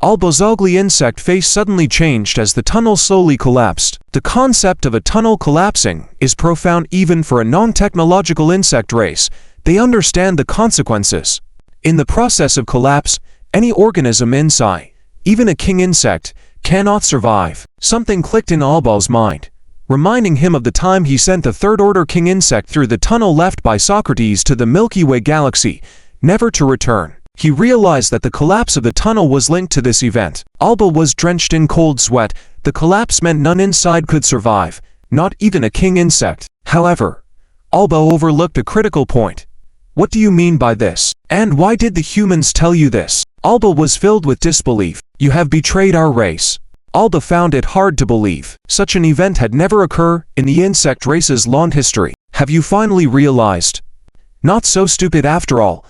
Alba's ugly insect face suddenly changed as the tunnel slowly collapsed. The concept of a tunnel collapsing is profound even for a non-technological insect race. They understand the consequences. In the process of collapse, any organism inside, even a king insect, cannot survive. Something clicked in Alba's mind, reminding him of the time he sent the third-order king insect through the tunnel left by Socrates to the Milky Way galaxy, never to return. He realized that the collapse of the tunnel was linked to this event. Alba was drenched in cold sweat. The collapse meant none inside could survive, not even a king insect. However, Alba overlooked a critical point. What do you mean by this? And why did the humans tell you this? Alba was filled with disbelief. You have betrayed our race. Alba found it hard to believe. Such an event had never occurred in the insect race's long history. Have you finally realized? Not so stupid after all.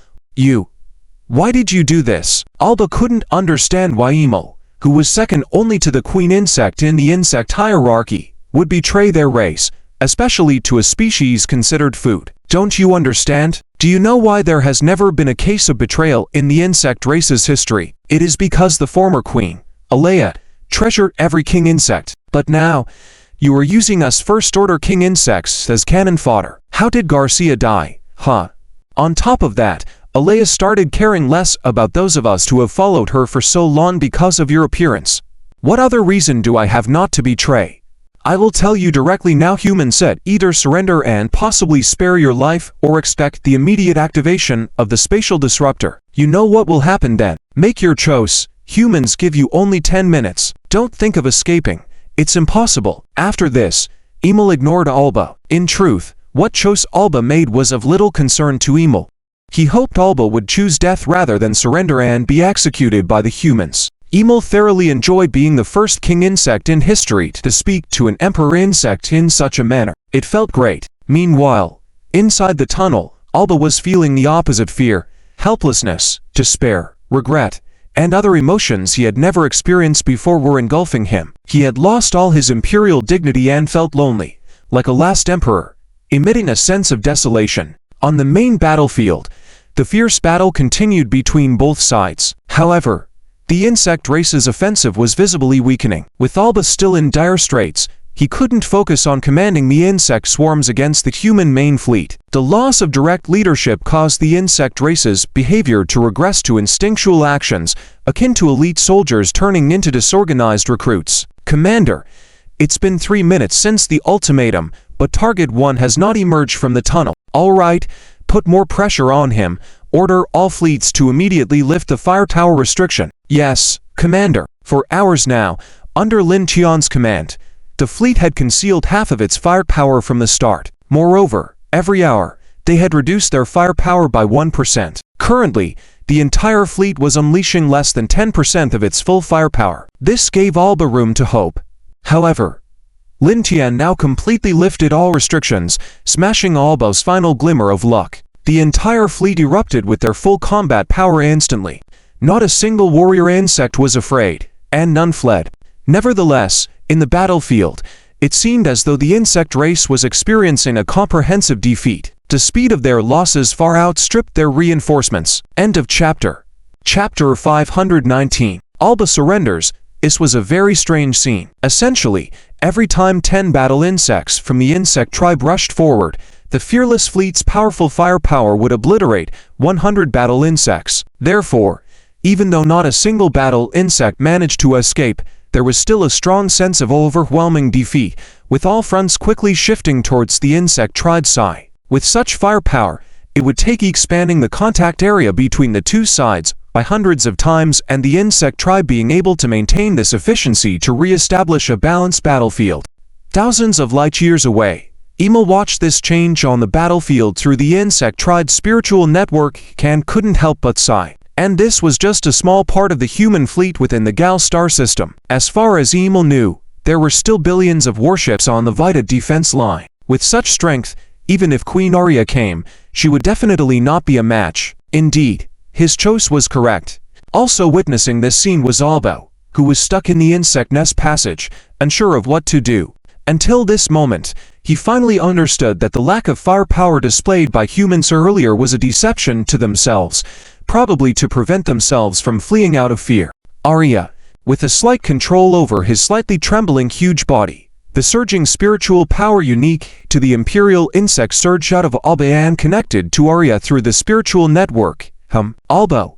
Why did you do this? Alba couldn't understand why Imo, who was second only to the queen insect in the insect hierarchy, would betray their race, especially to a species considered food. Don't you understand? Do you know why there has never been a case of betrayal in the insect race's history? It is because the former queen, Alea, treasured every king insect. But now, you are using us first-order king insects as cannon fodder. How did Garcia die? On top of that, Alea started caring less about those of us who have followed her for so long because of your appearance. What other reason do I have not to betray? I will tell you directly now. Human said, either surrender and possibly spare your life or expect the immediate activation of the spatial disruptor. You know what will happen then. Make your choice. Humans give you only 10 minutes. Don't think of escaping. It's impossible. After this, Emil ignored Alba. In truth, what choice Alba made was of little concern to Emil. He hoped Alba would choose death rather than surrender and be executed by the humans. Emil thoroughly enjoyed being the first king insect in history to speak to an emperor insect in such a manner. It felt great. Meanwhile, inside the tunnel, Alba was feeling the opposite: fear, helplessness, despair, regret, and other emotions he had never experienced before were engulfing him. He had lost all his imperial dignity and felt lonely, like a last emperor, emitting a sense of desolation. On the main battlefield, the fierce battle continued between both sides. However, the insect race's offensive was visibly weakening. With Alba still in dire straits, he couldn't focus on commanding the insect swarms against the human main fleet. The loss of direct leadership caused the insect race's behavior to regress to instinctual actions, akin to elite soldiers turning into disorganized recruits. Commander, it's been 3 minutes since the ultimatum, but Target 1 has not emerged from the tunnel. All right, put more pressure on him. Order all fleets to immediately lift the fire tower restriction. Yes, Commander. For hours now, under Lin Tian's command, the fleet had concealed half of its firepower from the start. Moreover, every hour, they had reduced their firepower by 1%. Currently, the entire fleet was unleashing less than 10% of its full firepower. This gave Alba room to hope. However, Lin Tian now completely lifted all restrictions, smashing Alba's final glimmer of luck. The entire fleet erupted with their full combat power instantly. Not a single warrior insect was afraid, and none fled. Nevertheless, in the battlefield, it seemed as though the insect race was experiencing a comprehensive defeat. The speed of their losses far outstripped their reinforcements. End of chapter. Chapter 519. Alba surrenders. This was a very strange scene. Essentially, every time 10 battle insects from the insect tribe rushed forward, the fearless fleet's powerful firepower would obliterate 100 battle insects. Therefore, even though not a single battle insect managed to escape, there was still a strong sense of overwhelming defeat, with all fronts quickly shifting towards the insect tribe's side. With such firepower, it would take expanding the contact area between the two sides by hundreds of times, and the insect tribe being able to maintain this efficiency to re-establish a balanced battlefield. Thousands of light years away, Emil watched this change on the battlefield through the insect tribe's spiritual network and couldn't help but sigh. And this was just a small part of the human fleet within the Gal star system. As far as Emil knew, there were still billions of warships on the Vita defense line. With such strength, even if Queen Arya came, she would definitely not be a match. Indeed, his choice was correct. Also witnessing this scene was Alba, who was stuck in the insect nest passage, unsure of what to do. Until this moment, he finally understood that the lack of firepower displayed by humans earlier was a deception to themselves, probably to prevent themselves from fleeing out of fear. Arya, with a slight control over his slightly trembling huge body. The surging spiritual power unique to the Imperial insect surged out of Alba and connected to Arya through the spiritual network. Alba,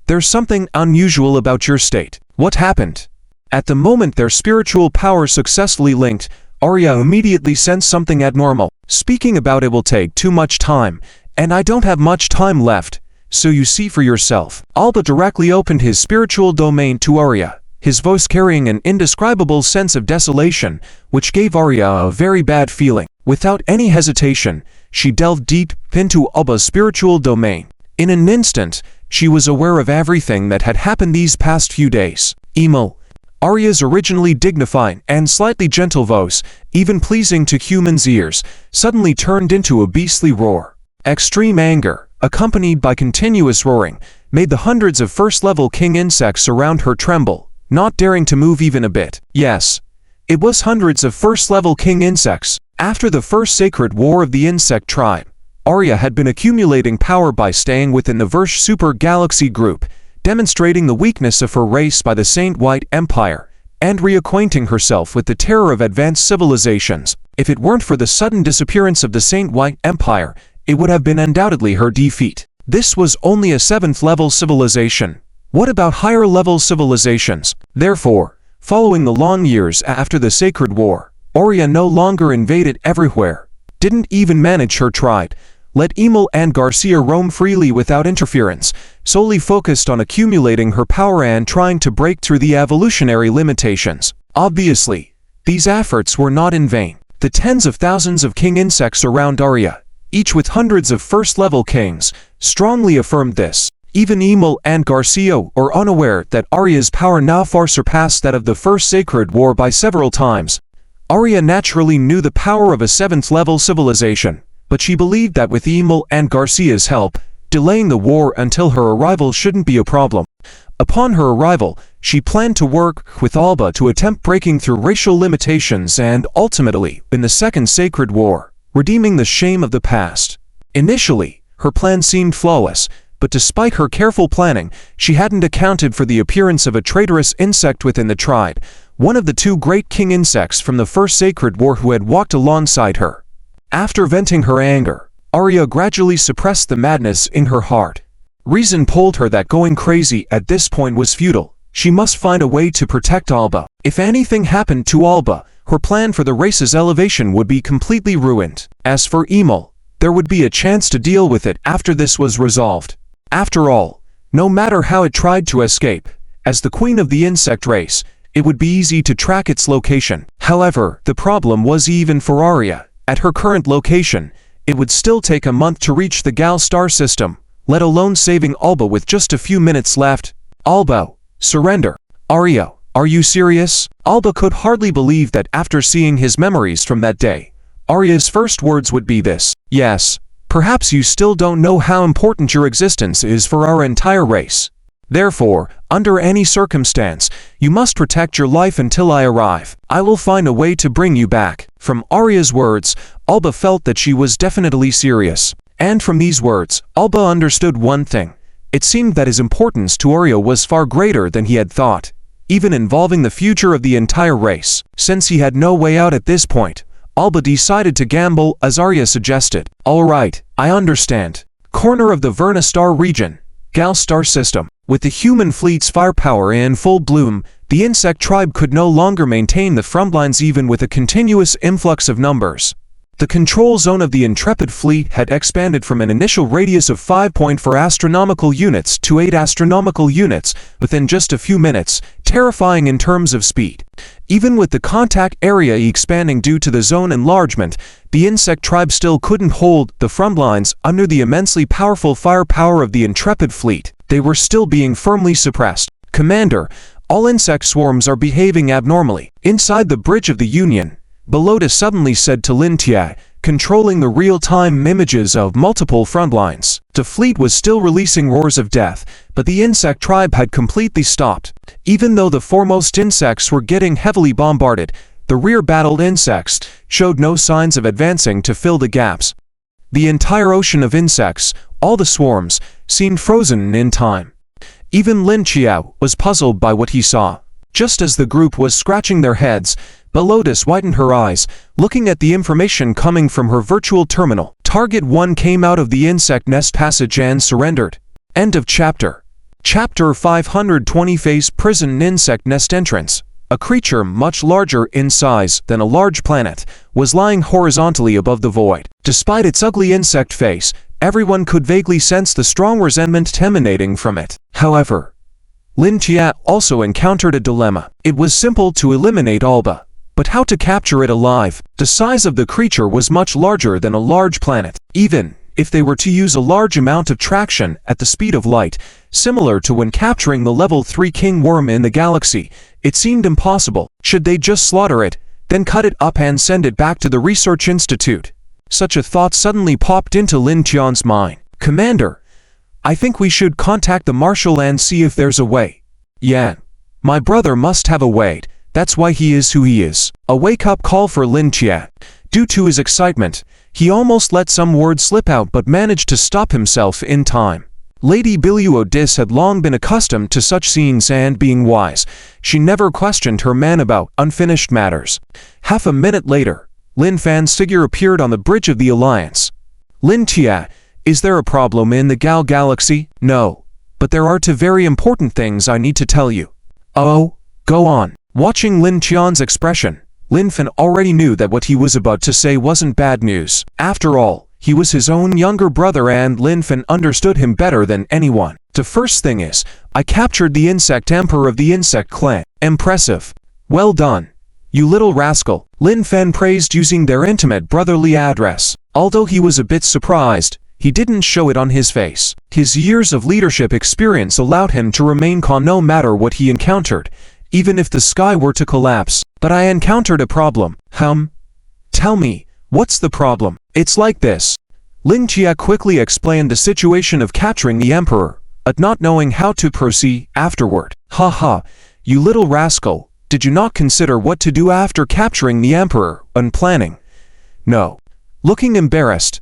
there's something unusual about your state. What happened? At the moment their spiritual power successfully linked, Arya immediately sensed something abnormal. Speaking about it will take too much time, and I don't have much time left, so you see for yourself. Alba directly opened his spiritual domain to Arya, his voice carrying an indescribable sense of desolation, which gave Arya a very bad feeling. Without any hesitation, she delved deep into Alba's spiritual domain. In an instant, she was aware of everything that had happened these past few days. Emil, Arya's originally dignified and slightly gentle voice, even pleasing to humans' ears, suddenly turned into a beastly roar. Extreme anger, accompanied by continuous roaring, made the hundreds of first-level king insects around her tremble, not daring to move even a bit. Yes, it was hundreds of first-level king insects. After the first sacred war of the insect tribe, Arya had been accumulating power by staying within the Versh Super Galaxy group, demonstrating the weakness of her race by the Saint White Empire, and reacquainting herself with the terror of advanced civilizations. If it weren't for the sudden disappearance of the Saint White Empire, it would have been undoubtedly her defeat. This was only a 7th-level civilization. What about higher-level civilizations? Therefore, following the long years after the Sacred War, Arya no longer invaded everywhere, didn't even manage her tribe, let Emil and Garcia roam freely without interference, solely focused on accumulating her power and trying to break through the evolutionary limitations. Obviously, these efforts were not in vain. The tens of thousands of king insects around Arya, each with hundreds of first-level kings, strongly affirmed this. Even Emil and Garcia were unaware that Arya's power now far surpassed that of the First Sacred War by several times. Arya naturally knew the power of a 7th-level civilization, but she believed that with Emil and Garcia's help, delaying the war until her arrival shouldn't be a problem. Upon her arrival, she planned to work with Alba to attempt breaking through racial limitations and, ultimately, in the Second Sacred War, redeeming the shame of the past. Initially, her plan seemed flawless, but despite her careful planning, she hadn't accounted for the appearance of a traitorous insect within the tribe, one of the 2 great king insects from the First Sacred War who had walked alongside her. After venting her anger, Arya gradually suppressed the madness in her heart. Reason told her that going crazy at this point was futile. She must find a way to protect Alba. If anything happened to Alba, her plan for the race's elevation would be completely ruined. As for Emil, there would be a chance to deal with it after this was resolved. After all, no matter how it tried to escape, as the queen of the insect race, it would be easy to track its location. However, the problem was even for Arya. At her current location, it would still take a month to reach the Gal star system, let alone saving Alba with just a few minutes left. Alba, surrender. Arya, are you serious? Alba could hardly believe that after seeing his memories from that day, Arya's first words would be this. Yes, perhaps you still don't know how important your existence is for our entire race. Therefore, under any circumstance, you must protect your life until I arrive. I will find a way to bring you back. From Arya's words, Alba felt that she was definitely serious. And from these words, Alba understood one thing. It seemed that his importance to Arya was far greater than he had thought, even involving the future of the entire race. Since he had no way out at this point, Alba decided to gamble as Arya suggested. All right, I understand. Corner of the Verna Star region, Gal star system. With the human fleet's firepower in full bloom, the insect tribe could no longer maintain the front lines even with a continuous influx of numbers. The control zone of the Intrepid fleet had expanded from an initial radius of 5.4 astronomical units to 8 astronomical units within just a few minutes, terrifying in terms of speed. Even with the contact area expanding due to the zone enlargement, the insect tribe still couldn't hold the front lines under the immensely powerful firepower of the Intrepid fleet. They were still being firmly suppressed. Commander, all insect swarms are behaving abnormally. Inside the Bridge of the Union, Belota suddenly said to Lin Tia, controlling the real-time images of multiple front lines. The fleet was still releasing roars of death, but the insect tribe had completely stopped. Even though the foremost insects were getting heavily bombarded, the rear-battled insects showed no signs of advancing to fill the gaps. The entire ocean of insects, all the swarms, seemed frozen in time. Even Lin Qiao was puzzled by what he saw. Just as the group was scratching their heads, Belotus widened her eyes, looking at the information coming from her virtual terminal. Target 1 came out of the insect nest passage and surrendered. End of chapter. Chapter 520 Face Prison Insect Nest Entrance. A creature much larger in size than a large planet was lying horizontally above the void. Despite its ugly insect face, everyone could vaguely sense the strong resentment emanating from it. However, Lin Qiao also encountered a dilemma. It was simple to eliminate Alba, but how to capture it alive? The size of the creature was much larger than a large planet. Even if they were to use a large amount of traction at the speed of light, similar to when capturing the level 3 king worm in the galaxy, it seemed impossible. Should they just slaughter it, then cut it up and send it back to the research institute? Such a thought suddenly popped into Lin Qian's mind. Commander, I think we should contact the marshal and see if there's a way. Yan, my brother must have a way. That's why he is who he is. A wake-up call for Lin Qiao. Due to his excitement, he almost let some words slip out but managed to stop himself in time. Lady Beluodis had long been accustomed to such scenes and, being wise, she never questioned her man about unfinished matters. Half a minute later, Lin Fan's figure appeared on the bridge of the Alliance. Lin Qiao, is there a problem in the Gal Galaxy? No, but there are two very important things I need to tell you. Oh, go on. Watching Lin Qian's expression, Lin Fan already knew that what he was about to say wasn't bad news. After all, he was his own younger brother and Lin Fan understood him better than anyone. The first thing is, I captured the insect emperor of the insect clan. Impressive. Well done, you little rascal. Lin Fan praised using their intimate brotherly address. Although he was a bit surprised, he didn't show it on his face. His years of leadership experience allowed him to remain calm no matter what he encountered, even if the sky were to collapse. But I encountered a problem. Tell me, what's the problem? It's like this. Lin Qiao quickly explained the situation of capturing the emperor, but not knowing how to proceed afterward. Haha, you little rascal, did you not consider what to do after capturing the emperor when planning? No. Looking embarrassed,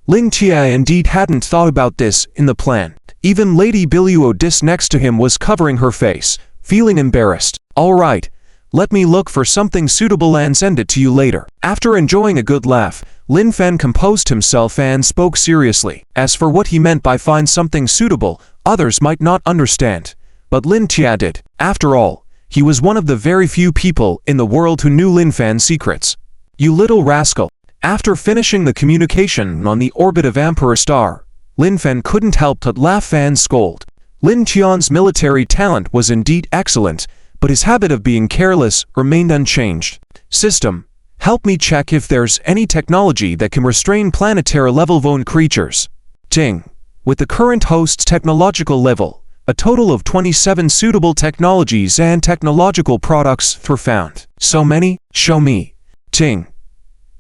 Lin Qiao indeed hadn't thought about this in the plan. Even Lady Beluodis next to him was covering her face, feeling embarrassed. Alright, let me look for something suitable and send it to you later. After enjoying a good laugh, Lin Fan composed himself and spoke seriously. As for what he meant by find something suitable, others might not understand. But Lin Qiao did. After all, he was one of the very few people in the world who knew Lin Fan's secrets. You little rascal. After finishing the communication on the orbit of Emperor Star, Lin Fan couldn't help but laugh and scold. Lin Qian's military talent was indeed excellent, but his habit of being careless remained unchanged. System, help me check if there's any technology that can restrain planetary-level Voan creatures. Ting. With the current host's technological level, a total of 27 suitable technologies and technological products were found. So many? Show me. Ting.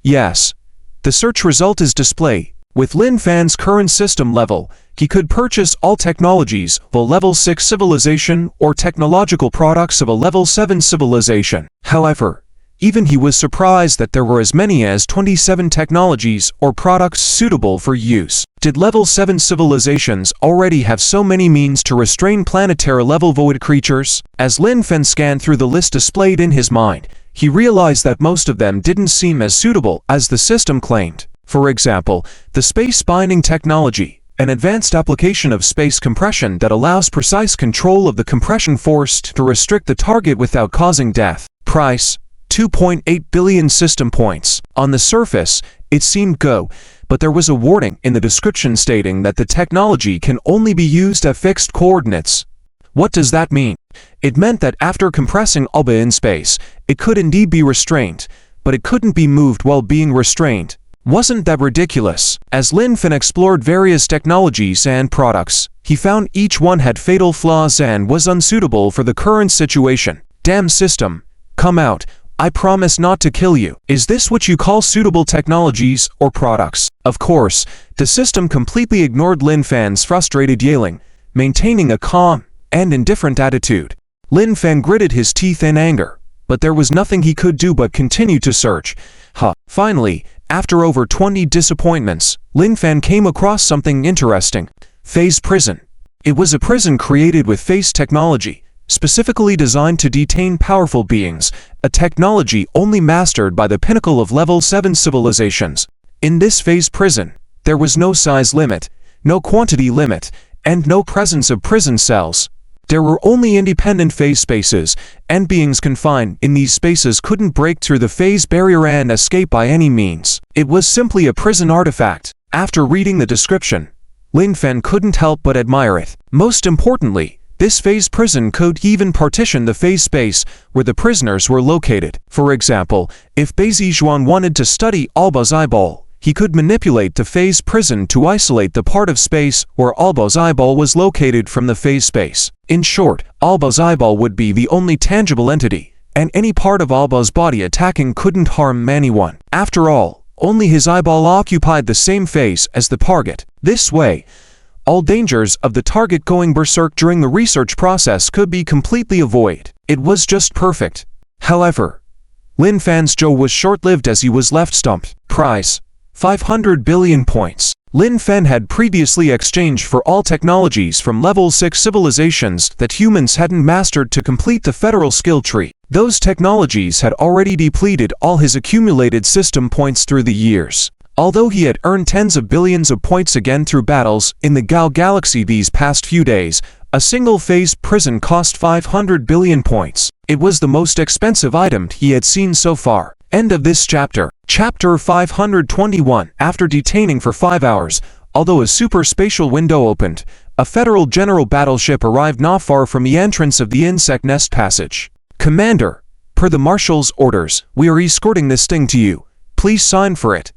Yes. The search result is displayed. With Lin Fan's current system level, he could purchase all technologies of a level 6 civilization or technological products of a level 7 civilization. However, even he was surprised that there were as many as 27 technologies or products suitable for use. Did level 7 civilizations already have so many means to restrain planetary-level void creatures? As Lin Fan scanned through the list displayed in his mind, he realized that most of them didn't seem as suitable as the system claimed. For example, the space binding technology, an advanced application of space compression that allows precise control of the compression force to restrict the target without causing death. Price, 2.8 billion system points. On the surface, it seemed good, but there was a warning in the description stating that the technology can only be used at fixed coordinates. What does that mean? It meant that after compressing Alba in space, it could indeed be restrained, but it couldn't be moved while being restrained. Wasn't that ridiculous? As Lin Fan explored various technologies and products, he found each one had fatal flaws and was unsuitable for the current situation. Damn system, come out, I promise not to kill you. Is this what you call suitable technologies or products? Of course, the system completely ignored Lin Fan's frustrated yelling, maintaining a calm and indifferent attitude. Lin Fan gritted his teeth in anger, but there was nothing he could do but continue to search. Finally, after over 20 disappointments, Lin Fan came across something interesting. Phase Prison. It was a prison created with phase technology, specifically designed to detain powerful beings, a technology only mastered by the pinnacle of level 7 civilizations. In this phase prison, there was no size limit, no quantity limit, and no presence of prison cells. There were only independent phase spaces, and beings confined in these spaces couldn't break through the phase barrier and escape by any means. It was simply a prison artifact. After reading the description, Lin Fen couldn't help but admire it. Most importantly, this phase prison could even partition the phase space where the prisoners were located. For example, if Bai Zizhuan wanted to study Alba's eyeball, he could manipulate the phase prison to isolate the part of space where Alba's eyeball was located from the phase space. In short, Alba's eyeball would be the only tangible entity, and any part of Alba's body attacking couldn't harm anyone. After all, only his eyeball occupied the same phase as the target. This way, all dangers of the target going berserk during the research process could be completely avoided. It was just perfect. However, Lin Fan's Zhou was short-lived as he was left stumped. Prize: 500 billion points. Lin Fen had previously exchanged for all technologies from level 6 civilizations that humans hadn't mastered to complete the federal skill tree. Those technologies had already depleted all his accumulated system points through the years. Although he had earned tens of billions of points again through battles in the Gao Galaxy these past few days, a single phase prison cost 500 billion points. It was the most expensive item he had seen so far. End of this chapter. Chapter 521. After detaining for 5 hours, although a super-spatial window opened, a Federal General battleship arrived not far from the entrance of the Insect Nest Passage. Commander, per the Marshal's orders, we are escorting this thing to you. Please sign for it.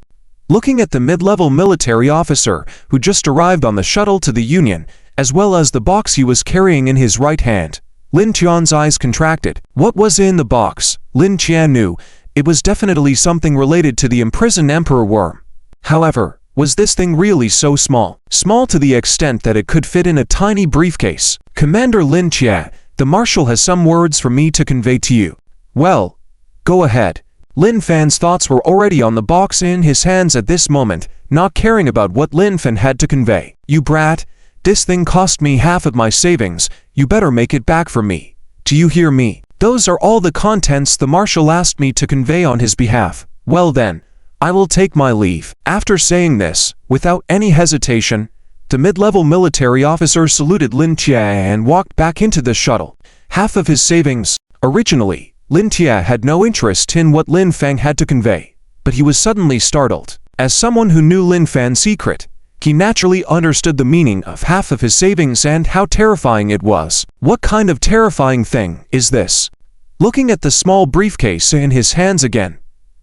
Looking at the mid-level military officer who just arrived on the shuttle to the Union, as well as the box he was carrying in his right hand, Lin Qian's eyes contracted. What was in the box? Lin Qian knew it was definitely something related to the imprisoned Emperor Worm. However, was this thing really so small? Small to the extent that it could fit in a tiny briefcase. Commander Lin Qian, the Marshal has some words for me to convey to you. Well, go ahead. Lin Fan's thoughts were already on the box in his hands at this moment, not caring about what Lin Fan had to convey. You brat, this thing cost me half of my savings, you better make it back for me. Do you hear me? Those are all the contents the Marshal asked me to convey on his behalf. Well then, I will take my leave. After saying this, without any hesitation, the mid-level military officer saluted Lin Qian and walked back into the shuttle. Half of his savings. Originally, Lin Qian had no interest in what Lin Fang had to convey, but he was suddenly startled. As someone who knew Lin Fan's secret, he naturally understood the meaning of half of his savings and how terrifying it was. What kind of terrifying thing is this? Looking at the small briefcase in his hands again,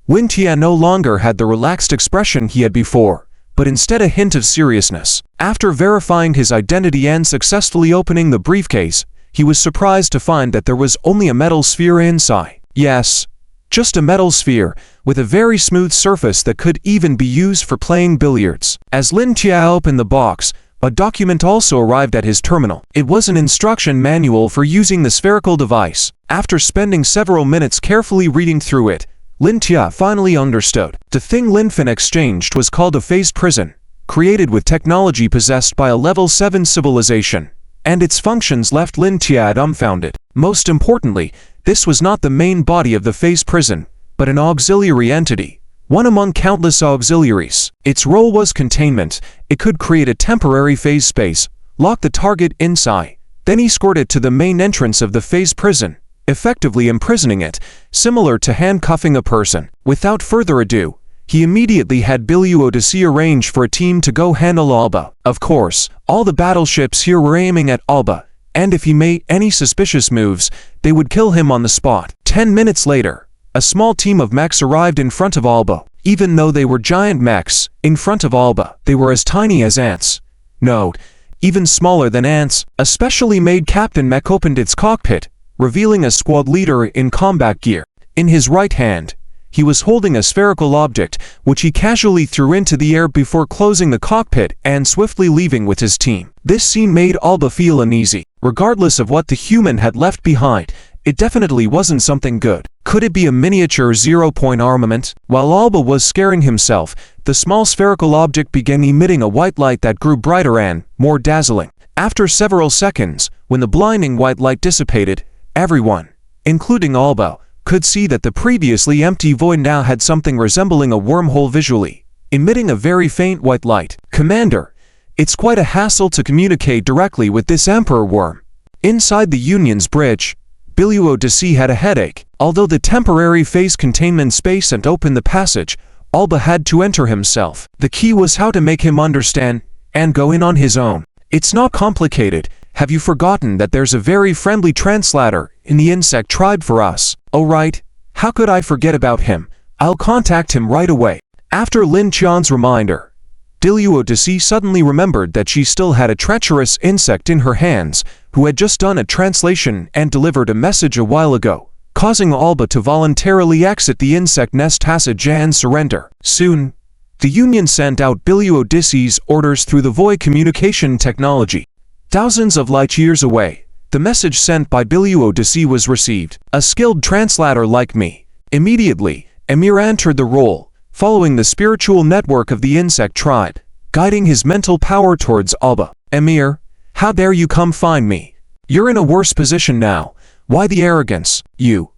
Lin Qian no longer had the relaxed expression he had before, but instead a hint of seriousness. After verifying his identity and successfully opening the briefcase, he was surprised to find that there was only a metal sphere inside. Yes, just a metal sphere, with a very smooth surface that could even be used for playing billiards. As Lin Qian opened the box, a document also arrived at his terminal. It was an instruction manual for using the spherical device. After spending several minutes carefully reading through it, Lin Qian finally understood. The thing Lin Fan exchanged was called a phase prison, created with technology possessed by a level 7 civilization, and its functions left Lin Qian dumbfounded. Most importantly, this was not the main body of the phase prison, but an auxiliary entity, one among countless auxiliaries. Its role was containment. It could create a temporary phase space, lock the target inside, then escort it to the main entrance of the phase prison, effectively imprisoning it, similar to handcuffing a person. Without further ado, he immediately had Biluo to see arrange for a team to go handle Alba. Of course, all the battleships here were aiming at Alba, and if he made any suspicious moves, they would kill him on the spot. 10 minutes later, a small team of mechs arrived in front of Alba. Even though they were giant mechs, in front of Alba, they were as tiny as ants. No, even smaller than ants. A specially made Captain Mech opened its cockpit, revealing a squad leader in combat gear. In his right hand, he was holding a spherical object, which he casually threw into the air before closing the cockpit and swiftly leaving with his team. This scene made Alba feel uneasy. Regardless of what the human had left behind, it definitely wasn't something good. Could it be a miniature zero-point armament? While Alba was scaring himself, the small spherical object began emitting a white light that grew brighter and more dazzling. After several seconds, when the blinding white light dissipated, everyone, including Alba, could see that the previously empty void now had something resembling a wormhole visually, emitting a very faint white light. "Commander, it's quite a hassle to communicate directly with this Emperor worm." Inside the Union's bridge, Biluo Desi had a headache. Although the temporary phase containment space and opened the passage, Alba had to enter himself. The key was how to make him understand and go in on his own. "It's not complicated. Have you forgotten that there's a very friendly translator in the insect tribe for us?" "Oh right, how could I forget about him? I'll contact him right away." After Lin Qian's reminder, Biluo Desi suddenly remembered that she still had a treacherous insect in her hands, who had just done a translation and delivered a message a while ago, causing Alba to voluntarily exit the insect nest passage and surrender. Soon, the Union sent out Biluo Desi's orders through the void communication technology. Thousands of light years away, the message sent by Biluo Desi was received. "A skilled translator like me." Immediately, Emir entered the role, following the spiritual network of the insect tribe, guiding his mental power towards Alba. "Emir, how dare you come find me? You're in a worse position now. Why the arrogance, you?"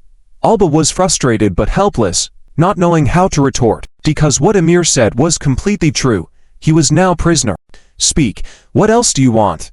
Alba was frustrated but helpless, not knowing how to retort, because what Emir said was completely true. He was now prisoner. "Speak, what else do you want?"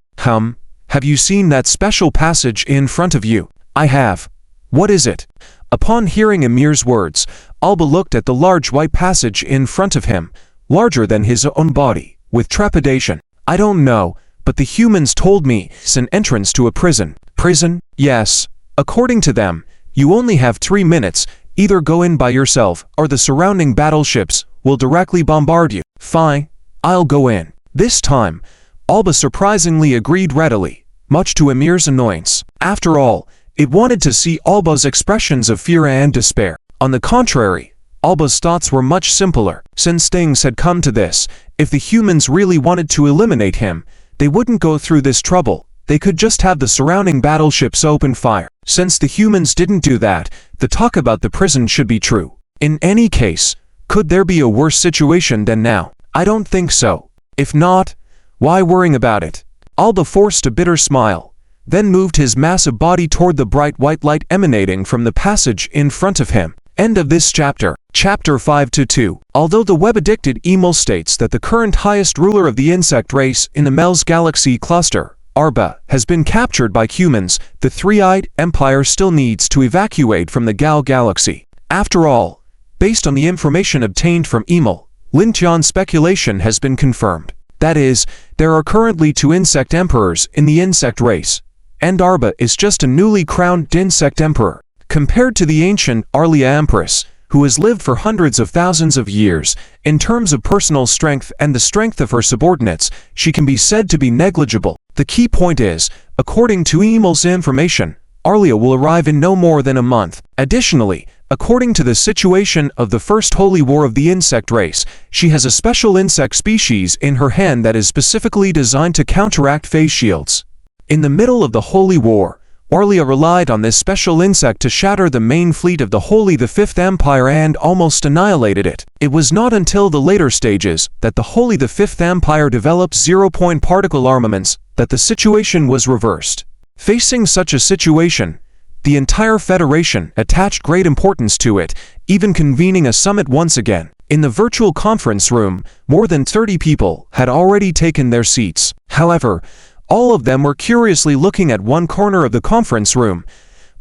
Have you seen that special passage in front of you?" "I have." "What is it?" Upon hearing Emir's words, Alba looked at the large white passage in front of him, larger than his own body, with trepidation. "I don't know, but the humans told me it's an entrance to a prison." "Prison?" "Yes. According to them, you only have 3 minutes. Either go in by yourself or the surrounding battleships will directly bombard you." "Fine, I'll go in." This time, Alba surprisingly agreed readily, much to Emir's annoyance. After all, it wanted to see Alba's expressions of fear and despair. On the contrary, Alba's thoughts were much simpler. Since things had come to this, if the humans really wanted to eliminate him, they wouldn't go through this trouble. They could just have the surrounding battleships open fire. Since the humans didn't do that, the talk about the prison should be true. In any case, could there be a worse situation than now? I don't think so. If not, why worrying about it? Alba forced a bitter smile, then moved his massive body toward the bright white light emanating from the passage in front of him. End of this chapter. Chapter 5-2. Although the web-addicted Emil states that the current highest ruler of the insect race in the Mel's Galaxy cluster, Arba, has been captured by humans, the Three-Eyed Empire still needs to evacuate from the Gal Galaxy. After all, based on the information obtained from Emil, Lin Qian's speculation has been confirmed. That is, there are currently 2 insect emperors in the insect race, and Arba is just a newly crowned insect emperor. Compared to the ancient Arlia Empress, who has lived for hundreds of thousands of years, in terms of personal strength and the strength of her subordinates, she can be said to be negligible. The key point is, according to Emil's information, Arlia will arrive in no more than a month. Additionally, according to the situation of the First Holy War of the insect race, she has a special insect species in her hand that is specifically designed to counteract phase shields. In the middle of the Holy War, Arlia relied on this special insect to shatter the main fleet of the Holy the Fifth Empire and almost annihilated it. It was not until the later stages that the Holy the Fifth Empire developed zero-point particle armaments that the situation was reversed. Facing such a situation, the entire Federation attached great importance to it, even convening a summit once again. In the virtual conference room, more than 30 people had already taken their seats. However, all of them were curiously looking at one corner of the conference room,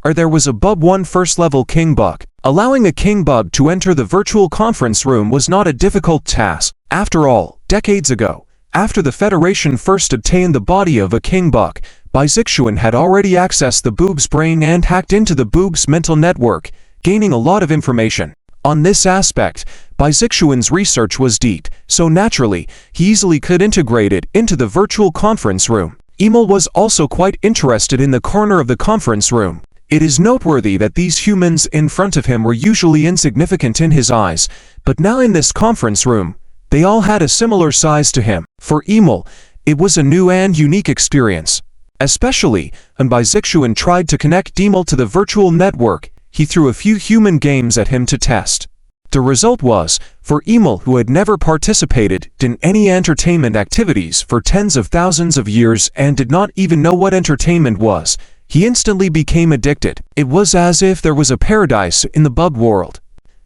where there was a Bub-1 first-level king bug. Allowing a king bug to enter the virtual conference room was not a difficult task. After all, decades ago, after the Federation first obtained the body of a king bug, Bai Zixuan had already accessed the boob's brain and hacked into the boob's mental network, gaining a lot of information. On this aspect, Bai Zixuan's research was deep, so naturally, he easily could integrate it into the virtual conference room. Emil was also quite interested in the corner of the conference room. It is noteworthy that these humans in front of him were usually insignificant in his eyes, but now in this conference room, they all had a similar size to him. For Emil, it was a new and unique experience. Especially, when Bai Zixuan tried to connect Emil to the virtual network, he threw a few human games at him to test. The result was, for Emil, who had never participated in any entertainment activities for tens of thousands of years and did not even know what entertainment was, he instantly became addicted. It was as if there was a paradise in the bug world.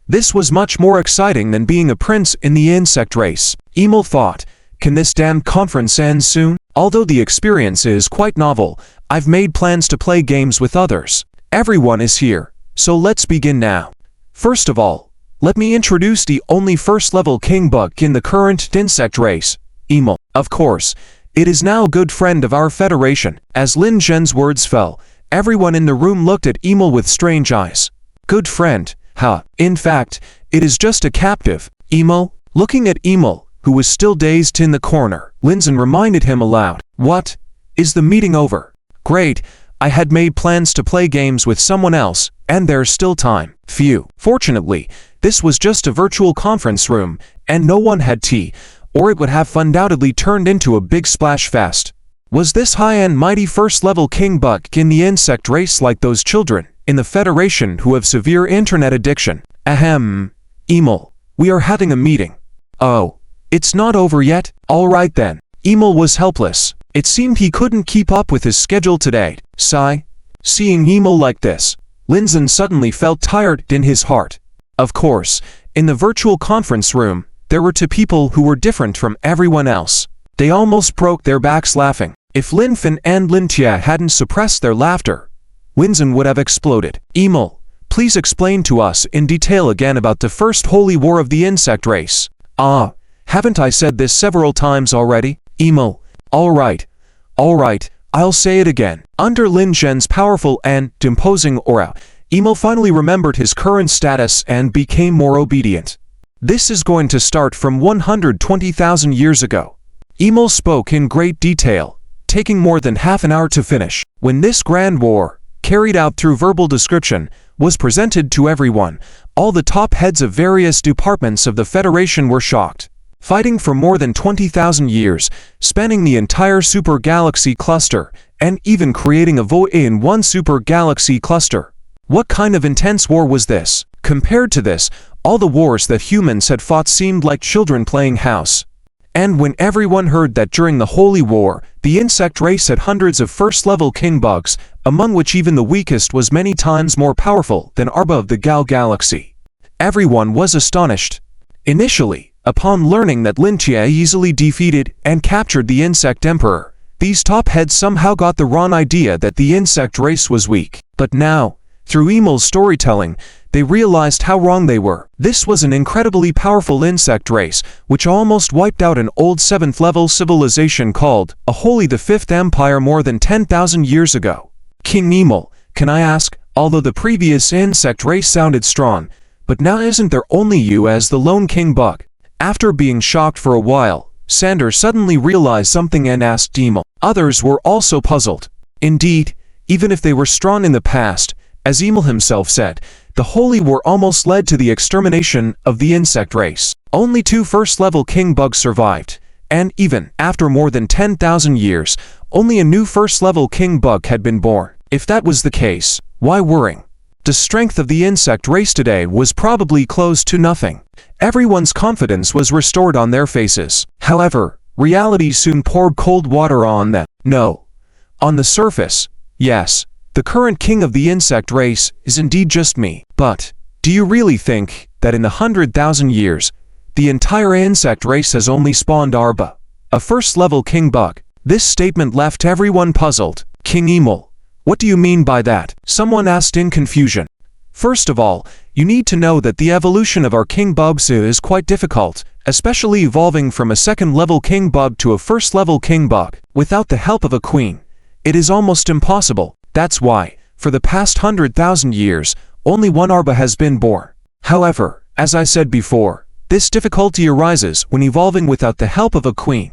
This was much more exciting than being a prince in the insect race. Emil thought, can this damn conference end soon? Although the experience is quite novel, I've made plans to play games with others. Everyone is here, so let's begin now. First of all, let me introduce the only first-level king bug in the current insect race, Emil. Of course, it is now a good friend of our federation. As Lin Zhen's words fell, everyone in the room looked at Emil with strange eyes. Good friend, huh? In fact, it is just a captive. Emil? Looking at Emil, who was still dazed in the corner, Lin Zhen reminded him aloud. What? Is the meeting over? Great, I had made plans to play games with someone else, and there's still time. Phew. Fortunately, this was just a virtual conference room, and no one had tea, or it would have undoubtedly turned into a big splash fest. Was this high-end mighty first-level king bug in the insect race like those children in the Federation who have severe internet addiction? Ahem. Emil, we are having a meeting. Oh, it's not over yet? All right then. Emil was helpless. It seemed he couldn't keep up with his schedule today. Sigh. Seeing Emil like this, Lin Zhen suddenly felt tired in his heart. Of course, in the virtual conference room, there were two people who were different from everyone else. They almost broke their backs laughing. If Lin Fin and Lin Tia hadn't suppressed their laughter, Lin Zhen would have exploded. Emil, please explain to us in detail again about the first holy war of the insect race. Ah, haven't I said this several times already? Emil, all right, I'll say it again. Under Lin Zhen's powerful and imposing aura, Emil finally remembered his current status and became more obedient. This is going to start from 120,000 years ago. Emil spoke in great detail, taking more than half an hour to finish. When this grand war, carried out through verbal description, was presented to everyone, all the top heads of various departments of the Federation were shocked. Fighting for more than 20,000 years, spanning the entire super galaxy cluster, and even creating a void in one super galaxy cluster. What kind of intense war was this? Compared to this, all the wars that humans had fought seemed like children playing house. And when everyone heard that during the Holy War, the insect race had hundreds of first-level king bugs, among which even the weakest was many times more powerful than Arba of the Gal Galaxy, everyone was astonished. Initially, upon learning that Lin Tia easily defeated and captured the Insect Emperor, these top heads somehow got the wrong idea that the insect race was weak. But now, through Emil's storytelling, they realized how wrong they were. This was an incredibly powerful insect race, which almost wiped out an old 7th-level civilization called a Holy the Fifth Empire more than 10,000 years ago. King Emil, can I ask, although the previous insect race sounded strong, but now isn't there only you as the lone king bug? After being shocked for a while, Sander suddenly realized something and asked Emil. Others were also puzzled. Indeed, even if they were strong in the past, as Emil himself said, the Holy War almost led to the extermination of the insect race. Only 2 first-level king bugs survived, and even after more than 10,000 years, only a new first-level king bug had been born. If that was the case, why worrying? The strength of the insect race today was probably close to nothing. Everyone's confidence was restored on their faces. However, reality soon poured cold water on them. No. On the surface, yes, the current king of the insect race is indeed just me. But, do you really think that in the 100,000 years, the entire insect race has only spawned Arba, a first-level king bug? This statement left everyone puzzled. King Emil, what do you mean by that? Someone asked in confusion. First of all, you need to know that the evolution of our king bugs is quite difficult, especially evolving from a second-level king bug to a first-level king bug. Without the help of a queen, it is almost impossible. That's why, for the past 100,000 years, only one Arba has been born. However, as I said before, this difficulty arises when evolving without the help of a queen.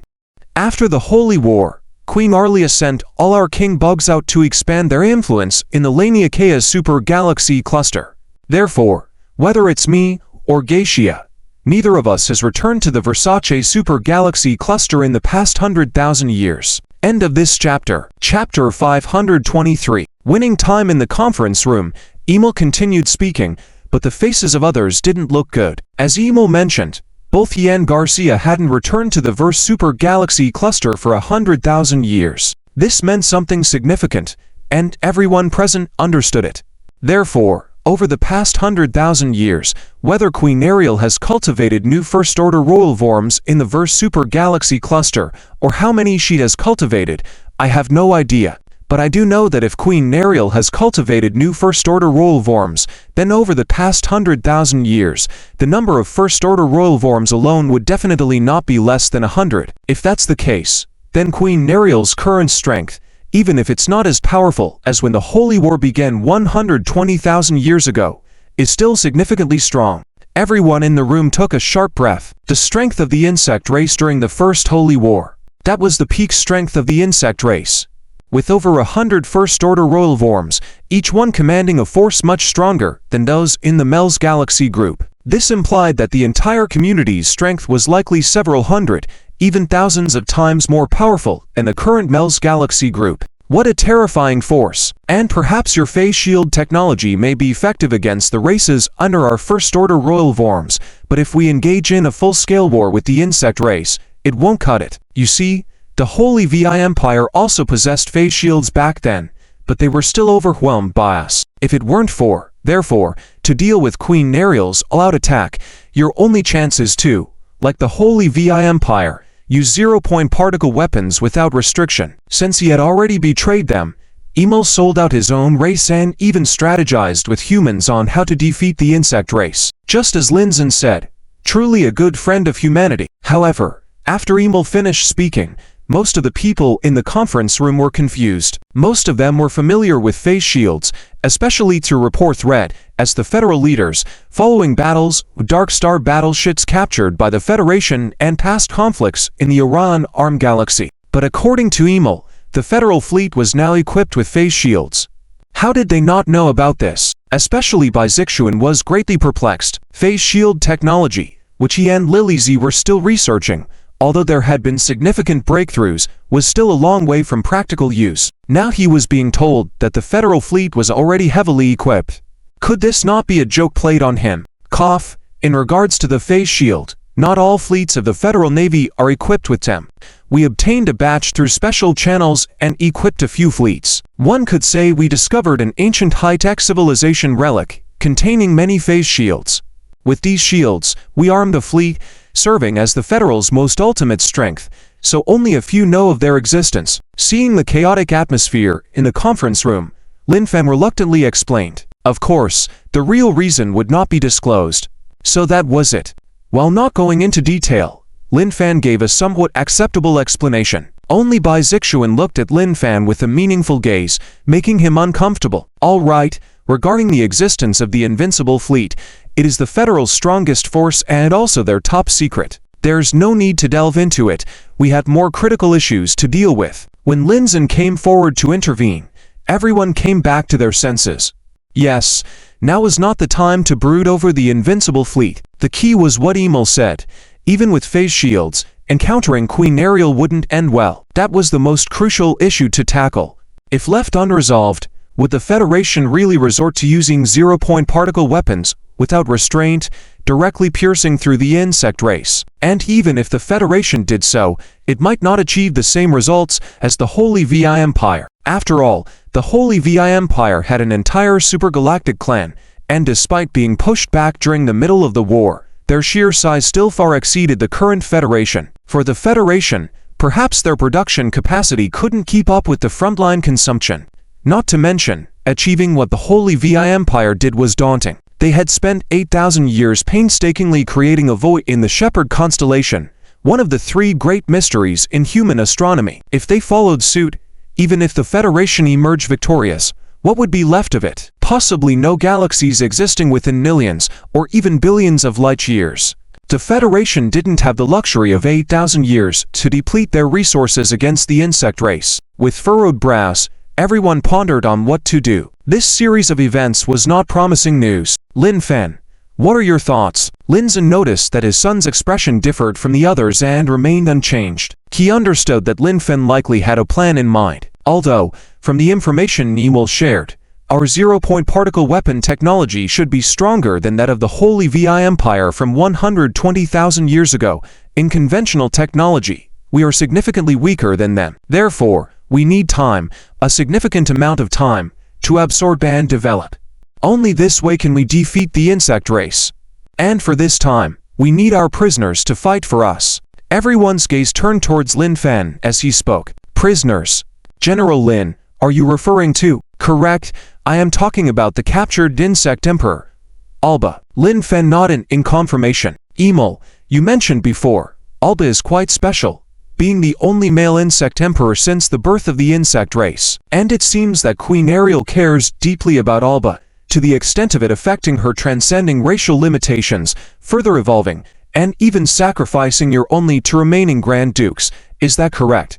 After the Holy War, Queen Arlia sent all our king bugs out to expand their influence in the Laniakea super galaxy cluster. Therefore, whether it's me or Geisha, neither of us has returned to the Versace super galaxy cluster in the past 100,000 years. End of this chapter. Chapter 523. Winning time in the conference room, Emil continued speaking, but the faces of others didn't look good. As Emil mentioned, both Yan Garcia hadn't returned to the Verse Super Galaxy cluster for 100,000 years. This meant something significant, and everyone present understood it. Therefore, over the past 100,000 years, whether Queen Ariel has cultivated new First-Order Royal Worms in the Verse Super Galaxy cluster, or how many she has cultivated, I have no idea. But I do know that if Queen Ariel has cultivated new First-Order Royal Worms, then over the past 100,000 years, the number of First-Order Royal Worms alone would definitely not be less than 100. If that's the case, then Queen Ariel's current strength, even if it's not as powerful as when the Holy War began 120,000 years ago, is still significantly strong. Everyone in the room took a sharp breath. The strength of the insect race during the First Holy War. That was the peak strength of the insect race. With over 100 First-Order Royal Worms, each one commanding a force much stronger than those in the Mel's Galaxy group. This implied that the entire community's strength was likely several hundred, even thousands of times more powerful than the current Mel's Galaxy group. What a terrifying force! And perhaps your phase shield technology may be effective against the races under our First-Order Royal Worms, but if we engage in a full-scale war with the insect race, it won't cut it. You see, the Holy VI Empire also possessed phase shields back then, but they were still overwhelmed by us. If it weren't for, therefore, to deal with Queen Ariel's all-out attack, your only chance is to, like the Holy VI Empire, use zero-point particle weapons without restriction. Since he had already betrayed them, Emil sold out his own race and even strategized with humans on how to defeat the insect race. Just as Linzen said, truly a good friend of humanity. However, after Emil finished speaking, most of the people in the conference room were confused. Most of them were familiar with phase shields, especially through reports read as the Federal leaders, following battles with Dark Star battleships captured by the Federation and past conflicts in the Orion Arm Galaxy. But according to Emil, the Federal fleet was now equipped with phase shields. How did they not know about this? Especially Bai Zixuan was greatly perplexed. Phase shield technology, which he and Lily Z were still researching, although there had been significant breakthroughs, was still a long way from practical use. Now he was being told that the Federal fleet was already heavily equipped. Could this not be a joke played on him? Cough. In regards to the phase shield, not all fleets of the Federal Navy are equipped with them. We obtained a batch through special channels and equipped a few fleets. One could say we discovered an ancient high-tech civilization relic containing many phase shields. With these shields, we armed the fleet, serving as the Federal's most ultimate strength, so only a few know of their existence. Seeing the chaotic atmosphere in the conference room, Lin Fan reluctantly explained. Of course, the real reason would not be disclosed. So that was it. While not going into detail, Lin Fan gave a somewhat acceptable explanation. Only Bai Zixuan looked at Lin Fan with a meaningful gaze, making him uncomfortable. All right, regarding the existence of the Invincible Fleet, it is the Federal's strongest force and also their top secret. There's no need to delve into it, we had more critical issues to deal with. When Linzen came forward to intervene, everyone came back to their senses. Yes, now was not the time to brood over the Invincible Fleet. The key was what Emil said. Even with phase shields, encountering Queen Ariel wouldn't end well. That was the most crucial issue to tackle. If left unresolved, would the Federation really resort to using zero-point particle weapons without restraint, directly piercing through the insect race? And even if the Federation did so, it might not achieve the same results as the Holy VI Empire. After all, the Holy VI Empire had an entire supergalactic clan, and despite being pushed back during the middle of the war, their sheer size still far exceeded the current Federation. For the Federation, perhaps their production capacity couldn't keep up with the frontline consumption. Not to mention, achieving what the Holy VI Empire did was daunting. They had spent 8,000 years painstakingly creating a void in the Shepherd constellation, one of the three great mysteries in human astronomy. If they followed suit, even if the Federation emerged victorious, what would be left of it? Possibly no galaxies existing within millions or even billions of light years. The Federation didn't have the luxury of 8,000 years to deplete their resources against the insect race. With furrowed brows, everyone pondered on what to do. This series of events was not promising news. Lin Fan, what are your thoughts? Linzen noticed that his son's expression differed from the others and remained unchanged. He understood that Lin Fan likely had a plan in mind. Although, from the information Emil shared, Our zero-point particle weapon technology should be stronger than that of the Holy VI Empire from 120,000 years ago. In conventional technology, we are significantly weaker than them. Therefore, we need time, a significant amount of time, to absorb and develop. Only this way can we defeat the insect race. And for this time, we need our prisoners to fight for us. Everyone's gaze turned towards Lin Fan as he spoke. Prisoners. General Lin, are you referring to? Correct, I am talking about the captured insect emperor. Alba. Lin Fan nodded in confirmation. Emil, you mentioned before, Alba is quite special, being the only male insect emperor since the birth of the insect race. And it seems that Queen Ariel cares deeply about Alba, to the extent of it affecting her, transcending racial limitations, further evolving, and even sacrificing your only two remaining Grand Dukes. Is that correct?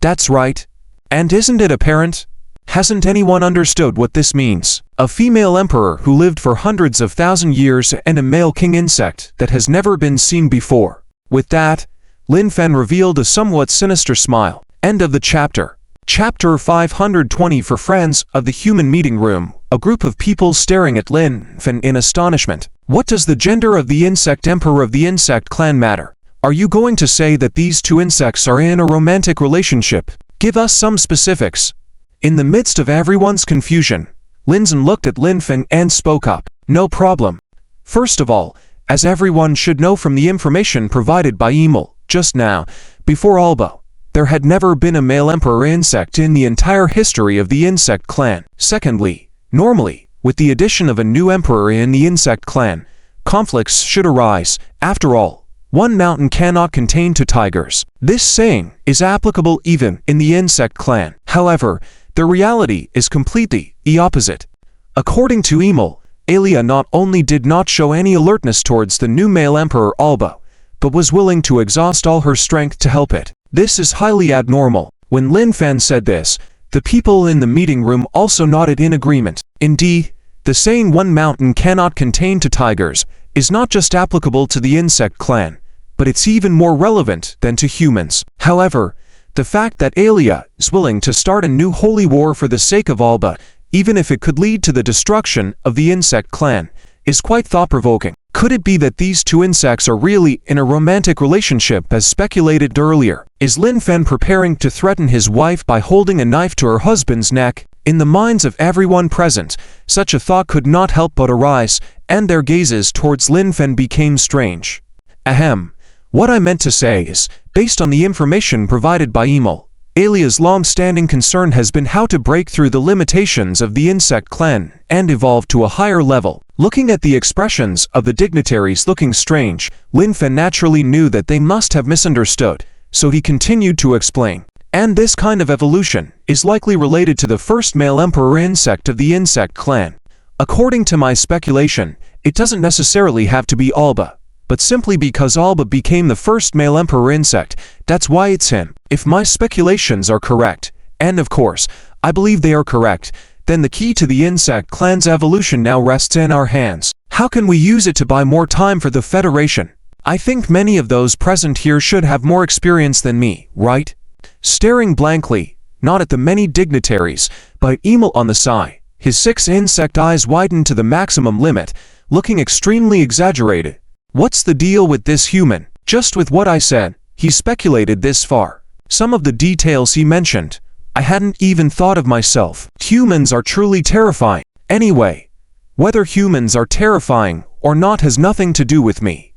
That's right. And isn't it apparent? Hasn't anyone understood what this means? A female emperor who lived for hundreds of thousand years and a male king insect that has never been seen before. With that, Lin Fan revealed a somewhat sinister smile. End of the chapter. Chapter 520. For friends of the human meeting room, a group of people staring at Lin Fan in astonishment. What does the gender of the insect emperor of the insect clan matter? Are you going to say that these two insects are in a romantic relationship? Give us some specifics. In the midst of everyone's confusion, Lin Fan looked at Lin Fan and spoke up. No problem. First of all, as everyone should know from the information provided by Emil just now, before Alba, there had never been a male emperor insect in the entire history of the insect clan. Secondly, normally, with the addition of a new emperor in the insect clan, conflicts should arise. After all, one mountain cannot contain two tigers. This saying is applicable even in the insect clan. However, the reality is completely the opposite. According to Emil, Alia not only did not show any alertness towards the new male emperor Alba, but was willing to exhaust all her strength to help it. This is highly abnormal. When Lin Fan said this, the people in the meeting room also nodded in agreement. Indeed, the saying one mountain cannot contain two tigers is not just applicable to the insect clan, but it's even more relevant than to humans. However, the fact that Alia is willing to start a new holy war for the sake of Alba, even if it could lead to the destruction of the insect clan, is quite thought-provoking. Could it be that these two insects are really in a romantic relationship as speculated earlier? Is Lin Fan preparing to threaten his wife by holding a knife to her husband's neck? In the minds of everyone present, such a thought could not help but arise, and their gazes towards Lin Fan became strange. Ahem. What I meant to say is, based on the information provided by Emil, Alia's long-standing concern has been how to break through the limitations of the insect clan and evolve to a higher level. Looking at the expressions of the dignitaries looking strange, Lin Fan naturally knew that they must have misunderstood, so he continued to explain. And this kind of evolution is likely related to the first male emperor insect of the insect clan. According to my speculation, it doesn't necessarily have to be Alba, but simply because Alba became the first male emperor insect, that's why it's him. If my speculations are correct, and of course, I believe they are correct, then the key to the insect clan's evolution now rests in our hands. How can we use it to buy more time for the Federation? I think many of those present here should have more experience than me, right? Staring blankly, not at the many dignitaries, but Emil on the side, his 6 insect eyes widened to the maximum limit, looking extremely exaggerated. What's the deal with this human? Just with what I said, he speculated this far. Some of the details he mentioned, I hadn't even thought of myself. Humans are truly terrifying. Anyway, whether humans are terrifying or not has nothing to do with me.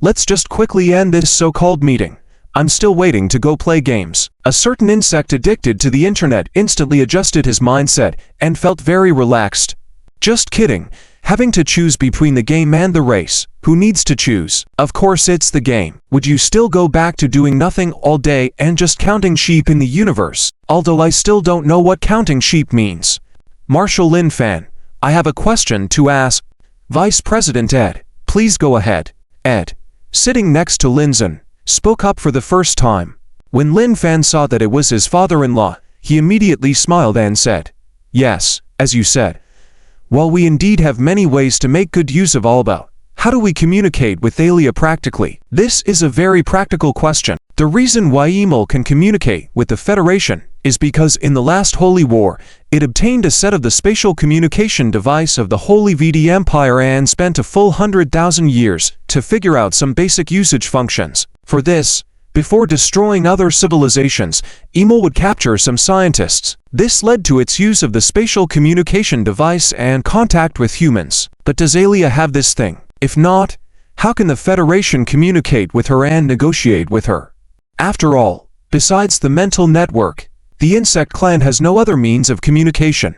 Let's just quickly end this so-called meeting. I'm still waiting to go play games. A certain insect addicted to the internet instantly adjusted his mindset and felt very relaxed. Just kidding. Having to choose between the game and the race, who needs to choose? Of course it's the game. Would you still go back to doing nothing all day and just counting sheep in the universe? Although I still don't know what counting sheep means. Marshal Lin Fan, I have a question to ask. Vice President Ed, please go ahead. Ed, sitting next to Lin Fan, spoke up for the first time. When Lin Fan saw that it was his father-in-law, he immediately smiled and said, "Yes, as you said. While we indeed have many ways to make good use of Alba, how do we communicate with Alia practically? This is a very practical question. The reason why Emil can communicate with the Federation is because in the last Holy War, it obtained a set of the spatial communication device of the Holy VD Empire and spent a full 100,000 years to figure out some basic usage functions. For this, before destroying other civilizations, Emil would capture some scientists. This led to its use of the spatial communication device and contact with humans. But does Aelia have this thing? If not, how can the Federation communicate with her and negotiate with her? After all, besides the mental network, the insect clan has no other means of communication.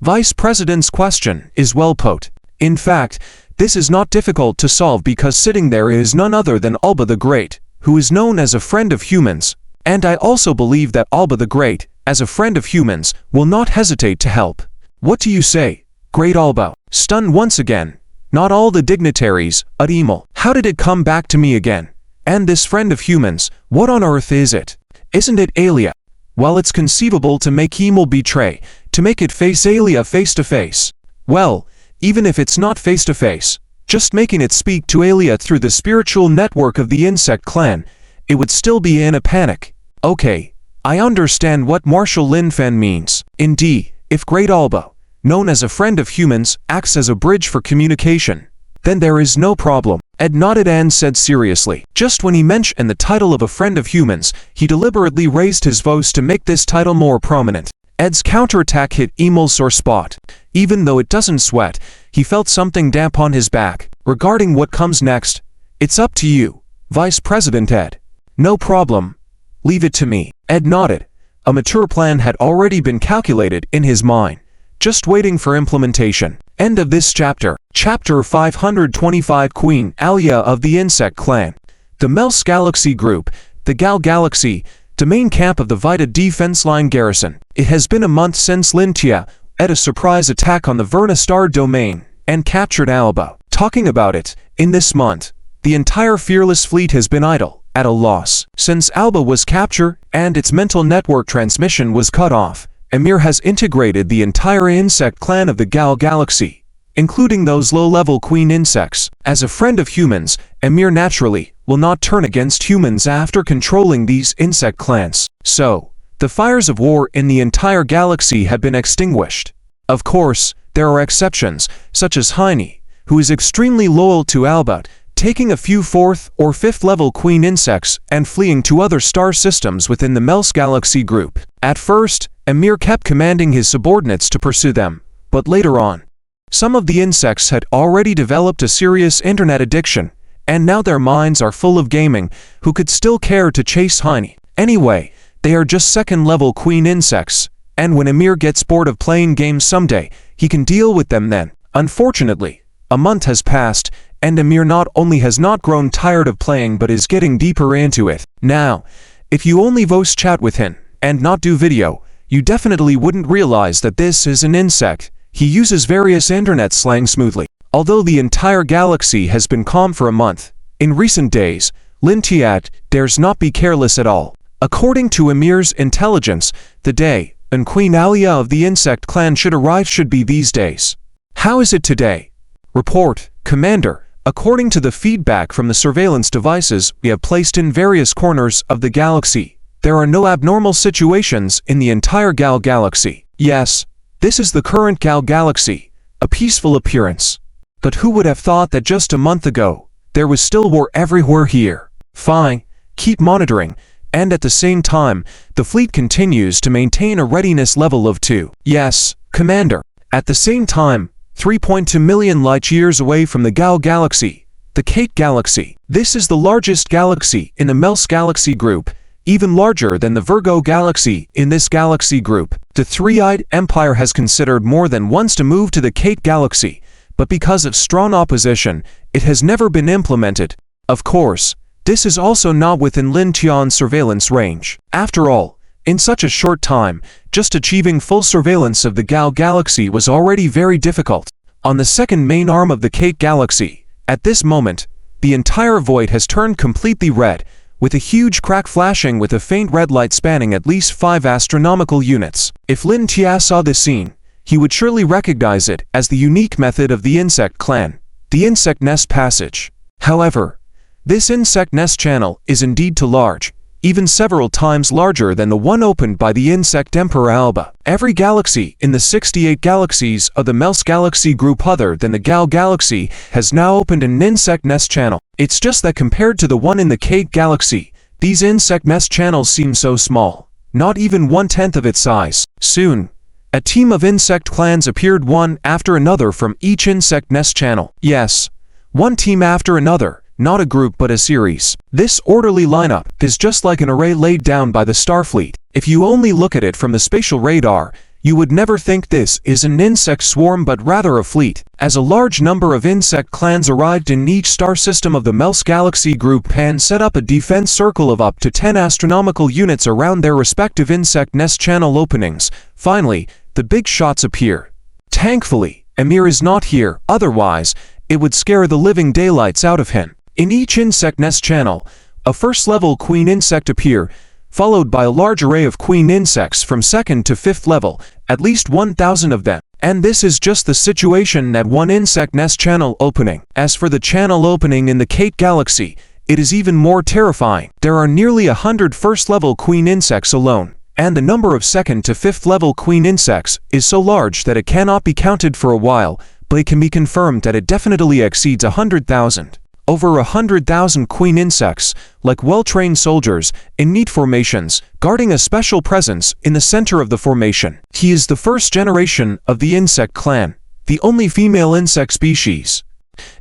Vice President's question is well put. In fact, this is not difficult to solve because sitting there is none other than Alba the Great, who is known as a friend of humans, and I also believe that Alba the Great, as a friend of humans, will not hesitate to help. What do you say, Great Alba? Stunned once again, not all the dignitaries, at Emil. How did it come back to me again? And this friend of humans, what on earth is it? Isn't it Aelia? While it's conceivable to make Emil betray, to make it face Aelia face to face. Well, even if it's not face to face, just making it speak to Aelia through the spiritual network of the insect clan, it would still be in a panic. Okay, I understand what Marshal Linfen means. Indeed, if Great Alba, known as a friend of humans, acts as a bridge for communication, then there is no problem. Ed nodded and said seriously. Just when he mentioned the title of a friend of humans, he deliberately raised his voice to make this title more prominent. Ed's counterattack hit Emil's sore spot. Even though it doesn't sweat, he felt something damp on his back. Regarding what comes next, it's up to you, Vice President Ed. No problem. Leave it to me. Ed nodded. A mature plan had already been calculated in his mind, just waiting for implementation. End of this chapter. Chapter 525 Queen Aelia of the Insect Clan. The Mels Galaxy Group, the Gal Galaxy, the main camp of the Vita Defense Line Garrison. It has been a month since Lin Tia led a surprise attack on the Verna Star domain and captured Alba. Talking about it, in this month, the entire Fearless fleet has been idle, at a loss. Since Alba was captured and its mental network transmission was cut off, Emir has integrated the entire insect clan of the Gal Galaxy, including those low-level queen insects. As a friend of humans, Emir naturally will not turn against humans after controlling these insect clans. So, the fires of war in the entire galaxy have been extinguished. Of course, there are exceptions, such as Heine, who is extremely loyal to Alba, taking a few 4th or 5th level queen insects and fleeing to other star systems within the Mels Galaxy Group. At first, Emir kept commanding his subordinates to pursue them, but later on, some of the insects had already developed a serious internet addiction, and now their minds are full of gaming, who could still care to chase Heine. Anyway, they are just 2nd level queen insects, and when Emir gets bored of playing games someday, he can deal with them then. Unfortunately, a month has passed, and Emir not only has not grown tired of playing but is getting deeper into it. Now, if you only voice chat with him, and not do video, you definitely wouldn't realize that this is an insect. He uses various internet slang smoothly. Although the entire galaxy has been calm for a month, in recent days, Lin Tiat dares not be careless at all. According to Emir's intelligence, the day when Queen Aelia of the insect clan should arrive should be these days. How is it today? Report, Commander. According to the feedback from the surveillance devices we have placed in various corners of the galaxy, there are no abnormal situations in the entire Gal Galaxy. Yes, this is the current Gal Galaxy, a peaceful appearance. But who would have thought that just a month ago, there was still war everywhere here? Fine, keep monitoring, and at the same time, the fleet continues to maintain a readiness level of 2. Yes, Commander. At the same time, 3.2 million light-years away from the Gal Galaxy, the Kate Galaxy. This is the largest galaxy in the Mels Galaxy Group, even larger than the Virgo Galaxy in this galaxy group. The Three-Eyed Empire has considered more than once to move to the Kate Galaxy, but because of strong opposition, it has never been implemented. Of course, this is also not within Lin Tian's surveillance range. After all, in such a short time, just achieving full surveillance of the Gal Galaxy was already very difficult. On the second main arm of the Kate Galaxy, at this moment, the entire void has turned completely red, with a huge crack flashing with a faint red light spanning at least 5 astronomical units. If Lin Tia saw this scene, he would surely recognize it as the unique method of the insect clan, the insect nest passage. However, this insect nest channel is indeed too large, even several times larger than the one opened by the insect emperor Alba. Every galaxy in the 68 galaxies of the MELS galaxy group other than the Gal galaxy has now opened an insect nest channel. It's just that compared to the one in the Kate galaxy, these insect nest channels seem so small, not even 1/10 of its size. Soon, a team of insect clans appeared one after another from each insect nest channel. Yes, one team after another. Not a group but a series. This orderly lineup is just like an array laid down by the Starfleet. If you only look at it from the spatial radar, you would never think this is an insect swarm but rather a fleet. As a large number of insect clans arrived in each star system of the MELS galaxy group and set up a defense circle of up to 10 astronomical units around their respective insect nest channel openings, finally, the big shots appear. Thankfully, Emir is not here, otherwise, it would scare the living daylights out of him. In each insect nest channel, a first-level queen insect appear, followed by a large array of queen insects from 2nd to 5th level, at least 1,000 of them. And this is just the situation at one insect nest channel opening. As for the channel opening in the Kate galaxy, it is even more terrifying. There are nearly 100 first-level queen insects alone, and the number of 2nd to 5th level queen insects is so large that it cannot be counted for a while, but it can be confirmed that it definitely exceeds 100,000. Over 100,000 queen insects, like well-trained soldiers, in neat formations, guarding a special presence in the center of the formation. He is the first generation of the insect clan, the only female insect species.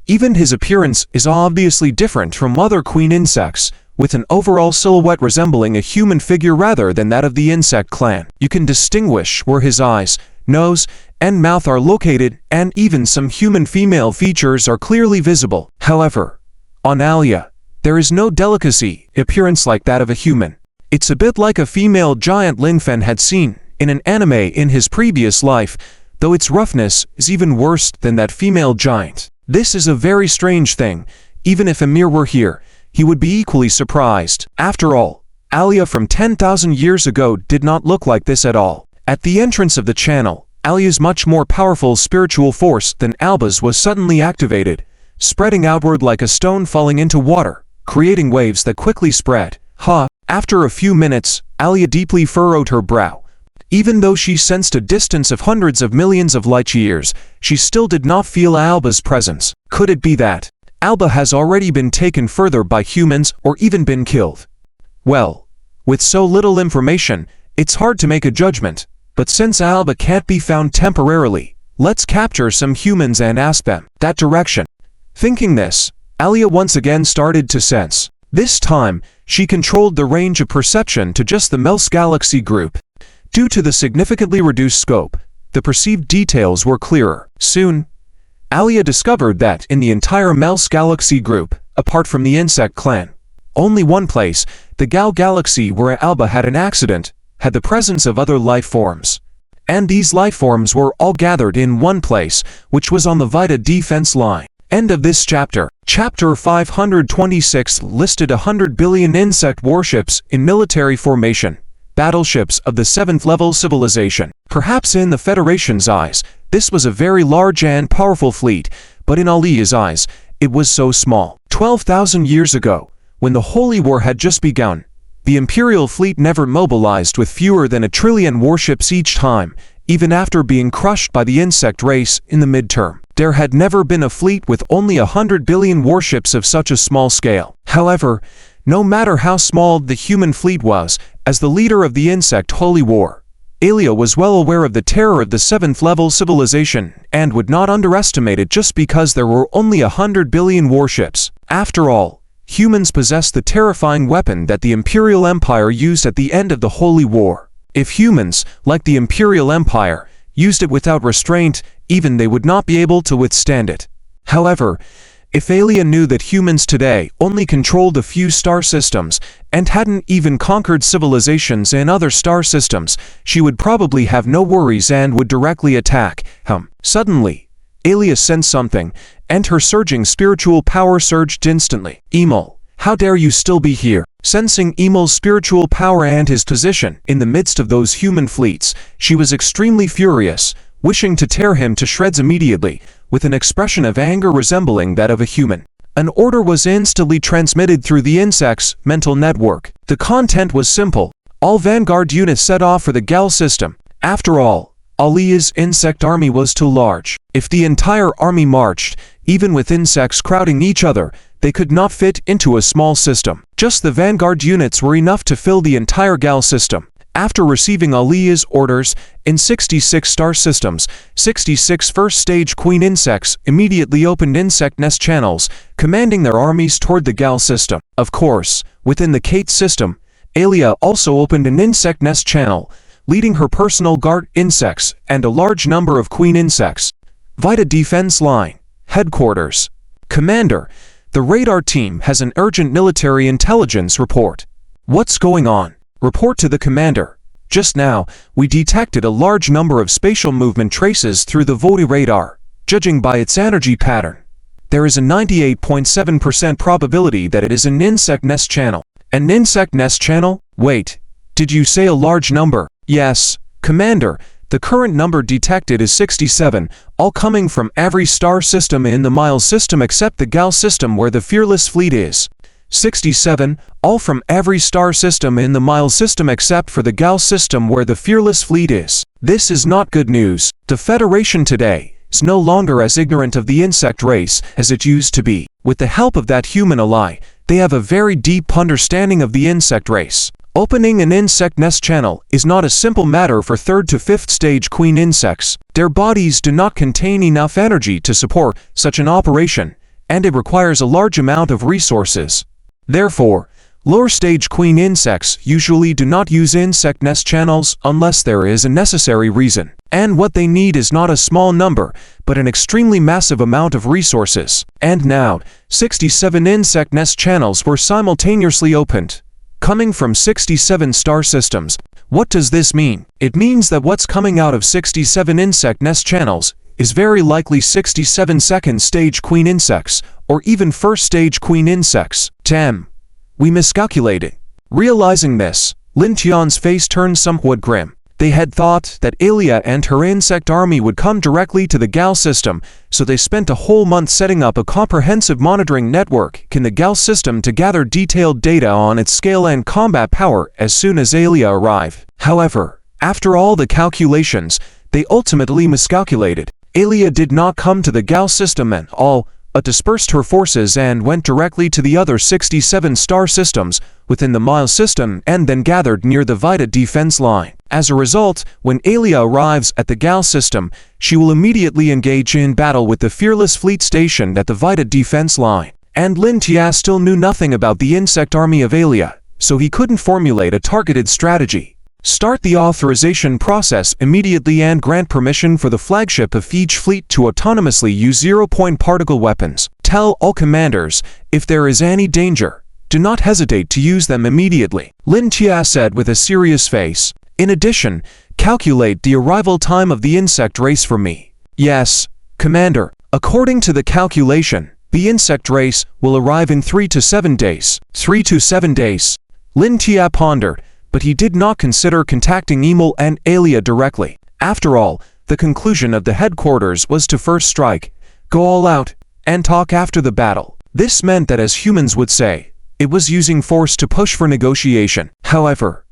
Even his appearance is obviously different from other queen insects, with an overall silhouette resembling a human figure rather than that of the insect clan. You can distinguish where his eyes, nose, and mouth are located, and even some human female features are clearly visible. However, on Alia, there is no delicacy appearance like that of a human. It's a bit like a female giant Lin Fen had seen in an anime in his previous life, though its roughness is even worse than that female giant. This is a very strange thing. Even if Emir were here, he would be equally surprised. After all, Alia from 10,000 years ago did not look like this at all. At the entrance of the channel, Alia's much more powerful spiritual force than Alba's was suddenly activated, spreading outward like a stone falling into water, creating waves that quickly spread. After a few minutes, Alia deeply furrowed her brow. Even though she sensed a distance of hundreds of millions of light years, she still did not feel Alba's presence. Could it be that Alba has already been taken further by humans or even been killed? Well, with so little information, it's hard to make a judgment. But since Alba can't be found temporarily, let's capture some humans and ask them that direction. Thinking this, Alia once again started to sense. This time, she controlled the range of perception to just the MELS galaxy group. Due to the significantly reduced scope, the perceived details were clearer. Soon, Alia discovered that in the entire MELS galaxy group, apart from the insect clan, only one place, the Gal galaxy where Alba had an accident, had the presence of other life forms. And these life forms were all gathered in one place, which was on the Vita defense line. End of this chapter. Chapter 526 listed 100 billion insect warships in military formation, battleships of the 7th level civilization. Perhaps in the Federation's eyes, this was a very large and powerful fleet, but in Alia's eyes, it was so small. 12,000 years ago, when the Holy War had just begun, the Imperial fleet never mobilized with fewer than 1 trillion warships each time, even after being crushed by the insect race in the midterm. There had never been a fleet with only 100 billion warships of such a small scale. However, no matter how small the human fleet was, as the leader of the insect Holy War, Alia was well aware of the terror of the 7th level civilization and would not underestimate it just because there were only 100 billion warships. After all, humans possessed the terrifying weapon that the Imperial Empire used at the end of the Holy War. If humans, like the Imperial Empire, used it without restraint, even they would not be able to withstand it. However, if Alia knew that humans today only controlled a few star systems and hadn't even conquered civilizations in other star systems, she would probably have no worries and would directly attack. Suddenly, Alia sensed something, and her surging spiritual power surged instantly. Emil, how dare you still be here? Sensing Emil's spiritual power and his position in the midst of those human fleets, she was extremely furious, wishing to tear him to shreds immediately, with an expression of anger resembling that of a human. An order was instantly transmitted through the insect's mental network. The content was simple. All Vanguard units set off for the Gal system. After all, Alia's insect army was too large. If the entire army marched, even with insects crowding each other, they could not fit into a small system. Just the Vanguard units were enough to fill the entire Gal system. After receiving Alia's orders, in 66 star systems, 66 first-stage queen insects immediately opened insect nest channels, commanding their armies toward the Gal system. Of course, within the Kate system, Alia also opened an insect nest channel, leading her personal guard insects and a large number of queen insects. Vita Defense Line, Headquarters. Commander, the radar team has an urgent military intelligence report. What's going on? Report to the commander. Just now, we detected a large number of spatial movement traces through the Vody radar. Judging by its energy pattern, there is a 98.7% probability that it is an insect nest channel. An insect nest channel? Wait, did you say a large number? Yes, Commander. The current number detected is 67, all coming from every star system in the Miles system except the Gal system where the Fearless Fleet is. 67, all from every star system in the Miles system except for the Gal system where the Fearless Fleet is. This is not good news. The Federation today is no longer as ignorant of the insect race as it used to be. With the help of that human ally, they have a very deep understanding of the insect race. Opening an insect nest channel is not a simple matter for 3rd to 5th stage queen insects. Their bodies do not contain enough energy to support such an operation, and it requires a large amount of resources. Therefore, lower stage queen insects usually do not use insect nest channels unless there is a necessary reason. And what they need is not a small number, but an extremely massive amount of resources. And now, 67 insect nest channels were simultaneously opened, coming from 67 star systems. What does this mean? It means that what's coming out of 67 insect nest channels is very likely 67 second stage queen insects, or even first stage queen insects. Damn, we miscalculated. Realizing this, Lin Tian's face turned somewhat grim. They had thought that Alia and her insect army would come directly to the Gal system, so they spent a whole month setting up a comprehensive monitoring network in the Gal system to gather detailed data on its scale and combat power as soon as Alia arrived. However, after all the calculations, they ultimately miscalculated. Alia did not come to the Gal system at all, but dispersed her forces and went directly to the other 67 star systems within the Miles system and then gathered near the Vita Defense Line. As a result, when Alia arrives at the Gal system, she will immediately engage in battle with the Fearless Fleet stationed at the Vita Defense Line. And Lin Tia still knew nothing about the insect army of Alia, so he couldn't formulate a targeted strategy. Start the authorization process immediately and grant permission for the flagship of each fleet to autonomously use zero-point particle weapons. Tell all commanders, if there is any danger, do not hesitate to use them immediately, Lin Tia said with a serious face. In addition, calculate the arrival time of the insect race for me. Yes, Commander. According to the calculation, the insect race will arrive in 3 to 7 days. 3 to 7 days. Lin Tia pondered, but he did not consider contacting Emil and Alia directly. After all, the conclusion of the headquarters was to first strike, go all out, and talk after the battle. This meant that, as humans would say, it was using force to push for negotiation. However,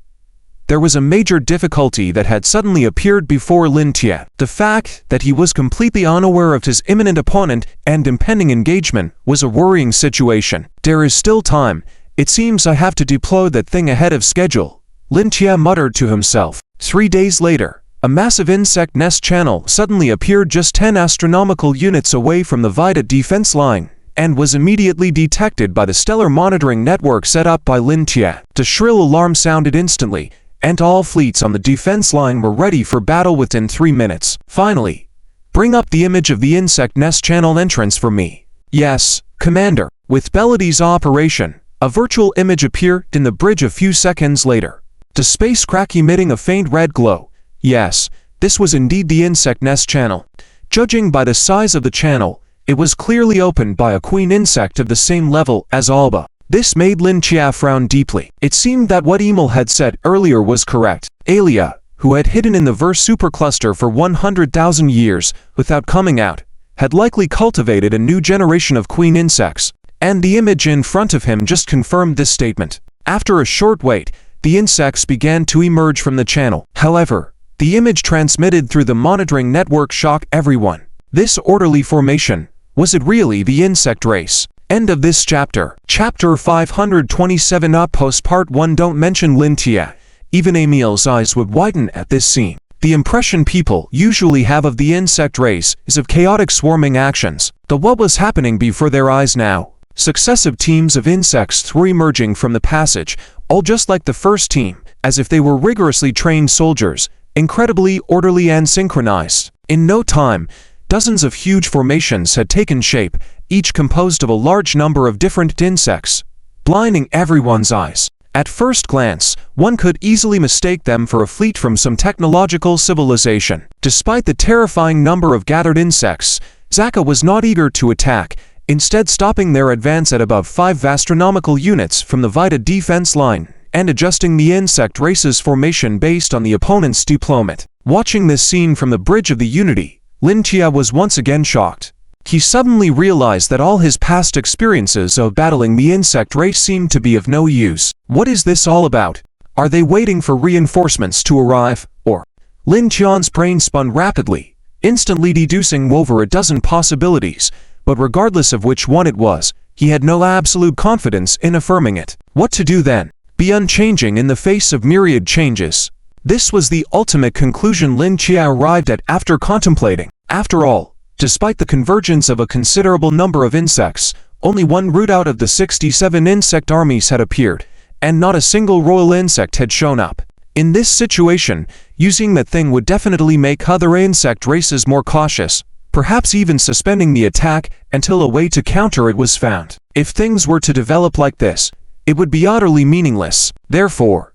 there was a major difficulty that had suddenly appeared before Lin Tia. The fact that he was completely unaware of his imminent opponent and impending engagement was a worrying situation. There is still time. It seems I have to deploy that thing ahead of schedule, Lin Tia muttered to himself. 3 days later, a massive insect nest channel suddenly appeared just 10 astronomical units away from the Vita Defense Line, and was immediately detected by the stellar monitoring network set up by Lin Tia. The shrill alarm sounded instantly, and all fleets on the defense line were ready for battle within 3 minutes. Finally, bring up the image of the insect nest channel entrance for me. Yes, Commander. With Belladie's operation, a virtual image appeared in the bridge a few seconds later. The space crack emitting a faint red glow. Yes, this was indeed the insect nest channel. Judging by the size of the channel, it was clearly opened by a queen insect of the same level as Alba. This made Lin Tia frown deeply. It seemed that what Emil had said earlier was correct. Alia, who had hidden in the Verse supercluster for 100,000 years without coming out, had likely cultivated a new generation of queen insects. And the image in front of him just confirmed this statement. After a short wait, the insects began to emerge from the channel. However, the image transmitted through the monitoring network shocked everyone. This orderly formation, was it really the insect race? End of this chapter. Chapter 527 Outpost Part 1. Don't mention Lin Tia. Even Emil's eyes would widen at this scene. The impression people usually have of the insect race is of chaotic swarming actions. But what was happening before their eyes now? Successive teams of insects were emerging from the passage, all just like the first team, as if they were rigorously trained soldiers, incredibly orderly and synchronized. In no time, dozens of huge formations had taken shape, each composed of a large number of different insects, blinding everyone's eyes. At first glance, one could easily mistake them for a fleet from some technological civilization. Despite the terrifying number of gathered insects, Zaka was not eager to attack, instead stopping their advance at above 5 astronomical units from the Vita defense line, and adjusting the insect race's formation based on the opponent's deployment. Watching this scene from the bridge of the Unity, Lin Tia was once again shocked. He suddenly realized that all his past experiences of battling the insect race seemed to be of no use. What is this all about? Are they waiting for reinforcements to arrive, or? Lin Tian's brain spun rapidly, instantly deducing over a dozen possibilities, but regardless of which one it was, he had no absolute confidence in affirming it. What to do then? Be unchanging in the face of myriad changes. This was the ultimate conclusion Lin Tia arrived at after contemplating. After all, despite the convergence of a considerable number of insects, only one route out of the 67 insect armies had appeared, and not a single royal insect had shown up. In this situation, using that thing would definitely make other insect races more cautious, perhaps even suspending the attack until a way to counter it was found. If things were to develop like this, it would be utterly meaningless. Therefore,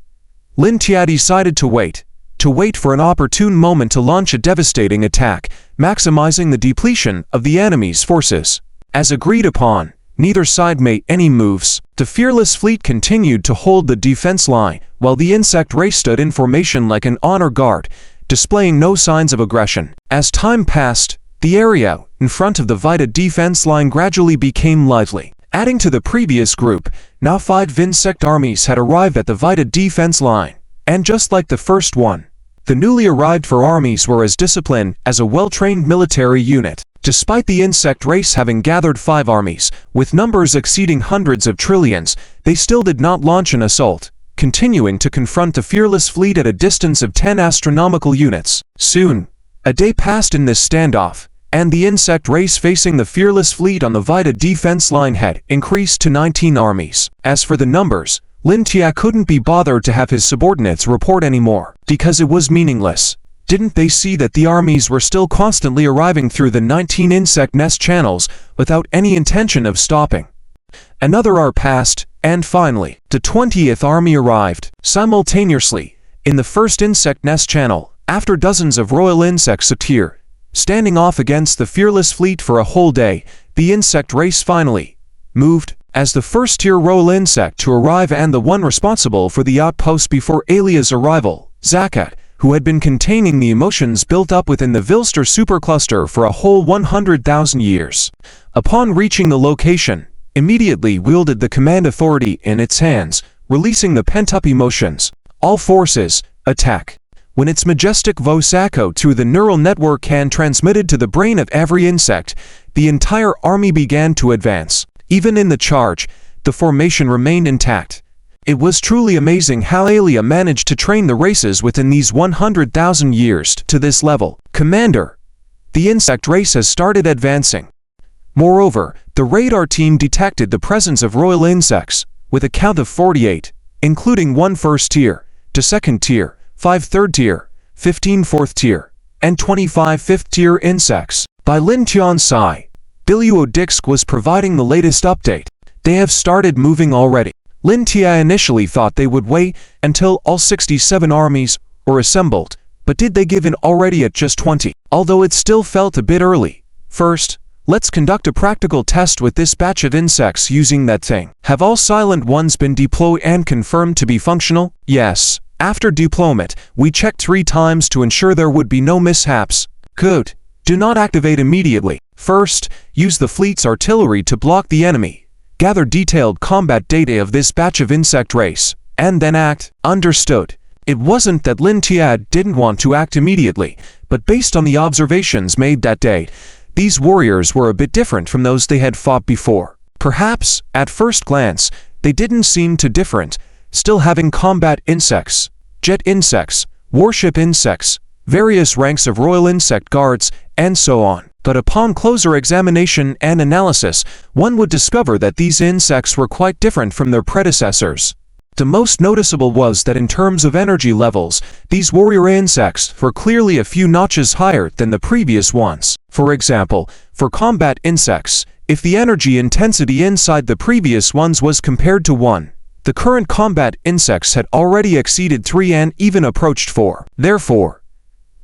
Lin Tia decided to wait for an opportune moment to launch a devastating attack, maximizing the depletion of the enemy's forces. As agreed upon, neither side made any moves. The fearless fleet continued to hold the defense line, while the insect race stood in formation like an honor guard, displaying no signs of aggression. As time passed, the area in front of the Vita defense line gradually became lively. Adding to the previous group, now 5 insect armies had arrived at the Vita defense line, and just like the first one, the newly arrived 4 armies were as disciplined as a well-trained military unit. Despite the insect race having gathered 5 armies, with numbers exceeding hundreds of trillions, they still did not launch an assault, continuing to confront the fearless fleet at a distance of 10 astronomical units. Soon, a day passed in this standoff, and the insect race facing the fearless fleet on the Vita defense line had increased to 19 armies. As for the numbers, Lin Tia couldn't be bothered to have his subordinates report anymore, because it was meaningless. Didn't they see that the armies were still constantly arriving through the 19 insect nest channels without any intention of stopping? Another hour passed, and finally, the 20th army arrived. Simultaneously, in the first insect nest channel, after dozens of royal insects appeared, standing off against the fearless fleet for a whole day, the insect race finally moved. As the first-tier royal insect to arrive and the one responsible for the outpost before Alia's arrival, Zakat, who had been containing the emotions built up within the Vilster supercluster for a whole 100,000 years. Upon reaching the location, immediately wielded the command authority in its hands, releasing the pent-up emotions. All forces, attack. When its majestic voice echoed through the neural network and transmitted to the brain of every insect, the entire army began to advance. Even in the charge, the formation remained intact. It was truly amazing how Alia managed to train the races within these 100,000 years to this level. Commander, the insect race has started advancing. Moreover, the radar team detected the presence of royal insects, with a count of 48, including 1 first tier, 2 second tier, 5 third tier, 15 fourth tier, and 25 fifth tier insects. By Lin Tian's side, Biluodixk was providing the latest update. They have started moving already. Lin Tia initially thought they would wait until all 67 armies were assembled, but did they give in already at just 20? Although it still felt a bit early. First, let's conduct a practical test with this batch of insects using that thing. Have all silent ones been deployed and confirmed to be functional? Yes. After deployment, we checked 3 times to ensure there would be no mishaps. Good. Do not activate immediately. First, use the fleet's artillery to block the enemy. gather detailed combat data of this batch of insect race, and then act. Understood. It wasn't that Lin Tia didn't want to act immediately, but based on the observations made that day, these warriors were a bit different from those they had fought before. Perhaps, at first glance, they didn't seem too different, still having combat insects, jet insects, warship insects, various ranks of royal insect guards, and so on. But upon closer examination and analysis, one would discover that these insects were quite different from their predecessors. The most noticeable was that in terms of energy levels, these warrior insects were clearly a few notches higher than the previous ones. For example, for combat insects, if the energy intensity inside the previous ones was compared to 1, the current combat insects had already exceeded 3 and even approached 4. Therefore,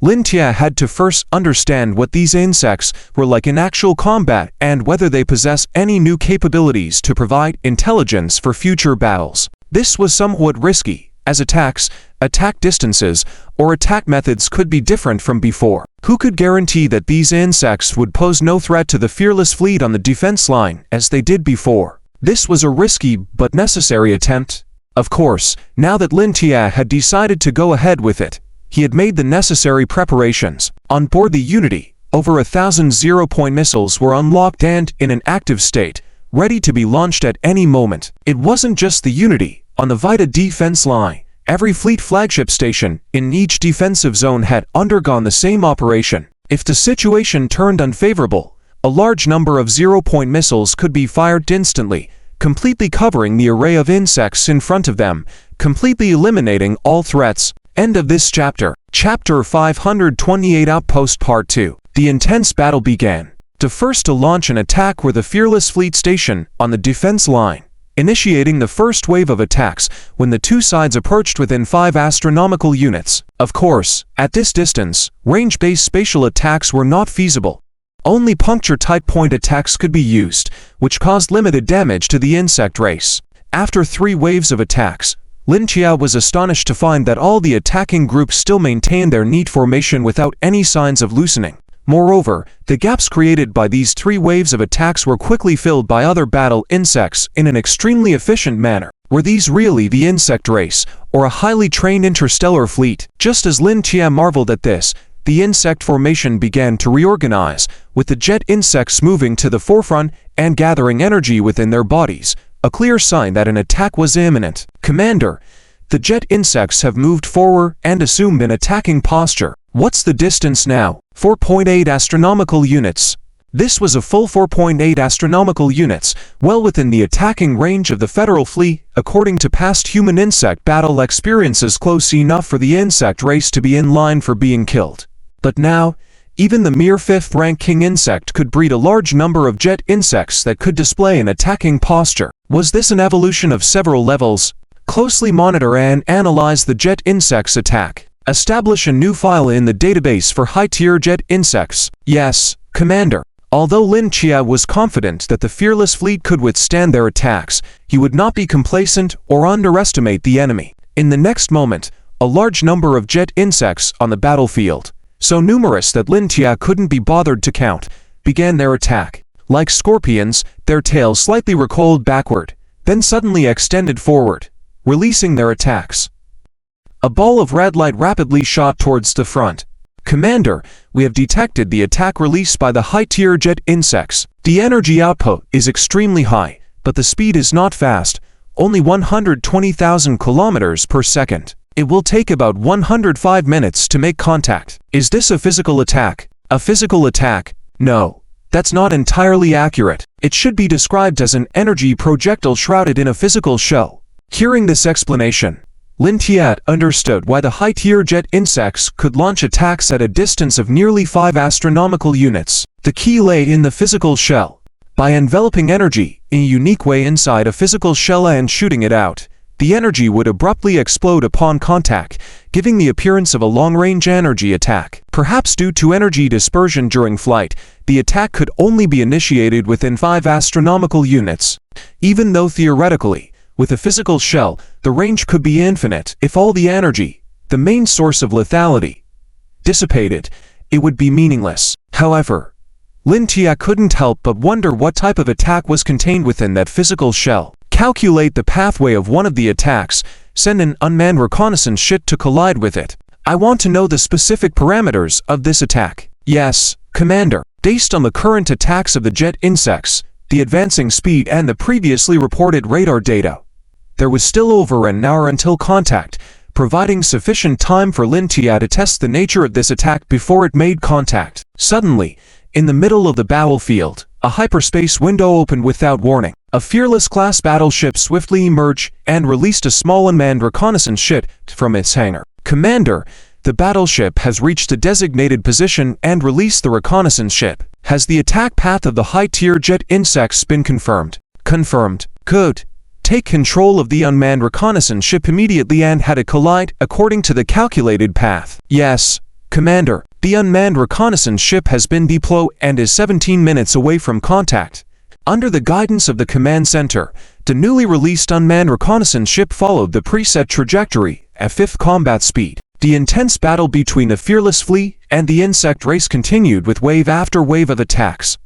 Lin Tia had to first understand what these insects were like in actual combat and whether they possess any new capabilities to provide intelligence for future battles. This was somewhat risky, as attacks, attack distances, or attack methods could be different from before. Who could guarantee that these insects would pose no threat to the fearless fleet on the defense line as they did before? This was a risky but necessary attempt. Of course, now that Lin Tia had decided to go ahead with it, he had made the necessary preparations. On board the Unity, over 1,000 zero-point missiles were unlocked and in an active state, ready to be launched at any moment. It wasn't just the Unity. On the Vita defense line, every fleet flagship station in each defensive zone had undergone the same operation. If the situation turned unfavorable, a large number of zero-point missiles could be fired instantly, completely covering the array of insects in front of them, completely eliminating all threats. End of this chapter. Chapter 528 Outpost Part 2. The intense battle began. The first to launch an attack were the Fearless Fleet Station on the defense line, initiating the first wave of attacks when the two sides approached within 5 astronomical units. Of course, at this distance, range-based spatial attacks were not feasible. Only puncture-type point attacks could be used, which caused limited damage to the insect race. After 3 waves of attacks, Lin Tia was astonished to find that all the attacking groups still maintained their neat formation without any signs of loosening. Moreover, the gaps created by these 3 waves of attacks were quickly filled by other battle insects in an extremely efficient manner. Were these really the insect race, or a highly trained interstellar fleet? Just as Lin Tia marveled at this, the insect formation began to reorganize, with the jet insects moving to the forefront and gathering energy within their bodies, a clear sign that an attack was imminent. Commander, the jet insects have moved forward and assumed an attacking posture. What's the distance now? 4.8 astronomical units. This was a full 4.8 astronomical units, well within the attacking range of the Federal Fleet, according to past human-insect battle experiences close enough for the insect race to be in line for being killed. But now, even the mere 5th-rank king insect could breed a large number of jet insects that could display an attacking posture. Was this an evolution of several levels? Closely monitor and analyze the jet insects attack. Establish a new file in the database for high-tier jet insects. Yes, Commander. Although Lin Tia was confident that the Fearless Fleet could withstand their attacks, he would not be complacent or underestimate the enemy. In the next moment, a large number of jet insects on the battlefield, so numerous that Lin Tia couldn't be bothered to count, began their attack. Like scorpions, their tails slightly recoiled backward, then suddenly extended forward, releasing their attacks. A ball of red light rapidly shot towards the front. Commander, we have detected the attack released by the high-tier jet insects. The energy output is extremely high, but the speed is not fast, only 120,000 kilometers per second. It will take about 105 minutes to make contact. Is this a physical attack? A physical attack? No. That's not entirely accurate. It should be described as an energy projectile shrouded in a physical shell. Hearing this explanation, Lin Tia understood why the high-tier jet insects could launch attacks at a distance of nearly 5 astronomical units. The key lay in the physical shell. By enveloping energy in a unique way inside a physical shell and shooting it out, the energy would abruptly explode upon contact, giving the appearance of a long-range energy attack. Perhaps due to energy dispersion during flight, the attack could only be initiated within 5 astronomical units. Even though theoretically, with a physical shell, the range could be infinite. If all the energy, the main source of lethality, dissipated, it would be meaningless. However, Lin Tia couldn't help but wonder what type of attack was contained within that physical shell. Calculate the pathway of one of the attacks, send an unmanned reconnaissance ship to collide with it. I want to know the specific parameters of this attack. Yes, Commander. Based on the current attacks of the jet insects, the advancing speed and the previously reported radar data, there was still over an hour until contact, providing sufficient time for Lin Tia to test the nature of this attack before it made contact. Suddenly, in the middle of the battlefield, a hyperspace window opened without warning. A Fearless-class battleship swiftly emerged and released a small unmanned reconnaissance ship from its hangar. Commander, the battleship has reached a designated position and released the reconnaissance ship. Has the attack path of the high-tier jet insects been confirmed? Confirmed. Good. Take control of the unmanned reconnaissance ship immediately and had it collide according to the calculated path. Yes, Commander. The unmanned reconnaissance ship has been deployed and is 17 minutes away from contact. Under the guidance of the command center, the newly released unmanned reconnaissance ship followed the preset trajectory at 5th combat speed. The intense battle between the Fearless fleet and the insect race continued with wave after wave of attacks.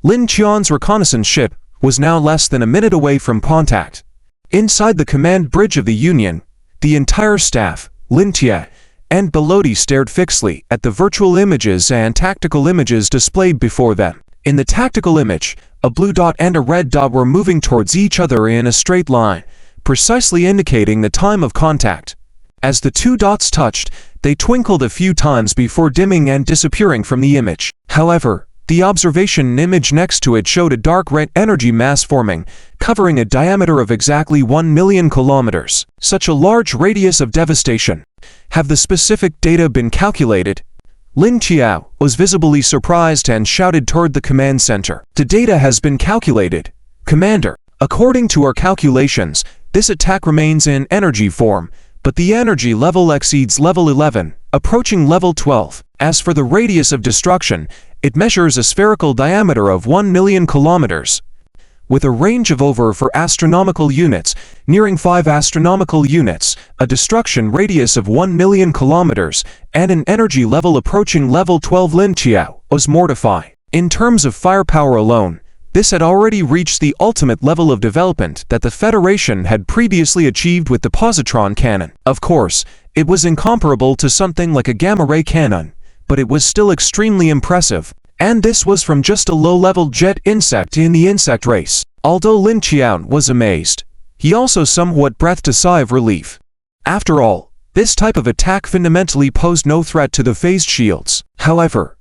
Lin Tian's reconnaissance ship was now less than a minute away from contact. Inside the command bridge of the Union, the entire staff, Lin Tia, and Belody stared fixedly at the virtual images and tactical images displayed before them. In the tactical image, a blue dot and a red dot were moving towards each other in a straight line, precisely indicating the time of contact. As the two dots touched, they twinkled a few times before dimming and disappearing from the image. However, the observation image next to it showed a dark red energy mass forming, covering a diameter of exactly 1 million kilometers. Such a large radius of devastation. Have the specific data been calculated? Lin Tia was visibly surprised and shouted toward the command center. The data has been calculated, Commander. According to our calculations, this attack remains in energy form, but the energy level exceeds level 11, approaching level 12. As for the radius of destruction, it measures a spherical diameter of 1 million kilometers, with a range of over 4 astronomical units, nearing 5 astronomical units, a destruction radius of 1 million kilometers, and an energy level approaching level 12. Lin Tia was mortified. In terms of firepower alone, this had already reached the ultimate level of development that the Federation had previously achieved with the positron cannon. Of course, it was incomparable to something like a gamma-ray cannon, but it was still extremely impressive. And this was from just a low-level jet insect in the insect race. Although Lin Tia was amazed, he also somewhat breathed a sigh of relief. After all, this type of attack fundamentally posed no threat to the phased shields. However,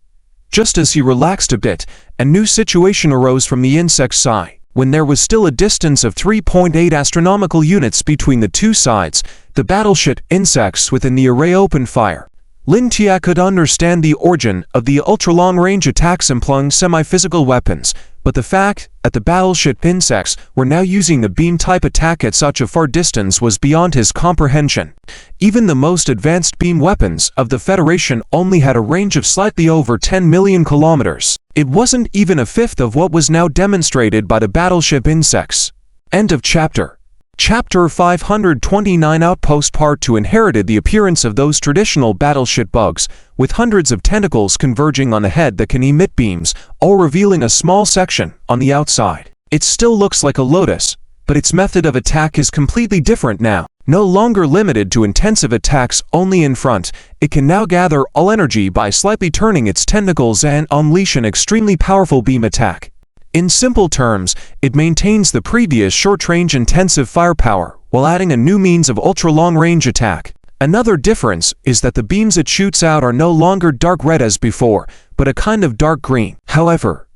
just as he relaxed a bit, a new situation arose from the insect's side. When there was still a distance of 3.8 astronomical units between the two sides, the battleship insects within the array opened fire. Lin Tia could understand the origin of the ultra-long-range attacks employing semi-physical weapons, but the fact that the battleship insects were now using the beam-type attack at such a far distance was beyond his comprehension. Even the most advanced beam weapons of the Federation only had a range of slightly over 10 million kilometers. It wasn't even a fifth of what was now demonstrated by the battleship insects. End of chapter. Chapter 529 Outpost Part 2 inherited the appearance of those traditional battleship bugs, with hundreds of tentacles converging on the head that can emit beams, all revealing a small section on the outside. It still looks like a lotus, but its method of attack is completely different now. No longer limited to intensive attacks only in front, it can now gather all energy by slightly turning its tentacles and unleash an extremely powerful beam attack. In simple terms, it maintains the previous short-range intensive firepower while adding a new means of ultra-long-range attack. Another difference is that the beams it shoots out are no longer dark red as before, but a kind of dark green. However,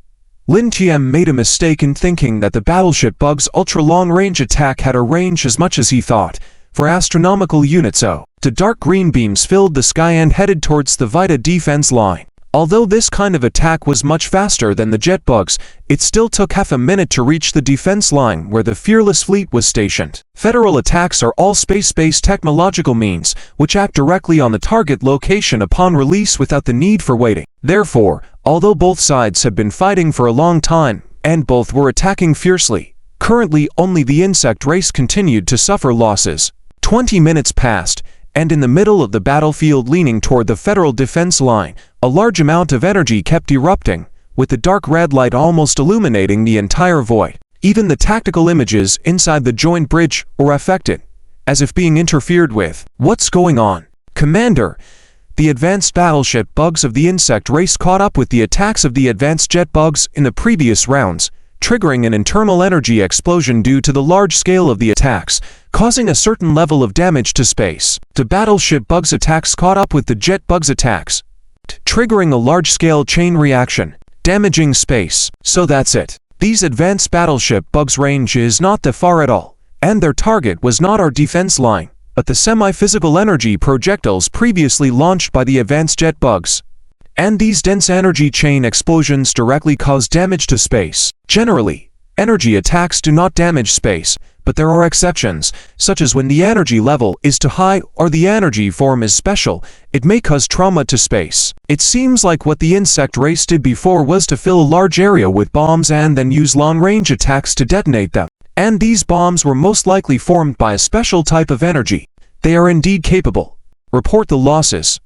Lin Tia made a mistake in thinking that the battleship bug's ultra-long-range attack had a range as much as he thought, for astronomical units. The dark green beams filled the sky and headed towards the Vita defense line. Although this kind of attack was much faster than the jet bugs, it still took half a minute to reach the defense line where the Fearless fleet was stationed. Federal attacks are all space-based technological means, which act directly on the target location upon release without the need for waiting. Therefore, although both sides have been fighting for a long time, and both were attacking fiercely, currently only the insect race continued to suffer losses. 20 minutes passed, and in the middle of the battlefield leaning toward the Federal defense line, a large amount of energy kept erupting, with the dark red light almost illuminating the entire void. Even the tactical images inside the joint bridge were affected, as if being interfered with. What's going on? Commander, the advanced battleship bugs of the insect race caught up with the attacks of the advanced jet bugs in the previous rounds, triggering an internal energy explosion due to the large scale of the attacks, causing a certain level of damage to space. The battleship bugs attacks caught up with the jet bugs attacks, triggering a large-scale chain reaction, damaging space. So that's it. These advanced battleship bugs' range is not that far at all, and their target was not our defense line, but the semi-physical energy projectiles previously launched by the advanced jet bugs. And these dense energy chain explosions directly cause damage to space. Generally, energy attacks do not damage space, but there are exceptions, such as when the energy level is too high or the energy form is special, it may cause trauma to space. It seems like what the insect race did before was to fill a large area with bombs and then use long-range attacks to detonate them. And these bombs were most likely formed by a special type of energy. They are indeed capable. Report the losses.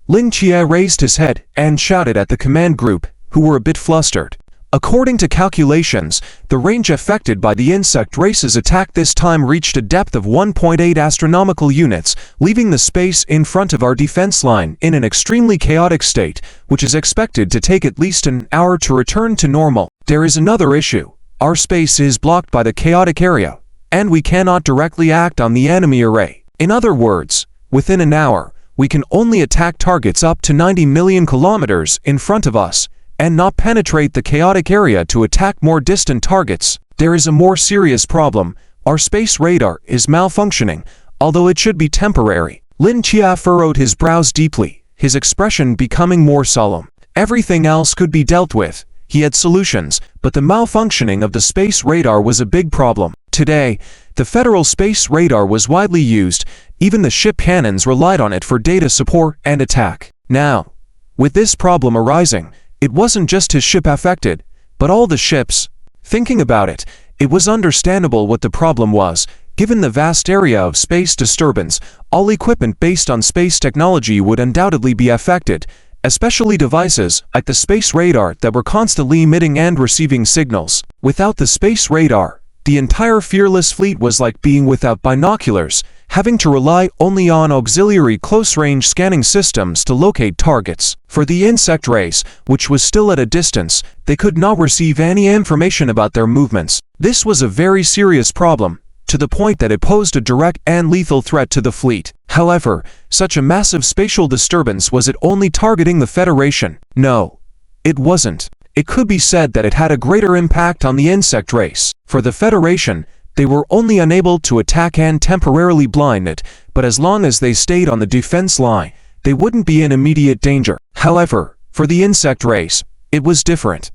Lin Chia raised his head and shouted at the command group, who were a bit flustered. According to calculations, the range affected by the insect race's attack this time reached a depth of 1.8 astronomical units, leaving the space in front of our defense line in an extremely chaotic state, which is expected to take at least an hour to return to normal. There is another issue. Our space is blocked by the chaotic area, and we cannot directly act on the enemy array. In other words, within an hour, we can only attack targets up to 90 million kilometers in front of us, and not penetrate the chaotic area to attack more distant targets. There is a more serious problem. Our space radar is malfunctioning, although it should be temporary. Lin Chia furrowed his brows deeply, his expression becoming more solemn. Everything else could be dealt with. He had solutions, but the malfunctioning of the space radar was a big problem. Today, the Federal Space Radar was widely used. Even the ship cannons relied on it for data support and attack. Now, with this problem arising, it wasn't just his ship affected, but all the ships. Thinking about it, it was understandable what the problem was. Given the vast area of space disturbance, all equipment based on space technology would undoubtedly be affected, especially devices like the space radar that were constantly emitting and receiving signals. Without the space radar, the entire Fearless fleet was like being without binoculars, having to rely only on auxiliary close-range scanning systems to locate targets. For the insect race, which was still at a distance, they could not receive any information about their movements. This was a very serious problem, to the point that it posed a direct and lethal threat to the fleet. However, such a massive spatial disturbance was it only targeting the Federation? No, it wasn't. It could be said that it had a greater impact on the insect race. For the Federation, they were only unable to attack and temporarily blind it, but as long as they stayed on the defense line, they wouldn't be in immediate danger. However, for the insect race, it was different.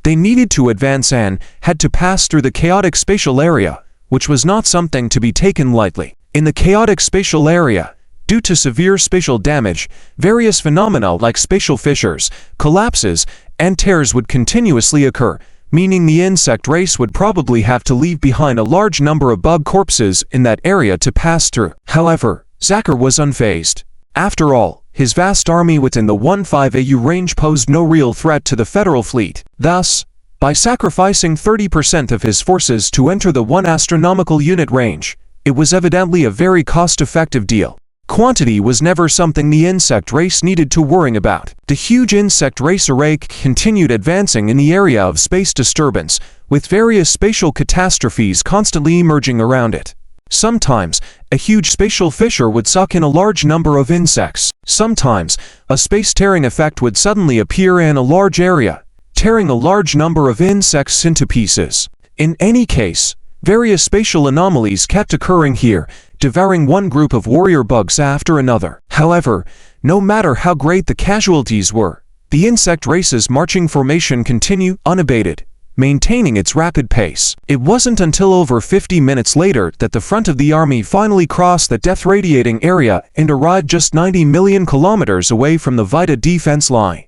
They needed to advance and had to pass through the chaotic spatial area, which was not something to be taken lightly. In the chaotic spatial area, due to severe spatial damage, various phenomena like spatial fissures, collapses, and tears would continuously occur, meaning the insect race would probably have to leave behind a large number of bug corpses in that area to pass through. However, Zacher was unfazed. After all, his vast army within the 15 AU range posed no real threat to the Federal fleet. Thus, by sacrificing 30% of his forces to enter the 1 astronomical unit range, it was evidently a very cost-effective deal. Quantity was never something the insect race needed to worry about. The huge insect race array continued advancing in the area of space disturbance, with various spatial catastrophes constantly emerging around it. Sometimes, a huge spatial fissure would suck in a large number of insects. Sometimes, a space-tearing effect would suddenly appear in a large area, tearing a large number of insects into pieces. In any case, various spatial anomalies kept occurring here, devouring one group of warrior bugs after another. However, no matter how great the casualties were, the insect race's marching formation continued unabated, maintaining its rapid pace. It wasn't until over 50 minutes later that the front of the army finally crossed the death-radiating area and arrived just 90 million kilometers away from the Vita defense line.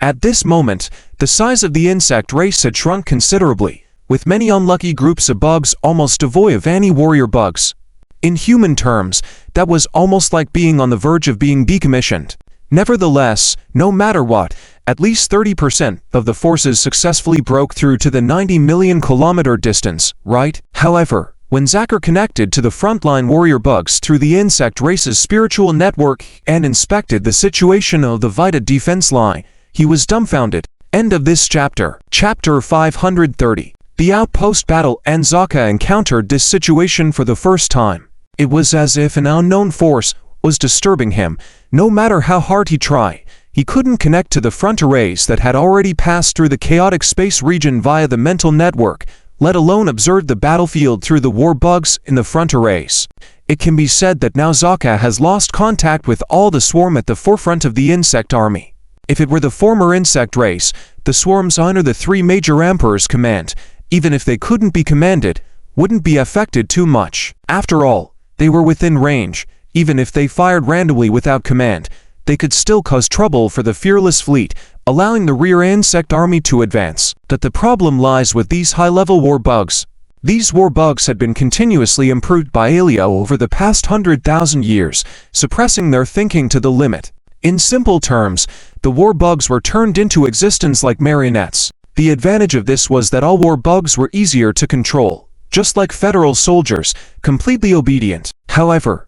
At this moment, the size of the insect race had shrunk considerably, with many unlucky groups of bugs almost devoid of any warrior bugs. In human terms, that was almost like being on the verge of being decommissioned. Nevertheless, no matter what, at least 30% of the forces successfully broke through to the 90 million kilometer distance, right? However, when Zakher connected to the frontline warrior bugs through the insect race's spiritual network and inspected the situation of the Vita defense line, he was dumbfounded. End of this chapter. Chapter 530. The outpost battle, and Zakher encountered this situation for the first time. It was as if an unknown force was disturbing him. No matter how hard he tried, he couldn't connect to the front arrays that had already passed through the chaotic space region via the mental network, let alone observe the battlefield through the war bugs in the front arrays. It can be said that now Zakher has lost contact with all the swarm at the forefront of the insect army. If it were the former insect race, the swarms under the three major emperors' command, even if they couldn't be commanded, wouldn't be affected too much. After all, they were within range. Even if they fired randomly without command, they could still cause trouble for the fearless fleet, allowing the rear insect army to advance. But the problem lies with these high-level war bugs. These war bugs had been continuously improved by Aelia over the past 100,000 years, suppressing their thinking to the limit. In simple terms, the war bugs were turned into existence like marionettes. The advantage of this was that all war bugs were easier to control, just like federal soldiers, completely obedient. However,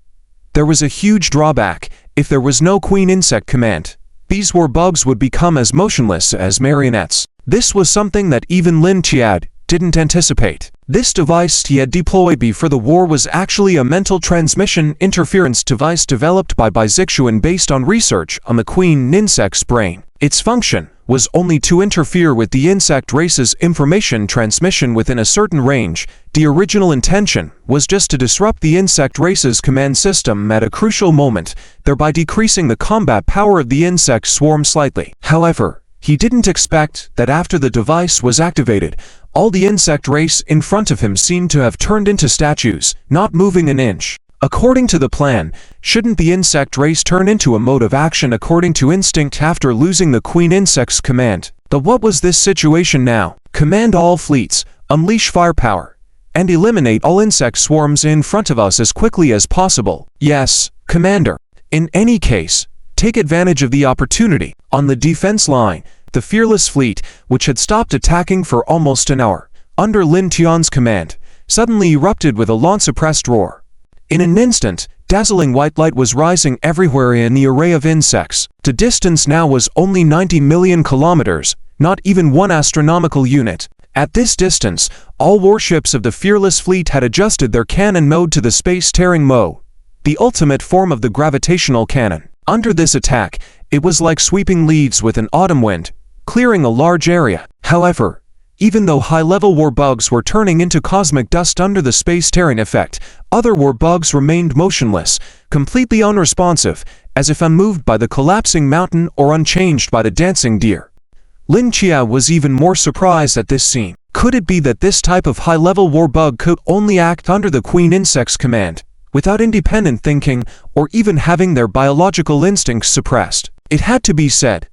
there was a huge drawback. If there was no Queen Insect command, these war bugs would become as motionless as marionettes. This was something that even Lin Tiad didn't anticipate. This device he had deployed before the war was actually a mental transmission interference device developed by Zixuan based on research on the Queen Insect's brain. Its function was only to interfere with the insect race's information transmission within a certain range. The original intention was just to disrupt the insect race's command system at a crucial moment, thereby decreasing the combat power of the insect swarm slightly. However, he didn't expect that after the device was activated, all the insect race in front of him seemed to have turned into statues, not moving an inch. According to the plan, shouldn't the insect race turn into a mode of action according to instinct after losing the Queen Insect's command? But what was this situation now? Command all fleets, unleash firepower, and eliminate all insect swarms in front of us as quickly as possible. Yes, Commander. In any case, take advantage of the opportunity. On the defense line, the fearless fleet, which had stopped attacking for almost an hour, under Lin Tian's command, suddenly erupted with a lawn-suppressed roar. In an instant, dazzling white light was rising everywhere in the array of insects. The distance now was only 90 million kilometers, not even one astronomical unit. At this distance, all warships of the fearless fleet had adjusted their cannon mode to the space-tearing mode, the ultimate form of the gravitational cannon. Under this attack, it was like sweeping leaves with an autumn wind, clearing a large area. However, even though high-level war bugs were turning into cosmic dust under the space-tearing effect, other war bugs remained motionless, completely unresponsive, as if unmoved by the collapsing mountain or unchanged by the dancing deer. Lin Chia was even more surprised at this scene. Could it be that this type of high-level war bug could only act under the Queen Insect's command, without independent thinking or even having their biological instincts suppressed? It had to be said.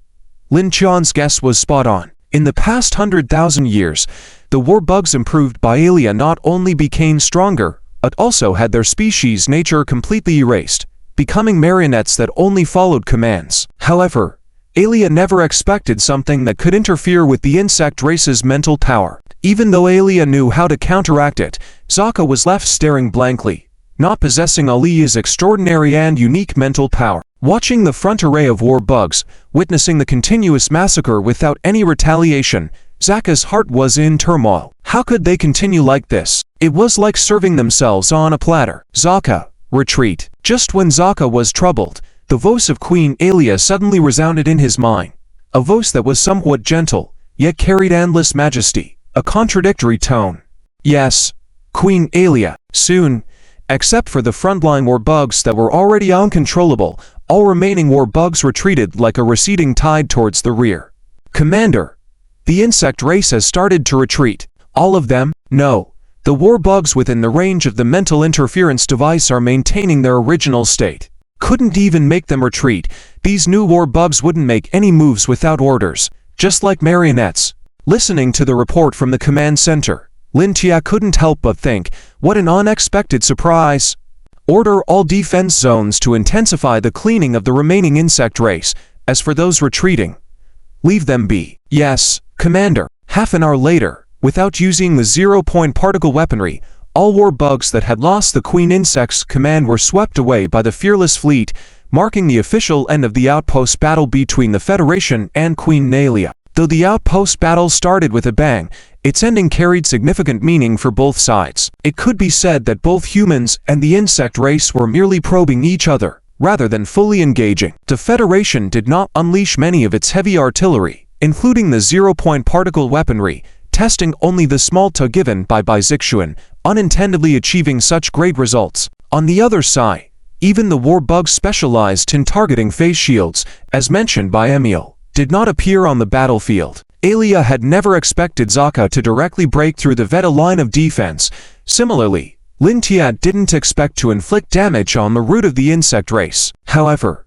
Lin Qian's guess was spot on. In the past 100,000 years, the war bugs improved by Aelia not only became stronger, but also had their species' nature completely erased, becoming marionettes that only followed commands. However, Aelia never expected something that could interfere with the insect race's mental power. Even though Aelia knew how to counteract it, Zakher was left staring blankly, not possessing Aelia's extraordinary and unique mental power. Watching the front array of war bugs, witnessing the continuous massacre without any retaliation, Zakher's heart was in turmoil. How could they continue like this? It was like serving themselves on a platter. Zakher, retreat. Just when Zakher was troubled, the voice of Queen Aelia suddenly resounded in his mind. A voice that was somewhat gentle, yet carried endless majesty, a contradictory tone. Yes, Queen Aelia. Soon, except for the frontline war bugs that were already uncontrollable, all remaining war bugs retreated like a receding tide towards the rear. Commander, the insect race has started to retreat. All of them? No. The war bugs within the range of the mental interference device are maintaining their original state. Couldn't even make them retreat. These new war bugs wouldn't make any moves without orders, just like marionettes. Listening to the report from the command center, Lin Tia couldn't help but think, what an unexpected surprise. Order all defense zones to intensify the cleaning of the remaining insect race. As for those retreating, leave them be. Yes, Commander. Half an hour later, without using the zero-point particle weaponry, all war bugs that had lost the Queen Insect's command were swept away by the Fearless Fleet, marking the official end of the outpost battle between the Federation and Queen Nalia. Though the outpost battle started with a bang, its ending carried significant meaning for both sides. It could be said that both humans and the insect race were merely probing each other, rather than fully engaging. The Federation did not unleash many of its heavy artillery, including the zero-point particle weaponry, testing only the small TOW given by Zixuan, unintendedly achieving such great results. On the other side, even the war bugs specialized in targeting face shields, as mentioned by Emil, did not appear on the battlefield. Aelia had never expected Zaka to directly break through the Veta line of defense. Similarly, Lin Tia didn't expect to inflict damage on the root of the insect race. However,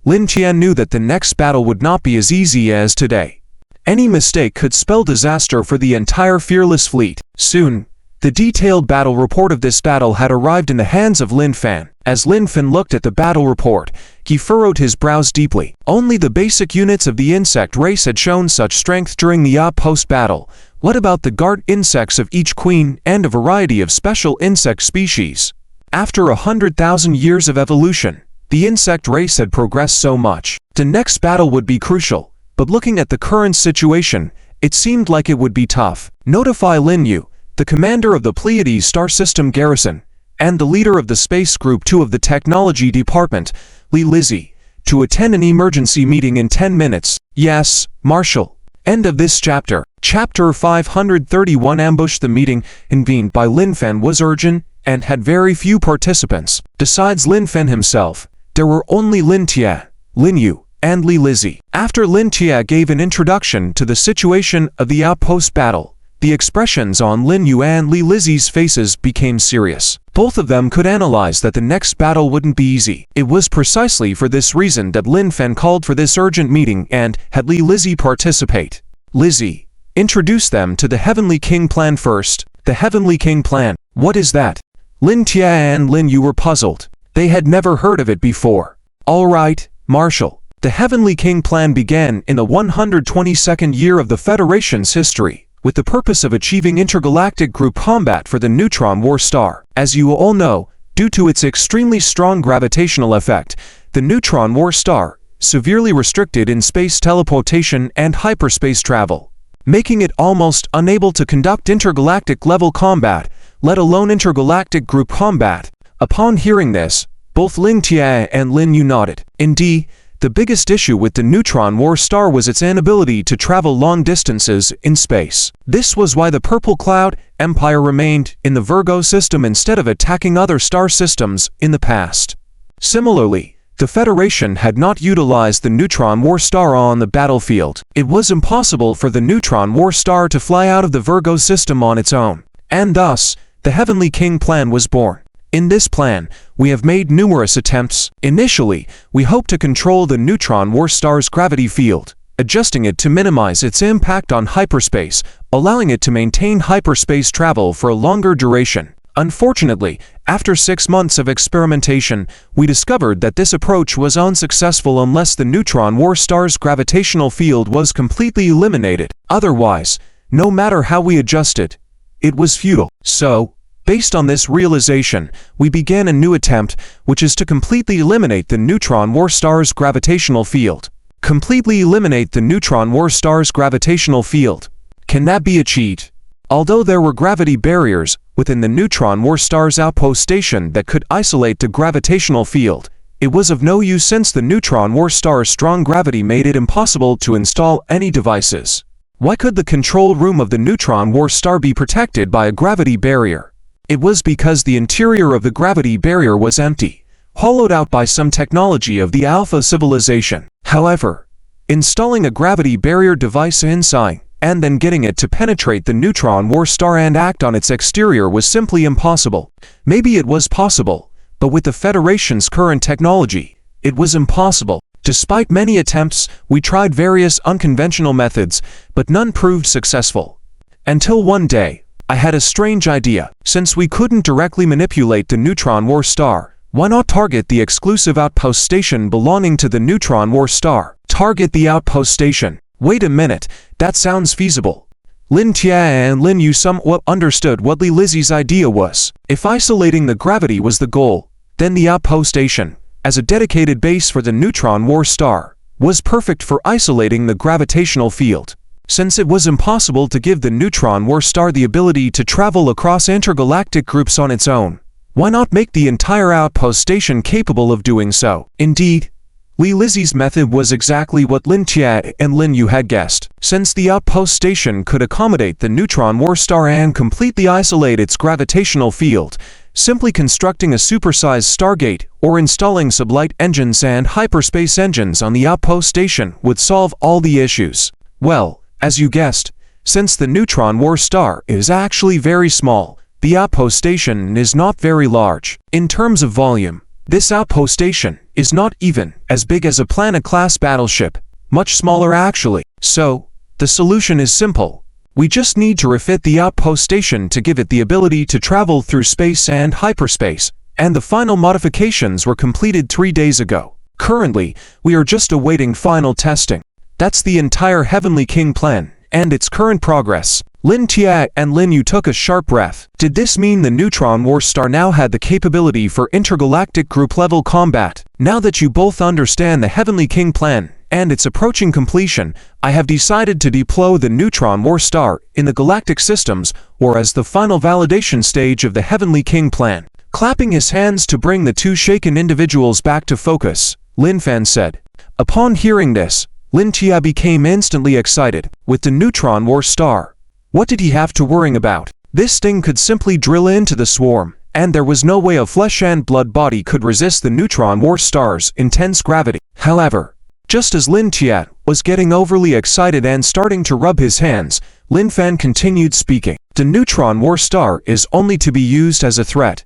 Lin Tia knew that the next battle would not be as easy as today. Any mistake could spell disaster for the entire Fearless Fleet. Soon, the detailed battle report of this battle had arrived in the hands of Lin Fan. As Lin Fan looked at the battle report, he furrowed his brows deeply. Only the basic units of the insect race had shown such strength during the outpost battle. What about the guard insects of each queen and a variety of special insect species? After 100,000 years of evolution, the insect race had progressed so much. The next battle would be crucial, but looking at the current situation, it seemed like it would be tough. Notify Lin Yu, the commander of the Pleiades Star System Garrison, and the leader of the Space Group 2 of the Technology Department, Li Lizzie, to attend an emergency meeting in 10 minutes. Yes, Marshal. End of this chapter. Chapter 531. Ambush. The meeting, convened by Lin Fan, was urgent and had very few participants. Besides Lin Fan himself, there were only Lin Tia, Lin Yu, and Li Lizzie. After Lin Tia gave an introduction to the situation of the outpost battle, the expressions on Lin Yu and Li Lizzie's faces became serious. Both of them could analyze that the next battle wouldn't be easy. It was precisely for this reason that Lin Fan called for this urgent meeting and had Li Lizzie participate. Lizzie, introduce them to the Heavenly King Plan first. The Heavenly King Plan. What is that? Lin Tia and Lin Yu were puzzled. They had never heard of it before. All right, Marshal. The Heavenly King Plan began in the 122nd year of the Federation's history, with the purpose of achieving intergalactic group combat for the Neutron War Star. As you all know, due to its extremely strong gravitational effect, the Neutron War Star severely restricted in space teleportation and hyperspace travel, making it almost unable to conduct intergalactic level combat, let alone intergalactic group combat. Upon hearing this, both Lin Tia and Lin Yu nodded. Indeed, the biggest issue with the Neutron War Star was its inability to travel long distances in space. This was why the Purple Cloud Empire remained in the Virgo system instead of attacking other star systems in the past. Similarly, the Federation had not utilized the Neutron War Star on the battlefield. It was impossible for the Neutron War Star to fly out of the Virgo system on its own, and thus, the Heavenly King Plan was born. In this plan, we have made numerous attempts. Initially, we hope to control the Neutron War Star's gravity field, adjusting it to minimize its impact on hyperspace, allowing it to maintain hyperspace travel for a longer duration. Unfortunately, after 6 months of experimentation, we discovered that this approach was unsuccessful unless the Neutron War Star's gravitational field was completely eliminated. Otherwise, no matter how we adjusted, it was futile. So, based on this realization, we began a new attempt, which is to completely eliminate the Neutron War Star's gravitational field. Completely eliminate the Neutron War Star's gravitational field. Can that be achieved? Although there were gravity barriers within the Neutron War Star's outpost station that could isolate the gravitational field, it was of no use since the Neutron War Star's strong gravity made it impossible to install any devices. Why could the control room of the Neutron War Star be protected by a gravity barrier? It was because the interior of the gravity barrier was empty, hollowed out by some technology of the Alpha civilization. However, installing a gravity barrier device inside, and then getting it to penetrate the Neutron War Star and act on its exterior was simply impossible. Maybe it was possible, but with the Federation's current technology, it was impossible. Despite many attempts, we tried various unconventional methods, but none proved successful. Until one day, I had a strange idea. Since we couldn't directly manipulate the Neutron War Star, Why not target the exclusive outpost station belonging to the Neutron War Star? Target the outpost station. Wait a minute, that sounds feasible. Lin Tia and Lin Yu somewhat understood what Li Lizzie's idea was. If isolating the gravity was the goal, then the outpost station, as a dedicated base for the Neutron War Star, was perfect for isolating the gravitational field. Since it was impossible to give the Neutron War Star the ability to travel across intergalactic groups on its own, why not make the entire outpost station capable of doing so? Indeed, Li Lizzie's method was exactly what Lin Tia and Lin Yu had guessed. Since the outpost station could accommodate the Neutron War Star and completely isolate its gravitational field, simply constructing a supersized Stargate or installing sublight engines and hyperspace engines on the outpost station would solve all the issues. Well, as you guessed, since the Neutron War Star is actually very small, the outpost station is not very large. In terms of volume, this outpost station is not even as big as a Planet-class battleship, much smaller actually. So, the solution is simple. We just need to refit the outpost station to give it the ability to travel through space and hyperspace, and the final modifications were completed 3 days ago. Currently, we are just awaiting final testing. That's the entire Heavenly King plan, and its current progress. Lin Tia and Lin Yu took a sharp breath. Did this mean the Neutron War Star now had the capability for intergalactic group-level combat? Now that you both understand the Heavenly King plan and its approaching completion, I have decided to deploy the Neutron War Star in the galactic systems, or as the final validation stage of the Heavenly King plan. Clapping his hands to bring the two shaken individuals back to focus, Lin Fan said. Upon hearing this, Lin Tia became instantly excited. With the Neutron War Star, what did he have to worry about? This thing could simply drill into the swarm, and there was no way a flesh and blood body could resist the Neutron War Star's intense gravity. However, just as Lin Tia was getting overly excited and starting to rub his hands, Lin Fan continued speaking. The Neutron War Star is only to be used as a threat.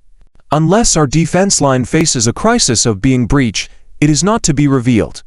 Unless our defense line faces a crisis of being breached, it is not to be revealed.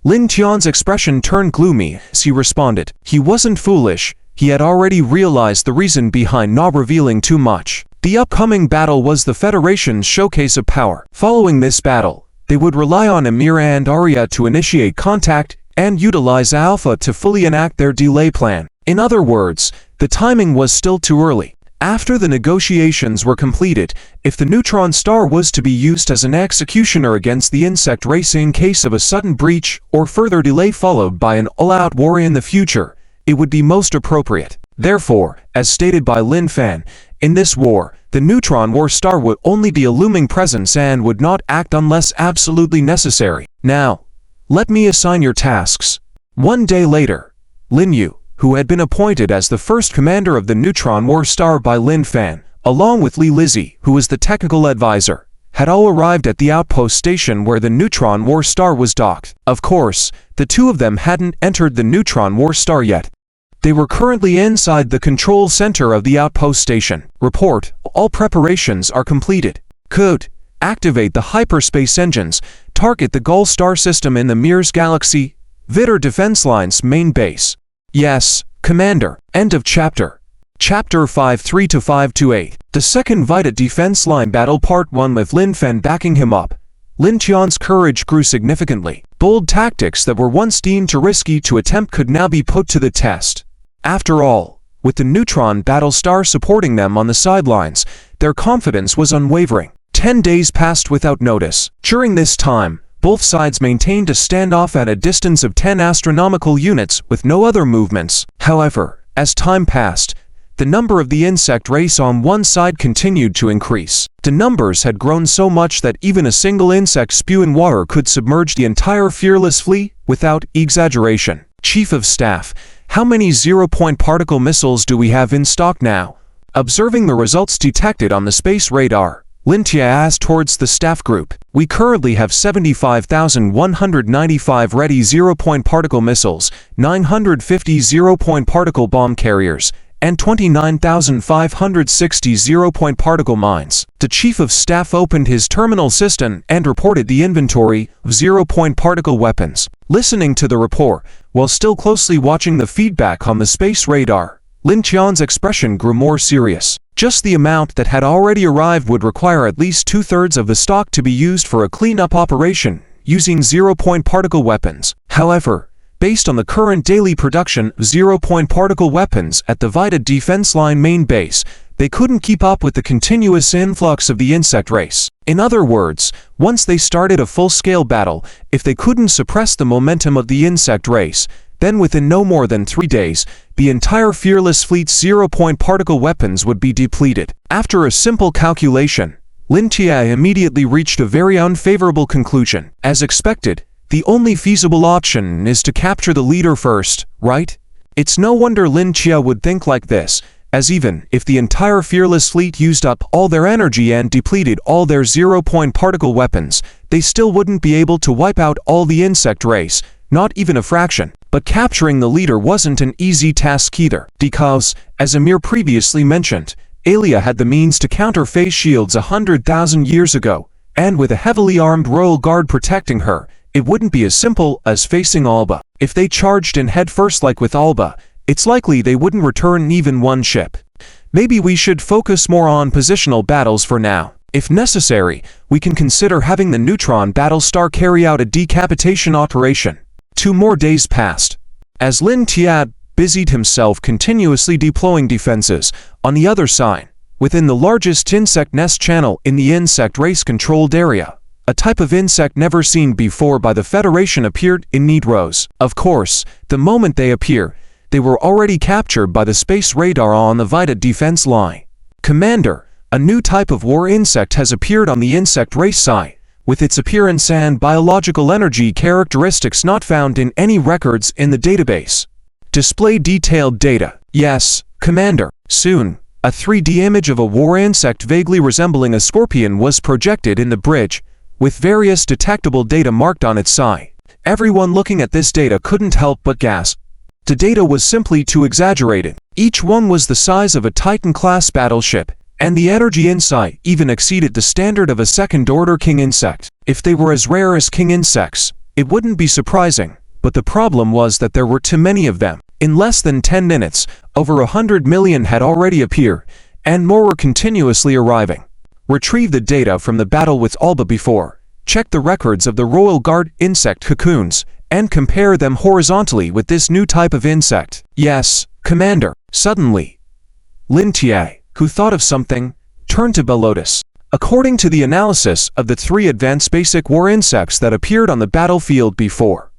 Lin Tian's expression turned gloomy as he responded. He wasn't foolish. He had already realized the reason behind not revealing too much. The upcoming battle was the Federation's showcase of power. Following this battle, they would rely on Amira and Arya to initiate contact and utilize Alpha to fully enact their delay plan. In other words, the timing was still too early. After the negotiations were completed, if the Neutron Star was to be used as an executioner against the insect race in case of a sudden breach or further delay followed by an all-out war in the future, it would be most appropriate. Therefore, as stated by Lin Fan, in this war, the Neutron War Star would only be a looming presence and would not act unless absolutely necessary. Now, let me assign your tasks. 1 day later, Lin Yu, who had been appointed as the first commander of the Neutron War Star by Lin Fan, along with Li Lizzie, who was the technical advisor, had all arrived at the outpost station where the Neutron War Star was docked. Of course, the two of them hadn't entered the Neutron War Star yet. They were currently inside the control center of the outpost station. Report, all preparations are completed. Good. Activate the hyperspace engines. Target the Gull Star system in the Mirrors Galaxy, Vitter Defense Line's main base. Yes, Commander. End of chapter. Chapter 53-528. The second Vita Defense Line Battle Part 1 with Lin Fan backing him up. Lin Tian's courage grew significantly. Bold tactics that were once deemed too risky to attempt could now be put to the test. After all, with the Neutron Battle Star supporting them on the sidelines, their confidence was unwavering. 10 days passed without notice. During this time, both sides maintained a standoff at a distance of 10 astronomical units with no other movements. However, as time passed, the number of the insect race on one side continued to increase. The numbers had grown so much that even a single insect spewing water could submerge the entire Fearless fleet without exaggeration. Chief of Staff, how many zero-point particle missiles do we have in stock now? Observing the results detected on the space radar, Lin Tia asked towards the staff group. We currently have 75,195 ready zero-point particle missiles, 950 zero-point particle bomb carriers, and 29,560 zero-point particle mines. The Chief of Staff opened his terminal system and reported the inventory of zero-point particle weapons. Listening to the report, while still closely watching the feedback on the space radar, Lin Tian's expression grew more serious. Just the amount that had already arrived would require at least 2/3 of the stock to be used for a cleanup operation using zero-point particle weapons. However, based on the current daily production of zero-point particle weapons at the Vita Defense Line main base, they couldn't keep up with the continuous influx of the insect race. In other words, once they started a full-scale battle, if they couldn't suppress the momentum of the insect race, then within no more than 3 days, the entire Fearless Fleet's zero-point particle weapons would be depleted. After a simple calculation, Lin Tia immediately reached a very unfavorable conclusion. As expected, the only feasible option is to capture the leader first, right? It's no wonder Lin Tia would think like this, as even if the entire Fearless Fleet used up all their energy and depleted all their zero-point particle weapons, they still wouldn't be able to wipe out all the insect race, not even a fraction. But capturing the leader wasn't an easy task either, because, as Amir previously mentioned, Alia had the means to counter phase shields 100,000 years ago, and with a heavily armed royal guard protecting her, it wouldn't be as simple as facing Alba. If they charged in headfirst like with Alba, it's likely they wouldn't return even one ship. Maybe we should focus more on positional battles for now. If necessary, we can consider having the Neutron Battlestar carry out a decapitation operation. 2 more days passed. As Lin Tia busied himself continuously deploying defenses, on the other side, within the largest insect nest channel in the insect race-controlled area, a type of insect never seen before by the Federation appeared in neat rows. Of course, the moment they appear, they were already captured by the space radar on the Vita Defense Line. Commander, a new type of war insect has appeared on the insect race side, with its appearance and biological energy characteristics not found in any records in the database. Display detailed data. Yes, Commander. Soon, a 3D image of a war insect vaguely resembling a scorpion was projected in the bridge, with various detectable data marked on its side. Everyone looking at this data couldn't help but gasp. The data was simply too exaggerated. Each one was the size of a Titan-class battleship, and the energy inside even exceeded the standard of a second-order king insect. If they were as rare as king insects, it wouldn't be surprising, but the problem was that there were too many of them. In less than 10 minutes, over 100 million had already appeared, and more were continuously arriving. Retrieve the data from the battle with Alba before, check the records of the Royal Guard insect cocoons, and compare them horizontally with this new type of insect. Yes, Commander. Suddenly, Lin Tia, who thought of something, turned to Belotus. According to the analysis of the 3 advanced basic war insects that appeared on the battlefield before,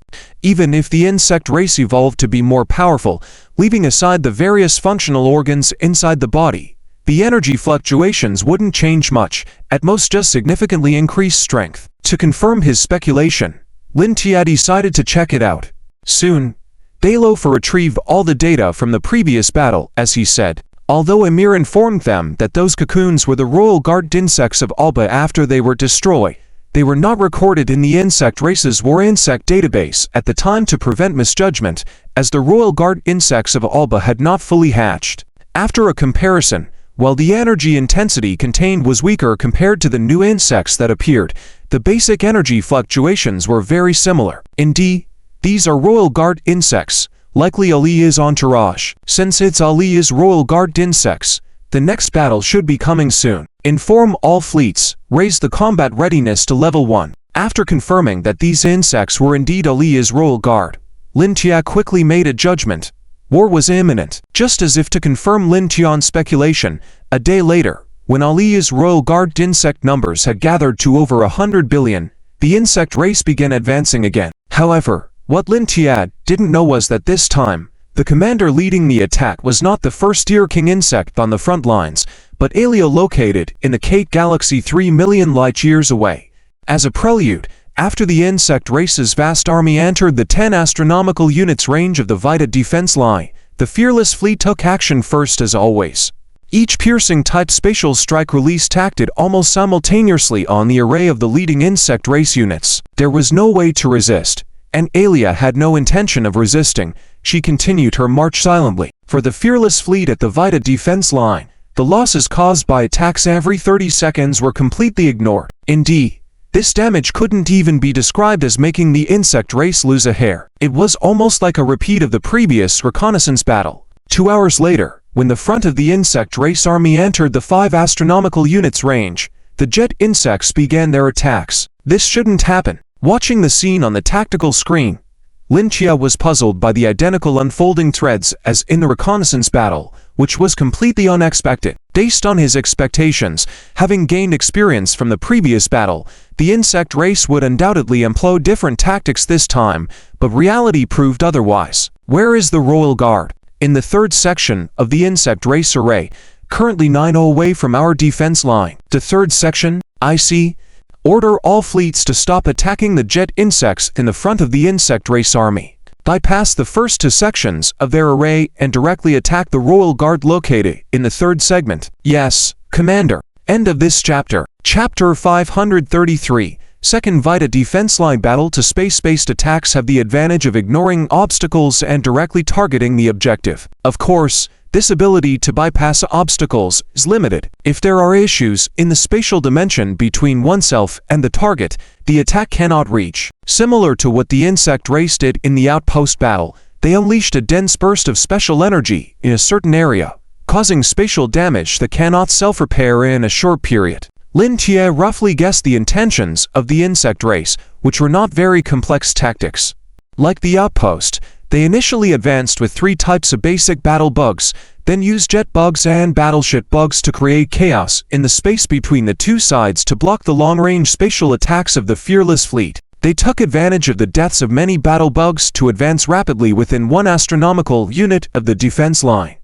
even if the insect race evolved to be more powerful, leaving aside the various functional organs inside the body, the energy fluctuations wouldn't change much, at most just significantly increase strength. To confirm his speculation, Lin Tia decided to check it out. Soon, Daylofer retrieved all the data from the previous battle, as he said. Although Amir informed them that those cocoons were the Royal Guard insects of Alba after they were destroyed, they were not recorded in the insect race's war insect database at the time to prevent misjudgment, as the Royal Guard insects of Alba had not fully hatched. After a comparison, while the energy intensity contained was weaker compared to the new insects that appeared, the basic energy fluctuations were very similar. Indeed, these are Royal Guard insects, likely Alia's entourage. Since it's Alia's Royal Guard insects, the next battle should be coming soon. Inform all fleets, raise the combat readiness to level 1. After confirming that these insects were indeed Alia's Royal Guard, Lin Tia quickly made a judgment. War was imminent. Just as if to confirm Lin Tian's speculation, a day later, when Alia's Royal Guard insect numbers had gathered to over 100 billion, the insect race began advancing again. However, what Lin Tia didn't know was that this time, the commander leading the attack was not the first-tier king insect on the front lines, but Alia located in the Kate Galaxy 3 million light-years away. As a prelude, after the insect race's vast army entered the 10 astronomical units range of the Vita Defense Line, the Fearless Fleet took action first as always. Each piercing-type spatial strike release acted almost simultaneously on the array of the leading insect race units. There was no way to resist, and Alia had no intention of resisting. She continued her march silently. For the Fearless Fleet at the Vita Defense Line, the losses caused by attacks every 30 seconds were completely ignored. Indeed, this damage couldn't even be described as making the insect race lose a hair. It was almost like a repeat of the previous reconnaissance battle. 2 hours later, When the front of the insect race army entered the 5 astronomical units range, the jet insects began their attacks. This shouldn't happen. Watching the scene on the tactical screen, Lin Chia was puzzled by the identical unfolding threads as in the reconnaissance battle, which was completely unexpected. Based on his expectations, having gained experience from the previous battle, the insect race would undoubtedly employ different tactics this time, but reality proved otherwise. Where is the Royal Guard? In the 3rd section of the insect race array, currently 9 away from our defense line. The 3rd section, IC, order all fleets to stop attacking the jet insects in the front of the insect race army. Bypass the first 2 sections of their array and directly attack the Royal Guard located in the 3rd segment. Yes, Commander. End of this chapter. Chapter 533. Second Vita defense line battle to space-based attacks have the advantage of ignoring obstacles and directly targeting the objective. Of course, this ability to bypass obstacles is limited. If there are issues in the spatial dimension between oneself and the target, the attack cannot reach. Similar to what the insect race did in the outpost battle, they unleashed a dense burst of special energy in a certain area, causing spatial damage that cannot self-repair in a short period. Lin Tie roughly guessed the intentions of the insect race, which were not very complex tactics. Like the outpost, they initially advanced with 3 types of basic battle bugs, then used jet bugs and battleship bugs to create chaos in the space between the 2 sides to block the long-range spatial attacks of the fearless fleet. They took advantage of the deaths of many battle bugs to advance rapidly within 1 astronomical unit of the defense line.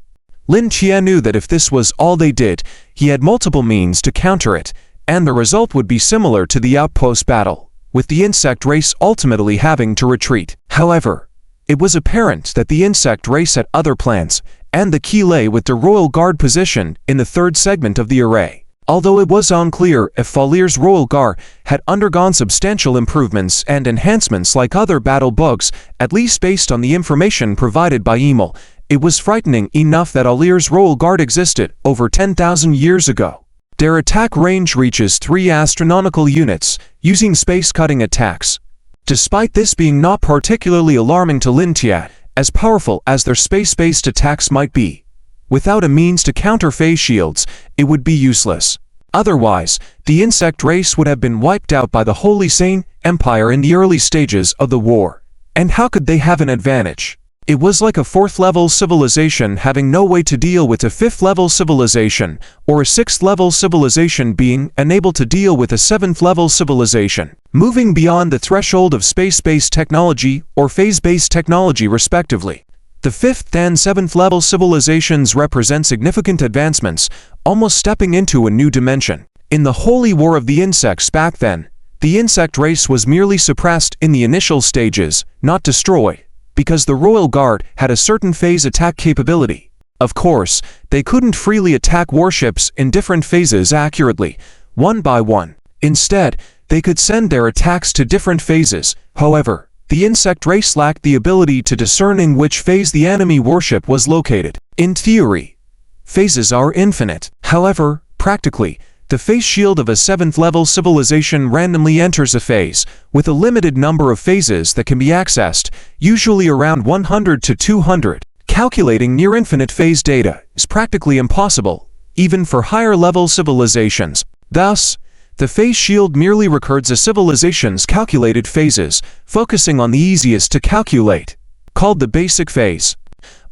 Lin Tie knew that if this was all they did, he had multiple means to counter it, and the result would be similar to the outpost battle, with the insect race ultimately having to retreat. However, it was apparent that the insect race had other plans, and the key lay with the Royal Guard position in the 3rd segment of the array. Although it was unclear if Falir's Royal Guard had undergone substantial improvements and enhancements like other battle bugs, at least based on the information provided by Emil, it was frightening enough that Alir's Royal Guard existed over 10,000 years ago. Their attack range reaches 3 astronomical units, using space-cutting attacks. Despite this being not particularly alarming to Lin Tie, as powerful as their space-based attacks might be, without a means to counter phase shields, it would be useless. Otherwise, the insect race would have been wiped out by the Holy Sane Empire in the early stages of the war. And how could they have an advantage? It was like a 4th-level civilization having no way to deal with a 5th-level civilization, or a 6th-level civilization being unable to deal with a 7th-level civilization. Moving beyond the threshold of space-based technology or phase-based technology respectively. The 5th and 7th level civilizations represent significant advancements, almost stepping into a new dimension. In the Holy War of the Insects back then, the insect race was merely suppressed in the initial stages, not destroyed, because the Royal Guard had a certain phase attack capability. Of course, they couldn't freely attack warships in different phases accurately, one by one. Instead, they could send their attacks to different phases. However, the insect race lacked the ability to discern in which phase the enemy warship was located. In theory, phases are infinite. However, practically, the phase shield of a 7th level civilization randomly enters a phase, with a limited number of phases that can be accessed, usually around 100 to 200. Calculating near-infinite phase data is practically impossible, even for higher-level civilizations. Thus, the phase shield merely records a civilization's calculated phases, focusing on the easiest to calculate, called the basic phase.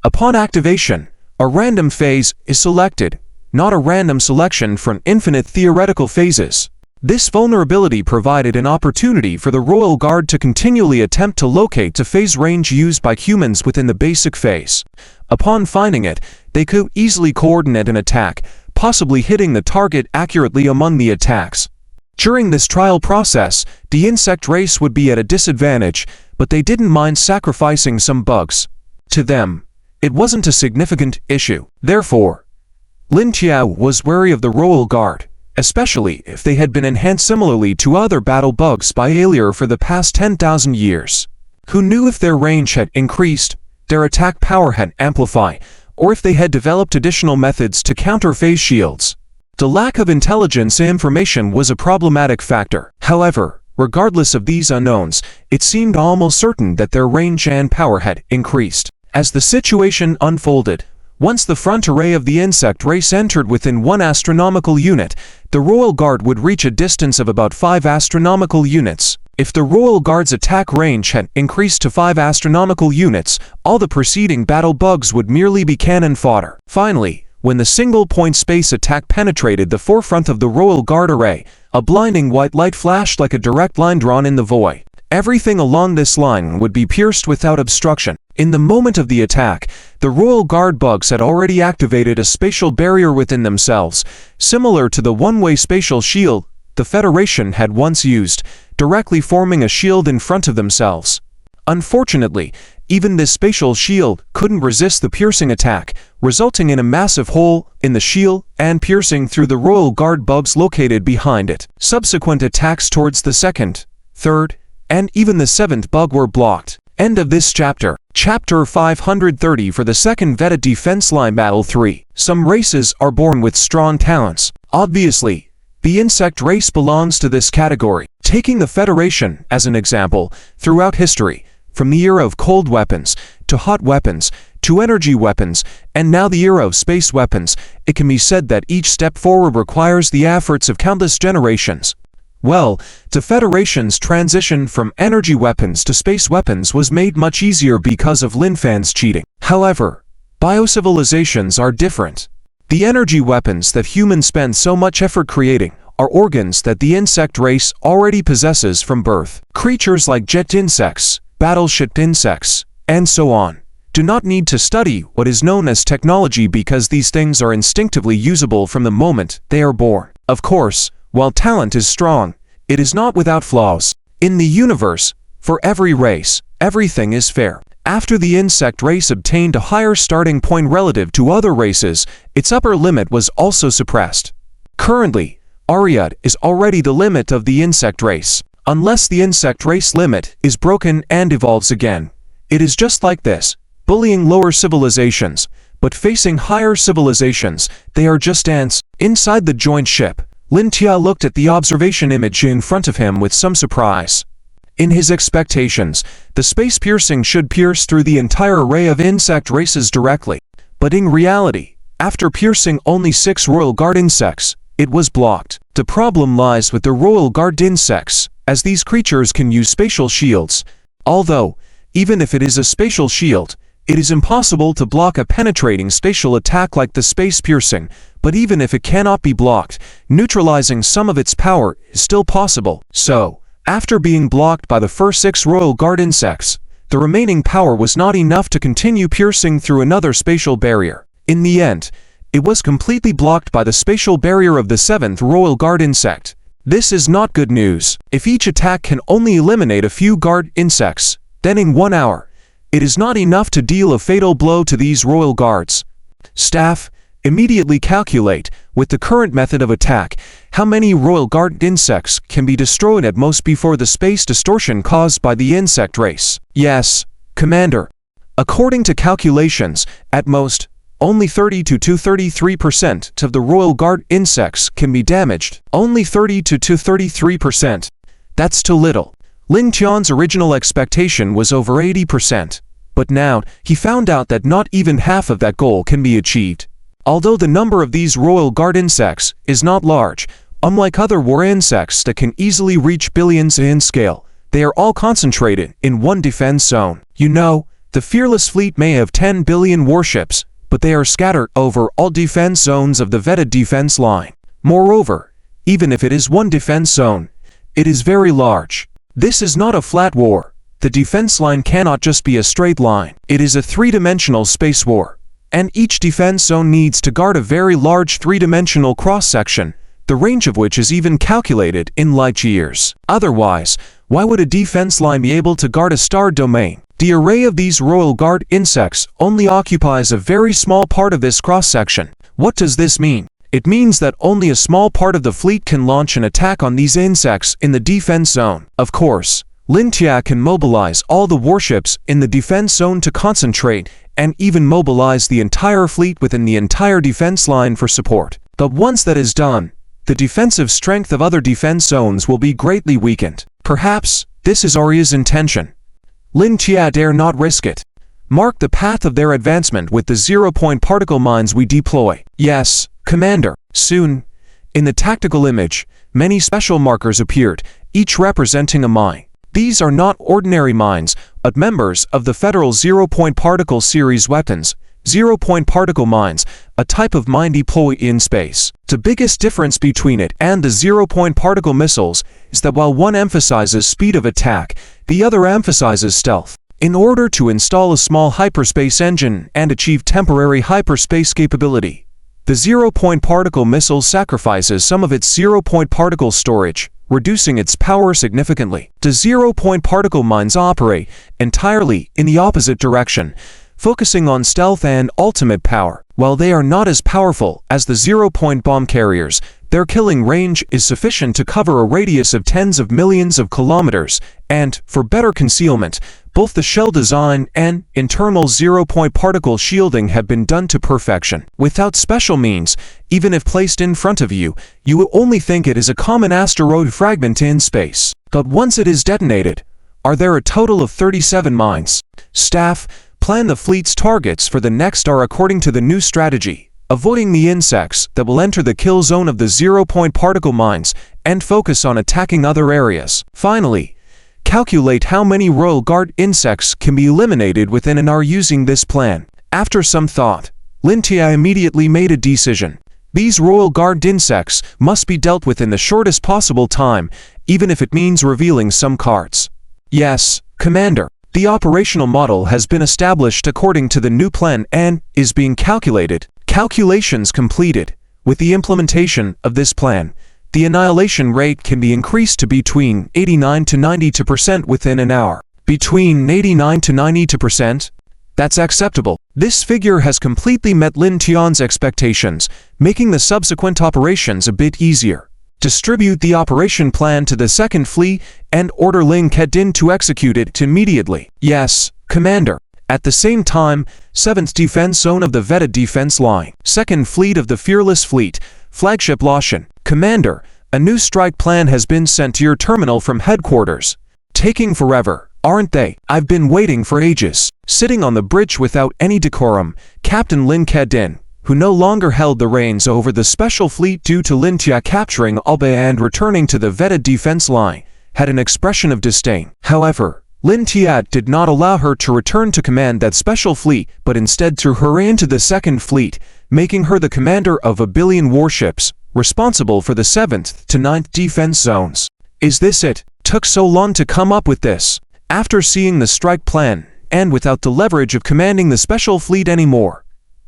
Upon activation, a random phase is selected, not a random selection from infinite theoretical phases. This vulnerability provided an opportunity for the Royal Guard to continually attempt to locate the phase range used by humans within the basic phase. Upon finding it, they could easily coordinate an attack, possibly hitting the target accurately among the attacks. During this trial process, the insect race would be at a disadvantage, but they didn't mind sacrificing some bugs. To them, it wasn't a significant issue. Therefore, Lin Tie was wary of the Royal Guard, especially if they had been enhanced similarly to other battle bugs by Alir for the past 10,000 years. Who knew if their range had increased, their attack power had amplified, or if they had developed additional methods to counter phase shields. The lack of intelligence and information was a problematic factor. However, regardless of these unknowns, it seemed almost certain that their range and power had increased. As the situation unfolded, Once the front array of the insect race entered within 1 astronomical unit, the Royal Guard would reach a distance of about 5 astronomical units. If the Royal Guard's attack range had increased to 5 astronomical units, all the preceding battle bugs would merely be cannon fodder. Finally, when the single-point space attack penetrated the forefront of the Royal Guard array, a blinding white light flashed like a direct line drawn in the void. Everything along this line would be pierced without obstruction. In the moment of the attack, the Royal Guard bugs had already activated a spatial barrier within themselves, similar to the one-way spatial shield the Federation had once used, directly forming a shield in front of themselves. Unfortunately, even this spatial shield couldn't resist the piercing attack, resulting in a massive hole in the shield and piercing through the Royal Guard bugs located behind it. Subsequent attacks towards the 2nd, 3rd, and even the 7th bug were blocked. End of this chapter. Chapter 530 for the 2nd Veta Defense Line Battle 3. Some races are born with strong talents. Obviously, the insect race belongs to this category. Taking the Federation as an example, throughout history, from the era of cold weapons, to hot weapons, to energy weapons, and now the era of space weapons, it can be said that each step forward requires the efforts of countless generations. Well, the Federation's transition from energy weapons to space weapons was made much easier because of Lin Fan's cheating. However, biocivilizations are different. The energy weapons that humans spend so much effort creating are organs that the insect race already possesses from birth. Creatures like jet insects, battleship insects, and so on do not need to study what is known as technology because these things are instinctively usable from the moment they are born. Of course, while talent is strong, it is not without flaws. In the universe, for every race, everything is fair. After the insect race obtained a higher starting point relative to other races, its upper limit was also suppressed. Currently, Ariad is already the limit of the insect race. Unless the insect race limit is broken and evolves again, it is just like this, bullying lower civilizations, but facing higher civilizations, they are just ants. Inside the joint ship, Lin Tia looked at the observation image in front of him with some surprise. In his expectations, the space piercing should pierce through the entire array of insect races directly. But in reality, after piercing only 6 Royal Guard insects, it was blocked. The problem lies with the Royal Guard insects, as these creatures can use spatial shields. Although, even if it is a spatial shield, it is impossible to block a penetrating spatial attack like the space piercing, but even if it cannot be blocked, neutralizing some of its power is still possible. So, after being blocked by the first 6 Royal Guard insects, the remaining power was not enough to continue piercing through another spatial barrier. In the end, it was completely blocked by the spatial barrier of the 7th Royal Guard insect. This is not good news. If each attack can only eliminate a few guard insects, then in 1 hour, it is not enough to deal a fatal blow to these Royal Guards. Staff, immediately calculate, with the current method of attack, how many Royal Guard insects can be destroyed at most before the space distortion caused by the insect race. Yes, Commander. According to calculations, at most, only 30 to 33% of the Royal Guard insects can be damaged. Only 30 to 33%. That's too little. Lin Tian's original expectation was over 80%, but now he found out that not even half of that goal can be achieved. Although the number of these Royal Guard insects is not large, unlike other war insects that can easily reach billions in scale, they are all concentrated in one defense zone. You know, the Fearless Fleet may have 10 billion warships, but they are scattered over all defense zones of the Veta defense line. Moreover, even if it is one defense zone, it is very large. This is not a flat war. The defense line cannot just be a straight line. It is a three-dimensional space war. And each defense zone needs to guard a very large three-dimensional cross-section, the range of which is even calculated in light years. Otherwise, why would a defense line be able to guard a star domain? The array of these Royal Guard insects only occupies a very small part of this cross-section. What does this mean? It means that only a small part of the fleet can launch an attack on these insects in the defense zone. Of course, Lin Tia can mobilize all the warships in the defense zone to concentrate and even mobilize the entire fleet within the entire defense line for support. But once that is done, the defensive strength of other defense zones will be greatly weakened. Perhaps this is Arya's intention. Lin Tia dare not risk it. mark the path of their advancement with the zero-point particle mines we deploy. Yes, Commander. Soon, in the tactical image, many special markers appeared, each representing a mine. These are not ordinary mines, but members of the Federal Zero-Point Particle Series weapons, zero-point particle mines, a type of mine deployed in space. The biggest difference between it and the zero-point particle missiles is that while one emphasizes speed of attack, the other emphasizes stealth. In order to install a small hyperspace engine and achieve temporary hyperspace capability, the zero-point particle missile sacrifices some of its zero-point particle storage, reducing its power significantly. The zero-point particle mines operate entirely in the opposite direction, focusing on stealth and ultimate power. While they are not as powerful as the zero-point bomb carriers, their killing range is sufficient to cover a radius of tens of millions of kilometers, and, for better concealment, both the shell design and internal zero-point particle shielding have been done to perfection. Without special means, even if placed in front of you, you will only think it is a common asteroid fragment in space. But once it is detonated, are there a total of 37 mines. Staff, plan the fleet's targets for the next are according to the new strategy, avoiding the insects that will enter the kill zone of the zero-point particle mines and focus on attacking other areas. Finally, calculate how many Royal Guard insects can be eliminated within an hour using this plan. After some thought, Lin Tia immediately made a decision. These Royal Guard insects must be dealt with in the shortest possible time, even if it means revealing some cards. Yes, Commander. The operational model has been established according to the new plan and is being calculated. Calculations completed. With the implementation of this plan, the annihilation rate can be increased to between 89 to 92% within an hour. Between 89 to 92%? That's acceptable. This figure has completely met Lin Tian's expectations, making the subsequent operations a bit easier. Distribute the operation plan to the second fleet and order Ling Kedin to execute it immediately. Yes, Commander. At the same time, 7th Defense Zone of the Vetted Defense Line, 2nd Fleet of the Fearless Fleet, Flagship Loshin. Commander, a new strike plan has been sent to your terminal from headquarters. Taking forever, aren't they? I've been waiting for ages. Sitting on the bridge without any decorum, Captain Lin Kedin, who no longer held the reins over the special fleet due to Lin Tia capturing Alba and returning to the Vetted Defense Line, had an expression of disdain. However, Lin Tia did not allow her to return to command that special fleet, but instead threw her into the 2nd Fleet, making her the commander of 1 billion warships, responsible for the 7th to 9th defense zones. Is this it? Took so long to come up with this. After seeing the strike plan, and without the leverage of commanding the special fleet anymore,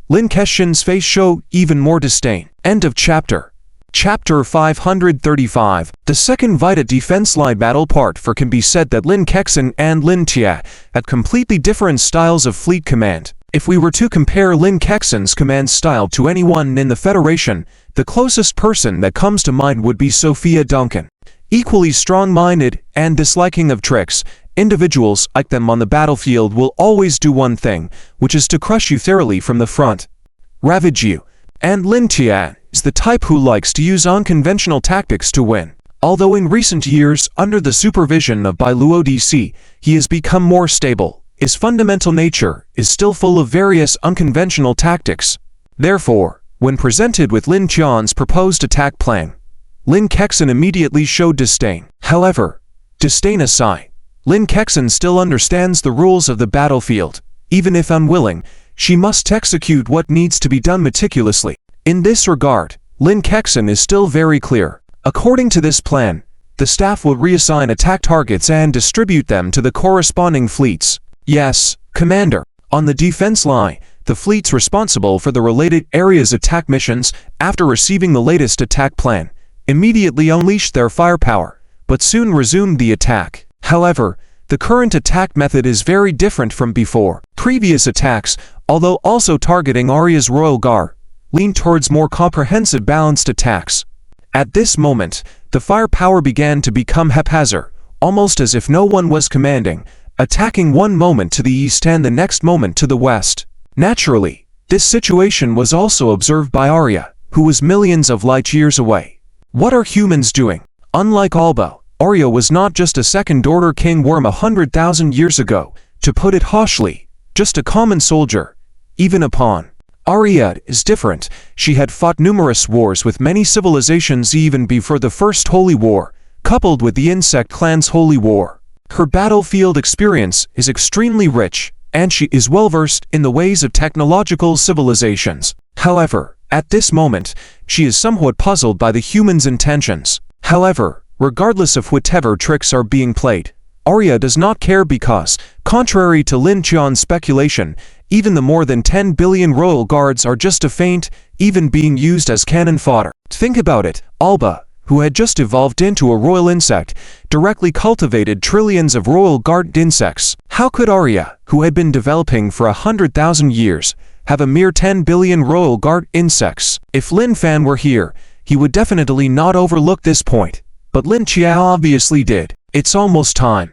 Lin Kexin's face showed even more disdain. End of chapter. Chapter 535. The second Vita Defense Line battle part for can be said that Lin Kexin and Lin Tia had completely different styles of fleet command. If we were to compare Lin Kexin's command style to anyone in the Federation, the closest person that comes to mind would be Sophia Duncan. Equally strong-minded and disliking of tricks, individuals like them on the battlefield will always do one thing, which is to crush you thoroughly from the front. Ravage you. And Lin Tia is the type who likes to use unconventional tactics to win. Although in recent years, under the supervision of Bai Luo DC, he has become more stable, his fundamental nature is still full of various unconventional tactics. Therefore, when presented with Lin Tian's proposed attack plan, Lin Kexin immediately showed disdain. However, disdain aside, Lin Kexin still understands the rules of the battlefield. Even if unwilling, she must execute what needs to be done meticulously. In this regard, Lin Kexin is still very clear. According to this plan, the staff will reassign attack targets and distribute them to the corresponding fleets. Yes, Commander. On the defense line, the fleets responsible for the related areas' attack missions, after receiving the latest attack plan, immediately unleashed their firepower, but soon resumed the attack. However, the current attack method is very different from before. Previous attacks, although also targeting Arya's Royal Guard, leaned towards more comprehensive balanced attacks. At this moment, the firepower began to become haphazard, almost as if no one was commanding, attacking one moment to the east and the next moment to the west. Naturally, this situation was also observed by Arya, who was millions of light years away. What are humans doing? Unlike Alba, Arya was not just a second-order king worm 100,000 years ago. To put it harshly, just a common soldier, even a pawn. Arya is different. She had fought numerous wars with many civilizations even before the First Holy War, coupled with the insect clan's Holy War. Her battlefield experience is extremely rich, and she is well-versed in the ways of technological civilizations. However, at this moment, she is somewhat puzzled by the humans' intentions. However, regardless of whatever tricks are being played, Arya does not care because, contrary to Lin Qian's speculation, even the more than 10 billion royal guards are just a feint, even being used as cannon fodder. Think about it, Alba, who had just evolved into a royal insect, directly cultivated trillions of royal guard insects. How could Arya, who had been developing for 100,000 years, have a mere 10 billion royal guard insects? If Lin Fan were here, he would definitely not overlook this point. But Lin Qiao obviously did. It's almost time.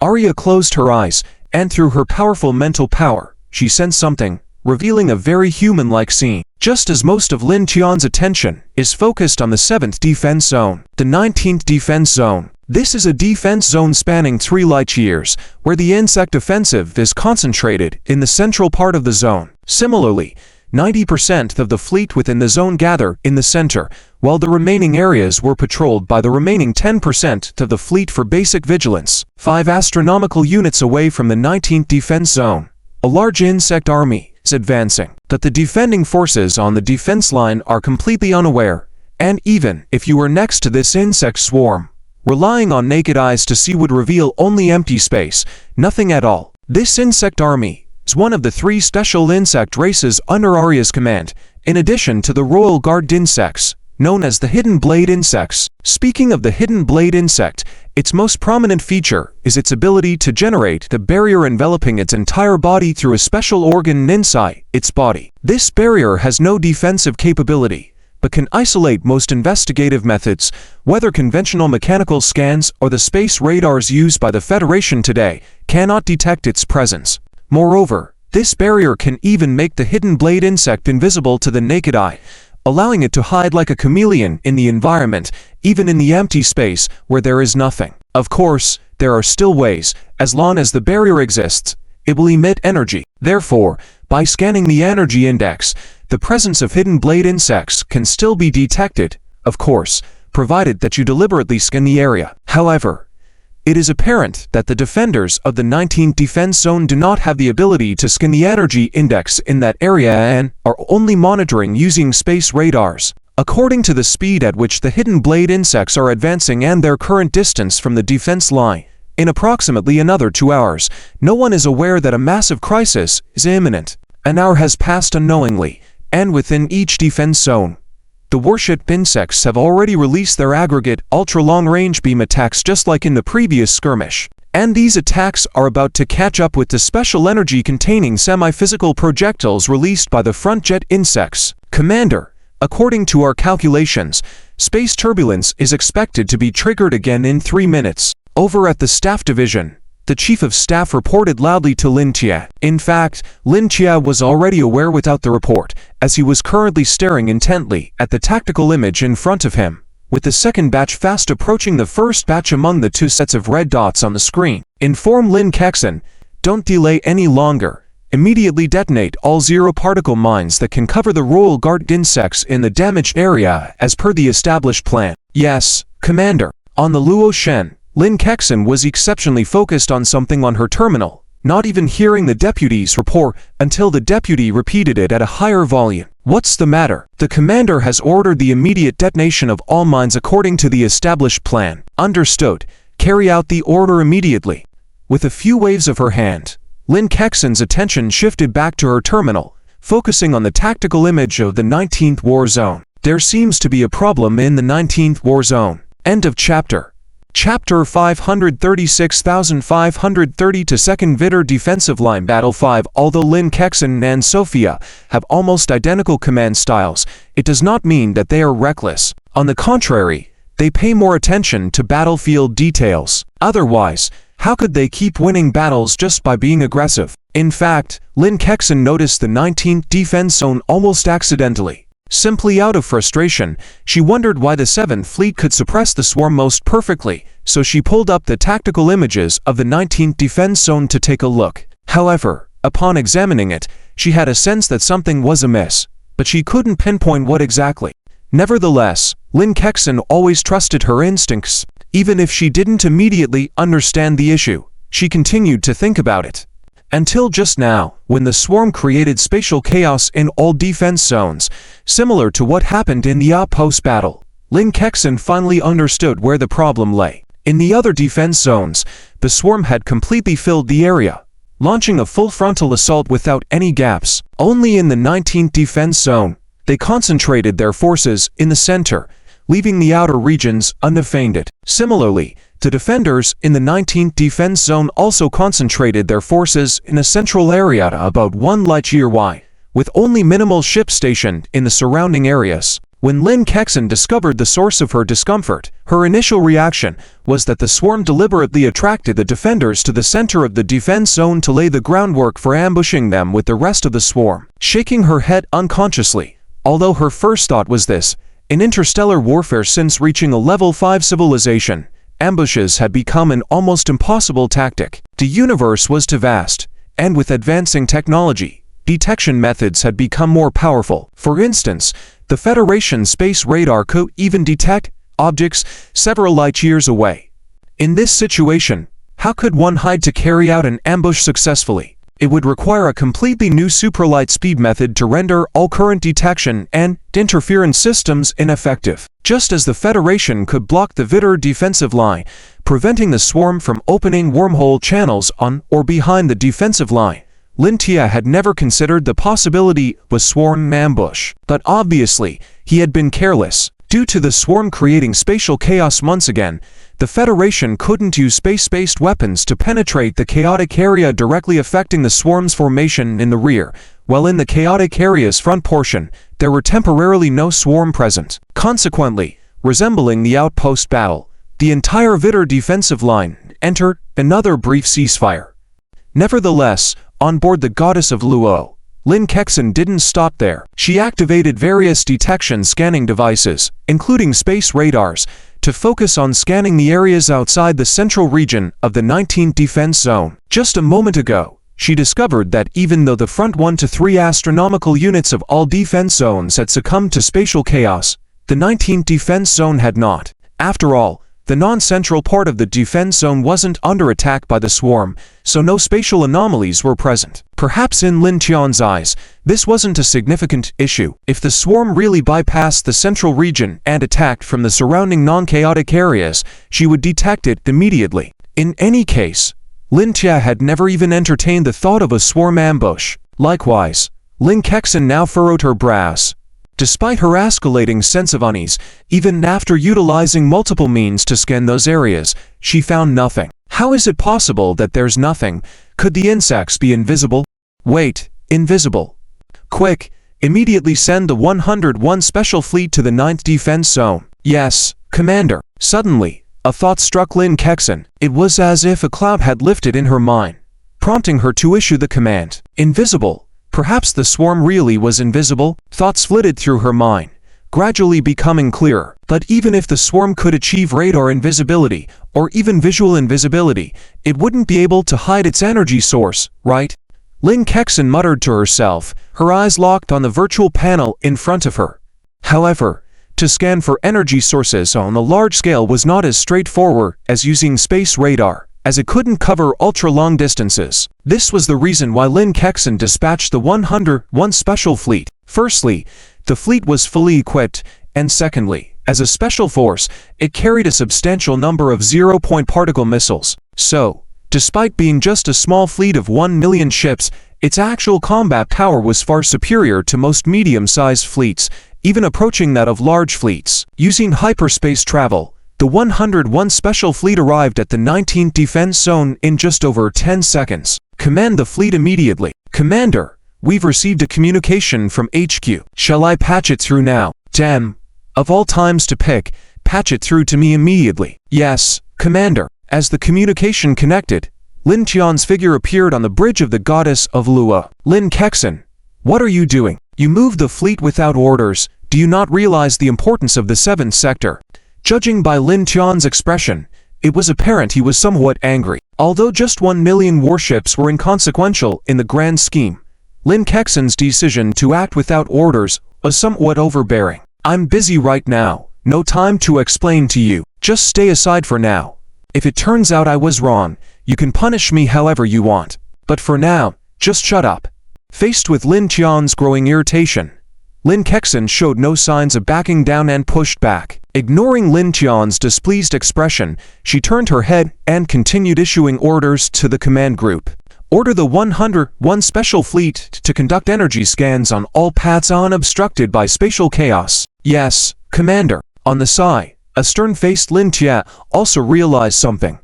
Arya closed her eyes, and through her powerful mental power, she sensed something, revealing a very human-like scene. Just as most of Lin Qian's attention is focused on the 7th defense zone, the 19th defense zone. This is a defense zone spanning 3 light years, where the insect offensive is concentrated in the central part of the zone. Similarly, 90% of the fleet within the zone gather in the center, while the remaining areas were patrolled by the remaining 10% of the fleet for basic vigilance. 5 astronomical units away from the 19th defense zone, a large insect army is advancing. That the defending forces on the defense line are completely unaware, and even if you were next to this insect swarm, relying on naked eyes to see would reveal only empty space, nothing at all. This insect army is one of the 3 special insect races under Arya's command, in addition to the Royal Guard insects, known as the Hidden Blade insects. Speaking of the Hidden Blade insect, its most prominent feature is its ability to generate the barrier enveloping its entire body through a special organ inside its body. This barrier has no defensive capability, but can isolate most investigative methods, whether conventional mechanical scans or the space radars used by the Federation today cannot detect its presence. Moreover, this barrier can even make the Hidden Blade insect invisible to the naked eye, allowing it to hide like a chameleon in the environment, even in the empty space where there is nothing. Of course, there are still ways. As long as the barrier exists, it will emit energy. Therefore, by scanning the energy index, the presence of Hidden Blade insects can still be detected, of course, provided that you deliberately scan the area. However, it is apparent that the defenders of the 19th defense zone do not have the ability to scan the energy index in that area and are only monitoring using space radars. According to the speed at which the Hidden Blade insects are advancing and their current distance from the defense line, in approximately another 2 hours, no one is aware that a massive crisis is imminent. An hour has passed unknowingly, and within each defense zone, the warship insects have already released their aggregate ultra-long-range beam attacks just like in the previous skirmish. And these attacks are about to catch up with the special energy-containing semi-physical projectiles released by the front jet insects. Commander, according to our calculations, space turbulence is expected to be triggered again in 3 minutes. Over at the Staff Division, the Chief of Staff reported loudly to Lin Qiao. In fact, Lin Qiao was already aware without the report, as he was currently staring intently at the tactical image in front of him, with the second batch fast approaching the first batch among the 2 sets of red dots on the screen. Inform Lin Kexin, don't delay any longer. Immediately detonate all zero-particle mines that can cover the Royal Guard insects in the damaged area as per the established plan. Yes, Commander. On the Luo Shen, Lin Kexin was exceptionally focused on something on her terminal, not even hearing the deputy's report until the deputy repeated it at a higher volume. What's the matter? The commander has ordered the immediate detonation of all mines according to the established plan. Understood. Carry out the order immediately. With a few waves of her hand, Lin Kexin's attention shifted back to her terminal, focusing on the tactical image of the 19th War Zone. There seems to be a problem in the 19th War Zone. End of chapter. Chapter 536,530 to 2nd Vitter Defensive Line Battle 5. Although Lin Kexin and Sophia have almost identical command styles, it does not mean that they are reckless. On the contrary, they pay more attention to battlefield details. Otherwise, how could they keep winning battles just by being aggressive? In fact, Lin Kexin noticed the 19th defense zone almost accidentally. Simply out of frustration, she wondered why the 7th Fleet could suppress the swarm most perfectly, so she pulled up the tactical images of the 19th defense zone to take a look. However, Upon examining it, she had a sense that something was amiss, but she couldn't pinpoint what exactly. Nevertheless, Lin Kexin always trusted her instincts. Even if she didn't immediately understand the issue, she continued to think about it. Until just now, when the swarm created spatial chaos in all defense zones, similar to what happened in the outpost battle, Lin Kexin finally understood where the problem lay. In the other defense zones, the swarm had completely filled the area, launching a full frontal assault without any gaps. Only in the 19th defense zone, they concentrated their forces in the center, leaving the outer regions undefended. Similarly, the defenders in the 19th defense zone also concentrated their forces in a central area about 1 light-year wide, with only minimal ships stationed in the surrounding areas. When Lin Kexin discovered the source of her discomfort, her initial reaction was that the swarm deliberately attracted the defenders to the center of the defense zone to lay the groundwork for ambushing them with the rest of the swarm. Shaking her head unconsciously, although her first thought was this, in interstellar warfare since reaching a level 5 civilization, ambushes had become an almost impossible tactic. The universe was too vast, and with advancing technology, detection methods had become more powerful. For instance, the Federation space radar could even detect objects several light-years away. In this situation, how could one hide to carry out an ambush successfully? It would require a completely new supralight speed method to render all current detection and interference systems ineffective. Just as the Federation could block the Vitter defensive line, preventing the swarm from opening wormhole channels on or behind the defensive line, Lin Tia had never considered the possibility of a swarm ambush. But obviously, he had been careless. Due to the swarm creating spatial chaos once again, the Federation couldn't use space-based weapons to penetrate the chaotic area directly affecting the swarm's formation in the rear, while in the chaotic area's front portion, there were temporarily no swarm present. Consequently, resembling the outpost battle, the entire Vitter defensive line entered another brief ceasefire. Nevertheless, on board the Goddess of Luo, Lin Kexin didn't stop there. She activated various detection scanning devices, including space radars, to focus on scanning the areas outside the central region of the 19th defense zone. Just a moment ago, she discovered that even though the front 1 to 3 astronomical units of all defense zones had succumbed to spatial chaos, the 19th defense zone had not. After all, the non-central part of the defense zone wasn't under attack by the swarm, so no spatial anomalies were present. Perhaps in Lin Tian's eyes, this wasn't a significant issue. If the swarm really bypassed the central region and attacked from the surrounding non-chaotic areas, she would detect it immediately. In any case, Lin Tia had never even entertained the thought of a swarm ambush. Likewise, Lin Kexin now furrowed her brows. Despite her escalating sense of unease, even after utilizing multiple means to scan those areas, she found nothing. How is it possible that there's nothing? Could the insects be invisible? Wait, invisible. Quick, immediately send the 101 Special Fleet to the 9th Defense Zone. Yes, Commander. Suddenly, a thought struck Lin Kexin. It was as if a cloud had lifted in her mind, prompting her to issue the command. Invisible. Perhaps the swarm really was invisible? Thoughts flitted through her mind, gradually becoming clearer. But even if the swarm could achieve radar invisibility, or even visual invisibility, it wouldn't be able to hide its energy source, right? Lin Kexin muttered to herself, her eyes locked on the virtual panel in front of her. However, to scan for energy sources on a large scale was not as straightforward as using space radar, as it couldn't cover ultra-long distances. This was the reason why Lin Kexin dispatched the 101 Special Fleet. Firstly, the fleet was fully equipped, and secondly, as a special force, it carried a substantial number of zero-point particle missiles. So, despite being just a small fleet of 1 million ships, its actual combat power was far superior to most medium-sized fleets, even approaching that of large fleets. Using hyperspace travel, the 101 Special Fleet arrived at the 19th Defense Zone in just over 10 seconds. Command the fleet immediately. Commander, we've received a communication from HQ. Shall I patch it through now? Damn. Of all times to pick, patch it through to me immediately. Yes, Commander. As the communication connected, Lin Tian's figure appeared on the bridge of the Goddess of Luo. Lin Kexin, what are you doing? You moved the fleet without orders. Do you not realize the importance of the 7th sector? Judging by Lin Tian's expression, It was apparent he was somewhat angry. Although just 1 million warships were inconsequential in the grand scheme, Lin Kexin's decision to act without orders was somewhat overbearing. "I'm busy right now. No time to explain to you. Just stay aside for now. If it turns out I was wrong, you can punish me however you want. But for now, just shut up." Faced with Lin Qian's growing irritation, Lin Kexin showed no signs of backing down and pushed back. Ignoring Lin Qian's displeased expression, she turned her head and continued issuing orders to the command group. "Order the 101 Special Fleet to conduct energy scans on all paths unobstructed by spatial chaos." "Yes, Commander." On the side, a stern-faced Lin Tia also realized something.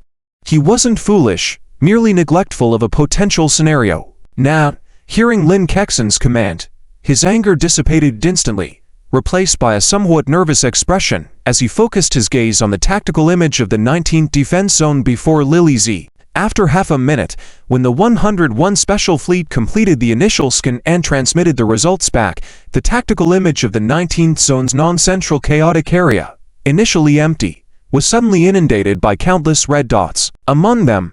He wasn't foolish, merely neglectful of a potential scenario. Now, hearing Lin Kexin's command, his anger dissipated instantly, replaced by a somewhat nervous expression as he focused his gaze on the tactical image of the 19th Defense Zone before Lily Z. After half a minute, when the 101 Special Fleet completed the initial scan and transmitted the results back, the tactical image of the 19th Zone's non-central chaotic area, initially empty, was suddenly inundated by countless red dots. Among them,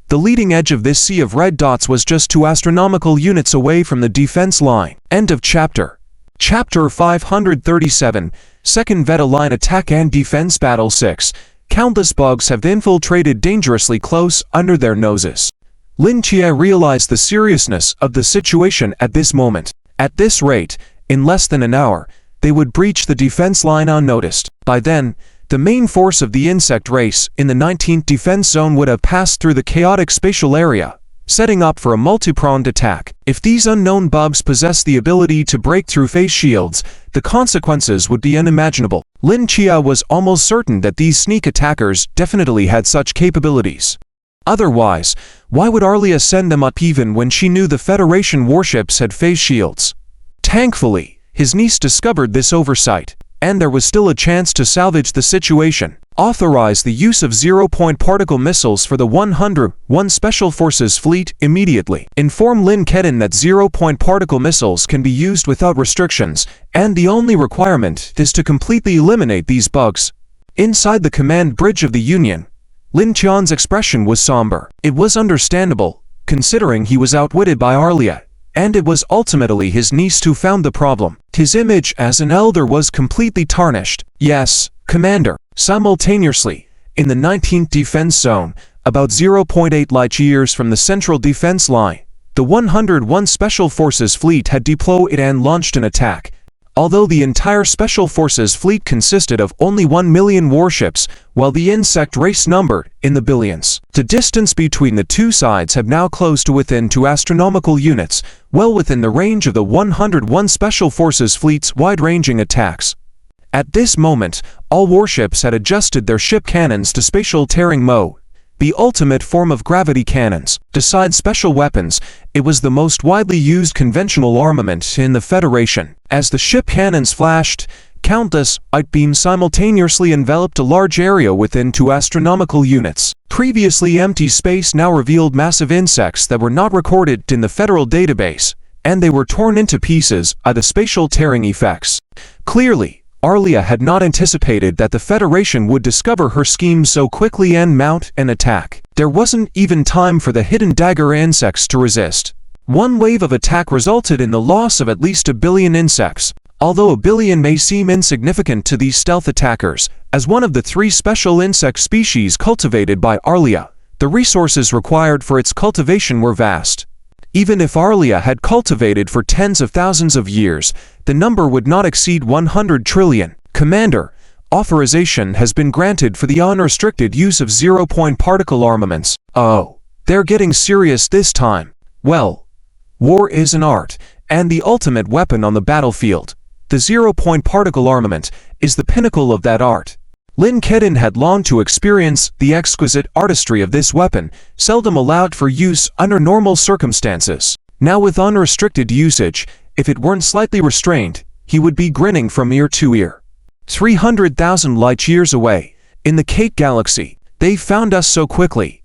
the leading edge of this sea of red dots was just 2 astronomical units away from the defense line. End of chapter. Chapter 537, Second Veta Line Attack and Defense Battle 6. Countless bugs have infiltrated dangerously close under their noses. Lin Chia realized the seriousness of the situation at this moment. At this rate, in less than an hour, they would breach the defense line unnoticed. By then, the main force of the insect race in the 19th Defense Zone would have passed through the chaotic spatial area, setting up for a multi-pronged attack. If these unknown bugs possessed the ability to break through phase shields, the consequences would be unimaginable. Lin Chia was almost certain that these sneak attackers definitely had such capabilities. Otherwise, why would Arlia send them up even when she knew the Federation warships had phase shields? Thankfully, his niece discovered this oversight, and there was still a chance to salvage the situation. Authorize the use of zero-point particle missiles for the 101 Special Forces Fleet immediately. Inform Lin Kedin that zero-point particle missiles can be used without restrictions, and the only requirement is to completely eliminate these bugs. Inside the command bridge of the Union, Lin Qian's expression was somber. It was understandable, considering he was outwitted by Arlia, and it was ultimately his niece who found the problem. His image as an elder was completely tarnished. "Yes, Commander." Simultaneously, in the 19th Defense Zone, about 0.8 light-years from the central defense line, the 101 Special Forces Fleet had deployed and launched an attack. Although the entire Special Forces Fleet consisted of only 1 million warships, while the insect race numbered in the billions, the distance between the two sides had now closed to within 2 astronomical units, well within the range of the 101 Special Forces Fleet's wide-ranging attacks. At this moment, all warships had adjusted their ship cannons to spatial tearing mode, the ultimate form of gravity cannons. Besides special weapons, it was the most widely used conventional armament in the Federation. As the ship cannons flashed, countless light beams simultaneously enveloped a large area within 2 astronomical units. Previously empty space now revealed massive insects that were not recorded in the Federal database, and they were torn into pieces by the spatial tearing effects. Clearly, Arlia had not anticipated that the Federation would discover her scheme so quickly and mount an attack. There wasn't even time for the hidden dagger insects to resist. One wave of attack resulted in the loss of at least 1 billion insects. Although 1 billion may seem insignificant to these stealth attackers, as one of the 3 special insect species cultivated by Arlia, the resources required for its cultivation were vast. Even if Arlia had cultivated for tens of thousands of years, the number would not exceed 100 trillion. Commander, authorization has been granted for the unrestricted use of zero-point particle armaments. Oh, they're getting serious this time. Well, war is an art, and the ultimate weapon on the battlefield, the zero-point particle armament, is the pinnacle of that art. Lin Kedin had longed to experience the exquisite artistry of this weapon, seldom allowed for use under normal circumstances. Now with unrestricted usage, if it weren't slightly restrained, he would be grinning from ear to ear. 300,000 light-years away, in the Kate Galaxy, they found us so quickly.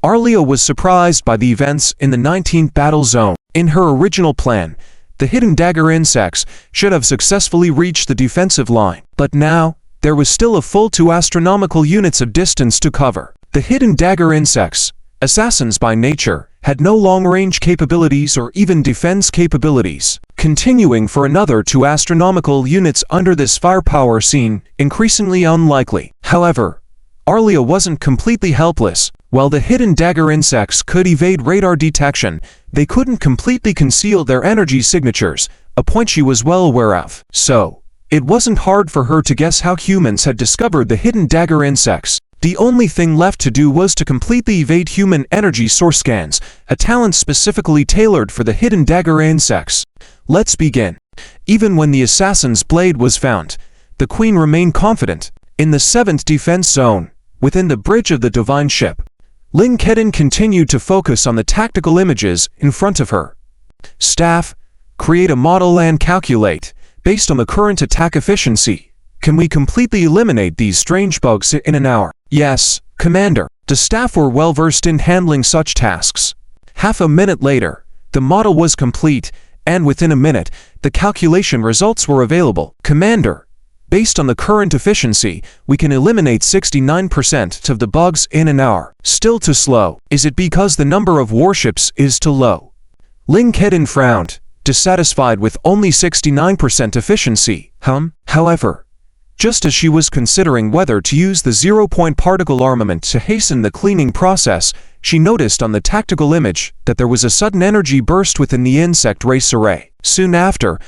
Arlia was surprised by the events in the 19th Battle Zone. In her original plan, the hidden dagger insects should have successfully reached the defensive line. But now, there was still a full 2 astronomical units of distance to cover. The hidden dagger insects, assassins by nature, had no long-range capabilities or even defense capabilities. Continuing for another 2 astronomical units under this firepower seemed increasingly unlikely. However, Arlia wasn't completely helpless. While the hidden dagger insects could evade radar detection, they couldn't completely conceal their energy signatures, a point she was well aware of. So, it wasn't hard for her to guess how humans had discovered the hidden dagger insects. The only thing left to do was to completely evade human energy source scans, a talent specifically tailored for the hidden dagger insects. Let's begin. Even when the assassin's blade was found, the Queen remained confident. In the 7th defense zone, within the bridge of the Divine Ship, Lin Kedin continued to focus on the tactical images in front of her. Staff, create a model and calculate, based on the current attack efficiency. Can we completely eliminate these strange bugs in an hour? Yes, Commander. The staff were well versed in handling such tasks. Half a minute later, the model was complete, and within a minute, the calculation results were available. Commander, based on the current efficiency, we can eliminate 69% of the bugs in an hour. Still too slow. Is it because the number of warships is too low? Lin Kedin frowned, dissatisfied with only 69% efficiency. However, just as she was considering whether to use the 0-point particle armament to hasten the cleaning process, she noticed on the tactical image that there was a sudden energy burst within the insect race array. Soon after,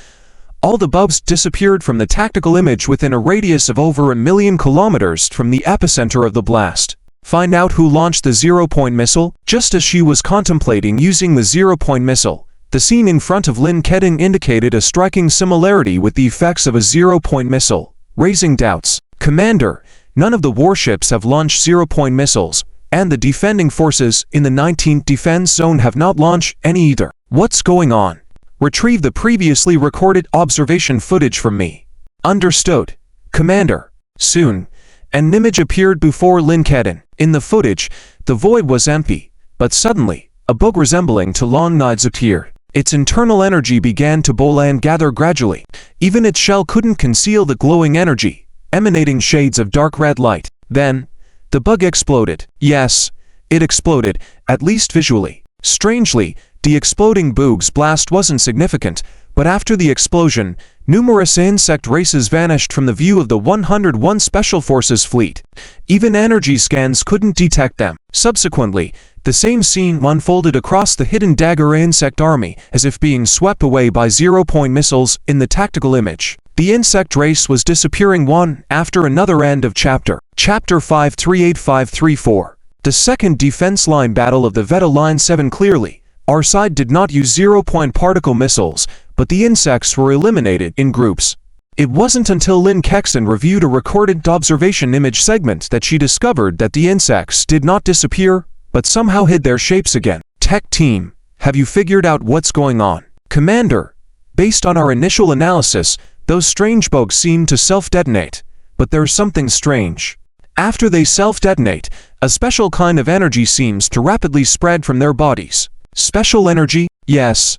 all the bugs disappeared from the tactical image within a radius of over 1,000,000 kilometers from the epicenter of the blast. Find out who launched the 0-point missile? Just as she was contemplating using the 0-point missile, the scene in front of Lin Kedin indicated a striking similarity with the effects of a 0-point missile, raising doubts. Commander, none of the warships have launched 0-point missiles, and the defending forces in the 19th defense zone have not launched any either. What's going on? Retrieve the previously recorded observation footage from me. Understood, Commander. Soon, an image appeared before Lin Kedin. In the footage, the void was empty, but suddenly, a bug resembling to long knives appeared. Its internal energy began to boil and gather gradually. Even its shell couldn't conceal the glowing energy, emanating shades of dark red light. Then, the bug exploded. Yes, it exploded, at least visually. Strangely, the exploding bug's blast wasn't significant, but after the explosion, numerous insect races vanished from the view of the 101 Special Forces fleet. Even energy scans couldn't detect them. Subsequently, the same scene unfolded across the hidden dagger insect army, as if being swept away by 0-point missiles in the tactical image. The insect race was disappearing one after another. End of chapter. Chapter 538534. The second defense line battle of the Veta Line 7. Clearly, our side did not use 0-point particle missiles, but the insects were eliminated in groups. It wasn't until Lin Kedin reviewed a recorded observation image segment that she discovered that the insects did not disappear, but somehow hid their shapes again. Tech team, have you figured out what's going on? Commander, based on our initial analysis, those strange bugs seem to self-detonate, but there's something strange. After they self-detonate, a special kind of energy seems to rapidly spread from their bodies. Special energy? Yes.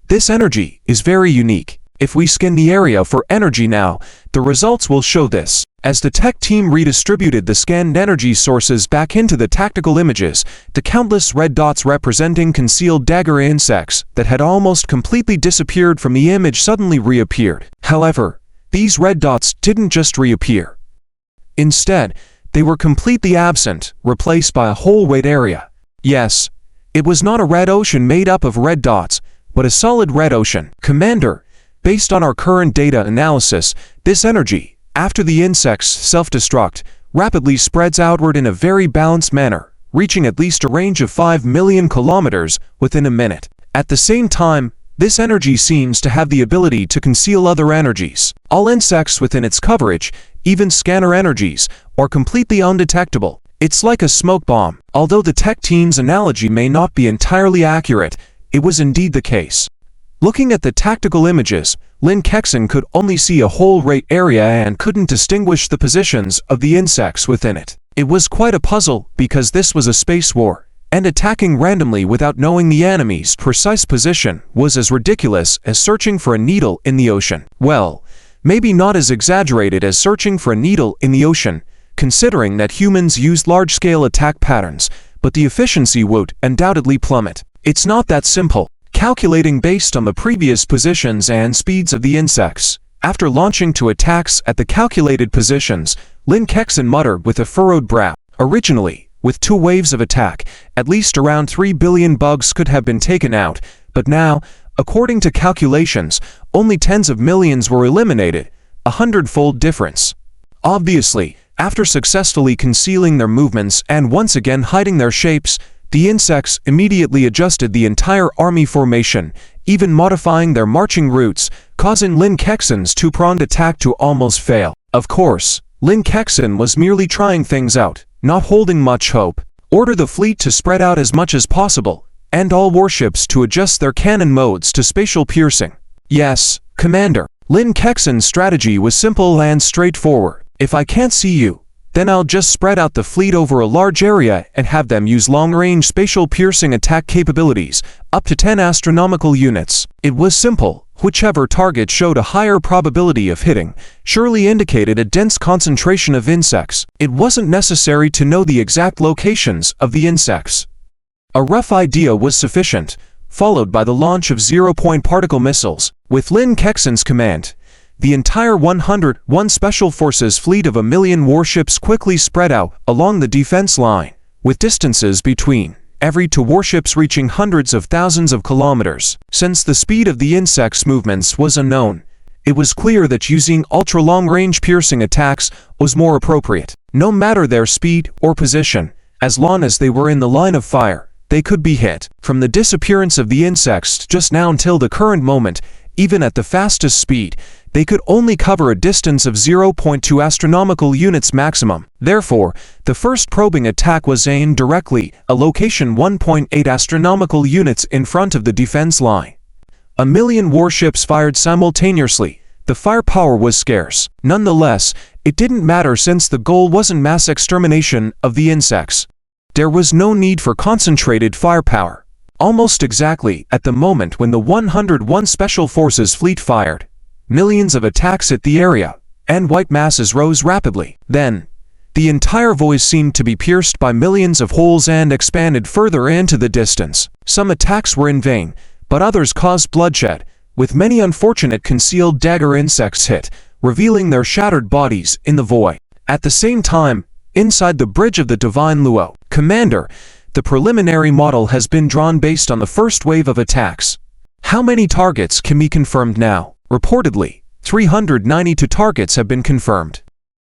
This energy is very unique. If we scan the area for energy now, the results will show this. As the tech team redistributed the scanned energy sources back into the tactical images, the countless red dots representing concealed dagger insects that had almost completely disappeared from the image suddenly reappeared. However, these red dots didn't just reappear. Instead, they were completely absent, replaced by a whole red area. Yes, it was not a red ocean made up of red dots, but a solid red ocean. Commander, based on our current data analysis, this energy, after the insects self-destruct, rapidly spreads outward in a very balanced manner, reaching at least a range of 5,000,000 kilometers within a minute. At the same time, this energy seems to have the ability to conceal other energies. All insects within its coverage, even scanner energies, are completely undetectable. It's like a smoke bomb. Although the tech team's analogy may not be entirely accurate, it was indeed the case. Looking at the tactical images, Lin Kedin could only see a whole red area and couldn't distinguish the positions of the insects within it. It was quite a puzzle because this was a space war, and attacking randomly without knowing the enemy's precise position was as ridiculous as searching for a needle in the ocean. Well, maybe not as exaggerated as searching for a needle in the ocean, considering that humans used large-scale attack patterns, but the efficiency would undoubtedly plummet. It's not that simple. Calculating based on the previous positions and speeds of the insects. After launching two attacks at the calculated positions, Lin Kexin muttered with a furrowed brow. Originally, with 2 waves of attack, at least around 3 billion bugs could have been taken out, but now, according to calculations, only tens of millions were eliminated, a 100-fold difference. Obviously, after successfully concealing their movements and once again hiding their shapes, the insects immediately adjusted the entire army formation, even modifying their marching routes, causing Lin Kexin's 2-pronged attack to almost fail. Of course, Lin Kexin was merely trying things out, not holding much hope. Order the fleet to spread out as much as possible, and all warships to adjust their cannon modes to spatial piercing. Yes, Commander. Lin Kexin's strategy was simple and straightforward. If I can't see you, then I'll just spread out the fleet over a large area and have them use long-range spatial piercing attack capabilities, up to 10 astronomical units. It was simple. Whichever target showed a higher probability of hitting surely indicated a dense concentration of insects. It wasn't necessary to know the exact locations of the insects. A rough idea was sufficient, followed by the launch of zero-point particle missiles. With Lin Kexin's command, the entire 101 Special Forces fleet of 1 million warships quickly spread out along the defense line, with distances between every 2 warships reaching hundreds of thousands of kilometers. Since the speed of the insects' movements was unknown, it was clear that using ultra-long-range piercing attacks was more appropriate. No matter their speed or position, as long as they were in the line of fire, they could be hit. From the disappearance of the insects just now until the current moment, even at the fastest speed, they could only cover a distance of 0.2 astronomical units maximum. Therefore, the first probing attack was aimed directly, a location 1.8 astronomical units in front of the defense line. 1 million warships fired simultaneously. The firepower was scarce. Nonetheless, it didn't matter since the goal wasn't mass extermination of the insects. There was no need for concentrated firepower. Almost exactly at the moment when the 101 Special Forces fleet fired, millions of attacks hit the area, and white masses rose rapidly. Then, the entire void seemed to be pierced by millions of holes and expanded further into the distance. Some attacks were in vain, but others caused bloodshed, with many unfortunate concealed dagger insects hit, revealing their shattered bodies in the void. At the same time, inside the bridge of the Divine Luo, Commander, the preliminary model has been drawn based on the first wave of attacks. How many targets can be confirmed now? Reportedly, 392 targets have been confirmed.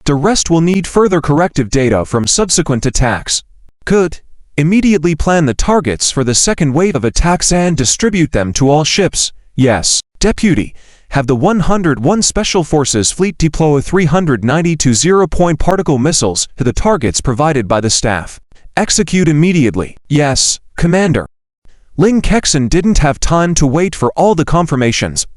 The rest will need further corrective data from subsequent attacks. Could immediately plan the targets for the second wave of attacks and distribute them to all ships. Yes. Deputy, have the 101 Special Forces fleet deploy 392 zero-point particle missiles to the targets provided by the staff. Execute immediately. Yes, Commander. Lin Kexin didn't have time to wait for all the confirmations.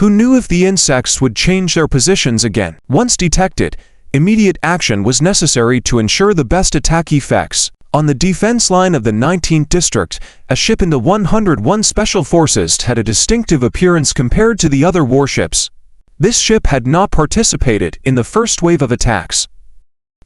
Who knew if the insects would change their positions again? Once detected, immediate action was necessary to ensure the best attack effects. On the defense line of the 19th District, a ship in the 101 Special Forces had a distinctive appearance compared to the other warships. This ship had not participated in the first wave of attacks.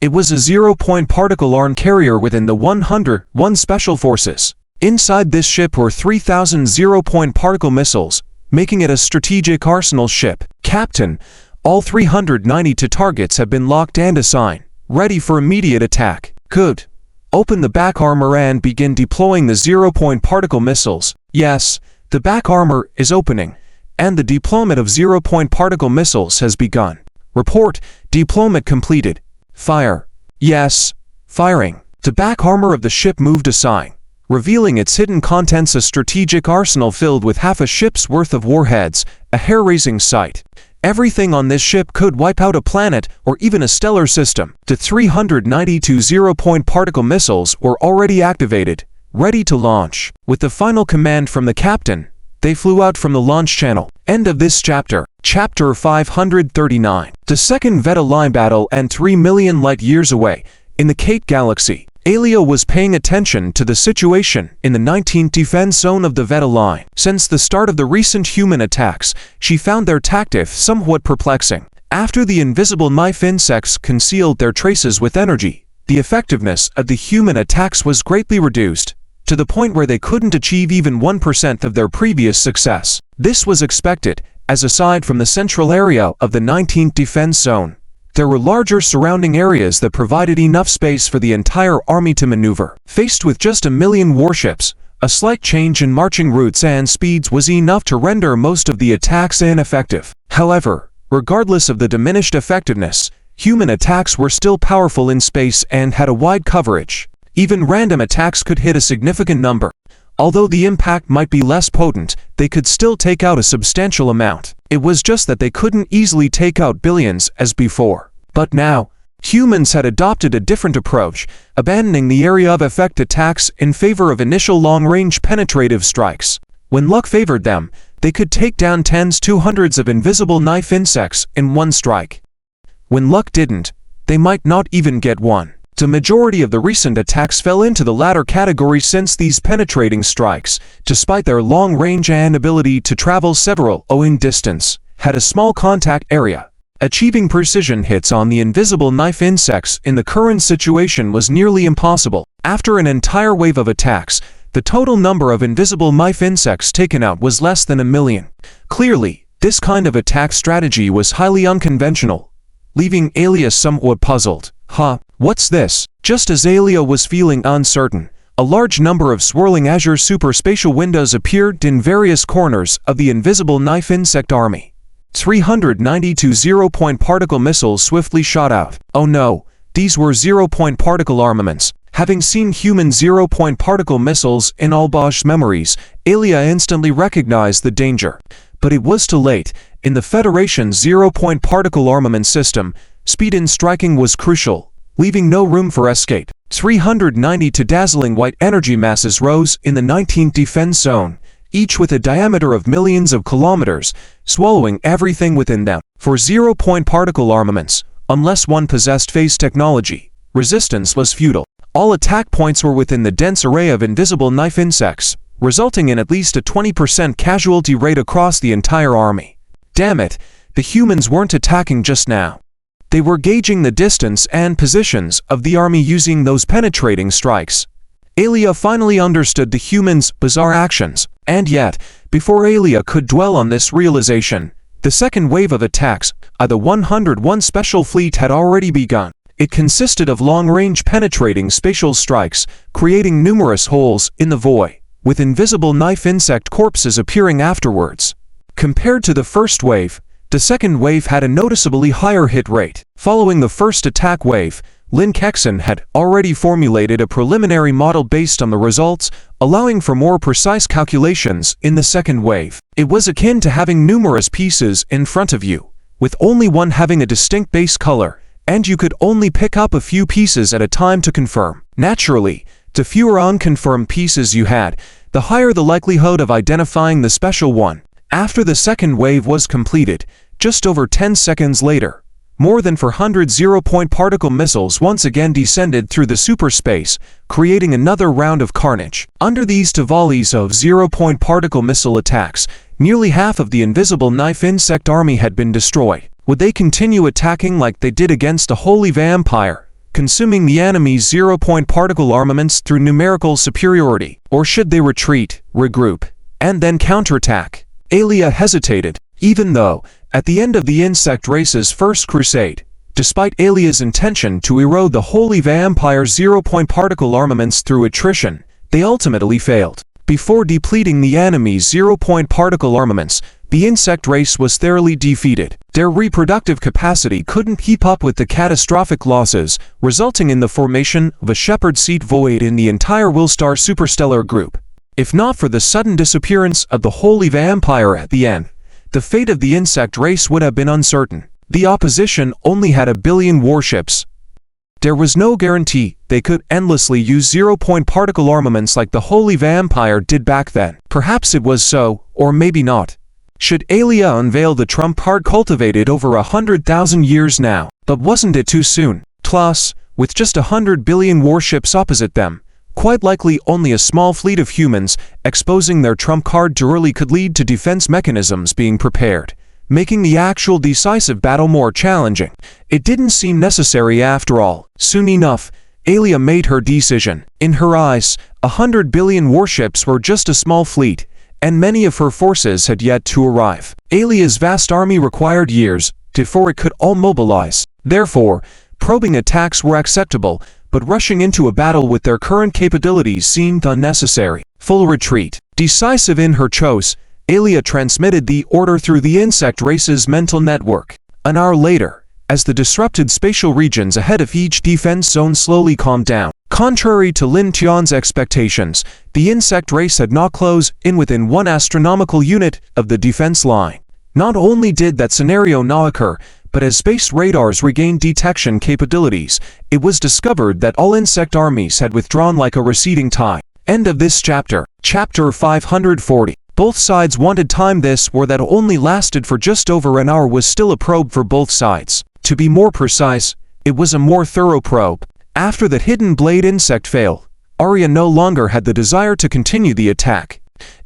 It was a zero-point particle arm carrier within the 101 Special Forces. Inside this ship were 3,000 zero-point particle missiles, making it a strategic arsenal ship. Captain, all 392 targets have been locked and assigned, ready for immediate attack. Good. Open the back armor and begin deploying the zero-point particle missiles. Yes, the back armor is opening, and the deployment of zero-point particle missiles has begun. Report, deployment completed. Fire. Yes, firing. The back armor of the ship moved aside, revealing its hidden contents, a strategic arsenal filled with half a ship's worth of warheads, a hair-raising sight. Everything on this ship could wipe out a planet or even a stellar system. The 392 zero-point particle missiles were already activated, ready to launch. With the final command from the captain, they flew out from the launch channel. End of this chapter. Chapter 539. The second Veta Line battle, and 3 million light-years away, in the Kate Galaxy, Alia was paying attention to the situation in the 19th defense zone of the Veta Line. Since the start of the recent human attacks, she found their tactics somewhat perplexing. After the invisible knife insects concealed their traces with energy, the effectiveness of the human attacks was greatly reduced, to the point where they couldn't achieve even 1% of their previous success. This was expected, as aside from the central area of the 19th Defense Zone, there were larger surrounding areas that provided enough space for the entire army to maneuver. Faced with just 1 million warships, a slight change in marching routes and speeds was enough to render most of the attacks ineffective. However, regardless of the diminished effectiveness, human attacks were still powerful in space and had a wide coverage. Even random attacks could hit a significant number. Although the impact might be less potent, they could still take out a substantial amount. It was just that they couldn't easily take out billions as before. But now, humans had adopted a different approach, abandoning the area of effect attacks in favor of initial long-range penetrative strikes. When luck favored them, they could take down tens to hundreds of invisible knife insects in one strike. When luck didn't, they might not even get one. The majority of the recent attacks fell into the latter category, since these penetrating strikes, despite their long range and ability to travel several in distance, had a small contact area. Achieving precision hits on the invisible knife insects in the current situation was nearly impossible. After an entire wave of attacks, the total number of invisible knife insects taken out was less than 1 million. Clearly, this kind of attack strategy was highly unconventional, leaving Aelia somewhat puzzled. What's this? Just as Aelia was feeling uncertain, a large number of swirling azure superspatial windows appeared in various corners of the invisible knife insect army. 392 zero-point particle missiles swiftly shot out. Oh no, these were zero-point particle armaments. Having seen human zero-point particle missiles in Albosh's memories, Aelia instantly recognized the danger. But it was too late. In the Federation's zero-point particle armament system, speed in striking was crucial, leaving no room for escape. 392 dazzling white energy masses rose in the 19th Defense Zone, each with a diameter of millions of kilometers, swallowing everything within them. For zero-point particle armaments, unless one possessed phase technology, resistance was futile. All attack points were within the dense array of invisible knife insects, resulting in at least a 20% casualty rate across the entire army. Damn it, the humans weren't attacking just now. They were gauging the distance and positions of the army using those penetrating strikes. Aelia finally understood the humans' bizarre actions, and yet, before Aelia could dwell on this realization, the second wave of attacks by the 101 Special Fleet had already begun. It consisted of long-range penetrating spatial strikes, creating numerous holes in the void, with invisible knife insect corpses appearing afterwards. Compared to the first wave, the second wave had a noticeably higher hit rate. Following the first attack wave, Lin Kexen had already formulated a preliminary model based on the results, allowing for more precise calculations in the second wave. It was akin to having numerous pieces in front of you, with only one having a distinct base color, and you could only pick up a few pieces at a time to confirm. Naturally, the fewer unconfirmed pieces you had, the higher the likelihood of identifying the special one. After the second wave was completed, just over 10 seconds later, more than 400 zero-point particle missiles once again descended through the superspace, creating another round of carnage. Under these two volleys of zero-point particle missile attacks, nearly half of the invisible knife insect army had been destroyed. Would they continue attacking like they did against the Holy Vampire, consuming the enemy's zero-point particle armaments through numerical superiority? Or should they retreat, regroup, and then counterattack? Aelia hesitated, even though, at the end of the insect race's first crusade, despite Aelia's intention to erode the Holy Vampire's zero-point particle armaments through attrition, they ultimately failed. Before depleting the enemy's zero-point particle armaments, the insect race was thoroughly defeated. Their reproductive capacity couldn't keep up with the catastrophic losses, resulting in the formation of a shepherd seat void in the entire Willstar superstellar group. If not for the sudden disappearance of the Holy Vampire at the end, the fate of the insect race would have been uncertain. The opposition only had 1 billion warships. There was no guarantee they could endlessly use zero-point particle armaments like the Holy Vampire did back then. Perhaps it was so, or maybe not. Should Aelia unveil the trump card cultivated over 100,000 years now? But wasn't it too soon? Plus, with just 100 billion warships opposite them, quite likely only a small fleet of humans, exposing their trump card too early could lead to defense mechanisms being prepared. making the actual decisive battle more challenging. It didn't seem necessary after all. Soon enough, Aelia made her decision. In her eyes, 100 billion warships were just a small fleet, and many of her forces had yet to arrive. Aelia's vast army required years before it could all mobilize. Therefore, probing attacks were acceptable, but rushing into a battle with their current capabilities seemed unnecessary. Full retreat. Decisive in her choice, Aelia transmitted the order through the insect race's mental network. An hour later, as the disrupted spatial regions ahead of each defense zone slowly calmed down. Contrary to Lin Tian's expectations, the insect race had not closed in within 1 astronomical unit of the defense line. Not only did that scenario not occur, but as space radars regained detection capabilities, it was discovered that all insect armies had withdrawn like a receding tide. End of this chapter. Chapter 540. Both sides wanted time. This war that only lasted for just over an hour was still a probe for both sides. To be more precise, it was a more thorough probe. After the hidden blade insect failed, Arya no longer had the desire to continue the attack.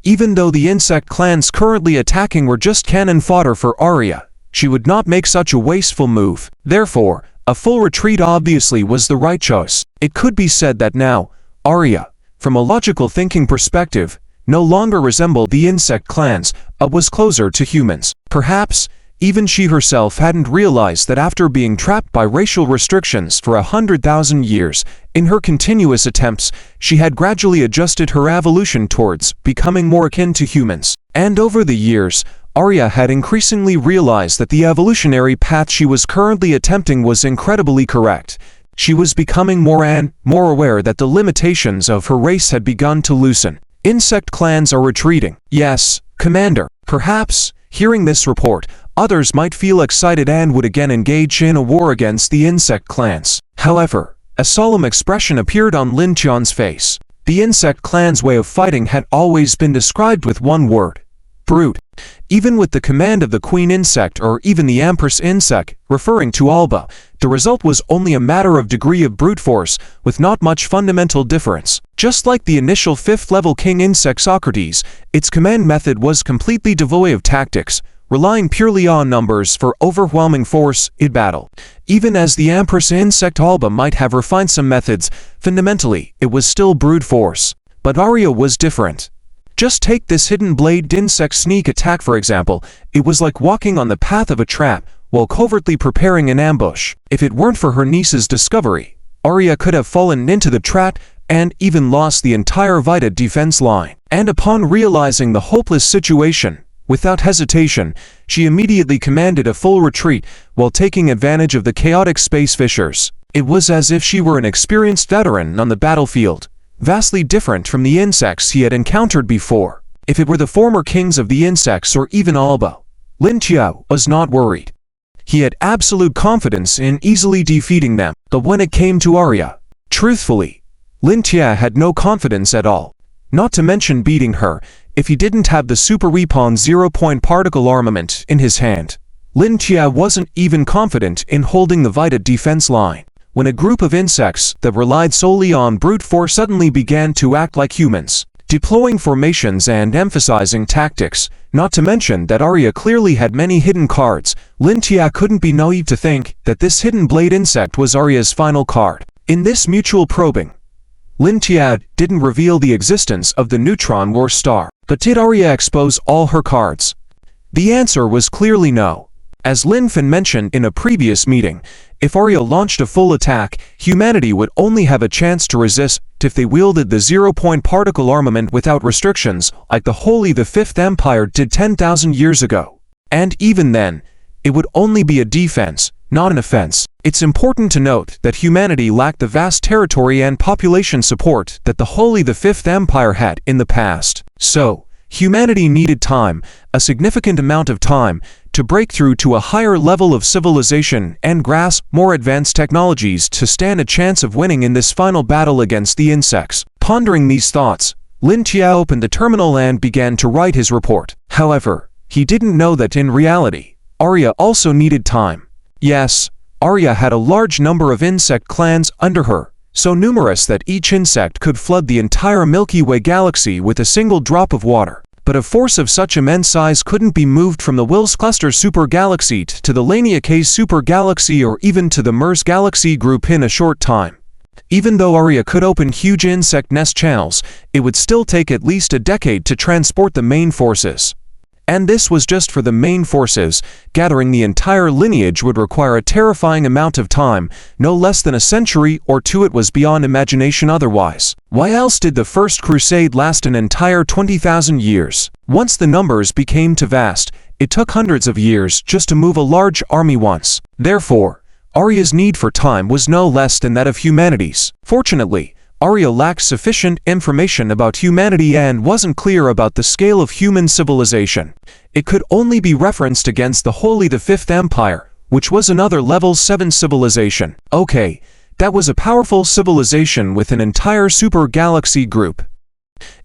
Even though the insect clans currently attacking were just cannon fodder for Arya, she would not make such a wasteful move. Therefore, a full retreat obviously was the right choice. It could be said that now, Arya, from a logical thinking perspective, no longer resembled the insect clans, but was closer to humans. Perhaps, even she herself hadn't realized that after being trapped by racial restrictions for 100,000 years, in her continuous attempts, she had gradually adjusted her evolution towards becoming more akin to humans. And over the years, Arya had increasingly realized that the evolutionary path she was currently attempting was incredibly correct. She was becoming more aware that the limitations of her race had begun to loosen. Insect clans are retreating. Yes, Commander. Perhaps, hearing this report, others might feel excited and would again engage in a war against the insect clans. However, a solemn expression appeared on Lin Tian's face. The insect clan's way of fighting had always been described with one word: brute. Even with the command of the Queen Insect or even the Empress Insect, referring to Alba, the result was only a matter of degree of brute force, with not much fundamental difference. Just like the initial 5th-level King Insect Socrates, its command method was completely devoid of tactics, relying purely on numbers for overwhelming force in battle. Even as the Empress Insect Alba might have refined some methods, fundamentally, it was still brute force. But Arya was different. Just take this hidden blade insect sneak attack for example. It was like walking on the path of a trap while covertly preparing an ambush. If it weren't for her niece's discovery, Arya could have fallen into the trap and even lost the entire Vita defense line. And upon realizing the hopeless situation, without hesitation, she immediately commanded a full retreat while taking advantage of the chaotic space fissures. It was as if she were an experienced veteran on the battlefield, vastly different from the insects he had encountered before. If it were the former kings of the insects or even Alba, Lin Tian was not worried. He had absolute confidence in easily defeating them. But when it came to Arya, truthfully, Lin Tian had no confidence at all. Not to mention beating her, if he didn't have the super weapon 0-point particle armament in his hand. Lin Tian wasn't even confident in holding the Vita defense line. When a group of insects that relied solely on brute force suddenly began to act like humans, deploying formations and emphasizing tactics, not to mention that Arya clearly had many hidden cards, Lin Tian couldn't be naive to think that this hidden blade insect was Arya's final card. In this mutual probing, Lin Tian didn't reveal the existence of the neutron war star, but did Arya expose all her cards? The answer was clearly no. As Lin Fan mentioned in a previous meeting, if Arya launched a full attack, humanity would only have a chance to resist if they wielded the 0-point particle armament without restrictions, like the Holy the Fifth Empire did 10,000 years ago. And even then, it would only be a defense, not an offense. It's important to note that humanity lacked the vast territory and population support that the Holy the Fifth Empire had in the past. So, humanity needed time, a significant amount of time, to break through to a higher level of civilization and grasp more advanced technologies to stand a chance of winning in this final battle against the insects. Pondering these thoughts, Lin Tian opened the terminal and began to write his report. However, he didn't know that in reality, Arya also needed time. Yes, Arya had a large number of insect clans under her, so numerous that each insect could flood the entire Milky Way galaxy with a single drop of water. but a force of such immense size couldn't be moved from the Wills Cluster supergalaxy to the Laniakea supergalaxy or even to the Mers galaxy group in a short time. Even though Arya could open huge insect nest channels, it would still take at least a decade to transport the main forces. And this was just for the main forces. Gathering the entire lineage would require a terrifying amount of time, no less than a century or two. It was beyond imagination otherwise. Why else did the First Crusade last an entire 20,000 years? Once the numbers became too vast, it took hundreds of years just to move a large army once. Therefore, Arya's need for time was no less than that of humanity's. Fortunately, Arya lacked sufficient information about humanity and wasn't clear about the scale of human civilization. It could only be referenced against the Holy the Fifth Empire, which was another level 7 civilization. Okay, that was a powerful civilization with an entire super galaxy group.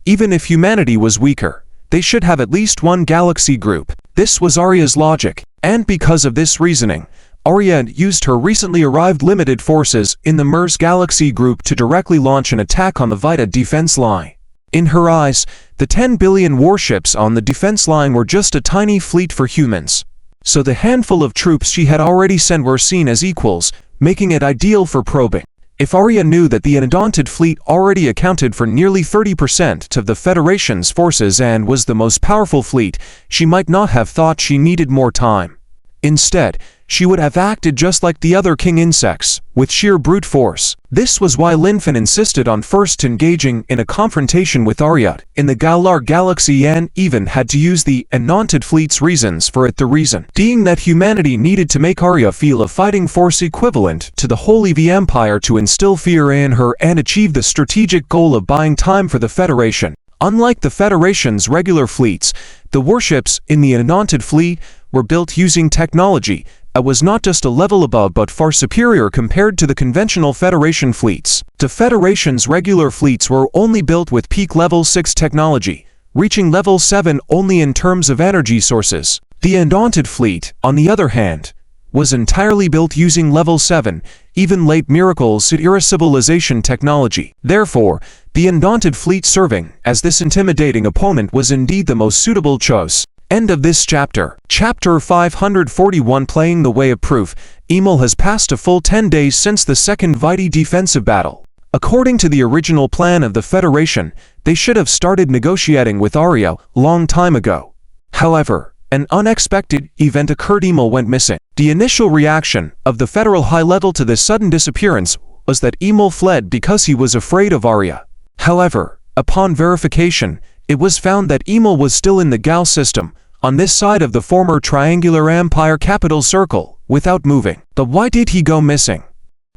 Even if humanity was weaker, they should have at least one galaxy group. This was Arya's logic, and because of this reasoning, Arya used her recently arrived limited forces in the Mers galaxy group to directly launch an attack on the Vita defense line. In her eyes, the 10 billion warships on the defense line were just a tiny fleet for humans. So the handful of troops she had already sent were seen as equals, making it ideal for probing. If Arya knew that the Undaunted fleet already accounted for nearly 30% of the Federation's forces and was the most powerful fleet, she might not have thought she needed more time. Instead, she would have acted just like the other king insects, with sheer brute force. This was why Linfen insisted on first engaging in a confrontation with Arya in the Galar galaxy and even had to use the Undaunted fleet's reasons for it, the reason being that humanity needed to make Arya feel a fighting force equivalent to the Holy V Empire to instill fear in her and achieve the strategic goal of buying time for the Federation. Unlike the Federation's regular fleets, the warships in the Undaunted fleet were built using technology that was not just a level above but far superior compared to the conventional Federation fleets. The Federation's regular fleets were only built with peak level 6 technology, reaching level 7 only in terms of energy sources. The Undaunted fleet, on the other hand, was entirely built using level 7, even late Miracle's era civilization technology. Therefore, the Undaunted fleet serving as this intimidating opponent was indeed the most suitable choice. End of this chapter. Chapter 541. Playing the Way of Proof. Emil has passed a full 10 days since the second Vita defensive battle. According to the original plan of the Federation, they should have started negotiating with Arya long time ago. However, an unexpected event occurred. Emil went missing. The initial reaction of the Federal high level to this sudden disappearance was that Emil fled because he was afraid of Arya. However, upon verification, it was found that Emil was still in the Gal system, on this side of the former Triangular Empire capital circle, without moving. But why did he go missing?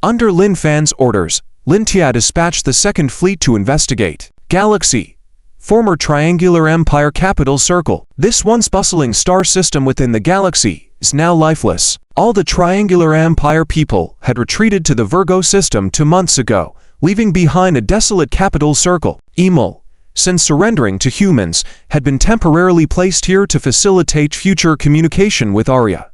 Under Lin Fan's orders, Lin Tia dispatched the Second Fleet to investigate. Galaxy, former Triangular Empire capital circle. This once bustling star system within the galaxy is now lifeless. All the Triangular Empire people had retreated to the Virgo system 2 months ago, leaving behind a desolate capital circle. Emil, since surrendering to humans, had been temporarily placed here to facilitate future communication with Arya.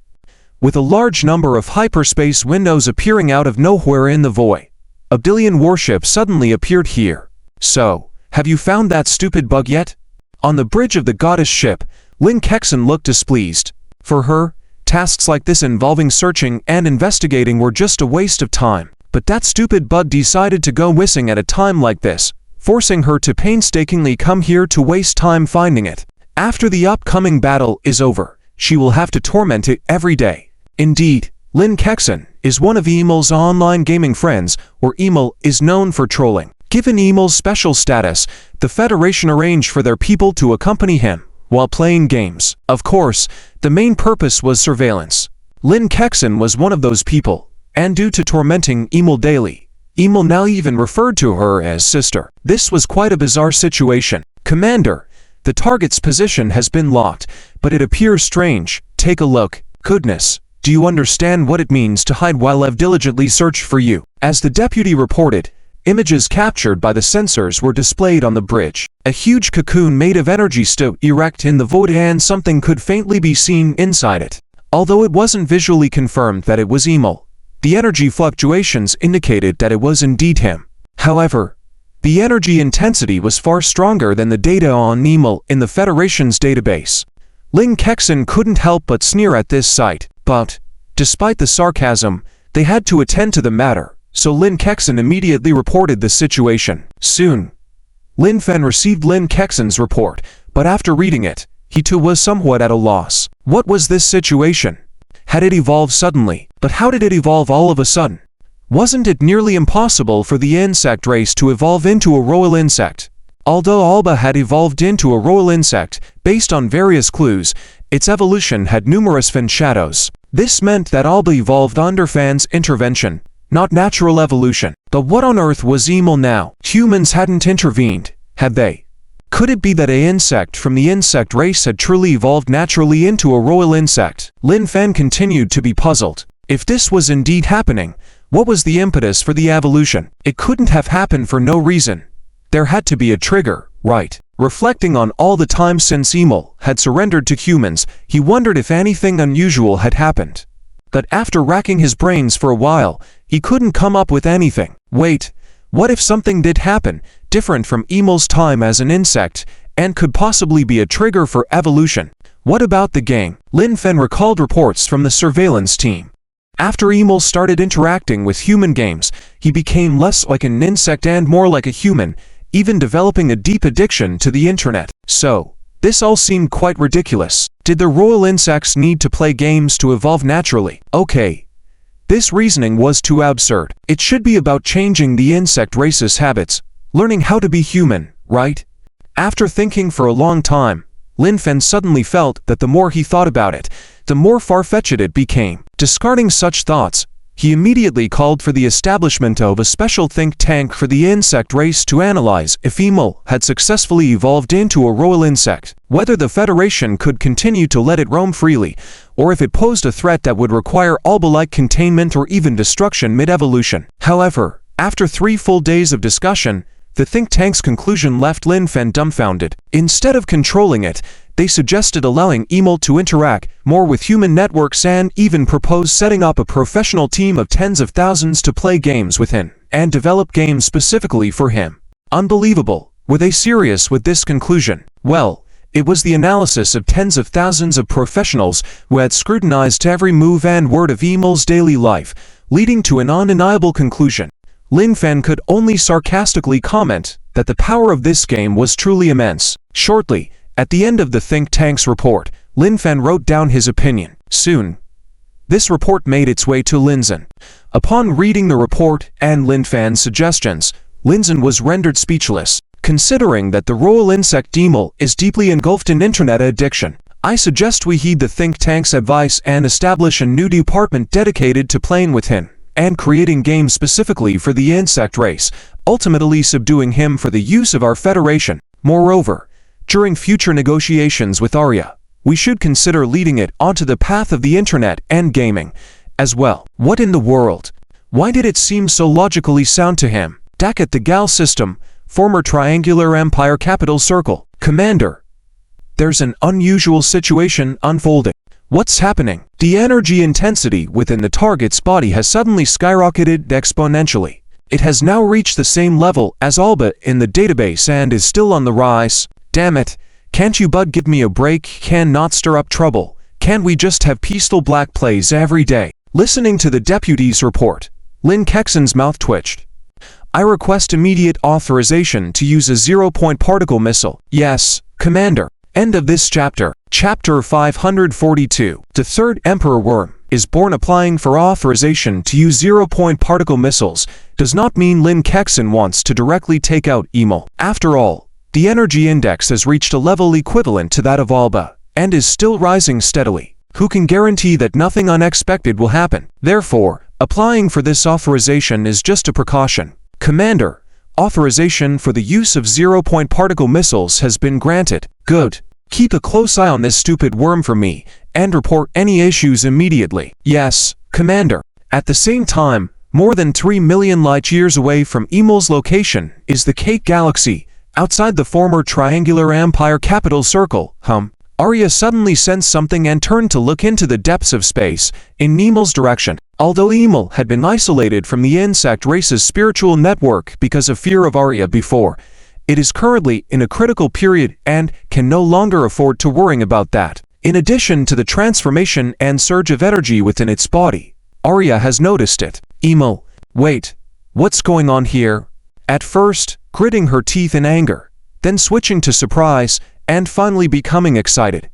With a large number of hyperspace windows appearing out of nowhere in the void, a billion warships suddenly appeared here. So, have you found that stupid bug yet? On the bridge of the goddess ship, Lin Kexen looked displeased. For her, tasks like this involving searching and investigating were just a waste of time. But that stupid bug decided to go missing at a time like this, forcing her to painstakingly come here to waste time finding it. After the upcoming battle is over, she will have to torment it every day. Indeed, Lin Kexen is one of Emil's online gaming friends, where Emil is known for trolling. Given Emil's special status, the Federation arranged for their people to accompany him while playing games. Of course, the main purpose was surveillance. Lin Kexen was one of those people, and due to tormenting Emil daily, Emil now even referred to her as sister. This was quite a bizarre situation. Commander, the target's position has been locked, but it appears strange. Take a look. Goodness, do you understand what it means to hide while I've diligently searched for you? As the deputy reported, images captured by the sensors were displayed on the bridge. A huge cocoon made of energy stood erect in the void and something could faintly be seen inside it. Although it wasn't visually confirmed that it was Emil, the energy fluctuations indicated that it was indeed him. However, The energy intensity was far stronger than the data on Emil in the Federation's database. Lin Kexin couldn't help but sneer at this sight, but, despite the sarcasm, they had to attend to the matter, so Lin Kexin immediately reported the situation. Soon, Lin Fen received Lin Kexin's report, but after reading it, he too was somewhat at a loss. What was this situation? Had it evolved suddenly? But how did it evolve all of a sudden? Wasn't it nearly impossible for the insect race to evolve into a royal insect? Although Alba had evolved into a royal insect, based on various clues, its evolution had numerous Fen shadows. This meant that Alba evolved under Fan's intervention, not natural evolution. But what on earth was Emil now? Humans hadn't intervened, had they? Could it be that an insect from the insect race had truly evolved naturally into a royal insect? Lin Fen continued to be puzzled. If this was indeed happening, what was the impetus for the evolution? It couldn't have happened for no reason. There had to be a trigger, right? Reflecting on all the time since Emil had surrendered to humans, he wondered if anything unusual had happened. But after racking his brains for a while, he couldn't come up with anything. Wait, what if something did happen, different from Emil's time as an insect, and could possibly be a trigger for evolution? What about the game? Lin Fen recalled reports from the surveillance team. After Emil started interacting with human games, he became less like an insect and more like a human, even developing a deep addiction to the internet. So, this all seemed quite ridiculous. Did the royal insects need to play games to evolve naturally? Okay. This reasoning was too absurd. It should be about changing the insect race's habits, learning how to be human, right? After thinking for a long time, Lin Fen suddenly felt that the more he thought about it, the more far-fetched it became. Discarding such thoughts, he immediately called for the establishment of a special think tank for the insect race to analyze if Emil had successfully evolved into a royal insect, whether the Federation could continue to let it roam freely, or if it posed a threat that would require Alba-like containment or even destruction mid-evolution. However, after 3 full days of discussion, the think tank's conclusion left Lin Fen dumbfounded. Instead of controlling it, they suggested allowing Emil to interact more with human networks and even proposed setting up a professional team of tens of thousands to play games with him and develop games specifically for him. Unbelievable. Were they serious with this conclusion? Well, it was the analysis of tens of thousands of professionals who had scrutinized every move and word of Emil's daily life, leading to an undeniable conclusion. Lin Fen could only sarcastically comment that the power of this game was truly immense. Shortly, at the end of the think tank's report, Lin Fen wrote down his opinion. Soon, this report made its way to Linzen. Upon reading the report and Lin Fan's suggestions, Linzen was rendered speechless. Considering that the royal insect Emil is deeply engulfed in internet addiction, I suggest we heed the think tank's advice and establish a new department dedicated to playing with him and creating games specifically for the insect race, ultimately subduing him for the use of our Federation. Moreover, during future negotiations with Arya, we should consider leading it onto the path of the internet and gaming as well. What in the world? Why did it seem so logically sound to him? Dakat the Gal system, former Triangular Empire capital circle. Commander, there's an unusual situation unfolding. What's happening? The energy intensity within the target's body has suddenly skyrocketed exponentially. It has now reached the same level as Alba in the database and is still on the rise. Damn it, can't you bud give me a break? Can not stir up trouble. Can't we just have peaceful black plays every day? Listening to the deputy's report, Lin Kexin's mouth twitched. I request immediate authorization to use a 0-point particle missile. Yes, Commander. End of this chapter. Chapter 542. The third Emperor Worm is born. Applying for authorization to use 0-point particle missiles does not mean Lin Kexin wants to directly take out Emil. After all, the energy index has reached a level equivalent to that of Alba, and is still rising steadily. Who can guarantee that nothing unexpected will happen? Therefore, applying for this authorization is just a precaution. Commander, authorization for the use of 0-point particle missiles has been granted. Good. Keep a close eye on this stupid worm for me, and report any issues immediately. Yes, Commander. At the same time, more than 3 million light-years away from Emil's location is the Cake Galaxy, outside the former Triangular Empire capital circle. Arya suddenly sensed something and turned to look into the depths of space, in Emel's direction. Although Emel had been isolated from the insect race's spiritual network because of fear of Arya before, it is currently in a critical period and can no longer afford to worry about that. In addition to the transformation and surge of energy within its body, Arya has noticed it. Emel, wait, what's going on here? At first, gritting her teeth in anger, then switching to surprise, and finally becoming excited.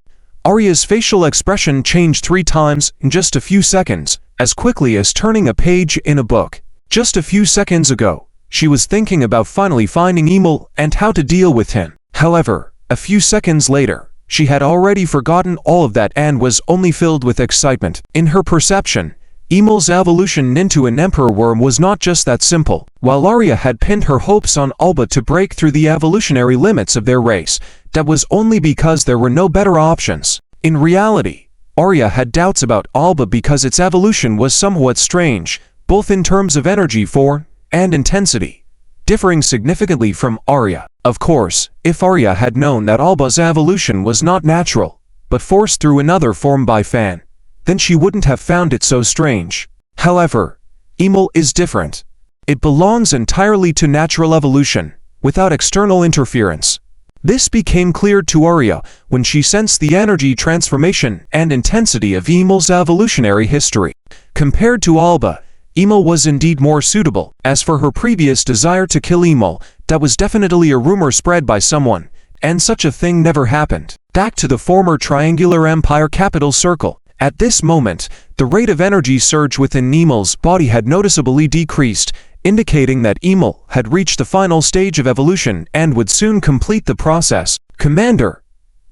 Arya's facial expression changed 3 times in just a few seconds, as quickly as turning a page in a book. Just a few seconds ago, she was thinking about finally finding Emel and how to deal with him. However, a few seconds later, she had already forgotten all of that and was only filled with excitement. In her perception, Emel's evolution into an emperor worm was not just that simple. While Arya had pinned her hopes on Alba to break through the evolutionary limits of their race, that was only because there were no better options. In reality, Arya had doubts about Alba because its evolution was somewhat strange, both in terms of energy form and intensity, differing significantly from Arya. Of course, if Arya had known that Alba's evolution was not natural, but forced through another form by Fan, then she wouldn't have found it so strange. However, Emel is different. It belongs entirely to natural evolution, without external interference. This became clear to Arya when she sensed the energy transformation and intensity of Emel's evolutionary history. Compared to Alba, Emel was indeed more suitable. As for her previous desire to kill Emel, that was definitely a rumor spread by someone, and such a thing never happened. Back to the former Triangular Empire capital circle. At this moment, the rate of energy surge within Emel's body had noticeably decreased, indicating that Emel had reached the final stage of evolution and would soon complete the process. Commander,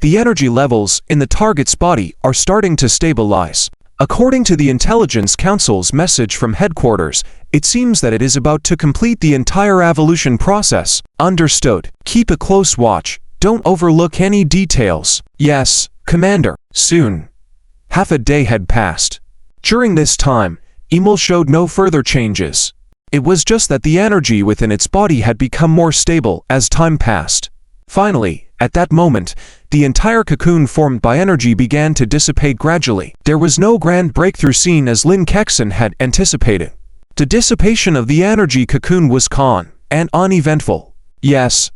the energy levels in the target's body are starting to stabilize. According to the Intelligence Council's message from headquarters, it seems that it is about to complete the entire evolution process. Understood. Keep a close watch. Don't overlook any details. Yes, Commander. Soon. Half a day had passed. During this time, Emel showed no further changes. It was just that the energy within its body had become more stable as time passed. Finally, at that moment, the entire cocoon formed by energy began to dissipate gradually. There was no grand breakthrough scene as Lin Kexin had anticipated. The dissipation of the energy cocoon was calm and uneventful. Yes,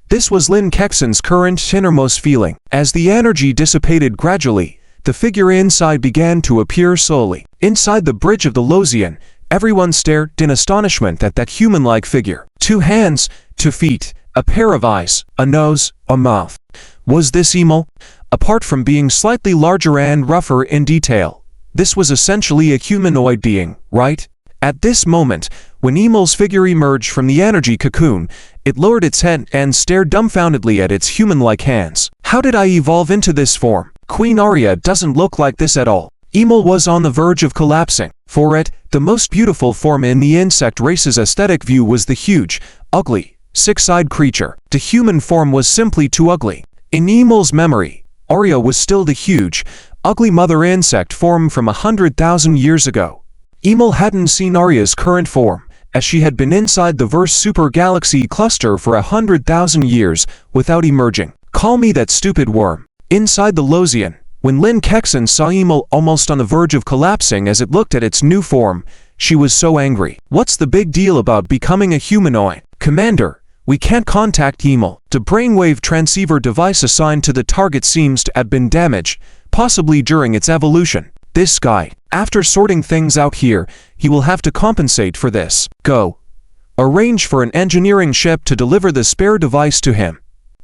this was Lin Kexin's current innermost feeling. As the energy dissipated gradually, the figure inside began to appear slowly. Inside the bridge of the Losian, everyone stared in astonishment at that human-like figure. 2 hands, 2 feet, a pair of eyes, a nose, a mouth. Was this Emel? Apart from being slightly larger and rougher in detail, this was essentially a humanoid being, right? At this moment, when Emel's figure emerged from the energy cocoon, it lowered its head and stared dumbfoundedly at its human-like hands. How did I evolve into this form? Queen Arya doesn't look like this at all. Emel was on the verge of collapsing. For it, the most beautiful form in the insect race's aesthetic view was the huge, ugly, 6-eyed creature. The human form was simply too ugly. In Emel's memory, Arya was still the huge, ugly mother insect form from 100,000 years ago. Emel hadn't seen Arya's current form, as she had been inside the Verse super galaxy cluster for 100,000 years without emerging. Call me that stupid worm. Inside the Losian, when Lin Kexin saw Emel almost on the verge of collapsing as it looked at its new form, she was so angry. What's the big deal about becoming a humanoid? Commander, we can't contact Emel. The brainwave transceiver device assigned to the target seems to have been damaged, possibly during its evolution. This guy, after sorting things out here, he will have to compensate for this. Go. Arrange for an engineering ship to deliver the spare device to him.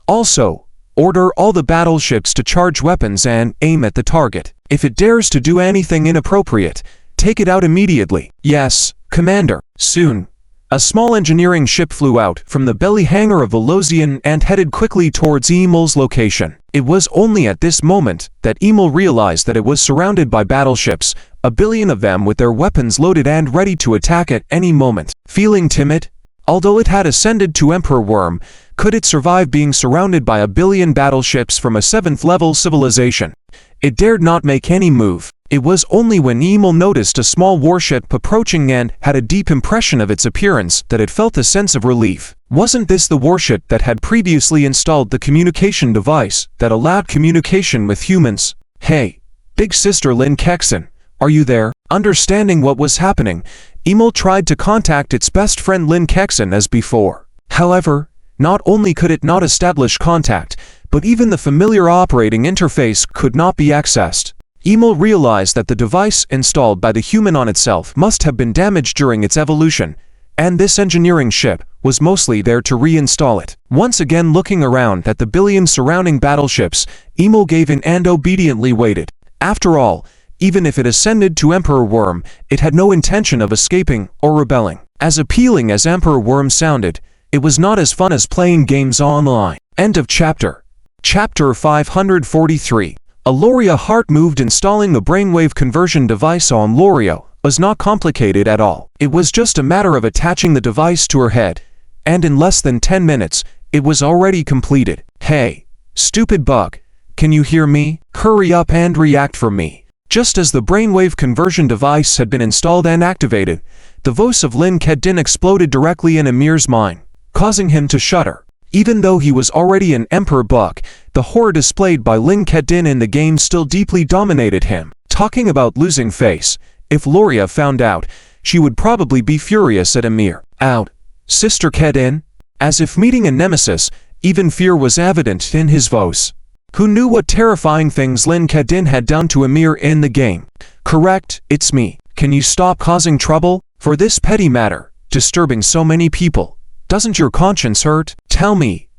Also, order all the battleships to charge weapons and aim at the target. If it dares to do anything inappropriate, take it out immediately. Yes, Commander. Soon, a small engineering ship flew out from the belly hangar of the Losian and headed quickly towards Emel's location. It was only at this moment that Emel realized that it was surrounded by battleships, 1 billion of them with their weapons loaded and ready to attack at any moment. Feeling timid, although it had ascended to Emperor Worm, could it survive being surrounded by 1 billion battleships from a 7th-level civilization? It dared not make any move. It was only when Emel noticed a small warship approaching and had a deep impression of its appearance that it felt a sense of relief. Wasn't this the warship that had previously installed the communication device that allowed communication with humans? Hey, big sister Lynn Kexon, are you there? Understanding what was happening, Emil tried to contact its best friend Lynn Kexon as before. However, not only could it not establish contact, but even the familiar operating interface could not be accessed. Emil realized that the device installed by the human on itself must have been damaged during its evolution, and this engineering ship was mostly there to reinstall it. Once again looking around at the billion surrounding battleships, Emil gave in and obediently waited. After all, even if it ascended to Emperor Worm, it had no intention of escaping or rebelling. As appealing as Emperor Worm sounded, it was not as fun as playing games online. End of chapter. Chapter 543. Aloria heart moved. Installing the brainwave conversion device on Lorio was not complicated at all. It was just a matter of attaching the device to her head, and in less than 10 minutes, it was already completed. Hey, stupid bug, can you hear me? Hurry up and react for me. Just as the brainwave conversion device had been installed and activated, the voice of Lin Kedin exploded directly in Emir's mind, causing him to shudder. Even though he was already an Emperor Bug, the horror displayed by Lin Kedin in the game still deeply dominated him. Talking about losing face, if Loria found out, she would probably be furious at Emir. Out, Sister Kedin? As if meeting a nemesis, even fear was evident in his voice. Who knew what terrifying things Lin Kedin had done to Emir in the game? Correct, it's me. Can you stop causing trouble? For this petty matter, disturbing so many people, doesn't your conscience hurt? Tell me,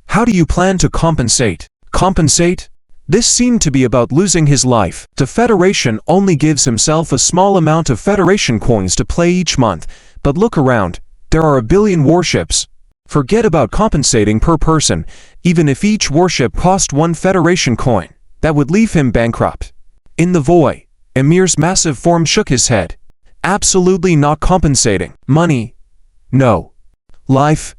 how do you plan to compensate? Compensate? This seemed to be about losing his life. The Federation only gives himself a small amount of Federation coins to play each month, but look around, there are a billion warships. Forget about compensating per person, even if each warship cost 1 Federation coin, that would leave him bankrupt. In the void, Emir's massive form shook his head. Absolutely not compensating. Money? No. Life?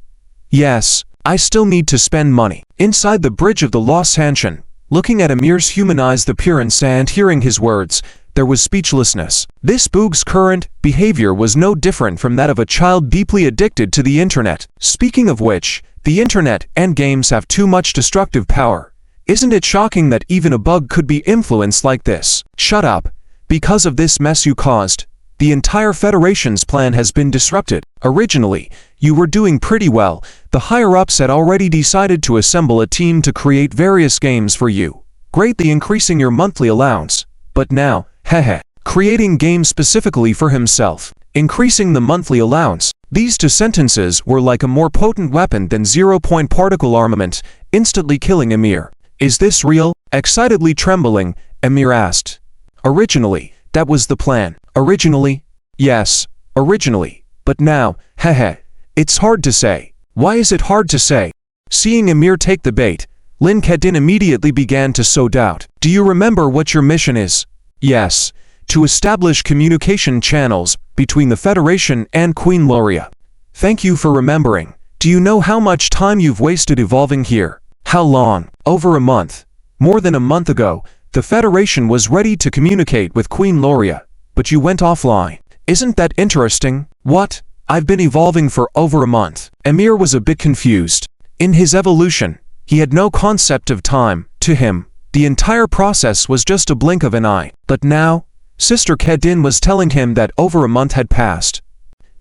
Yes, I still need to spend money. Inside the bridge of the Lost Hanshin, looking at Emir's humanized appearance and hearing his words, there was speechlessness. This boog's current behavior was no different from that of a child deeply addicted to the internet. Speaking of which, the internet and games have too much destructive power. Isn't it shocking that even a bug could be influenced like this? Shut up. Because of this mess you caused, the entire Federation's plan has been disrupted. Originally, you were doing pretty well. The higher-ups had already decided to assemble a team to create various games for you, greatly increasing your monthly allowance. But now, creating games specifically for himself, increasing the monthly allowance. These two sentences were like a more potent weapon than zero-point particle armament, instantly killing Emir. Is this real? Excitedly trembling, Emir asked. Originally, that was the plan. Originally? Yes, originally. But now, it's hard to say. Why is it hard to say? Seeing Emir take the bait, Lin Kedin immediately began to sow doubt. Do you remember what your mission is? Yes, to establish communication channels between the Federation and Queen Loria. Thank you for remembering. Do you know how much time you've wasted evolving here? How long? Over a month. More than a month ago, the Federation was ready to communicate with Queen Loria, but you went offline. Isn't that interesting? What? I've been evolving for over a month. Emir was a bit confused. In his evolution, he had no concept of time. To him, the entire process was just a blink of an eye. But now, Sister Kedin was telling him that over a month had passed.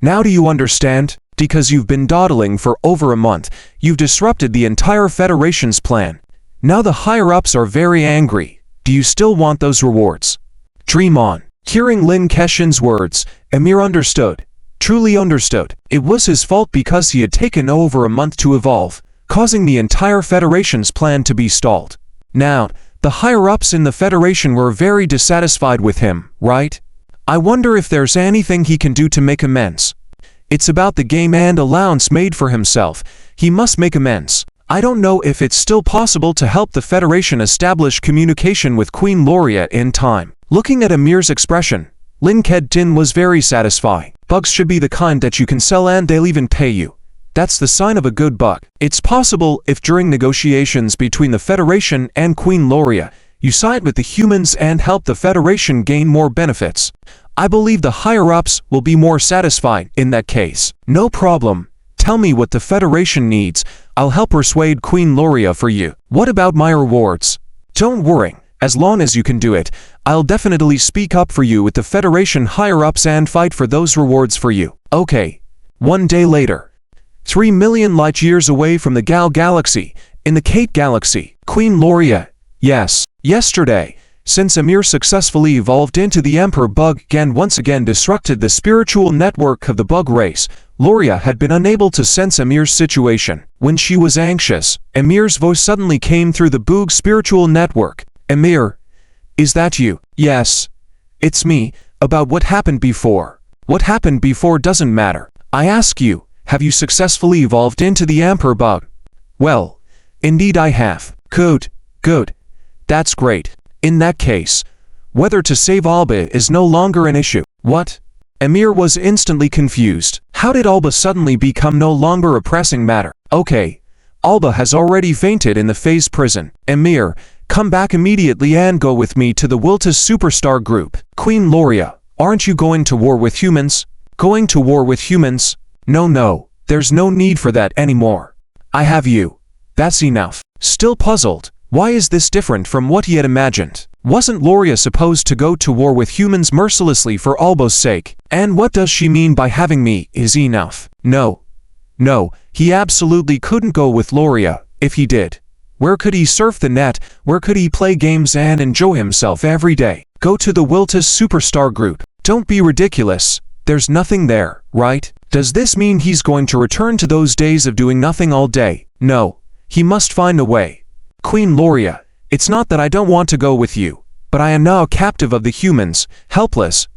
Now do you understand? Because you've been dawdling for over a month, you've disrupted the entire Federation's plan. Now the higher-ups are very angry. Do you still want those rewards? Dream on. Hearing Lin Keshin's words, Emir understood. Truly understood. It was his fault because he had taken over a month to evolve, causing the entire Federation's plan to be stalled. Now, the higher-ups in the Federation were very dissatisfied with him, right? I wonder if there's anything he can do to make amends. It's about the game and allowance made for himself. He must make amends. I don't know if it's still possible to help the Federation establish communication with Queen Loria in time. Looking at Emir's expression, Lin Kedin was very satisfied. Bugs should be the kind that you can sell and they'll even pay you. That's the sign of a good bug. It's possible if during negotiations between the Federation and Queen Loria, you side with the humans and help the Federation gain more benefits. I believe the higher-ups will be more satisfied in that case. No problem. Tell me what the Federation needs. I'll help persuade Queen Loria for you. What about my rewards? Don't worry. As long as you can do it, I'll definitely speak up for you with the Federation higher-ups and fight for those rewards for you. Okay. One day later. 3 million light-years away from the Gal Galaxy, in the Kate Galaxy, Queen Loria. Yes. Yesterday, since Amir successfully evolved into the Emperor Bug and once again disrupted the spiritual network of the bug race, Loria had been unable to sense Amir's situation. When she was anxious, Amir's voice suddenly came through the Boog spiritual network. Amir, is that you? Yes. It's me. About what happened before. What happened before doesn't matter. I ask you, have you successfully evolved into the Emperor Bug? Well, indeed I have. Good. Good. That's great. In that case, whether to save Alba is no longer an issue. What? Amir was instantly confused. How did Alba suddenly become no longer a pressing matter? Okay. Alba has already fainted in the phase prison. Amir, come back immediately and go with me to the Wiltus Superstar Group. Queen Loria, aren't you going to war with humans? Going to war with humans? No, there's no need for that anymore. I have you. That's enough. Still puzzled, why is this different from what he had imagined? Wasn't Loria supposed to go to war with humans mercilessly for Albo's sake? And what does she mean by having me is enough? No, he absolutely couldn't go with Loria. If he did, where could he surf the net? Where could he play games and enjoy himself every day? Go to the Wiltus Superstar Group. Don't be ridiculous. There's nothing there, right? Does this mean he's going to return to those days of doing nothing all day? No, he must find a way. Queen Loria, it's not that I don't want to go with you, but I am now a captive of the humans, helpless.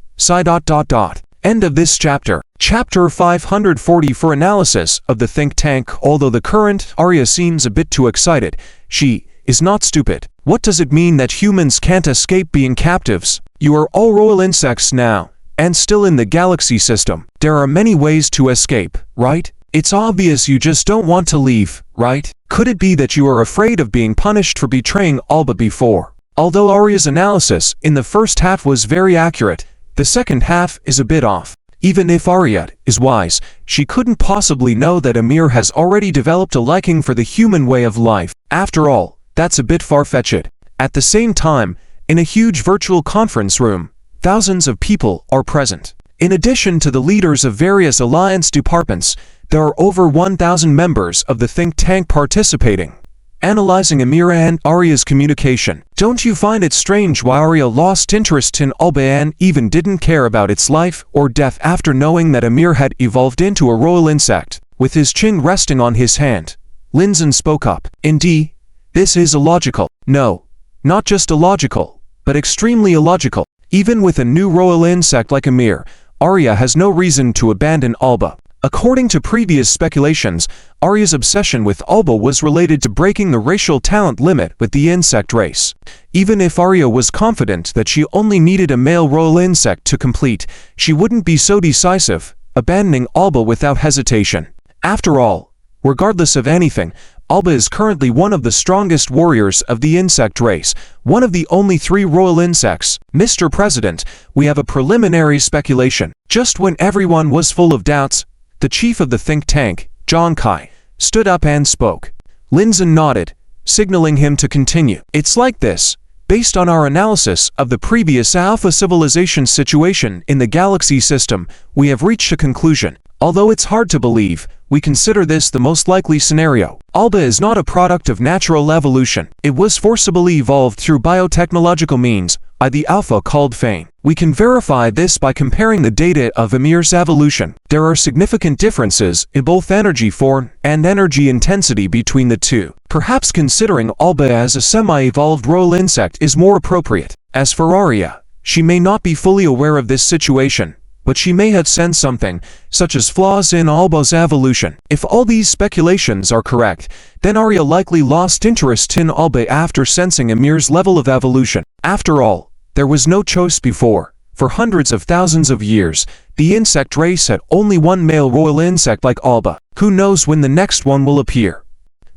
End of this chapter. Chapter 540 for analysis of the think tank. Although the current Arya seems a bit too excited, she is not stupid. What does it mean that humans can't escape being captives? You are all royal insects now, and still in the galaxy system. There are many ways to escape, right? It's obvious you just don't want to leave, right? Could it be that you are afraid of being punished for betraying Alba before? Although Arya's analysis in the first half was very accurate, the second half is a bit off. Even if Arya is wise, she couldn't possibly know that Amir has already developed a liking for the human way of life. After all, that's a bit far-fetched. At the same time, in a huge virtual conference room, thousands of people are present. In addition to the leaders of various alliance departments, there are over 1,000 members of the think tank participating, analyzing Amir and Arya's communication. Don't you find it strange why Arya lost interest in Alba and even didn't care about its life or death after knowing that Amir had evolved into a royal insect? With his chin resting on his hand, Linzen spoke up. Indeed, this is illogical. No, not just illogical, but extremely illogical. Even with a new royal insect like Amir, Arya has no reason to abandon Alba. According to previous speculations, Arya's obsession with Alba was related to breaking the racial talent limit with the insect race. Even if Arya was confident that she only needed a male royal insect to complete, she wouldn't be so decisive, abandoning Alba without hesitation. After all, regardless of anything, Alba is currently one of the strongest warriors of the insect race, one of the only 3 royal insects. Mr. President, we have a preliminary speculation. Just when everyone was full of doubts, the chief of the think tank, John Kai, stood up and spoke. Linzen nodded, signaling him to continue. It's like this. Based on our analysis of the previous Alpha civilization situation in the galaxy system, we have reached a conclusion. Although it's hard to believe, we consider this the most likely scenario. Alba is not a product of natural evolution. It was forcibly evolved through biotechnological means by the Alpha called Fane. We can verify this by comparing the data of Amir's evolution. There are significant differences in both energy form and energy intensity between the two. Perhaps considering Alba as a semi-evolved royal insect is more appropriate. As for Arya, she may not be fully aware of this situation, but she may have sensed something, such as flaws in Alba's evolution. If all these speculations are correct, then Arya likely lost interest in Alba after sensing Amir's level of evolution. After all, there was no choice before. For hundreds of thousands of years, the insect race had only one male royal insect like Alba. Who knows when the next one will appear?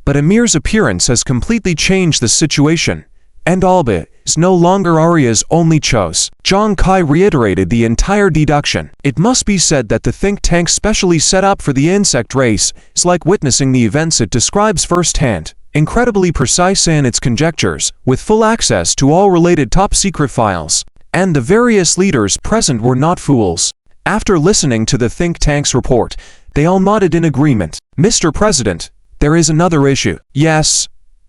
But Amir's appearance has completely changed the situation, and Alba is no longer Arya's only choice. Zhang Kai reiterated the entire deduction. It must be said that the think tank specially set up for the insect race is like witnessing the events it describes firsthand. Incredibly precise in its conjectures, with full access to all related top-secret files. And the various leaders present were not fools. After listening to the think tank's report, they all nodded in agreement. Mr. President, there is another issue. Yes.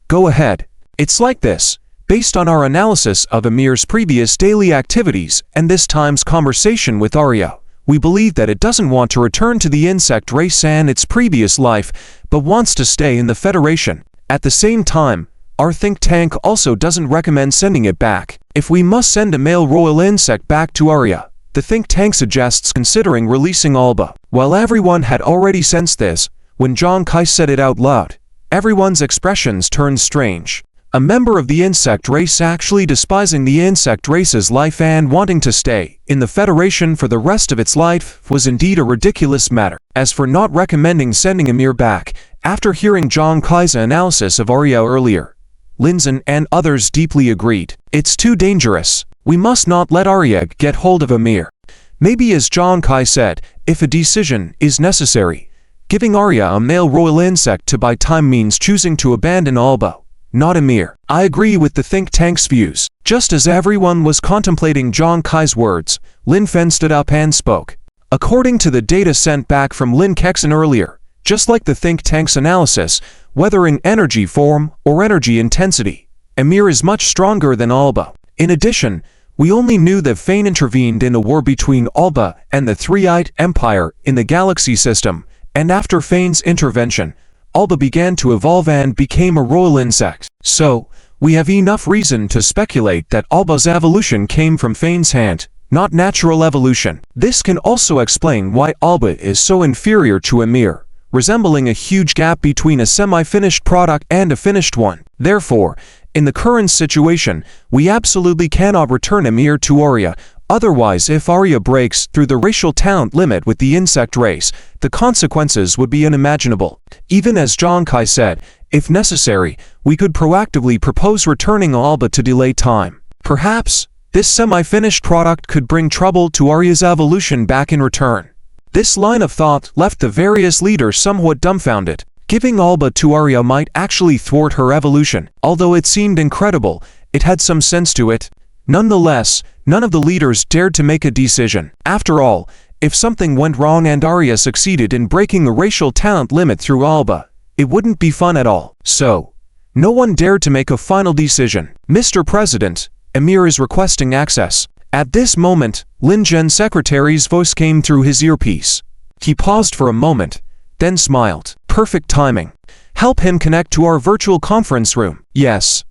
Go ahead. It's like this. Based on our analysis of Amir's previous daily activities and this time's conversation with Arya, we believe that it doesn't want to return to the insect race and its previous life, but wants to stay in the Federation. At the same time, our think tank also doesn't recommend sending it back. If we must send a male royal insect back to Arya, the think tank suggests considering releasing Alba. While everyone had already sensed this, when Zhang Kai said it out loud, everyone's expressions turned strange. A member of the insect race actually despising the insect race's life and wanting to stay in the Federation for the rest of its life was indeed a ridiculous matter. As for not recommending sending Amir back, after hearing Zhang Kai's analysis of Arya earlier, Lin Zhen and others deeply agreed. It's too dangerous. We must not let Arya get hold of Amir. Maybe as Zhang Kai said, if a decision is necessary, giving Arya a male royal insect to buy time means choosing to abandon Alba, not Amir. I agree with the think tank's views. Just as everyone was contemplating Zhang Kai's words, Lin Fen stood up and spoke. According to the data sent back from Lin Kexen earlier, just like the think tank's analysis, whether in energy form or energy intensity, Amir is much stronger than Alba. In addition, we only knew that Fane intervened in the war between Alba and the Three-Eyed Empire in the galaxy system, and after Fane's intervention, Alba began to evolve and became a royal insect. So, we have enough reason to speculate that Alba's evolution came from Fane's hand, not natural evolution. This can also explain why Alba is so inferior to Amir, resembling a huge gap between a semi-finished product and a finished one. Therefore, in the current situation, we absolutely cannot return Amir to Arya. Otherwise, if Arya breaks through the racial talent limit with the insect race, the consequences would be unimaginable. Even as Zhang Kai said, if necessary, we could proactively propose returning Alba to delay time. Perhaps, this semi-finished product could bring trouble to Arya's evolution back in return. This line of thought left the various leaders somewhat dumbfounded. Giving Alba to Arya might actually thwart her evolution. Although it seemed incredible, it had some sense to it. Nonetheless, none of the leaders dared to make a decision. After all, if something went wrong and Arya succeeded in breaking the racial talent limit through Alba, it wouldn't be fun at all. So, no one dared to make a final decision. Mr. President, Amir is requesting access. At this moment, Lin Zhen's secretary's voice came through his earpiece. He paused for a moment, then smiled. Perfect timing. Help him connect to our virtual conference room. Yes.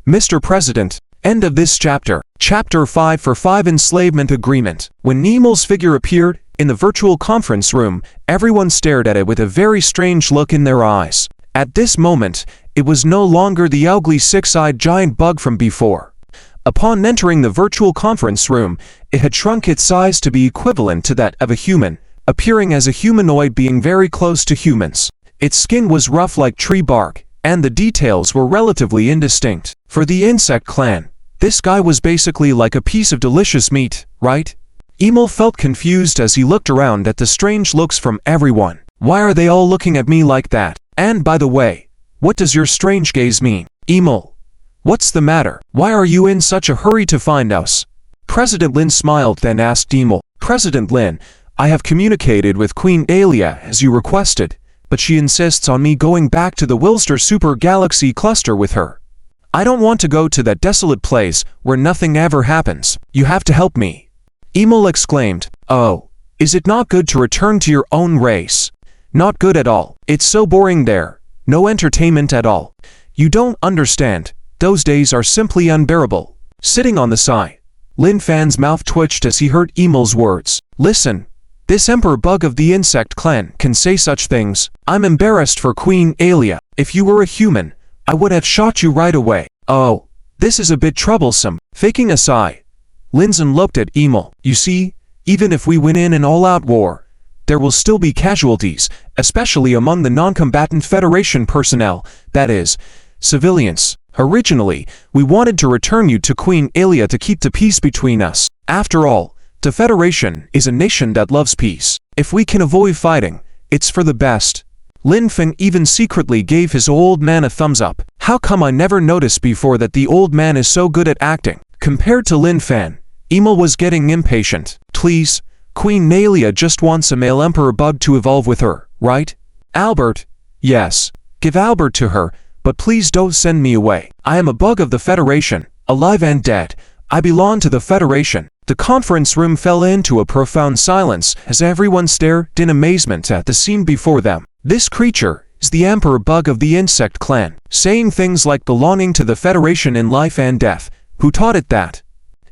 Mr. President. End of this chapter. Chapter 5 for 5 Enslavement Agreement. When Nemo's figure appeared in the virtual conference room, everyone stared at it with a very strange look in their eyes. At this moment, it was no longer the ugly six-eyed giant bug from before. Upon entering the virtual conference room, it had shrunk its size to be equivalent to that of a human, appearing as a humanoid being very close to humans. Its skin was rough like tree bark, and the details were relatively indistinct. For the insect clan, this guy was basically like a piece of delicious meat, right? Emil felt confused as he looked around at the strange looks from everyone. Why are they all looking at me like that? And by the way, what does your strange gaze mean? Emil, what's the matter? Why are you in such a hurry to find us? President Lin smiled, then asked Emil. President Lin, I have communicated with Queen Aelia as you requested, but she insists on me going back to the Wilster Super Galaxy Cluster with her. I don't want to go to that desolate place where nothing ever happens. You have to help me. Emil exclaimed. Oh, is it not good to return to your own race? Not good at all. It's so boring there. No entertainment at all. You don't understand. Those days are simply unbearable. Sitting on the side, Lin Fan's mouth twitched as he heard Emil's words. Listen. This emperor bug of the insect clan can say such things. I'm embarrassed for Queen Aelia. If you were a human, I would have shot you right away. Oh, this is a bit troublesome. Faking a sigh, Lin Zhen looked at Emil. You see, even if we win in an all-out war, there will still be casualties, especially among the non-combatant Federation personnel, that is, civilians. Originally, we wanted to return you to Queen Alia to keep the peace between us. After all, the Federation is a nation that loves peace. If we can avoid fighting, it's for the best. Lin Feng even secretly gave his old man a thumbs up. How come I never noticed before that the old man is so good at acting? Compared to Lin Feng, Emil was getting impatient. Please, Queen Nalia just wants a male emperor bug to evolve with her, right? Albert? Yes. Give Albert to her, but please don't send me away. I am a bug of the Federation, alive and dead. I belong to the Federation. The conference room fell into a profound silence as everyone stared in amazement at the scene before them. This creature is the emperor bug of the insect clan, saying things like belonging to the Federation in life and death. Who taught it that?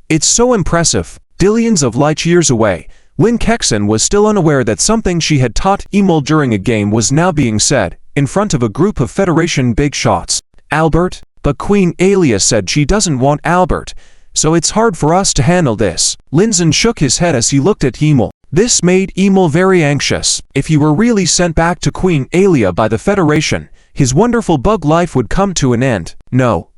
It's so impressive. Billions of light years away, Lin Kexen was still unaware that something she had taught Emil during a game was now being said in front of a group of Federation big shots. Albert? But Queen Alia said she doesn't want Albert, so it's hard for us to handle this. Linzen shook his head as he looked at Emil. This made Emil very anxious. If he were really sent back to Queen Alia by the Federation, his wonderful bug life would come to an end. No.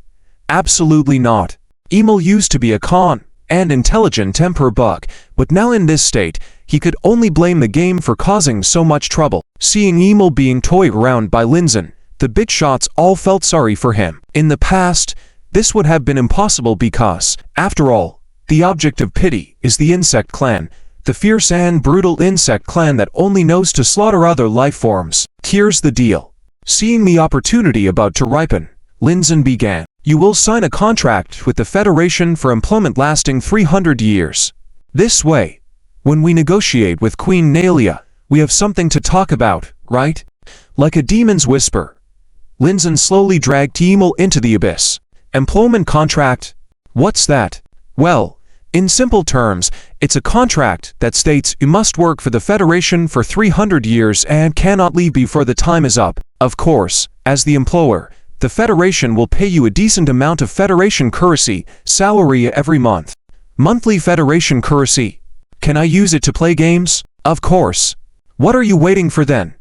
Absolutely not. Emil used to be a calm and intelligent emperor bug, but now in this state, he could only blame the game for causing so much trouble. Seeing Emil being toyed around by Linzen, the big shots all felt sorry for him. In the past, this would have been impossible because, after all, the object of pity is the insect clan, the fierce and brutal insect clan that only knows to slaughter other life forms. Here's the deal. Seeing the opportunity about to ripen, Linzen began. You will sign a contract with the Federation for employment lasting 300 years. This way, when we negotiate with Queen Nalia, we have something to talk about, right? Like a demon's whisper, Linzen slowly dragged Emil into the abyss. Employment contract? What's that? Well, in simple terms, it's a contract that states you must work for the Federation for 300 years and cannot leave before the time is up. Of course, as the employer, the Federation will pay you a decent amount of Federation currency salary every month. Monthly Federation currency. Can I use it to play games? Of course. What are you waiting for then?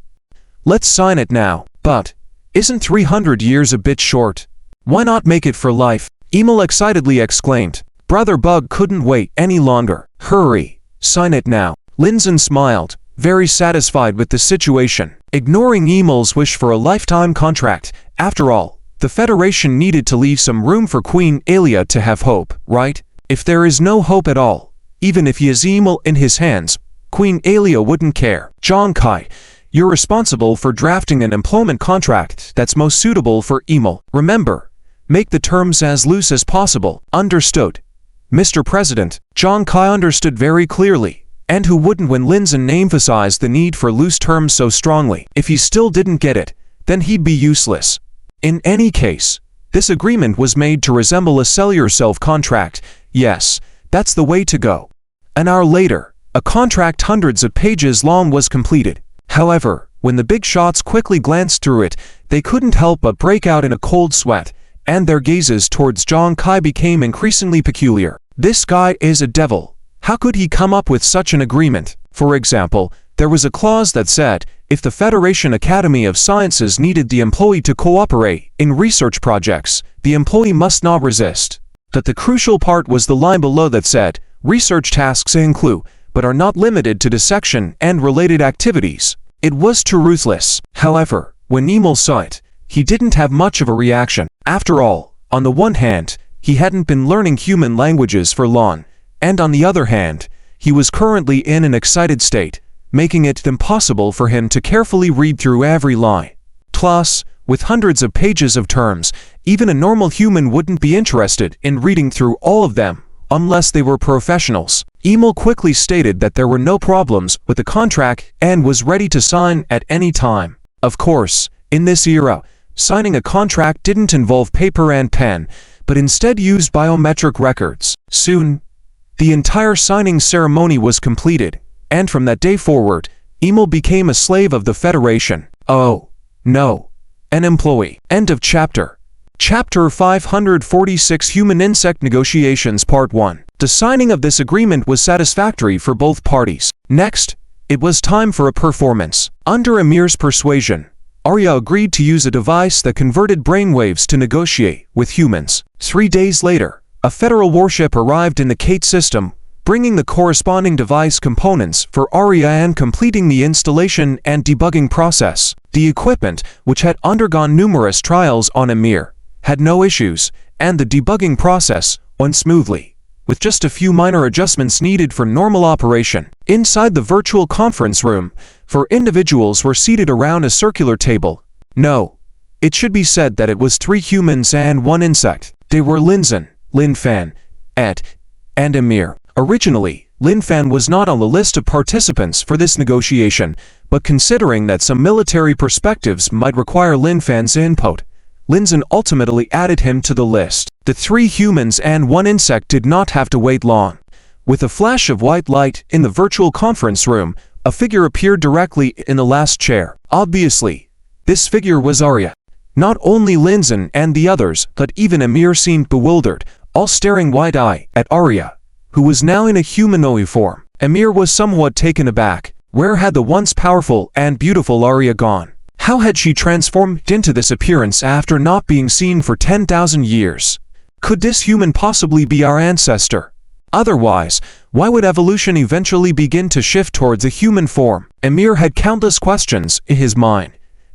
Let's sign it now. But, isn't 300 years a bit short? Why not make it for life? Emil excitedly exclaimed. Brother Bug couldn't wait any longer. Hurry, sign it now. Linzen smiled, very satisfied with the situation. Ignoring Emil's wish for a lifetime contract, after all, the Federation needed to leave some room for Queen Alia to have hope, right? If there is no hope at all, even if he has Emil in his hands, Queen Alia wouldn't care. Zhang Kai, you're responsible for drafting an employment contract that's most suitable for Emil. Remember, make the terms as loose as possible. Understood. Mr. President. Zhang Kai understood very clearly. And who wouldn't when Linzen emphasized the need for loose terms so strongly? If he still didn't get it, then he'd be useless. In any case, this agreement was made to resemble a sell-yourself contract. Yes, that's the way to go. An hour later, a contract hundreds of pages long was completed. However, when the big shots quickly glanced through it, they couldn't help but break out in a cold sweat, and their gazes towards Zhang Kai became increasingly peculiar. This guy is a devil. How could he come up with such an agreement? For example, there was a clause that said, if the Federation Academy of Sciences needed the employee to cooperate in research projects, the employee must not resist. But the crucial part was the line below that said, research tasks include, but are not limited to dissection and related activities. It was too ruthless. However, when Emil saw it, he didn't have much of a reaction. After all, on the one hand, he hadn't been learning human languages for long, and on the other hand, he was currently in an excited state, making it impossible for him to carefully read through every line. Plus, with hundreds of pages of terms, even a normal human wouldn't be interested in reading through all of them, unless they were professionals. Emil quickly stated that there were no problems with the contract and was ready to sign at any time. Of course, in this era, signing a contract didn't involve paper and pen, but instead used biometric records. Soon, the entire signing ceremony was completed, and from that day forward, Emil became a slave of the Federation. Oh, no. An employee. End of chapter. Chapter 546 Human-Insect Negotiations Part 1. The signing of this agreement was satisfactory for both parties. Next, it was time for a performance. Under Emir's persuasion, Arya agreed to use a device that converted brainwaves to negotiate with humans. 3 days later, a federal warship arrived in the Kate system, bringing the corresponding device components for Arya and completing the installation and debugging process. The equipment, which had undergone numerous trials on Ymir, had no issues, and the debugging process went smoothly, with just a few minor adjustments needed for normal operation. Inside the virtual conference room, 4 individuals were seated around a circular table. No, it should be said that it was 3 humans and 1 insect. They were Linzin, Linfan, Ed, and Ymir. Originally, Linfan was not on the list of participants for this negotiation, but considering that some military perspectives might require Linfan's input, Linzin ultimately added him to the list. The 3 humans and 1 insect did not have to wait long. With a flash of white light in the virtual conference room, a figure appeared directly in the last chair. Obviously, this figure was Arya. Not only Linzin and the others, but even Ymir seemed bewildered, all staring wide-eyed at Arya, who was now in a humanoid form. Ymir was somewhat taken aback. Where had the once powerful and beautiful Arya gone? How had she transformed into this appearance after not being seen for 10,000 years? Could this human possibly be our ancestor? Otherwise, why would evolution eventually begin to shift towards a human form? Ymir had countless questions in his mind,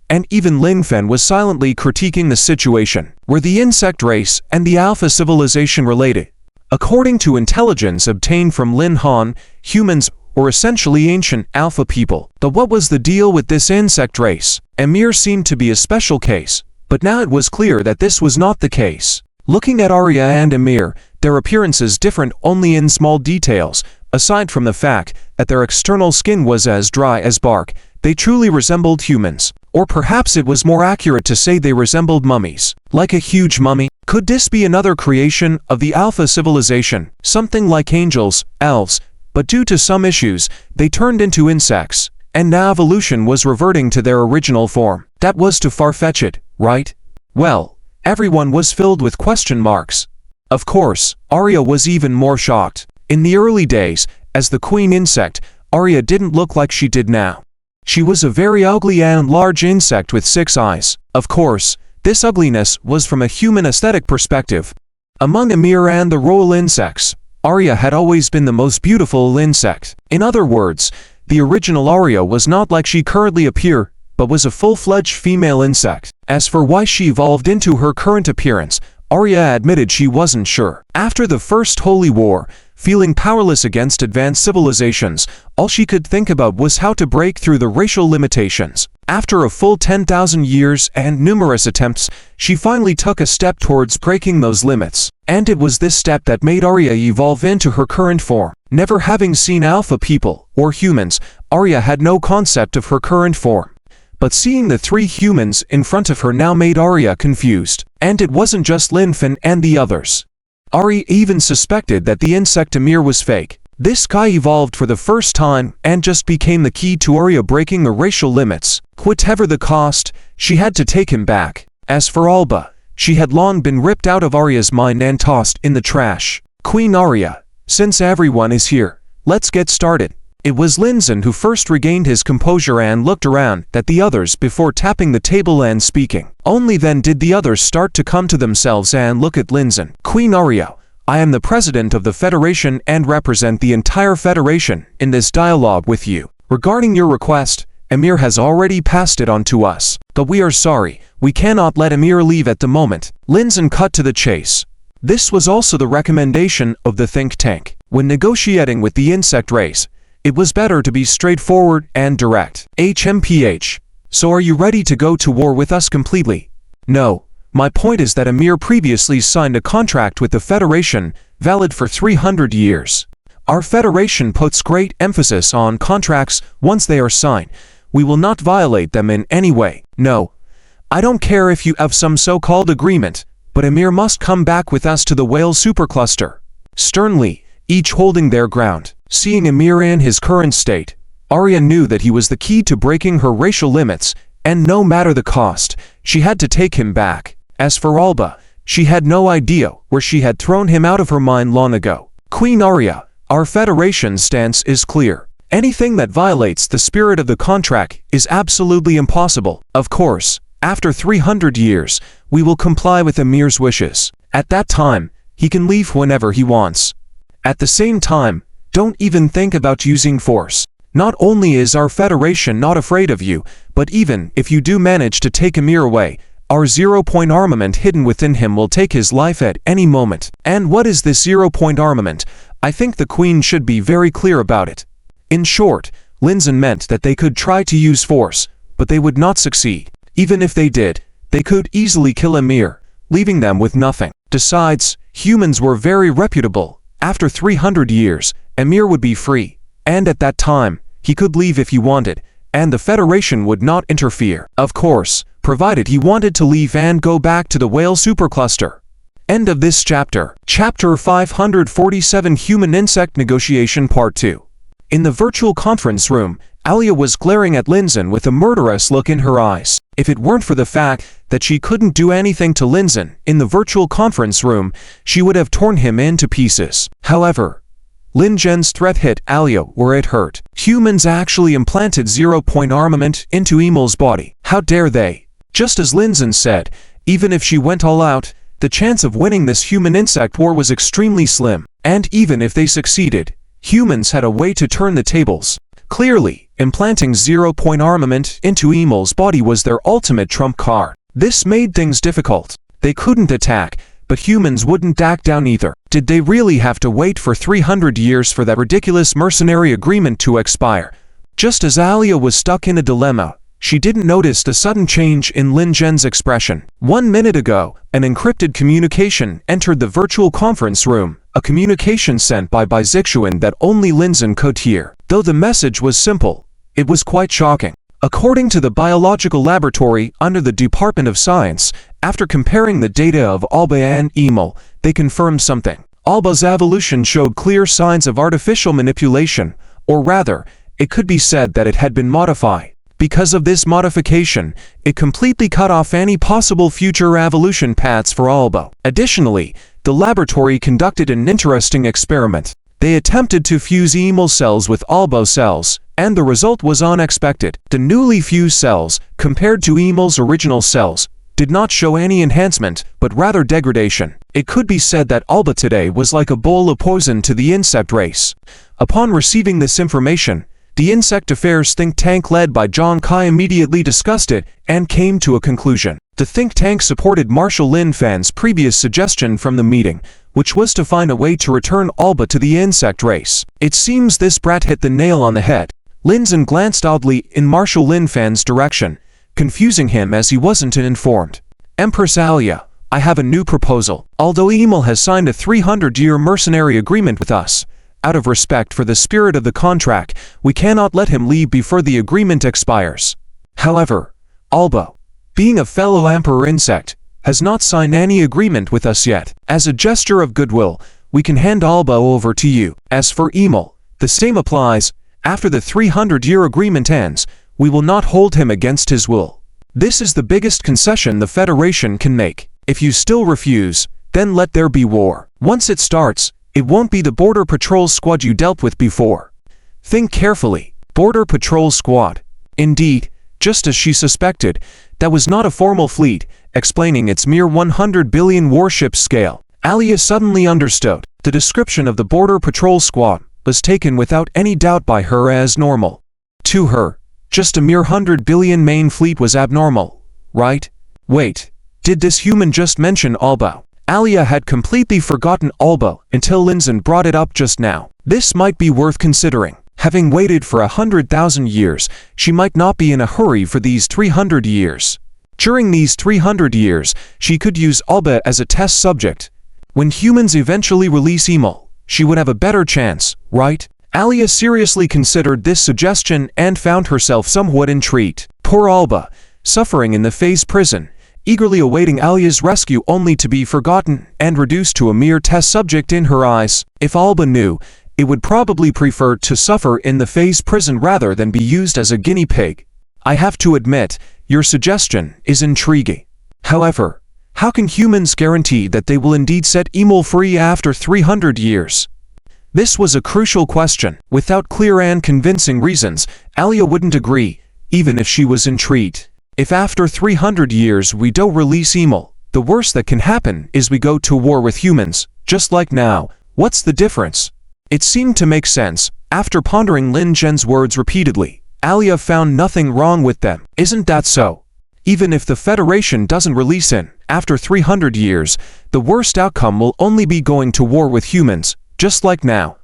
and even Linfen was silently critiquing the situation. Were the insect race and the Alpha civilization related? According to intelligence obtained from Lin Han, humans were essentially ancient Alpha people. But what was the deal with this insect race? Ymir seemed to be a special case, but now it was clear that this was not the case. Looking at Arya and Ymir, their appearances differed only in small details. Aside from the fact that their external skin was as dry as bark, they truly resembled humans. Or perhaps it was more accurate to say they resembled mummies. Like a huge mummy? Could this be another creation of the Alpha civilization? Something like angels, elves, but due to some issues, they turned into insects, and now evolution was reverting to their original form. That was too far-fetched, right? Well, everyone was filled with question marks. Of course, Arya was even more shocked. In the early days, as the queen insect, Arya didn't look like she did now. She was a very ugly and large insect with 6 eyes. Of course, this ugliness was from a human aesthetic perspective. Among Ymir and the royal insects, Arya had always been the most beautiful insect. In other words, the original Arya was not like she currently appears, but was a full-fledged female insect. As for why she evolved into her current appearance, Arya admitted she wasn't sure. After the First Holy War, feeling powerless against advanced civilizations, all she could think about was how to break through the racial limitations. After a full 10,000 years and numerous attempts, she finally took a step towards breaking those limits. And it was this step that made Arya evolve into her current form. Never having seen Alpha people, or humans, Arya had no concept of her current form. But seeing the 3 humans in front of her now made Arya confused. And it wasn't just Linfen and the others. Arya even suspected that the insect Ymir was fake. This guy evolved for the first time and just became the key to Arya breaking the racial limits. Whatever the cost, she had to take him back. As for Alba, she had long been ripped out of Arya's mind and tossed in the trash. Queen Arya, since everyone is here, let's get started. It was Linzin who first regained his composure and looked around at the others before tapping the table and speaking. Only then did the others start to come to themselves and look at Linzin. Queen Arya, I am the president of the Federation and represent the entire Federation in this dialogue with you. Regarding your request, Ymir has already passed it on to us. But we are sorry, we cannot let Ymir leave at the moment. Linzin cut to the chase. This was also the recommendation of the think tank. When negotiating with the insect race, it was better to be straightforward and direct. HMPH. So are you ready to go to war with us completely? No. My point is that Ymir previously signed a contract with the Federation, valid for 300 years. Our Federation puts great emphasis on contracts once they are signed. We will not violate them in any way. No. I don't care if you have some so-called agreement, but Ymir must come back with us to the Whale Supercluster. Sternly, each holding their ground. Seeing Ymir in his current state, Arya knew that he was the key to breaking her racial limits, and no matter the cost, she had to take him back. As for Alba, she had no idea where she had thrown him out of her mind long ago. Queen Arya, our Federation's stance is clear. Anything that violates the spirit of the contract is absolutely impossible. Of course, after 300 years, we will comply with Emir's wishes. At that time, he can leave whenever he wants. At the same time, don't even think about using force. Not only is our Federation not afraid of you, but even if you do manage to take Emir away, our zero-point armament hidden within him will take his life at any moment. And what is this zero-point armament? I think the Queen should be very clear about it. In short, Linzhen meant that they could try to use force, but they would not succeed. Even if they did, they could easily kill Emir, leaving them with nothing. Besides, humans were very reputable. After 300 years, Emir would be free, and at that time, he could leave if he wanted, and the Federation would not interfere. Of course, provided he wanted to leave and go back to the Whale Supercluster. End of this chapter. Chapter 547 Human-Insect Negotiation Part 2. In the virtual conference room, Alia was glaring at Linzhen with a murderous look in her eyes. If it weren't for the fact that she couldn't do anything to Linzhen in the virtual conference room, she would have torn him into pieces. However, Linzhen's threat hit Alia where it hurt. Humans actually implanted zero-point armament into Emil's body. How dare they? Just as Linzhen said, even if she went all out, the chance of winning this human-insect war was extremely slim. And even if they succeeded, humans had a way to turn the tables. Clearly, implanting zero-point armament into Emil's body was their ultimate trump card. This made things difficult. They couldn't attack, but humans wouldn't back down either. Did they really have to wait for 300 years for that ridiculous mercenary agreement to expire? Just as Alia was stuck in a dilemma, she didn't notice the sudden change in Linzhen's expression. 1 minute ago, an encrypted communication entered the virtual conference room, a communication sent by Zixuan that only Linzhen could hear. Though the message was simple, it was quite shocking. According to the biological laboratory under the Department of Science, after comparing the data of Alba and Emil, they confirmed something. Alba's evolution showed clear signs of artificial manipulation, or rather, it could be said that it had been modified. Because of this modification, it completely cut off any possible future evolution paths for Alba. Additionally, the laboratory conducted an interesting experiment. They attempted to fuse Emil cells with Alba cells, and the result was unexpected. The newly fused cells, compared to Emil's original cells, did not show any enhancement, but rather degradation. It could be said that Alba today was like a bowl of poison to the insect race. Upon receiving this information, the Insect Affairs think tank led by Zhang Kai immediately discussed it and came to a conclusion. The think tank supported Marshal Lin Fan's previous suggestion from the meeting, which was to find a way to return Alba to the insect race. It seems this brat hit the nail on the head. Linzhen glanced oddly in Marshal Lin Fan's direction, confusing him as he wasn't informed. Empress Alia, I have a new proposal. Although Emil has signed a 300-year mercenary agreement with us, out of respect for the spirit of the contract, we cannot let him leave before the agreement expires. However, Alba, being a fellow Emperor insect, has not signed any agreement with us yet. As a gesture of goodwill, we can hand Alba over to you. As for Emil, the same applies. After the 300-year agreement ends, we will not hold him against his will. This is the biggest concession the Federation can make. If you still refuse, then let there be war. Once it starts, it won't be the Border Patrol Squad you dealt with before. Think carefully. Border Patrol Squad. Indeed, just as she suspected, that was not a formal fleet, explaining its mere 100 billion warship scale. Alia suddenly understood. The description of the Border Patrol Squad was taken without any doubt by her as normal. To her, just a mere 100 billion main fleet was abnormal, right? Wait, did this human just mention Alba? Alia had completely forgotten Alba until Linzhen brought it up just now. This might be worth considering. Having waited for 100,000 years, she might not be in a hurry for these 300 years. During these 300 years, she could use Alba as a test subject. When humans eventually release Emil, she would have a better chance, right? Alia seriously considered this suggestion and found herself somewhat intrigued. Poor Alba, suffering in the phase prison, eagerly awaiting Alia's rescue only to be forgotten and reduced to a mere test subject in her eyes. If Alba knew, it would probably prefer to suffer in the phase prison rather than be used as a guinea pig. I have to admit, your suggestion is intriguing. However, how can humans guarantee that they will indeed set Emil free after 300 years? This was a crucial question. Without clear and convincing reasons, Alia wouldn't agree, even if she was intrigued. If after 300 years we don't release Emil, the worst that can happen is we go to war with humans, just like now. What's the difference? It seemed to make sense. After pondering Lin Zhen's words repeatedly, Alia found nothing wrong with them. Isn't that so? Even if the Federation doesn't release him, after 300 years, the worst outcome will only be going to war with humans, just like now.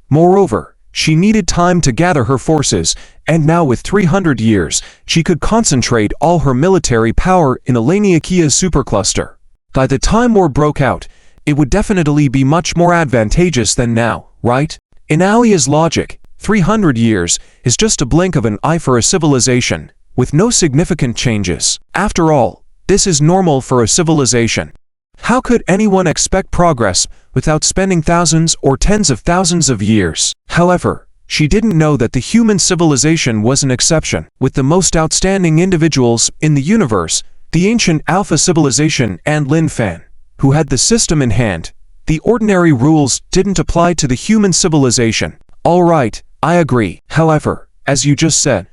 Moreover, she needed time to gather her forces, and now with 300 years, she could concentrate all her military power in the Laniakea supercluster. By the time war broke out, it would definitely be much more advantageous than now, right? In Alia's logic, 300 years is just a blink of an eye for a civilization, with no significant changes. After all, this is normal for a civilization. How could anyone expect progress without spending thousands or tens of thousands of years? However, she didn't know that the human civilization was an exception. With the most outstanding individuals in the universe, the ancient Alpha civilization and Lin Fan, who had the system in hand, the ordinary rules didn't apply to the human civilization. All right, I agree. However, as you just said,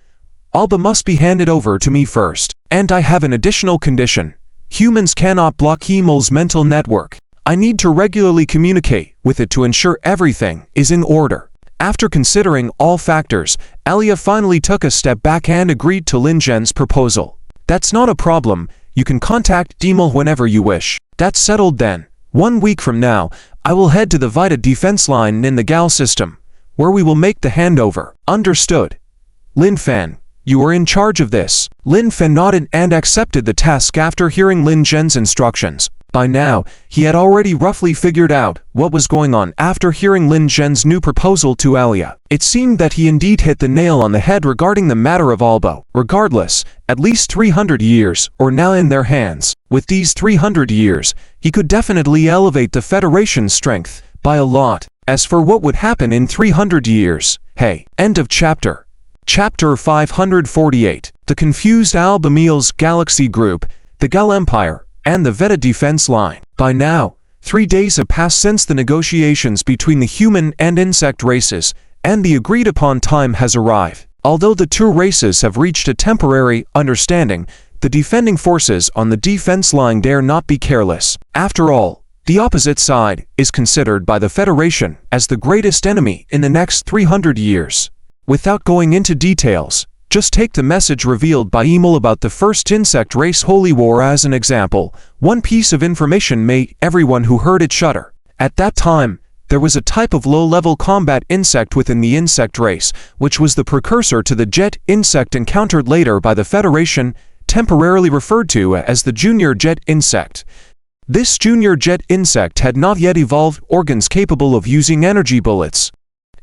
Alba must be handed over to me first. And I have an additional condition. Humans cannot block Emil's mental network. I need to regularly communicate with it to ensure everything is in order. After considering all factors, Alia finally took a step back and agreed to Lin Zhen's proposal. That's not a problem. You can contact Emil whenever you wish. That's settled then. 1 week from now, I will head to the Vita defense line in the Gal system, where we will make the handover. Understood. Lin Fan, you are in charge of this. Lin Fan nodded and accepted the task after hearing Lin Zhen's instructions. By now, he had already roughly figured out what was going on after hearing Lin Zhen's new proposal to Alia. It seemed that he indeed hit the nail on the head regarding the matter of Alba. Regardless, at least 300 years are now in their hands. With these 300 years, he could definitely elevate the Federation's strength by a lot. As for what would happen in 300 years, hey, end of chapter. Chapter 548. The confused Albamil's Galaxy Group, the Gal Empire, and the Veta defense line. By now, 3 days have passed since the negotiations between the human and insect races, and the agreed-upon time has arrived. Although the two races have reached a temporary understanding, the defending forces on the defense line dare not be careless. After all, the opposite side is considered by the Federation as the greatest enemy in the next 300 years. Without going into details, just take the message revealed by Emil about the first insect race holy war as an example. One piece of information made everyone who heard it shudder. At that time, there was a type of low-level combat insect within the insect race, which was the precursor to the jet insect encountered later by the Federation, temporarily referred to as the junior jet insect. This junior jet insect had not yet evolved organs capable of using energy bullets.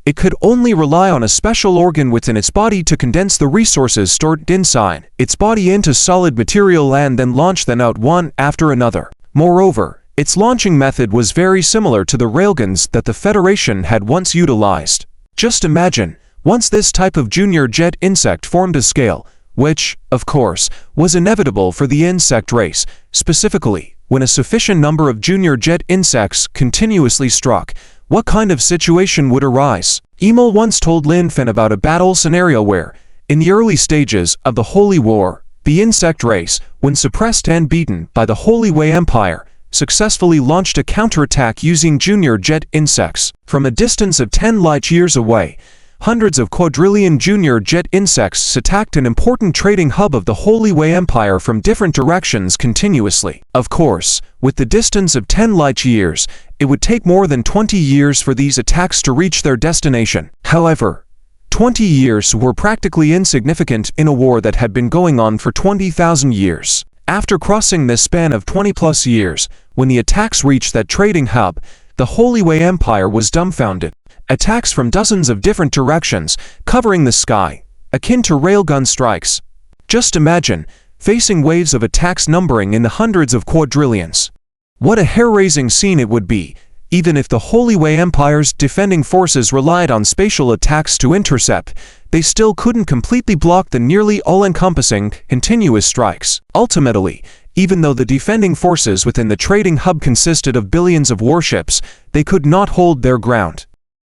It could only rely on a special organ within its body to condense the resources stored inside its body into solid material and then launch them out one after another. Moreover, its launching method was very similar to the railguns that the Federation had once utilized. Just imagine, once this type of junior jet insect formed a scale, which, of course, was inevitable for the insect race, specifically, when a sufficient number of junior jet insects continuously struck, what kind of situation would arise? Emil once told Lin Fan about a battle scenario where, in the early stages of the Holy War, the insect race, when suppressed and beaten by the Holy Wei Empire, successfully launched a counterattack using junior jet insects. From a distance of 10 light years away, hundreds of quadrillion junior jet insects attacked an important trading hub of the Holy Wei Empire from different directions continuously. Of course, with the distance of 10 light years, it would take more than 20 years for these attacks to reach their destination. However, 20 years were practically insignificant in a war that had been going on for 20,000 years. After crossing this span of 20+ years, when the attacks reached that trading hub, the Holy Wei Empire was dumbfounded. Attacks from dozens of different directions, covering the sky, akin to railgun strikes. Just imagine, facing waves of attacks numbering in the hundreds of quadrillions. What a hair-raising scene it would be, even if the Holy Wei Empire's defending forces relied on spatial attacks to intercept, they still couldn't completely block the nearly all-encompassing, continuous strikes. Ultimately, even though the defending forces within the trading hub consisted of billions of warships, they could not hold their ground.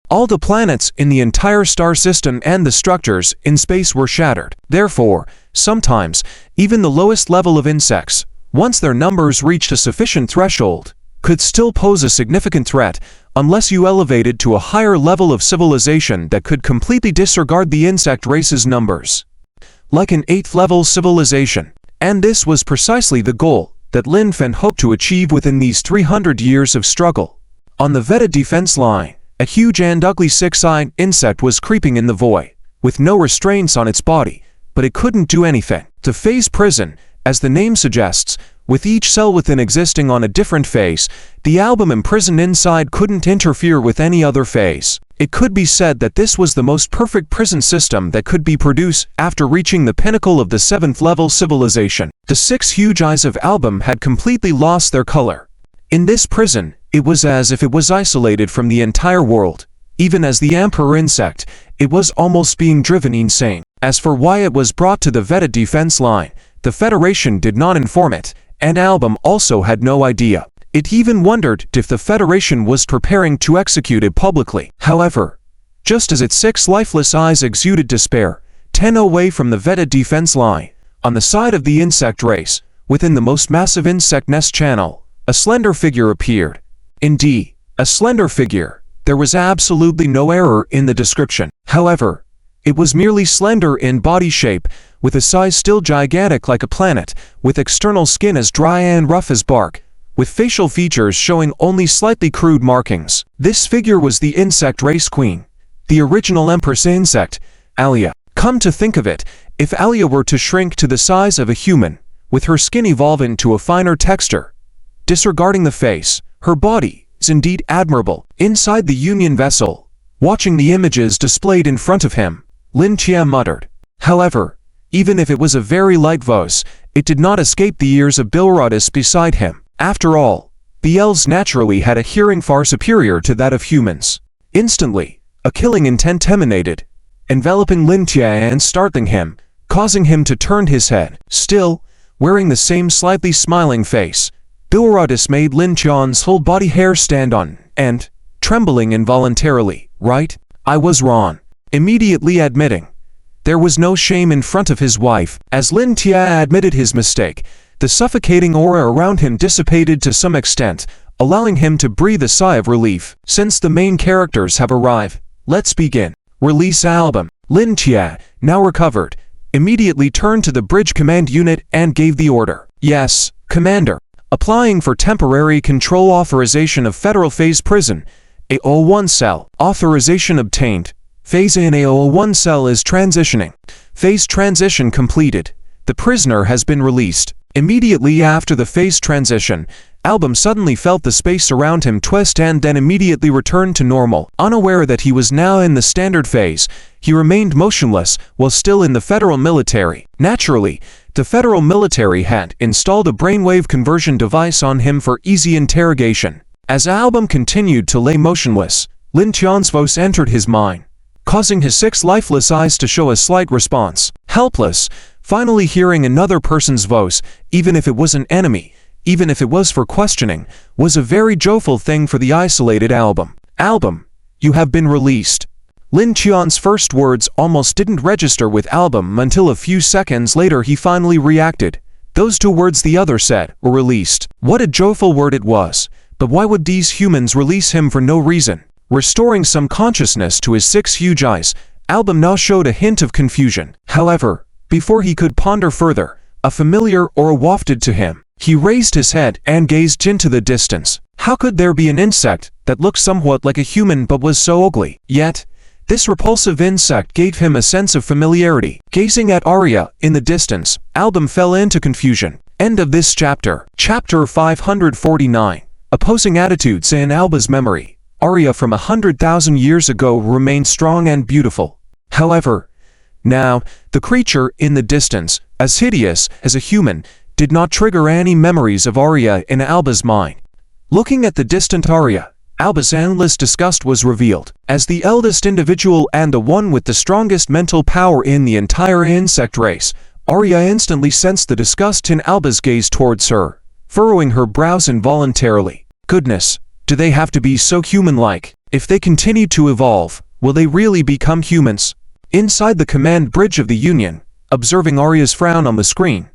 All the planets in the entire star system and the structures in space were shattered. Therefore, sometimes, even the lowest level of insects, once their numbers reached a sufficient threshold, could still pose a significant threat unless you elevated to a higher level of civilization that could completely disregard the insect race's numbers. Like an 8th level civilization. And this was precisely the goal that Lin Fen hoped to achieve within these 300 years of struggle. On the Veta defense line, a huge and ugly 6-eyed insect was creeping in the void, with no restraints on its body, but it couldn't do anything. The phase prison, as the name suggests, with each cell within existing on a different phase, the album imprisoned inside couldn't interfere with any other phase. It could be said that this was the most perfect prison system that could be produced after reaching the pinnacle of the 7th level civilization. The 6 huge eyes of album had completely lost their color. In this prison, it was as if it was isolated from the entire world. Even as the Emperor insect, it was almost being driven insane. As for why it was brought to the Veta defense line, the Federation did not inform it, and album also had no idea. It even wondered if the Federation was preparing to execute it publicly. However, just as its 6 lifeless eyes exuded despair, 10 away from the Veta defense line, on the side of the insect race, within the most massive insect nest channel, a slender figure appeared. Indeed, a slender figure. There was absolutely no error in the description. However, it was merely slender in body shape, with a size still gigantic like a planet, with external skin as dry and rough as bark, with facial features showing only slightly crude markings. This figure was the insect race queen, the original Empress insect, Alia. Come to think of it, if Alia were to shrink to the size of a human, with her skin evolving to a finer texture, disregarding the face, her body is indeed admirable. Inside the Union vessel, watching the images displayed in front of him, Lin Qian muttered. However, even if it was a very light voice, it did not escape the ears of Bilrodis beside him. After all, the elves naturally had a hearing far superior to that of humans. Instantly, a killing intent emanated, enveloping Lin Qian and startling him, causing him to turn his head. Still, wearing the same slightly smiling face, Bilrodis made Lin Qian's whole body hair stand on end, trembling involuntarily. Right? I was wrong. Immediately admitting. There was no shame in front of his wife. As Lin Qian admitted his mistake, the suffocating aura around him dissipated to some extent, allowing him to breathe a sigh of relief. Since the main characters have arrived, let's begin. Release album. Lin Qian, now recovered, immediately turned to the bridge command unit and gave the order. Yes, Commander. Applying for temporary control authorization of Federal Phase Prison, A01 cell. Authorization obtained. Phase in A01 cell is transitioning. Phase transition completed. The prisoner has been released. Immediately after the phase transition, Album suddenly felt the space around him twist and then immediately returned to normal. Unaware that he was now in the standard phase, he remained motionless while still in the federal military. Naturally, the federal military had installed a brainwave conversion device on him for easy interrogation. As Album continued to lay motionless, Lin Qian's voice entered his mind, causing his 6 lifeless eyes to show a slight response. Helpless, finally hearing another person's voice, even if it was an enemy, even if it was for questioning, was a very joyful thing for the isolated Album. Album, you have been released. Lin Qian's first words almost didn't register with Album until a few seconds later he finally reacted. Those 2 words the other said were released. What a joyful word it was, but why would these humans release him for no reason? Restoring some consciousness to his 6 huge eyes, Album now showed a hint of confusion. However, before he could ponder further, a familiar aura wafted to him. He raised his head and gazed into the distance. How could there be an insect that looked somewhat like a human but was so ugly? Yet, this repulsive insect gave him a sense of familiarity. Gazing at Arya in the distance, Album fell into confusion. End of this chapter. Chapter 549. Opposing attitudes in Alba's memory. Arya from 100,000 years ago remained strong and beautiful. However, now, the creature in the distance, as hideous as a human, did not trigger any memories of Arya in Alba's mind. Looking at the distant Arya, Alba's endless disgust was revealed. As the eldest individual and the one with the strongest mental power in the entire insect race, Arya instantly sensed the disgust in Alba's gaze towards her, furrowing her brows involuntarily. Goodness, Do they have to be so human-like? If they continue to evolve, will they really become humans? Inside the command bridge of the Union, observing Arya's frown on the screen,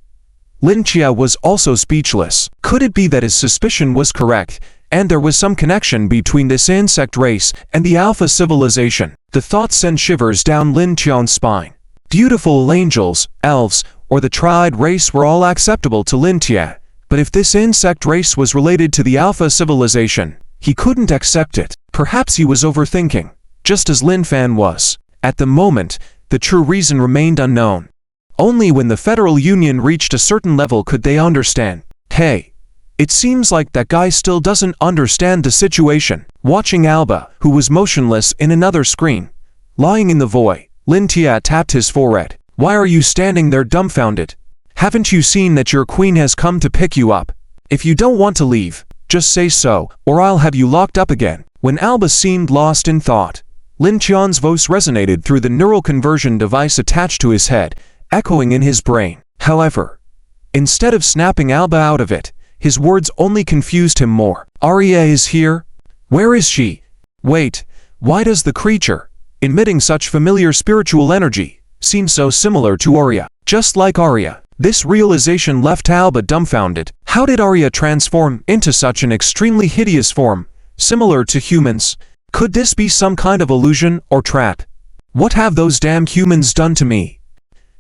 Lin Chia was also speechless. Could it be that his suspicion was correct, and there was some connection between this insect race and the Alpha civilization? The thought sent shivers down Lin Qian's spine. Beautiful angels, elves, or the triad race were all acceptable to Lin Tia, but if this insect race was related to the Alpha civilization, he couldn't accept it. Perhaps he was overthinking, just as Lin Fan was. At the moment, the true reason remained unknown. Only when the Federal Union reached a certain level could they understand. Hey, it seems like that guy still doesn't understand the situation. Watching Alba, who was motionless in another screen, lying in the void, Lin Tia tapped his forehead. Why are you standing there dumbfounded? Haven't you seen that your queen has come to pick you up? If you don't want to leave, just say so, or I'll have you locked up again. When Alba seemed lost in thought, Lin Qian's voice resonated through the neural conversion device attached to his head, echoing in his brain. However, instead of snapping Alba out of it, his words only confused him more. Arya is here? Where is she? Wait, why does the creature, emitting such familiar spiritual energy, seem so similar to Arya? Just like Arya. This realization left Alba dumbfounded. How did Arya transform into such an extremely hideous form, similar to humans? Could this be some kind of illusion or trap? What have those damn humans done to me?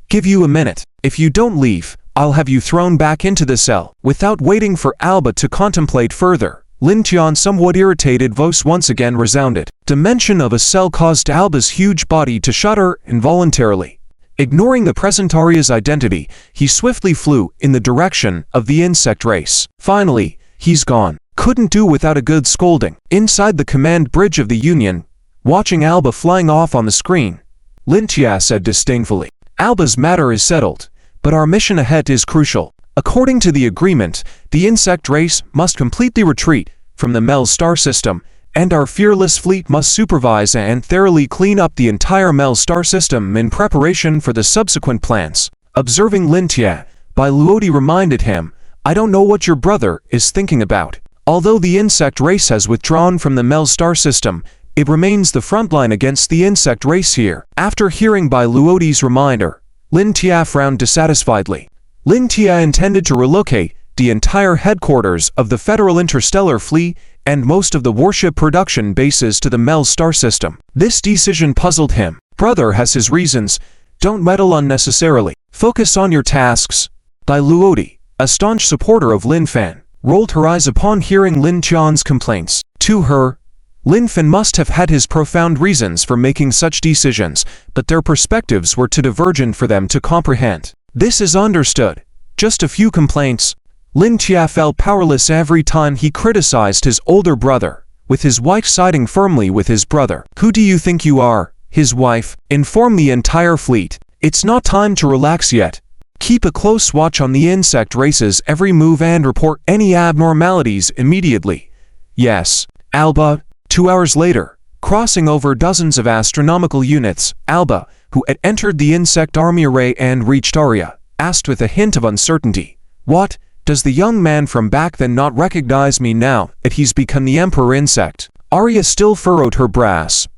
Give you a minute. If you don't leave, I'll have you thrown back into the cell. Without waiting for Alba to contemplate further, Lin Qian's somewhat irritated voice once again resounded. The mention of a cell caused Alba's huge body to shudder involuntarily. Ignoring the present Arya's identity, he swiftly flew in the direction of the insect race. Finally, he's gone. Couldn't do without a good scolding. Inside the command bridge of the Union, watching Alba flying off on the screen, Lin Tia said disdainfully, Alba's matter is settled, but our mission ahead is crucial. According to the agreement, the insect race must completely retreat from the Mel star system, and our fearless fleet must supervise and thoroughly clean up the entire Mel star system in preparation for the subsequent plans. Observing Lin Tia, Bai Luodi reminded him, I don't know what your brother is thinking about. Although the insect race has withdrawn from the Mel star system, it remains the frontline against the insect race here. After hearing Bai Luodi's reminder, Lin Tia frowned dissatisfiedly. Lin Tia intended to relocate the entire headquarters of the Federal Interstellar Fleet and most of the warship production bases to the Mel star system. This decision puzzled him. Brother has his reasons. Don't meddle unnecessarily. Focus on your tasks. Bai Luodi, a staunch supporter of Lin Fan, rolled her eyes upon hearing Lin Qian's complaints. To her, Lin Fan must have had his profound reasons for making such decisions, but their perspectives were too divergent for them to comprehend. This is understood. Just a few complaints. Lin Tia felt powerless every time he criticized his older brother, with his wife siding firmly with his brother. Who do you think you are? His wife. Inform the entire fleet. It's not time to relax yet. Keep a close watch on the insect race's every move and report any abnormalities immediately. Yes. Alba. 2 hours later, crossing over dozens of astronomical units, Alba, who had entered the insect army array and reached Arya, asked with a hint of uncertainty, What? Does the young man from back then not recognize me now that he's become the Emperor Insect? Arya still furrowed her brows.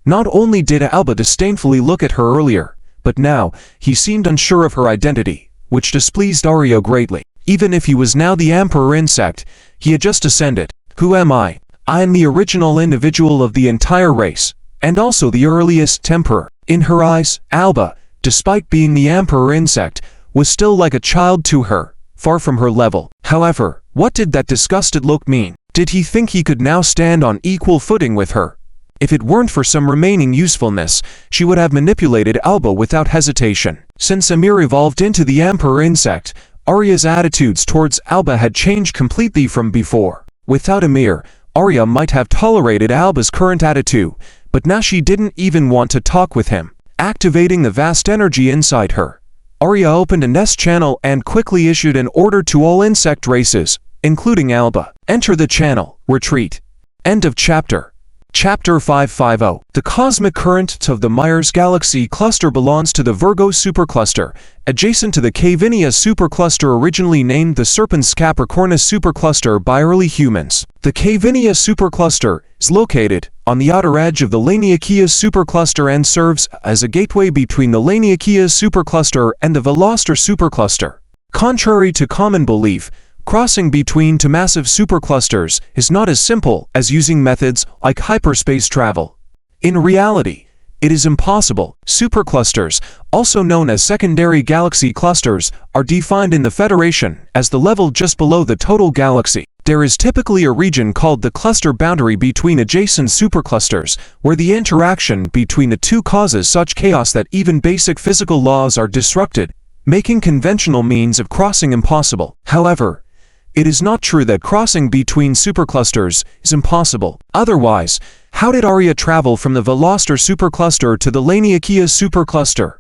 Not only did Alba disdainfully look at her earlier, but now he seemed unsure of her identity, which displeased Arya greatly. Even if he was now the Emperor Insect, he had just ascended. Who am I? I am the original individual of the entire race, and also the earliest Emperor. In her eyes, Alba, despite being the Emperor Insect, was still like a child to her, far from her level. However, what did that disgusted look mean? Did he think he could now stand on equal footing with her? If it weren't for some remaining usefulness, she would have manipulated Alba without hesitation. Since Amir evolved into the Emperor Insect, Arya's attitudes towards Alba had changed completely from before. Without Amir, Arya might have tolerated Alba's current attitude, but now she didn't even want to talk with him. Activating the vast energy inside her, Arya opened a nest channel and quickly issued an order to all insect races, including Alba. Enter the channel. Retreat. End of chapter. Chapter 550. The cosmic current of the Myers Galaxy Cluster belongs to the Virgo supercluster, adjacent to the Cavinia supercluster originally named the Serpens Capricornus supercluster by early humans. The Cavinia supercluster is located on the outer edge of the Laniakea supercluster and serves as a gateway between the Laniakea supercluster and the Veloster supercluster. Contrary to common belief, crossing between two massive superclusters is not as simple as using methods like hyperspace travel. In reality, it is impossible. Superclusters, also known as secondary galaxy clusters, are defined in the Federation as the level just below the total galaxy. There is typically a region called the cluster boundary between adjacent superclusters, where the interaction between the two causes such chaos that even basic physical laws are disrupted, making conventional means of crossing impossible. However, it is not true that crossing between superclusters is impossible. Otherwise, how did Arya travel from the Veloster supercluster to the Laniakea supercluster?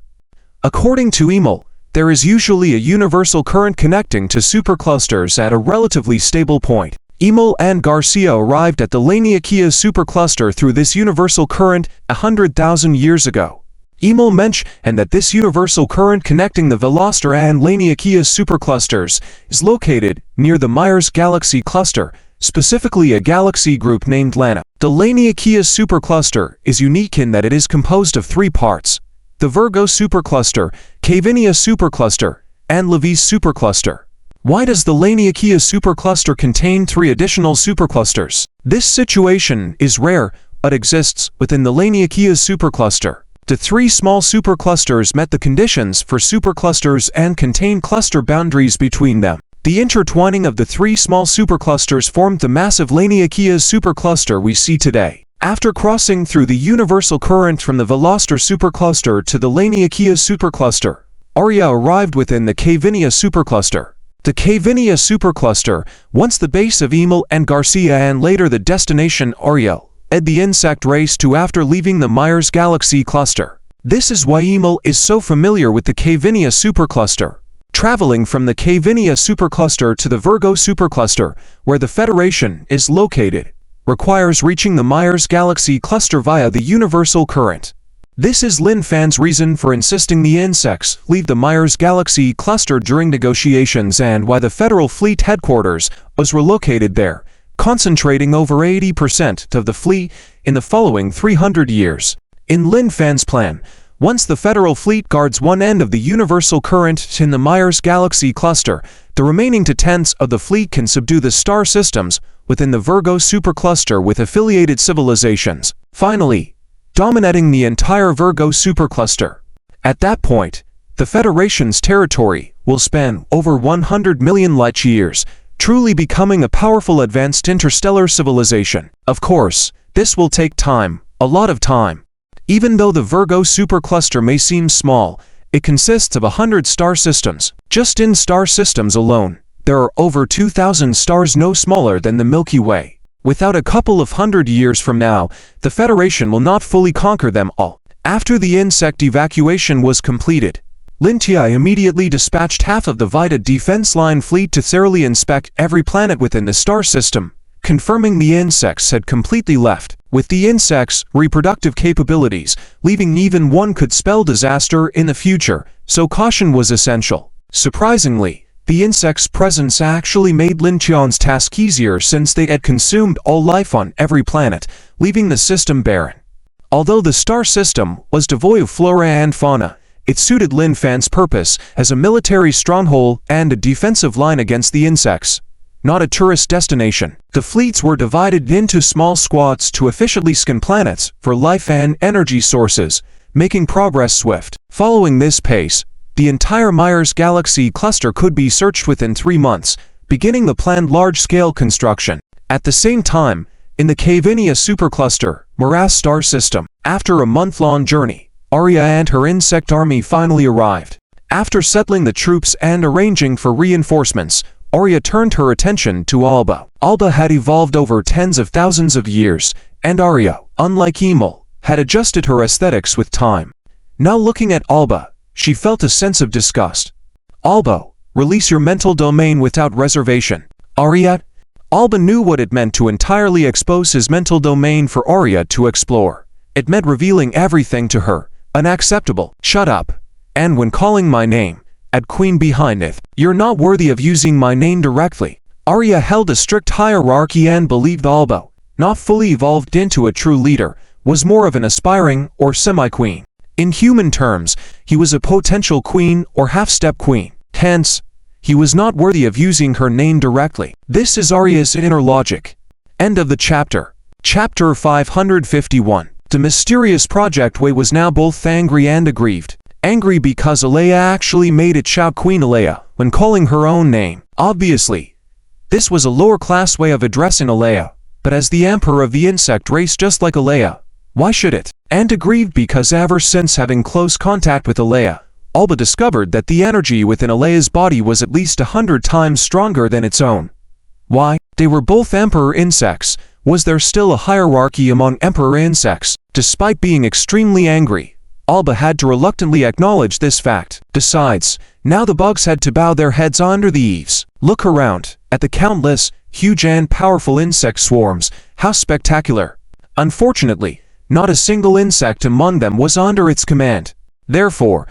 According to Emil, there is usually a universal current connecting to superclusters at a relatively stable point. Emil and Garcia arrived at the Laniakea supercluster through this universal current 100,000 years ago. Emil mentioned that this universal current connecting the Veloster and Laniakea superclusters is located near the Myers Galaxy Cluster, specifically a galaxy group named Lana. The Laniakea supercluster is unique in that it is composed of three parts: the Virgo supercluster, Cavinia supercluster, and Levis supercluster. Why does the Laniakea supercluster contain three additional superclusters? This situation is rare, but exists within the Laniakea supercluster. The three small superclusters met the conditions for superclusters and contain cluster boundaries between them. The intertwining of the three small superclusters formed the massive Laniakea supercluster we see today. After crossing through the universal current from the Veloster supercluster to the Laniakea supercluster, Arya arrived within the Cavinia supercluster. The Cavinia supercluster, once the base of Emil and Garcia and later the destination Arya led the insect race to after leaving the Myers Galaxy Cluster. This is why Emil is so familiar with the Cavinia supercluster. Traveling from the Cavinia supercluster to the Virgo supercluster, where the Federation is located, requires reaching the Myers Galaxy Cluster via the universal current. This is Lin Fan's reason for insisting the insects leave the Myers Galaxy Cluster during negotiations and why the Federal Fleet headquarters was relocated there, concentrating over 80% of the fleet in the following 300 years. In Lin Fan's plan, once the Federal Fleet guards one end of the universal current in the Myers Galaxy Cluster, the remaining two-tenths of the fleet can subdue the star systems within the Virgo supercluster with affiliated civilizations, finally dominating the entire Virgo supercluster. At that point, the Federation's territory will span over 100 million light-years, truly becoming a powerful advanced interstellar civilization. Of course, this will take time, a lot of time. Even though the Virgo supercluster may seem small, it consists of 100 star systems. Just in star systems alone, there are over 2,000 stars no smaller than the Milky Way. Without a couple of hundred years from now, the Federation will not fully conquer them all. After the insect evacuation was completed, Lin Tiai immediately dispatched half of the Vita Defense Line fleet to thoroughly inspect every planet within the star system, confirming the insects had completely left. With the insects' reproductive capabilities, leaving even one could spell disaster in the future, so caution was essential. Surprisingly, the insects' presence actually made Lin Tian's task easier since they had consumed all life on every planet, leaving the system barren. Although the star system was devoid of flora and fauna, it suited Lin Fan's purpose as a military stronghold and a defensive line against the insects, not a tourist destination. The fleets were divided into small squads to efficiently scan planets for life and energy sources, making progress swift. Following this pace, the entire Myers Galaxy Cluster could be searched within 3 months, beginning the planned large-scale construction. At the same time, in the Cavinia supercluster, Morass star system, after a month-long journey, Arya and her insect army finally arrived. After settling the troops and arranging for reinforcements, Arya turned her attention to Alba. Alba had evolved over tens of thousands of years, and Arya, unlike Emil, had adjusted her aesthetics with time. Now looking at Alba, she felt a sense of disgust. Alba, release your mental domain without reservation. Arya, Alba knew what it meant to entirely expose his mental domain for Arya to explore. It meant revealing everything to her. Unacceptable. Shut up. And when calling my name, add Queen behind it. You're not worthy of using my name directly. Arya held a strict hierarchy and believed Alba, not fully evolved into a true leader, was more of an aspiring or semi-queen. In human terms, he was a potential queen or half-step queen. Hence, he was not worthy of using her name directly. This is Arya's inner logic. End of the chapter. Chapter 551. The mysterious Project Way was now both angry and aggrieved. Angry because Alea actually made it shout Queen Alea when calling her own name. Obviously, this was a lower-class way of addressing Alea, but as the emperor of the insect race just like Alea, why should it? And aggrieved because ever since having close contact with Alea, Alba discovered that the energy within Alea's body was at least 100 times stronger than its own. Why? They were both emperor insects. Was there still a hierarchy among emperor insects? Despite being extremely angry, Alba had to reluctantly acknowledge this fact. Besides, now the bugs had to bow their heads under the eaves. Look around, at the countless, huge and powerful insect swarms. How spectacular! Unfortunately, not a single insect among them was under its command. Therefore,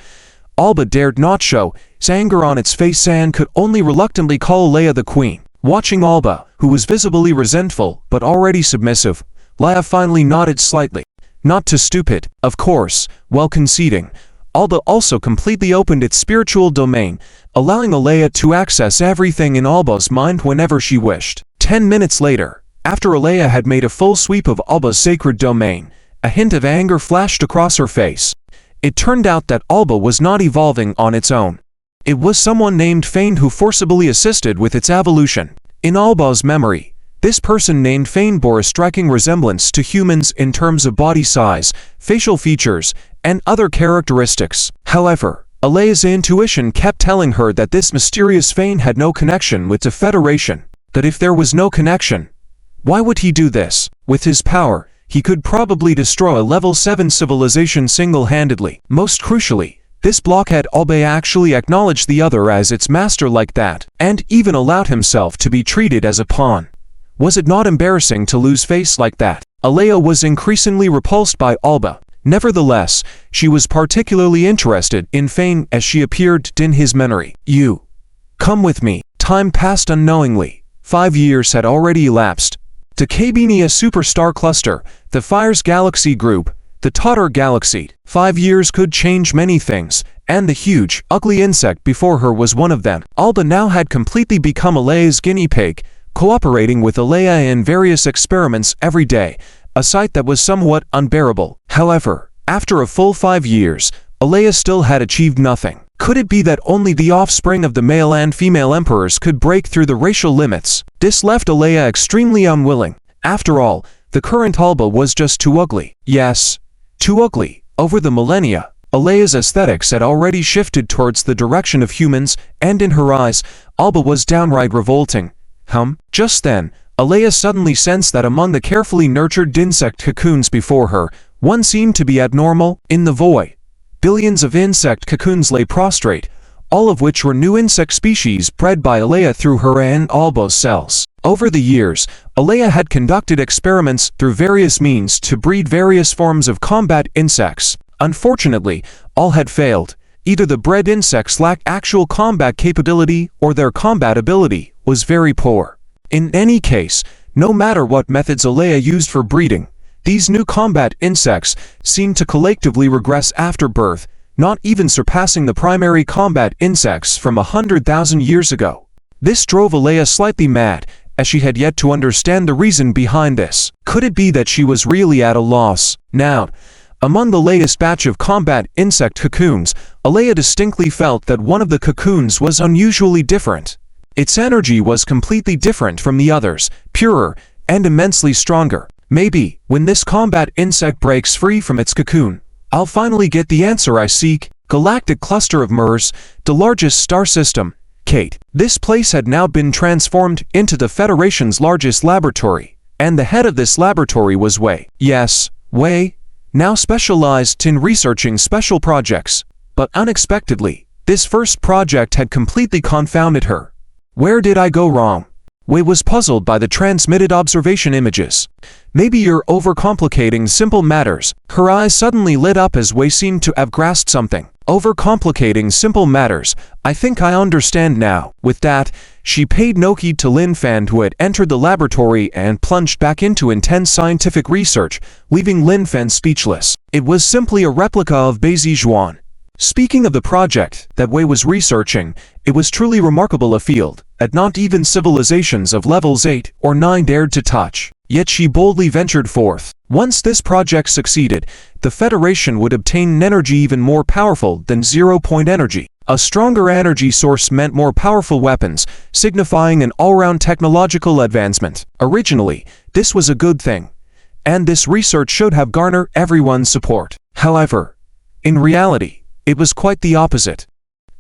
Alba dared not show its anger on its face and could only reluctantly call Alea the queen. Watching Alba, who was visibly resentful but already submissive, Alea finally nodded slightly. Not too stupid, of course, while conceding. Alba also completely opened its spiritual domain, allowing Alea to access everything in Alba's mind whenever she wished. 10 minutes later, after Alea had made a full sweep of Alba's sacred domain, a hint of anger flashed across her face. It turned out that Alba was not evolving on its own. It was someone named Fane who forcibly assisted with its evolution. In Alba's memory, this person named Fane bore a striking resemblance to humans in terms of body size, facial features, and other characteristics. However, Alea's intuition kept telling her that this mysterious Fane had no connection with the Federation. That if there was no connection, why would he do this? With his power, he could probably destroy a level 7 civilization single-handedly. Most crucially, this blockhead Alba actually acknowledged the other as its master like that, and even allowed himself to be treated as a pawn. Was it not embarrassing to lose face like that? Alea was increasingly repulsed by Alba. Nevertheless, she was particularly interested in Fane as she appeared in his memory. You. Come with me. Time passed unknowingly. 5 years had already elapsed. The Cabenia Superstar Cluster, the Fires Galaxy Group, the Totter Galaxy. 5 years could change many things, and the huge, ugly insect before her was one of them. Alba now had completely become Alea's guinea pig, cooperating with Alea in various experiments every day, a sight that was somewhat unbearable. However, after a full 5 years, Alea still had achieved nothing. Could it be that only the offspring of the male and female emperors could break through the racial limits? This left Alea extremely unwilling. After all, the current Alba was just too ugly. Yes, too ugly. Over the millennia, Alea's aesthetics had already shifted towards the direction of humans, and in her eyes, Alba was downright revolting. Just then, Alea suddenly sensed that among the carefully nurtured insect cocoons before her, one seemed to be abnormal. In the void, billions of insect cocoons lay prostrate, all of which were new insect species bred by Alea through her and Alba's cells. Over the years, Alea had conducted experiments through various means to breed various forms of combat insects. Unfortunately, all had failed. Either the bred insects lacked actual combat capability or their combat ability was very poor. In any case, no matter what methods Alea used for breeding, these new combat insects seemed to collectively regress after birth, not even surpassing the primary combat insects from 100,000 years ago. This drove Alea slightly mad, as she had yet to understand the reason behind this. Could it be that she was really at a loss? Now, among the latest batch of combat insect cocoons, Alea distinctly felt that one of the cocoons was unusually different. Its energy was completely different from the others, purer, and immensely stronger. Maybe, when this combat insect breaks free from its cocoon, I'll finally get the answer I seek. Galactic Cluster of Murs, the largest star system. Kate. This place had now been transformed into the Federation's largest laboratory, and the head of this laboratory was Wei. Yes, Wei, now specialized in researching special projects. But unexpectedly, this first project had completely confounded her. Where did I go wrong? Wei was puzzled by the transmitted observation images. Maybe you're overcomplicating simple matters. Her eyes suddenly lit up as Wei seemed to have grasped something. Overcomplicating simple matters. I think I understand now. With that, she paid no heed to Lin Fan, who had entered the laboratory and plunged back into intense scientific research, leaving Lin Fan speechless. It was simply a replica of Beizi Zhuan. Speaking of the project that Wei was researching, it was truly remarkable a field that not even civilizations of levels 8 or 9 dared to touch. Yet she boldly ventured forth. Once this project succeeded, the Federation would obtain an energy even more powerful than zero-point energy. A stronger energy source meant more powerful weapons, signifying an all-round technological advancement. Originally, this was a good thing, and this research should have garnered everyone's support. However, in reality, it was quite the opposite.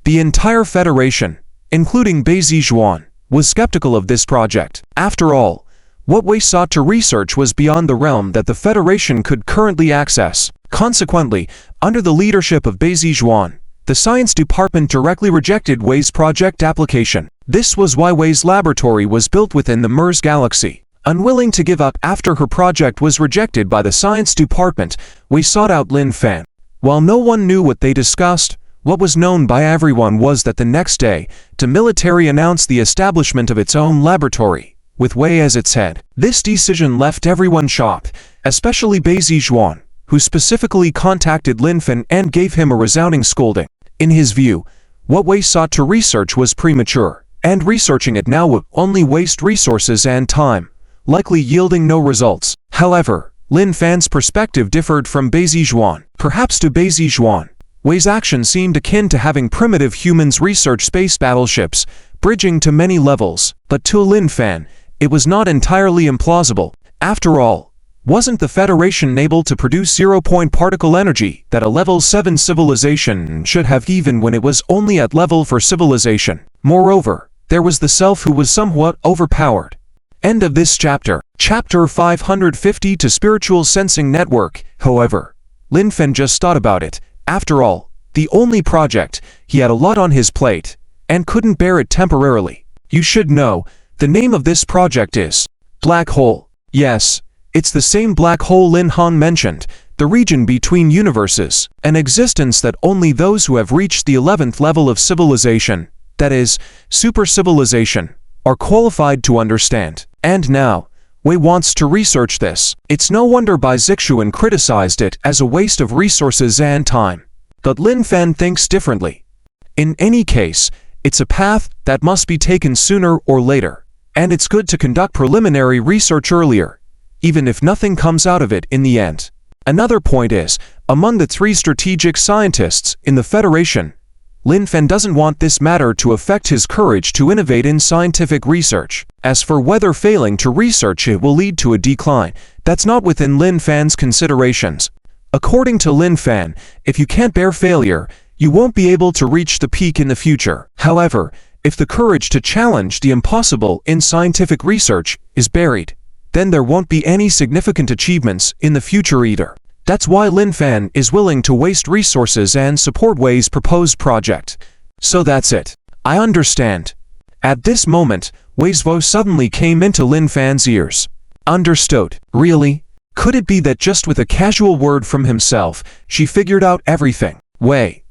The entire Federation, including Beizi Zhuan, was skeptical of this project. After all, what Wei sought to research was beyond the realm that the Federation could currently access. Consequently, under the leadership of Beizi Zhuan, the Science Department directly rejected Wei's project application. This was why Wei's laboratory was built within the Mers Galaxy. Unwilling to give up after her project was rejected by the Science Department, Wei sought out Lin Fan. While no one knew what they discussed, what was known by everyone was that the next day, the military announced the establishment of its own laboratory, with Wei as its head. This decision left everyone shocked, especially Beizi Zhuan, who specifically contacted Lin Fan and gave him a resounding scolding. In his view, what Wei sought to research was premature, and researching it now would only waste resources and time, likely yielding no results. However, Lin Fan's perspective differed from Beizi Zhuan. Perhaps to Beizi Zhuan, Wei's action seemed akin to having primitive humans research space battleships, bridging to many levels, but to Lin Fan, it was not entirely implausible. After all, wasn't the Federation able to produce zero-point particle energy that a level 7 civilization should have even when it was only at level 4 civilization? Moreover, there was the self who was somewhat overpowered. End of this chapter. Chapter 550 to Spiritual Sensing Network. However, Lin Fan just thought about it. After all, the only project, he had a lot on his plate, and couldn't bear it temporarily. You should know, the name of this project is Black Hole. Yes, it's the same black hole Lin Han mentioned, the region between universes, an existence that only those who have reached the 11th level of civilization, that is, super civilization, are qualified to understand. And now, Wei wants to research this. It's no wonder Bai Zixuan criticized it as a waste of resources and time. But Lin Fan thinks differently. In any case, it's a path that must be taken sooner or later, and it's good to conduct preliminary research earlier, even if nothing comes out of it in the end. Another point is, among the 3 strategic scientists in the Federation, Lin Fan doesn't want this matter to affect his courage to innovate in scientific research. As for whether failing to research it will lead to a decline, that's not within Lin Fan's considerations. According to Lin Fan, if you can't bear failure, you won't be able to reach the peak in the future. However, if the courage to challenge the impossible in scientific research is buried, then there won't be any significant achievements in the future either. That's why Lin Fan is willing to waste resources and support Wei's proposed project. So that's it. I understand. At this moment, Wei's voice suddenly came into Lin Fan's ears. Understood. Really? Could it be that just with a casual word from himself, she figured out everything? Wei,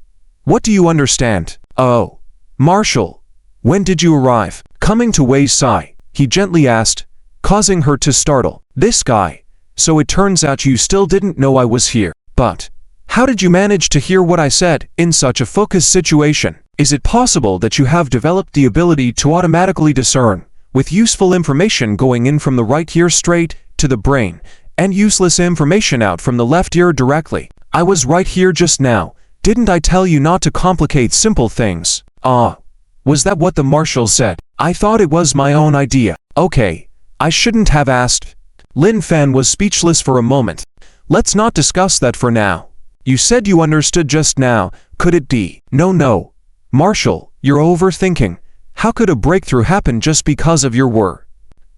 what do you understand? Oh, Marshall, when did you arrive? Coming to Wei's side, he gently asked, causing her to startle. This guy. So it turns out you still didn't know I was here. But how did you manage to hear what I said in such a focused situation? Is it possible that you have developed the ability to automatically discern, with useful information going in from the right ear straight to the brain, and useless information out from the left ear directly? I was right here just now. Didn't I tell you not to complicate simple things? Ah, was that what the Marshal said? I thought it was my own idea. Okay, I shouldn't have asked. Lin Fan was speechless for a moment. Let's not discuss that for now. You said you understood just now. Could it be? No. Marshall, you're overthinking. How could a breakthrough happen just because of your word?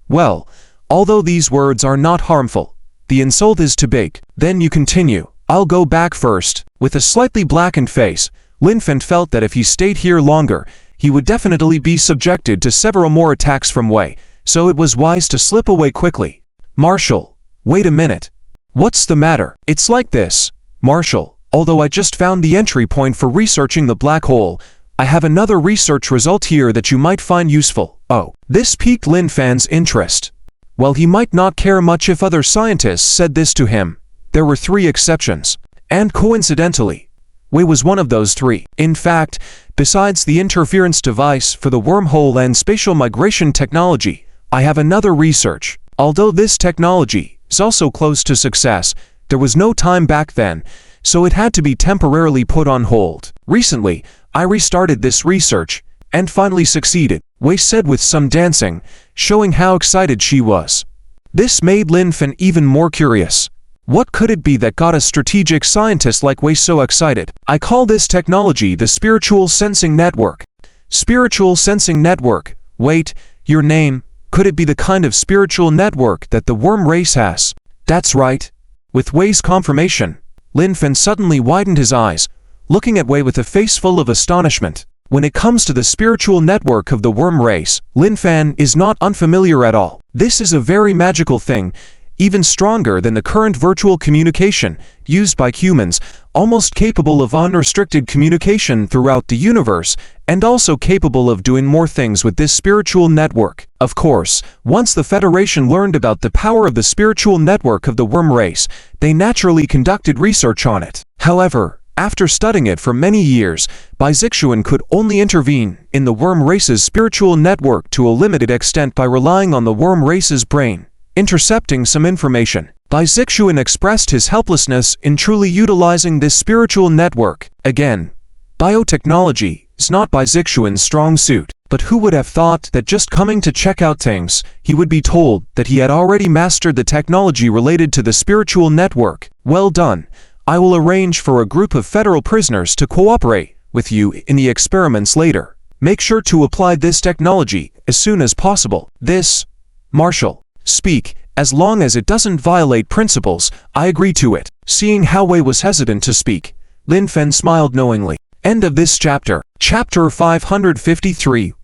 Well, although these words are not harmful, the insult is too big. Then you continue. I'll go back first. With a slightly blackened face, Lin Fan felt that if he stayed here longer, he would definitely be subjected to several more attacks from Wei. so it was wise to slip away quickly. Marshall, wait a minute. What's the matter? It's like this, Marshall. Although I just found the entry point for researching the black hole, I have another research result here that you might find useful. Oh, this piqued Lin Fan's interest. While he might not care much if other scientists said this to him, there were 3 exceptions. And coincidentally, Wei was one of those 3. In fact, besides the interference device for the wormhole and spatial migration technology, I have another research. Although this technology is also close to success, there was no time back then, so it had to be temporarily put on hold. Recently, I restarted this research and finally succeeded, Wei said with some dancing, showing how excited she was. This made Lin Fan even more curious. What could it be that got a strategic scientist like Wei so excited? I call this technology the Spiritual Sensing Network. Spiritual Sensing Network. Wait, your name, could it be the kind of spiritual network that the worm race has? That's right. With Wei's confirmation, Lin Fan suddenly widened his eyes, looking at Wei with a face full of astonishment. When it comes to the spiritual network of the worm race, Lin Fan is not unfamiliar at all. This is a very magical thing, even stronger than the current virtual communication used by humans, almost capable of unrestricted communication throughout the universe, and also capable of doing more things with this spiritual network. Of course, once the Federation learned about the power of the spiritual network of the worm race, they naturally conducted research on it. However, after studying it for many years, Bai Zixuan could only intervene in the worm race's spiritual network to a limited extent by relying on the worm race's brain, intercepting some information. Bai Zixuan expressed his helplessness in truly utilizing this spiritual network. Again, biotechnology is not Bai Zixuan's strong suit, but who would have thought that just coming to check out things, he would be told that he had already mastered the technology related to the spiritual network. Well done. I will arrange for a group of federal prisoners to cooperate with you in the experiments later. Make sure to apply this technology as soon as possible. This, Marshall, speak, as long as it doesn't violate principles, I agree to it. Seeing how Wei was hesitant to speak, Lin Fan smiled knowingly. End of this chapter. Chapter 553,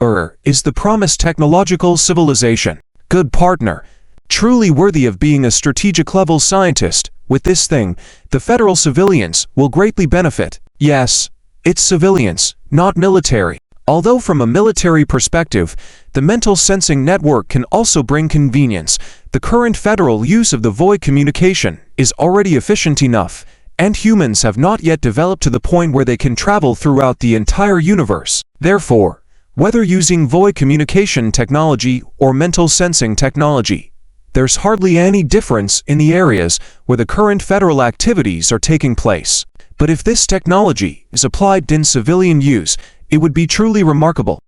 is the promised technological civilization. Good partner. Truly worthy of being a strategic level scientist. With this thing, the federal civilians will greatly benefit. Yes, it's civilians, not military. Although from a military perspective, the mental sensing network can also bring convenience, the current federal use of the void communication is already efficient enough, and humans have not yet developed to the point where they can travel throughout the entire universe. Therefore, whether using void communication technology or mental sensing technology, there's hardly any difference in the areas where the current federal activities are taking place. But if this technology is applied in civilian use, it would be truly remarkable.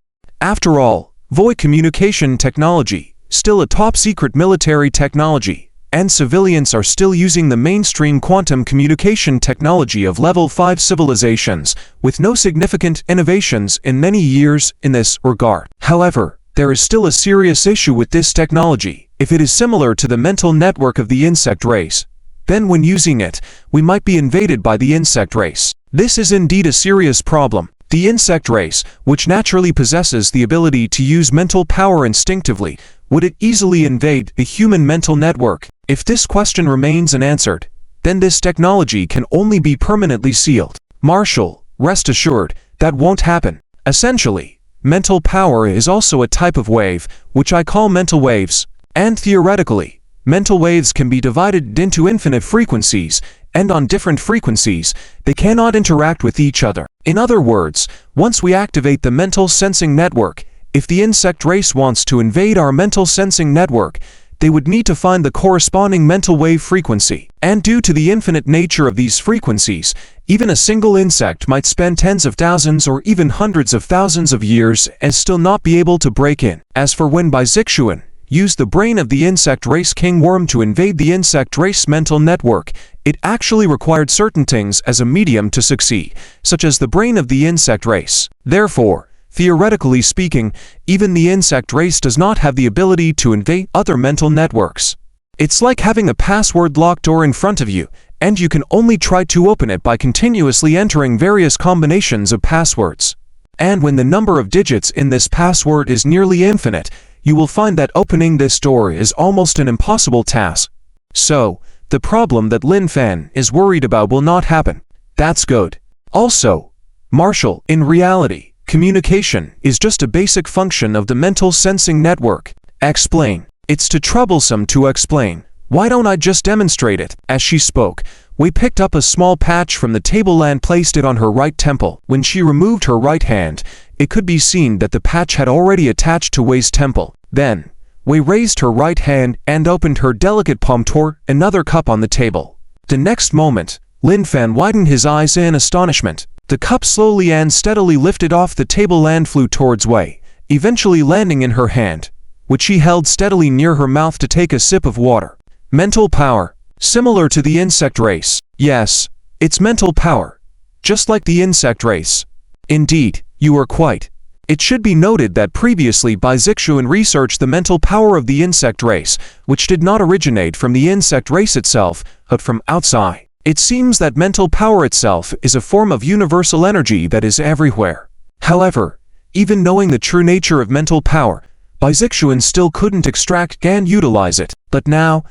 After all, void communication technology is still a top-secret military technology, and civilians are still using the mainstream quantum communication technology of level 5 civilizations, with no significant innovations in many years in this regard. However, there is still a serious issue with this technology. If it is similar to the mental network of the insect race, then when using it, we might be invaded by the insect race. This is indeed a serious problem. The insect race, which naturally possesses the ability to use mental power instinctively, would it easily invade the human mental network? If this question remains unanswered, then this technology can only be permanently sealed. Marshall, rest assured, that won't happen. Essentially, mental power is also a type of wave, which I call mental waves. And theoretically, mental waves can be divided into infinite frequencies, and on different frequencies, they cannot interact with each other. In other words, once we activate the mental sensing network, if the insect race wants to invade our mental sensing network, they would need to find the corresponding mental wave frequency. And due to the infinite nature of these frequencies, even a single insect might spend tens of thousands or even hundreds of thousands of years and still not be able to break in. As for when Bai Zixuan used the brain of the insect race king worm to invade the insect race mental network, it actually required certain things as a medium to succeed, such as the brain of the insect race. Therefore, theoretically speaking, even the insect race does not have the ability to invade other mental networks. It's like having a password-locked door in front of you, and you can only try to open it by continuously entering various combinations of passwords. And when the number of digits in this password is nearly infinite, you will find that opening this door is almost an impossible task. So, the problem that Lin Fan is worried about will not happen. That's good. Also, Marshall, in reality, communication is just a basic function of the mental sensing network. Explain. It's too troublesome to explain. Why don't I just demonstrate it? As she spoke, Wei picked up a small patch from the table and placed it on her right temple. When she removed her right hand, it could be seen that the patch had already attached to Wei's temple. Then, Wei raised her right hand and opened her delicate palm toward another cup on the table. The next moment, Lin Fan widened his eyes in astonishment. The cup slowly and steadily lifted off the table and flew towards Wei, eventually landing in her hand, which she held steadily near her mouth to take a sip of water. Mental power. Similar to the insect race. Yes, it's mental power. Just like the insect race. Indeed, you are quite. It should be noted that previously Bai Zixuan researched the mental power of the insect race, which did not originate from the insect race itself, but from outside. It seems that mental power itself is a form of universal energy that is everywhere. However, even knowing the true nature of mental power, Bai Zixuan still couldn't extract and utilize it. But now,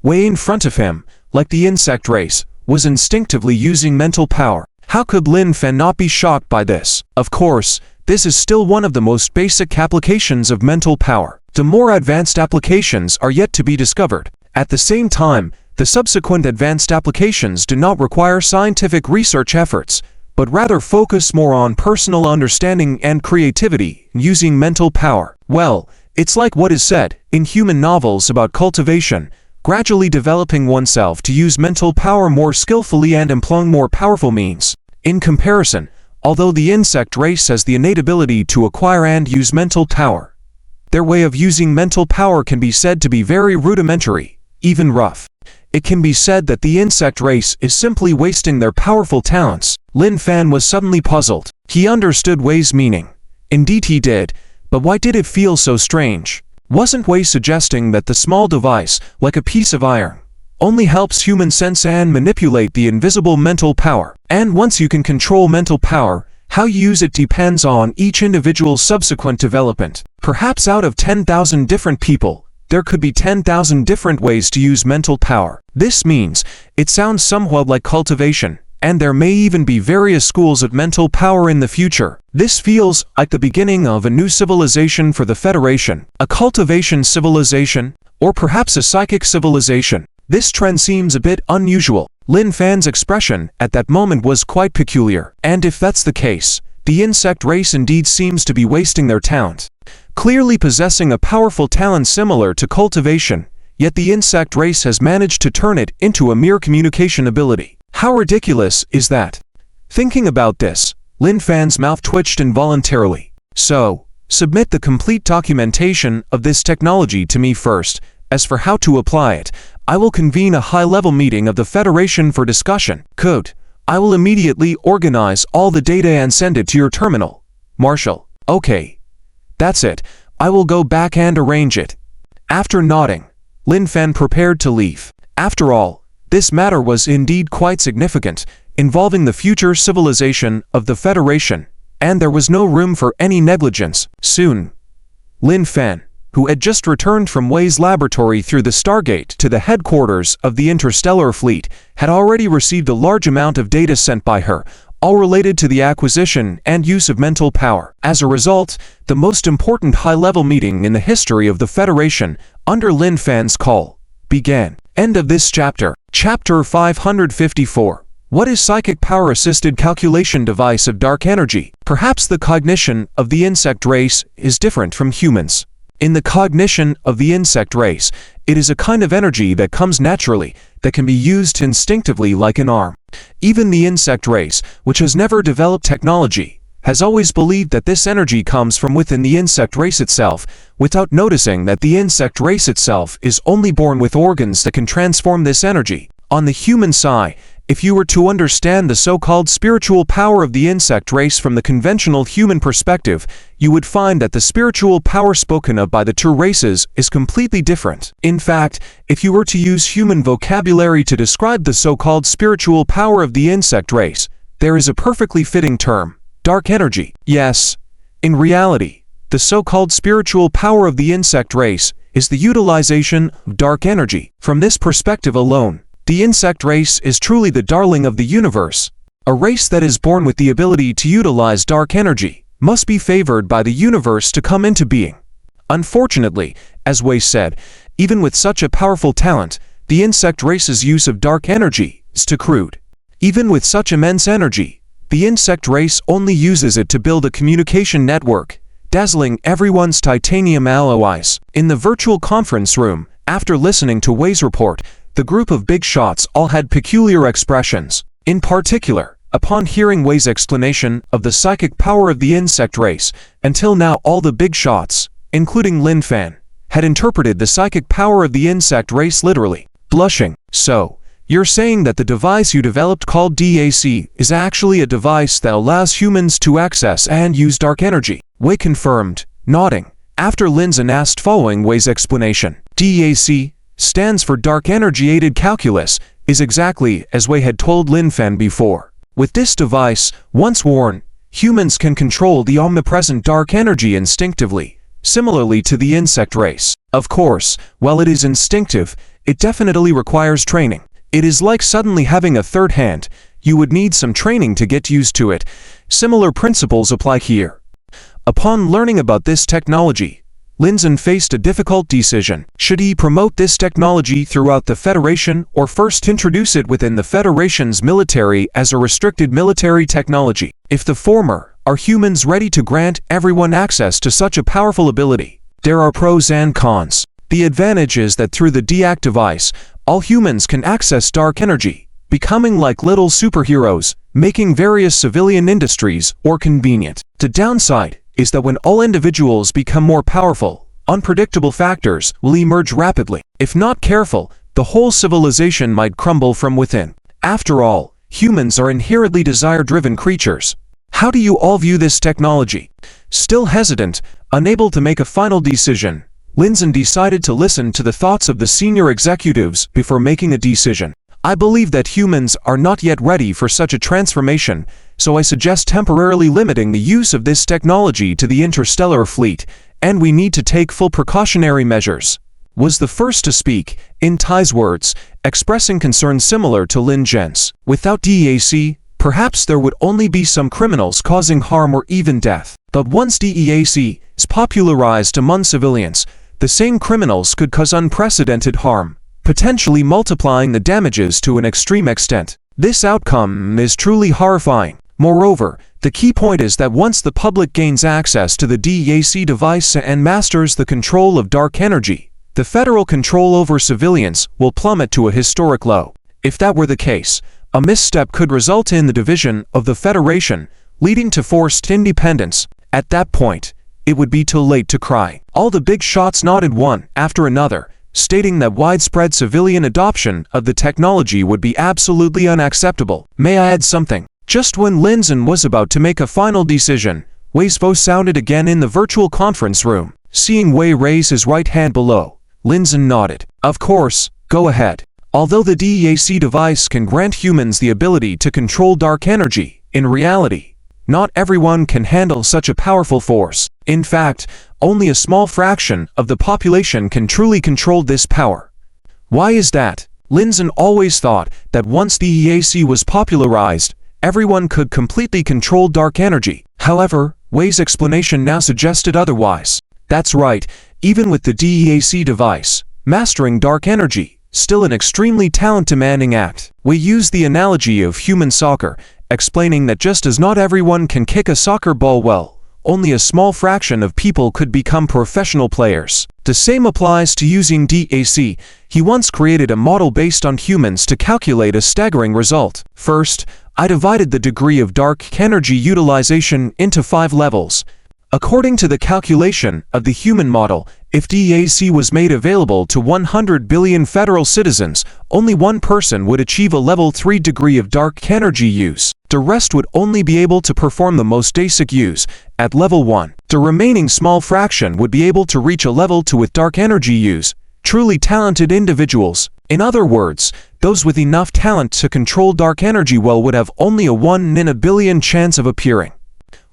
Wei in front of him, like the insect race, was instinctively using mental power. How could Lin Fan not be shocked by this? Of course, this is still one of the most basic applications of mental power. The more advanced applications are yet to be discovered. At the same time, the subsequent advanced applications do not require scientific research efforts, but rather focus more on personal understanding and creativity using mental power. Well, it's like what is said in human novels about cultivation, gradually developing oneself to use mental power more skillfully and employing more powerful means. In comparison, although the insect race has the innate ability to acquire and use mental power, their way of using mental power can be said to be very rudimentary, even rough. It can be said that the insect race is simply wasting their powerful talents. Lin Fan was suddenly puzzled. He understood Wei's meaning. Indeed he did, but why did it feel so strange? Wasn't Wei suggesting that the small device, like a piece of iron, only helps human sense and manipulate the invisible mental power? And once you can control mental power, how you use it depends on each individual's subsequent development. Perhaps out of 10,000 different people, there could be 10,000 different ways to use mental power. This means, it sounds somewhat like cultivation, and there may even be various schools of mental power in the future. This feels like the beginning of a new civilization for the Federation, a cultivation civilization, or perhaps a psychic civilization. This trend seems a bit unusual. Lin Fan's expression at that moment was quite peculiar, and if that's the case, the insect race indeed seems to be wasting their talent. Clearly possessing a powerful talent similar to cultivation, yet the insect race has managed to turn it into a mere communication ability. How ridiculous is that? Thinking about this, Lin Fan's mouth twitched involuntarily. So, submit the complete documentation of this technology to me first. As for how to apply it, I will convene a high-level meeting of the Federation for discussion. Code. I will immediately organize all the data and send it to your terminal. Marshall. Okay. That's it. I will go back and arrange it. After nodding, Lin Fan prepared to leave. After all, this matter was indeed quite significant, involving the future civilization of the Federation, and there was no room for any negligence. Soon, Lin Fan, who had just returned from Wei's laboratory through the Stargate to the headquarters of the Interstellar Fleet, had already received a large amount of data sent by her, all related to the acquisition and use of mental power. As a result, the most important high-level meeting in the history of the Federation, under Lin Fan's call, began. End of this chapter. Chapter 554. What is psychic power-assisted calculation device of dark energy? Perhaps the cognition of the insect race is different from humans. In the cognition of the insect race, it is a kind of energy that comes naturally, that can be used instinctively like an arm. Even the insect race, which has never developed technology, has always believed that this energy comes from within the insect race itself, without noticing that the insect race itself is only born with organs that can transform this energy. On the human side, if you were to understand the so-called spiritual power of the insect race from the conventional human perspective, you would find that the spiritual power spoken of by the two races is completely different. In fact, if you were to use human vocabulary to describe the so-called spiritual power of the insect race, there is a perfectly fitting term: dark energy. Yes, in reality, The so-called spiritual power of the insect race is the utilization of dark energy. From this perspective alone, the insect race is truly the darling of the universe. A race that is born with the ability to utilize dark energy must be favored by the universe to come into being. Unfortunately, as Wei said, even with such a powerful talent, the insect race's use of dark energy is too crude. Even with such immense energy, the insect race only uses it to build a communication network, dazzling everyone's titanium alloys. In the virtual conference room, after listening to Wei's report, the group of big shots all had peculiar expressions. In particular, upon hearing Wei's explanation of the psychic power of the insect race, until now all the big shots, including Lin Fan, had interpreted the psychic power of the insect race literally. Blushing. So, you're saying that the device you developed called DAC is actually a device that allows humans to access and use dark energy? Wei confirmed, nodding, after Lin Zhen asked following Wei's explanation. DAC stands for Dark Energy Aided Calculus, is exactly as Wei had told Lin Fan before. With this device, once worn, humans can control the omnipresent dark energy instinctively, similarly to the insect race. Of course, while it is instinctive, it definitely requires training. It is like suddenly having a third hand. You would need some training to get used to it. Similar principles apply here. Upon learning about this technology, Lin Zhen faced a difficult decision. Should he promote this technology throughout the Federation or first introduce it within the Federation's military as a restricted military technology? If the former, are humans ready to grant everyone access to such a powerful ability? There are pros and cons. The advantage is that through the DAC device, all humans can access dark energy, becoming like little superheroes, making various civilian industries more convenient. The downside is that when all individuals become more powerful, unpredictable factors will emerge rapidly. If not careful, the whole civilization might crumble from within. After all, humans are inherently desire-driven creatures. How do you all view this technology? Still hesitant, unable to make a final decision, Lin Zhen decided to listen to the thoughts of the senior executives before making a decision. I believe that humans are not yet ready for such a transformation, so I suggest temporarily limiting the use of this technology to the interstellar fleet, and we need to take full precautionary measures. Was the first to speak, in Tai's words, expressing concern similar to Lin Zhen's. Without DAC, perhaps there would only be some criminals causing harm or even death. But once DAC is popularized among civilians, the same criminals could cause unprecedented harm, potentially multiplying the damages to an extreme extent. This outcome is truly horrifying. Moreover, the key point is that once the public gains access to the DAC device and masters the control of dark energy, the federal control over civilians will plummet to a historic low. If that were the case, a misstep could result in the division of the Federation, leading to forced independence. At that point, it would be too late to cry. All the big shots nodded one after another, stating that widespread civilian adoption of the technology would be absolutely unacceptable. May I add something? Just when Lin Zhen was about to make a final decision, Wei's voice sounded again in the virtual conference room. Seeing Wei raise his right hand below, Lin Zhen nodded. Of course, go ahead. Although the DAC device can grant humans the ability to control dark energy, in reality, not everyone can handle such a powerful force. In fact, only a small fraction of the population can truly control this power. Why is that? Lin Zhen always thought that once the DAC was popularized, everyone could completely control dark energy. However, Wei's explanation now suggested otherwise. That's right, even with the DAC device, mastering dark energy, still an extremely talent-demanding act. We use the analogy of human soccer, explaining that just as not everyone can kick a soccer ball well, only a small fraction of people could become professional players. The same applies to using DAC. He once created a model based on humans to calculate a staggering result. First, I divided the degree of dark energy utilization into 5 levels. According to the calculation of the human model, if DAC was made available to 100 billion federal citizens, only one person would achieve a level 3 degree of dark energy use. The rest would only be able to perform the most basic use, at level 1. The remaining small fraction would be able to reach a level 2 with dark energy use, truly talented individuals. In other words, those with enough talent to control dark energy would have only a 1 in a billion chance of appearing.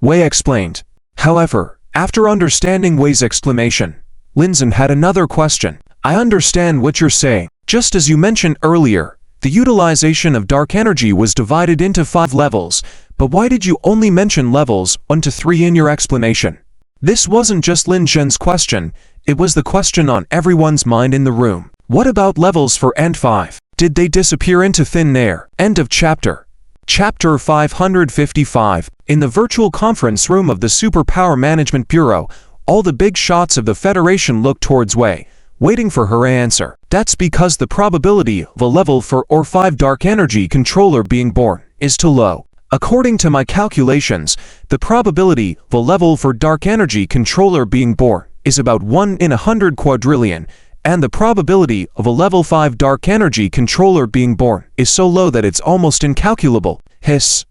Wei explained. However, After understanding Wei's exclamation, Lin Zhen had another question. I understand what you're saying. Just as you mentioned earlier, the utilization of dark energy was divided into 5 levels, but why did you only mention levels 1 to 3 in your explanation? This wasn't just Lin Zhen's question, it was the question on everyone's mind in the room. What about levels 4 and 5? Did they disappear into thin air? End of chapter. Chapter 555. In the virtual conference room of the Superpower Management Bureau, all the big shots of the Federation looked towards Wei, waiting for her answer. That's because the probability of a level 4 or 5 dark energy controller being born is too low. According to my calculations, the probability of a level 4 dark energy controller being born is about 1 in 100 quadrillion, and the probability of a level 5 dark energy controller being born is so low that it's almost incalculable. Hiss.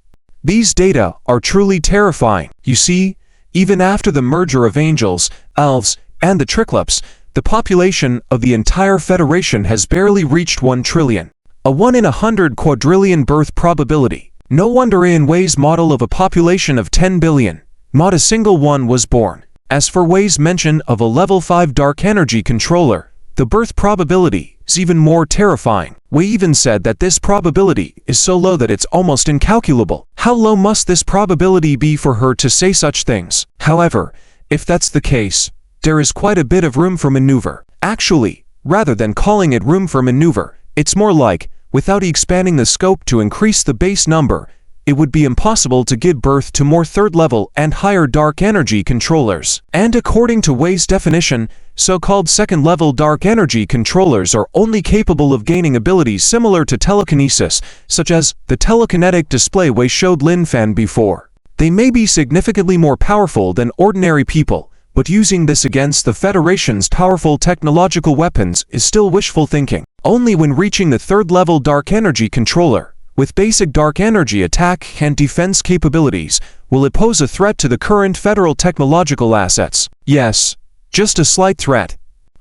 These data are truly terrifying. You see, even after the merger of angels, elves, and the Triclops, the population of the entire Federation has barely reached 1 trillion. A 1 in 100 quadrillion birth probability. No wonder in Wei's model of a population of 10 billion, not a single one was born. As for Wei's mention of a level 5 dark energy controller, the birth probability is even more terrifying. Wei even said that this probability is so low that it's almost incalculable. How low must this probability be for her to say such things? However, if that's the case, there is quite a bit of room for maneuver. Actually, rather than calling it room for maneuver, it's more like, without expanding the scope to increase the base number, it would be impossible to give birth to more third-level and higher dark energy controllers. And according to Wei's definition, so-called second-level dark energy controllers are only capable of gaining abilities similar to telekinesis, such as the telekinetic display Wei showed Lin Fan before. They may be significantly more powerful than ordinary people, but using this against the Federation's powerful technological weapons is still wishful thinking. Only when reaching the third-level dark energy controller, with basic dark energy attack and defense capabilities, will it pose a threat to the current federal technological assets. Yes, just a slight threat.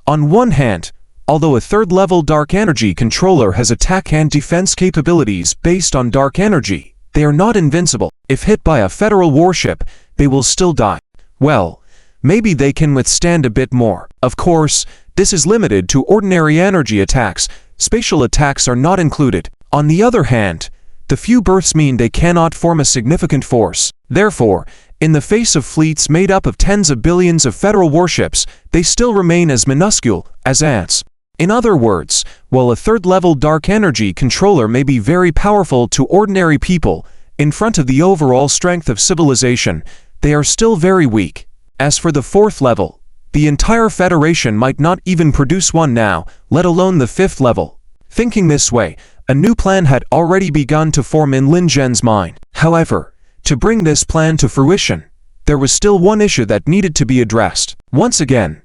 On one hand, although a third-level dark energy controller has attack and defense capabilities based on dark energy, they are not invincible. If hit by a federal warship, they will still die. Well, maybe they can withstand a bit more. Of course, this is limited to ordinary energy attacks. Spatial attacks are not included. On the other hand, the few births mean they cannot form a significant force. Therefore, in the face of fleets made up of tens of billions of federal warships, they still remain as minuscule as ants. In other words, while a third-level dark energy controller may be very powerful to ordinary people, in front of the overall strength of civilization, they are still very weak. As for the 4th level, the entire Federation might not even produce one now, let alone the 5th level. Thinking this way, a new plan had already begun to form in Lin Zhen's mind. However, to bring this plan to fruition, there was still one issue that needed to be addressed. Once again,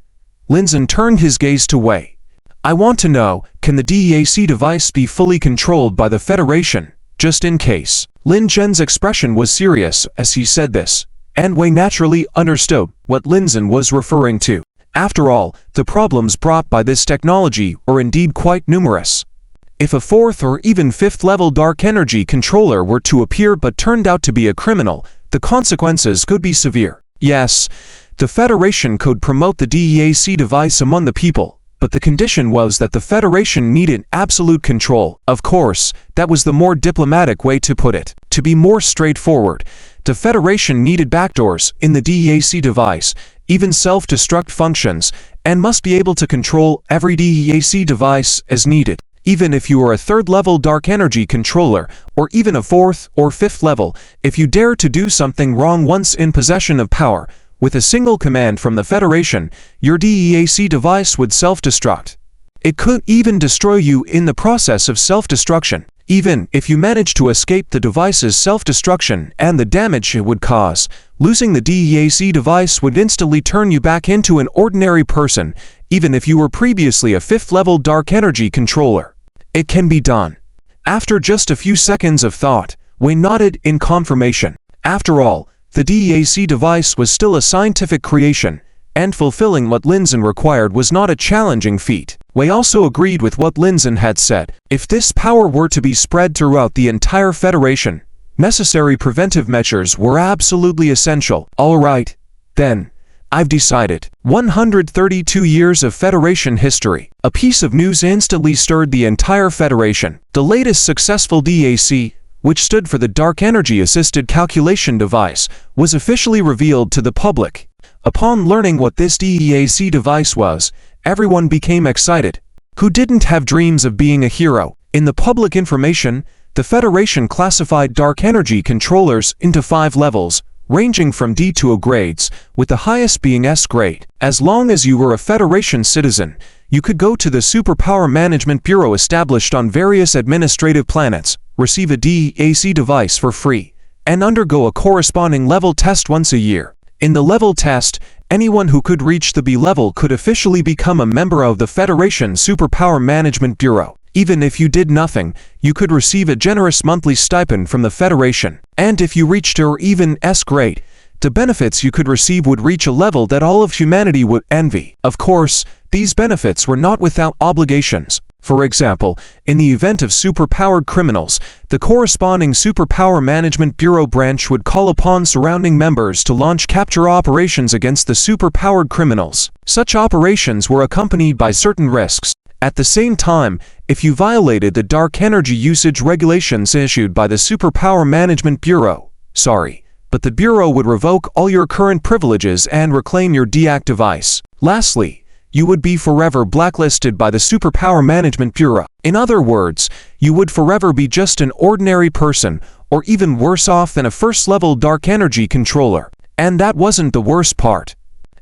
Lin Zhen turned his gaze to Wei. I want to know, can the DEAC device be fully controlled by the Federation, just in case? Lin Zhen's expression was serious as he said this, and Wei naturally understood what Lin Zhen was referring to. After all, the problems brought by this technology are indeed quite numerous. If a 4th or even 5th level dark energy controller were to appear but turned out to be a criminal, the consequences could be severe. Yes, the Federation could promote the DEAC device among the people, but the condition was that the Federation needed absolute control. Of course, that was the more diplomatic way to put it. To be more straightforward, the Federation needed backdoors in the DEAC device, even self-destruct functions, and must be able to control every DEAC device as needed. Even if you are a 3rd-level dark energy controller, or even a 4th or 5th level, if you dare to do something wrong once in possession of power, with a single command from the Federation, your DEAC device would self-destruct. It could even destroy you in the process of self-destruction. Even if you manage to escape the device's self-destruction and the damage it would cause, losing the DEAC device would instantly turn you back into an ordinary person, even if you were previously a 5th-level dark energy controller. It can be done. After just a few seconds of thought, Wei nodded in confirmation. After all, the DEAC device was still a scientific creation, and fulfilling what Lin Zhen required was not a challenging feat. Wei also agreed with what Lin Zhen had said. If this power were to be spread throughout the entire Federation, necessary preventive measures were absolutely essential. All right, then, I've decided. 132 years of Federation history. A piece of news instantly stirred the entire Federation. The latest successful DAC, which stood for the Dark Energy Assisted Calculation Device, was officially revealed to the public. Upon learning what this DAC device was, everyone became excited. Who didn't have dreams of being a hero? In the public information, the Federation classified dark energy controllers into 5 levels, ranging from D to O grades, with the highest being S grade. As long as you were a Federation citizen, you could go to the Superpower Management Bureau established on various administrative planets, receive a DAC device for free, and undergo a corresponding level test once a year. In the level test, anyone who could reach the B level could officially become a member of the Federation Superpower Management Bureau. Even if you did nothing, you could receive a generous monthly stipend from the Federation. And if you reached or even S grade, the benefits you could receive would reach a level that all of humanity would envy. Of course, these benefits were not without obligations. For example, in the event of superpowered criminals, the corresponding Superpower Management Bureau branch would call upon surrounding members to launch capture operations against the superpowered criminals. Such operations were accompanied by certain risks. At the same time, if you violated the dark energy usage regulations issued by the Superpower Management Bureau, but the Bureau would revoke all your current privileges and reclaim your DAC device. Lastly, you would be forever blacklisted by the Superpower Management Bureau. In other words, you would forever be just an ordinary person, or even worse off than a first-level dark energy controller. And that wasn't the worst part.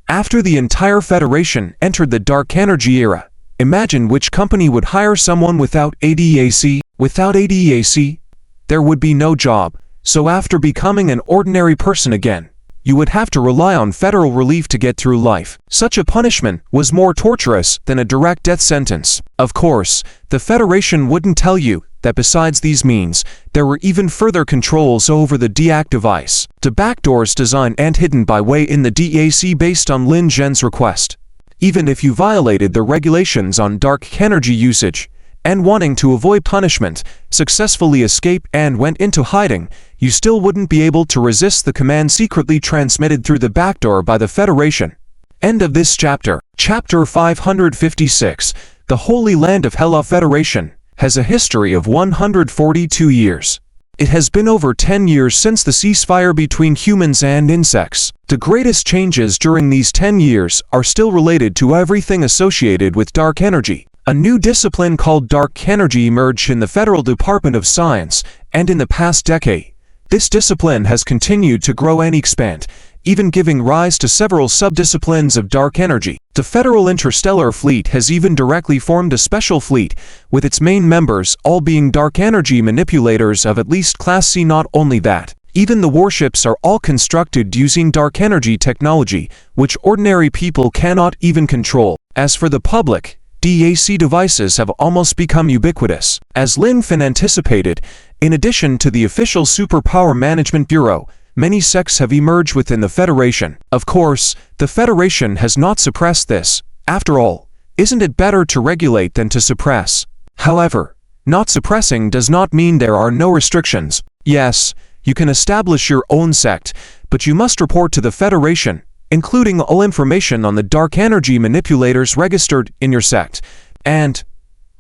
After the entire Federation entered the dark energy era, imagine which company would hire someone without a DAC. Without a DAC, there would be no job. So after becoming an ordinary person again, you would have to rely on federal relief to get through life. Such a punishment was more torturous than a direct death sentence. Of course, the Federation wouldn't tell you that besides these means, there were even further controls over the DAC device. The backdoors designed and hidden by Wei in the DAC based on Lin Zhen's request. Even if you violated the regulations on dark energy usage, and wanting to avoid punishment, successfully escape and went into hiding, you still wouldn't be able to resist the command secretly transmitted through the backdoor by the Federation. End of this chapter. Chapter 556. The Holy Land of Hela Federation has a history of 142 years. It has been over 10 years since the ceasefire between humans and insects. The greatest changes during these 10 years are still related to everything associated with dark energy. A new discipline called dark energy emerged in the Federal Department of Science, and in the past decade, this discipline has continued to grow and expand, even giving rise to several subdisciplines of dark energy. The Federal Interstellar Fleet has even directly formed a special fleet, with its main members all being dark energy manipulators of at least Class C. Not only that, even the warships are all constructed using dark energy technology, which ordinary people cannot even control. As for the public, DAC devices have almost become ubiquitous. As Lin Fin anticipated, in addition to the official Superpower Management Bureau, many sects have emerged within the Federation. Of course, the Federation has not suppressed this. After all, isn't it better to regulate than to suppress? However, not suppressing does not mean there are no restrictions. Yes, you can establish your own sect, but you must report to the Federation, including all information on the dark energy manipulators registered in your sect. And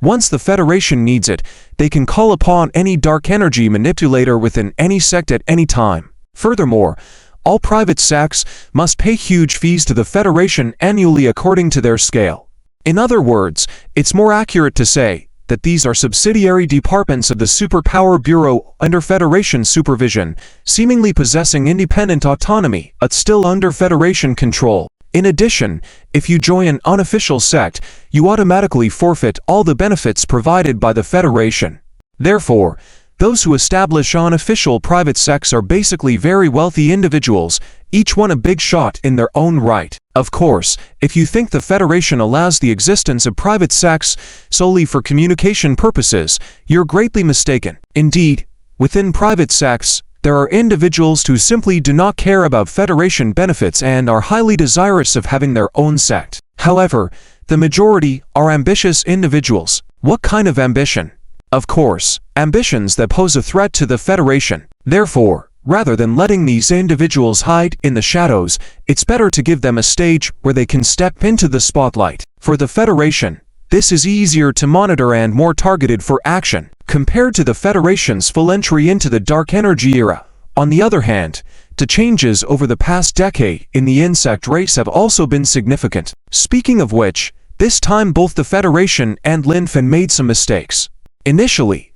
once the Federation needs it, they can call upon any dark energy manipulator within any sect at any time. Furthermore, all private sects must pay huge fees to the Federation annually according to their scale. In other words, it's more accurate to say that these are subsidiary departments of the Superpower Bureau under Federation supervision, seemingly possessing independent autonomy, but still under Federation control. In addition, if you join an unofficial sect, you automatically forfeit all the benefits provided by the Federation. Therefore, those who establish unofficial private sects are basically very wealthy individuals, each one a big shot in their own right. Of course, if you think the Federation allows the existence of private sects solely for communication purposes, you're greatly mistaken. Indeed, within private sects, there are individuals who simply do not care about Federation benefits and are highly desirous of having their own sect. However, the majority are ambitious individuals. What kind of ambition? Of course, ambitions that pose a threat to the Federation. Therefore, Rather than letting these individuals hide in the shadows, it's better to give them a stage where they can step into the spotlight. For the Federation, this is easier to monitor and more targeted for action, compared to the Federation's full entry into the Dark Energy era. On the other hand, the changes over the past decade in the insect race have also been significant. Speaking of which, this time both the Federation and Lin Fen made some mistakes. Initially,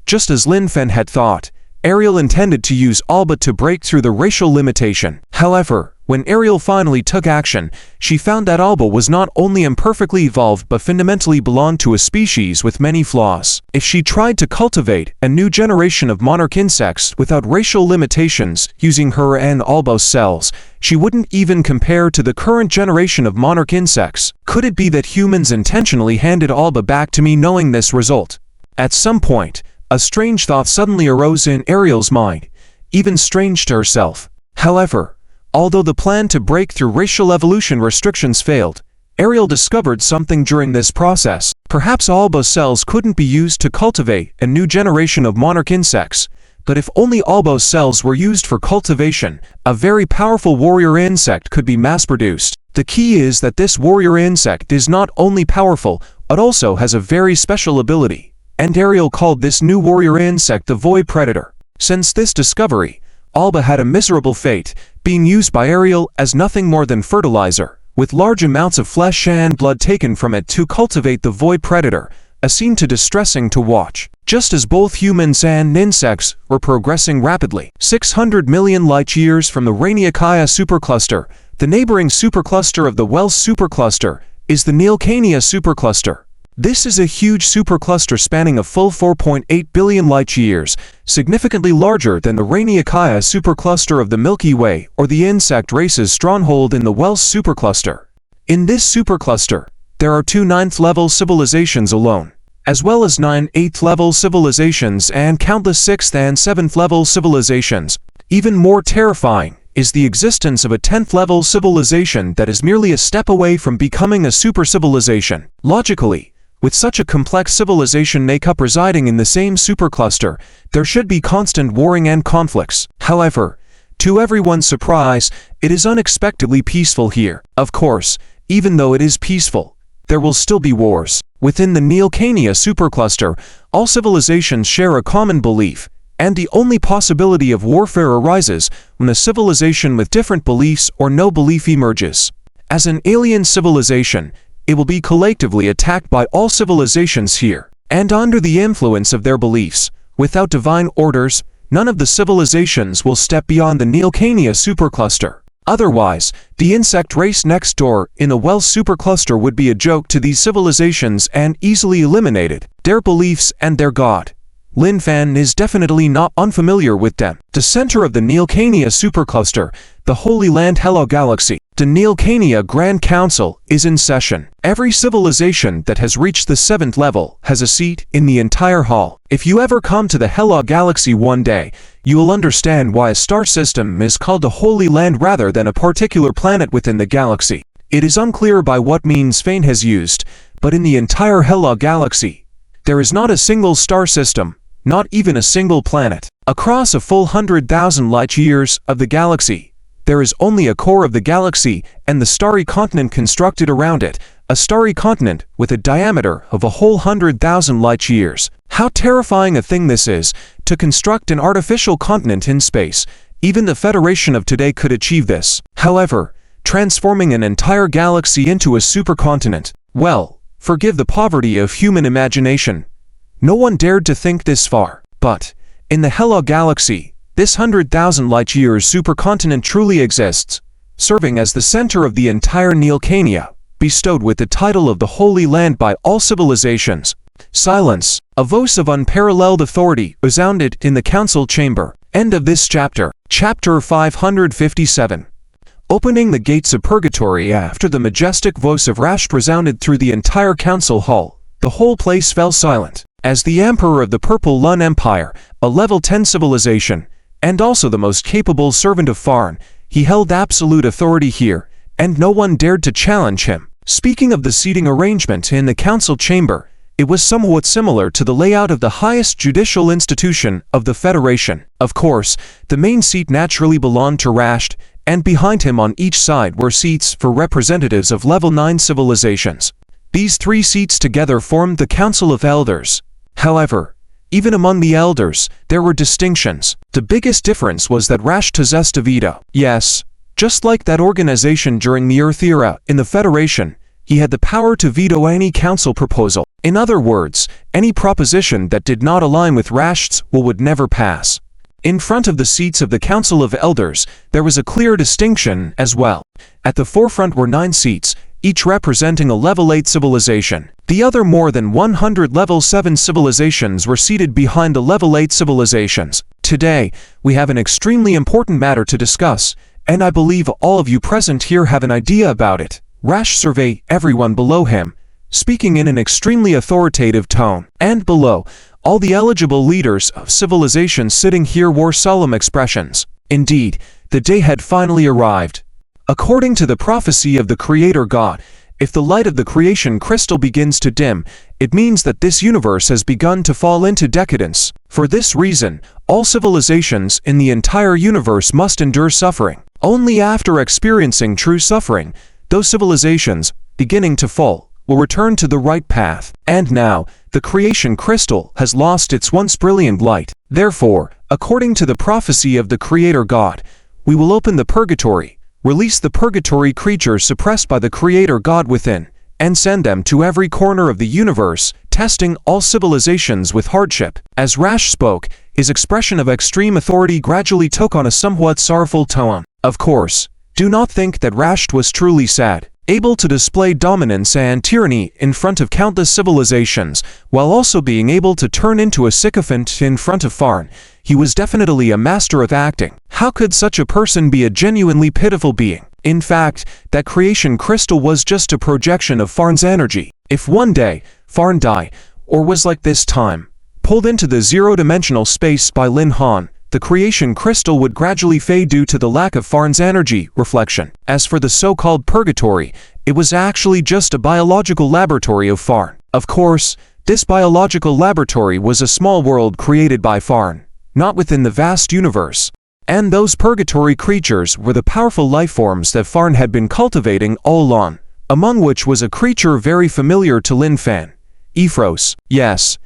just as Lin Fen had thought, Ariel intended to use Alba to break through the racial limitation. However, when Ariel finally took action, she found that Alba was not only imperfectly evolved but fundamentally belonged to a species with many flaws. If she tried to cultivate a new generation of monarch insects without racial limitations using her and Alba's cells, she wouldn't even compare to the current generation of monarch insects. Could it be that humans intentionally handed Alba back to me knowing this result? At some point, a strange thought suddenly arose in Ariel's mind, even strange to herself. However, although the plan to break through racial evolution restrictions failed, Ariel discovered something during this process. Perhaps Alba's cells couldn't be used to cultivate a new generation of monarch insects, but if only Alba's cells were used for cultivation, a very powerful warrior insect could be mass-produced. The key is that this warrior insect is not only powerful, but also has a very special ability. And Ariel called this new warrior insect the Void Predator. Since this discovery, Alba had a miserable fate, being used by Ariel as nothing more than fertilizer, with large amounts of flesh and blood taken from it to cultivate the Void Predator, a scene too distressing to watch. Just as both humans and insects were progressing rapidly, 600 million light-years from the Raniacaia supercluster, the neighboring supercluster of the Wells supercluster is the Neelkania supercluster. This is a huge supercluster spanning a full 4.8 billion light-years, significantly larger than the Raniacaia supercluster of the Milky Way or the insect race's stronghold in the Wells supercluster. In this supercluster, there are 2 9th-level civilizations alone, as well as 9 8th-level civilizations and countless 6th and 7th-level civilizations. Even more terrifying is the existence of a 10th-level civilization that is merely a step away from becoming a super-civilization. Logically, with such a complex civilization makeup residing in the same supercluster, there should be constant warring and conflicts. However, to everyone's surprise, it is unexpectedly peaceful here. Of course, even though it is peaceful, there will still be wars. Within the Neelkania supercluster, all civilizations share a common belief, and the only possibility of warfare arises when a civilization with different beliefs or no belief emerges. As an alien civilization, it will be collectively attacked by all civilizations here, and under the influence of their beliefs. Without divine orders, none of the civilizations will step beyond the Neelkania supercluster. Otherwise, the insect race next door in the Wells supercluster would be a joke to these civilizations and easily eliminated. Their beliefs and their god, Lin Fen, is definitely not unfamiliar with them. The center of the Neelkania supercluster, the Holy Land Hello Galaxy. The Neelkania Grand Council is in session. Every civilization that has reached the 7th level has a seat in the entire hall. If you ever come to the Hello Galaxy one day, you will understand why a star system is called a Holy Land rather than a particular planet within the galaxy. It is unclear by what means Fane has used, but in the entire Hello Galaxy, there is not a single star system, not even a single planet. Across a full 100,000 light-years of the galaxy, there is only a core of the galaxy and the starry continent constructed around it, a starry continent with a diameter of a whole 100,000 light-years. How terrifying a thing this is, to construct an artificial continent in space. Even the Federation of today could achieve this. However, transforming an entire galaxy into a supercontinent, well, forgive the poverty of human imagination. No one dared to think this far. But, in the Hello Galaxy, this 100,000 light-years supercontinent truly exists, serving as the center of the entire Neelkania, bestowed with the title of the Holy Land by all civilizations. Silence. A voice of unparalleled authority resounded in the council chamber. End of this chapter. Chapter 557. Opening the gates of purgatory. After the majestic voice of Rasht resounded through the entire council hall, the whole place fell silent. As the Emperor of the Purple Lun Empire, a level 10 civilization, and also the most capable servant of Farn, he held absolute authority here, and no one dared to challenge him. Speaking of the seating arrangement in the council chamber, It was somewhat similar to the layout of the highest judicial institution of the Federation. Of course, the main seat naturally belonged to Rasht, and behind him on each side were seats for representatives of level 9 civilizations. These 3 seats together formed the Council of Elders. However, even among the elders, there were distinctions. The biggest difference was that Rasht possessed a veto. Yes, just like that organization during the Earth era in the Federation, he had the power to veto any council proposal. In other words, any proposition that did not align with Rasht's will would never pass. In front of the seats of the Council of Elders, there was a clear distinction as well. At the forefront were 9 seats, each representing a level 8 civilization. The other more than 100 level 7 civilizations were seated behind the level 8 civilizations. Today, we have an extremely important matter to discuss, and I believe all of you present here have an idea about it. Rasht surveyed everyone below him, speaking in an extremely authoritative tone. And below, all the eligible leaders of civilizations sitting here wore solemn expressions. Indeed, the day had finally arrived. According to the prophecy of the Creator God, if the light of the creation crystal begins to dim, it means that this universe has begun to fall into decadence. For this reason, all civilizations in the entire universe must endure suffering. Only after experiencing true suffering, those civilizations, beginning to fall, will return to the right path. And now, the creation crystal has lost its once brilliant light. Therefore, according to the prophecy of the Creator God, we will open the purgatory, release the purgatory creatures suppressed by the Creator God within, and send them to every corner of the universe, testing all civilizations with hardship. As Rasht spoke, his expression of extreme authority gradually took on a somewhat sorrowful tone. Of course, do not think that Rasht was truly sad, able to display dominance and tyranny in front of countless civilizations, while also being able to turn into a sycophant in front of Farn. He was definitely a master of acting. How could such a person be a genuinely pitiful being? In fact, that creation crystal was just a projection of Farn's energy. If one day, Farn died, or was like this time, pulled into the zero-dimensional space by Lin Han, the creation crystal would gradually fade due to the lack of Farn's energy reflection. As for the so-called purgatory, it was actually just a biological laboratory of Farn. Of course, this biological laboratory was a small world created by Farn, not within the vast universe. And those purgatory creatures were the powerful life forms that Farn had been cultivating all along, among which was a creature very familiar to Lin Fan, Ephros. Yes,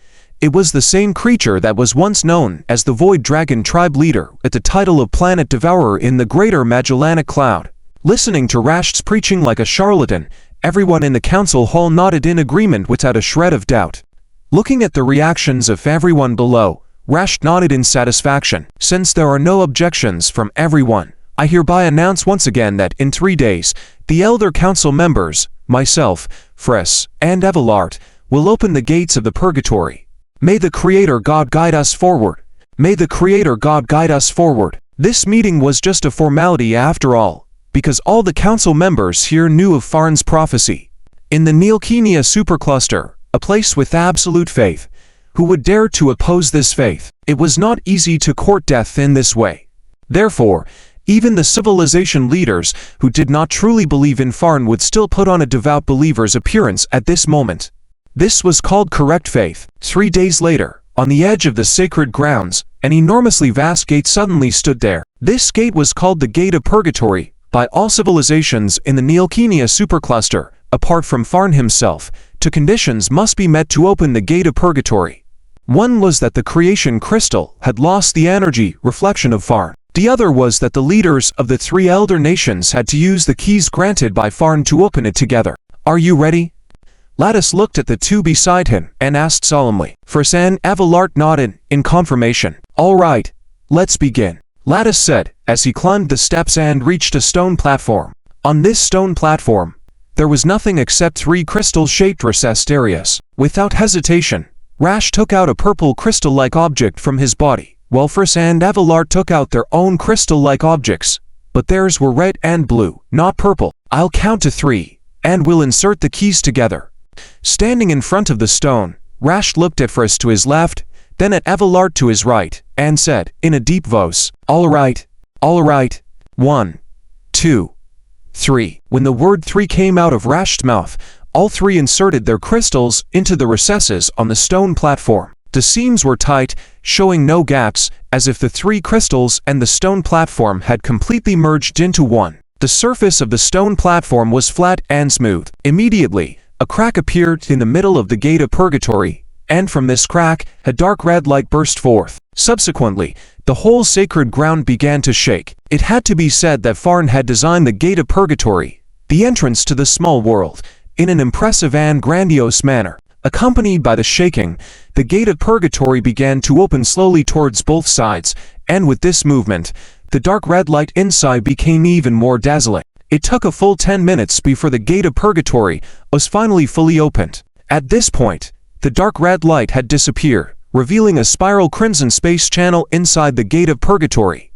it was the same creature that was once known as the Void Dragon tribe leader at the title of Planet Devourer in the Greater Magellanic Cloud. Listening to Rasht's preaching like a charlatan, everyone in the council hall nodded in agreement without a shred of doubt. Looking at the reactions of everyone below, Rasht nodded in satisfaction. Since there are no objections from everyone, I hereby announce once again that in 3 days, the Elder Council members, myself, Friss, and Evelart, will open the gates of the purgatory. May the Creator God guide us forward. May the Creator God guide us forward. This meeting was just a formality after all, because all the council members here knew of Farn's prophecy. In the Neelkenia supercluster, a place with absolute faith, who would dare to oppose this faith? It was not easy to court death in this way. Therefore, even the civilization leaders who did not truly believe in Farn would still put on a devout believer's appearance at this moment. This was called correct faith. 3 days later, on the edge of the sacred grounds, an enormously vast gate suddenly stood there. This gate was called the Gate of Purgatory by all civilizations in the Neelkenia supercluster. Apart from Farn himself, 2 conditions must be met to open the Gate of Purgatory. One was that the creation crystal had lost the energy reflection of Farn. The other was that the leaders of the 3 elder nations had to use the keys granted by Farn to open it together. Are you ready? Lattice looked at the 2 beside him and asked solemnly. Friss and Evelart nodded in confirmation. All right, let's begin, Lattice said as he climbed the steps and reached a stone platform. On this stone platform, there was nothing except 3 crystal-shaped recessed areas. Without hesitation, Rasht took out a purple crystal-like object from his body, while Friss and Evelart took out their own crystal-like objects, but theirs were red and blue, not purple. I'll count to 3, and we'll insert the keys together. Standing in front of the stone, Rasht looked at Friss to his left, then at Evelart to his right, and said, in a deep voice, all right, 1, 2, 3. When the word 3 came out of Rasht's mouth, All three inserted their crystals into the recesses on the stone platform. The seams were tight, showing no gaps, as if the three crystals and the stone platform had completely merged into one. The surface of the stone platform was flat and smooth. Immediately, a crack appeared in the middle of the gate of purgatory, and from this crack, a dark red light burst forth. Subsequently, the whole sacred ground began to shake. It had to be said that Farn had designed the gate of purgatory, the entrance to the small world, in an impressive and grandiose manner. Accompanied by the shaking, the gate of purgatory began to open slowly towards both sides, and with this movement, the dark red light inside became even more dazzling. It took a full 10 minutes before the gate of purgatory was finally fully opened. At this point, the dark red light had disappeared, revealing a spiral crimson space channel inside the gate of purgatory.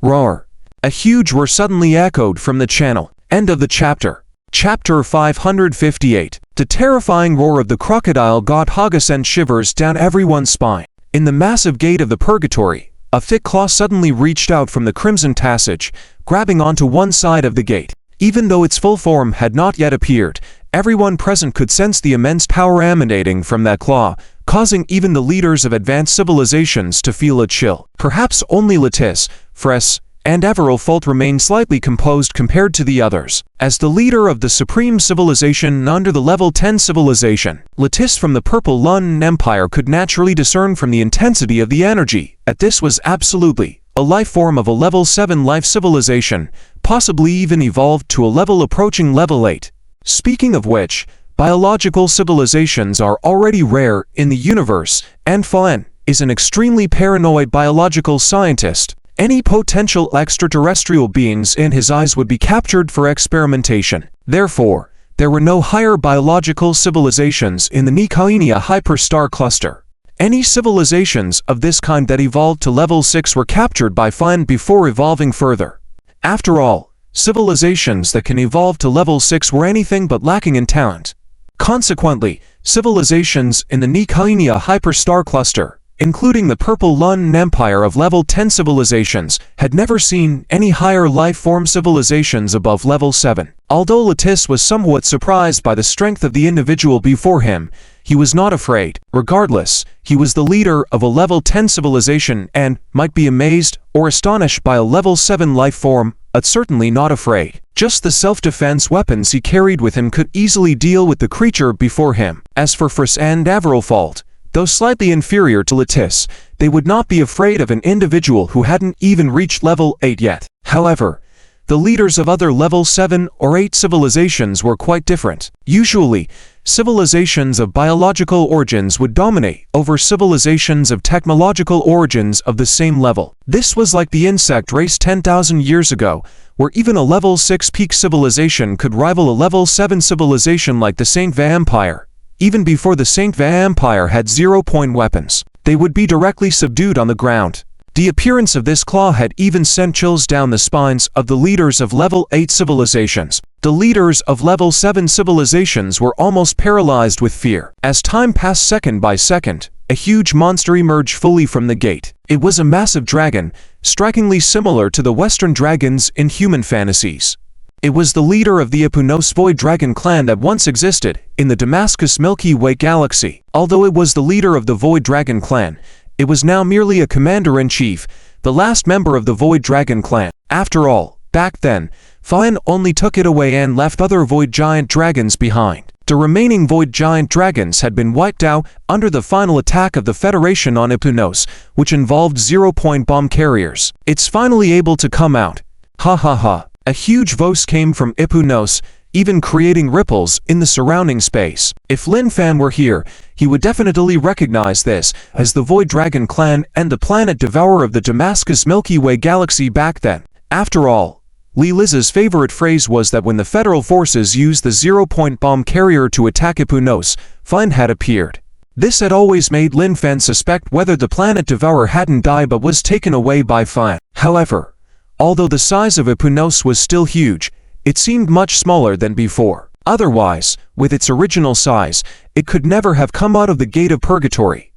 Roar! A huge roar suddenly echoed from the channel. End of the chapter. Chapter 558. The terrifying roar of the crocodile god Haga sent shivers down everyone's spine. In the massive gate of the purgatory, a thick claw suddenly reached out from the crimson passage, grabbing onto one side of the gate. Even though its full form had not yet appeared, everyone present could sense the immense power emanating from that claw, causing even the leaders of advanced civilizations to feel a chill. Perhaps only Latisse, Fraisse, and Everofolt remained slightly composed compared to the others. As the leader of the supreme civilization under the level 10 civilization, Latisse from the Purple Lun Empire could naturally discern from the intensity of the energy that this was absolutely a life form of a level 7 life civilization, possibly even evolved to a level approaching level 8. Speaking of which, biological civilizations are already rare in the universe, and Fan is an extremely paranoid biological scientist. Any potential extraterrestrial beings in his eyes would be captured for experimentation. Therefore, there were no higher biological civilizations in the Nikaenia hyperstar cluster. Any civilizations of this kind that evolved to level 6 were captured by Fan before evolving further. After all, civilizations that can evolve to level 6 were anything but lacking in talent. Consequently, civilizations in the Nikaenia hyperstar cluster, including the Purple Lun Empire of level 10 civilizations, had never seen any higher life-form civilizations above level 7. Although Latisse was somewhat surprised by the strength of the individual before him, he was not afraid. Regardless, he was the leader of a level 10 civilization and might be amazed or astonished by a level 7 life form, but certainly not afraid. Just the self-defense weapons he carried with him could easily deal with the creature before him. As for Fraisse and Everofolt, though slightly inferior to Latisse, they would not be afraid of an individual who hadn't even reached level 8 yet. However, the leaders of other level 7 or 8 civilizations were quite different. Usually, civilizations of biological origins would dominate over civilizations of technological origins of the same level. This was like the insect race 10,000 years ago, where even a level 6 peak civilization could rival a level 7 civilization like the Saint Va Empire. Even before the Saint Va Empire had 0-point weapons, they would be directly subdued on the ground. The appearance of this claw had even sent chills down the spines of the leaders of level 8 civilizations. The leaders of level 7 civilizations were almost paralyzed with fear. As time passed second by second, a huge monster emerged fully from the gate. It was a massive dragon, strikingly similar to the Western dragons in human fantasies. It was the leader of the Epunos Void Dragon clan that once existed in the Damascus Milky Way galaxy. Although it was the leader of the Void Dragon clan, it was now merely a commander-in-chief, the last member of the Void Dragon clan. After all, back then, Fan only took it away and left other Void Giant Dragons behind. The remaining Void Giant Dragons had been wiped out under the final attack of the Federation on Epunos, which involved 0-point bomb carriers. It's finally able to come out. Ha ha ha. A huge voice came from Epunos, even creating ripples in the surrounding space. If Lin Fan were here, he would definitely recognize this as the Void Dragon clan and the planet devourer of the Damascus Milky Way galaxy back then. After all, Li Liz's favorite phrase was that when the federal forces used the 0-point bomb carrier to attack Epunos, Fan had appeared. This had always made Lin Fan suspect whether the planet devourer hadn't died but was taken away by Fan. However, although the size of Epunos was still huge, it seemed much smaller than before. Otherwise, with its original size, it could never have come out of the Gate of Purgatory.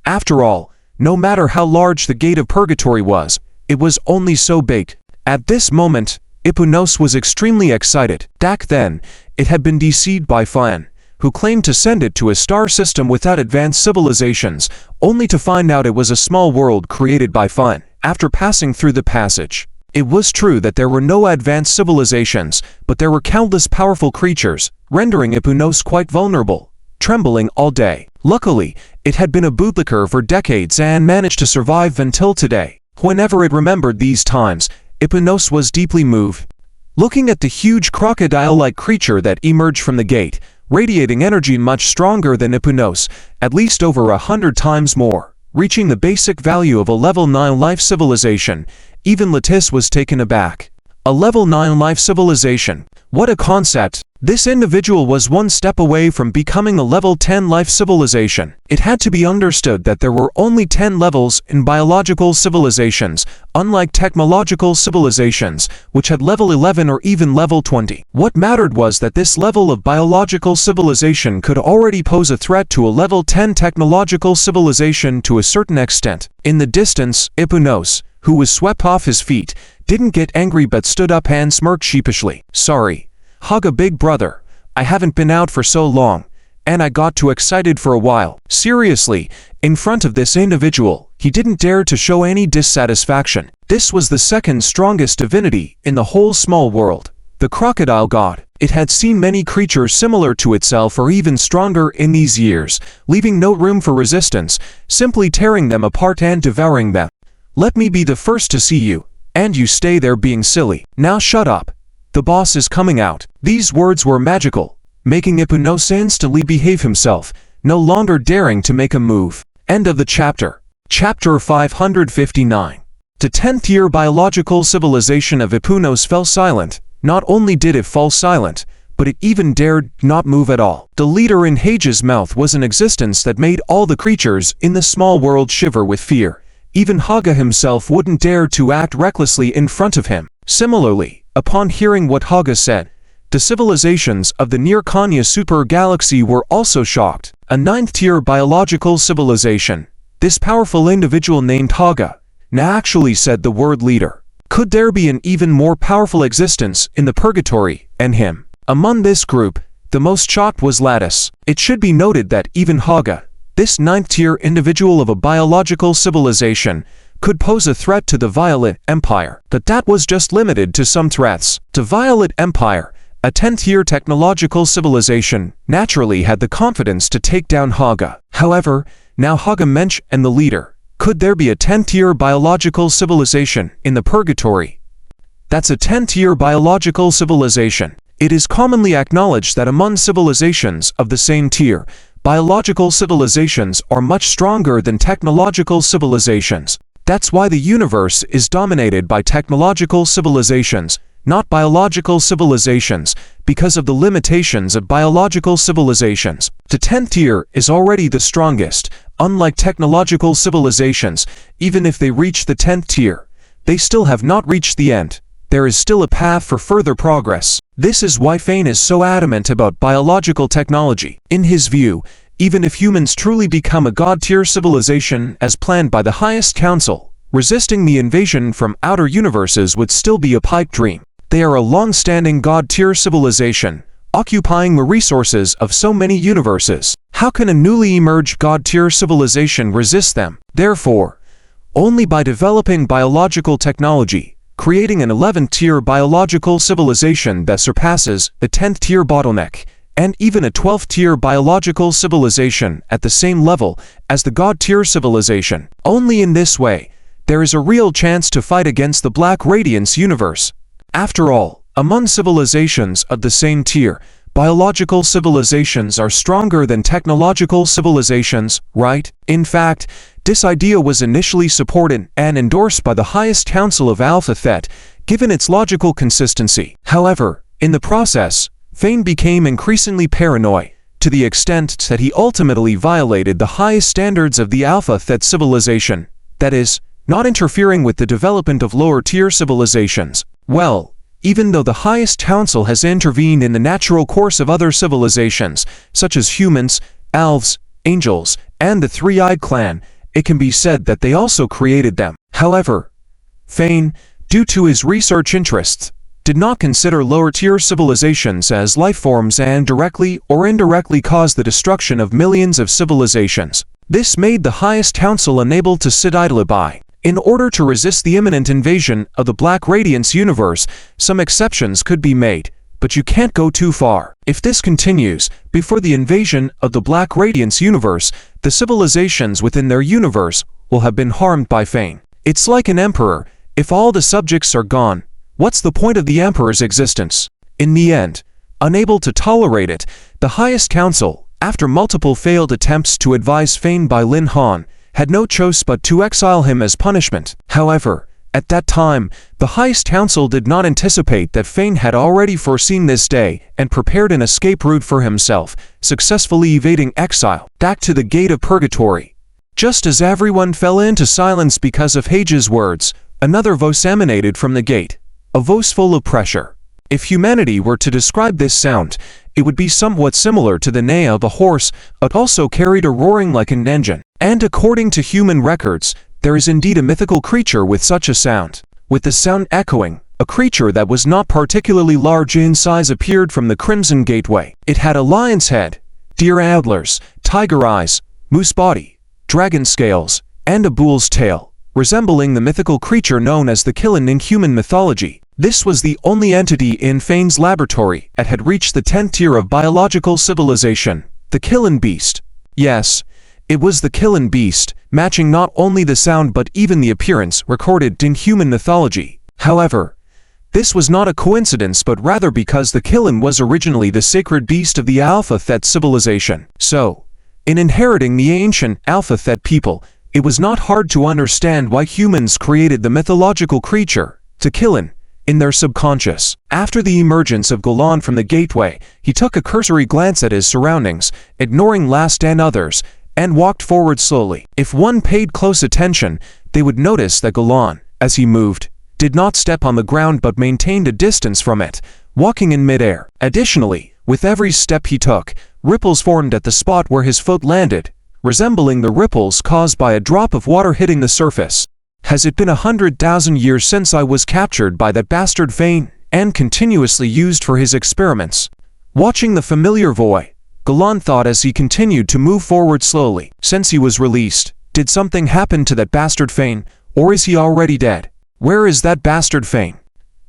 After all, no matter how large the Gate of Purgatory was, it was only so big. At this moment, Epunos was extremely excited. Back then, it had been deceived by Fan. who claimed to send it to a star system without advanced civilizations, only to find out it was a small world created by fun. After passing through the passage, it was true that there were no advanced civilizations, but there were countless powerful creatures, rendering Epunos quite vulnerable, trembling all day. Luckily, it had been a bootlicker for decades and managed to survive until today. Whenever it remembered these times, Epunos was deeply moved. Looking at the huge crocodile-like creature that emerged from the gate, radiating energy much stronger than Epunos, at least over 100 times more, reaching the basic value of a level 9 life civilization, even Lattice was taken aback. A level 9 life civilization. What a concept! This individual was one step away from becoming a level 10 life civilization. It had to be understood that there were only 10 levels in biological civilizations, unlike technological civilizations, which had level 11 or even level 20. What mattered was that this level of biological civilization could already pose a threat to a level 10 technological civilization to a certain extent. In the distance, Epunos, who was swept off his feet, didn't get angry but stood up and smirked sheepishly. Sorry, Haga big brother, I haven't been out for so long, and I got too excited for a while. Seriously, in front of this individual, he didn't dare to show any dissatisfaction. This was the second strongest divinity in the whole small world, the crocodile god. It had seen many creatures similar to itself or even stronger in these years, leaving no room for resistance, simply tearing them apart and devouring them. Let me be the first to see you, and you stay there being silly. Now shut up. The boss is coming out. These words were magical, making Epunos instantly behave himself, no longer daring to make a move. End of the chapter. Chapter 559. The 10th year biological civilization of Epunos fell silent. Not only did it fall silent, but it even dared not move at all. The leader in Hage's mouth was an existence that made all the creatures in the small world shiver with fear. Even Haga himself wouldn't dare to act recklessly in front of him. Similarly, upon hearing what Haga said, the civilizations of the near Kanya super galaxy were also shocked. A 9th-tier biological civilization. This powerful individual named Haga now actually said the word leader. Could there be an even more powerful existence in the purgatory and him? Among this group, the most shocked was Lattice. It should be noted that even Haga, this 9th-tier individual of a biological civilization, could pose a threat to the Violet Empire. But that was just limited to some threats. The Violet Empire, a 10th-tier technological civilization, naturally had the confidence to take down Haga. However, now Haga Mensch and the leader. Could there be a 10th-tier biological civilization in the purgatory? That's a 10th-tier biological civilization. It is commonly acknowledged that among civilizations of the same tier, biological civilizations are much stronger than technological civilizations. That's why the universe is dominated by technological civilizations, not biological civilizations, because of the limitations of biological civilizations. The 10th tier is already the strongest. Unlike technological civilizations, even if they reach the 10th tier, they still have not reached the end. There is still a path for further progress. This is why Fane is so adamant about biological technology. In his view, even if humans truly become a god-tier civilization as planned by the highest council, resisting the invasion from outer universes would still be a pipe dream. They are a long-standing god-tier civilization, occupying the resources of so many universes. How can a newly emerged god-tier civilization resist them? Therefore, only by developing biological technology, creating an 11th-tier biological civilization that surpasses the 10th-tier bottleneck, and even a 12th-tier biological civilization at the same level as the god-tier civilization. Only in this way, there is a real chance to fight against the Black Radiance universe. After all, among civilizations of the same tier, biological civilizations are stronger than technological civilizations, right? In fact, this idea was initially supported and endorsed by the highest council of Alpha Thet, given its logical consistency. However, in the process, Fane became increasingly paranoid, to the extent that he ultimately violated the highest standards of the Alpha Thet civilization, that is, not interfering with the development of lower-tier civilizations. Well, even though the highest council has intervened in the natural course of other civilizations, such as humans, elves, angels, and the Three-Eyed Clan, it can be said that they also created them. However, Fane, due to his research interests, did not consider lower-tier civilizations as life forms and directly or indirectly caused the destruction of millions of civilizations. This made the highest council unable to sit idly by. In order to resist the imminent invasion of the Black Radiance universe, some exceptions could be made, but you can't go too far. If this continues, before the invasion of the Black Radiance universe, the civilizations within their universe will have been harmed by Fane. It's like an emperor. If all the subjects are gone, what's the point of the emperor's existence? In the end, unable to tolerate it, the highest council, after multiple failed attempts to advise Fane by Lin Han, had no choice but to exile him as punishment. However, at that time, the highest council did not anticipate that Fane had already foreseen this day and prepared an escape route for himself, successfully evading exile back to the gate of purgatory. Just as everyone fell into silence because of Hage's words, another voice emanated from the gate, a voice full of pressure. If humanity were to describe this sound, it would be somewhat similar to the neigh of a horse, but also carried a roaring like an engine. And according to human records, there is indeed a mythical creature with such a sound. With the sound echoing, a creature that was not particularly large in size appeared from the Crimson Gateway. It had a lion's head, deer antlers, tiger eyes, moose body, dragon scales, and a bull's tail, resembling the mythical creature known as the Killen in human mythology. This was the only entity in Fane's laboratory that had reached the 10th tier of biological civilization, the Killen Beast. Yes, it was the Killen Beast, matching not only the sound but even the appearance recorded in human mythology. However, this was not a coincidence but rather because the Killen was originally the sacred beast of the Alpha Thet civilization. So, in inheriting the ancient Alpha Thet people, it was not hard to understand why humans created the mythological creature, the Killen, in their subconscious. After the emergence of Golan from the gateway, he took a cursory glance at his surroundings, ignoring Last and others, and walked forward slowly. If one paid close attention, they would notice that Golan, as he moved, did not step on the ground but maintained a distance from it, walking in midair. Additionally, with every step he took, ripples formed at the spot where his foot landed, resembling the ripples caused by a drop of water hitting the surface. Has it been 100,000 years since I was captured by that bastard Fane and continuously used for his experiments? Watching the familiar void, Golan thought as he continued to move forward slowly. Since he was released, did something happen to that bastard Fane, or is he already dead? Where is that bastard Fane?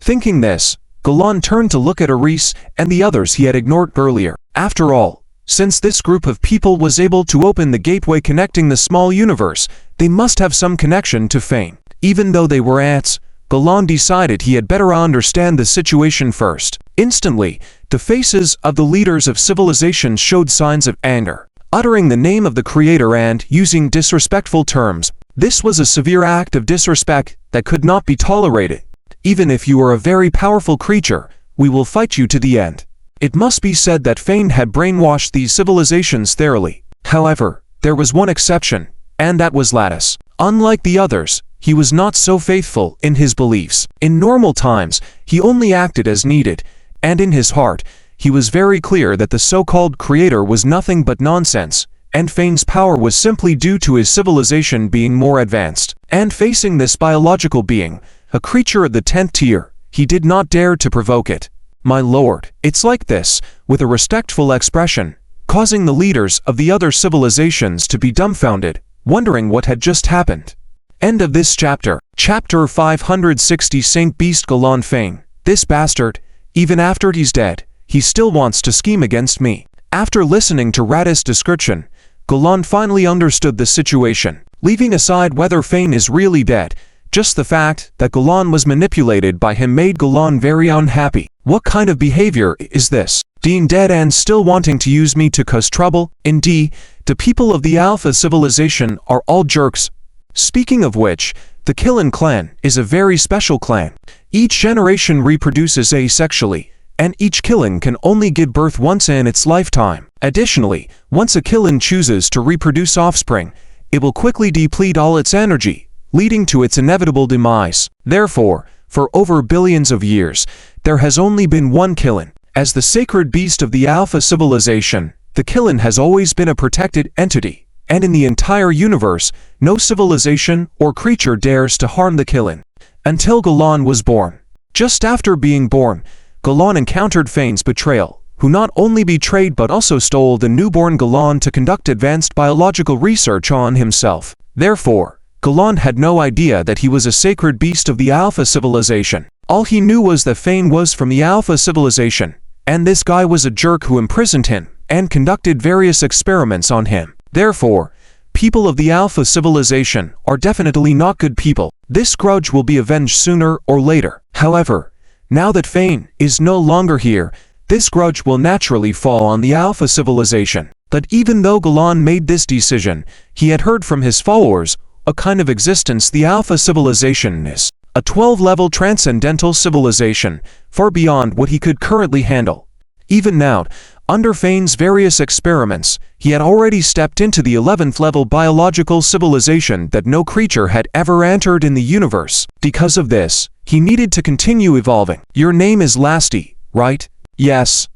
Thinking this, Golan turned to look at Aris and the others he had ignored earlier. After all, since this group of people was able to open the gateway connecting the small universe, they must have some connection to Fane. Even though they were ants, Golan decided he had better understand the situation first. Instantly, the faces of the leaders of civilization showed signs of anger. Uttering the name of the creator and using disrespectful terms, this was a severe act of disrespect that could not be tolerated. Even if you are a very powerful creature, we will fight you to the end. It must be said that Fane had brainwashed these civilizations thoroughly. However, there was one exception, and that was Lattice. Unlike the others, he was not so faithful in his beliefs. In normal times, he only acted as needed, and in his heart, he was very clear that the so-called creator was nothing but nonsense, and Fane's power was simply due to his civilization being more advanced. And facing this biological being, a creature of the 10th tier, he did not dare to provoke it. My lord, it's like this, with a respectful expression, causing the leaders of the other civilizations to be dumbfounded, wondering what had just happened. End of this chapter. Chapter 560. Saint Beast Golan Fane. This bastard, even after he's dead, he still wants to scheme against me. After listening to Radis' description, Golan finally understood the situation. Leaving aside whether Fane is really dead, just the fact that Golan was manipulated by him made Golan very unhappy. What kind of behavior is this? Being dead and still wanting to use me to cause trouble? Indeed, the people of the Alpha civilization are all jerks. Speaking of which, the Killen clan is a very special clan. Each generation reproduces asexually, and each Killen can only give birth once in its lifetime. Additionally, once a Killen chooses to reproduce offspring, it will quickly deplete all its energy, leading to its inevitable demise. Therefore, for over billions of years, there has only been one Killen. As the sacred beast of the Alpha civilization, the Killen has always been a protected entity, and in the entire universe, no civilization or creature dares to harm the Killen. Until Golan was born. Just after being born, Galan encountered Fane's betrayal, who not only betrayed but also stole the newborn Galan to conduct advanced biological research on himself. Therefore, Galan had no idea that he was a sacred beast of the Alpha civilization. All he knew was that Fane was from the Alpha civilization, and this guy was a jerk who imprisoned him and conducted various experiments on him. Therefore, people of the Alpha civilization are definitely not good people. This grudge will be avenged sooner or later. However, now that Fane is no longer here, this grudge will naturally fall on the Alpha civilization. But even though Galan made this decision, he had heard from his followers a kind of existence the Alpha civilization is. A 12-level transcendental civilization, far beyond what he could currently handle. Even now, under Fane's various experiments, he had already stepped into the 11th level biological civilization that no creature had ever entered in the universe. Because of this, he needed to continue evolving. Your name is Lasti, right? Yes.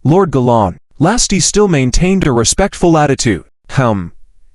Lord Galan. Lasti still maintained a respectful attitude.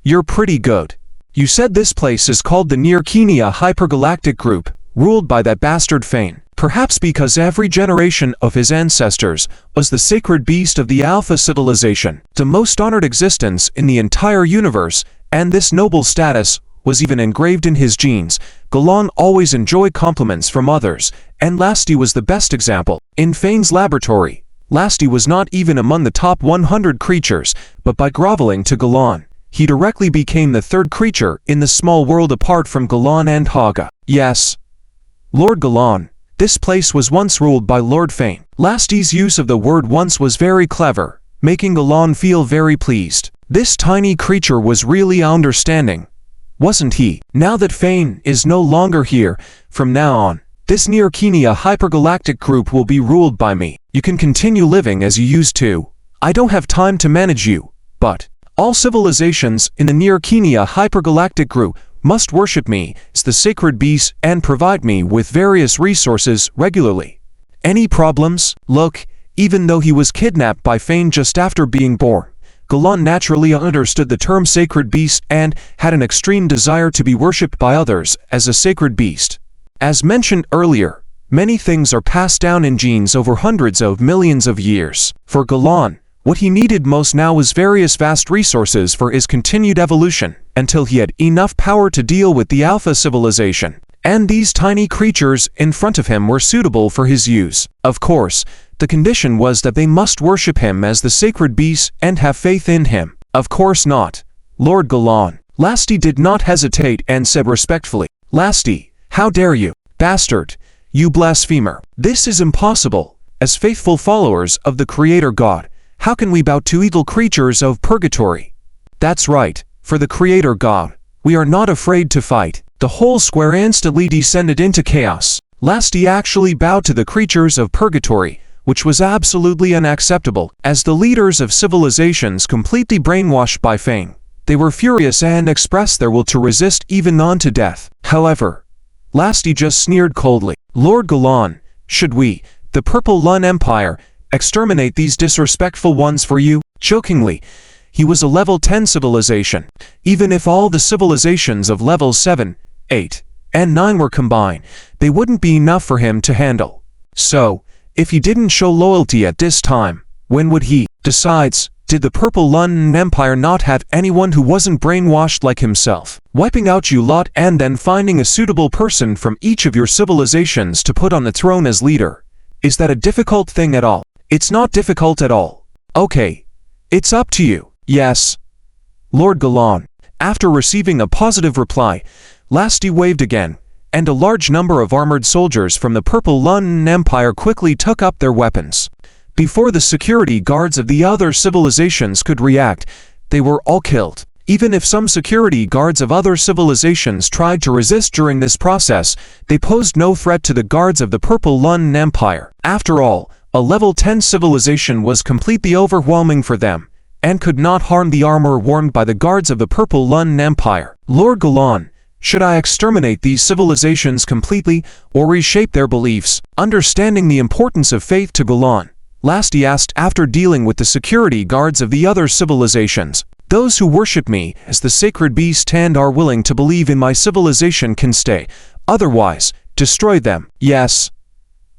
You're pretty good. You said this place is called the Nierkenia Hypergalactic Group, ruled by that bastard Fane. Perhaps because every generation of his ancestors was the sacred beast of the Alpha civilization, the most honored existence in the entire universe, and this noble status was even engraved in his genes. Galan always enjoyed compliments from others, and Lasti was the best example. In Fane's laboratory, Lasti was not even among the top 100 creatures, but by groveling to Galan, he directly became the third creature in the small world apart from Galan and Haga. Yes. Lord Galan, this place was once ruled by Lord Fane. Lasti's use of the word once was very clever, making Galan feel very pleased. This tiny creature was really understanding, wasn't he? Now that Fane is no longer here, from now on, this Nierkenia Hypergalactic Group will be ruled by me. You can continue living as you used to. I don't have time to manage you, but all civilizations in the Nierkenia Hypergalactic Group must worship me as the sacred beast and provide me with various resources regularly. Any problems? Look, even though he was kidnapped by Fane just after being born, Galan naturally understood the term sacred beast and had an extreme desire to be worshipped by others as a sacred beast. As mentioned earlier, many things are passed down in genes over hundreds of millions of years. For Galan, what he needed most now was various vast resources for his continued evolution, until he had enough power to deal with the Alpha civilization. And these tiny creatures in front of him were suitable for his use. Of course, the condition was that they must worship him as the sacred beast and have faith in him. Of course not, Lord Galan. Lasti did not hesitate and said respectfully, Lasti, how dare you, bastard, you blasphemer. This is impossible. As faithful followers of the Creator God, how can we bow to evil creatures of purgatory? That's right, for the Creator God, we are not afraid to fight. The whole square instantly descended into chaos. Lasti actually bowed to the creatures of purgatory, which was absolutely unacceptable. As the leaders of civilizations completely brainwashed by Fane, they were furious and expressed their will to resist even unto death. However, Lasti just sneered coldly. Lord Galan, should we, the Purple Lun Empire, exterminate these disrespectful ones for you? Jokingly, he was a level 10 civilization. Even if all the civilizations of levels 7, 8, and 9 were combined, they wouldn't be enough for him to handle. So, if he didn't show loyalty at this time, when would he? Besides, did the Purple Lun Empire not have anyone who wasn't brainwashed like himself? Wiping out you lot and then finding a suitable person from each of your civilizations to put on the throne as leader. Is that a difficult thing at all? It's not difficult at all. Okay. It's up to you. Yes. Lord Galan. After receiving a positive reply, Lasti waved again, and a large number of armored soldiers from the Purple Lun Empire quickly took up their weapons. Before the security guards of the other civilizations could react, they were all killed. Even if some security guards of other civilizations tried to resist during this process, they posed no threat to the guards of the Purple Lun Empire. After all, a level 10 civilization was completely overwhelming for them, and could not harm the armor worn by the guards of the Purple Lun Empire. Lord Galan, should I exterminate these civilizations completely, or reshape their beliefs? Understanding the importance of faith to Galan, Lasti asked after dealing with the security guards of the other civilizations. Those who worship me as the sacred beast and are willing to believe in my civilization can stay. Otherwise, destroy them. Yes.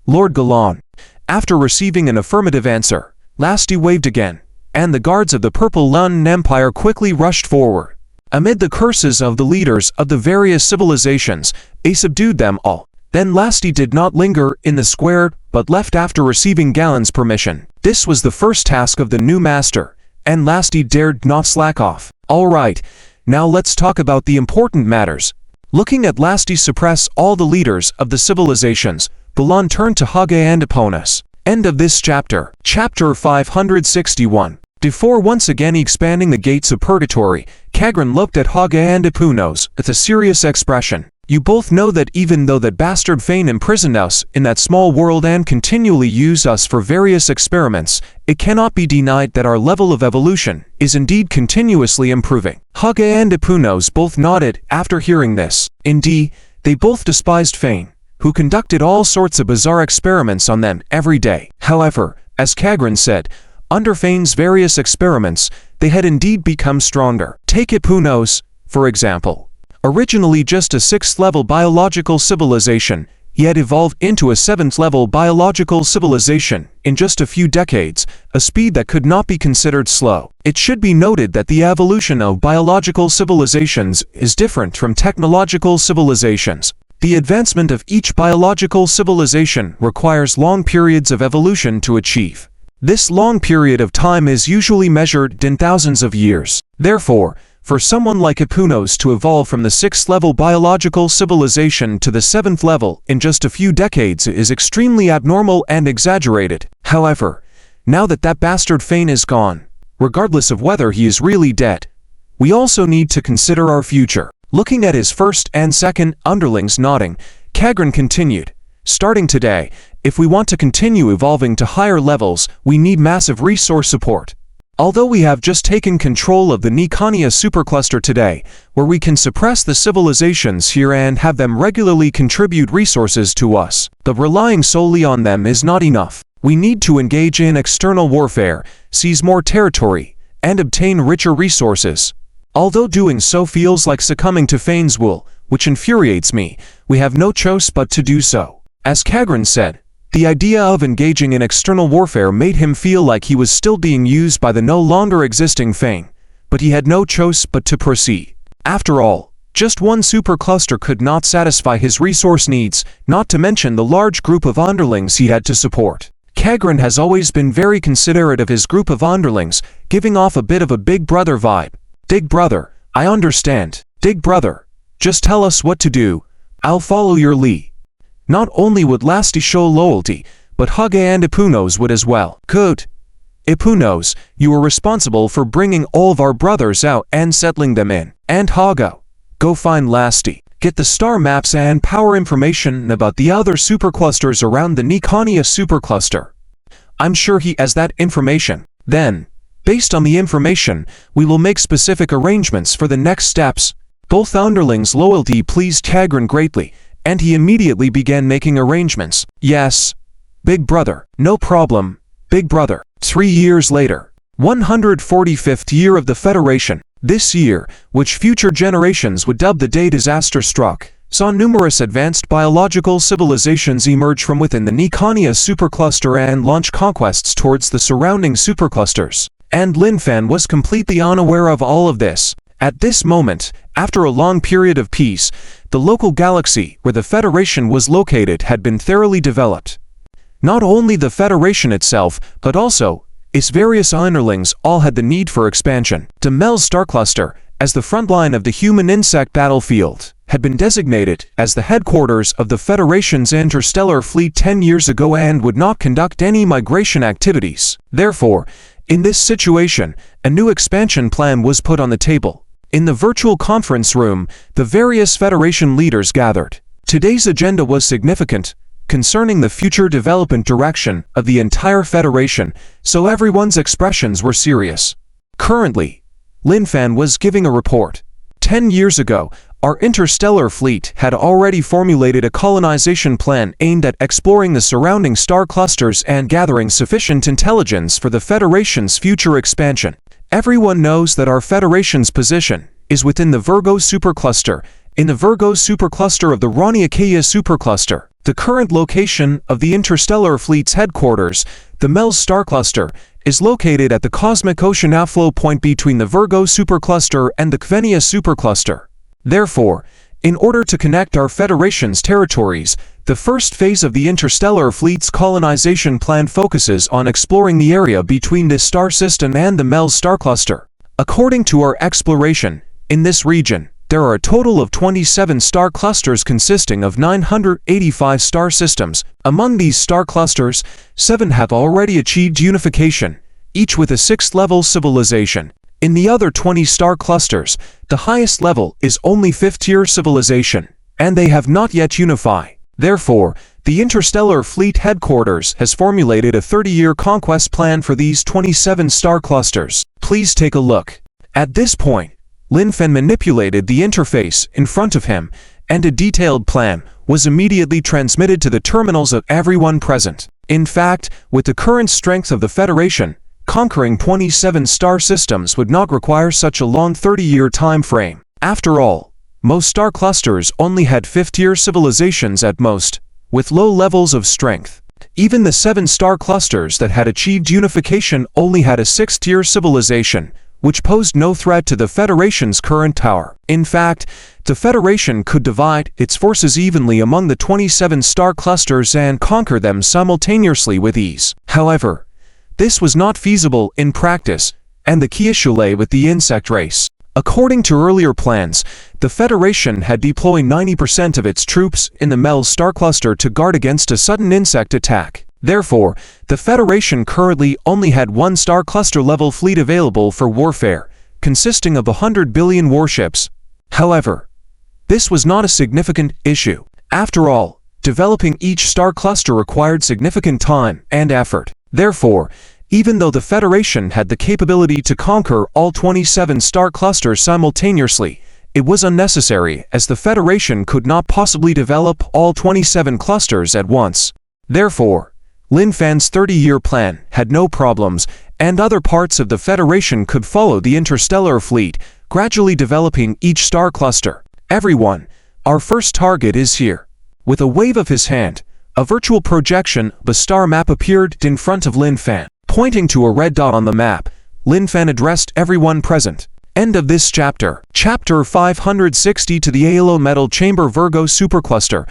Lord Galan. After receiving an affirmative answer, Lasti waved again, and the guards of the Purple Lun Empire quickly rushed forward. Amid the curses of the leaders of the various civilizations, they subdued them all. Then Lasti did not linger in the square, but left after receiving Galen's permission. This was the first task of the new master, and Lasti dared not slack off. Alright, now let's talk about the important matters. Looking at Lasti suppress all the leaders of the civilizations, Galan turned to Hage and Eponus. End of this chapter. Chapter 561. Before once again expanding the gates of purgatory, Kagran looked at Hage and Eponus with a serious expression. You both know that even though that bastard Fane imprisoned us in that small world and continually used us for various experiments, it cannot be denied that our level of evolution is indeed continuously improving. Hage and Eponus both nodded after hearing this. Indeed, they both despised Fane, who conducted all sorts of bizarre experiments on them every day. However, as Kagran said, under Fane's various experiments, they had indeed become stronger. Take Eponus, for example. Originally just a 6th-level biological civilization, he had evolved into a 7th-level biological civilization in just a few decades, a speed that could not be considered slow. It should be noted that the evolution of biological civilizations is different from technological civilizations. The advancement of each biological civilization requires long periods of evolution to achieve. This long period of time is usually measured in thousands of years. Therefore, for someone like Eponus to evolve from the 6th-level biological civilization to the 7th level in just a few decades is extremely abnormal and exaggerated. However, now that that bastard Fane is gone, regardless of whether he is really dead, we also need to consider our future. Looking at his first and second underlings nodding, Kagran continued, starting today, if we want to continue evolving to higher levels, we need massive resource support. Although we have just taken control of the Nikania supercluster today, where we can suppress the civilizations here and have them regularly contribute resources to us, but relying solely on them is not enough. We need to engage in external warfare, seize more territory, and obtain richer resources. Although doing so feels like succumbing to Fane's will, which infuriates me, we have no choice but to do so. As Kagran said, the idea of engaging in external warfare made him feel like he was still being used by the no longer existing Fane, but he had no choice but to proceed. After all, just one supercluster could not satisfy his resource needs, not to mention the large group of underlings he had to support. Kagran has always been very considerate of his group of underlings, giving off a bit of a big brother vibe. Big brother, I understand. Big brother, just tell us what to do. I'll follow your lead. Not only would Lasti show loyalty, but Hage and Eponus would as well. Good. Eponus, you are responsible for bringing all of our brothers out and settling them in. And Hage, go find Lasti. Get the star maps and power information about the other superclusters around the Nikania supercluster. I'm sure he has that information. Then, based on the information, we will make specific arrangements for the next steps. Both underlings' loyalty pleased Kagran greatly, and he immediately began making arrangements. Yes, big brother, no problem, big brother. 3 years later, 145th year of the Federation. This year, which future generations would dub the day disaster struck, saw numerous advanced biological civilizations emerge from within the Nikania supercluster and launch conquests towards the surrounding superclusters. And Linfan was completely unaware of all of this. At this moment, after a long period of peace, the local galaxy where the Federation was located had been thoroughly developed. Not only the Federation itself, but also its various underlings all had the need for expansion. Demel's star cluster, as the front line of the human insect battlefield, had been designated as the headquarters of the Federation's interstellar fleet 10 years ago and would not conduct any migration activities. Therefore, in this situation, a new expansion plan was put on the table. In the virtual conference room, the various Federation leaders gathered. Today's agenda was significant, concerning the future development direction of the entire Federation, so everyone's expressions were serious. Currently, Linfan was giving a report. 10 years ago, our interstellar fleet had already formulated a colonization plan aimed at exploring the surrounding star clusters and gathering sufficient intelligence for the Federation's future expansion. Everyone knows that our Federation's position is within the Virgo supercluster, in the Virgo supercluster of the Rani-Achaea supercluster. The current location of the interstellar fleet's headquarters, the MELS star cluster, is located at the cosmic ocean outflow point between the Virgo supercluster and the Cvenia supercluster. Therefore, in order to connect our Federation's territories, the first phase of the interstellar fleet's colonization plan focuses on exploring the area between this star system and the MELS star cluster. According to our exploration, in this region, there are a total of 27 star clusters consisting of 985 star systems. Among these star clusters, 7 have already achieved unification, each with a 6th-level civilization. In the other 20 star clusters, the highest level is only 5th-tier civilization, and they have not yet unified. Therefore, the Interstellar Fleet Headquarters has formulated a 30-year conquest plan for these 27 star clusters. Please take a look. At this point, Lin Fen manipulated the interface in front of him, and a detailed plan was immediately transmitted to the terminals of everyone present. In fact, with the current strength of the Federation, conquering 27 star systems would not require such a long 30-year time frame. After all, most star clusters only had 5th-tier civilizations at most, with low levels of strength. Even the 7 star clusters that had achieved unification only had a 6th-tier civilization, which posed no threat to the Federation's current power. In fact, the Federation could divide its forces evenly among the 27 star clusters and conquer them simultaneously with ease. However, this was not feasible in practice, and the key issue lay with the insect race. According to earlier plans, the Federation had deployed 90% of its troops in the MELS star cluster to guard against a sudden insect attack. Therefore, the Federation currently only had 1 star cluster level fleet available for warfare, consisting of 100 billion warships. However, this was not a significant issue. After all, developing each star cluster required significant time and effort. Therefore, even though the Federation had the capability to conquer all 27 star clusters simultaneously, it was unnecessary as the Federation could not possibly develop all 27 clusters at once. Therefore, Lin Fan's 30-year plan had no problems, and other parts of the Federation could follow the interstellar fleet, gradually developing each star cluster. Everyone, our first target is here. With a wave of his hand, a virtual projection of a star map appeared in front of Lin Fan. Pointing to a red dot on the map, Lin Fan addressed everyone present. End of this chapter. Chapter 560 to the Aelo Metal Chamber Virgo Supercluster,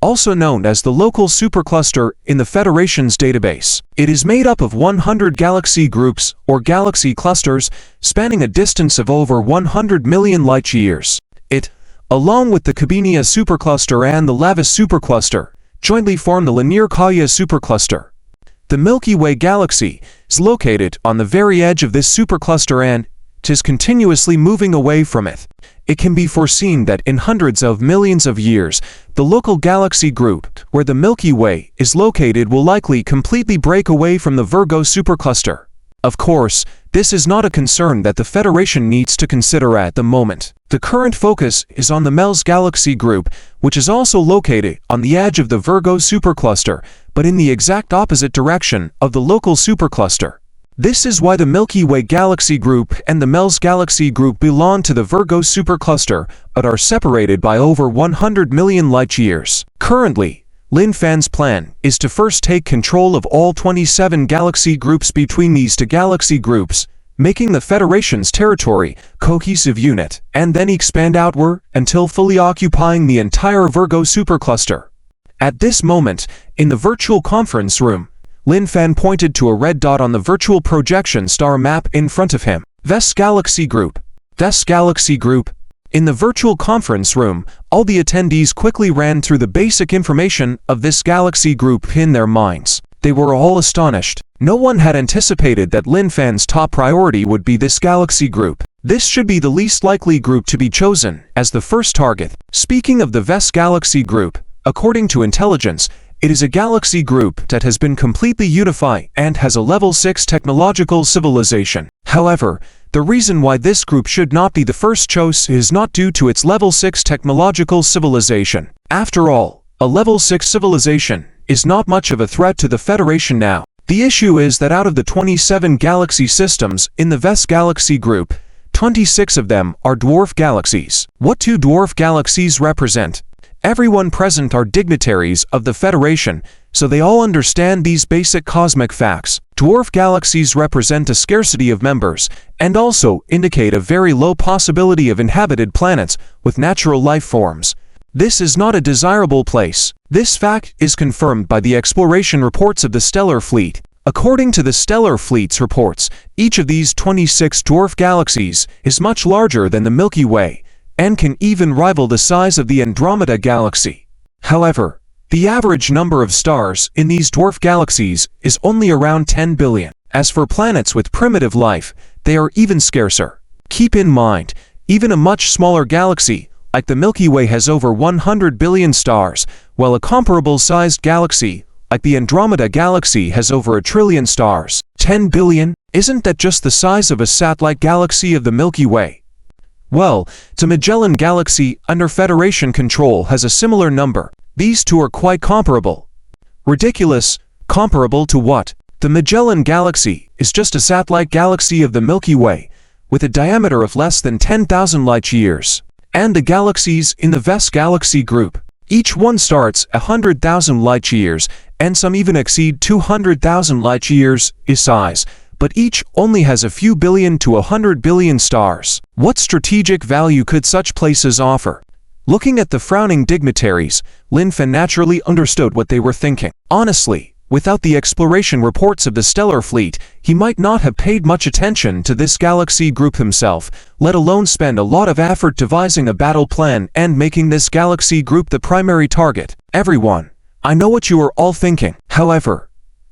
also known as the local supercluster in the Federation's database. It is made up of 100 galaxy groups, or galaxy clusters, spanning a distance of over 100 million light-years. It, along with the Cvenia supercluster and the Lavis supercluster, jointly form the Linear-Kalia supercluster. The Milky Way galaxy is located on the very edge of this supercluster and is continuously moving away from it. It can be foreseen that in hundreds of millions of years, the local galaxy group where the Milky Way is located will likely completely break away from the Virgo supercluster. Of course, this is not a concern that the Federation needs to consider at the moment. The current focus is on the MELS galaxy group, which is also located on the edge of the Virgo supercluster, but in the exact opposite direction of the local supercluster. This is why the Milky Way galaxy group and the MELS galaxy group belong to the Virgo supercluster, but are separated by over 100 million light-years. Currently, Lin Fan's plan is to first take control of all 27 galaxy groups between these two galaxy groups, making the Federation's territory a cohesive unit, and then expand outward until fully occupying the entire Virgo supercluster. At this moment, in the virtual conference room, Lin Fan pointed to a red dot on the virtual projection star map in front of him. Vess Galaxy Group. Vess Galaxy Group. In the virtual conference room, all the attendees quickly ran through the basic information of this galaxy group in their minds. They were all astonished. No one had anticipated that Lin Fan's top priority would be this galaxy group. This should be the least likely group to be chosen as the first target. Speaking of the Vess Galaxy Group, according to intelligence, it is a galaxy group that has been completely unified and has a level 6 technological civilization. However, the reason why this group should not be the first choice is not due to its level 6 technological civilization. After all, a level 6 civilization is not much of a threat to the Federation now. The issue is that out of the 27 galaxy systems in the Vess Galaxy Group, 26 of them are dwarf galaxies. What do dwarf galaxies represent? Everyone present are dignitaries of the Federation, so they all understand these basic cosmic facts. Dwarf galaxies represent a scarcity of members, and also indicate a very low possibility of inhabited planets with natural life forms. This is not a desirable place. This fact is confirmed by the exploration reports of the Stellar Fleet. According to the Stellar Fleet's reports, each of these 26 dwarf galaxies is much larger than the Milky Way, and can even rival the size of the Andromeda Galaxy. However, the average number of stars in these dwarf galaxies is only around 10 billion. As for planets with primitive life, they are even scarcer. Keep in mind, even a much smaller galaxy, like the Milky Way, has over 100 billion stars, while a comparable-sized galaxy, like the Andromeda Galaxy, has over 1 trillion stars. 10 billion? Isn't that just the size of a satellite galaxy of the Milky Way? Well, the Magellan Galaxy, under Federation control, has a similar number. These two are quite comparable. Ridiculous. Comparable to what? The Magellan Galaxy is just a satellite galaxy of the Milky Way, with a diameter of less than 10,000 light-years. And the galaxies in the Vesta Galaxy group, each one starts 100,000 light-years, and some even exceed 200,000 light-years in size, but each only has a few billion to 100 billion stars. What strategic value could such places offer? Looking at the frowning dignitaries, Lin Fen naturally understood what they were thinking. Honestly, without the exploration reports of the Stellar Fleet, he might not have paid much attention to this galaxy group himself, let alone spend a lot of effort devising a battle plan and making this galaxy group the primary target. Everyone, I know what you are all thinking. However,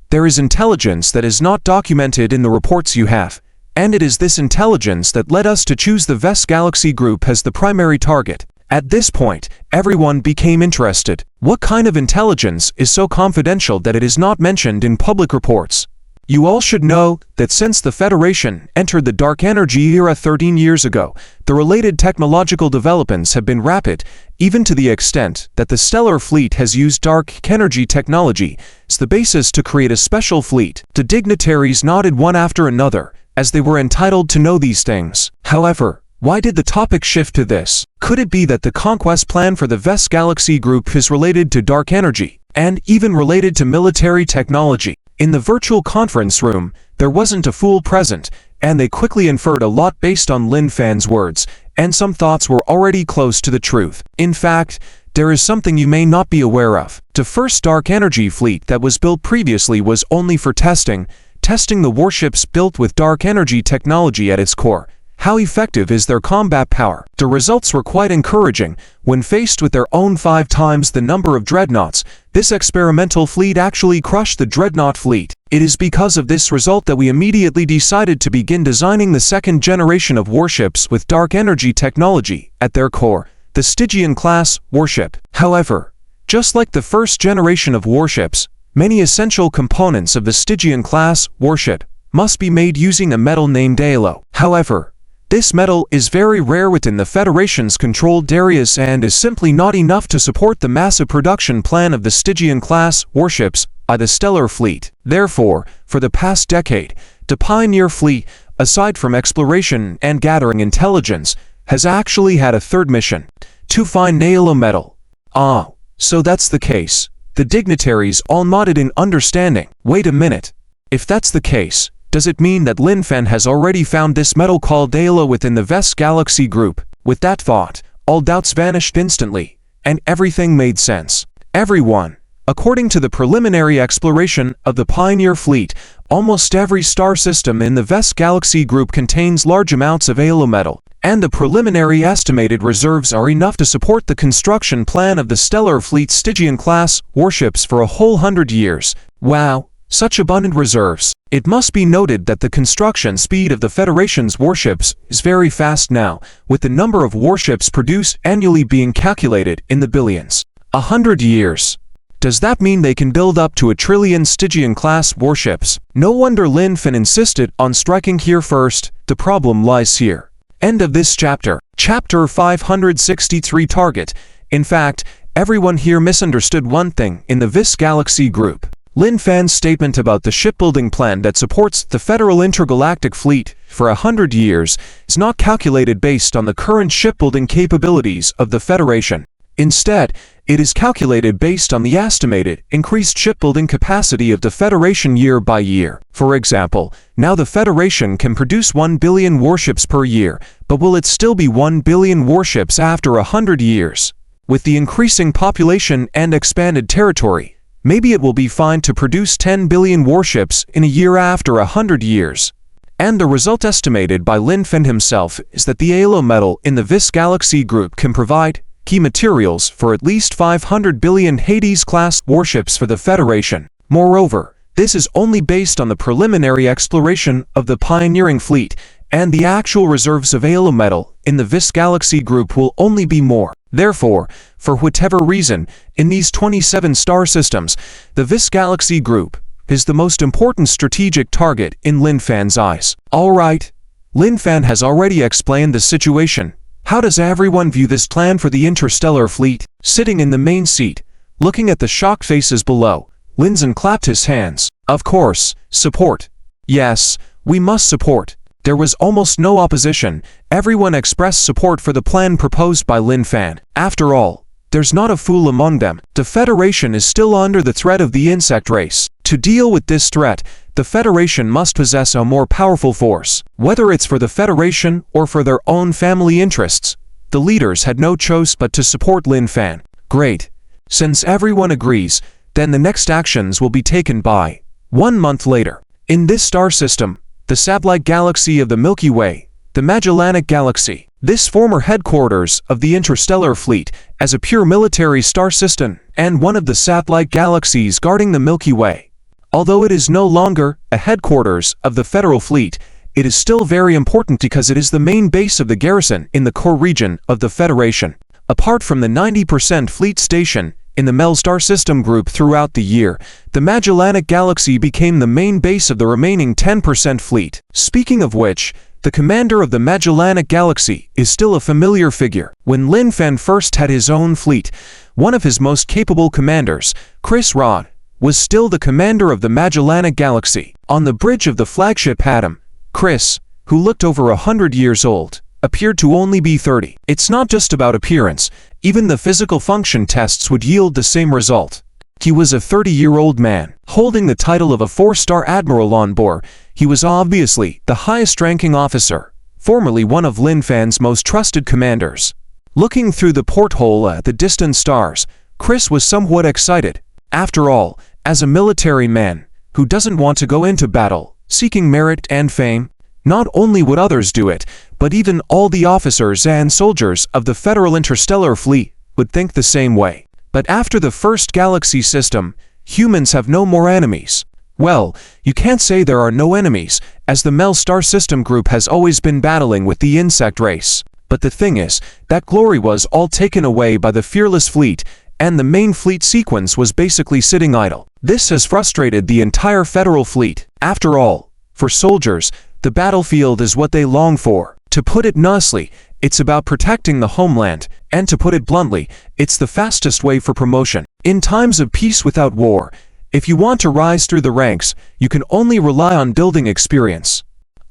there is intelligence that is not documented in the reports you have, and it is this intelligence that led us to choose the Vesta Galaxy group as the primary target. At this point, everyone became interested. What kind of intelligence is so confidential that it is not mentioned in public reports? You all should know that since the Federation entered the dark energy era 13 years ago, the related technological developments have been rapid, even to the extent that the Stellar Fleet has used dark energy technology as the basis to create a special fleet. The dignitaries nodded one after another, as they were entitled to know these things. However, why did the topic shift to this? Could it be that the conquest plan for the Vesta Galaxy group is related to dark energy, and even related to military technology? In the virtual conference room, there wasn't a fool present, and they quickly inferred a lot based on Lin Fan's words, and some thoughts were already close to the truth. In fact, there is something you may not be aware of. The first dark energy fleet that was built previously was only for testing the warships built with dark energy technology at its core. How effective is their combat power? The results were quite encouraging. When faced with their own 5 times the number of dreadnoughts, this experimental fleet actually crushed the dreadnought fleet. It is because of this result that we immediately decided to begin designing the second generation of warships with dark energy technology at their core, the Stygian-class warship. However, just like the first generation of warships, many essential components of the Stygian-class warship must be made using a metal named Halo. However, this metal is very rare within the Federation's controlled areas and is simply not enough to support the massive production plan of the Stygian-class warships by the Stellar Fleet. Therefore, for the past decade, the Pioneer Fleet, aside from exploration and gathering intelligence, has actually had a third mission: to find Halo metal. Ah, so that's the case. The dignitaries all nodded in understanding. Wait a minute. If that's the case, does it mean that Lin Fen has already found this metal called Halo within the Vesta Galaxy group? With that thought, all doubts vanished instantly, and everything made sense. Everyone, according to the preliminary exploration of the Pioneer Fleet, almost every star system in the Vesta Galaxy group contains large amounts of Halo metal, and the preliminary estimated reserves are enough to support the construction plan of the Stellar Fleet's Stygian-class warships for a whole 100 years. Wow! Such abundant reserves. It must be noted that the construction speed of the Federation's warships is very fast now, with the number of warships produced annually being calculated in the billions. 100 years. Does that mean they can build up to 1 trillion Stygian-class warships? No wonder Lin Fen insisted on striking here first. The problem lies here. End of this chapter. Chapter 563 Target. In fact, everyone here misunderstood one thing in the Vesta Galaxy group. Lin Fan's statement about the shipbuilding plan that supports the Federal Intergalactic Fleet for 100 years is not calculated based on the current shipbuilding capabilities of the Federation. Instead, it is calculated based on the estimated increased shipbuilding capacity of the Federation year by year. For example, now the Federation can produce 1 billion warships per year, but will it still be 1 billion warships after 100 years? With the increasing population and expanded territory, maybe it will be fine to produce 10 billion warships in a year after 100 years. And the result estimated by Lin Fen himself is that the Halo metal in the Vis Galaxy group can provide key materials for at least 500 billion Hades-class warships for the Federation. Moreover, this is only based on the preliminary exploration of the pioneering fleet, and the actual reserves of Halo metal in the Vis Galaxy group will only be more. Therefore, for whatever reason, in these 27 star systems, the Vis Galaxy group is the most important strategic target in Lin Fan's eyes. Alright, Lin Fan has already explained the situation. How does everyone view this plan for the interstellar fleet? Sitting in the main seat, looking at the shocked faces below, Lin Zhen clapped his hands. Of course, support. Yes, we must support. There was almost no opposition. Everyone expressed support for the plan proposed by Lin Fan. After all, there's not a fool among them. The Federation is still under the threat of the insect race. To deal with this threat, the Federation must possess a more powerful force. Whether it's for the Federation or for their own family interests, the leaders had no choice but to support Lin Fan. Great. Since everyone agrees, then the next actions will be taken by. 1 month later, in this star system, the satellite galaxy of the Milky Way, the Magellanic Galaxy, this former headquarters of the Interstellar Fleet as a pure military star system and one of the satellite galaxies guarding the Milky Way. Although it is no longer a headquarters of the Federal Fleet, it is still very important because it is the main base of the garrison in the core region of the Federation. Apart from the 90% fleet station in the Mel Star System group throughout the year, the Magellanic Galaxy became the main base of the remaining 10% fleet. Speaking of which, the commander of the Magellanic Galaxy is still a familiar figure. When Lin Fan first had his own fleet, one of his most capable commanders, Chris Rod, was still the commander of the Magellanic Galaxy. On the bridge of the flagship Adam, Chris, who looked over 100 years old, appeared to only be 30. It's not just about appearance, even the physical function tests would yield the same result. He was a 30-year-old man, holding the title of a 4-star admiral on board. He was obviously the highest-ranking officer, formerly one of Lin Fan's most trusted commanders. Looking through the porthole at the distant stars, Chris was somewhat excited. After all, as a military man who doesn't want to go into battle, seeking merit and fame, not only would others do it, but even all the officers and soldiers of the Federal Interstellar Fleet would think the same way. But after the first galaxy system, humans have no more enemies. Well, you can't say there are no enemies, as the Mel Star System group has always been battling with the insect race. But the thing is, that glory was all taken away by the Fearless Fleet, and the main fleet sequence was basically sitting idle. This has frustrated the entire Federal Fleet. After all, for soldiers, the battlefield is what they long for. To put it nicely, it's about protecting the homeland, and to put it bluntly, it's the fastest way for promotion. In times of peace without war, if you want to rise through the ranks, you can only rely on building experience.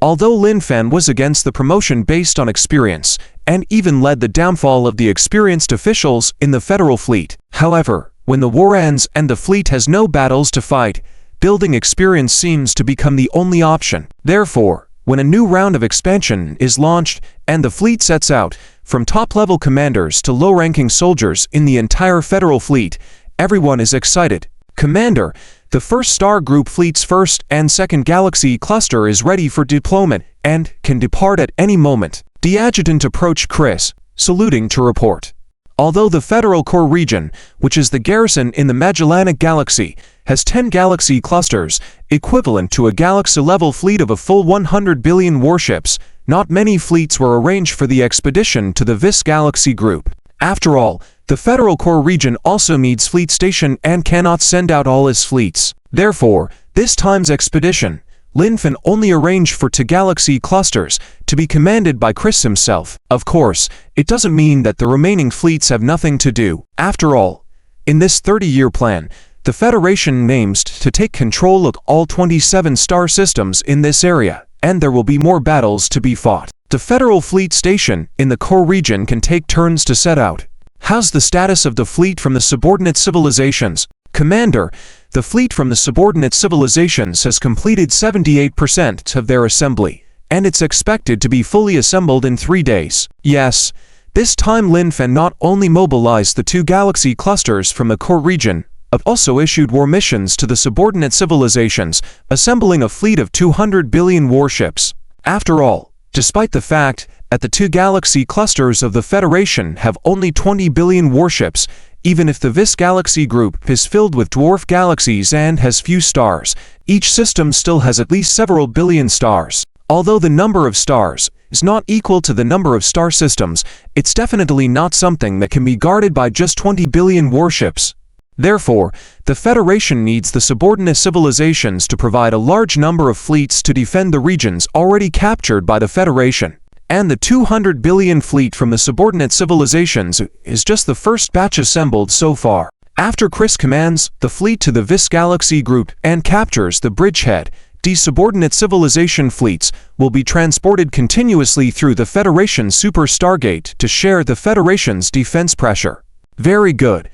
Although Lin Fan was against the promotion based on experience, and even led the downfall of the experienced officials in the Federal Fleet. However, when the war ends and the fleet has no battles to fight, building experience seems to become the only option. Therefore, when a new round of expansion is launched and the fleet sets out, from top-level commanders to low-ranking soldiers in the entire Federal Fleet, everyone is excited. Commander, the First Star Group Fleet's first and second galaxy cluster is ready for deployment and can depart at any moment. The adjutant approached Chris, saluting to report. Although the Federal Core region, which is the garrison in the Magellanic Galaxy, has 10 galaxy clusters, equivalent to a galaxy-level fleet of a full 100 billion warships, not many fleets were arranged for the expedition to the Vis Galaxy group. After all, the Federal Core region also needs fleet station and cannot send out all its fleets. Therefore, this time's expedition, Lin Fan only arranged for 2 galaxy clusters to be commanded by Chris himself. Of course, it doesn't mean that the remaining fleets have nothing to do. After all, in this 30-year plan, the Federation aims to take control of all 27 star systems in this area, and there will be more battles to be fought. The Federal Fleet Station in the core region can take turns to set out. How's the status of the fleet from the subordinate civilizations? Commander, the fleet from the subordinate civilizations has completed 78% of their assembly, and it's expected to be fully assembled in 3 days. Yes, this time Lin Fan not only mobilized the 2 galaxy clusters from the core region, but also issued war missions to the subordinate civilizations, assembling a fleet of 200 billion warships. After all, despite the fact that the 2 galaxy clusters of the Federation have only 20 billion warships, even if the VIS galaxy group is filled with dwarf galaxies and has few stars, each system still has at least several billion stars. Although the number of stars is not equal to the number of star systems, it's definitely not something that can be guarded by just 20 billion warships. Therefore, the Federation needs the subordinate civilizations to provide a large number of fleets to defend the regions already captured by the Federation. And the 200 billion fleet from the subordinate civilizations is just the first batch assembled so far. After Chris commands the fleet to the VIS galaxy group and captures the bridgehead, these subordinate civilization fleets will be transported continuously through the Federation's Super Stargate to share the Federation's defense pressure. Very good.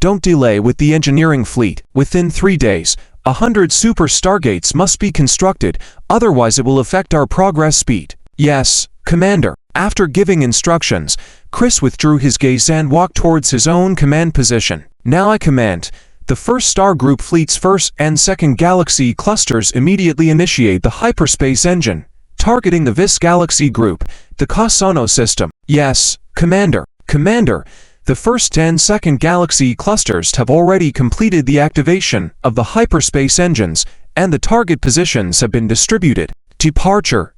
Don't delay with the engineering fleet. Within 3 days, 100 Super Stargates must be constructed, otherwise it will affect our progress speed. Yes, Commander. After giving instructions, Chris withdrew his gaze and walked towards his own command position. Now I command. The first Star Group fleet's first and second galaxy clusters immediately initiate the hyperspace engine, targeting the VIS galaxy group, the Kasano system. Yes, Commander. Commander, the first and second galaxy clusters have already completed the activation of the hyperspace engines, and the target positions have been distributed. Departure.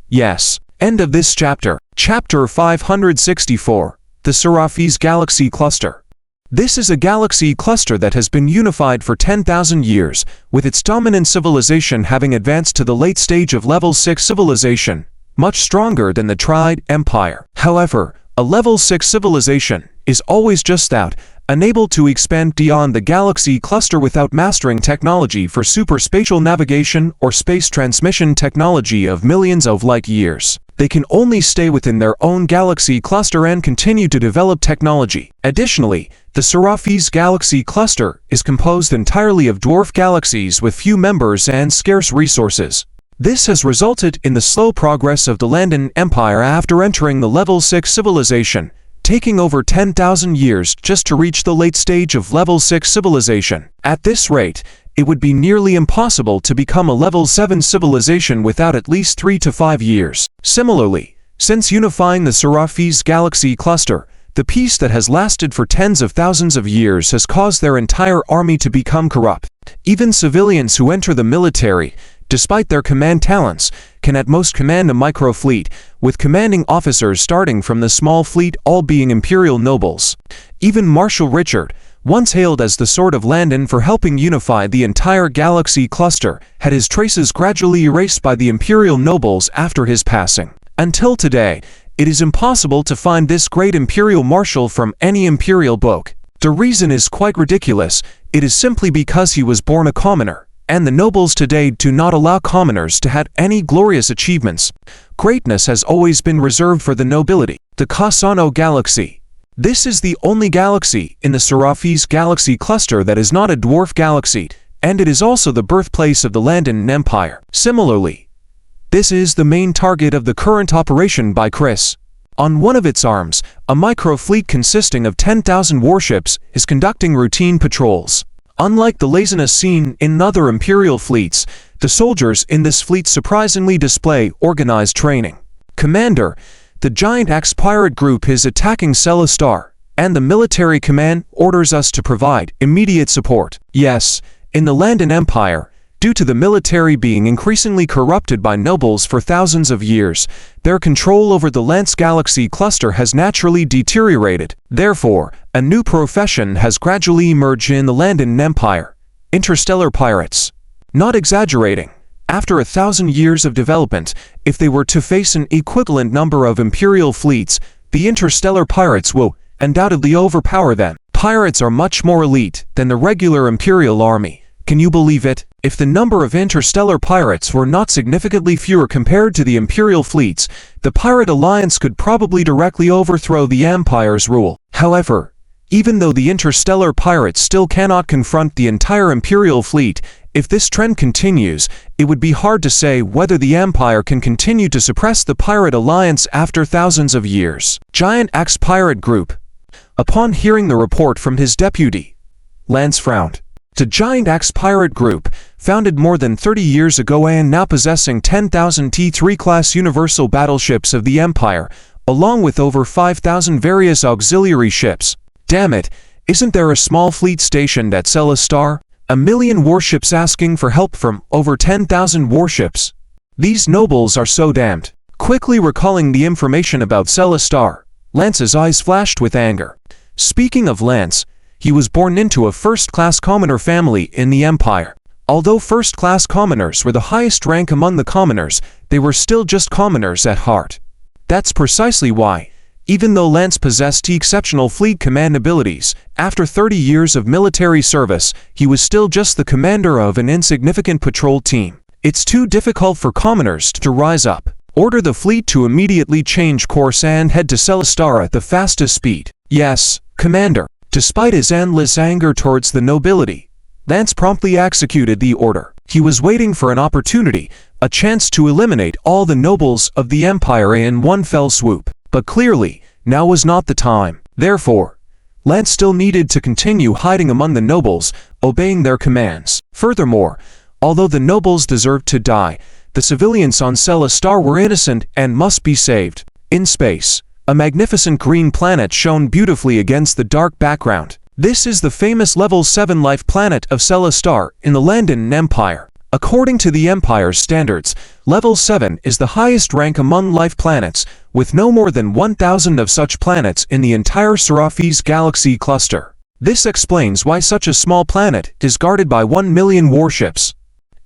Yes. End of this chapter. Chapter 564. The Seraphis Galaxy Cluster. This is a galaxy cluster that has been unified for 10,000 years, with its dominant civilization having advanced to the late stage of level 6 civilization, much stronger than the Triad Empire. However, a level 6 civilization is always just that, unable to expand beyond the galaxy cluster without mastering technology for superspatial navigation or space transmission technology of millions of light years. They can only stay within their own galaxy cluster and continue to develop technology. Additionally, the Seraphis Galaxy Cluster is composed entirely of dwarf galaxies with few members and scarce resources. This has resulted in the slow progress of the Landan Empire after entering the level 6 civilization, taking over 10,000 years just to reach the late stage of level 6 civilization. At this rate, it would be nearly impossible to become a level 7 civilization without at least 3 to 5 years. Similarly, since unifying the Seraphis Galaxy Cluster, the peace that has lasted for tens of thousands of years has caused their entire army to become corrupt. Even civilians who enter the military, despite their command talents, can at most command a micro-fleet, with commanding officers starting from the small fleet all being imperial nobles. Even Marshal Richard, once hailed as the Sword of Landan for helping unify the entire galaxy cluster, had his traces gradually erased by the imperial nobles after his passing. Until today, it is impossible to find this great imperial marshal from any imperial book. The reason is quite ridiculous. It is simply because he was born a commoner, and the nobles today do not allow commoners to have any glorious achievements. Greatness has always been reserved for the nobility. The Kasano Galaxy. This is the only galaxy in the Seraphis Galaxy Cluster that is not a dwarf galaxy, and it is also the birthplace of the Landan Empire. Similarly, this is the main target of the current operation by Chris. On one of its arms, a micro-fleet consisting of 10,000 warships is conducting routine patrols. Unlike the laziness seen in other imperial fleets, the soldiers in this fleet surprisingly display organized training. Commander, the giant axe pirate group is attacking Celestar, and the military command orders us to provide immediate support. Yes, in the Landan Empire, due to the military being increasingly corrupted by nobles for thousands of years, their control over the Lance Galaxy Cluster has naturally deteriorated. Therefore, a new profession has gradually emerged in the Landan Empire: interstellar pirates. Not exaggerating. After 1,000 years of development, if they were to face an equivalent number of imperial fleets, the interstellar pirates will undoubtedly overpower them. Pirates are much more elite than the regular imperial army. Can you believe it? If the number of interstellar pirates were not significantly fewer compared to the Imperial fleets, the Pirate Alliance could probably directly overthrow the Empire's rule. However, even though the interstellar pirates still cannot confront the entire Imperial fleet, if this trend continues, it would be hard to say whether the Empire can continue to suppress the Pirate Alliance after thousands of years. Giant Axe Pirate Group. Upon hearing the report from his deputy, Lance frowned. The Giant Axe Pirate Group, founded more than 30 years ago and now possessing 10,000 T3 class universal battleships of the Empire, along with over 5,000 various auxiliary ships. Damn it, isn't there a small fleet stationed at Celestar? 1,000,000 warships asking for help from over 10,000 warships. These nobles are so damned. Quickly recalling the information about Celestar, Lance's eyes flashed with anger. Speaking of Lance, he was born into a first-class commoner family in the Empire. Although first-class commoners were the highest rank among the commoners, they were still just commoners at heart. That's precisely why, even though Lance possessed exceptional fleet command abilities, after 30 years of military service, he was still just the commander of an insignificant patrol team. It's too difficult for commoners to rise up. Order the fleet to immediately change course and head to Celestar at the fastest speed. Yes, Commander. Despite his endless anger towards the nobility, Lance promptly executed the order. He was waiting for an opportunity, a chance to eliminate all the nobles of the Empire in one fell swoop. But clearly, now was not the time. Therefore, Lance still needed to continue hiding among the nobles, obeying their commands. Furthermore, although the nobles deserved to die, the civilians on Celestar were innocent and must be saved. In space, a magnificent green planet shone beautifully against the dark background. This is the famous Level 7 life planet of Celestar in the Landon Empire. According to the Empire's standards, Level 7 is the highest rank among life planets, with no more than 1,000 of such planets in the entire Seraphis galaxy cluster. This explains why such a small planet is guarded by 1,000,000 warships.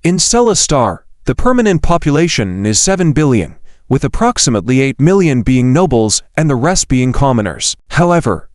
In Celestar, the permanent population is 7 billion. With approximately 8 million being nobles and the rest being commoners. However,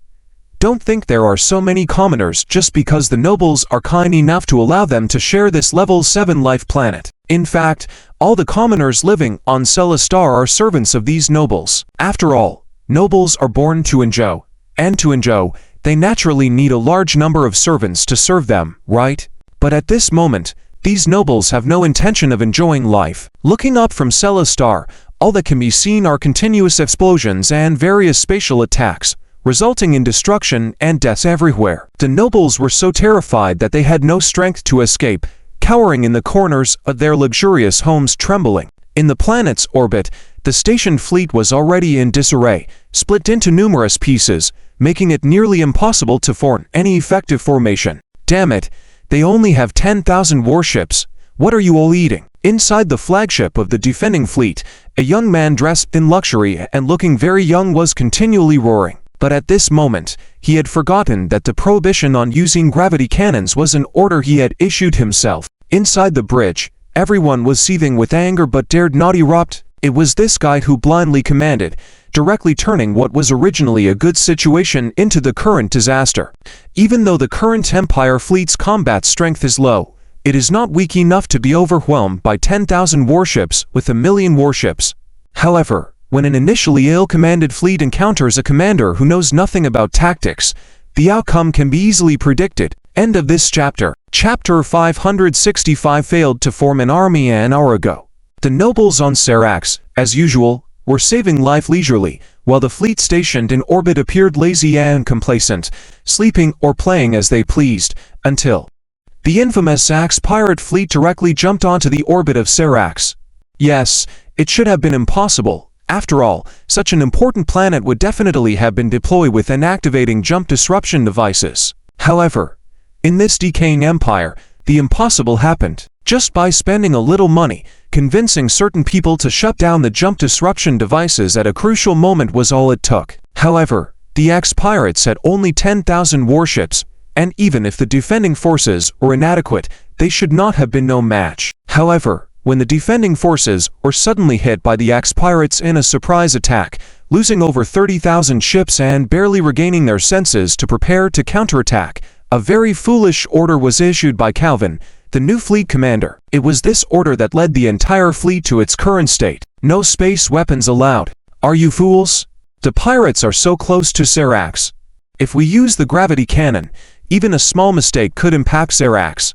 don't think there are so many commoners just because the nobles are kind enough to allow them to share this Level 7 life planet. In fact, all the commoners living on Celestar are servants of these nobles. After all, nobles are born to enjoy, and to enjoy, they naturally need a large number of servants to serve them, right? But at this moment, these nobles have no intention of enjoying life. Looking up from Celestar, all that can be seen are continuous explosions and various spatial attacks, resulting in destruction and deaths everywhere. The nobles were so terrified that they had no strength to escape, cowering in the corners of their luxurious homes trembling. In the planet's orbit, the stationed fleet was already in disarray, split into numerous pieces, making it nearly impossible to form any effective formation. Damn it, they only have 10,000 warships. What are you all eating? Inside the flagship of the defending fleet, a young man dressed in luxury and looking very young was continually roaring. But at this moment, he had forgotten that the prohibition on using gravity cannons was an order he had issued himself. Inside the bridge, everyone was seething with anger but dared not erupt. It was this guy who blindly commanded, directly turning what was originally a good situation into the current disaster. Even though the current Empire fleet's combat strength is low, it is not weak enough to be overwhelmed by 10,000 warships with 1,000,000 warships. However, when an initially ill-commanded fleet encounters a commander who knows nothing about tactics, the outcome can be easily predicted. End of this chapter. Chapter 565 failed to form an army an hour ago. The nobles on Serax, as usual, were saving life leisurely, while the fleet stationed in orbit appeared lazy and complacent, sleeping or playing as they pleased, until the infamous Axe pirate fleet directly jumped onto the orbit of Serax. Yes, it should have been impossible. After all, such an important planet would definitely have been deployed with activating jump disruption devices. However, in this decaying empire, the impossible happened. Just by spending a little money, convincing certain people to shut down the jump disruption devices at a crucial moment was all it took. However, the Axe pirates had only 10,000 warships, and even if the defending forces were inadequate, they should not have been no match. However, when the defending forces were suddenly hit by the Axe pirates in a surprise attack, losing over 30,000 ships and barely regaining their senses to prepare to counterattack, a very foolish order was issued by Calvin, the new fleet commander. It was this order that led the entire fleet to its current state. No space weapons allowed. Are you fools? The pirates are so close to Seracs. If we use the gravity cannon, even a small mistake could impact Seracs.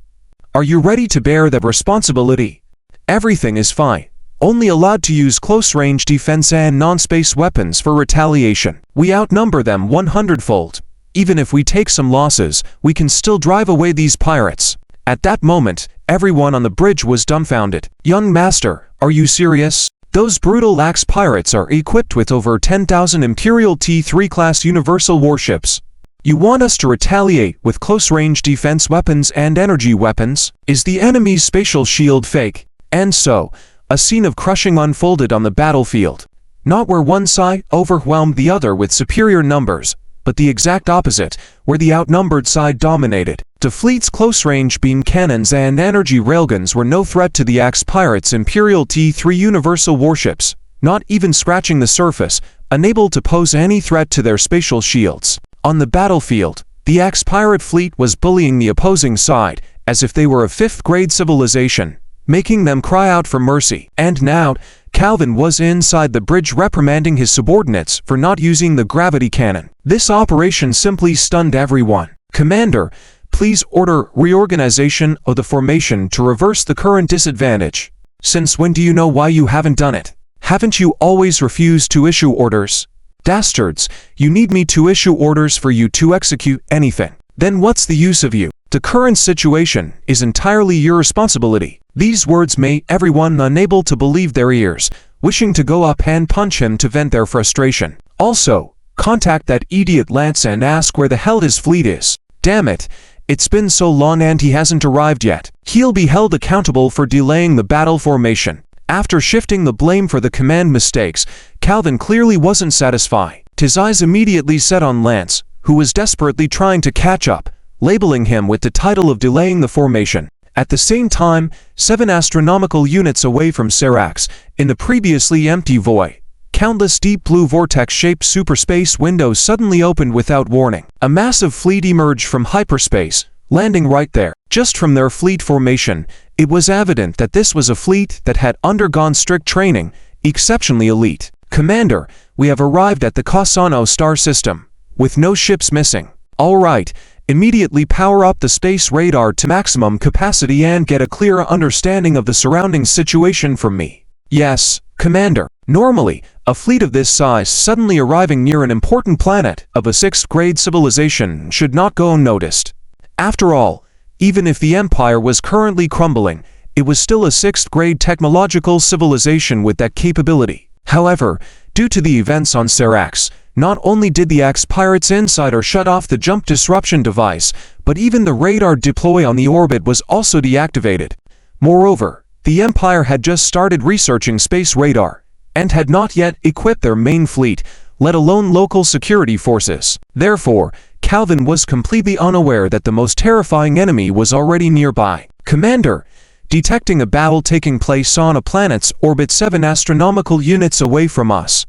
Are you ready to bear that responsibility? Everything is fine. Only allowed to use close-range defense and non-space weapons for retaliation. We outnumber them 100-fold. Even if we take some losses, we can still drive away these pirates. At that moment, everyone on the bridge was dumbfounded. Young master, are you serious? Those brutal Axe pirates are equipped with over 10,000 Imperial T3 class universal warships. You want us to retaliate with close-range defense weapons and energy weapons? Is the enemy's spatial shield fake? And so, a scene of crushing unfolded on the battlefield. Not where one side overwhelmed the other with superior numbers, but the exact opposite, where the outnumbered side dominated. The fleet's close-range beam cannons and energy railguns were no threat to the Axe pirates' Imperial T3 universal warships, not even scratching the surface, unable to pose any threat to their spatial shields. On the battlefield, the Axe pirate fleet was bullying the opposing side, as if they were a fifth-grade civilization, making them cry out for mercy. And now, Calvin was inside the bridge reprimanding his subordinates for not using the gravity cannon. This operation simply stunned everyone. Commander, please order reorganization of the formation to reverse the current disadvantage. Since when do you know why you haven't done it? Haven't you always refused to issue orders? Dastards, you need me to issue orders for you to execute anything. Then what's the use of you? The current situation is entirely your responsibility. These words made everyone unable to believe their ears, wishing to go up and punch him to vent their frustration. Also, contact that idiot Lance and ask where the hell his fleet is. Damn it, it's been so long and he hasn't arrived yet. He'll be held accountable for delaying the battle formation. After shifting the blame for the command mistakes, Calvin clearly wasn't satisfied. His eyes immediately set on Lance, who was desperately trying to catch up, labeling him with the title of delaying the formation. At the same time, 7 astronomical units away from Seracs, in the previously empty void, countless deep blue vortex-shaped superspace windows suddenly opened without warning. A massive fleet emerged from hyperspace, landing right there. Just from their fleet formation, it was evident that this was a fleet that had undergone strict training, exceptionally elite. Commander, we have arrived at the Cassano star system, with no ships missing. All right. Immediately power up the space radar to maximum capacity and get a clearer understanding of the surrounding situation from me. Yes, Commander. Normally, a fleet of this size suddenly arriving near an important planet of a 6th-grade civilization should not go unnoticed. After all, even if the Empire was currently crumbling, it was still a 6th-grade technological civilization with that capability. However, due to the events on Seracs, not only did the Axe Pirates Insider shut off the jump disruption device, but even the radar deploy on the orbit was also deactivated. Moreover, the Empire had just started researching space radar, and had not yet equipped their main fleet, let alone local security forces. Therefore, Calvin was completely unaware that the most terrifying enemy was already nearby. Commander, detecting a battle taking place on a planet's orbit 7 astronomical units away from us.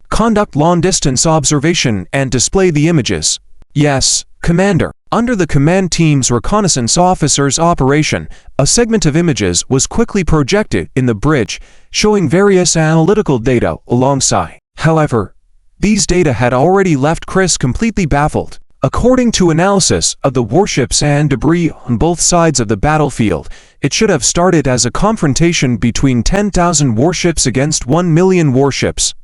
Conduct long-distance observation and display the images. Yes, Commander. Under the command team's reconnaissance officer's operation, a segment of images was quickly projected in the bridge, showing various analytical data alongside. However, these data had already left Chris completely baffled. According to analysis of the warships and debris on both sides of the battlefield, it should have started as a confrontation between 10,000 warships against 1 million warships.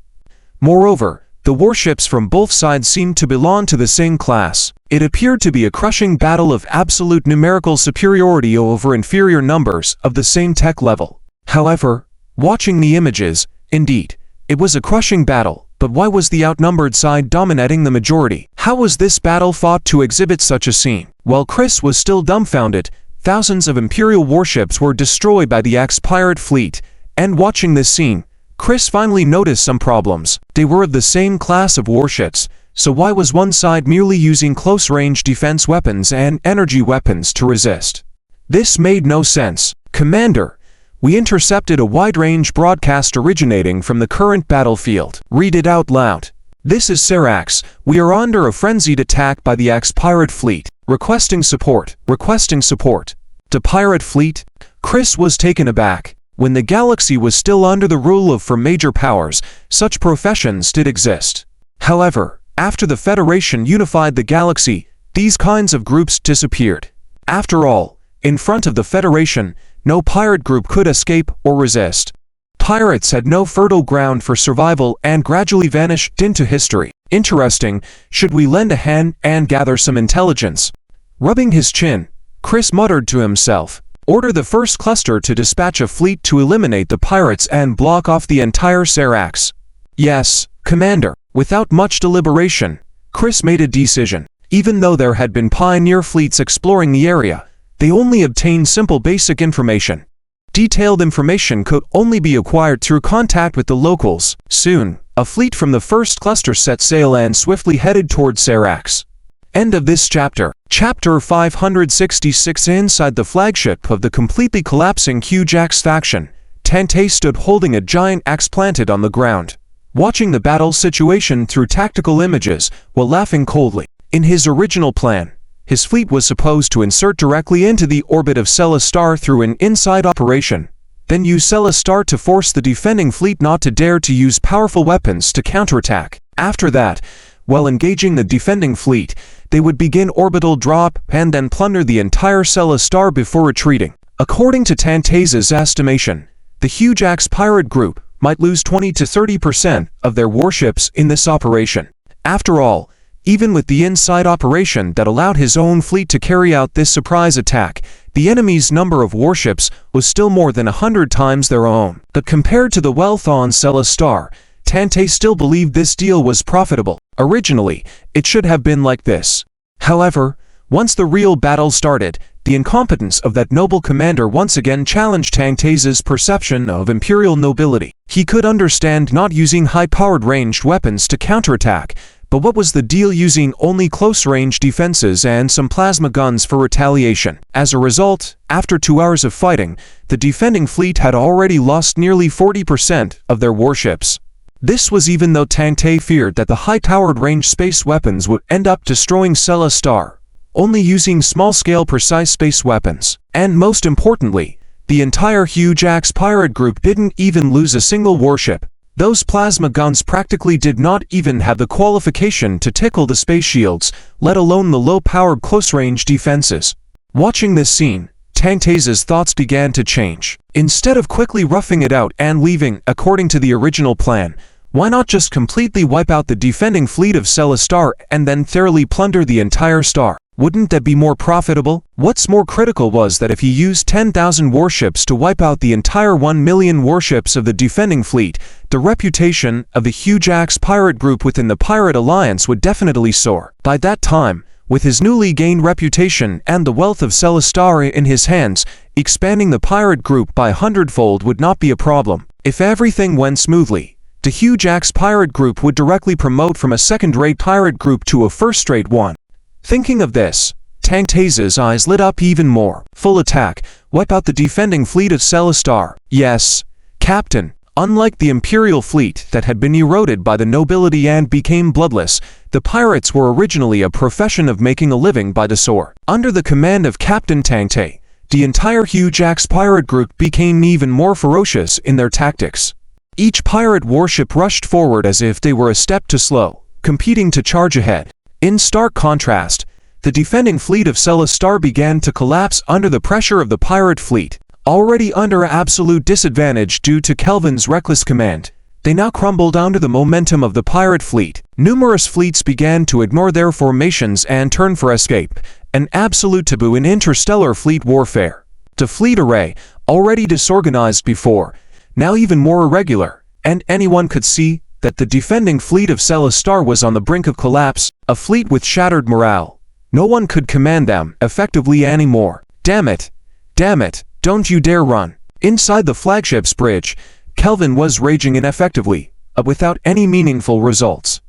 Moreover, the warships from both sides seemed to belong to the same class. It appeared to be a crushing battle of absolute numerical superiority over inferior numbers of the same tech level. However, watching the images, indeed, it was a crushing battle, but why was the outnumbered side dominating the majority? How was this battle fought to exhibit such a scene? While Chris was still dumbfounded, thousands of Imperial warships were destroyed by the Axe pirate fleet, and watching this scene, Chris finally noticed some problems. They were of the same class of warships, so why was one side merely using close-range defense weapons and energy weapons to resist? This made no sense. Commander, we intercepted a wide-range broadcast originating from the current battlefield. Read it out loud. This is Seracs. We are under a frenzied attack by the Axe pirate fleet. Requesting support. Requesting support. The pirate fleet? Chris was taken aback. When the galaxy was still under the rule of four major powers, such professions did exist. However, after the Federation unified the galaxy, these kinds of groups disappeared. After all, in front of the Federation, no pirate group could escape or resist. Pirates had no fertile ground for survival and gradually vanished into history. Interesting, should we lend a hand and gather some intelligence? Rubbing his chin, Chris muttered to himself, "Order the first cluster to dispatch a fleet to eliminate the pirates and block off the entire Serax." "Yes, Commander." Without much deliberation, Chris made a decision. Even though there had been pioneer fleets exploring the area, they only obtained simple basic information. Detailed information could only be acquired through contact with the locals. Soon, a fleet from the first cluster set sail and swiftly headed toward Serax. End of this chapter. Chapter 566. Inside the flagship of the completely collapsing Hujax faction, Tantei stood holding a giant axe planted on the ground, watching the battle situation through tactical images while laughing coldly. In his original plan, his fleet was supposed to insert directly into the orbit of Celestar through an inside operation, then use Celestar to force the defending fleet not to dare to use powerful weapons to counterattack. After that, while engaging the defending fleet, they would begin orbital drop and then plunder the entire Celestar before retreating. According to Tantei's estimation, the Hujax pirate group might lose 20 to 30% of their warships in this operation. After all, even with the inside operation that allowed his own fleet to carry out this surprise attack, the enemy's number of warships was still more than 100 times their own. But compared to the wealth on Celestar, Tantei still believed this deal was profitable. Originally, it should have been like this. However, once the real battle started, the incompetence of that noble commander once again challenged Tantei's perception of imperial nobility. He could understand not using high-powered ranged weapons to counterattack, but what was the deal using only close-range defenses and some plasma guns for retaliation? As a result, after 2 hours of fighting, the defending fleet had already lost nearly 40% of their warships. This was even though Tantei feared that the high-powered ranged space weapons would end up destroying Celestar, only using small-scale precise space weapons. And most importantly, the entire Hujax pirate group didn't even lose a single warship. Those plasma guns practically did not even have the qualification to tickle the space shields, let alone the low-powered close-range defenses. Watching this scene, Tantei's thoughts began to change. Instead of quickly roughing it out and leaving according to the original plan, why not just completely wipe out the defending fleet of Celestar and then thoroughly plunder the entire star? Wouldn't that be more profitable? What's more critical was that if he used 10,000 warships to wipe out the entire 1 million warships of the defending fleet, the reputation of the Hujax pirate group within the Pirate Alliance would definitely soar. By that time, with his newly gained reputation and the wealth of Celestar in his hands, expanding the pirate group by 100-fold would not be a problem. If everything went smoothly, the Hujax pirate group would directly promote from a second-rate pirate group to a first-rate one. Thinking of this, Tantei's eyes lit up even more. Full attack, wipe out the defending fleet of Celestar. Yes, Captain. Unlike the Imperial fleet that had been eroded by the nobility and became bloodless, the pirates were originally a profession of making a living by the sword. Under the command of Captain Tantei, the entire Hujax pirate group became even more ferocious in their tactics. Each pirate warship rushed forward as if they were a step too slow, competing to charge ahead. In stark contrast, the defending fleet of Celestar began to collapse under the pressure of the pirate fleet. Already under absolute disadvantage due to Kelvin's reckless command, they now crumbled under the momentum of the pirate fleet. Numerous fleets began to ignore their formations and turn for escape, an absolute taboo in interstellar fleet warfare. The fleet array, already disorganized before, now even more irregular, and anyone could see that the defending fleet of Celestar was on the brink of collapse, a fleet with shattered morale. No one could command them effectively anymore. Damn it! Damn it! Don't you dare run! Inside the flagship's bridge, Kelvin was raging ineffectively, without any meaningful results.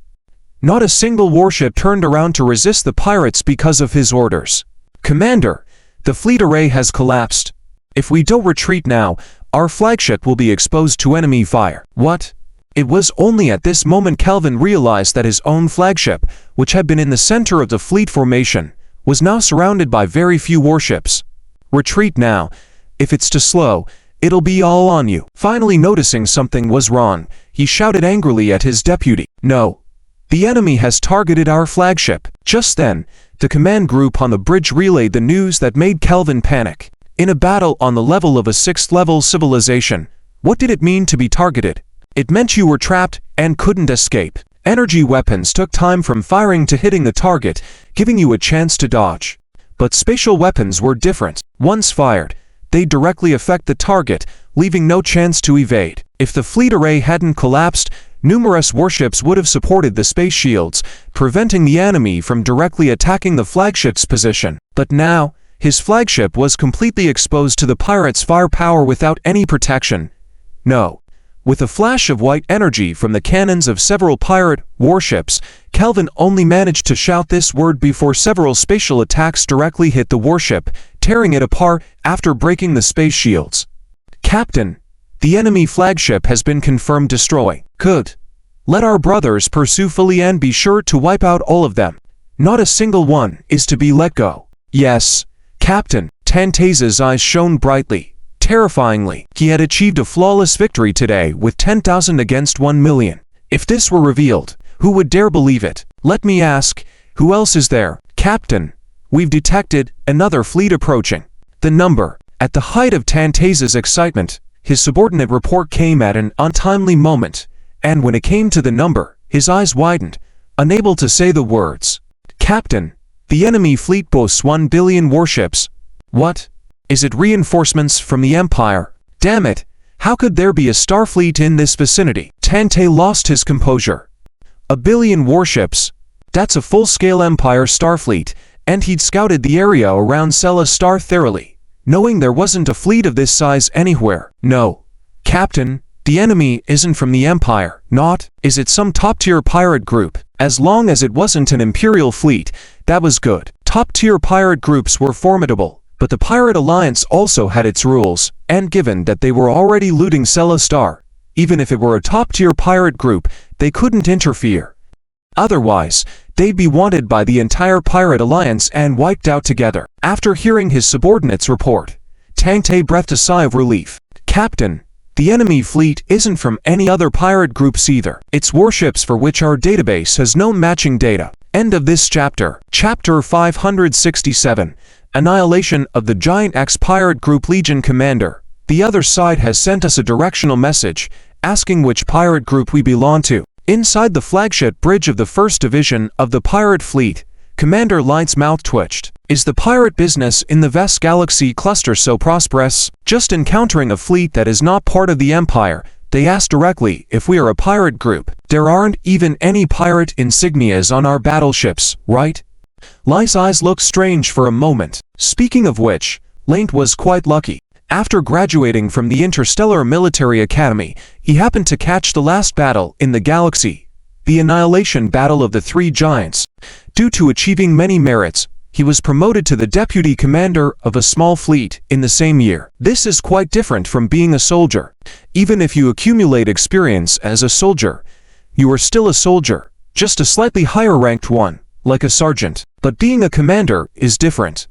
Not a single warship turned around to resist the pirates because of his orders. Commander, the fleet array has collapsed. If we don't retreat now, our flagship will be exposed to enemy fire. What? It was only at this moment Kelvin realized that his own flagship, which had been in the center of the fleet formation, was now surrounded by very few warships. Retreat now. If it's too slow, it'll be all on you. Finally noticing something was wrong, he shouted angrily at his deputy. No. The enemy has targeted our flagship. Just then, the command group on the bridge relayed the news that made Kelvin panic. In a battle on the level of a 6th-level civilization, what did it mean to be targeted? It meant you were trapped and couldn't escape. Energy weapons took time from firing to hitting the target, giving you a chance to dodge. But spatial weapons were different. Once fired, they directly affect the target, leaving no chance to evade. If the fleet array hadn't collapsed, numerous warships would have supported the space shields, preventing the enemy from directly attacking the flagship's position. But now, his flagship was completely exposed to the pirates' firepower without any protection. No. With a flash of white energy from the cannons of several pirate warships, Kelvin only managed to shout this word before several spatial attacks directly hit the warship, tearing it apart after breaking the space shields. Captain, the enemy flagship has been confirmed destroyed. Good. Let our brothers pursue fully and be sure to wipe out all of them. Not a single one is to be let go. Yes, Captain. Tantase's eyes shone brightly. Terrifyingly, he had achieved a flawless victory today with 10,000 against 1 million. If this were revealed, who would dare believe it? Let me ask, who else is there? Captain, we've detected another fleet approaching. The number. At the height of Tantase's excitement, his subordinate report came at an untimely moment, and when it came to the number, his eyes widened, unable to say the words. Captain, the enemy fleet boasts 1 billion warships. What? Is it reinforcements from the Empire? Damn it! How could there be a Starfleet in this vicinity? Tantay lost his composure. 1 billion warships? That's a full-scale Empire Starfleet, and he'd scouted the area around Sela Star thoroughly, knowing there wasn't a fleet of this size anywhere. No. Captain, the enemy isn't from the Empire. Not. Is it some top-tier pirate group? As long as it wasn't an Imperial fleet, that was good. Top-tier pirate groups were formidable. But the Pirate Alliance also had its rules, and given that they were already looting Sela Star, even if it were a top-tier pirate group, they couldn't interfere. Otherwise, they'd be wanted by the entire Pirate Alliance and wiped out together. After hearing his subordinate's report, Tangte breathed a sigh of relief. Captain, the enemy fleet isn't from any other pirate groups either. It's warships for which our database has no matching data. End of this chapter. Chapter 567. Annihilation of the giant X-Pirate Group Legion Commander. The other side has sent us a directional message, asking which pirate group we belong to. Inside the flagship bridge of the 1st Division of the Pirate Fleet, Commander Light's mouth twitched. Is the pirate business in the Vest Galaxy cluster so prosperous? Just encountering a fleet that is not part of the Empire, they asked directly if we are a pirate group. There aren't even any pirate insignias on our battleships, right? Light's eyes looked strange for a moment. Speaking of which, Lane was quite lucky. After graduating from the Interstellar Military Academy, he happened to catch the last battle in the galaxy, the Annihilation Battle of the Three Giants. Due to achieving many merits, he was promoted to the deputy commander of a small fleet in the same year. This is quite different from being a soldier. Even if you accumulate experience as a soldier, you are still a soldier, just a slightly higher ranked one, like a sergeant. But being a commander is different.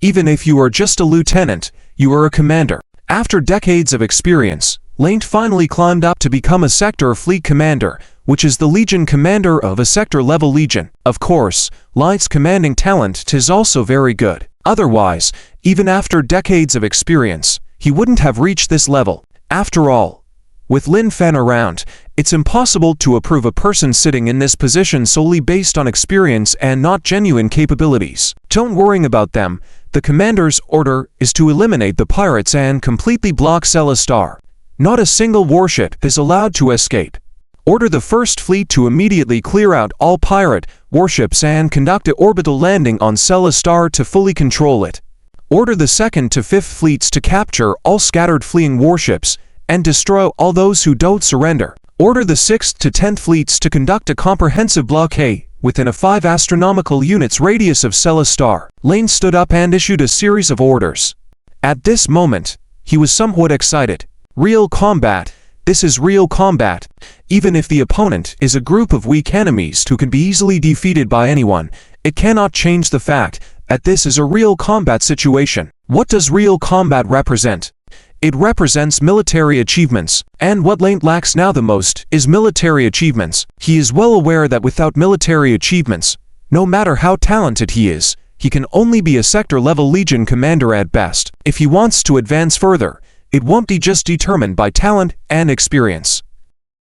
Even if you are just a lieutenant, you are a commander. After decades of experience, Lane finally climbed up to become a sector fleet commander, which is the Legion commander of a sector-level legion. Of course, Light's commanding talent is also very good. Otherwise, even after decades of experience, he wouldn't have reached this level. After all, with Lin Fan around, it's impossible to approve a person sitting in this position solely based on experience and not genuine capabilities. Don't worry about them. The commander's order is to eliminate the pirates and completely block Sela Star. Not a single warship is allowed to escape. Order the first fleet to immediately clear out all pirate warships and conduct an orbital landing on Sela Star to fully control it. Order the 2nd to 5th fleets to capture all scattered fleeing warships and destroy all those who don't surrender. Order the 6th to 10th fleets to conduct a comprehensive blockade within a 5 astronomical units radius of Sela Star. Lane stood up and issued a series of orders. At this moment, he was somewhat excited. Real combat. This is real combat. Even if the opponent is a group of weak enemies who can be easily defeated by anyone, it cannot change the fact at this is a real combat situation. What does real combat represent? It represents military achievements, and what Lane lacks now the most is military achievements. He is well aware that without military achievements, no matter how talented he is, he can only be a sector-level Legion commander at best. If he wants to advance further, it won't be just determined by talent and experience.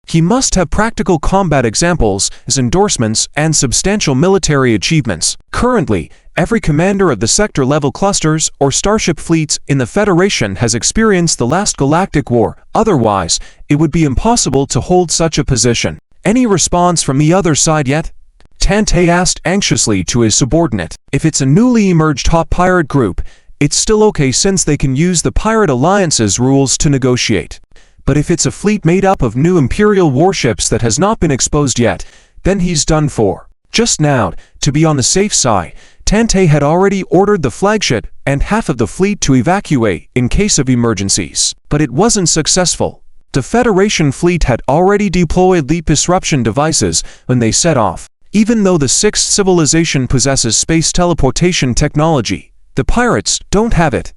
He must have practical combat examples as endorsements and substantial military achievements. Currently, every commander of the sector-level clusters or starship fleets in the Federation has experienced the last galactic war. Otherwise, it would be impossible to hold such a position. Any response from the other side yet? Tantei asked anxiously to his subordinate. If it's a newly emerged top pirate group, it's still okay since they can use the Pirate Alliance's rules to negotiate. But if it's a fleet made up of new Imperial warships that has not been exposed yet, then he's done for. Just now, to be on the safe side, Tantei had already ordered the flagship and half of the fleet to evacuate in case of emergencies. But it wasn't successful. The Federation fleet had already deployed leap disruption devices when they set off. Even though the Sixth Civilization possesses space teleportation technology, the pirates don't have it.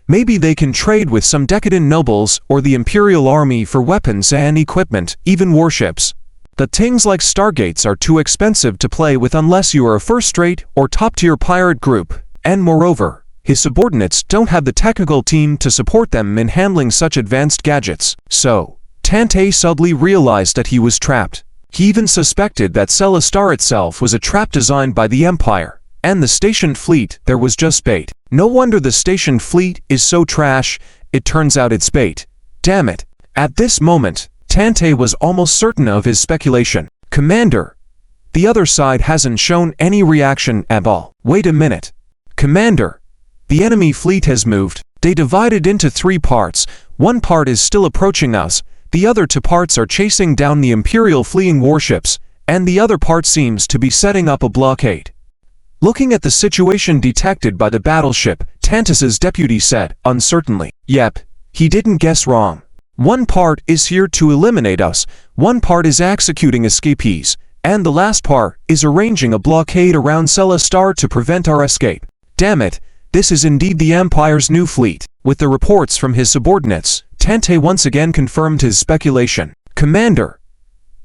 Maybe they can trade with some decadent nobles or the Imperial Army for weapons and equipment, even warships. But things like Stargates are too expensive to play with unless you are a first-rate or top-tier pirate group, and moreover, his subordinates don't have the technical team to support them in handling such advanced gadgets. So, Tantei suddenly realized that he was trapped. He even suspected that Celestar itself was a trap designed by the Empire, and the stationed fleet there was just bait. No wonder the stationed fleet is so trash, it turns out it's bait. Damn it. At this moment, Tantei was almost certain of his speculation. Commander, the other side hasn't shown any reaction at all. Wait a minute. Commander, the enemy fleet has moved. They divided into 3 parts. One part is still approaching us, the other 2 parts are chasing down the Imperial fleeing warships, and the other part seems to be setting up a blockade. Looking at the situation detected by the battleship, Tantus's deputy said, uncertainly. Yep, he didn't guess wrong. One part is here to eliminate us, one part is executing escapees, and the last part is arranging a blockade around Celestar to prevent our escape. Damn it, this is indeed the Empire's new fleet. With the reports from his subordinates, Tantei once again confirmed his speculation. Commander,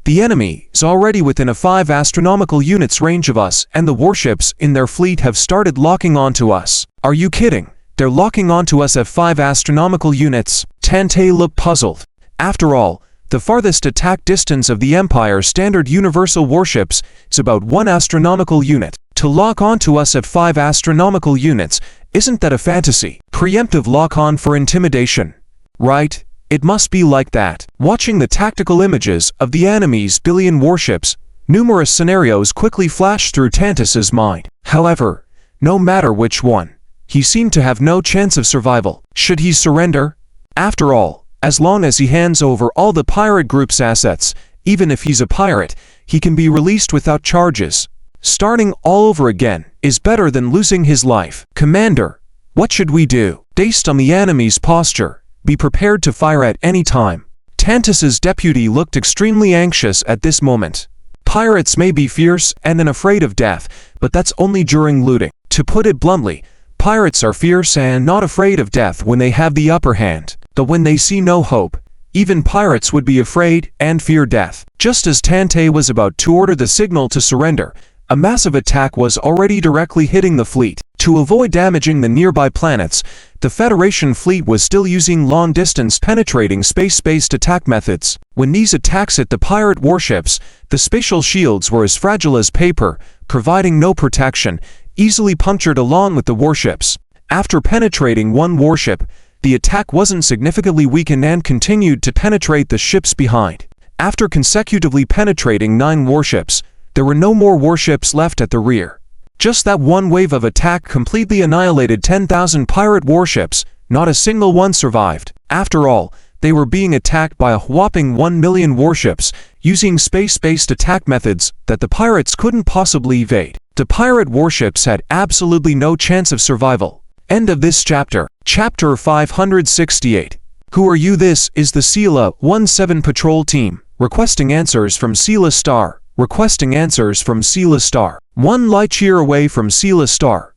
the enemy is already within a 5 astronomical units range of us, and the warships in their fleet have started locking onto us. Are you kidding? They're locking onto us at 5 astronomical units. Tantei looked puzzled. After all, the farthest attack distance of the Empire's standard universal warships is about 1 astronomical unit. To lock onto us at 5 astronomical units, isn't that a fantasy? Preemptive lock-on for intimidation. Right? It must be like that. Watching the tactical images of the enemy's billion warships, numerous scenarios quickly flashed through Tantus's mind. However, no matter which one, he seemed to have no chance of survival. Should he surrender? After all, as long as he hands over all the pirate group's assets, even if he's a pirate, he can be released without charges. Starting all over again is better than losing his life. Commander, what should we do? Based on the enemy's posture, be prepared to fire at any time. Tantus's deputy looked extremely anxious at this moment. Pirates may be fierce and afraid of death, but that's only during looting. To put it bluntly, pirates are fierce and not afraid of death when they have the upper hand. But when they see no hope, even pirates would be afraid and fear death. Just as Tantei was about to order the signal to surrender, a massive attack was already directly hitting the fleet. To avoid damaging the nearby planets, the Federation fleet was still using long-distance penetrating space-based attack methods. When these attacks hit the pirate warships, the spatial shields were as fragile as paper, providing no protection, easily punctured along with the warships. After penetrating one warship, the attack wasn't significantly weakened and continued to penetrate the ships behind. After consecutively penetrating 9 warships, there were no more warships left at the rear. Just that one wave of attack completely annihilated 10,000 pirate warships, not a single one survived. After all, they were being attacked by a whopping 1 million warships, using space-based attack methods that the pirates couldn't possibly evade. The pirate warships had absolutely no chance of survival. End of this chapter. Chapter 568. Who are you? This is the Sela 17 patrol team, requesting answers from Celestar. Requesting answers from Celestar. 1 light year away from Celestar.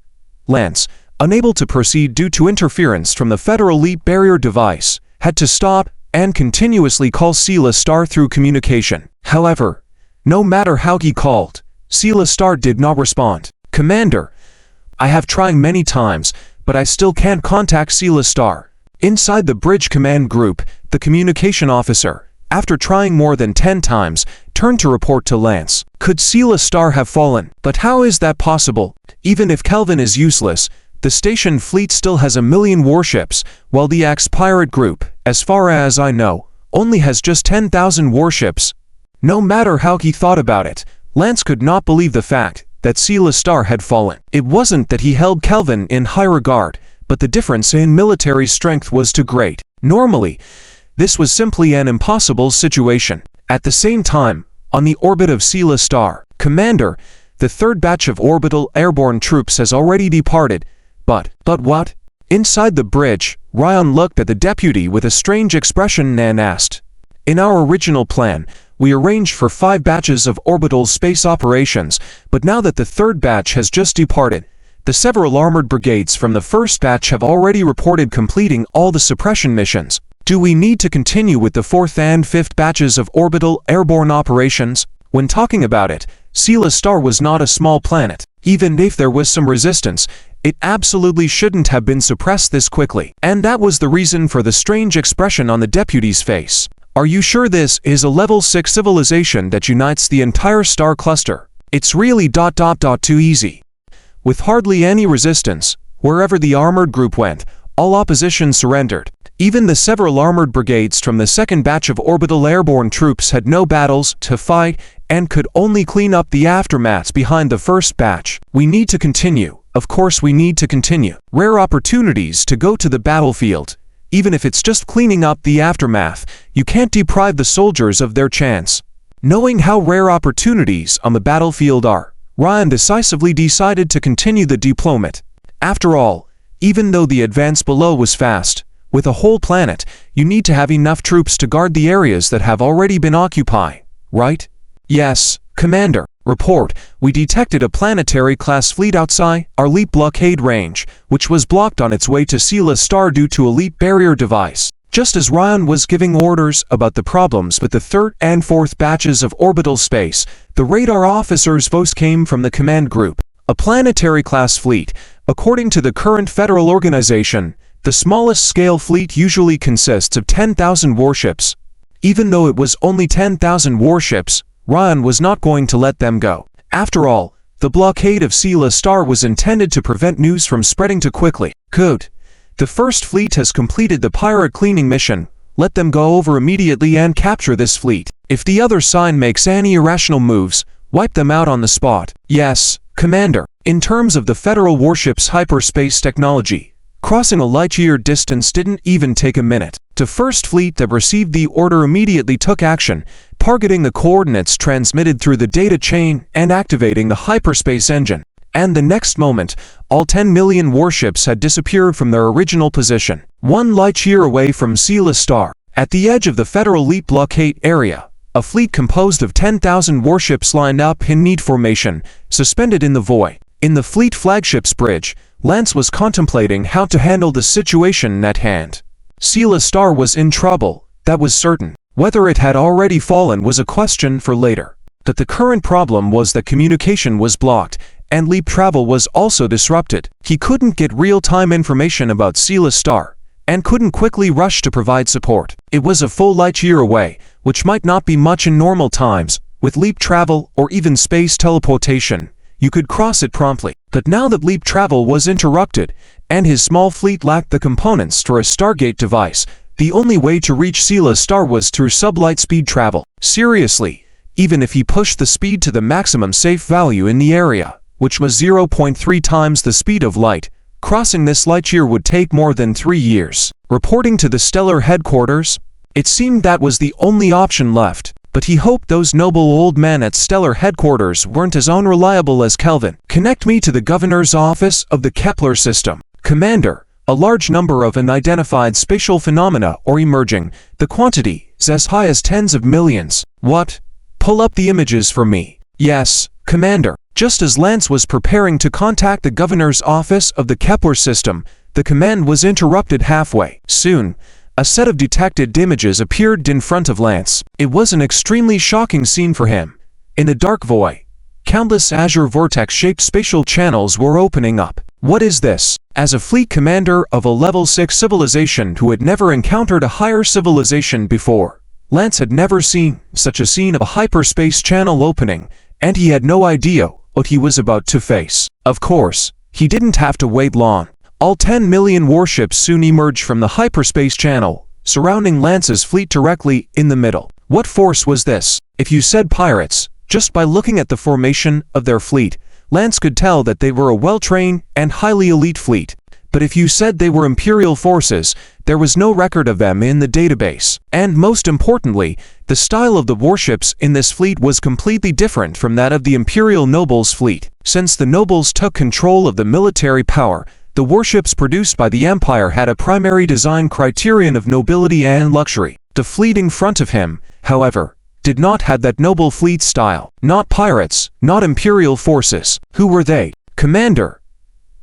Lance, unable to proceed due to interference from the Federal Leap Barrier device, had to stop and continuously call Seela Star through communication. However, no matter how he called, Seela Star did not respond. "Commander, I have tried many times, but I still can't contact Seela Star." Inside the bridge command group, the communication officer, after trying more than 10 times, turned to report to Lance. Could Seela Star have fallen? But how is that possible? Even if Kelvin is useless, the station fleet still has 1,000,000 warships, while the X-Pirate group, as far as I know, only has just 10,000 warships. No matter how he thought about it, Lance could not believe the fact that Seela Star had fallen. It wasn't that he held Kelvin in high regard, but the difference in military strength was too great. Normally, this was simply an impossible situation. At the same time, on the orbit of Seela Star, "Commander, the third batch of orbital airborne troops has already departed, but what?" Inside the bridge, Ryan looked at the deputy with a strange expression and asked, "In our original plan, we arranged for 5 batches of orbital space operations, but now that the third batch has just departed, the several armored brigades from the first batch have already reported completing all the suppression missions. Do we need to continue with the 4th and 5th batches of orbital airborne operations?" When talking about it, Seela Star was not a small planet. Even if there was some resistance, it absolutely shouldn't have been suppressed this quickly. And that was the reason for the strange expression on the deputy's face. "Are you sure this is a level 6 civilization that unites the entire star cluster? It's really ... too easy." With hardly any resistance, wherever the armored group went, all opposition surrendered. Even the several armored brigades from the second batch of orbital airborne troops had no battles to fight and could only clean up the aftermaths behind the first batch. "We need to continue. Of course we need to continue. Rare opportunities to go to the battlefield. Even if it's just cleaning up the aftermath, you can't deprive the soldiers of their chance." Knowing how rare opportunities on the battlefield are, Ryan decisively decided to continue the deployment. After all, even though the advance below was fast, with a whole planet, you need to have enough troops to guard the areas that have already been occupied, right? "Yes, Commander." Report, "We detected a planetary-class fleet outside our Leap blockade range, which was blocked on its way to Seela Star due to a Leap barrier device." Just as Ryan was giving orders about the problems with the 3rd and 4th batches of orbital space, the radar officer's voice came from the command group. "A planetary-class fleet. According to the current federal organization, the smallest scale fleet usually consists of 10,000 warships." Even though it was only 10,000 warships, Ryan was not going to let them go. After all, the blockade of Seela Star was intended to prevent news from spreading too quickly. "Good. The first fleet has completed the pirate cleaning mission. Let them go over immediately and capture this fleet. If the other side makes any irrational moves, wipe them out on the spot." "Yes, Commander." In terms of the Federal warship's hyperspace technology, crossing a light-year distance didn't even take a minute. The first fleet that received the order immediately took action, targeting the coordinates transmitted through the data chain and activating the hyperspace engine. And the next moment, all 10 million warships had disappeared from their original position. 1 light-year away from Seela Star, at the edge of the Federal Leap blockade area, a fleet composed of 10,000 warships lined up in neat formation, suspended in the void. In the fleet flagship's bridge, Lance was contemplating how to handle the situation at hand. Seela Star was in trouble, that was certain. Whether it had already fallen was a question for later. But the current problem was that communication was blocked, and Leap travel was also disrupted. He couldn't get real-time information about Seela Star, and couldn't quickly rush to provide support. It was a full light-year away, which might not be much in normal times. With Leap travel, or even space teleportation, you could cross it promptly. But now that Leap travel was interrupted, and his small fleet lacked the components for a Stargate device, the only way to reach Seela Star was through sublight speed travel. Seriously, even if he pushed the speed to the maximum safe value in the area, which was 0.3 times the speed of light, crossing this light-year would take more than 3 years. Reporting to the Stellar headquarters, it seemed that was the only option left. But he hoped those noble old men at Stellar headquarters weren't as unreliable as Kelvin. "Connect me to the governor's office of the Kepler system." "Commander, a large number of unidentified spatial phenomena are emerging. The quantity is as high as tens of millions." "What? Pull up the images for me." "Yes, Commander." Just as Lance was preparing to contact the governor's office of the Kepler system, the command was interrupted halfway. Soon, a set of detected images appeared in front of Lance. It was an extremely shocking scene for him. In the dark void, countless azure vortex-shaped spatial channels were opening up. What is this? As a fleet commander of a level 6 civilization who had never encountered a higher civilization before, Lance had never seen such a scene of a hyperspace channel opening, and he had no idea what he was about to face. Of course, he didn't have to wait long. All 10 million warships soon emerged from the hyperspace channel, surrounding Lance's fleet directly in the middle. What force was this? If you said pirates, just by looking at the formation of their fleet, Lance could tell that they were a well-trained and highly elite fleet. But if you said they were Imperial forces, there was no record of them in the database. And most importantly, the style of the warships in this fleet was completely different from that of the Imperial nobles' fleet. Since the nobles took control of the military power, the warships produced by the Empire had a primary design criterion of nobility and luxury. The fleet in front of him, however, did not have that noble fleet style. Not pirates, not Imperial forces. Who were they? Commander,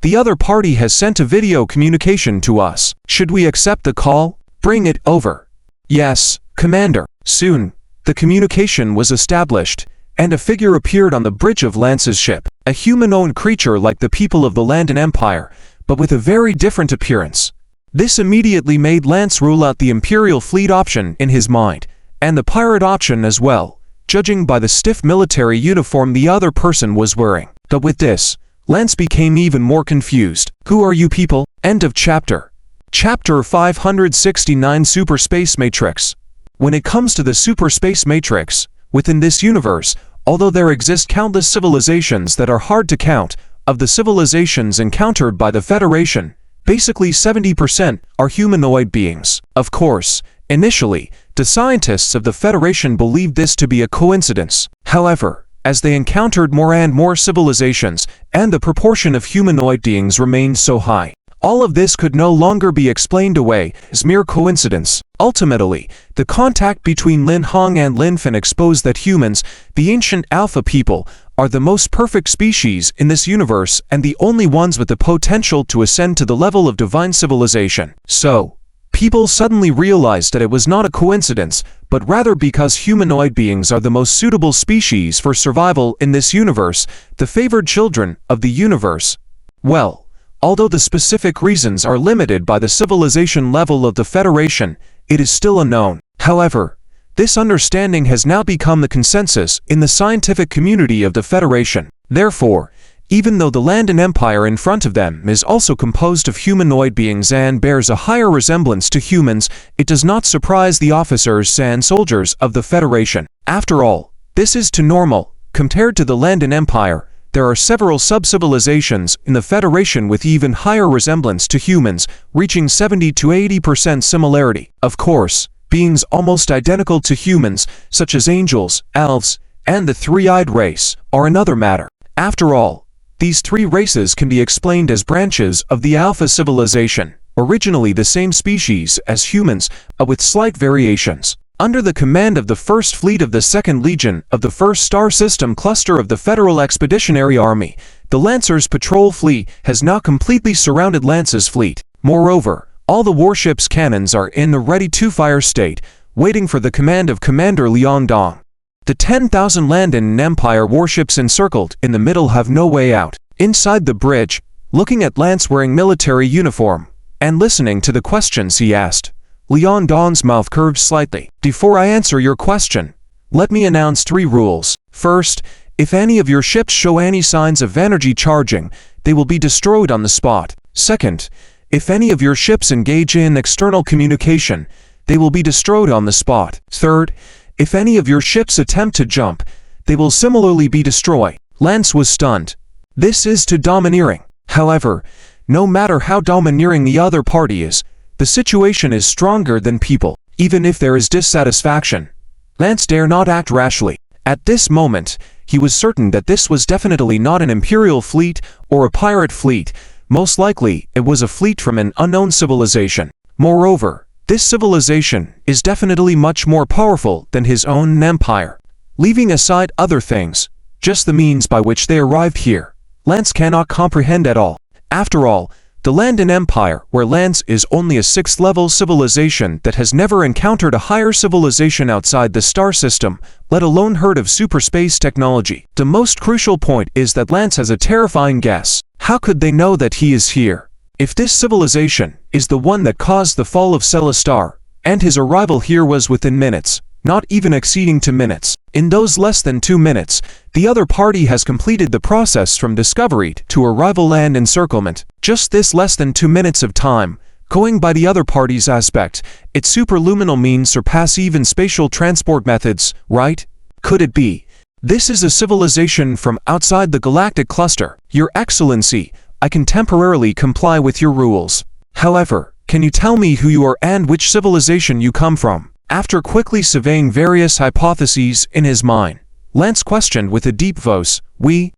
the other party has sent a video communication to us. Should we accept the call? Bring it over. Yes, Commander. Soon, the communication was established, and a figure appeared on the bridge of Lance's ship. A humanoid creature like the people of the Landan Empire, but with a very different appearance. This immediately made Lance rule out the Imperial fleet option in his mind, and the pirate option as well, judging by the stiff military uniform the other person was wearing. But with this, Lance became even more confused. Who are you people? End of chapter. Chapter 569 Super Space Matrix. When it comes to the Super Space Matrix, within this universe, although there exist countless civilizations that are hard to count, of the civilizations encountered by the Federation, basically 70% are humanoid beings. Of course, initially, the scientists of the Federation believed this to be a coincidence. However, as they encountered more and more civilizations, and the proportion of humanoid beings remained so high, all of this could no longer be explained away as mere coincidence. Ultimately, the contact between Lin Hong and Lin Fin exposed that humans, the ancient Alpha people, are the most perfect species in this universe and the only ones with the potential to ascend to the level of divine civilization. So, people suddenly realized that it was not a coincidence, but rather because humanoid beings are the most suitable species for survival in this universe, the favored children of the universe. Well, although the specific reasons are limited by the civilization level of the Federation, it is still unknown. However, this understanding has now become the consensus in the scientific community of the Federation. Therefore, even though the Landan Empire in front of them is also composed of humanoid beings and bears a higher resemblance to humans, it does not surprise the officers and soldiers of the Federation. After all, this is too normal. Compared to the Landan Empire, there are several sub-civilizations in the Federation with even higher resemblance to humans, reaching 70 to 80% similarity. Of course, beings almost identical to humans, such as angels, elves, and the three-eyed race, are another matter. After all, these three races can be explained as branches of the Alpha civilization, originally the same species as humans, with slight variations. Under the command of the 1st Fleet of the 2nd Legion of the 1st Star System cluster of the Federal Expeditionary Army, the Lancers Patrol Fleet has now completely surrounded Lance's fleet. Moreover, all the warship's cannons are in the ready-to-fire state, waiting for the command of Commander Liang Dong. The 10,000 Landan Empire warships encircled in the middle have no way out. Inside the bridge, looking at Lance wearing military uniform, and listening to the questions he asked, Liang Dong's mouth curved slightly. Before I answer your question, let me announce 3 rules. First, if any of your ships show any signs of energy charging, they will be destroyed on the spot. Second, if any of your ships engage in external communication, they will be destroyed on the spot. Third, if any of your ships attempt to jump, they will similarly be destroyed. Lance was stunned. This is too domineering. However, no matter how domineering the other party is, the situation is stronger than people. Even if there is dissatisfaction, Lance dare not act rashly. At this moment, he was certain that this was definitely not an Imperial fleet or a pirate fleet. Most likely, it was a fleet from an unknown civilization. Moreover, this civilization is definitely much more powerful than his own empire. Leaving aside other things, just the means by which they arrived here, Lance cannot comprehend at all. After all, the Landan Empire, where Lance is only a 6th-level civilization that has never encountered a higher civilization outside the star system, let alone heard of superspace technology. The most crucial point is that Lance has a terrifying guess. How could they know that he is here? If this civilization is the one that caused the fall of Celestar, and his arrival here was within minutes, not even exceeding 2 minutes, in those less than 2 minutes, the other party has completed the process from discovery to arrival and encirclement. Just this less than 2 minutes of time, going by the other party's aspect, its superluminal means surpass even spatial transport methods, right? Could it be? This is a civilization from outside the galactic cluster. Your Excellency, I can temporarily comply with your rules. However, can you tell me who you are and which civilization you come from? After quickly surveying various hypotheses in his mind, Lance questioned with a deep voice,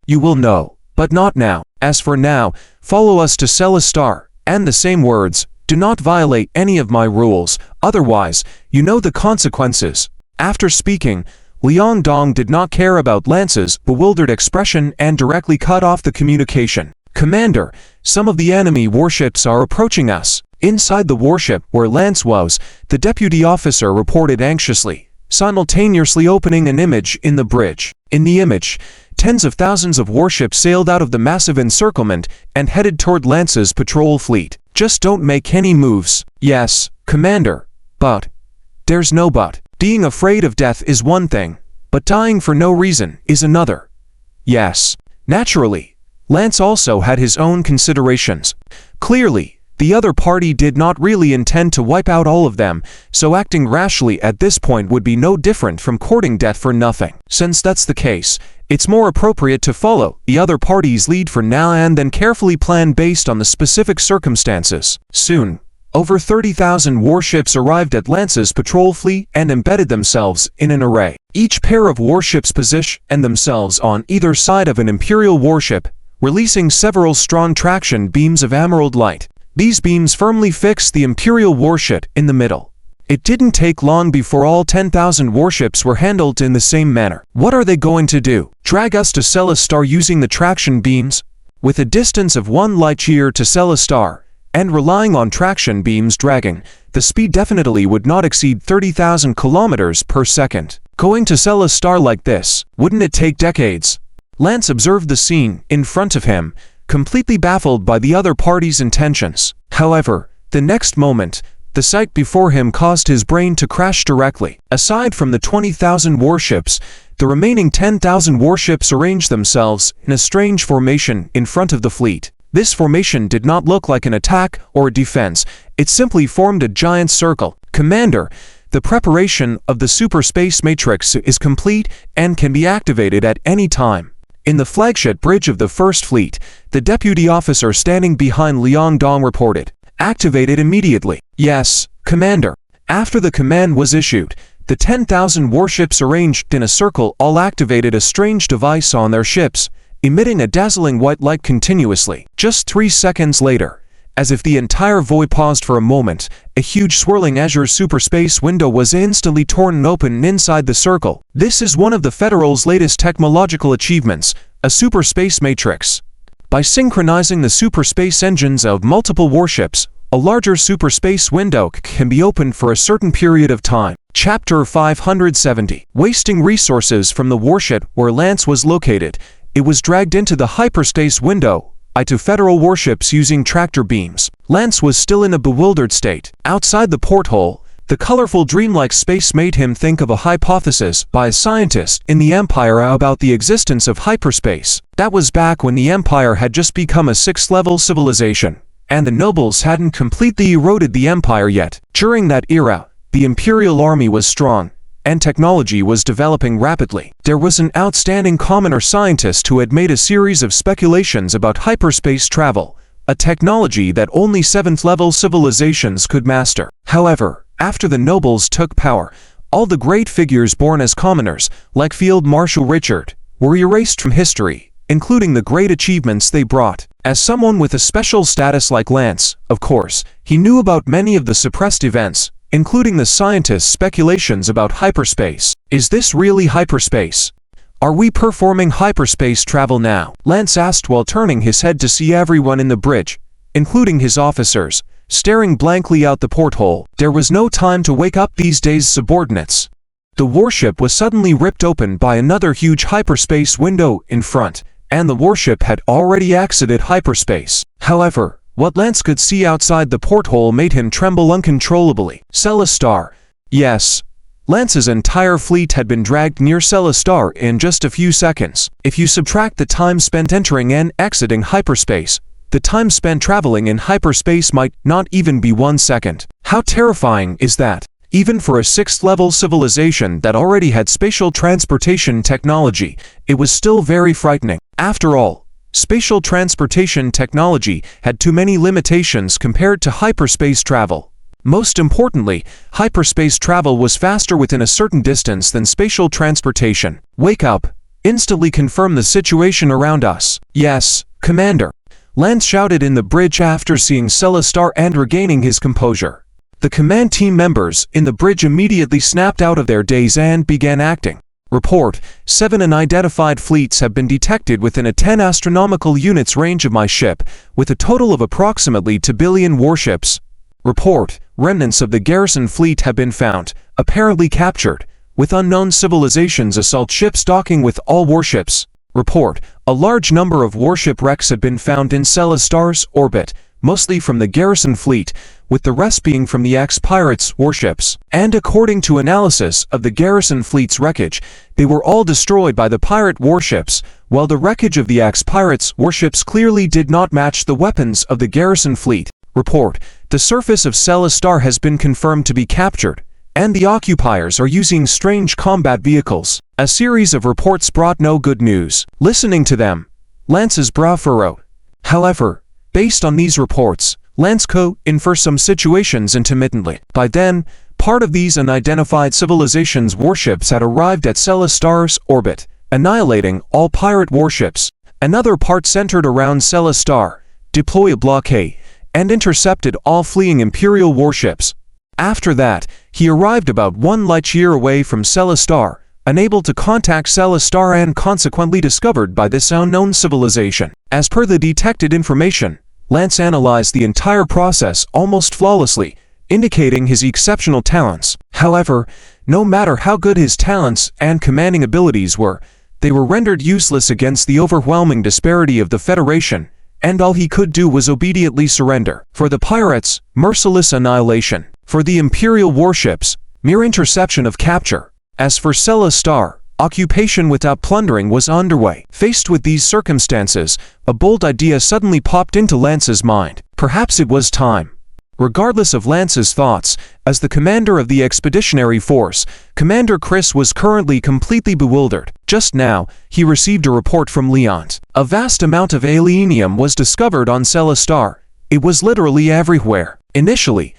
you will know, but not now. As for now, follow us to Celestar, and the same words, do not violate any of my rules, otherwise, you know the consequences. After speaking, Liang Dong did not care about Lance's bewildered expression and directly cut off the communication. Commander, some of the enemy warships are approaching us. Inside the warship where Lance was, the deputy officer reported anxiously, simultaneously opening an image in the bridge. In the image, tens of thousands of warships sailed out of the massive encirclement and headed toward Lance's patrol fleet. Just don't make any moves. Yes, Commander, but there's no but. Being afraid of death is one thing, but dying for no reason is another. Yes, naturally, Lance also had his own considerations. Clearly, the other party did not really intend to wipe out all of them, so acting rashly at this point would be no different from courting death for nothing. Since that's the case, it's more appropriate to follow the other party's lead for now and then carefully plan based on the specific circumstances. Soon, over 30,000 warships arrived at Lance's patrol fleet and embedded themselves in an array. Each pair of warships positioned themselves on either side of an Imperial warship, releasing several strong traction beams of emerald light. These beams firmly fixed the Imperial warship in the middle. It didn't take long before all 10,000 warships were handled in the same manner. What are they going to do? Drag us to Celestar using the traction beams? With a distance of 1 light-year to Celestar, and relying on traction beams dragging, the speed definitely would not exceed 30,000 kilometers per second. Going to Celestar like this, wouldn't it take decades? Lance observed the scene in front of him, completely baffled by the other party's intentions. However, the next moment, the sight before him caused his brain to crash directly. Aside from the 20,000 warships, the remaining 10,000 warships arranged themselves in a strange formation in front of the fleet. This formation did not look like an attack or a defense, it simply formed a giant circle. Commander, the preparation of the Super Space Matrix is complete and can be activated at any time. In the flagship bridge of the First Fleet, the deputy officer standing behind Liang Dong reported, activated immediately. Yes, Commander. After the command was issued, the 10,000 warships arranged in a circle all activated a strange device on their ships, emitting a dazzling white light continuously. Just 3 seconds later, as if the entire void paused for a moment, a huge swirling azure superspace window was instantly torn open inside the circle. This is one of the Federal's latest technological achievements, a superspace matrix. By synchronizing the superspace engines of multiple warships, a larger superspace window can be opened for a certain period of time. Chapter 570. Wasting resources from the warship where Lance was located, it was dragged into the hyperspace window to Federal warships using tractor beams. Lance was still in a bewildered state. Outside the porthole, the colorful dreamlike space made him think of a hypothesis by a scientist in the Empire about the existence of hyperspace. That was back when the Empire had just become a 6th-level civilization, and the nobles hadn't completely eroded the Empire yet. During that era, the Imperial Army was strong, and technology was developing rapidly. There was an outstanding commoner scientist who had made a series of speculations about hyperspace travel, a technology that only 7th-level civilizations could master. However, after the nobles took power, all the great figures born as commoners, like Field Marshal Richard, were erased from history, including the great achievements they brought. As someone with a special status like Lance, of course, he knew about many of the suppressed events, including the scientists' speculations about hyperspace. Is this really hyperspace? Are we performing hyperspace travel now? Lance asked while turning his head to see everyone in the bridge, including his officers, staring blankly out the porthole. There was no time to wake up these days, subordinates. The warship was suddenly ripped open by another huge hyperspace window in front, and the warship had already exited hyperspace. However, what Lance could see outside the porthole made him tremble uncontrollably. Celestar. Yes. Lance's entire fleet had been dragged near Celestar in just a few seconds. If you subtract the time spent entering and exiting hyperspace, the time spent traveling in hyperspace might not even be 1 second. How terrifying is that? Even for a 6th-level civilization that already had spatial transportation technology, it was still very frightening. After all, spatial transportation technology had too many limitations compared to hyperspace travel. Most importantly, hyperspace travel was faster within a certain distance than spatial transportation. Wake up. Instantly confirm the situation around us. Yes, Commander. Lance shouted in the bridge after seeing Celestar and regaining his composure. The command team members in the bridge immediately snapped out of their daze and began acting. Report: 7 unidentified fleets have been detected within a 10 astronomical units range of my ship, with a total of approximately 2 billion warships. Report: remnants of the garrison fleet have been found, apparently captured, with unknown civilizations assault ships docking with all warships. Report: a large number of warship wrecks have been found in Celestar's orbit, mostly from the garrison fleet, with the rest being from the ex-pirates' warships. And according to analysis of the garrison fleet's wreckage, they were all destroyed by the pirate warships, while the wreckage of the ex-pirates' warships clearly did not match the weapons of the garrison fleet. Report: the surface of Celestar has been confirmed to be captured, and the occupiers are using strange combat vehicles. A series of reports brought no good news. Listening to them, Lance's brow furrowed. However, based on these reports, Lance could infer some situations intermittently. By then, part of these unidentified civilizations' warships had arrived at Celestar's orbit, annihilating all pirate warships. Another part centered around Celestar, deployed a blockade, and intercepted all fleeing Imperial warships. After that, he arrived about 1 light-year away from Celestar, unable to contact Celestar and consequently discovered by this unknown civilization. As per the detected information, Lance analyzed the entire process almost flawlessly, indicating his exceptional talents. However, no matter how good his talents and commanding abilities were, they were rendered useless against the overwhelming disparity of the Federation, and all he could do was obediently surrender. For the pirates, merciless annihilation. For the Imperial warships, mere interception of capture. As for Celestar, occupation without plundering was underway. Faced with these circumstances, a bold idea suddenly popped into Lance's mind. Perhaps it was time. Regardless of Lance's thoughts, as the commander of the expeditionary force, Commander Chris was currently completely bewildered. Just now, he received a report from Leont. A vast amount of alienium was discovered on Celestar. It was literally everywhere. Initially,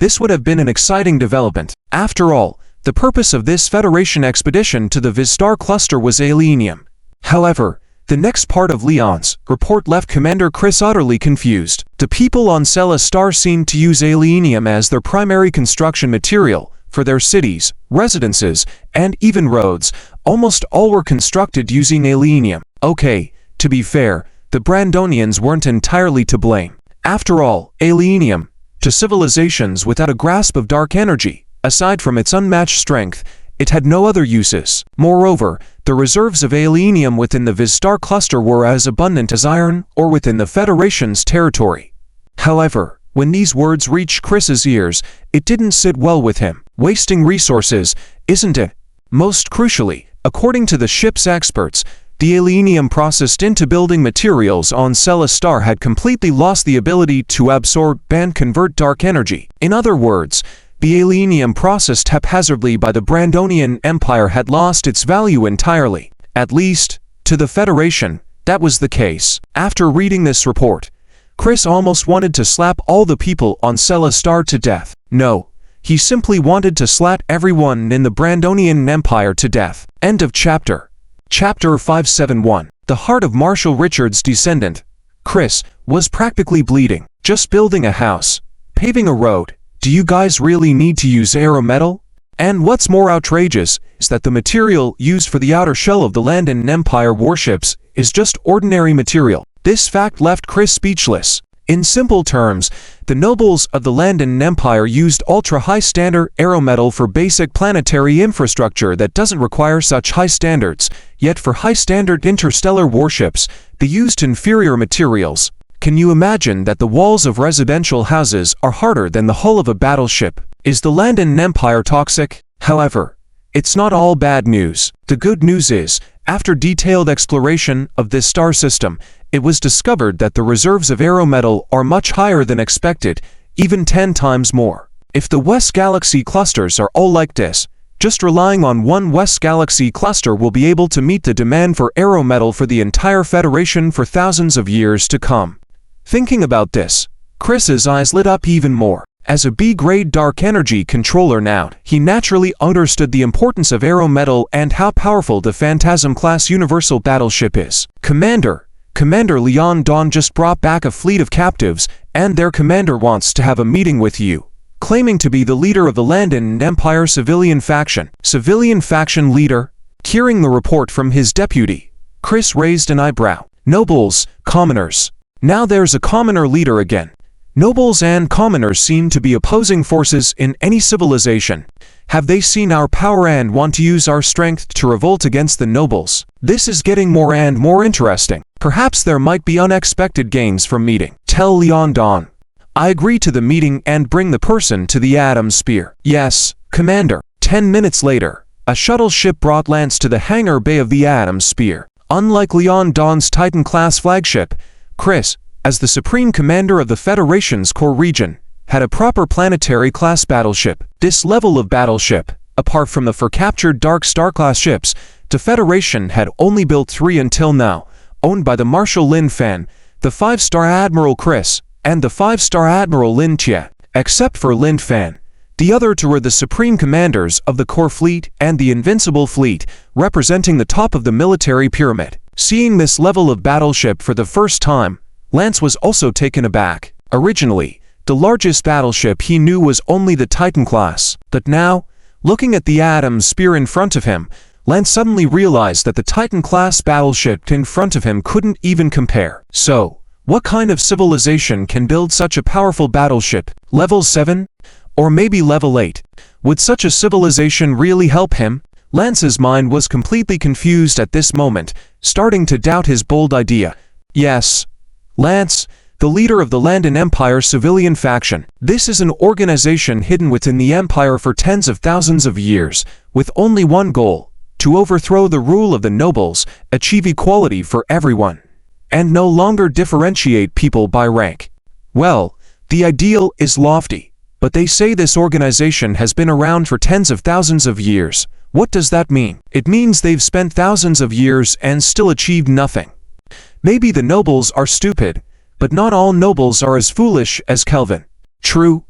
this would have been an exciting development. After all, the purpose of this Federation expedition to the Vizstar cluster was alienium. However, the next part of Leont's report left Commander Chris utterly confused. The people on Celestar seemed to use alienium as their primary construction material for their cities, residences, and even roads. Almost all were constructed using alienium. Okay, to be fair, the Brandonians weren't entirely to blame. After all, alienium, to civilizations without a grasp of dark energy, aside from its unmatched strength, it had no other uses. Moreover, the reserves of alienium within the Vizstar cluster were as abundant as iron ore within the Federation's territory. However, when these words reached Chris's ears, it didn't sit well with him. Wasting resources, isn't it? Most crucially, according to the ship's experts, the alienium processed into building materials on Celestar had completely lost the ability to absorb and convert dark energy. In other words, the alienium processed haphazardly by the Brandonian Empire had lost its value entirely. At least, to the Federation, that was the case. After reading this report, Chris almost wanted to slap all the people on Celestar to death. No, he simply wanted to slap everyone in the Brandonian Empire to death. End of chapter. Chapter 571. The heart of Marshal Richard's descendant, Chris, was practically bleeding. Just building a house, paving a road. Do you guys really need to use aerometal? And what's more outrageous is that the material used for the outer shell of the Landon Empire warships is just ordinary material. This fact left Chris speechless. In simple terms, the nobles of the Landon Empire used ultra-high standard aerometal for basic planetary infrastructure that doesn't require such high standards, yet for high-standard interstellar warships, they used inferior materials. Can you imagine that the walls of residential houses are harder than the hull of a battleship? Is the Landon Empire toxic? However, it's not all bad news. The good news is, after detailed exploration of this star system, it was discovered that the reserves of aerometal are much higher than expected, even 10 times more. If the West Galaxy clusters are all like this, just relying on one West Galaxy cluster will be able to meet the demand for aerometal for the entire Federation for thousands of years to come. Thinking about this, Chris's eyes lit up even more. As a B-grade dark energy controller now, he naturally understood the importance of aerometal and how powerful the Phantasm-class universal battleship is. Commander Leon Dawn just brought back a fleet of captives, and their commander wants to have a meeting with you. Claiming to be the leader of the Landon Empire civilian faction. Civilian faction leader? Hearing the report from his deputy, Chris raised an eyebrow. Nobles, commoners. Now there's a commoner leader again. Nobles and commoners seem to be opposing forces in any civilization. Have they seen our power and want to use our strength to revolt against the nobles? This is getting more and more interesting. Perhaps there might be unexpected gains from meeting. Tell Leon Dawn. I agree to the meeting and bring the person to the Atom Sphere. Yes, Commander. 10 minutes later, a shuttle ship brought Lance to the hangar bay of the Atom Sphere. Unlike Leon Dawn's Titan-class flagship, Chris, as the Supreme Commander of the Federation's core region, had a proper planetary-class battleship. This level of battleship, apart from the for-captured Dark Star-class ships, the Federation had only built 3 until now, owned by the Marshal Lin Fan, the 5-star Admiral Chris, and the 5-star Admiral Lin Tia. Except for Lin Fan, the other two were the Supreme Commanders of the Core Fleet and the Invincible Fleet, representing the top of the military pyramid. Seeing this level of battleship for the first time, Lance was also taken aback. Originally, the largest battleship he knew was only the Titan class, but now, looking at the Atom Sphere in front of him, Lance suddenly realized that the Titan-class battleship in front of him couldn't even compare. So, what kind of civilization can build such a powerful battleship? Level 7? Or maybe level 8? Would such a civilization really help him? Lance's mind was completely confused at this moment, starting to doubt his bold idea. Yes, Lance, the leader of the Landon Empire civilian faction. This is an organization hidden within the Empire for tens of thousands of years, with only one goal: to overthrow the rule of the nobles, achieve equality for everyone, and no longer differentiate people by rank. Well, the ideal is lofty, but they say this organization has been around for tens of thousands of years. What does that mean? It means they've spent thousands of years and still achieved nothing. Maybe the nobles are stupid, but not all nobles are as foolish as Kelvin. True,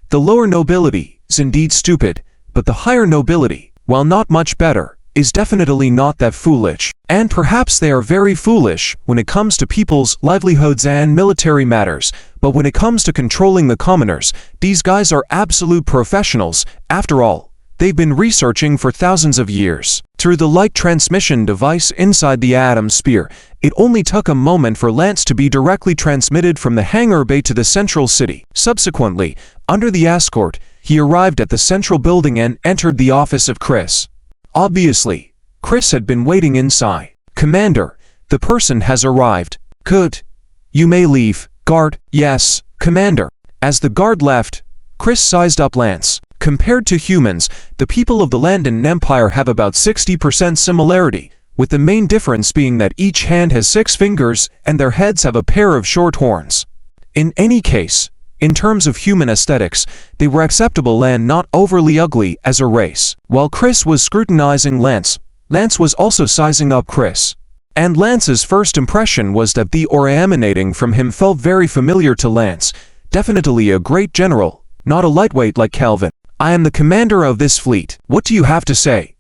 the lower nobility is indeed stupid, but the higher nobility, while not much better, is definitely not that foolish. And perhaps they are very foolish when it comes to people's livelihoods and military matters, but when it comes to controlling the commoners, these guys are absolute professionals. After all, they've been researching for thousands of years. Through the light transmission device inside the Atom Sphere, it only took a moment for Lance to be directly transmitted from the hangar bay to the central city. Subsequently, under the escort, he arrived at the central building and entered the office of Chris. Obviously, Chris had been waiting inside. Commander, the person has arrived. Good. You may leave. Guard. Yes, Commander. As the guard left, Chris sized up Lance. Compared to humans, the people of the Landon Empire have about 60% similarity, with the main difference being that each hand has 6 fingers and their heads have a pair of short horns. In any case, in terms of human aesthetics, they were acceptable and not overly ugly as a race. While Chris was scrutinizing Lance, Lance was also sizing up Chris. And Lance's first impression was that the aura emanating from him felt very familiar to Lance. Definitely a great general, not a lightweight like Kelvin. I am the commander of this fleet. What do you have to say?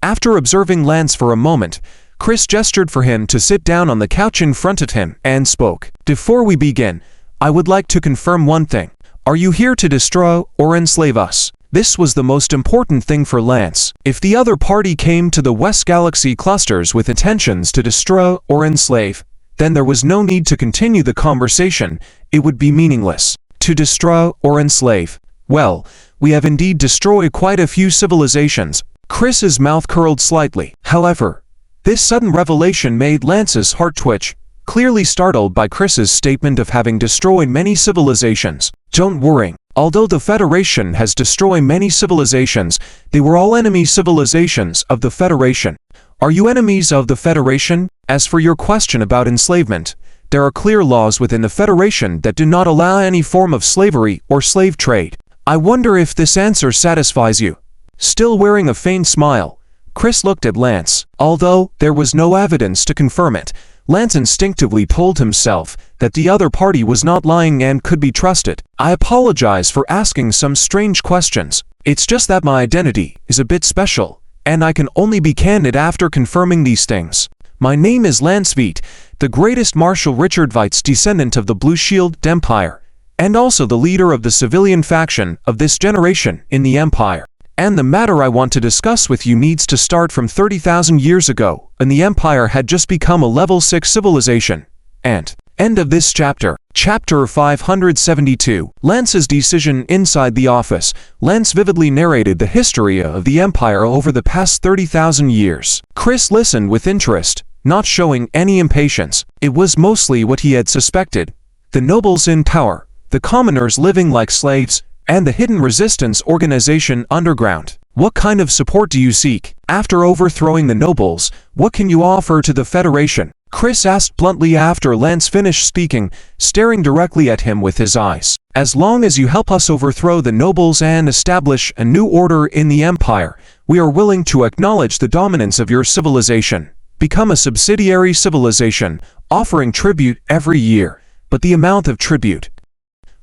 After observing Lance for a moment, Chris gestured for him to sit down on the couch in front of him and spoke. Before we begin, I would like to confirm one thing. Are you here to destroy or enslave us? This was the most important thing for Lance. If the other party came to the West Galaxy clusters with intentions to destroy or enslave, then there was no need to continue the conversation. It would be meaningless. To destroy or enslave. Well, we have indeed destroyed quite a few civilizations. Chris's mouth curled slightly. However, this sudden revelation made Lance's heart twitch, clearly startled by Chris's statement of having destroyed many civilizations. Don't worry. Although the Federation has destroyed many civilizations, they were all enemy civilizations of the Federation. Are you enemies of the Federation? As for your question about enslavement, there are clear laws within the Federation that do not allow any form of slavery or slave trade. I wonder if this answer satisfies you. Still wearing a faint smile, Chris looked at Lance. Although there was no evidence to confirm it, Lance instinctively told himself that the other party was not lying and could be trusted. I apologize for asking some strange questions. It's just that my identity is a bit special, and I can only be candid after confirming these things. My name is Lance Veidt, the greatest Marshal Richard Veidt's descendant of the Blue Shield Empire, and also the leader of the civilian faction of this generation in the Empire. And the matter I want to discuss with you needs to start from 30,000 years ago, when the Empire had just become a level 6 civilization. And end of this chapter. Chapter 572. Lance's decision inside the office. Lance vividly narrated the history of the Empire over the past 30,000 years. Chris listened with interest, not showing any impatience. It was mostly what he had suspected. The nobles in power, the commoners living like slaves, and the hidden resistance organization underground. What kind of support do you seek? After overthrowing the nobles, what can you offer to the Federation? Chris asked bluntly after Lance finished speaking, staring directly at him with his eyes. As long as you help us overthrow the nobles and establish a new order in the Empire, we are willing to acknowledge the dominance of your civilization. Become a subsidiary civilization, offering tribute every year. But the amount of tribute.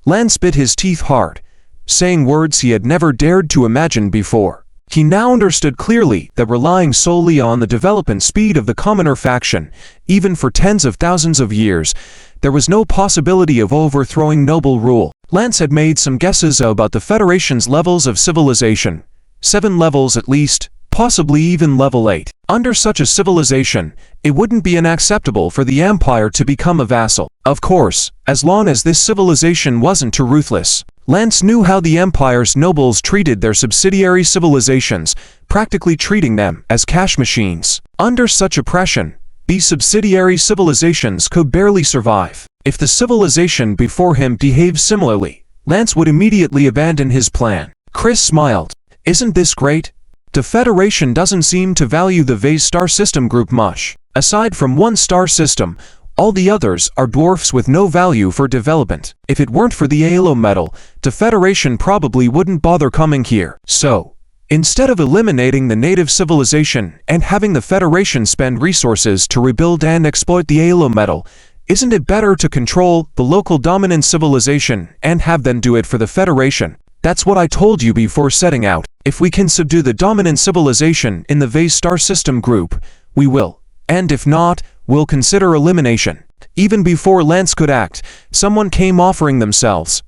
Lance bit his teeth hard, saying words he had never dared to imagine before. He now understood clearly that relying solely on the development speed of the commoner faction, even for tens of thousands of years, there was no possibility of overthrowing noble rule. Lance had made some guesses about the Federation's levels of civilization. 7 levels at least, possibly even level 8. Under such a civilization, it wouldn't be unacceptable for the Empire to become a vassal. Of course, as long as this civilization wasn't too ruthless. Lance knew how the Empire's nobles treated their subsidiary civilizations, practically treating them as cash machines. Under such oppression, these subsidiary civilizations could barely survive. If the civilization before him behaved similarly, Lance would immediately abandon his plan. Chris smiled. Isn't this great? The Federation doesn't seem to value the Vase star system group much. Aside from one star system, all the others are dwarfs with no value for development. If it weren't for the Halo metal, the Federation probably wouldn't bother coming here. So, instead of eliminating the native civilization and having the Federation spend resources to rebuild and exploit the Halo metal, isn't it better to control the local dominant civilization and have them do it for the Federation? That's what I told you before setting out. If we can subdue the dominant civilization in the Vase star system group, we will. And if not, we'll consider elimination. Even before Lance could act, someone came offering themselves.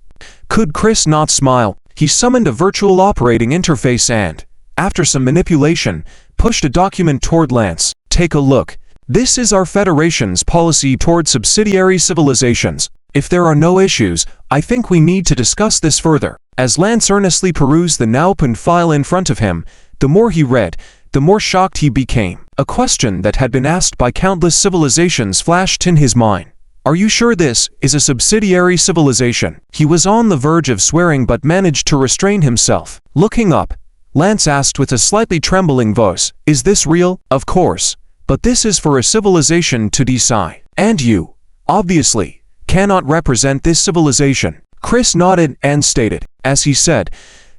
Could Chris not smile? He summoned a virtual operating interface and, after some manipulation, pushed a document toward Lance. Take a look. This is our Federation's policy toward subsidiary civilizations. If there are no issues, I think we need to discuss this further. As Lance earnestly perused the now open file in front of him, the more he read, the more shocked he became. A question that had been asked by countless civilizations flashed in his mind. Are you sure this is a subsidiary civilization? He was on the verge of swearing but managed to restrain himself. Looking up, Lance asked with a slightly trembling voice, is this real? Of course. But this is for a civilization to decide. And you, obviously, cannot represent this civilization. Chris nodded and stated, as he said,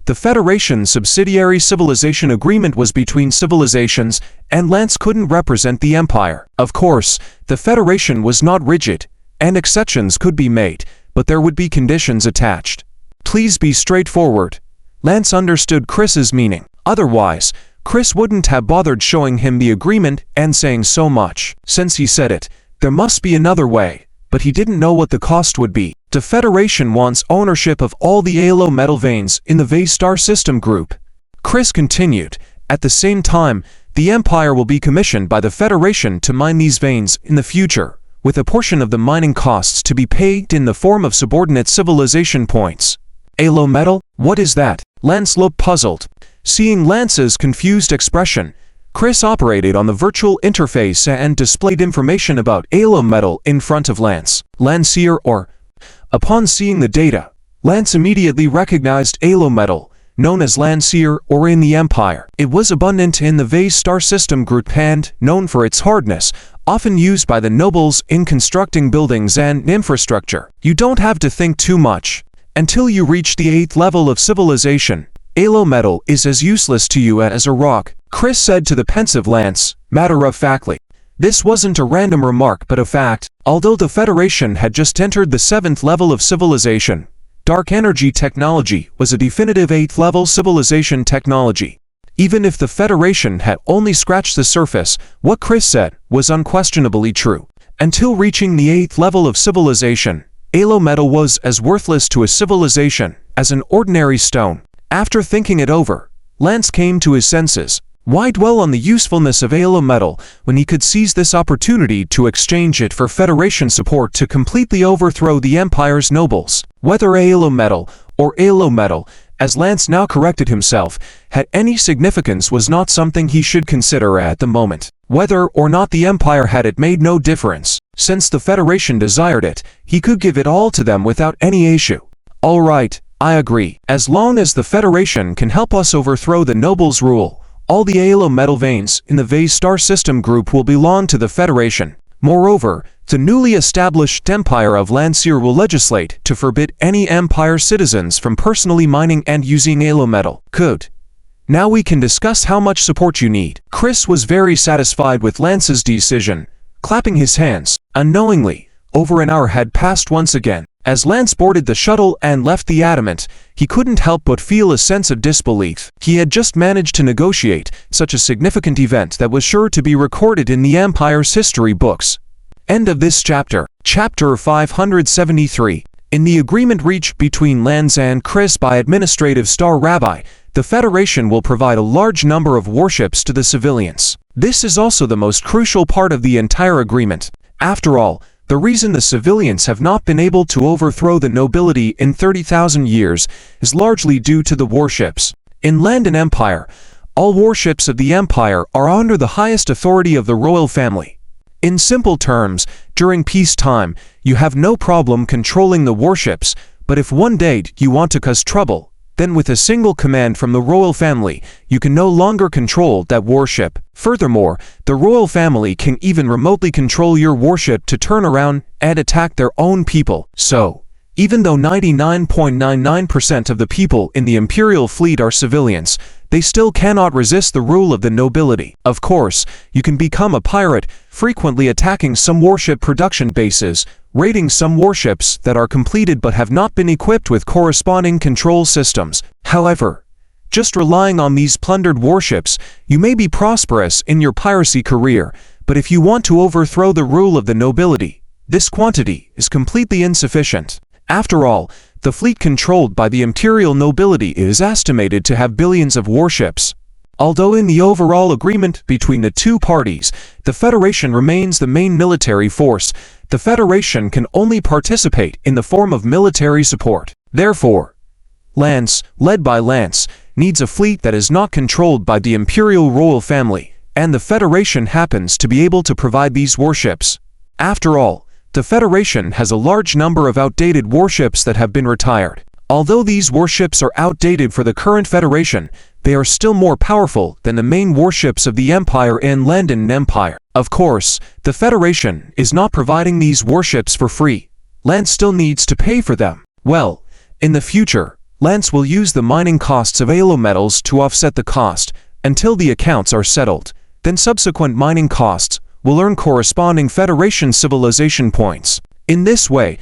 the Federation's subsidiary civilization agreement was between civilizations, and Lance couldn't represent the Empire. Of course, the Federation was not rigid, and exceptions could be made, but there would be conditions attached. Please be straightforward. Lance understood Chris's meaning. Otherwise, Chris wouldn't have bothered showing him the agreement and saying so much. Since he said it, there must be another way, but he didn't know what the cost would be. The Federation wants ownership of all the Halo metal veins in the Vase Star System group. Chris continued, at the same time, the Empire will be commissioned by the Federation to mine these veins in the future, with a portion of the mining costs to be paid in the form of subordinate civilization points. Halo metal? What is that? Lance looked puzzled. Seeing Lance's confused expression, Chris operated on the virtual interface and displayed information about Halo metal in front of Lance. Lancier or... Upon seeing the data, Lance immediately recognized Halo metal, known as Lancier or in the Empire. It was abundant in the Vase Star System group and, known for its hardness, often used by the nobles in constructing buildings and infrastructure. You don't have to think too much. Until you reach the 8th level of civilization, Halo metal is as useless to you as a rock, Chris said to the pensive Lance, matter-of-factly. This wasn't a random remark but a fact. Although the Federation had just entered the 7th level of civilization, dark energy technology was a definitive 8th level civilization technology. Even if the Federation had only scratched the surface, what Chris said was unquestionably true. Until reaching the 8th level of civilization, Halo metal was as worthless to a civilization as an ordinary stone. After thinking it over, Lance came to his senses. Why dwell on the usefulness of Halo metal when he could seize this opportunity to exchange it for Federation support to completely overthrow the Empire's nobles? Whether Halo metal or Halo metal, as Lance now corrected himself, had any significance was not something he should consider at the moment. Whether or not the Empire had it made no difference. Since the Federation desired it, he could give it all to them without any issue. All right, I agree. As long as the Federation can help us overthrow the nobles' rule, all the Halo metal veins in the Vase Star System group will belong to the Federation. Moreover, the newly established Empire of Lancier will legislate to forbid any Empire citizens from personally mining and using Halo metal. Good. Now we can discuss how much support you need. Chris was very satisfied with Lance's decision, clapping his hands. Unknowingly, over an hour had passed once again. As Lance boarded the shuttle and left the Adamant, he couldn't help but feel a sense of disbelief. He had just managed to negotiate such a significant event that was sure to be recorded in the Empire's history books. End of this chapter. Chapter 573. In the agreement reached between Lance and Chris by Administrative Star Rabbi, the Federation will provide a large number of warships to the civilians. This is also the most crucial part of the entire agreement. After all, the reason the civilians have not been able to overthrow the nobility in 30,000 years is largely due to the warships. In Landon Empire, all warships of the Empire are under the highest authority of the royal family. In simple terms, during peacetime, you have no problem controlling the warships, but if one day you want to cause trouble, then with a single command from the royal family, you can no longer control that warship. Furthermore, the royal family can even remotely control your warship to turn around and attack their own people. So, even though 99.99% of the people in the Imperial fleet are civilians, they still cannot resist the rule of the nobility. Of course, you can become a pirate, frequently attacking some warship production bases, raiding some warships that are completed but have not been equipped with corresponding control systems. However, just relying on these plundered warships, you may be prosperous in your piracy career, but if you want to overthrow the rule of the nobility, this quantity is completely insufficient. After all, the fleet controlled by the imperial nobility is estimated to have billions of warships. Although in the overall agreement between the two parties, the Federation remains the main military force, the Federation can only participate in the form of military support. Therefore, Lance, led by Lance, needs a fleet that is not controlled by the imperial royal family, and the Federation happens to be able to provide these warships. After all, the Federation has a large number of outdated warships that have been retired. Although these warships are outdated for the current Federation, they are still more powerful than the main warships of the Empire and Landon Empire. Of course, the Federation is not providing these warships for free. Lance still needs to pay for them. Well, in the future, Lance will use the mining costs of Halo metals to offset the cost until the accounts are settled. Then subsequent mining costs will earn corresponding Federation civilization points. In this way,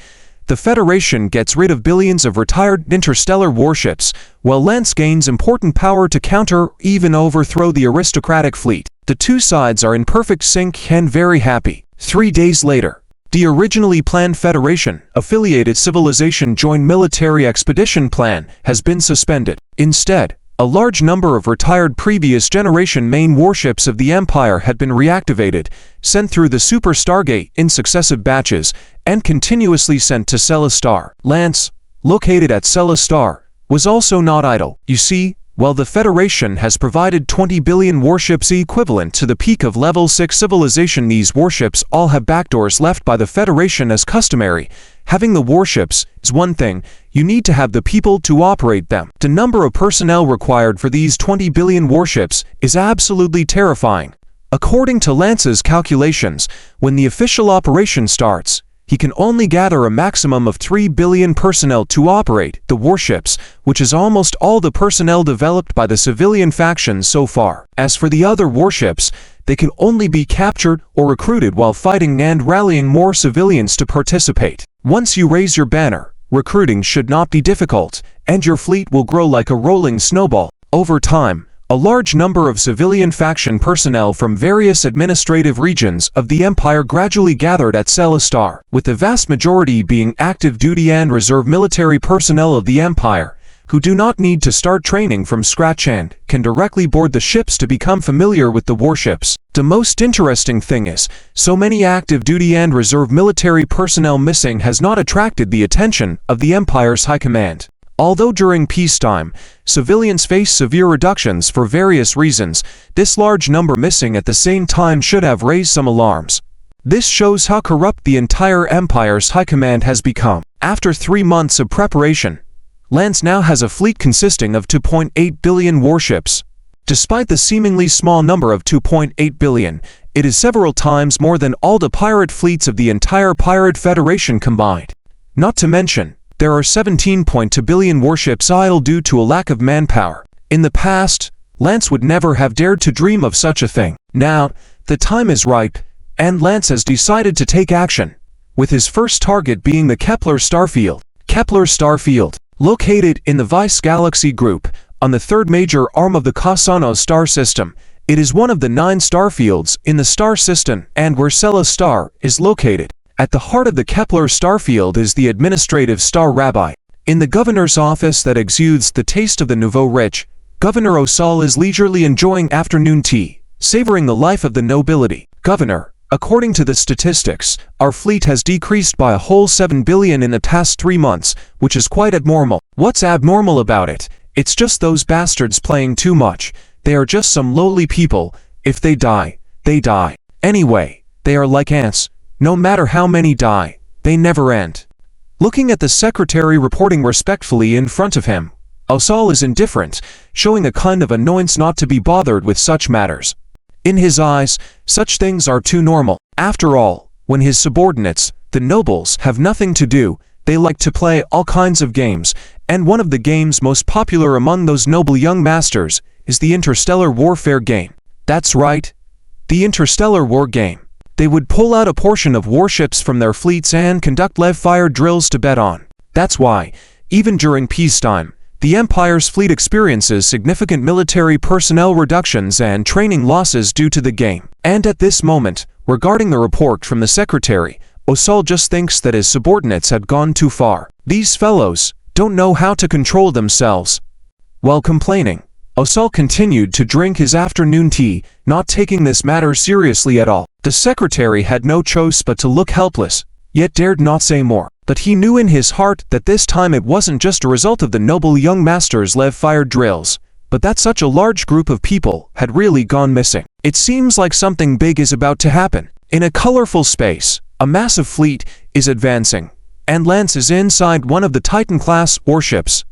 the Federation gets rid of billions of retired interstellar warships, while Lance gains important power to counter or even overthrow the aristocratic fleet. The two sides are in perfect sync and very happy. 3 days later, The originally planned Federation-affiliated civilization joint military expedition plan has been suspended. Instead, a large number of retired previous generation main warships of the Empire had been reactivated, sent through the Super Stargate in successive batches, and continuously sent to Celestar. Lance, located at Celestar, was also not idle. You see, while the Federation has provided 20 billion warships equivalent to the peak of Level 6 civilization, these warships all have backdoors left by the Federation as customary. Having the warships is one thing, you need to have the people to operate them. The number of personnel required for these 20 billion warships is absolutely terrifying. According to Lance's calculations, when the official operation starts, he can only gather a maximum of 3 billion personnel to operate the warships, which is almost all the personnel developed by the civilian factions so far. As for the other warships, they can only be captured or recruited while fighting and rallying more civilians to participate. Once you raise your banner, recruiting should not be difficult, and your fleet will grow like a rolling snowball. Over time, a large number of civilian faction personnel from various administrative regions of the Empire gradually gathered at Celestar, with the vast majority being active duty and reserve military personnel of the Empire, who do not need to start training from scratch and can directly board the ships to become familiar with the warships. The most interesting thing is, so many active duty and reserve military personnel missing has not attracted the attention of the Empire's high command. Although during peacetime, civilians face severe reductions for various reasons, this large number missing at the same time should have raised some alarms. This shows how corrupt the entire Empire's high command has become. After 3 months of preparation, Lance now has a fleet consisting of 2.8 billion warships. Despite the seemingly small number of 2.8 billion, it is several times more than all the pirate fleets of the entire Pirate Federation combined. Not to mention, there are 17.2 billion warships idle due to a lack of manpower. In the past, Lance would never have dared to dream of such a thing. Now, the time is ripe, and Lance has decided to take action, with his first target being the Kepler Starfield. Kepler Starfield, located in the Vice Galaxy Group, on the third major arm of the Cassano star system, it is one of the 9 starfields in the star system and where Celestar is located. At the heart of the Kepler Starfield is the administrative Star Rabbi. In the governor's office that exudes the taste of the nouveau riche, Governor Osal is leisurely enjoying afternoon tea, savoring the life of the nobility. Governor, according to the statistics, our fleet has decreased by a whole 7 billion in the past 3 months, which is quite abnormal. What's abnormal about it? It's just those bastards playing too much. They are just some lowly people. If they die, they die. Anyway, they are like ants. No matter how many die, they never end. Looking at the secretary reporting respectfully in front of him, Osal is indifferent, showing a kind of annoyance not to be bothered with such matters. In his eyes, such things are too normal. After all, when his subordinates, the nobles, have nothing to do, they like to play all kinds of games, and one of the games most popular among those noble young masters is the interstellar warfare game. That's right, the interstellar war game. They would pull out a portion of warships from their fleets and conduct live fire drills to bet on. That's why, even during peacetime, the Empire's fleet experiences significant military personnel reductions and training losses due to the game. And at this moment, regarding the report from the secretary, Osal just thinks that his subordinates have gone too far. These fellows don't know how to control themselves. While complaining, Osal continued to drink his afternoon tea, not taking this matter seriously at all. The secretary had no choice but to look helpless, yet dared not say more. But he knew in his heart that this time it wasn't just a result of the noble young master's live-fire drills, but that such a large group of people had really gone missing. It seems like something big is about to happen. In a colorful space, a massive fleet is advancing, and Lance is inside one of the Titan-class warships.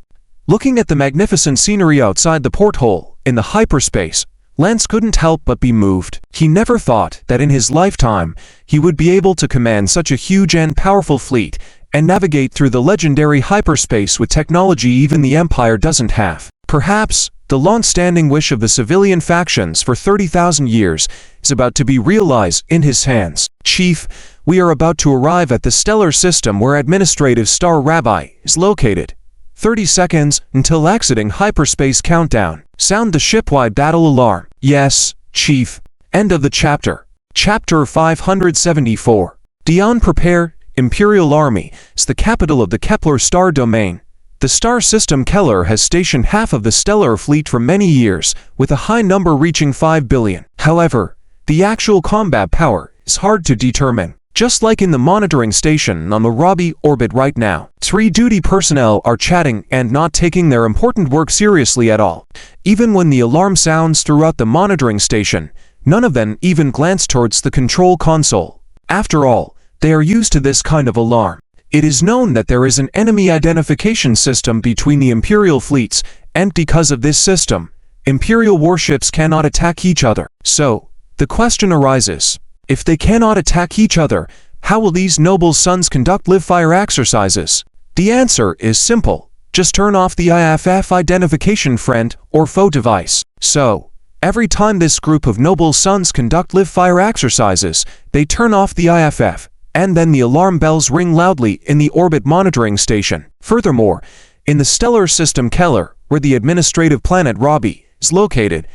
Looking at the magnificent scenery outside the porthole in the hyperspace, Lance couldn't help but be moved. He never thought that in his lifetime he would be able to command such a huge and powerful fleet and navigate through the legendary hyperspace with technology even the Empire doesn't have. Perhaps the long-standing wish of the civilian factions for 30,000 years is about to be realized in his hands. Chief, we are about to arrive at the stellar system where administrative Star Rabbi is located. 30 seconds until exiting hyperspace countdown. Sound the shipwide battle alarm. Yes, Chief. End of the chapter. Chapter 574. Dion Prepare, Imperial Army, is the capital of the Kepler star domain. The star system Keller has stationed half of the stellar fleet for many years, with a high number reaching 5 billion. However, the actual combat power is hard to determine. Just like in the monitoring station on the Robbie orbit right now, 3 duty personnel are chatting and not taking their important work seriously at all. Even when the alarm sounds throughout the monitoring station, none of them even glance towards the control console. After all, they are used to this kind of alarm. It is known that there is an enemy identification system between the Imperial fleets, and because of this system, Imperial warships cannot attack each other. So, the question arises, if they cannot attack each other, how will these noble sons conduct live-fire exercises? The answer is simple. Just turn off the IFF identification friend or foe device. So, every time this group of noble sons conduct live-fire exercises, they turn off the IFF, and then the alarm bells ring loudly in the orbit monitoring station. Furthermore, in the stellar system Keller, where the administrative planet Robbie is located,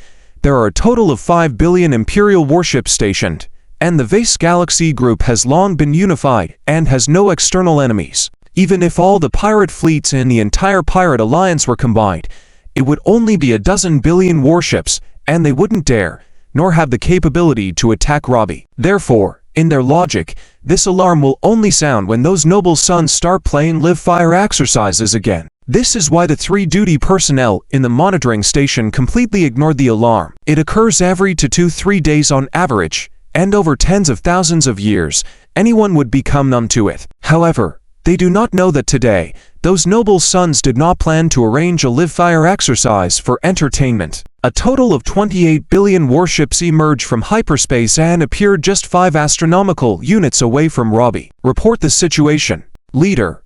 there are a total of 5 billion Imperial warships stationed, and the Vase Galaxy group has long been unified and has no external enemies. Even if all the pirate fleets in the entire pirate alliance were combined, it would only be a dozen billion warships, and they wouldn't dare, nor have the capability to attack Robbie. Therefore, in their logic, this alarm will only sound when those noble sons start playing live-fire exercises again. This is why the 3 duty personnel in the monitoring station completely ignored the alarm. It occurs every 2 to 3 days on average, and over tens of thousands of years, anyone would become numb to it. However, they do not know that today, those noble sons did not plan to arrange a live-fire exercise for entertainment. A total of 28 billion warships emerged from hyperspace and appeared just 5 astronomical units away from Robbie. Report the situation. Leader.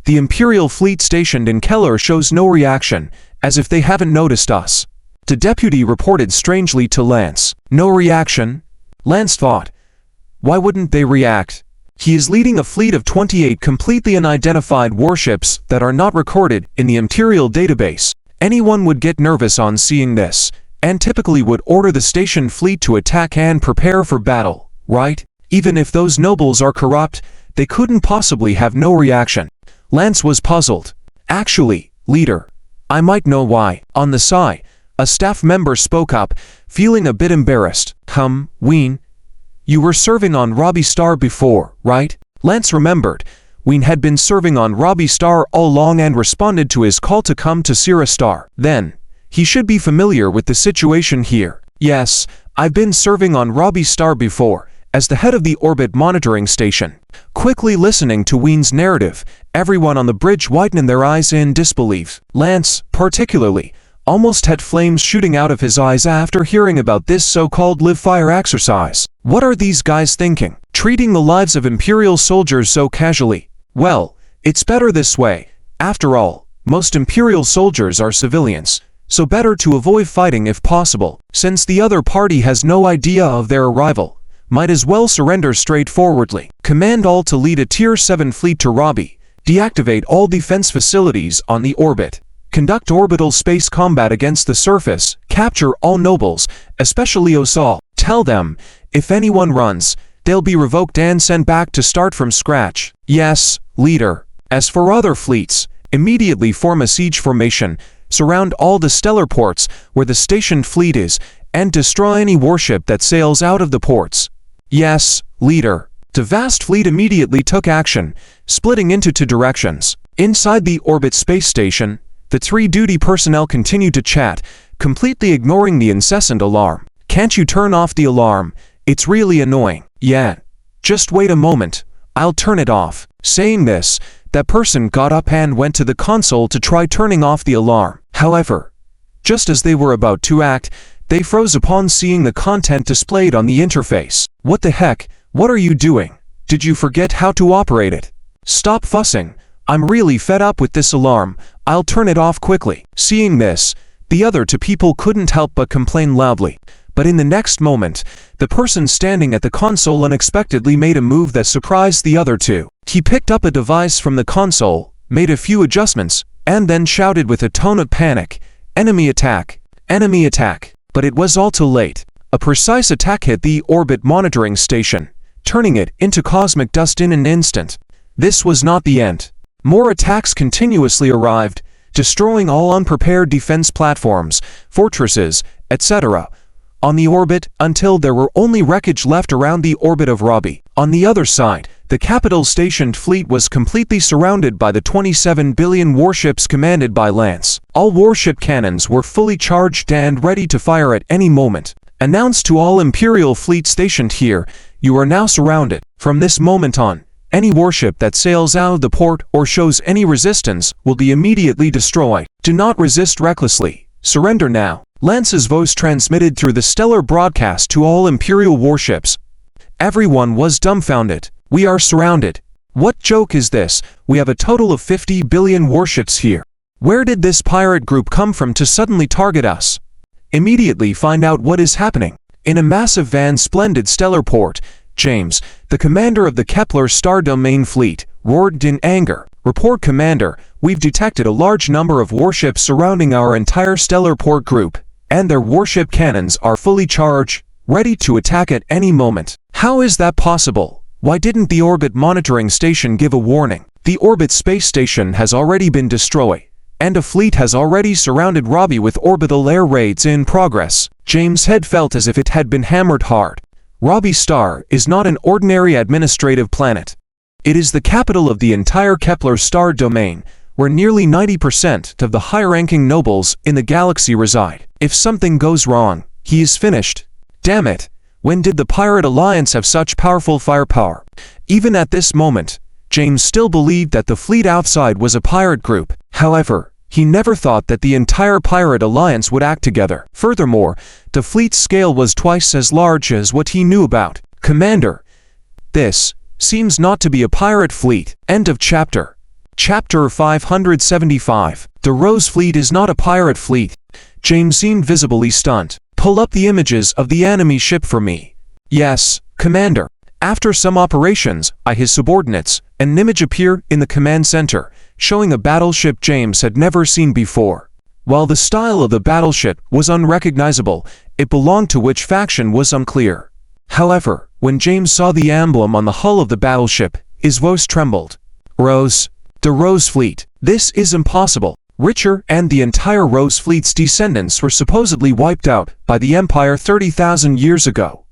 The Imperial fleet stationed in Keller shows no reaction, as if they haven't noticed us. The deputy reported strangely to Lance. No reaction? Lance thought. Why wouldn't they react? He is leading a fleet of 28 completely unidentified warships that are not recorded in the Imperial database. Anyone would get nervous on seeing this, and typically would order the station fleet to attack and prepare for battle, right? Even if those nobles are corrupt, they couldn't possibly have no reaction. Lance was puzzled. Actually, leader, I might know why. On the side, a staff member spoke up, feeling a bit embarrassed. Ween, you were serving on Robbie Star before, right? Lance remembered. Ween had been serving on Robbie Star all along and responded to his call to come to Sierra Star. Then, he should be familiar with the situation here. Yes, I've been serving on Robbie Star before, as the head of the orbit monitoring station. Quickly listening to Ween's narrative, everyone on the bridge widened their eyes in disbelief. Lance, particularly, almost had flames shooting out of his eyes after hearing about this so-called live-fire exercise. What are these guys thinking? Treating the lives of Imperial soldiers so casually? Well, it's better this way. After all, most Imperial soldiers are civilians, so better to avoid fighting if possible. Since the other party has no idea of their arrival, might as well surrender straightforwardly. Command all to lead a Tier 7 fleet to Robbie. Deactivate all defense facilities on the orbit. Conduct orbital space combat against the surface. Capture all nobles, especially Osal. Tell them, if anyone runs, they'll be revoked and sent back to start from scratch. Yes, leader. As for other fleets, immediately form a siege formation, surround all the stellar ports where the stationed fleet is, and destroy any warship that sails out of the ports. Yes, leader. The vast fleet immediately took action, splitting into 2 directions. Inside the orbit space station, the 3 duty personnel continued to chat, completely ignoring the incessant alarm. Can't you turn off the alarm? It's really annoying. Yeah. Just wait a moment. I'll turn it off. Saying this, that person got up and went to the console to try turning off the alarm. However, just as they were about to act, they froze upon seeing the content displayed on the interface. What the heck? What are you doing? Did you forget how to operate it? Stop fussing. I'm really fed up with this alarm. I'll turn it off quickly. Seeing this, the other 2 people couldn't help but complain loudly. But in the next moment, the person standing at the console unexpectedly made a move that surprised the other 2. He picked up a device from the console, made a few adjustments, and then shouted with a tone of panic, "Enemy attack! Enemy attack!" But it was all too late. A precise attack hit the orbit monitoring station, turning it into cosmic dust in an instant. This was not the end. More attacks continuously arrived, destroying all unprepared defense platforms, fortresses, etc. on the orbit until there were only wreckage left around the orbit of Robbie. On the other side, the capital-stationed fleet was completely surrounded by the 27 billion warships commanded by Lance. All warship cannons were fully charged and ready to fire at any moment. Announced to all Imperial fleet stationed here, you are now surrounded. From this moment on, any warship that sails out of the port or shows any resistance will be immediately destroyed. Do not resist recklessly. Surrender now. Lance's voice transmitted through the stellar broadcast to all Imperial warships. Everyone was dumbfounded. We are surrounded. What joke is this? We have a total of 50 billion warships here. Where did this pirate group come from to suddenly target us? Immediately find out what is happening. In a massive splendid stellar port, James, the commander of the Kepler Star Domain fleet, roared in anger. Report, Commander, we've detected a large number of warships surrounding our entire stellar port group, and their warship cannons are fully charged, ready to attack at any moment. How is that possible? Why didn't the orbit monitoring station give a warning? The orbit space station has already been destroyed, and a fleet has already surrounded Robbie with orbital air raids in progress. James' head felt as if it had been hammered hard. Robbie Star is not an ordinary administrative planet. It is the capital of the entire Kepler Star Domain, where nearly 90% of the high-ranking nobles in the galaxy reside. If something goes wrong, he is finished. Damn it! When did the Pirate Alliance have such powerful firepower? Even at this moment, James still believed that the fleet outside was a pirate group. However, he never thought that the entire Pirate Alliance would act together. Furthermore, the fleet's scale was twice as large as what he knew about. Commander, this seems not to be a pirate fleet. End of chapter. Chapter 575. The Rose Fleet is not a pirate fleet. James seemed visibly stunned. Pull up the images of the enemy ship for me. Yes, Commander. After some operations by his subordinates, an image appeared in the command center, showing a battleship James had never seen before. While the style of the battleship was unrecognizable, it belonged to which faction was unclear. However, when James saw the emblem on the hull of the battleship, his voice trembled. Rose. The Rose Fleet. This is impossible. Richard and the entire Rose Fleet's descendants were supposedly wiped out by the Empire 30,000 years ago.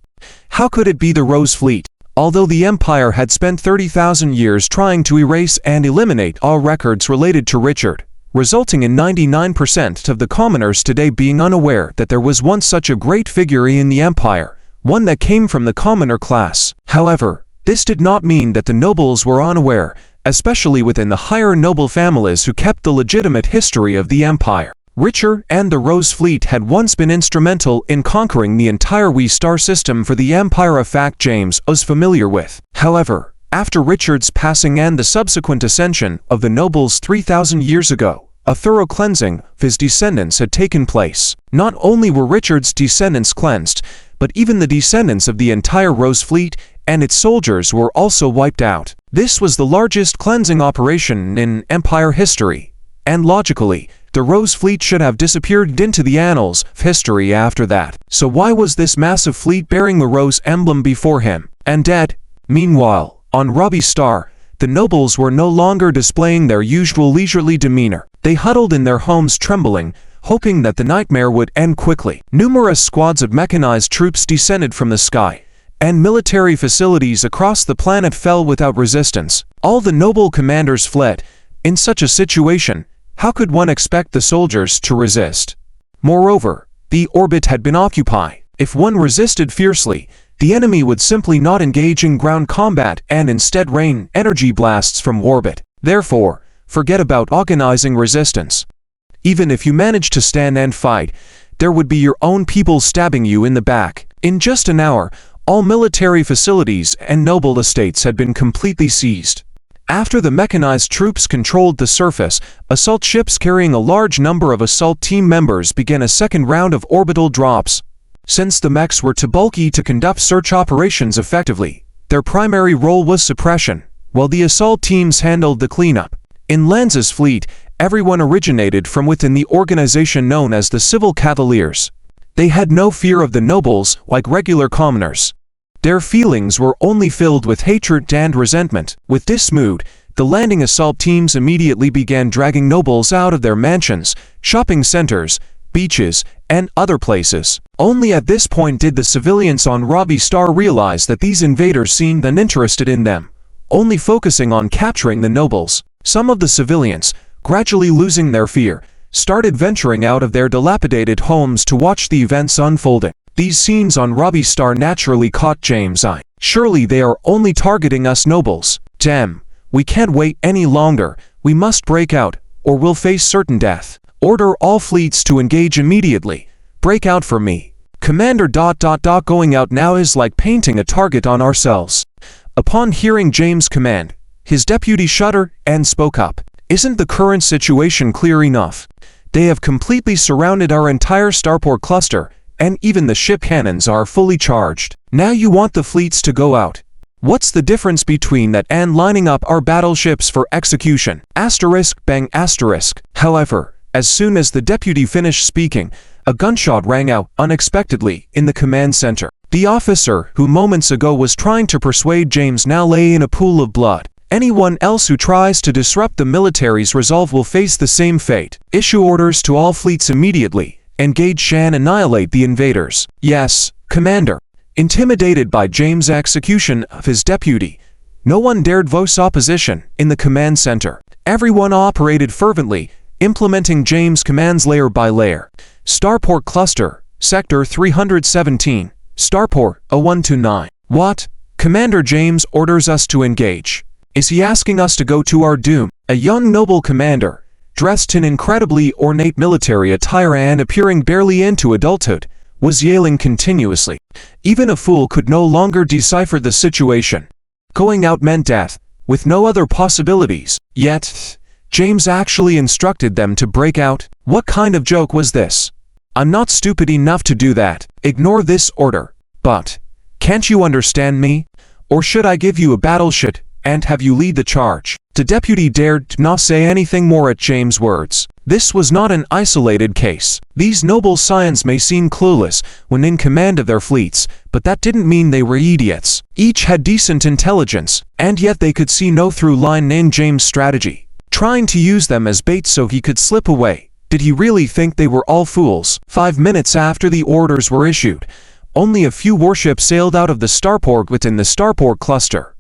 How could it be the Rose Fleet? Although the Empire had spent 30,000 years trying to erase and eliminate all records related to Richard, resulting in 99% of the commoners today being unaware that there was once such a great figure in the Empire, one that came from the commoner class. However, this did not mean that the nobles were unaware, especially within the higher noble families who kept the legitimate history of the Empire. Richard and the Rose Fleet had once been instrumental in conquering the entire Wee star system for the Empire, a fact James was familiar with. However, after Richard's passing and the subsequent ascension of the nobles 3,000 years ago, a thorough cleansing of his descendants had taken place. Not only were Richard's descendants cleansed, but even the descendants of the entire Rose Fleet and its soldiers were also wiped out. This was the largest cleansing operation in Empire history, and logically, the Rose Fleet should have disappeared into the annals of history after that. So why was this massive fleet bearing the Rose emblem before him and dead? Meanwhile, on Robbie Star, the nobles were no longer displaying their usual leisurely demeanor. They huddled in their homes trembling, hoping that the nightmare would end quickly. Numerous squads of mechanized troops descended from the sky, and military facilities across the planet fell without resistance. All the noble commanders fled. In such a situation, how could one expect the soldiers to resist? Moreover, the orbit had been occupied. If one resisted fiercely, the enemy would simply not engage in ground combat and instead rain energy blasts from orbit. Therefore, forget about organizing resistance. Even if you managed to stand and fight, there would be your own people stabbing you in the back. In just an hour, all military facilities and noble estates had been completely seized. After the mechanized troops controlled the surface, assault ships carrying a large number of assault team members began a second round of orbital drops. Since the mechs were too bulky to conduct search operations effectively, their primary role was suppression, while the assault teams handled the cleanup. In Lance's fleet, everyone originated from within the organization known as the Civil Cavaliers. They had no fear of the nobles like regular commoners. Their feelings were only filled with hatred and resentment. With this mood, the landing assault teams immediately began dragging nobles out of their mansions, shopping centers, beaches, and other places. Only at this point did the civilians on Robbie Star realize that these invaders seemed uninterested in them, only focusing on capturing the nobles. Some of the civilians, gradually losing their fear, started venturing out of their dilapidated homes to watch the events unfolding. These scenes on Robbie Star naturally caught James' eye. Surely they are only targeting us nobles. Damn, we can't wait any longer. We must break out, or we'll face certain death. Order all fleets to engage immediately. Break out for me. Commander ... Going out now is like painting a target on ourselves. Upon hearing James' command, his deputy shuddered and spoke up. Isn't the current situation clear enough? They have completely surrounded our entire starport cluster, and even the ship cannons are fully charged. Now you want the fleets to go out. What's the difference between that and lining up our battleships for execution? Asterisk bang asterisk. However, as soon as the deputy finished speaking, a gunshot rang out unexpectedly in the command center. The officer who moments ago was trying to persuade James now lay in a pool of blood. Anyone else who tries to disrupt the military's resolve will face the same fate. Issue orders to all fleets immediately. Engage and annihilate the invaders. Yes, Commander. Intimidated by James' execution of his deputy, no one dared voice opposition in the command center. Everyone operated fervently, implementing James' commands layer by layer. Starport Cluster, Sector 317, Starport 0129. What? Commander James orders us to engage. Is he asking us to go to our doom? A young noble commander, dressed in incredibly ornate military attire and appearing barely into adulthood, was yelling continuously. Even a fool could no longer decipher the situation. Going out meant death, with no other possibilities. Yet, James actually instructed them to break out. What kind of joke was this? I'm not stupid enough to do that. Ignore this order. But, can't you understand me? Or should I give you a battleship and have you lead the charge? The deputy dared not say anything more at James' words. This was not an isolated case. These noble scions may seem clueless when in command of their fleets, but that didn't mean they were idiots. Each had decent intelligence, and yet they could see no through line in James' strategy. Trying to use them as bait so he could slip away. Did he really think they were all fools? 5 minutes after the orders were issued, only a few warships sailed out of the starport within the starport cluster.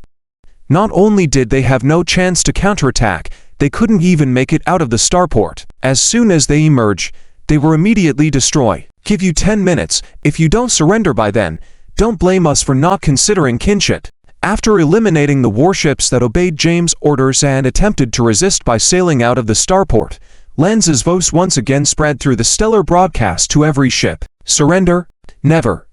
Not only did they have no chance to counterattack, they couldn't even make it out of the starport. As soon as they emerged, they were immediately destroyed. Give you 10 minutes. If you don't surrender by then, don't blame us for not considering kinship. After eliminating the warships that obeyed James' orders and attempted to resist by sailing out of the starport, Lanza's voice once again spread through the stellar broadcast to every ship. Surrender? Never.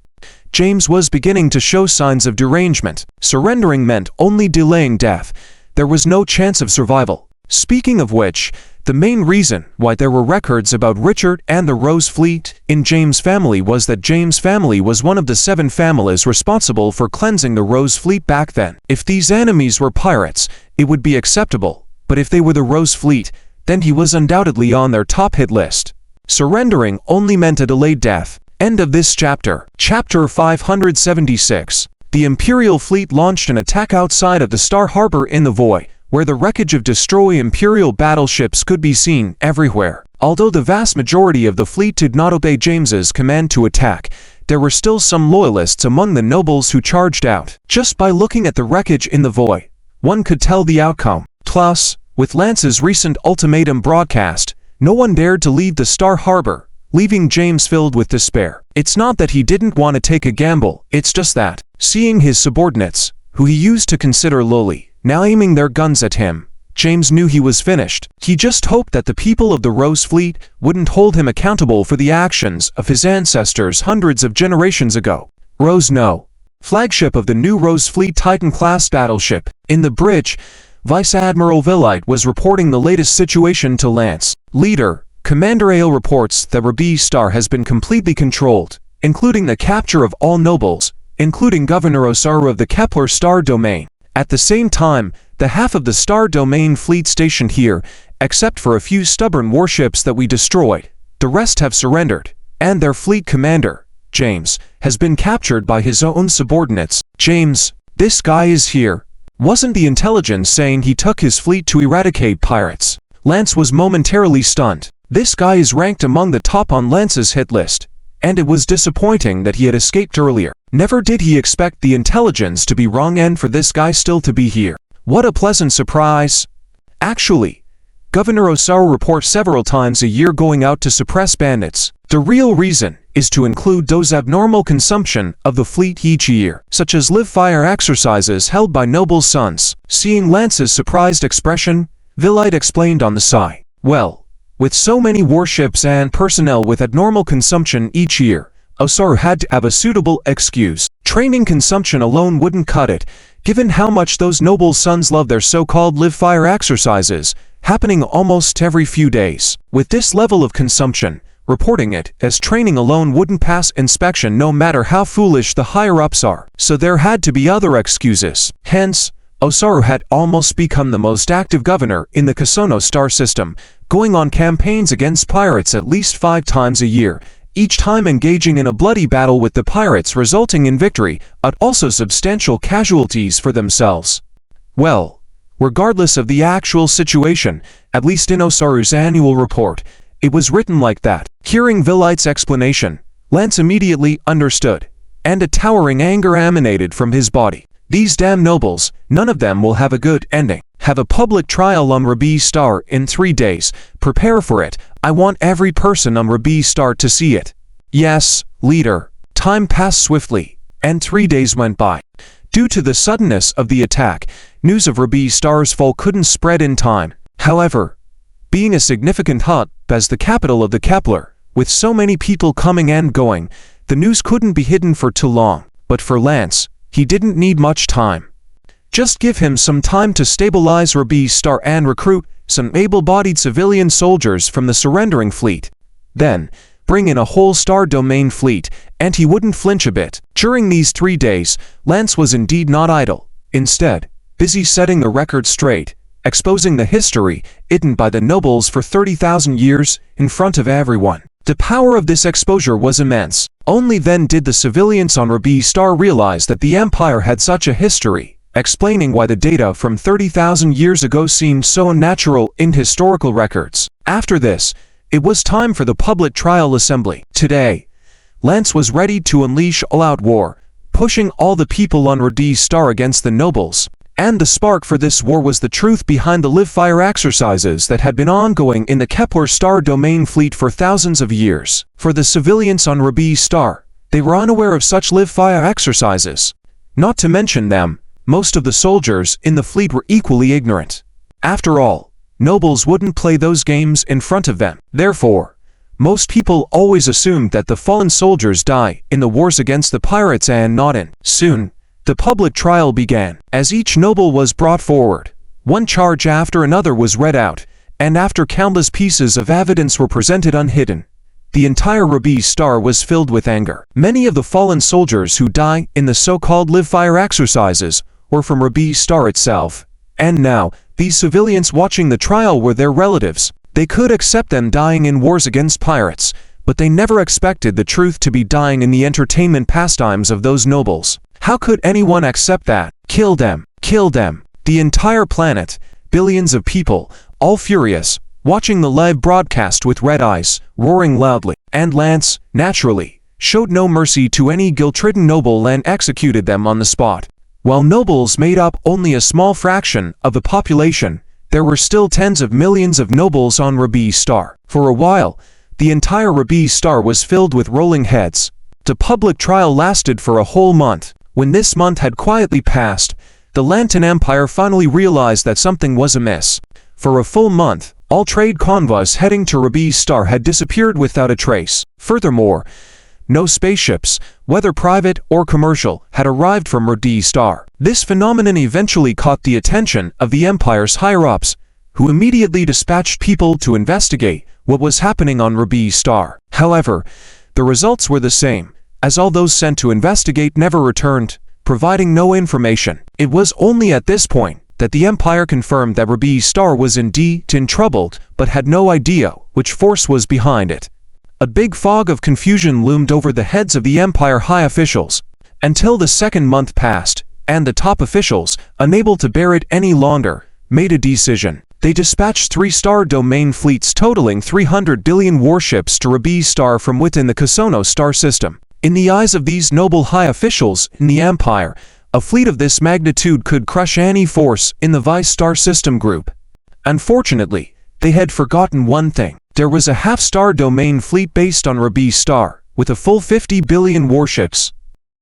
James was beginning to show signs of derangement. Surrendering meant only delaying death. There was no chance of survival. Speaking of which, the main reason why there were records about Richard and the Rose Fleet in James' family was that James' family was one of the 7 families responsible for cleansing the Rose Fleet back then. If these enemies were pirates, it would be acceptable, but if they were the Rose Fleet, then he was undoubtedly on their top hit list. Surrendering only meant a delayed death. End of this chapter. Chapter 576. The Imperial fleet launched an attack outside of the Star Harbor in the void, where the wreckage of destroyed Imperial battleships could be seen everywhere. Although the vast majority of the fleet did not obey James's command to attack, there were still some loyalists among the nobles who charged out. Just by looking at the wreckage in the void, one could tell the outcome. Plus, with Lance's recent ultimatum broadcast, no one dared to leave the Star Harbor, leaving James filled with despair. It's not that he didn't want to take a gamble, it's just that, seeing his subordinates, who he used to consider lowly, now aiming their guns at him, James knew he was finished. He just hoped that the people of the Rose Fleet wouldn't hold him accountable for the actions of his ancestors hundreds of generations ago. Rose No. Flagship of the new Rose Fleet Titan-class battleship. In the bridge, Vice Admiral Villite was reporting the latest situation to Lance. Leader, Commander Ale reports that Robbie Star has been completely controlled, including the capture of all nobles, including Governor Osaru of the Kepler Star Domain. At the same time, the half of the Star Domain fleet stationed here, except for a few stubborn warships that we destroyed, the rest have surrendered, and their fleet commander, James, has been captured by his own subordinates. James, this guy is here. Wasn't the intelligence saying he took his fleet to eradicate pirates? Lance was momentarily stunned. This guy is ranked among the top on Lance's hit list, and it was disappointing that he had escaped earlier. Never did he expect the intelligence to be wrong and for this guy still to be here. What a pleasant surprise. Actually, Governor Osaru reports several times a year going out to suppress bandits. The real reason is to include those abnormal consumption of the fleet each year, such as live fire exercises held by nobles' sons. Seeing Lance's surprised expression, Vilite explained on the side. Well, with so many warships and personnel with abnormal consumption each year, Osaru had to have a suitable excuse. Training consumption alone wouldn't cut it, given how much those nobles' sons love their so-called live fire exercises, happening almost every few days. With this level of consumption, reporting it as training alone wouldn't pass inspection no matter how foolish the higher-ups are. So there had to be other excuses. Hence, Osaru had almost become the most active governor in the Kusono star system, going on campaigns against pirates at least 5 times a year, each time engaging in a bloody battle with the pirates resulting in victory, but also substantial casualties for themselves. Well, regardless of the actual situation, at least in Osaru's annual report, it was written like that. Hearing Vilite's explanation, Lance immediately understood, and a towering anger emanated from his body. These damn nobles, none of them will have a good ending. Have a public trial on Rabi Star in 3 days. Prepare for it. I want every person on Rabi Star to see it. Yes, leader. Time passed swiftly, and 3 days went by. Due to the suddenness of the attack, news of Rabi Star's fall couldn't spread in time. However, being a significant hub as the capital of the Kepler, with so many people coming and going, the news couldn't be hidden for too long. But for Lance, he didn't need much time. Just give him some time to stabilize Rabi Star and recruit some able-bodied civilian soldiers from the surrendering fleet. Then, bring in a whole star domain fleet, and he wouldn't flinch a bit. During these 3 days, Lance was indeed not idle. Instead, busy setting the record straight, exposing the history hidden by the nobles for 30,000 years in front of everyone. The power of this exposure was immense. Only then did the civilians on Rabi Star realize that the Empire had such a history, explaining why the data from 30,000 years ago seemed so unnatural in historical records. After this, it was time for the public trial assembly. Today, Lance was ready to unleash all-out war, pushing all the people on Rabi Star against the nobles. And the spark for this war was the truth behind the live fire exercises that had been ongoing in the Kepler star domain fleet for thousands of years. For the civilians on Rabi Star, they were unaware of such live fire exercises. Not to mention them, most of the soldiers in the fleet were equally ignorant. After all, nobles wouldn't play those games in front of them. Therefore, most people always assumed that the fallen soldiers die in the wars against the pirates and not in. Soon, the public trial began. As each noble was brought forward, one charge after another was read out, and after countless pieces of evidence were presented unhidden, the entire Rabi Star was filled with anger. Many of the fallen soldiers who die in the so-called live fire exercises were from Rabi Star itself, and now, these civilians watching the trial were their relatives. They could accept them dying in wars against pirates, but they never expected the truth to be dying in the entertainment pastimes of those nobles. How could anyone accept that? Kill them! Kill them! The entire planet, billions of people, all furious, watching the live broadcast with red eyes, roaring loudly. And Lance, naturally, showed no mercy to any guilt-ridden noble and executed them on the spot. While nobles made up only a small fraction of the population, there were still tens of millions of nobles on Rabi Star. For a while, the entire Rabi Star was filled with rolling heads. The public trial lasted for a whole month. When this month had quietly passed, the Lantan Empire finally realized that something was amiss. For a full month, all trade convoys heading to Rabi Star had disappeared without a trace. Furthermore, no spaceships, whether private or commercial, had arrived from Rabi Star. This phenomenon eventually caught the attention of the Empire's higher-ups, who immediately dispatched people to investigate what was happening on Rabi Star. However, the results were the same, as all those sent to investigate never returned, providing no information. It was only at this point that the Empire confirmed that Rabi Star was indeed in trouble, but had no idea which force was behind it. A big fog of confusion loomed over the heads of the Empire high officials, until the second month passed, and the top officials, unable to bear it any longer, made a decision. They dispatched 3-star domain fleets totaling 300 billion warships to Rabi Star from within the Kosono star system. In the eyes of these noble high officials in the Empire, a fleet of this magnitude could crush any force in the Vice star system group. Unfortunately, they had forgotten one thing. There was a half-star domain fleet based on Rabi Star, with a full 50 billion warships.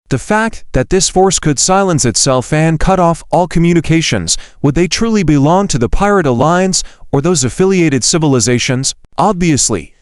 The fact that this force could silence itself and cut off all communications, would they truly belong to the Pirate Alliance or those affiliated civilizations? Obviously,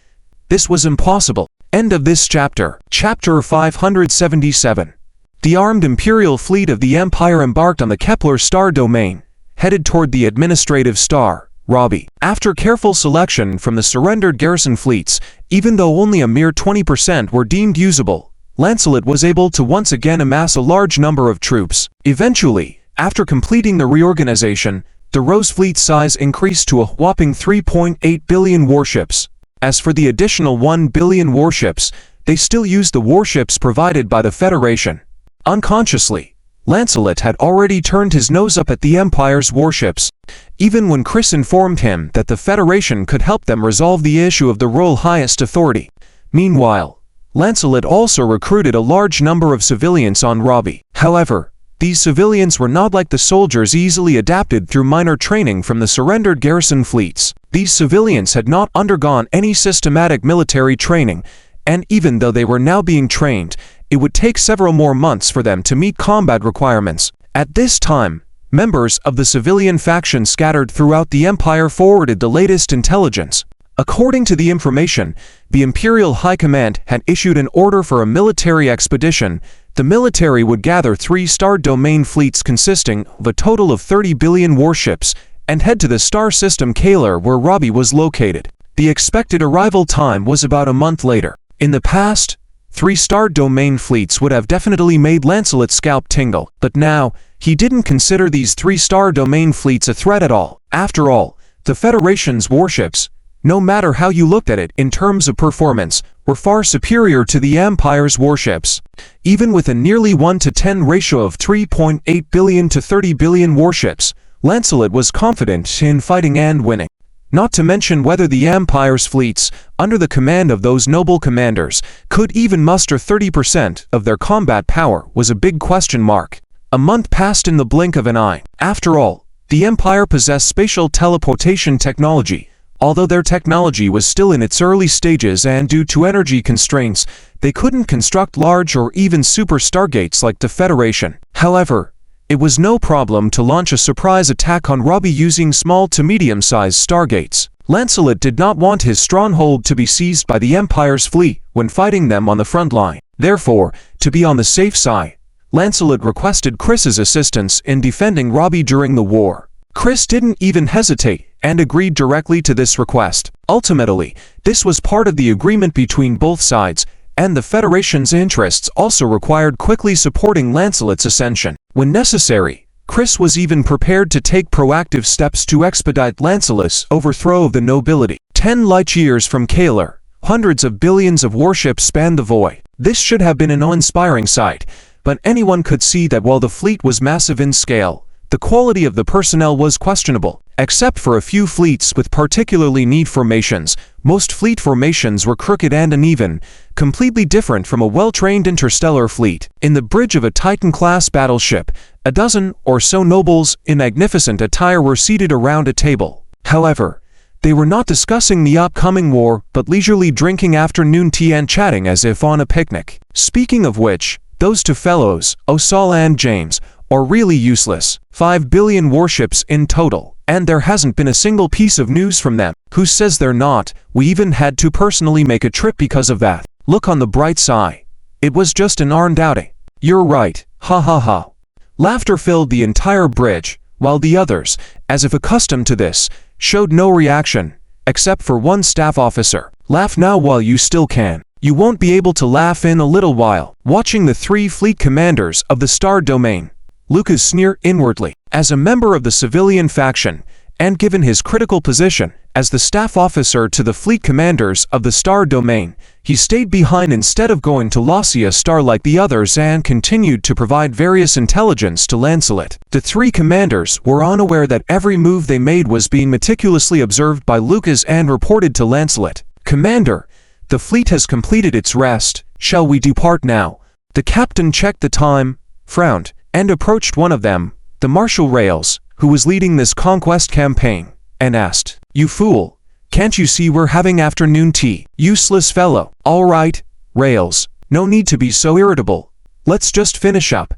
this was impossible. End of this chapter. Chapter 577. The armed Imperial fleet of the Empire embarked on the Kepler star domain, headed toward the administrative star, Rabi. After careful selection from the surrendered garrison fleets, even though only a mere 20% were deemed usable, Lancelot was able to once again amass a large number of troops. Eventually, after completing the reorganization, the Rose fleet size increased to a whopping 3.8 billion warships. As for the additional 1 billion warships, they still used the warships provided by the Federation. Unconsciously, Lancelot had already turned his nose up at the Empire's warships, even when Chris informed him that the Federation could help them resolve the issue of the Royal Highest Authority. Meanwhile, Lancelot also recruited a large number of civilians on Rabi. However, these civilians were not like the soldiers easily adapted through minor training from the surrendered garrison fleets. These civilians had not undergone any systematic military training, and even though they were now being trained, it would take several more months for them to meet combat requirements. At this time, members of the civilian faction scattered throughout the Empire forwarded the latest intelligence. According to the information, the Imperial High Command had issued an order for a military expedition. The military would gather 3-star domain fleets consisting of a total of 30 billion warships and head to the star system Kalar where Rabi was located. The expected arrival time was about a month later. In the past, 3-star domain fleets would have definitely made Lancelot's scalp tingle, but now, he didn't consider these 3-star domain fleets a threat at all. After all, the Federation's warships, no matter how you looked at it in terms of performance, were far superior to the Empire's warships. Even with a nearly 1-to-10 ratio of 3.8 billion to 30 billion warships, Lancelot was confident in fighting and winning. Not to mention whether the Empire's fleets, under the command of those noble commanders, could even muster 30% of their combat power was a big question mark. A month passed in the blink of an eye. After all, the Empire possessed spatial teleportation technology. Although their technology was still in its early stages and due to energy constraints, they couldn't construct large or even super stargates like the Federation. However, it was no problem to launch a surprise attack on Rabi using small to medium-sized stargates. Lancelot did not want his stronghold to be seized by the Empire's fleet when fighting them on the front line. Therefore, to be on the safe side, Lancelot requested Chris's assistance in defending Rabi during the war. Chris didn't even hesitate and agreed directly to this request. Ultimately, this was part of the agreement between both sides, and the Federation's interests also required quickly supporting Lancelot's ascension. When necessary, Chris was even prepared to take proactive steps to expedite Lancelot's overthrow of the nobility. 10 light-years from Kalar, hundreds of billions of warships spanned the void. This should have been an awe-inspiring sight, but anyone could see that while the fleet was massive in scale, the quality of the personnel was questionable. Except for a few fleets with particularly neat formations, most fleet formations were crooked and uneven, completely different from a well-trained interstellar fleet. In the bridge of a Titan-class battleship, a dozen or so nobles in magnificent attire were seated around a table. However, they were not discussing the upcoming war, but leisurely drinking afternoon tea and chatting as if on a picnic. Speaking of which, those two fellows, Osal and James, are really useless. 5 billion warships in total, and there hasn't been a single piece of news from them. Who says they're not? We even had to personally make a trip because of that. Look on the bright side. It was just an armed outing. You're right, ha ha ha. Laughter filled the entire bridge, while the others, as if accustomed to this, showed no reaction, except for one staff officer. Laugh now while you still can. You won't be able to laugh in a little while. Watching the 3 fleet commanders of the Star Domain, Lucas sneered inwardly. As a member of the civilian faction, and given his critical position as the staff officer to the fleet commanders of the Star Domain, he stayed behind instead of going to Lassia Star like the others and continued to provide various intelligence to Lancelot. The three commanders were unaware that every move they made was being meticulously observed by Lucas and reported to Lancelot. "Commander, the fleet has completed its rest. Shall we depart now?" The captain checked the time, frowned, and approached one of them, the Marshal Rails, who was leading this conquest campaign, and asked, "You fool, can't you see we're having afternoon tea? Useless fellow." "All right, Rails, no need to be so irritable. Let's just finish up."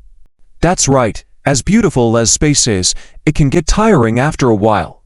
"That's right, as beautiful as space is, it can get tiring after a while.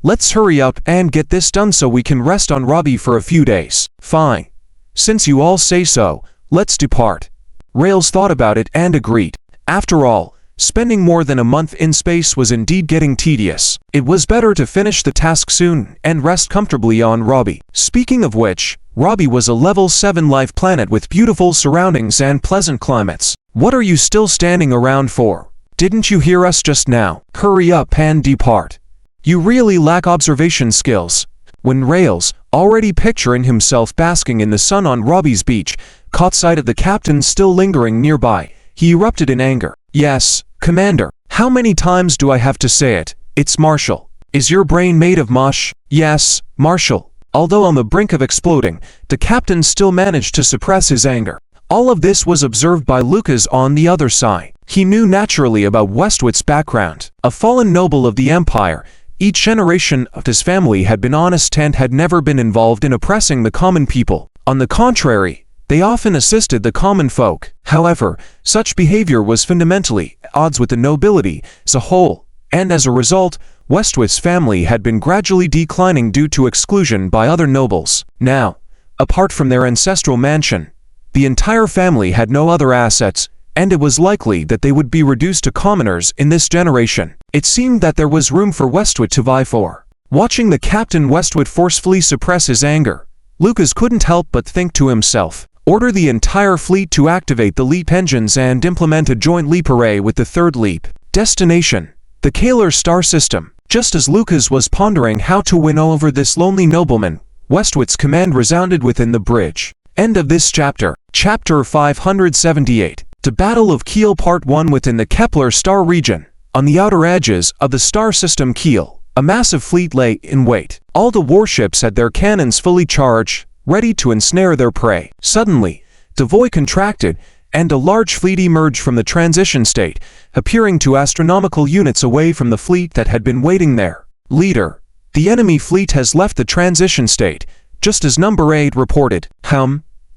Let's hurry up and get this done so we can rest on Robbie for a few days." "Fine. Since you all say so, let's depart." Rails thought about it and agreed. After all, spending more than a month in space was indeed getting tedious. It was better to finish the task soon and rest comfortably on Robbie. Speaking of which, Robbie was a level 7 life planet with beautiful surroundings and pleasant climates. "What are you still standing around for? Didn't you hear us just now? Hurry up and depart. You really lack observation skills." When Rails, already picturing himself basking in the sun on Robbie's beach, caught sight of the captain still lingering nearby, he erupted in anger. "Yes, Commander. How many times do I have to say it? It's Marshal. Is your brain made of mush?" "Yes, Marshal." Although on the brink of exploding, the captain still managed to suppress his anger. All of this was observed by Lucas on the other side. He knew naturally about Westwood's background. A fallen noble of the Empire, each generation of his family had been honest and had never been involved in oppressing the common people. On the contrary, they often assisted the common folk. However, such behavior was fundamentally at odds with the nobility as a whole, and as a result, Westwood's family had been gradually declining due to exclusion by other nobles. Now, apart from their ancestral mansion, the entire family had no other assets, and it was likely that they would be reduced to commoners in this generation. It seemed that there was room for Westwood to vie for. Watching the Captain Westwood forcefully suppress his anger, Lucas couldn't help but think to himself, "Order the entire fleet to activate the leap engines and implement a joint leap array with the third leap." Destination: the Kalar star system. Just as Lucas was pondering how to win over this lonely nobleman, Westwood's command resounded within the bridge. End of this chapter. Chapter 578. The Battle of Kiel Part 1. Within the Kepler star region, on the outer edges of the star system Kiel, a massive fleet lay in wait. All the warships had their cannons fully charged, ready to ensnare their prey. Suddenly, the void contracted, and a large fleet emerged from the transition state, appearing to astronomical units away from the fleet that had been waiting there. "Leader, the enemy fleet has left the transition state, just as Number 8 reported."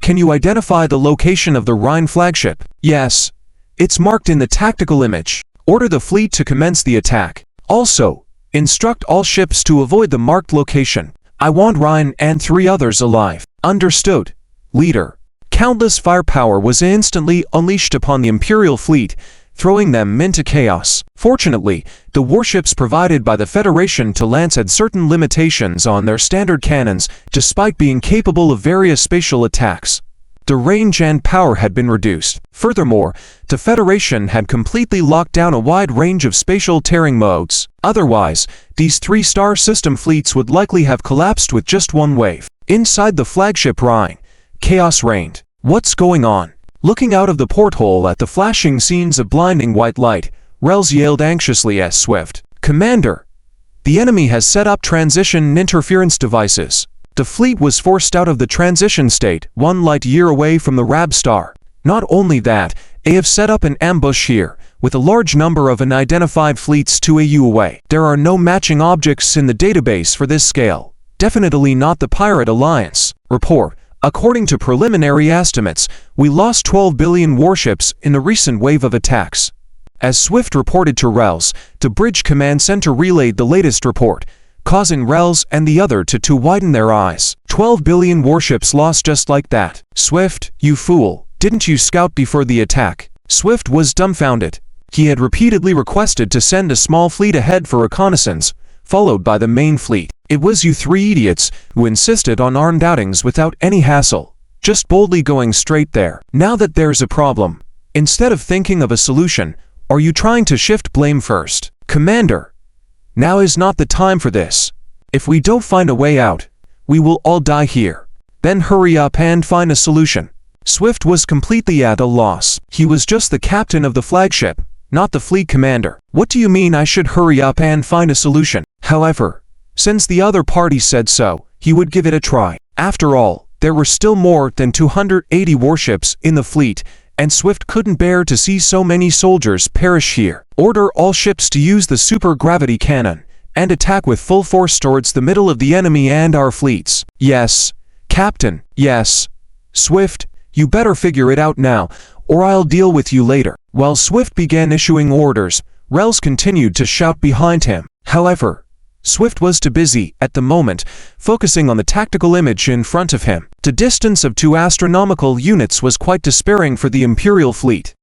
Can you identify the location of the Rhine flagship?" "Yes. It's marked in the tactical image." "Order the fleet to commence the attack. Also, instruct all ships to avoid the marked location. I want Rhine and 3 others alive." "Understood, Leader." Countless firepower was instantly unleashed upon the Imperial fleet, throwing them into chaos. Fortunately, the warships provided by the Federation to Lance had certain limitations on their standard cannons, despite being capable of various spatial attacks. The range and power had been reduced. Furthermore, the Federation had completely locked down a wide range of spatial tearing modes. Otherwise, these 3 star system fleets would likely have collapsed with just one wave. Inside the flagship Rhine, chaos reigned. "What's going on?" Looking out of the porthole at the flashing scenes of blinding white light, Rails yelled anxiously at Swift. "Commander, the enemy has set up transition interference devices." The fleet was forced out of the transition state, 1 light year away from the Rab star. Not only that, they have set up an ambush here, with a large number of unidentified fleets 2 AU away. There are no matching objects in the database for this scale. Definitely not the Pirate Alliance. Report: according to preliminary estimates, we lost 12 billion warships in the recent wave of attacks. As Swift reported to Rails, the Bridge Command Center relayed the latest report, causing Rails and the other to widen their eyes. 12 billion warships lost just like that. "Swift, you fool, didn't you scout before the attack?" Swift was dumbfounded. He had repeatedly requested to send a small fleet ahead for reconnaissance, followed by the main fleet. It was you 3 idiots who insisted on armed outings without any hassle, just boldly going straight there. Now that there's a problem, instead of thinking of a solution, are you trying to shift blame first? "Commander, Now is not the time for this. If we don't find a way out, we will all die here. Then hurry up and find a solution." Swift was completely at a loss. He was just the captain of the flagship, not the fleet commander. "What do you mean I should hurry up and find a solution?" However, since the other party said so, he would give it a try. After all, there were still more than 280 warships in the fleet, and Swift couldn't bear to see so many soldiers perish here. "Order all ships to use the super-gravity cannon and attack with full force towards the middle of the enemy and our fleets." "Yes, Captain, yes." "Swift, you better figure it out now, or I'll deal with you later." While Swift began issuing orders, Rels continued to shout behind him. However, Swift was too busy, at the moment, focusing on the tactical image in front of him. The distance of 2 astronomical units was quite despairing for the Imperial fleet.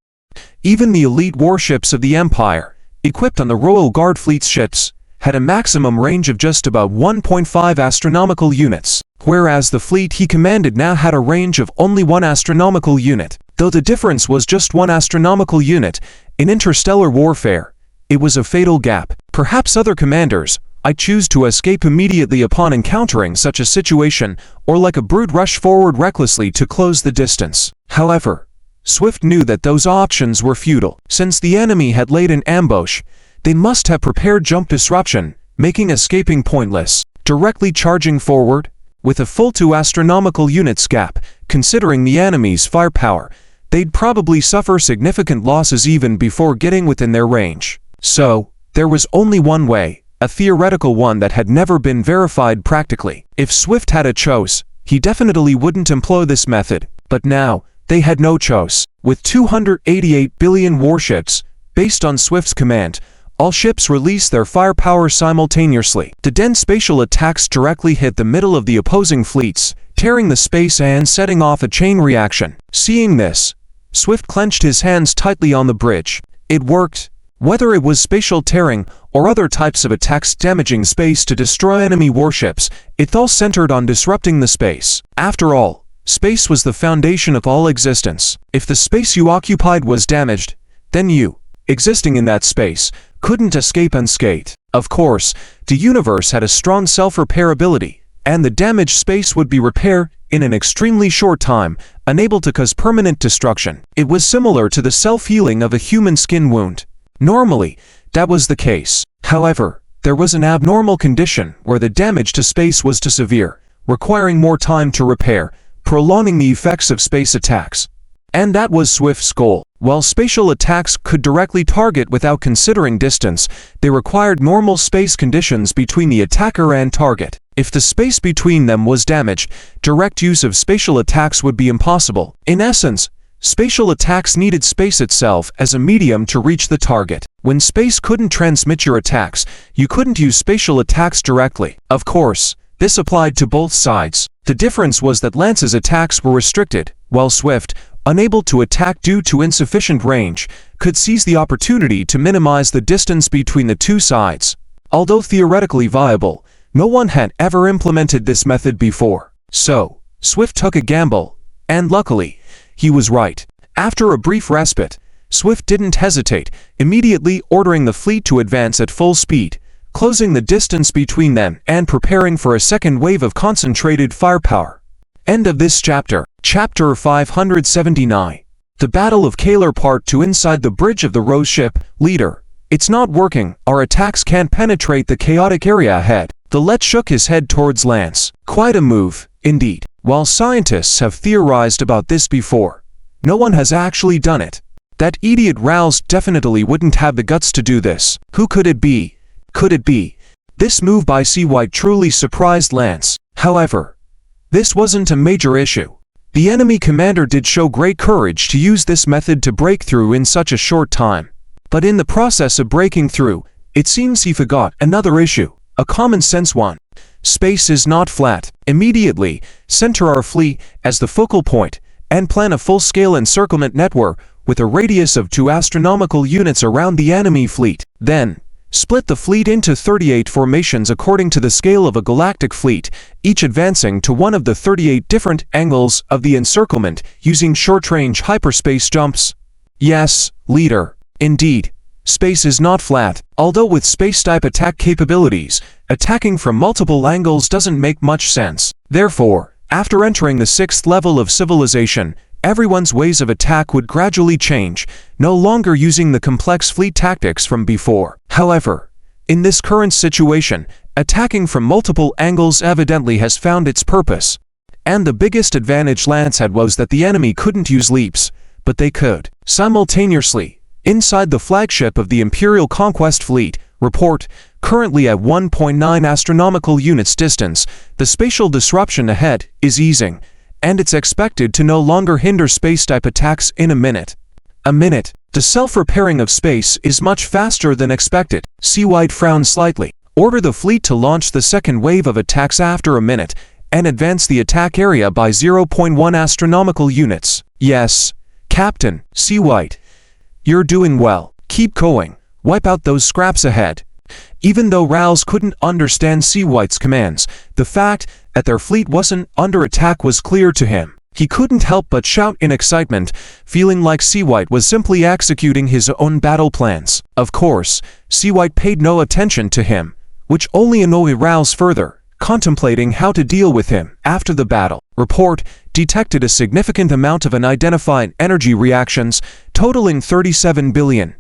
Even the elite warships of the Empire, equipped on the Royal Guard fleet's ships, had a maximum range of just about 1.5 astronomical units, whereas the fleet he commanded now had a range of only 1 astronomical unit. Though the difference was just 1 astronomical unit, in interstellar warfare, it was a fatal gap. Perhaps other commanders I choose to escape immediately upon encountering such a situation, or like a brute rush forward recklessly to close the distance. However, Swift knew that those options were futile. Since the enemy had laid an ambush, they must have prepared jump disruption, making escaping pointless. Directly charging forward, with a full 2 astronomical units gap, considering the enemy's firepower, they'd probably suffer significant losses even before getting within their range. So, there was only one way, a theoretical one that had never been verified practically. If Swift had a choice, he definitely wouldn't employ this method, but now, they had no choice. With 288 billion warships, based on Swift's command, all ships released their firepower simultaneously. The dense spatial attacks directly hit the middle of the opposing fleets, tearing the space and setting off a chain reaction. Seeing this, Swift clenched his hands tightly on the bridge. It worked. Whether it was spatial tearing or other types of attacks damaging space to destroy enemy warships, it all centered on disrupting the space. After all, space was the foundation of all existence. If the space you occupied was damaged, then you, existing in that space, couldn't escape unscathed. Of course, the universe had a strong self-repair ability, and the damaged space would be repaired in an extremely short time, unable to cause permanent destruction. It was similar to the self-healing of a human skin wound. Normally, that was the case. However, there was an abnormal condition where the damage to space was too severe, requiring more time to repair, prolonging the effects of space attacks. And that was Swift's goal. While spatial attacks could directly target without considering distance, they required normal space conditions between the attacker and target. If the space between them was damaged, direct use of spatial attacks would be impossible. In essence, spatial attacks needed space itself as a medium to reach the target. When space couldn't transmit your attacks, you couldn't use spatial attacks directly. Of course, this applied to both sides. The difference was that Lance's attacks were restricted, while Swift, unable to attack due to insufficient range, could seize the opportunity to minimize the distance between the two sides. Although theoretically viable, no one had ever implemented this method before. So, Swift took a gamble, and luckily, he was right. After a brief respite, Swift didn't hesitate, immediately ordering the fleet to advance at full speed, closing the distance between them and preparing for a second wave of concentrated firepower. End of this chapter. Chapter 579. The Battle of Kalar Part 2. Inside the bridge of the Rose ship, Leader, it's not working. Our attacks can't penetrate the chaotic area ahead. The Let shook his head towards Lance. Quite a move, indeed. While scientists have theorized about this before, no one has actually done it. That idiot Rouse definitely wouldn't have the guts to do this. Who could it be? Could it be? This move by C-White truly surprised Lance. However, this wasn't a major issue. The enemy commander did show great courage to use this method to break through in such a short time. But in the process of breaking through, it seems he forgot another issue, a common sense one. Space is not flat. Immediately, center our fleet as the focal point, and plan a full-scale encirclement network with a radius of 2 astronomical units around the enemy fleet. Then, split the fleet into 38 formations according to the scale of a galactic fleet, each advancing to one of the 38 different angles of the encirclement using short-range hyperspace jumps. Yes, Leader. Indeed. Space is not flat. Although with space-type attack capabilities, attacking from multiple angles doesn't make much sense. Therefore, after entering the 6th level of civilization, everyone's ways of attack would gradually change, no longer using the complex fleet tactics from before. However, in this current situation, attacking from multiple angles evidently has found its purpose. And the biggest advantage Lance had was that the enemy couldn't use leaps, but they could. Simultaneously, inside the flagship of the Imperial Conquest Fleet, report, currently at 1.9 astronomical units distance, the spatial disruption ahead is easing, and it's expected to no longer hinder space-type attacks in a minute. A minute. The self-repairing of space is much faster than expected. C-White frowned slightly. Order the fleet to launch the second wave of attacks after a minute, and advance the attack area by 0.1 astronomical units. Yes, Captain. C-White. You're doing well. Keep going. Wipe out those scraps ahead. Even though Rouse couldn't understand C-White's commands, the fact that their fleet wasn't under attack was clear to him. He couldn't help but shout in excitement, feeling like C-White was simply executing his own battle plans. Of course, C-White paid no attention to him, which only annoyed Rouse further, contemplating how to deal with him. After the battle, report detected a significant amount of unidentified energy reactions, totaling 37 billion.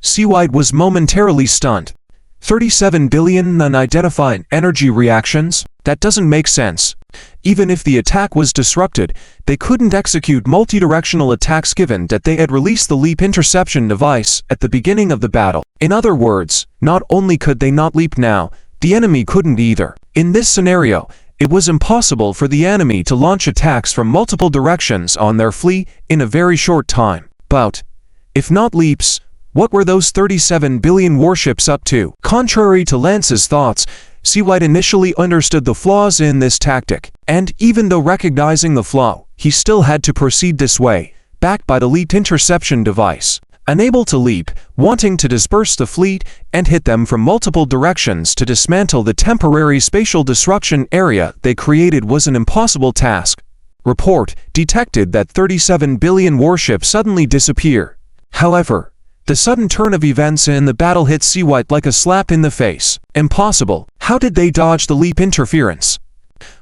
C-White was momentarily stunned. 37 billion unidentified energy reactions? That doesn't make sense. Even if the attack was disrupted, they couldn't execute multi-directional attacks given that they had released the leap interception device at the beginning of the battle. In other words, not only could they not leap now, the enemy couldn't either. In this scenario, it was impossible for the enemy to launch attacks from multiple directions on their fleet in a very short time. But, if not leaps, what were those 37 billion warships up to? Contrary to Lance's thoughts, C-White initially understood the flaws in this tactic, and even though recognizing the flaw, he still had to proceed this way, backed by the leap interception device. Unable to leap, wanting to disperse the fleet and hit them from multiple directions to dismantle the temporary spatial disruption area they created was an impossible task. Report detected that 37 billion warships suddenly disappear. However, the sudden turn of events in the battle hit C-White like a slap in the face. Impossible. How did they dodge the leap interference?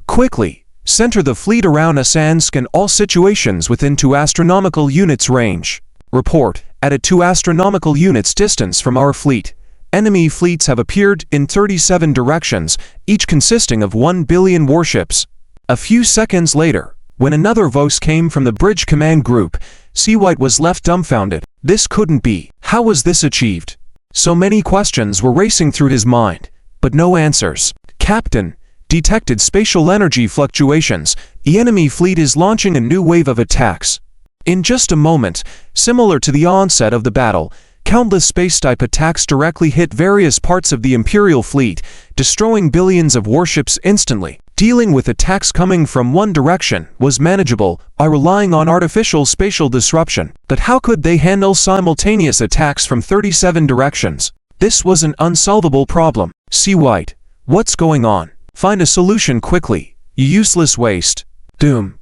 Quickly, center the fleet around us and scan all situations within 2 astronomical units range. Report, at a 2 astronomical units distance from our fleet, enemy fleets have appeared in 37 directions, each consisting of 1 billion warships. A few seconds later, when another voice came from the bridge command group, C-White was left dumbfounded. This couldn't be. How was this achieved? So many questions were racing through his mind, but no answers. Captain, detected spatial energy fluctuations. The enemy fleet is launching a new wave of attacks. In just a moment, similar to the onset of the battle, countless space-type attacks directly hit various parts of the Imperial fleet, destroying billions of warships instantly. Dealing with attacks coming from one direction was manageable by relying on artificial spatial disruption, but how could they handle simultaneous attacks from 37 directions? This was an unsolvable problem. C-White, what's going on? Find a solution quickly, you useless waste. Doom.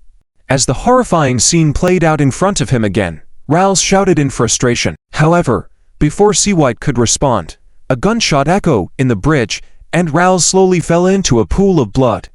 As the horrifying scene played out in front of him again, Rouse shouted in frustration. However, before C-White could respond, a gunshot echoed in the bridge, and Rouse slowly fell into a pool of blood,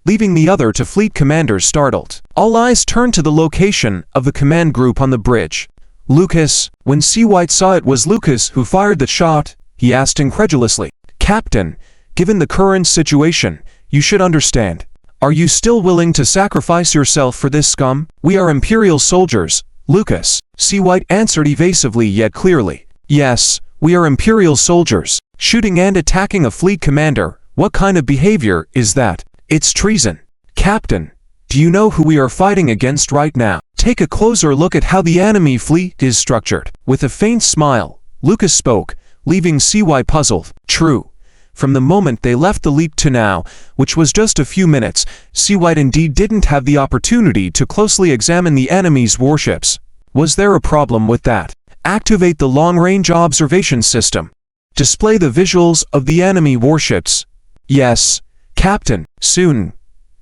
leaving the other two fleet commanders startled. All eyes turned to the location of the command group on the bridge. Lucas. When C-White saw it was Lucas who fired the shot, he asked incredulously, Captain, given the current situation, you should understand. Are you still willing to sacrifice yourself for this scum? We are Imperial soldiers, Lucas. C-White answered evasively yet clearly. Yes, we are Imperial soldiers. Shooting and attacking a fleet commander, what kind of behavior is that? It's treason. Captain, do you know who we are fighting against right now? Take a closer look at how the enemy fleet is structured. With a faint smile, Lucas spoke, leaving C-White puzzled. True. From the moment they left the leap to now, which was just a few minutes, C-White indeed didn't have the opportunity to closely examine the enemy's warships. Was there a problem with that? Activate the long-range observation system. Display the visuals of the enemy warships. Yes, Captain. Soon,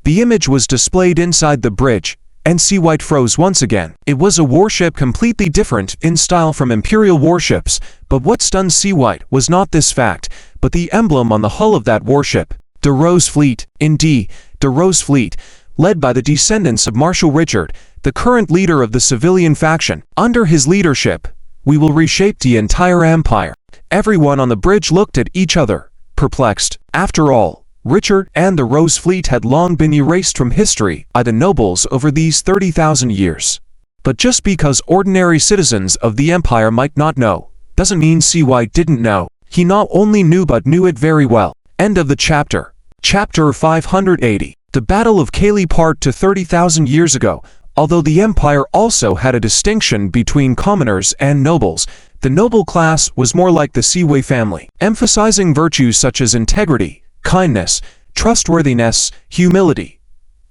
the image was displayed inside the bridge, and Seawhite froze once again. It was a warship completely different in style from Imperial warships, but what stunned Seawhite was not this fact, but the emblem on the hull of that warship. De Rose Fleet. Indeed, De Rose Fleet, led by the descendants of Marshal Richard, the current leader of the civilian faction. Under his leadership, we will reshape the entire empire. Everyone on the bridge looked at each other, perplexed. After all, Richard and the Rose Fleet had long been erased from history by the nobles over these 30,000 years. But just because ordinary citizens of the empire might not know, doesn't mean Seawhite didn't know. He not only knew but knew it very well. End of the chapter. Chapter 580. The Battle of Cayley. Part to 30,000 years ago. Although the empire also had a distinction between commoners and nobles, the noble class was more like the Seaway family, emphasizing virtues such as integrity, kindness, trustworthiness, humility,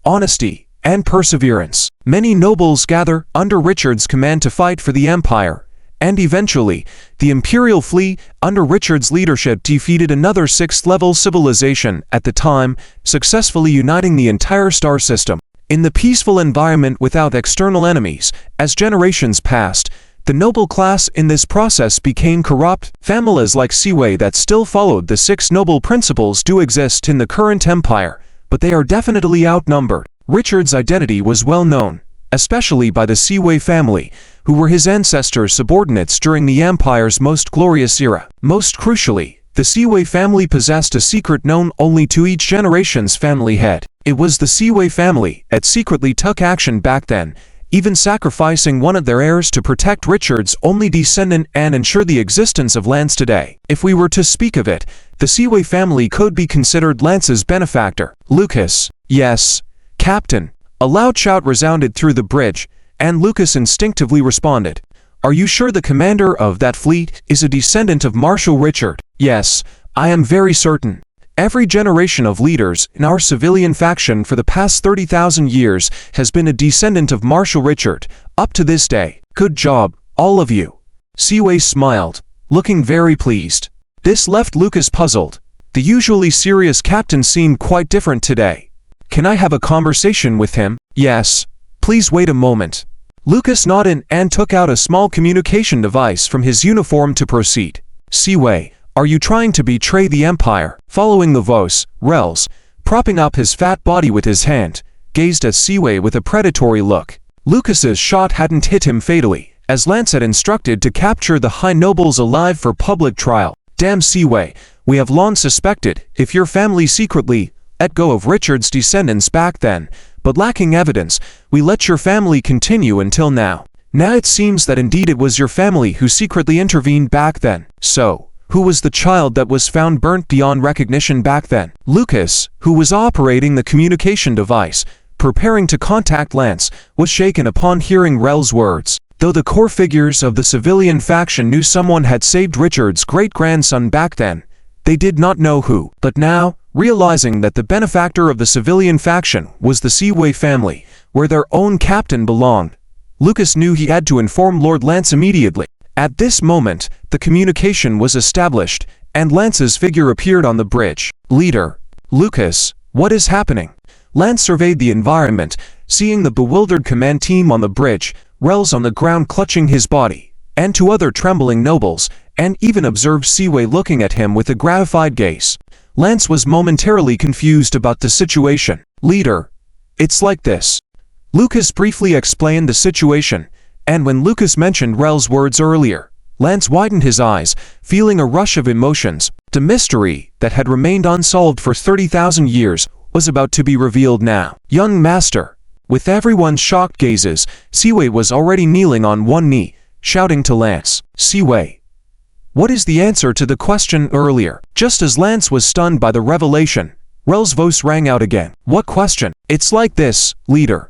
honesty, and perseverance. Many nobles gather under Richard's command to fight for the empire, and eventually, the Imperial fleet under Richard's leadership defeated another 6th-level civilization at the time, successfully uniting the entire star system. In the peaceful environment without external enemies, as generations passed, the noble class in this process became corrupt. Families like Seaway that still followed the 6 noble principles do exist in the current empire, but they are definitely outnumbered. Richard's identity was well known, especially by the Seaway family, who were his ancestors' subordinates during the empire's most glorious era. Most crucially, the Seaway family possessed a secret known only to each generation's family head. It was the Seaway family that secretly took action back then, even sacrificing one of their heirs to protect Richard's only descendant and ensure the existence of Lance today. If we were to speak of it, the Seaway family could be considered Lance's benefactor. Lucas. Yes, Captain. A loud shout resounded through the bridge, and Lucas instinctively responded. Are you sure the commander of that fleet is a descendant of Marshal Richard? Yes, I am very certain. Every generation of leaders in our civilian faction for the past 30,000 years has been a descendant of Marshal Richard, up to this day. Good job, all of you. Seaway smiled, looking very pleased. This left Lucas puzzled. The usually serious captain seemed quite different today. Can I have a conversation with him? Yes. Please wait a moment. Lucas nodded and took out a small communication device from his uniform to proceed. Seaway, are you trying to betray the empire? Following the voice, Rels, propping up his fat body with his hand, gazed at Seaway with a predatory look. Lucas's shot hadn't hit him fatally, as Lance had instructed to capture the high nobles alive for public trial. Damn Seaway, we have long suspected if your family secretly let go of Richard's descendants back then, but lacking evidence, we let your family continue until now. Now it seems that indeed it was your family who secretly intervened back then. So, who was the child that was found burnt beyond recognition back then? Lucas, who was operating the communication device, preparing to contact Lance, was shaken upon hearing Rel's words. Though the core figures of the civilian faction knew someone had saved Richard's great-grandson back then, they did not know who. But now, realizing that the benefactor of the civilian faction was the Seaway family, where their own captain belonged, Lucas knew he had to inform Lord Lance immediately. At this moment, the communication was established, and Lance's figure appeared on the bridge. Leader. Lucas, what is happening? Lance surveyed the environment, seeing the bewildered command team on the bridge, Rels on the ground clutching his body, and 2 other trembling nobles, and even observed Seaway looking at him with a gratified gaze. Lance was momentarily confused about the situation. Leader, it's like this. Lucas briefly explained the situation, and when Lucas mentioned Rel's words earlier, Lance widened his eyes, feeling a rush of emotions. The mystery that had remained unsolved for 30,000 years was about to be revealed now. Young master. With everyone's shocked gazes, Seaway was already kneeling on one knee, shouting to Lance. Seaway, what is the answer to the question earlier? Just as Lance was stunned by the revelation, Rel's voice rang out again. What question? It's like this, leader.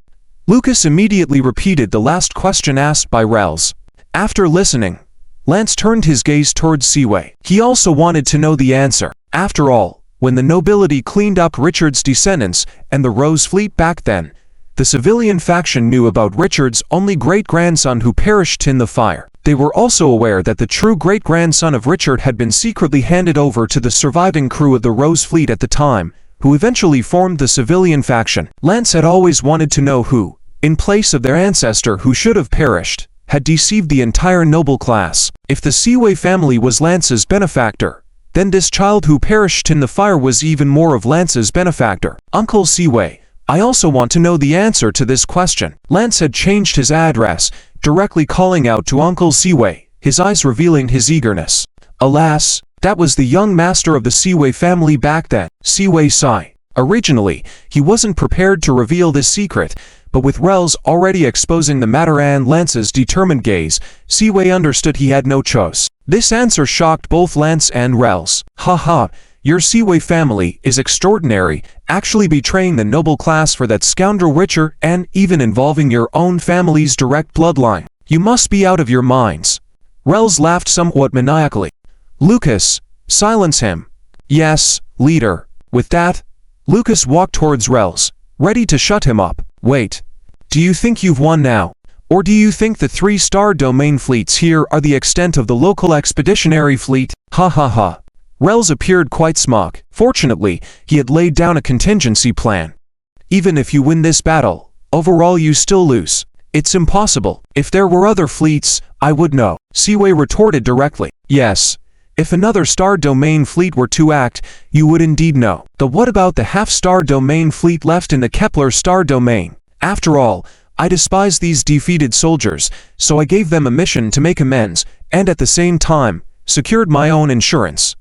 Lucas immediately repeated the last question asked by Rels. After listening, Lance turned his gaze towards Seaway. He also wanted to know the answer. After all, when the nobility cleaned up Richard's descendants and the Rose Fleet back then, the civilian faction knew about Richard's only great-grandson who perished in the fire. They were also aware that the true great-grandson of Richard had been secretly handed over to the surviving crew of the Rose Fleet at the time, who eventually formed the civilian faction. Lance had always wanted to know who, in place of their ancestor who should have perished, had deceived the entire noble class. If the Seaway family was Lance's benefactor, then this child who perished in the fire was even more of Lance's benefactor. Uncle Seaway, I also want to know the answer to this question. Lance had changed his address, directly calling out to Uncle Seaway, his eyes revealing his eagerness. Alas, that was the young master of the Seaway family back then. Seaway sighed. Originally, he wasn't prepared to reveal this secret, but with Rels already exposing the matter and Lance's determined gaze, Seaway understood he had no choice. This answer shocked both Lance and Rels. Haha, your Seaway family is extraordinary, actually betraying the noble class for that scoundrel Witcher and even involving your own family's direct bloodline. You must be out of your minds. Rels laughed somewhat maniacally. Lucas, silence him. Yes, leader. With that, Lucas walked towards Rels, ready to shut him up. Wait, do you think you've won now? Or do you think the 3-star domain fleets here are the extent of the local expeditionary fleet? Ha ha ha. Rels appeared quite smug. Fortunately, he had laid down a contingency plan. Even if you win this battle, overall you still lose. It's impossible. If there were other fleets, I would know. Seaway retorted directly. Yes. If another star domain fleet were to act, you would indeed know. But what about the half-star domain fleet left in the Kepler star domain? After all, I despise these defeated soldiers, so I gave them a mission to make amends, and at the same time, secured my own insurance.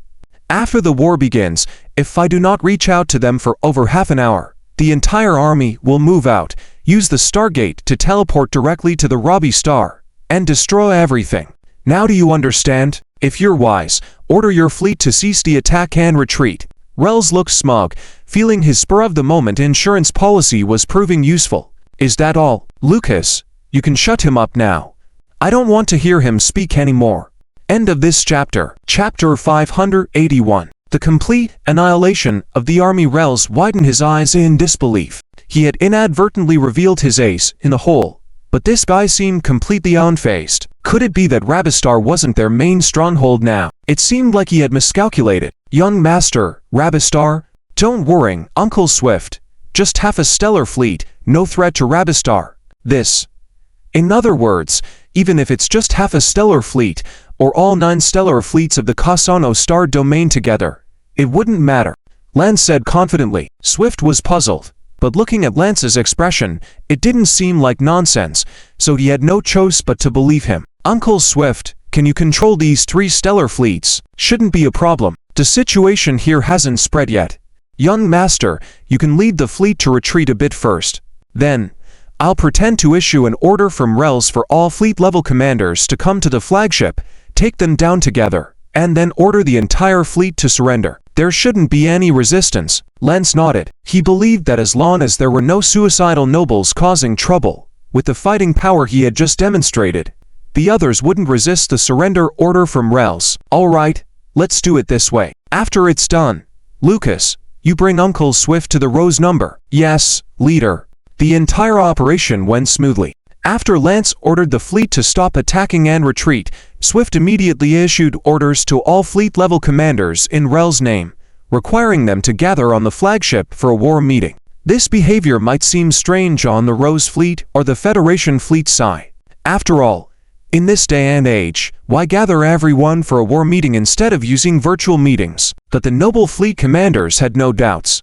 After the war begins, if I do not reach out to them for over half an hour, the entire army will move out, use the Stargate to teleport directly to the Robbie Star, and destroy everything. Now do you understand? If you're wise, order your fleet to cease the attack and retreat. Rels looked smug, feeling his spur-of-the-moment insurance policy was proving useful. Is that all? Lucas, you can shut him up now. I don't want to hear him speak anymore. End of this chapter. Chapter 581. The complete annihilation of the army. Rels widened his eyes in disbelief. He had inadvertently revealed his ace in the hole, but this guy seemed completely unfazed. Could it be that Rabistar wasn't their main stronghold now? It seemed like he had miscalculated. Young Master, Rabistar? Don't worry, Uncle Swift. Just half a stellar fleet, no threat to Rabistar. This. In other words, even if it's just half a stellar fleet, or all 9 stellar fleets of the Kasano star domain together, it wouldn't matter. Lance said confidently. Swift was puzzled, but looking at Lance's expression, it didn't seem like nonsense, so he had no choice but to believe him. Uncle Swift, can you control these 3 stellar fleets? Shouldn't be a problem. The situation here hasn't spread yet. Young Master, you can lead the fleet to retreat a bit first. Then, I'll pretend to issue an order from Rels for all fleet-level commanders to come to the flagship, take them down together, and then order the entire fleet to surrender. There shouldn't be any resistance. Lance nodded. He believed that as long as there were no suicidal nobles causing trouble, with the fighting power he had just demonstrated, the others wouldn't resist the surrender order from Rels. All right, let's do it this way. After it's done, Lucas, you bring Uncle Swift to the Rose number. Yes, leader. The entire operation went smoothly. After Lance ordered the fleet to stop attacking and retreat, Swift immediately issued orders to all fleet-level commanders in Rel's name, requiring them to gather on the flagship for a war meeting. This behavior might seem strange on the Rose fleet or the Federation fleet side. After all, in this day and age, why gather everyone for a war meeting instead of using virtual meetings? But the noble fleet commanders had no doubts.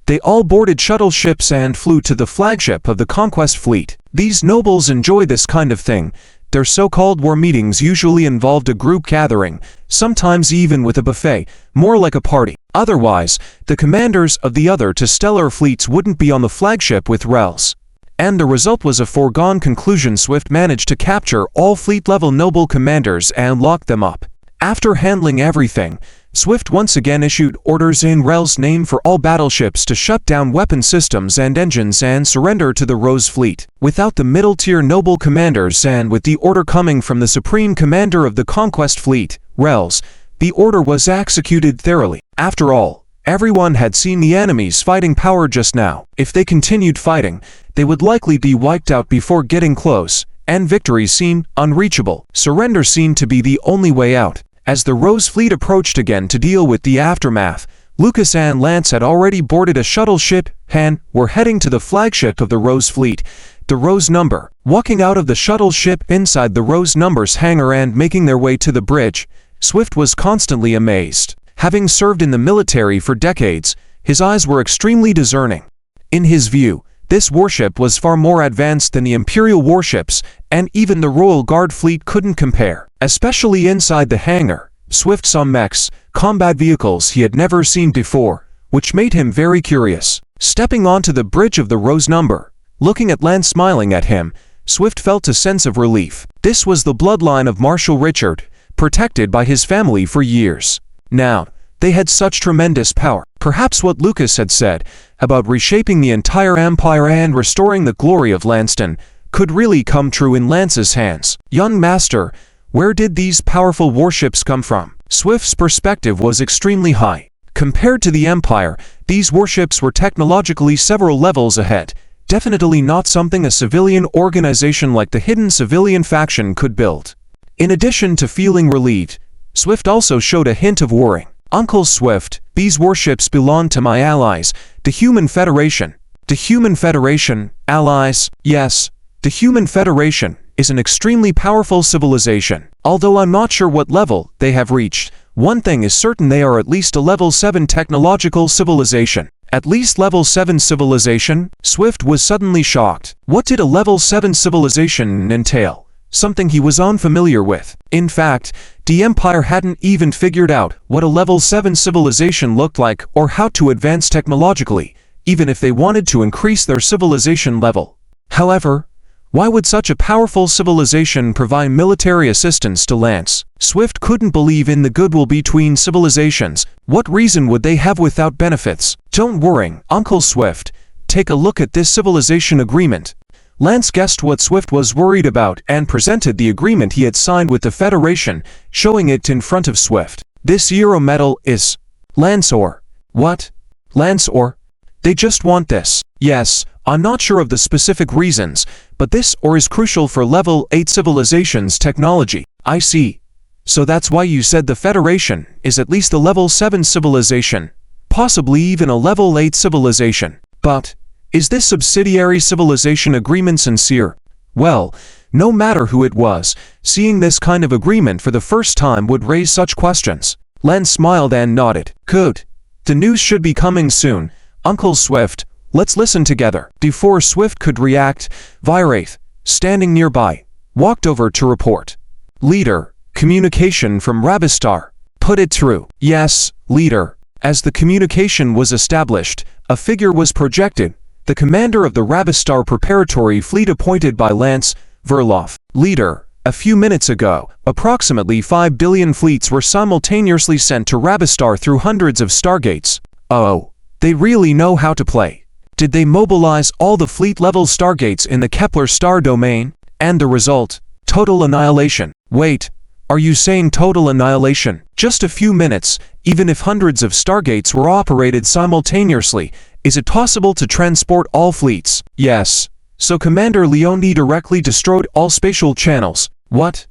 They all boarded shuttle ships and flew to the flagship of the Conquest fleet. These nobles enjoy this kind of thing. Their so-called war meetings usually involved a group gathering, sometimes even with a buffet, more like a party. Otherwise, the commanders of the other 2 stellar fleets wouldn't be on the flagship with Rels. And the result was a foregone conclusion. Swift managed to capture all fleet-level noble commanders and lock them up. After handling everything, Swift once again issued orders in Rel's name for all battleships to shut down weapon systems and engines and surrender to the Rose fleet. Without the middle-tier noble commanders and with the order coming from the supreme commander of the Conquest fleet, Rels, the order was executed thoroughly. After all, everyone had seen the enemy's fighting power just now. If they continued fighting, they would likely be wiped out before getting close, and victory seemed unreachable. Surrender seemed to be the only way out. As the Rose fleet approached again to deal with the aftermath, Lucas and Lance had already boarded a shuttle ship and were heading to the flagship of the Rose fleet. the Rose Number. Walking out of the shuttle ship inside the Rose Number's hangar and making their way to the bridge, Swift was constantly amazed. Having served in the military for decades, his eyes were extremely discerning. In his view, this warship was far more advanced than the Imperial warships, and even the Royal Guard fleet couldn't compare. Especially inside the hangar, Swift saw mechs, combat vehicles he had never seen before, which made him very curious. Stepping onto the bridge of the Rose Number, looking at Lance smiling at him, Swift felt a sense of relief. This was the bloodline of Marshal Richard, protected by his family for years. Now, they had such tremendous power. Perhaps what Lucas had said about reshaping the entire Empire and restoring the glory of Lanston could really come true in Lance's hands. Young Master, where did these powerful warships come from? Swift's perspective was extremely high. Compared to the Empire, these warships were technologically several levels ahead. Definitely not something a civilian organization like the Hidden Civilian Faction could build. In addition to feeling relieved, Swift also showed a hint of worrying. Uncle Swift, these warships belong to my allies, the Human Federation. The Human Federation, allies, yes, the Human Federation is an extremely powerful civilization. Although I'm not sure what level they have reached, one thing is certain: they are at least a level 7 technological civilization. At least level 7 civilization? Swift was suddenly shocked. What did a level 7 civilization entail? Something he was unfamiliar with. In fact, the Empire hadn't even figured out what a level 7 civilization looked like or how to advance technologically, even if they wanted to increase their civilization level. However, why would such a powerful civilization provide military assistance to Lance? Swift couldn't believe in the goodwill between civilizations. What reason would they have without benefits? Don't worry, Uncle Swift. Take a look at this civilization agreement. Lance guessed what Swift was worried about and presented the agreement he had signed with the Federation, showing it in front of Swift. This Euro metal is Lance ore. What? Lance ore? They just want this. Yes, I'm not sure of the specific reasons, but this ore is crucial for level 8 civilization's technology. I see. So that's why you said the Federation is at least a level 7 civilization, possibly even a level 8 civilization. But is this subsidiary civilization agreement sincere? Well, no matter who it was, seeing this kind of agreement for the first time would raise such questions. Lance smiled and nodded. Good. The news should be coming soon. Uncle Swift, let's listen together. Before Swift could react, Vyraith, standing nearby, walked over to report. Leader, communication from Rabistar. Put it through. Yes, leader. As the communication was established, a figure was projected. The commander of the Rabistar Preparatory Fleet appointed by Lance Verloff. Leader, a few minutes ago, approximately 5 billion fleets were simultaneously sent to Rabistar through hundreds of stargates. Oh, they really know how to play. Did they mobilize all the fleet-level stargates in the Kepler star domain? And the result? Total annihilation. Wait, are you saying total annihilation? Just a few minutes, even if hundreds of stargates were operated simultaneously, is it possible to transport all fleets? Yes. So Commander Leone directly destroyed all spatial channels. What?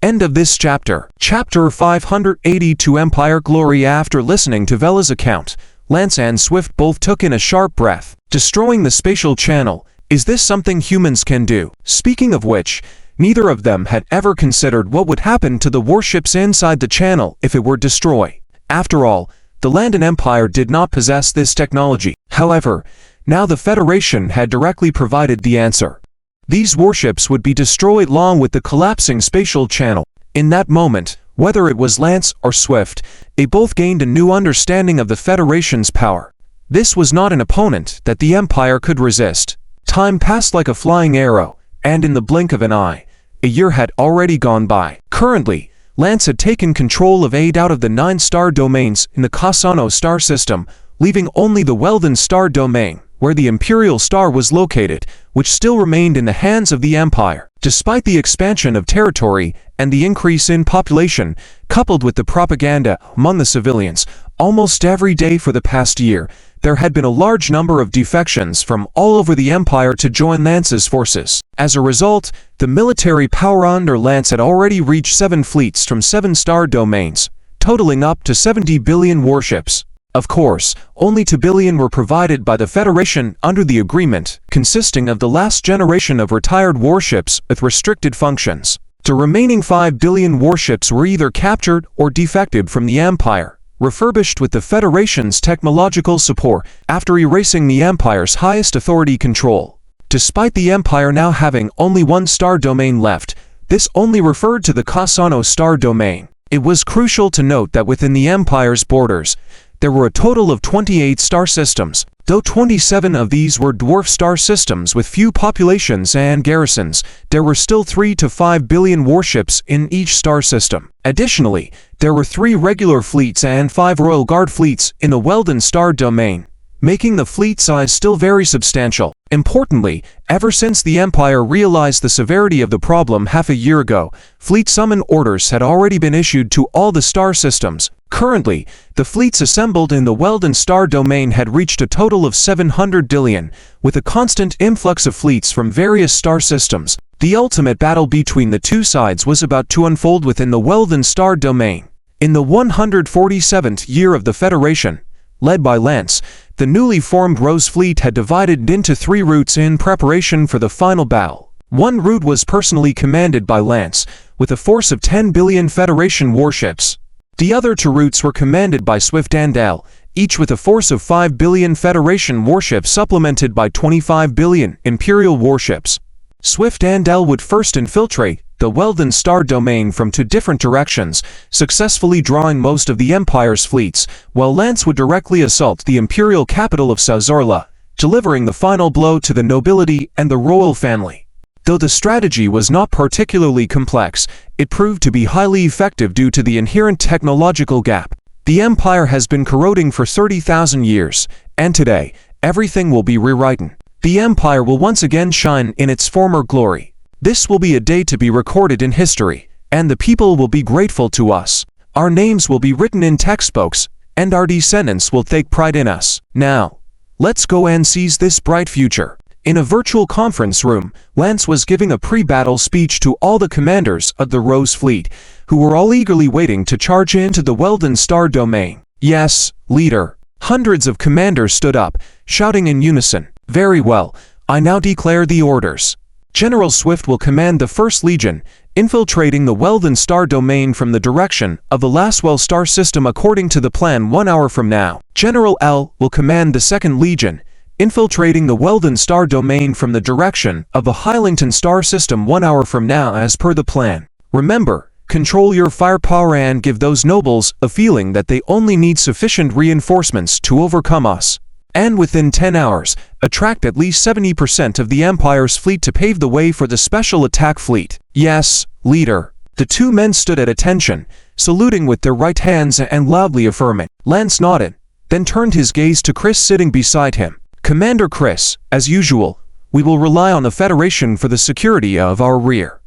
End of this chapter. Chapter 582 Empire Glory. After listening to Vela's account, Lance and Swift both took in a sharp breath. Destroying the spatial channel, is this something humans can do? Speaking of which, neither of them had ever considered what would happen to the warships inside the channel if it were destroyed. After all, the Landon Empire did not possess this technology. However, now the Federation had directly provided the answer. These warships would be destroyed along with the collapsing spatial channel. In that moment, whether it was Lance or Swift, they both gained a new understanding of the Federation's power. This was not an opponent that the Empire could resist. Time passed like a flying arrow, and in the blink of an eye, a year had already gone by. Currently, Lance had taken control of 8 out of the 9 star domains in the Cassano star system, leaving only the Weldon star domain, where the Imperial star was located, which still remained in the hands of the Empire. Despite the expansion of territory and the increase in population, coupled with the propaganda among the civilians, almost every day for the past year, there had been a large number of defections from all over the Empire to join Lance's forces. As a result, the military power under Lance had already reached 7 fleets from 7 star domains, totaling up to 70 billion warships. Of course, only 2 billion were provided by the Federation under the agreement, consisting of the last generation of retired warships with restricted functions. The remaining 5 billion warships were either captured or defected from the Empire, refurbished with the Federation's technological support after erasing the Empire's highest authority control. Despite the Empire now having only one star domain left, this only referred to the Cassano star domain. It was crucial to note that within the Empire's borders, there were a total of 28 star systems, though 27 of these were dwarf star systems with few populations and garrisons. There were still 3 to 5 billion warships in each star system. Additionally, there were 3 regular fleets and 5 Royal Guard fleets in the Weldon star domain, making the fleet size still very substantial. Importantly, ever since the Empire realized the severity of the problem half a year ago, fleet summon orders had already been issued to all the star systems. Currently, the fleets assembled in the Weldon star domain had reached a total of 700 billion, with a constant influx of fleets from various star systems. The ultimate battle between the two sides was about to unfold within the Weldon star domain. In the 147th year of the Federation, led by Lance, the newly formed Rose Fleet had divided into 3 routes in preparation for the final battle. One route was personally commanded by Lance, with a force of 10 billion Federation warships. The other 2 routes were commanded by Swift and L, each with a force of 5 billion Federation warships supplemented by 25 billion Imperial warships. Swift and L would first infiltrate the Weldon star domain from 2 different directions, successfully drawing most of the Empire's fleets, while Lance would directly assault the imperial capital of Sazorla, delivering the final blow to the nobility and the royal family. Though the strategy was not particularly complex, it proved to be highly effective due to the inherent technological gap. The Empire has been corroding for 30,000 years, and today, everything will be rewritten. The Empire will once again shine in its former glory. This will be a day to be recorded in history, and the people will be grateful to us. Our names will be written in textbooks, and our descendants will take pride in us. Now, let's go and seize this bright future. In a virtual conference room, Lance was giving a pre-battle speech to all the commanders of the Rose Fleet, who were all eagerly waiting to charge into the Weldon star domain. Yes, leader. Hundreds of commanders stood up, shouting in unison. Very well, I now declare the orders. General Swift will command the 1st Legion, infiltrating the Weldon star domain from the direction of the Laswell star system according to the plan 1 hour from now. General L will command the 2nd Legion, infiltrating the Weldon star domain from the direction of the Hylington star system 1 hour from now as per the plan. Remember, control your firepower and give those nobles a feeling that they only need sufficient reinforcements to overcome us. And within 10 hours, attract at least 70% of the Empire's fleet to pave the way for the special attack fleet. Yes, leader. The 2 men stood at attention, saluting with their right hands and loudly affirming. Lance nodded, then turned his gaze to Chris sitting beside him. Commander Chris, as usual, we will rely on the Federation for the security of our rear.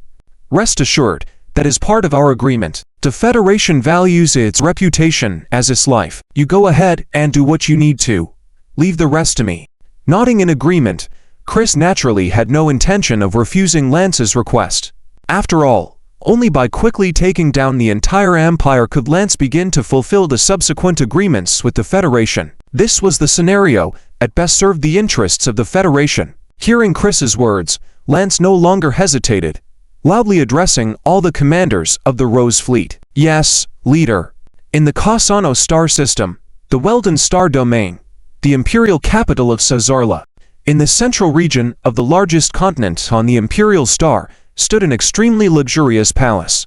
Rest assured, that is part of our agreement. The Federation values its reputation as its life. You go ahead and do what you need to. Leave the rest to me. Nodding in agreement, Chris naturally had no intention of refusing Lance's request. After all, only by quickly taking down the entire Empire could Lance begin to fulfill the subsequent agreements with the Federation. This was the scenario that best served the interests of the Federation. Hearing Chris's words, Lance no longer hesitated, loudly addressing all the commanders of the Rose Fleet. Yes, leader. In the Cassano star system, the Weldon star domain, the imperial capital of Sazorla, in the central region of the largest continent on the imperial star, stood an extremely luxurious palace.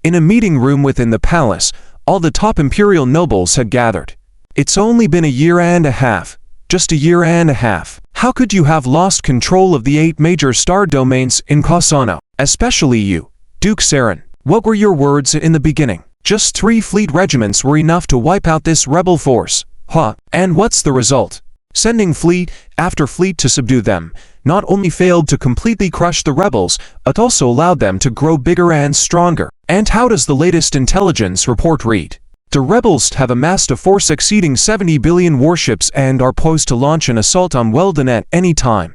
In a meeting room within the palace, all the top imperial nobles had gathered. It's only been a year and a half, just a year and a half. How could you have lost control of the 8 major star domains in Cassano? Especially you, Duke Saren. What were your words in the beginning? Just 3 fleet regiments were enough to wipe out this rebel force. Huh, and what's the result? Sending fleet after fleet to subdue them not only failed to completely crush the rebels, but also allowed them to grow bigger and stronger. And how does the latest intelligence report read? The rebels have amassed a force exceeding 70 billion warships and are poised to launch an assault on Weldon at any time.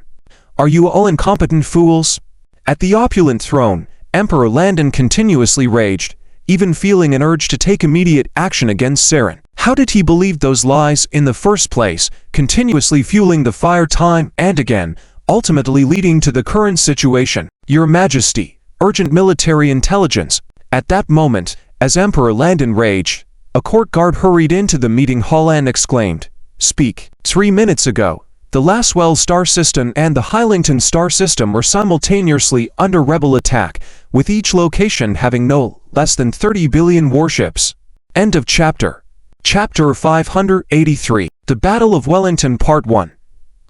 Are you all incompetent fools? At the opulent throne, Emperor Landon continuously raged, even feeling an urge to take immediate action against Saren. How did he believe those lies in the first place, continuously fueling the fire time and again, ultimately leading to the current situation? Your Majesty, urgent military intelligence. At that moment, as Emperor Landon raged, a court guard hurried into the meeting hall and exclaimed, "Speak." 3 minutes ago, the Laswell star system and the Hylington star system were simultaneously under rebel attack, with each location having no less than 30 billion warships. End of chapter. Chapter 583. The Battle of Wellington Part 1.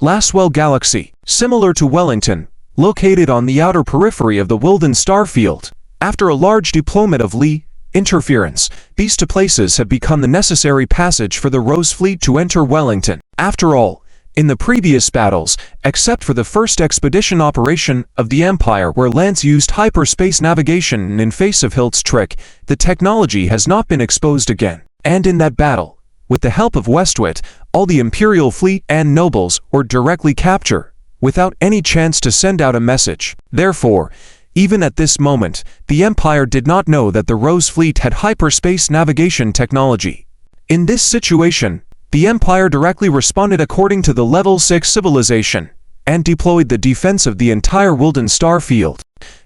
Laswell Galaxy, similar to Wellington, located on the outer periphery of the Wilden starfield. After a large deployment of Lee interference, these two places have become the necessary passage for the Rose Fleet to enter Wellington. After all, in the previous battles, except for the first expedition operation of the Empire where Lance used hyperspace navigation in face of Hilt's trick, the technology has not been exposed again. And in that battle, with the help of Westwit, all the Imperial fleet and nobles were directly captured, without any chance to send out a message. Therefore, even at this moment, the Empire did not know that the Rose Fleet had hyperspace navigation technology. In this situation, the Empire directly responded according to the Level 6 civilization, and deployed the defense of the entire Wilden starfield.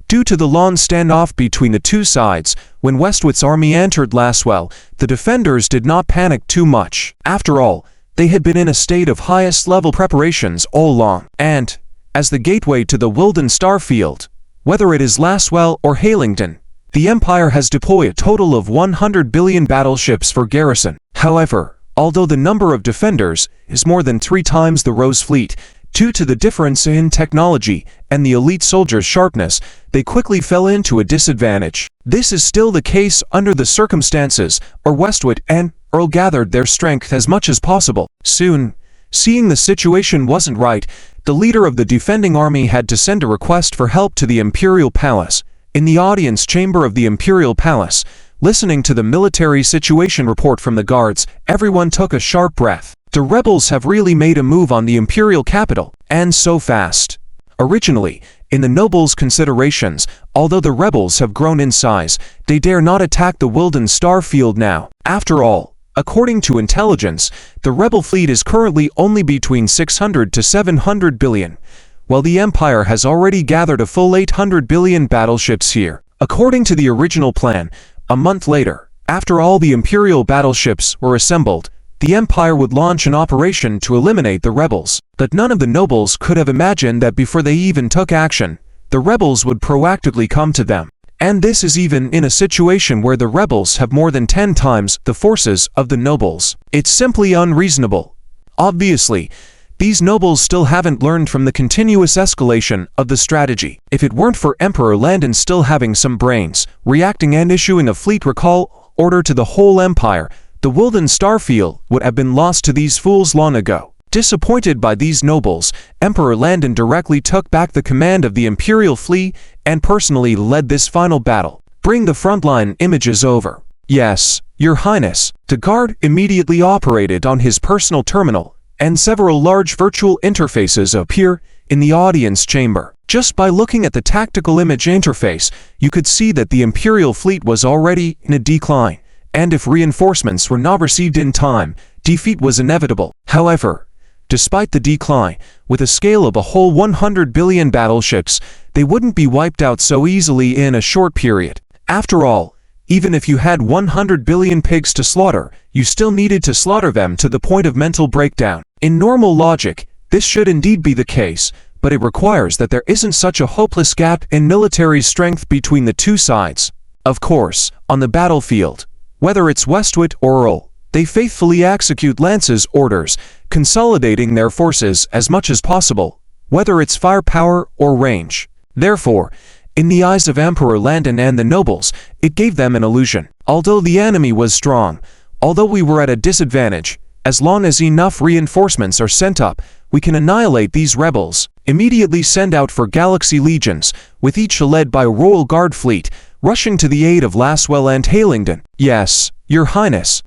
Due to the long standoff between the two sides, when Westwit's army entered Laswell, the defenders did not panic too much. After all, they had been in a state of highest level preparations all along. And, as the gateway to the Wilden starfield, whether it is Laswell or Hylington, the Empire has deployed a total of 100 billion battleships for garrison. However, although the number of defenders is more than 3 times the Rose Fleet, due to the difference in technology and the elite soldiers' sharpness, they quickly fell into a disadvantage. This is still the case under the circumstances, or Westwit and Earl gathered their strength as much as possible. Soon, seeing the situation wasn't right, the leader of the defending army had to send a request for help to the Imperial Palace. In the audience chamber of the Imperial Palace, listening to the military situation report from the guards, everyone took a sharp breath. The rebels have really made a move on the Imperial capital, and so fast. Originally, in the nobles' considerations, although the rebels have grown in size, they dare not attack the Wilden starfield now. After all, according to intelligence, the rebel fleet is currently only between 600 to 700 billion, while the Empire has already gathered a full 800 billion battleships here. According to the original plan, a month later, after all the Imperial battleships were assembled, the Empire would launch an operation to eliminate the rebels. But none of the nobles could have imagined that before they even took action, the rebels would proactively come to them. And this is even in a situation where the rebels have more than 10 times the forces of the nobles. It's simply unreasonable. Obviously, these nobles still haven't learned from the continuous escalation of the strategy. If it weren't for Emperor Landon still having some brains, reacting and issuing a fleet recall order to the whole Empire, the Wilden starfield would have been lost to these fools long ago. Disappointed by these nobles, Emperor Landon directly took back the command of the Imperial fleet and personally led this final battle. Bring the frontline images over. Yes, Your Highness. The guard immediately operated on his personal terminal, and several large virtual interfaces appear in the audience chamber. Just by looking at the tactical image interface, you could see that the Imperial fleet was already in a decline, and if reinforcements were not received in time, defeat was inevitable. However, despite the decline, with a scale of a whole 100 billion battleships, they wouldn't be wiped out so easily in a short period. After all, even if you had 100 billion pigs to slaughter, you still needed to slaughter them to the point of mental breakdown. In normal logic, this should indeed be the case, but it requires that there isn't such a hopeless gap in military strength between the two sides. Of course, on the battlefield, whether it's Westwit or Earl, they faithfully execute Lance's orders, consolidating their forces as much as possible, whether it's firepower or range. Therefore, in the eyes of Emperor Landon and the nobles, it gave them an illusion. Although the enemy was strong, although we were at a disadvantage, as long as enough reinforcements are sent up, we can annihilate these rebels. Immediately send out for Galaxy Legions, with each led by a Royal Guard fleet, rushing to the aid of Laswell and Hylington. Yes, Your Highness.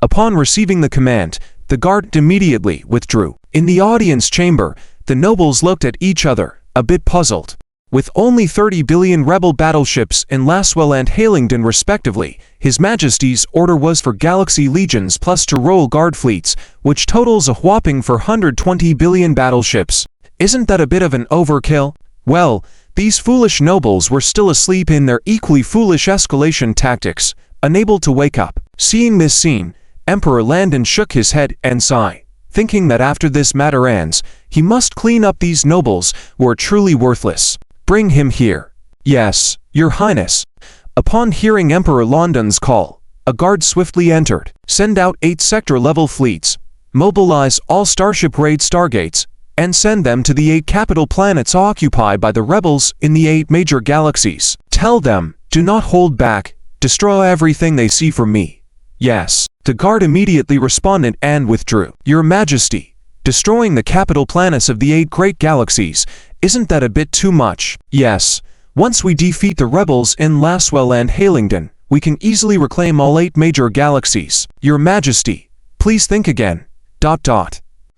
Upon receiving the command, the guard immediately withdrew. In the audience chamber, the nobles looked at each other, a bit puzzled. With only 30 billion rebel battleships in Laswell and Hailingdon respectively, His Majesty's order was for Galaxy Legions plus 2 Royal Guard fleets, which totals a whopping 420 billion battleships. Isn't that a bit of an overkill? Well, these foolish nobles were still asleep in their equally foolish escalation tactics, unable to wake up. Seeing this scene, Emperor Landon shook his head and sighed, thinking that after this matter ends, he must clean up these nobles who are truly worthless. Bring him here. Yes, Your Highness. Upon hearing Emperor Landon's call, a guard swiftly entered. Send out 8 sector-level fleets, mobilize all Starship Raid stargates, and send them to the 8 capital planets occupied by the rebels in the 8 major galaxies. Tell them, do not hold back, destroy everything they see from me. Yes. The guard immediately responded and withdrew. Your Majesty, destroying the capital planets of the 8 great galaxies, isn't that a bit too much? Yes. Once we defeat the rebels in Laswell and Hailingdon, we can easily reclaim all 8 major galaxies. Your Majesty, please think again. ...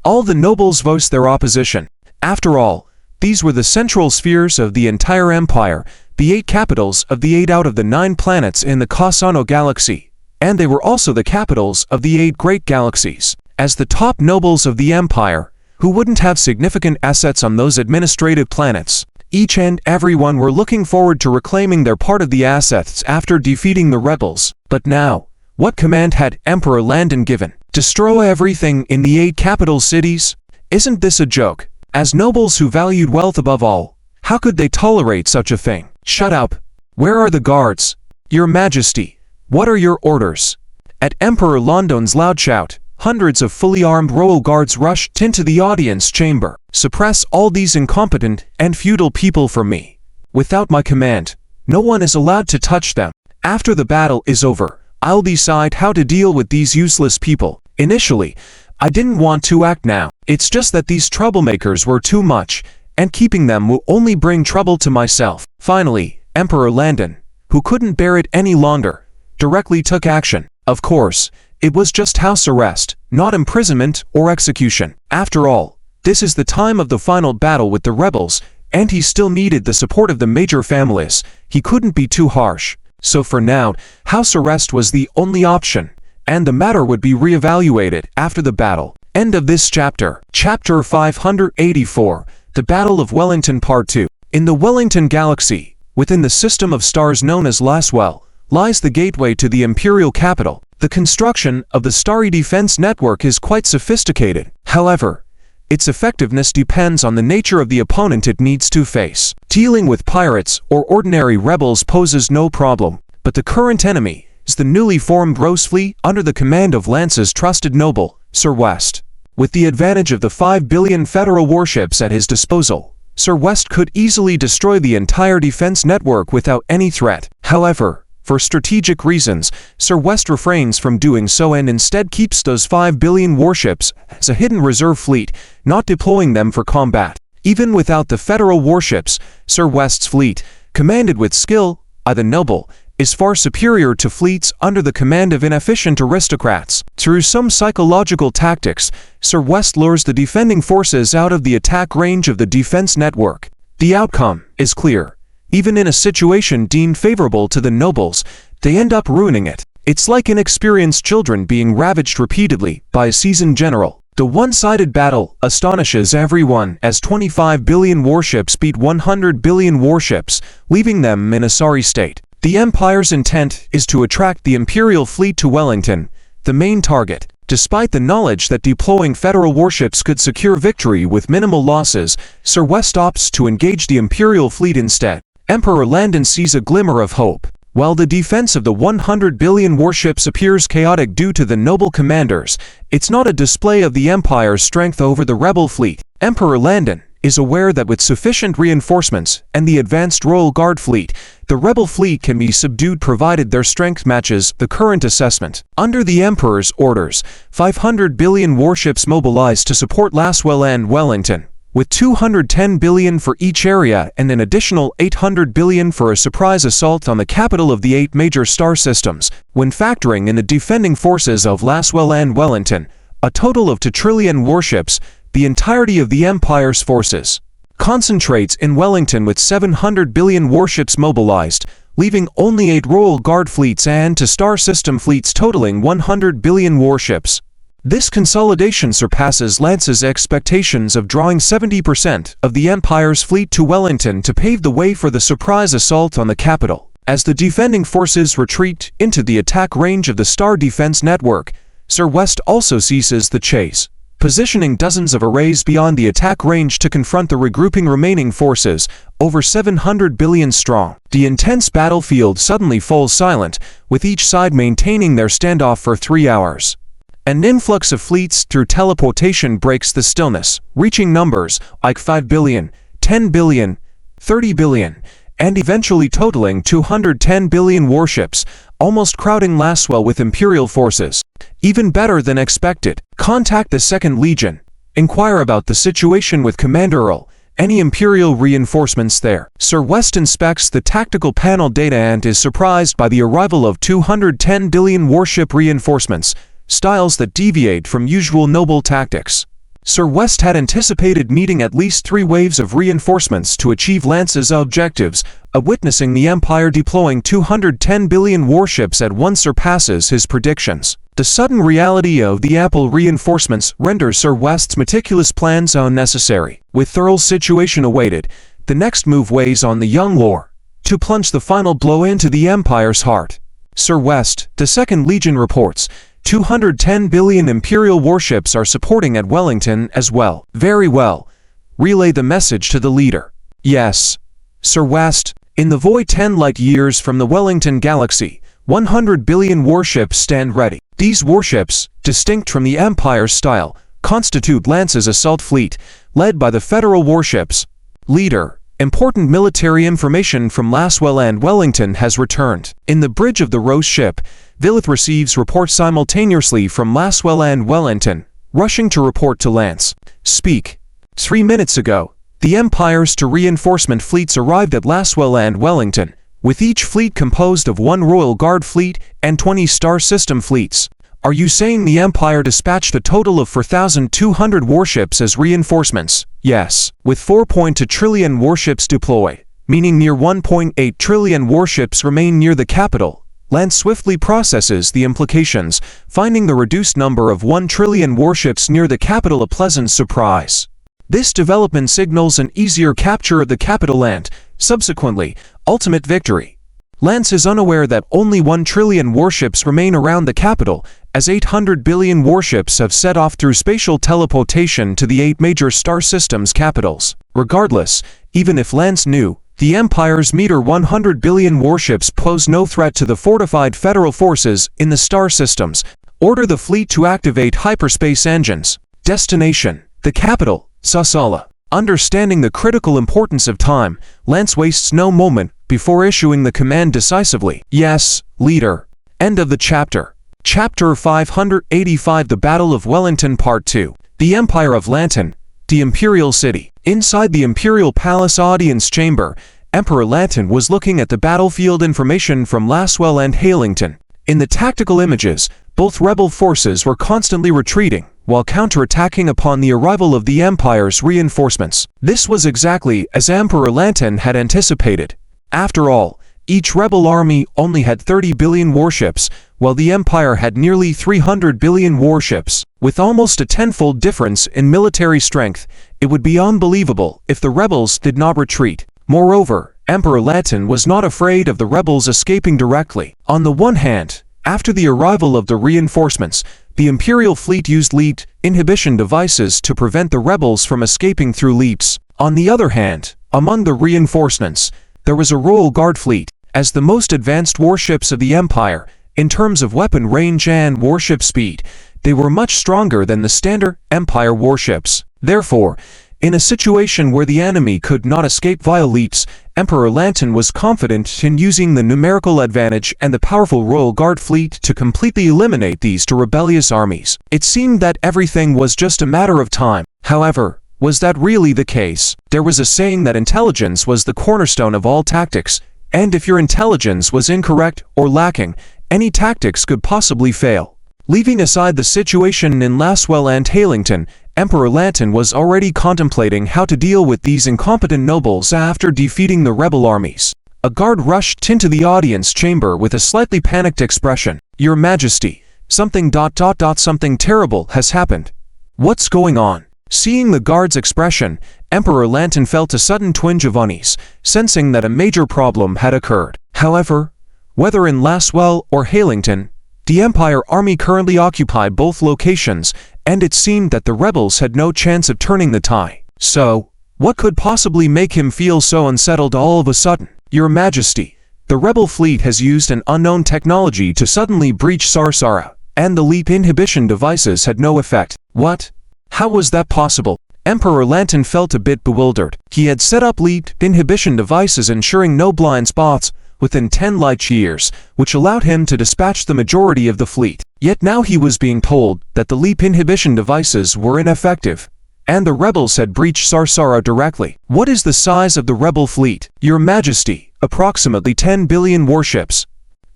All the nobles voiced their opposition. After all, these were the central spheres of the entire empire, the 8 capitals of the 8 out of the 9 planets in the Cassano galaxy, and they were also the capitals of the 8 great galaxies. As the top nobles of the empire, who wouldn't have significant assets on those administrative planets, each and every one were looking forward to reclaiming their part of the assets after defeating the rebels. But now, what command had Emperor Landon given? Destroy everything in the 8 capital cities? Isn't this a joke? As nobles who valued wealth above all, how could they tolerate such a thing? Shut up! Where are the guards? Your Majesty, what are your orders? At Emperor Landon's loud shout, hundreds of fully armed royal guards rushed into the audience chamber. Suppress all these incompetent and feudal people for me. Without my command, no one is allowed to touch them. After the battle is over, I'll decide how to deal with these useless people. Initially, I didn't want to act now. It's just that these troublemakers were too much, and keeping them will only bring trouble to myself. Finally, Emperor Landon, who couldn't bear it any longer, directly took action. Of course, it was just house arrest, not imprisonment or execution. After all, this is the time of the final battle with the rebels, and he still needed the support of the major families. He couldn't be too harsh. So for now, house arrest was the only option, and the matter would be re-evaluated after the battle. End of this chapter. Chapter 584, The Battle of Wellington Part 2. In the Wellington Galaxy, within the system of stars known as Laswell, lies the gateway to the Imperial capital. The construction of the Starry Defense Network is quite sophisticated. However, its effectiveness depends on the nature of the opponent it needs to face. Dealing with pirates or ordinary rebels poses no problem, but the current enemy is the newly formed Rose Fleet under the command of Lance's trusted noble, Sir West. With the advantage of the 5 billion federal warships at his disposal, Sir West could easily destroy the entire defense network without any threat. However, for strategic reasons, Sir West refrains from doing so and instead keeps those 5 billion warships as a hidden reserve fleet, not deploying them for combat. Even without the federal warships, Sir West's fleet, commanded with skill by the noble, is far superior to fleets under the command of inefficient aristocrats. Through some psychological tactics, Sir West lures the defending forces out of the attack range of the defense network. The outcome is clear. Even in a situation deemed favorable to the nobles, they end up ruining it. It's like inexperienced children being ravaged repeatedly by a seasoned general. The one-sided battle astonishes everyone as 25 billion warships beat 100 billion warships, leaving them in a sorry state. The Empire's intent is to attract the Imperial fleet to Wellington, the main target. Despite the knowledge that deploying federal warships could secure victory with minimal losses, Sir West opts to engage the Imperial fleet instead. Emperor Landon sees a glimmer of hope. While the defense of the 100 billion warships appears chaotic due to the noble commanders, it's not a display of the Empire's strength over the rebel fleet. Emperor Landon is aware that with sufficient reinforcements and the advanced Royal Guard fleet, the rebel fleet can be subdued provided their strength matches the current assessment. Under the Emperor's orders, 500 billion warships mobilized to support Laswell and Wellington, with 210 billion for each area and an additional 800 billion for a surprise assault on the capital of the 8 major star systems. When factoring in the defending forces of Laswell and Wellington, a total of 2 trillion warships, the entirety of the Empire's forces concentrates in Wellington with 700 billion warships mobilized, leaving only 8 Royal Guard fleets and 2 Star System fleets totaling 100 billion warships. This consolidation surpasses Lance's expectations of drawing 70% of the Empire's fleet to Wellington to pave the way for the surprise assault on the capital. As the defending forces retreat into the attack range of the Star Defense Network, Sir West also ceases the chase, positioning dozens of arrays beyond the attack range to confront the regrouping remaining forces, over 700 billion strong. The intense battlefield suddenly falls silent, with each side maintaining their standoff for 3 hours. An influx of fleets through teleportation breaks the stillness, reaching numbers like 5 billion, 10 billion, 30 billion, and eventually totaling 210 billion warships, almost crowding Laswell with Imperial forces. Even better than expected, contact the 2nd Legion. Inquire about the situation with Commander Earl. Any Imperial reinforcements there? Sir West inspects the tactical panel data and is surprised by the arrival of 210 billion warship reinforcements, styles that deviate from usual noble tactics. Sir West had anticipated meeting at least 3 waves of reinforcements to achieve Lance's objectives. Witnessing the Empire deploying 210 billion warships at once surpasses his predictions. The sudden reality of the ample reinforcements renders Sir West's meticulous plans unnecessary. With Thurl's situation awaited, the next move weighs on the young lord to plunge the final blow into the Empire's heart. Sir West, the 2nd Legion reports, 210 billion Imperial warships are supporting at Wellington as well. Very well. Relay the message to the leader. Yes, Sir West. In the void 10 light years from the Wellington galaxy, 100 billion warships stand ready. These warships, distinct from the Empire's style, constitute Lance's assault fleet, led by the Federal warships. Leader, important military information from Laswell and Wellington has returned. In the bridge of the Rose ship, Villith receives reports simultaneously from Laswell and Wellington, rushing to report to Lance. Speak. 3 minutes ago, the Empire's 2 reinforcement fleets arrived at Laswell and Wellington, with each fleet composed of 1 Royal Guard fleet and 20 Star System fleets. Are you saying the Empire dispatched a total of 4,200 warships as reinforcements? Yes, with 4.2 trillion warships deployed, meaning near 1.8 trillion warships remain near the capital. Lance swiftly processes the implications, finding the reduced number of 1 trillion warships near the capital a pleasant surprise. This development signals an easier capture of the capital and, subsequently, ultimate victory. Lance is unaware that only 1 trillion warships remain around the capital, as 800 billion warships have set off through spatial teleportation to the 8 major star systems capitals. Regardless, even if Lance knew, the Empire's mere 100 billion warships pose no threat to the fortified Federal forces in the star systems. Order the fleet to activate hyperspace engines. Destination: the capital, Sasala. Understanding the critical importance of time, Lance wastes no moment before issuing the command decisively. Yes, leader. End of the chapter. Chapter 585 The Battle of Wellington Part 2. The Empire of Lanton, the Imperial City. Inside the Imperial Palace Audience Chamber, Emperor Lanton was looking at the battlefield information from Laswell and Halington. In the tactical images, both rebel forces were constantly retreating, while counterattacking upon the arrival of the Empire's reinforcements. This was exactly as Emperor Lanton had anticipated. After all, each rebel army only had 30 billion warships, while the Empire had nearly 300 billion warships. With almost a tenfold difference in military strength, it would be unbelievable if the rebels did not retreat. Moreover, Emperor Lanton was not afraid of the rebels escaping directly. On the one hand, after the arrival of the reinforcements, the Imperial fleet used leap inhibition devices to prevent the rebels from escaping through leaps. On the other hand, among the reinforcements, there was a Royal Guard fleet. As the most advanced warships of the Empire, in terms of weapon range and warship speed, they were much stronger than the standard Empire warships. Therefore, in a situation where the enemy could not escape via leaps, Emperor Lanton was confident in using the numerical advantage and the powerful Royal Guard fleet to completely eliminate these two rebellious armies. It seemed that everything was just a matter of time. However, was that really the case? There was a saying that intelligence was the cornerstone of all tactics, and if your intelligence was incorrect or lacking, any tactics could possibly fail. Leaving aside the situation in Laswell and Halington, Emperor Lantan was already contemplating how to deal with these incompetent nobles after defeating the rebel armies. A guard rushed into the audience chamber with a slightly panicked expression. "Your Majesty, something terrible has happened." "What's going on?" Seeing the guard's expression, Emperor Lantan felt a sudden twinge of unease, sensing that a major problem had occurred. However, whether in Laswell or Halington, the Empire army currently occupied both locations, and it seemed that the rebels had no chance of turning the tide. So, what could possibly make him feel so unsettled all of a sudden? "Your Majesty, the rebel fleet has used an unknown technology to suddenly breach Sarsara, and the leap inhibition devices had no effect." "What? How was that possible?" Emperor Lantan felt a bit bewildered. He had set up leap inhibition devices ensuring no blind spots within 10 light years, which allowed him to dispatch the majority of the fleet. Yet now he was being told that the leap inhibition devices were ineffective, and the rebels had breached Sarsara directly. "What is the size of the rebel fleet?" "Your Majesty, approximately 10 billion warships."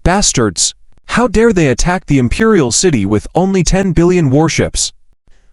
"Bastards! How dare they attack the Imperial City with only 10 billion warships?"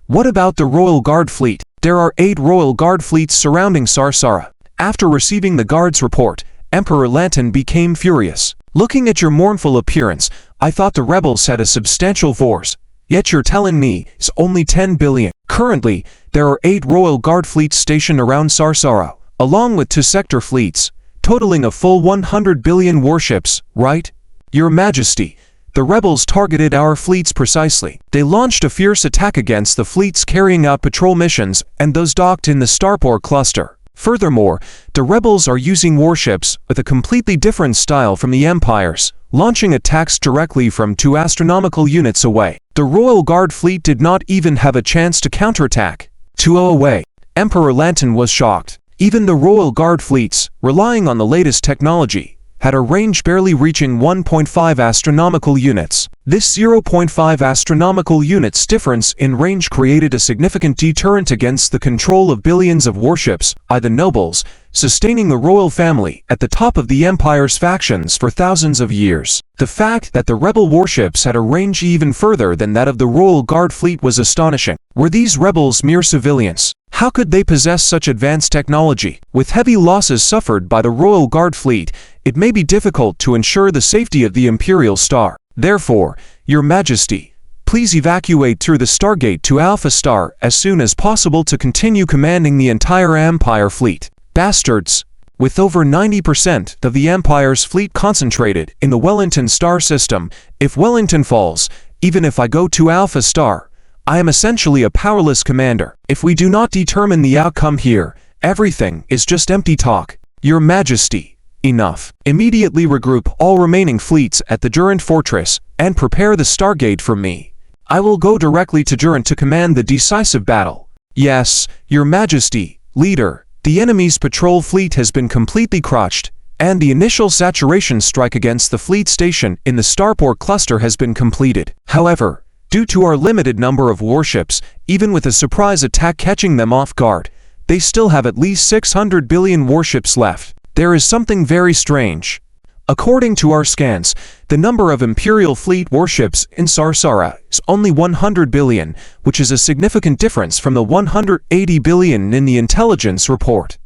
"What about the Royal Guard fleet?" "There are 8 Royal Guard fleets surrounding Sarsara." After receiving the guard's report, Emperor Lantan became furious. "Looking at your mournful appearance, I thought the rebels had a substantial force, yet you're telling me it's only 10 billion. Currently, there are 8 Royal Guard fleets stationed around Sarsara, along with 2 sector fleets, totaling a full 100 billion warships, right?" "Your Majesty, the rebels targeted our fleets precisely. They launched a fierce attack against the fleets carrying out patrol missions and those docked in the Starport cluster. Furthermore, the rebels are using warships with a completely different style from the Empire's, launching attacks directly from 2 astronomical units away. The Royal Guard fleet did not even have a chance to counterattack." 2 away. Emperor Lantan was shocked. Even the Royal Guard fleets, relying on the latest technology, had a range barely reaching 1.5 astronomical units. This 0.5 astronomical units difference in range created a significant deterrent against the control of billions of warships by the nobles, sustaining the royal family at the top of the Empire's factions for thousands of years. The fact that the rebel warships had a range even further than that of the Royal Guard fleet was astonishing. Were these rebels mere civilians? How could they possess such advanced technology? With heavy losses suffered by the Royal Guard fleet, it may be difficult to ensure the safety of the Imperial Star. Therefore, Your Majesty, please evacuate through the Stargate to Alpha Star as soon as possible to continue commanding the entire Empire fleet. Bastards! With over 90% of the Empire's fleet concentrated in the Wellington Star system, if Wellington falls, even if I go to Alpha Star, I am essentially a powerless commander. If we do not determine the outcome here, everything is just empty talk. Your Majesty, enough. Immediately regroup all remaining fleets at the Durant Fortress and prepare the Stargate for me. I will go directly to Durant to command the decisive battle. Yes, Your Majesty, leader. The enemy's patrol fleet has been completely crushed, and the initial saturation strike against the fleet station in the Starport cluster has been completed. However, due to our limited number of warships, even with a surprise attack catching them off guard, they still have at least 600 billion warships left. There is something very strange. According to our scans, the number of Imperial fleet warships in Sarsara is only 100 billion, which is a significant difference from the 180 billion in the intelligence report.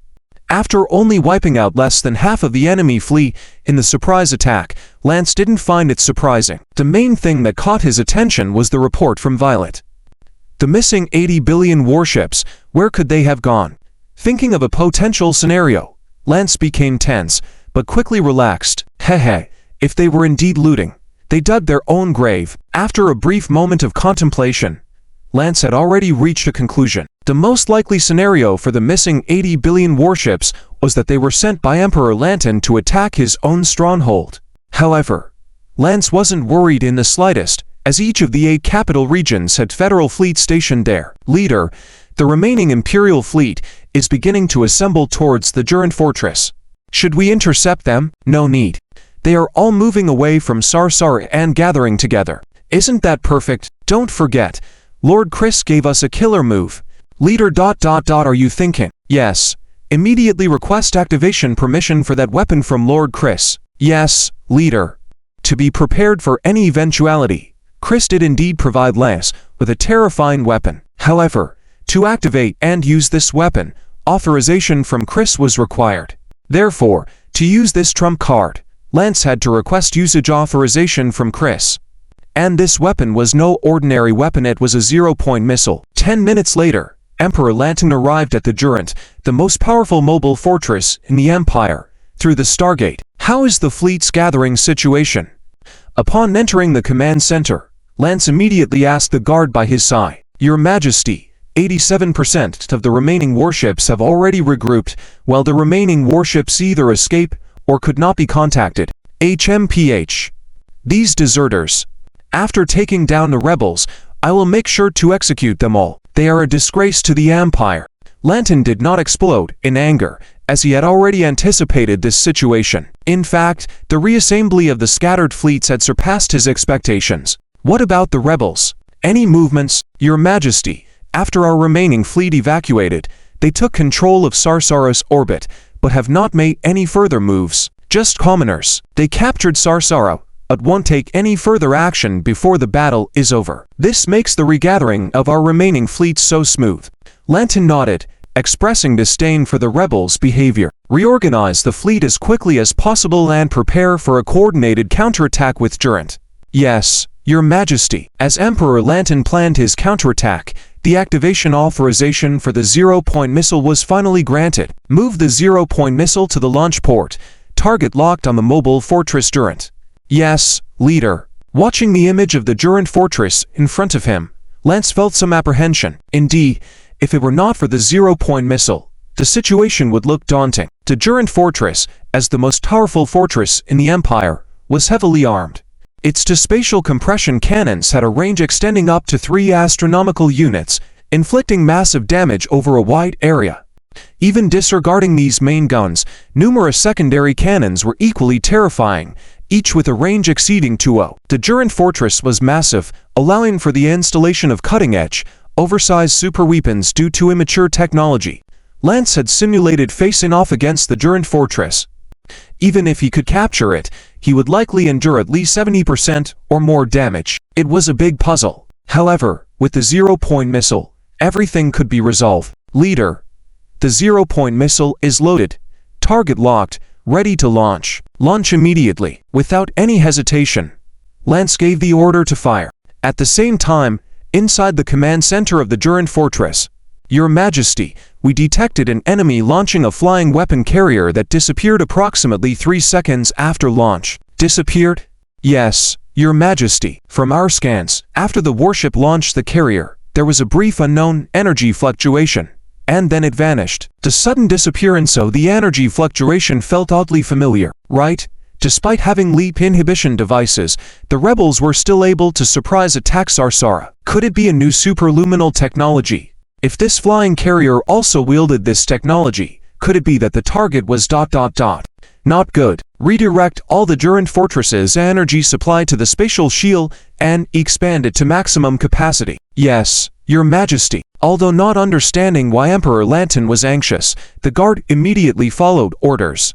After only wiping out less than half of the enemy fleet in the surprise attack, Lance didn't find it surprising. The main thing that caught his attention was the report from Violet. The missing 80 billion warships, where could they have gone? Thinking of a potential scenario, Lance became tense, but quickly relaxed. Hehe, if they were indeed looting, they dug their own grave. After a brief moment of contemplation, Lance had already reached a conclusion. The most likely scenario for the missing 80 billion warships was that they were sent by Emperor Lantan to attack his own stronghold. However, Lance wasn't worried in the slightest, as each of the 8 capital regions had federal fleets stationed there. Leader, the remaining Imperial fleet is beginning to assemble towards the Durant Fortress. Should we intercept them? No need. They are all moving away from Sarsara and gathering together. Isn't that perfect? Don't forget, Lord Chris gave us a killer move. Leader ... are you thinking? Yes. Immediately request activation permission for that weapon from Lord Chris. Yes, leader. To be prepared for any eventuality, Chris did indeed provide Lance with a terrifying weapon. However, To activate and use this weapon, authorization from Chris was required. Therefore, to use this trump card, Lance had to request usage authorization from Chris. And this weapon was no ordinary weapon, it was a zero-point missile. 10 minutes later, Emperor Lanton arrived at the Durant, the most powerful mobile fortress in the Empire, through the Stargate. How is the fleet's gathering situation? Upon entering the command center, Lance immediately asked the guard by his side, "Your Majesty, 87% of the remaining warships have already regrouped, while the remaining warships either escape or could not be contacted. HMPH. These deserters. After taking down the rebels, I will make sure to execute them all. They are a disgrace to the Empire." Lanton did not explode in anger, as he had already anticipated this situation. In fact, the reassembly of the scattered fleets had surpassed his expectations. What about the rebels? Any movements? Your Majesty, after our remaining fleet evacuated, they took control of Sarsaros orbit, but have not made any further moves. Just commoners. They captured Sarsaro, but won't take any further action before the battle is over. This makes the regathering of our remaining fleets so smooth. Lanton nodded, expressing disdain for the rebels' behavior. Reorganize the fleet as quickly as possible and prepare for a coordinated counterattack with Durant. Yes, Your Majesty. As Emperor Lanton planned his counterattack, the activation authorization for the zero-point missile was finally granted. Move the zero-point missile to the launch port. Target locked on the mobile fortress Durant. Yes, leader. Watching the image of the Durant fortress in front of him, Lance felt some apprehension. Indeed, if it were not for the zero-point missile, the situation would look daunting. The Durant fortress, as the most powerful fortress in the Empire, was heavily armed. Its two spatial compression cannons had a range extending up to 3 astronomical units, inflicting massive damage over a wide area. Even disregarding these main guns, numerous secondary cannons were equally terrifying, each with a range exceeding 20. The Durant fortress was massive, allowing for the installation of cutting-edge, oversized superweapons due to immature technology. Lance had simulated facing off against the Durant fortress. Even if he could capture it, he would likely endure at least 70% or more damage. It was a big puzzle. However, with the zero-point missile, everything could be resolved. Leader, the zero-point missile is loaded. Target locked, ready to launch. Launch immediately. Without any hesitation, Lance gave the order to fire. At the same time, inside the command center of the Durant fortress, Your Majesty, we detected an enemy launching a flying weapon carrier that disappeared approximately 3 seconds after launch. Disappeared? Yes, Your Majesty. From our scans, after the warship launched the carrier, there was a brief unknown energy fluctuation, and then it vanished. The sudden disappearance of the energy fluctuation felt oddly familiar, right? Despite having leap inhibition devices, the rebels were still able to surprise attack Sarsara. Could it be a new superluminal technology? If this flying carrier also wielded this technology, could it be that the target was ... Not good. Redirect all the Durant fortress's energy supply to the spatial shield and expand it to maximum capacity. Yes, Your Majesty. Although not understanding why Emperor Lanton was anxious, the guard immediately followed orders.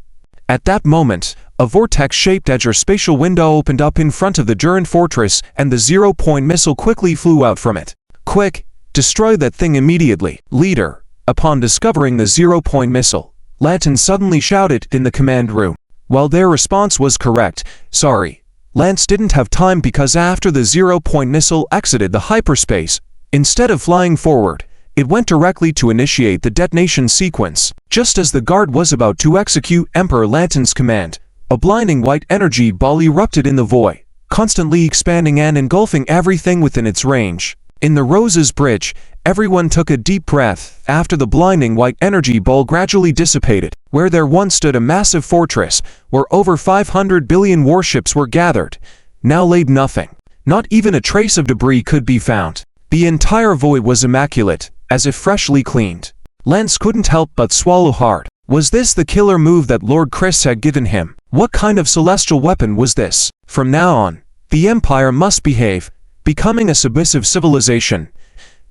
At that moment, a vortex-shaped edge spatial window opened up in front of the Durant fortress and the zero-point missile quickly flew out from it. Quick! Destroy that thing immediately. Leader. Upon discovering the zero-point missile, Lanton suddenly shouted in the command room. While their response was correct, sorry, Lance didn't have time because after the zero-point missile exited the hyperspace, instead of flying forward, it went directly to initiate the detonation sequence. Just as the guard was about to execute Emperor Lanton's command, a blinding white energy ball erupted in the void, constantly expanding and engulfing everything within its range. In the Rose's Bridge, everyone took a deep breath after the blinding white energy ball gradually dissipated. Where there once stood a massive fortress, where over 500 billion warships were gathered, now laid nothing. Not even a trace of debris could be found. The entire void was immaculate, as if freshly cleaned. Lance couldn't help but swallow hard. Was this the killer move that Lord Chris had given him? What kind of celestial weapon was this? From now on, the Empire must behave, becoming a submissive civilization.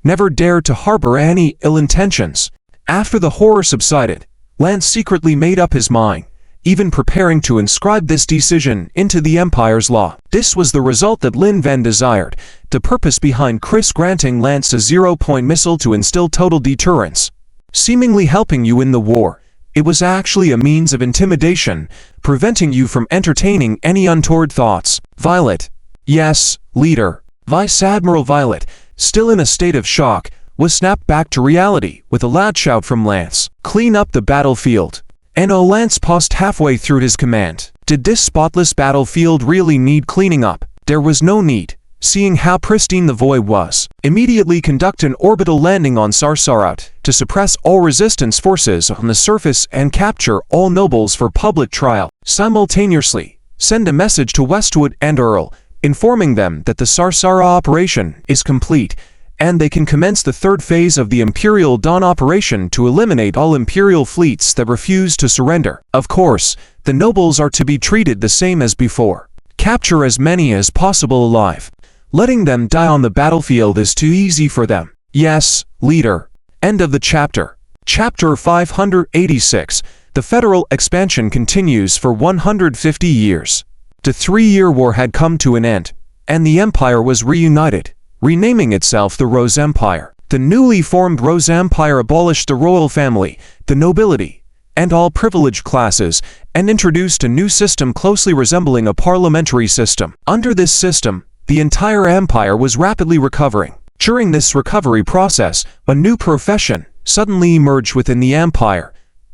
Never dare to harbor any ill intentions. After the horror subsided, Lance secretly made up his mind. even preparing to inscribe this decision into the Empire's law. This was the result that Lin Ven desired, the purpose behind Chris granting Lance a 0-point missile to instill total deterrence. Seemingly helping you in the war, it was actually a means of intimidation, preventing you from entertaining any untoward thoughts. Violet. Yes, leader. Vice Admiral Violet, still in a state of shock, was snapped back to reality with a loud shout from Lance. Clean up the battlefield. And Lance paused halfway through his command. Did this spotless battlefield really need cleaning up? There was no need, seeing how pristine the void was. Immediately conduct an orbital landing on Sarsaut to suppress all resistance forces on the surface and capture all nobles for public trial. Simultaneously, send a message to Westwood and Earl, informing them that the Sarsara operation is complete, and they can commence the third phase of the Imperial Dawn operation to eliminate all Imperial fleets that refuse to surrender. Of course, the nobles are to be treated the same as before. Capture as many as possible alive. Letting them die on the battlefield is too easy for them. Yes, leader. End of the chapter. Chapter 586. The Federal expansion continues for 150 years. The 3-year war had come to an end, and the Empire was reunited, renaming itself the Rose Empire. The newly formed Rose Empire abolished the royal family, the nobility, and all privileged classes, and introduced a new system closely resembling a parliamentary system. Under this system, the entire empire was rapidly recovering. During this recovery process, a new profession suddenly emerged within the empire: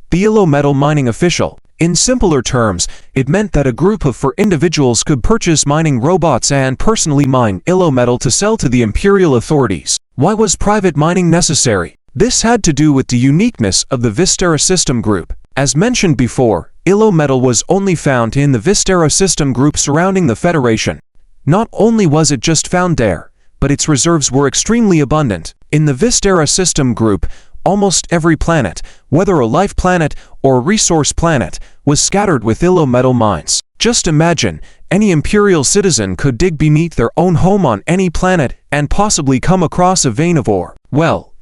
the Illo Metal mining official. In simpler terms, it meant that a group of 4 individuals could purchase mining robots and personally mine Illo Metal to sell to the imperial authorities. Why was private mining necessary? This had to do with the uniqueness of the Vistera System Group. As mentioned before, Illo Metal was only found in the Vistera System Group surrounding the Federation. Not only was it just found there, but its reserves were extremely abundant. In the Vistera System Group, almost every planet, whether a life planet or a resource planet, was scattered with Illo Metal mines. Just imagine, any Imperial citizen could dig beneath their own home on any planet and possibly come across a vein of ore. Well,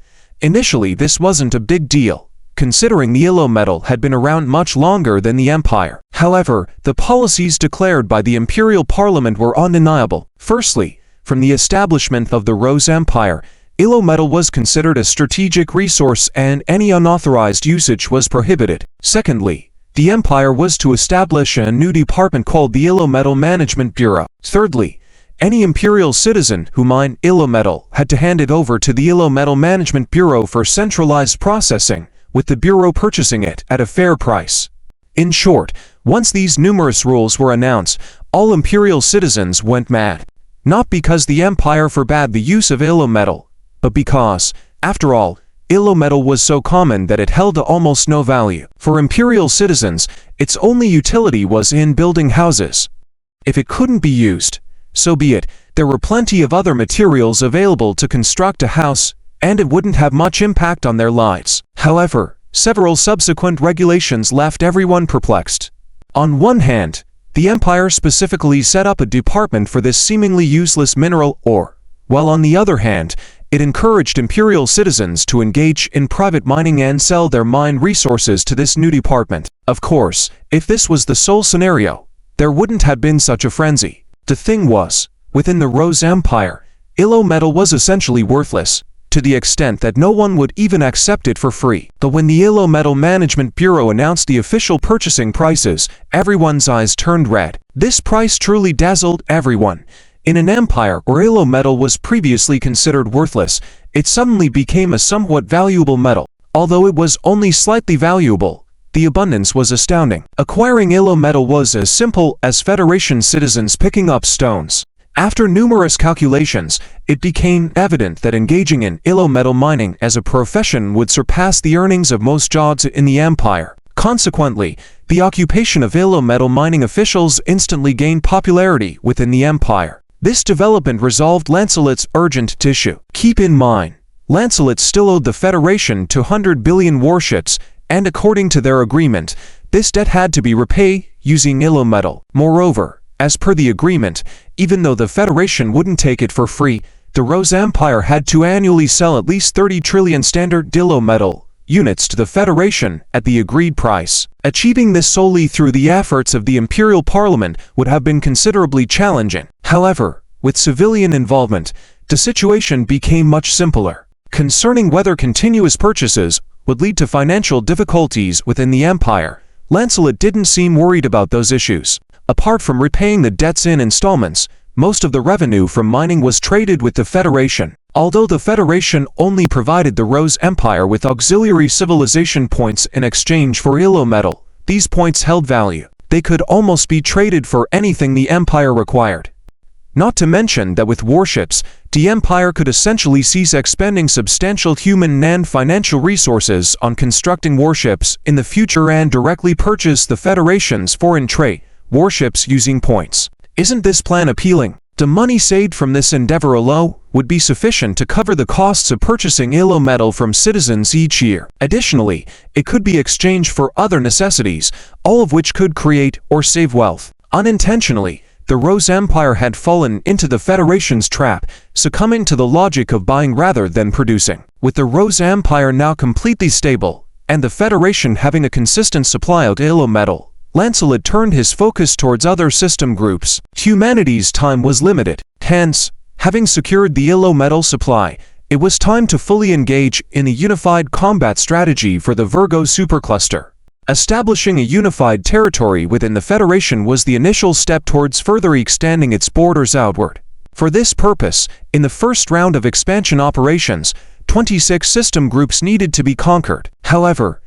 initially this wasn't a big deal, considering the Illo Metal had been around much longer than the Empire. However, the policies declared by the Imperial Parliament were undeniable. Firstly, from the establishment of the Rose Empire, Illo Metal was considered a strategic resource and any unauthorized usage was prohibited. Secondly, the Empire was to establish a new department called the Illo Metal Management Bureau. Thirdly, any Imperial citizen who mined Illo Metal had to hand it over to the Illo Metal Management Bureau for centralized processing, with the Bureau purchasing it at a fair price. In short, once these numerous rules were announced, all Imperial citizens went mad. Not because the Empire forbade the use of Illo Metal, but because, after all, Illo Metal was so common that it held almost no value. For Imperial citizens, its only utility was in building houses. If it couldn't be used, so be it. There were plenty of other materials available to construct a house, and it wouldn't have much impact on their lives. However, several subsequent regulations left everyone perplexed. On one hand, the Empire specifically set up a department for this seemingly useless mineral ore, while on the other hand, it encouraged Imperial citizens to engage in private mining and sell their mine resources to this new department. Of course, if this was the sole scenario, there wouldn't have been such a frenzy. The thing was, within the Rose Empire, Illo Metal was essentially worthless, to the extent that no one would even accept it for free. But when the Illo Metal Management Bureau announced the official purchasing prices, everyone's eyes turned red. This price truly dazzled everyone. In an empire where Illo Metal was previously considered worthless, it suddenly became a somewhat valuable metal. Although it was only slightly valuable, the abundance was astounding. Acquiring Illo Metal was as simple as Federation citizens picking up stones. After numerous calculations, it became evident that engaging in Illo Metal mining as a profession would surpass the earnings of most jobs in the Empire. Consequently, the occupation of Illo Metal mining officials instantly gained popularity within the Empire. This development resolved Lancelot's urgent issue. Keep in mind, Lancelot still owed the Federation 200 billion warships, and according to their agreement, this debt had to be repaid using Illo Metal. Moreover, as per the agreement, even though the Federation wouldn't take it for free, the Rose Empire had to annually sell at least 30 trillion standard Illo Metal units to the Federation at the agreed price. Achieving this solely through the efforts of the Imperial Parliament would have been considerably challenging. However, with civilian involvement, the situation became much simpler. Concerning whether continuous purchases would lead to financial difficulties within the Empire, Lancelot didn't seem worried about those issues. Apart from repaying the debts in installments, most of the revenue from mining was traded with the Federation. Although the Federation only provided the Rose Empire with auxiliary civilization points in exchange for Illo metal, these points held value. They could almost be traded for anything the Empire required. Not to mention that with warships, the Empire could essentially cease expending substantial human and financial resources on constructing warships in the future and directly purchase the Federation's foreign trade warships using points. Isn't this plan appealing? The money saved from this endeavor alone would be sufficient to cover the costs of purchasing Illo metal from citizens each year. Additionally, it could be exchanged for other necessities, all of which could create or save wealth. Unintentionally, the Rose Empire had fallen into the Federation's trap, succumbing to the logic of buying rather than producing. With the Rose Empire now completely stable, and the Federation having a consistent supply of Illo metal, Lancelot turned his focus towards other system groups. Humanity's time was limited. Hence, having secured the Illo metal supply, it was time to fully engage in a unified combat strategy for the Virgo supercluster. Establishing a unified territory within the Federation was the initial step towards further extending its borders outward. For this purpose, in the first round of expansion operations, 26 system groups needed to be conquered. However,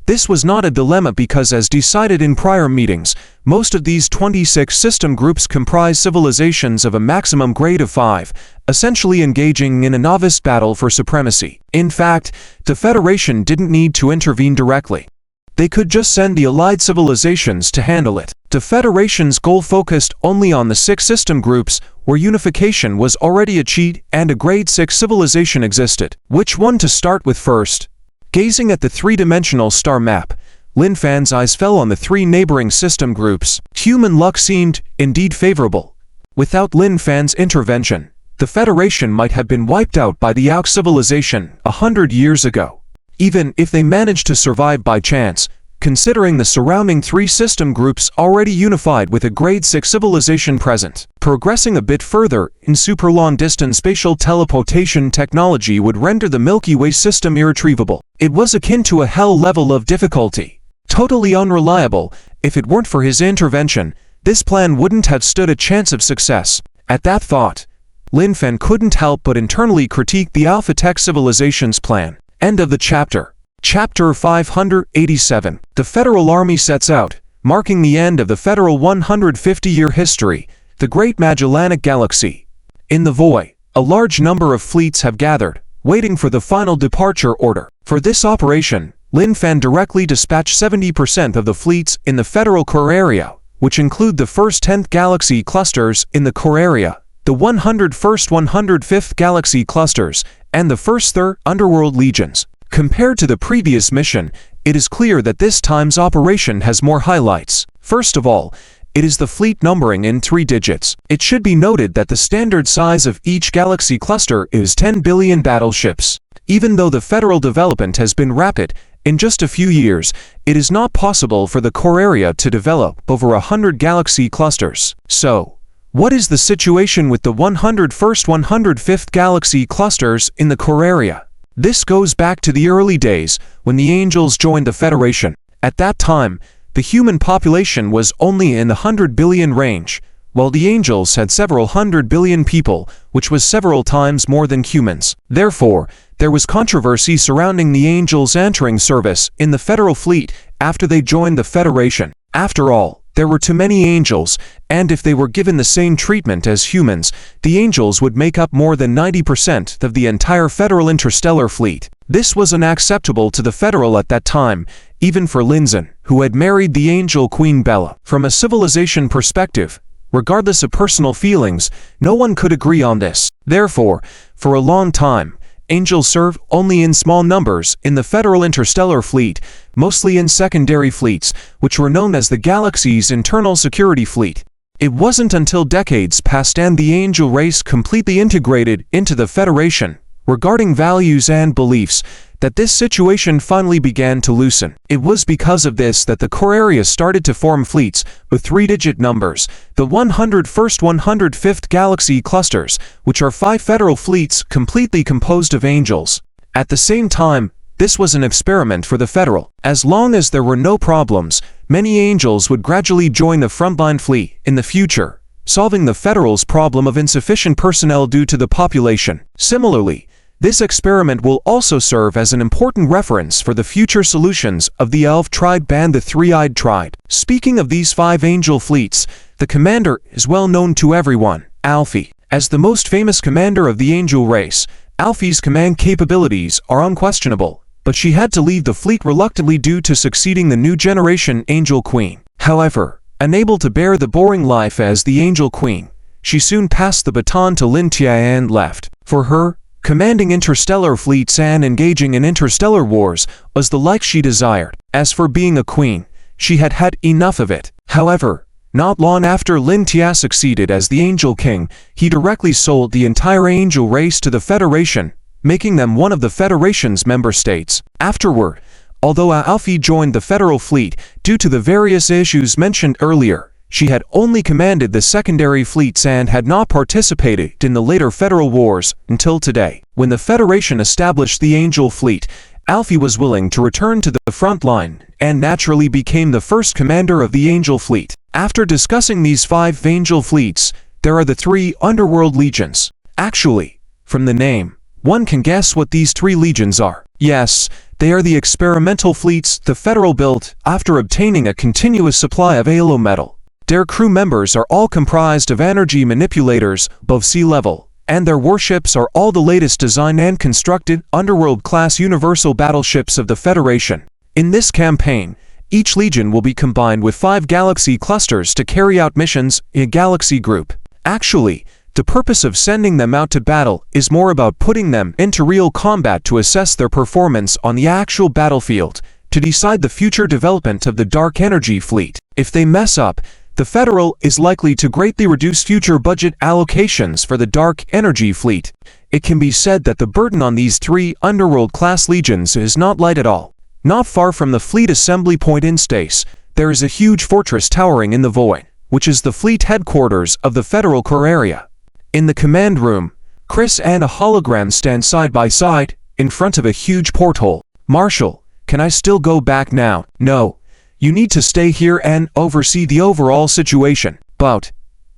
this was not a dilemma because, as decided in prior meetings, most of these 26 system groups comprise civilizations of a maximum grade of 5, essentially engaging in a novice battle for supremacy. In fact, the Federation didn't need to intervene directly. They could just send the allied civilizations to handle it. The Federation's goal focused only on the 6 system groups where unification was already achieved and a grade 6 civilization existed. Which one to start with first? Gazing at the three-dimensional star map, Lin Fan's eyes fell on the 3 neighboring system groups. Human luck seemed, indeed, favorable. Without Lin Fan's intervention, the Federation might have been wiped out by the Auk civilization 100 years ago. Even if they managed to survive by chance, considering the surrounding 3 system groups already unified with a grade 6 civilization present. Progressing a bit further in super long-distance spatial teleportation technology would render the Milky Way system irretrievable. It was akin to a hell level of difficulty. Totally unreliable, if it weren't for his intervention, this plan wouldn't have stood a chance of success. At that thought, Lin Fan couldn't help but internally critique the Alpha Tech civilization's plan. End of the chapter. Chapter 587. The Federal Army sets out, marking the end of the Federal 150-year history, the Great Magellanic Galaxy. In the void, a large number of fleets have gathered, waiting for the final departure order. For this operation, Lin Fan directly dispatched 70% of the fleets in the Federal core area, which include the first 10th galaxy clusters in the core area, the 101st 105th galaxy clusters, and the first third underworld legions. Compared to the previous mission, it is clear that this time's operation has more highlights. First of all, it is the fleet numbering in 3 digits. It should be noted that the standard size of each galaxy cluster is 10 billion battleships. Even though the Federal development has been rapid, in just a few years, it is not possible for the core area to develop over 100 galaxy clusters. So, what is the situation with the 101st 105th galaxy clusters in the core area? This goes back to the early days when the Angels joined the Federation. At that time, the human population was only in the 100 billion range, while the Angels had several 100 billion people, which was several times more than humans. Therefore, there was controversy surrounding the Angels entering service in the Federal fleet after they joined the Federation. After all, there were too many Angels, and if they were given the same treatment as humans, the Angels would make up more than 90% of the entire Federal interstellar fleet. This was unacceptable to the Federal at that time, even for Linzen, who had married the Angel Queen Bella. From a civilization perspective, regardless of personal feelings, no one could agree on this. Therefore, for a long time, Angels served only in small numbers in the Federal interstellar fleet, mostly in secondary fleets, which were known as the Galaxy's Internal Security Fleet. It wasn't until decades passed and the Angel race completely integrated into the Federation, regarding values and beliefs, that this situation finally began to loosen. It was because of this that the core area started to form fleets with three-digit numbers, the 101st 105th Galaxy clusters, which are 5 federal fleets completely composed of angels. At the same time, this was an experiment for the Federal. As long as there were no problems, many angels would gradually join the frontline fleet in the future, solving the Federal's problem of insufficient personnel due to the population. Similarly, this experiment will also serve as an important reference for the future solutions of the Elf Triad and the Three-Eyed Triad. Speaking of these 5 angel fleets, the commander is well known to everyone, Alfie. As the most famous commander of the angel race, Alfie's command capabilities are unquestionable, but she had to leave the fleet reluctantly due to succeeding the new generation Angel Queen. However, unable to bear the boring life as the Angel Queen, she soon passed the baton to Lin Tia and left. For her, commanding interstellar fleets and engaging in interstellar wars was the life she desired. As for being a queen, she had had enough of it. However, not long after Lin Tia succeeded as the Angel King, he directly sold the entire angel race to the Federation, making them one of the Federation's member states. Afterward, although Alfie joined the Federal Fleet due to the various issues mentioned earlier, she had only commanded the secondary fleets and had not participated in the later Federal Wars until today. When the Federation established the Angel Fleet, Alfie was willing to return to the front line and naturally became the first commander of the Angel Fleet. After discussing these 5 angel fleets, there are the 3 underworld legions. Actually, from the name, one can guess what these 3 legions are. Yes, they are the experimental fleets the Federal built after obtaining a continuous supply of halo metal. Their crew members are all comprised of energy manipulators above sea level, and their warships are all the latest design and constructed underworld-class universal battleships of the Federation. In this campaign, each legion will be combined with 5 galaxy clusters to carry out missions in a galaxy group. Actually, the purpose of sending them out to battle is more about putting them into real combat to assess their performance on the actual battlefield, to decide the future development of the Dark Energy Fleet. If they mess up, the Federal is likely to greatly reduce future budget allocations for the Dark Energy Fleet. It can be said that the burden on these 3 underworld-class legions is not light at all. Not far from the fleet assembly point in space, there is a huge fortress towering in the void, which is the fleet headquarters of the Federal core area. In the command room, Chris and a hologram stand side by side, in front of a huge porthole. "Marshall, can I still go back now?" "No. You need to stay here and oversee the overall situation." "But."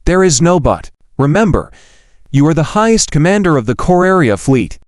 "There is no but. Remember, you are the highest commander of the core area fleet."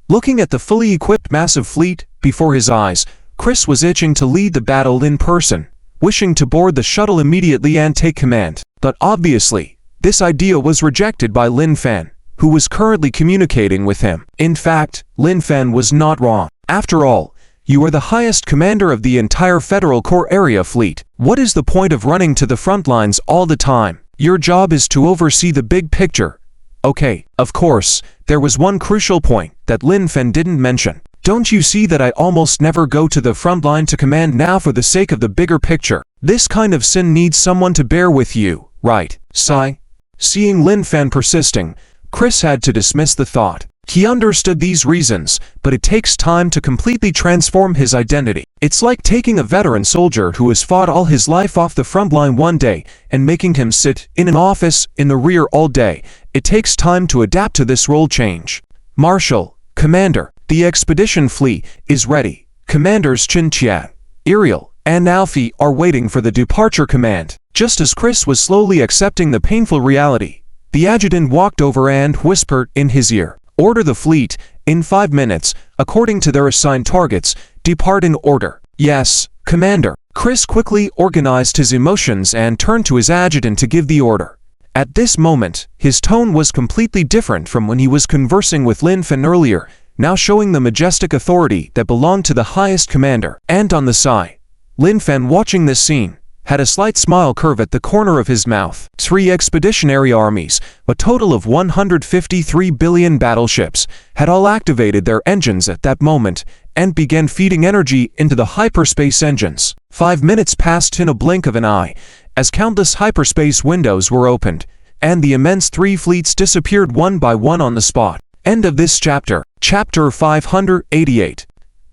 Looking at the fully equipped massive fleet before his eyes, Chris was itching to lead the battle in person, wishing to board the shuttle immediately and take command. But obviously, this idea was rejected by Lin Fan, who was currently communicating with him. In fact, Lin Fan was not wrong. After all, you are the highest commander of the entire Federal core area fleet. What is the point of running to the front lines all the time? Your job is to oversee the big picture. Okay, of course, there was one crucial point that Lin Fan didn't mention. Don't you see that I almost never go to the front line to command now for the sake of the bigger picture? This kind of sin needs someone to bear with you, right? Sigh. Seeing Lin Fan persisting, Chris had to dismiss the thought. He understood these reasons, but it takes time to completely transform his identity. It's like taking a veteran soldier who has fought all his life off the front line one day and making him sit in an office in the rear all day. It takes time to adapt to this role change. Marshal, Commander, the expedition fleet is ready. Commanders Chin Chia, Ariel, and Alfie are waiting for the departure command. Just as Chris was slowly accepting the painful reality, the adjutant walked over and whispered in his ear, "Order the fleet, in 5 minutes, according to their assigned targets, depart in order." "Yes, Commander." Chris quickly organized his emotions and turned to his adjutant to give the order. At this moment, his tone was completely different from when he was conversing with Lin Fan earlier, now showing the majestic authority that belonged to the highest commander. And on the side, Lin Fan, watching this scene, had a slight smile curve at the corner of his mouth. 3 expeditionary armies, a total of 153 billion battleships, had all activated their engines at that moment and began feeding energy into the hyperspace engines. 5 minutes passed in a blink of an eye, as countless hyperspace windows were opened, and the immense 3 fleets disappeared one by one on the spot. End of this chapter. Chapter 588.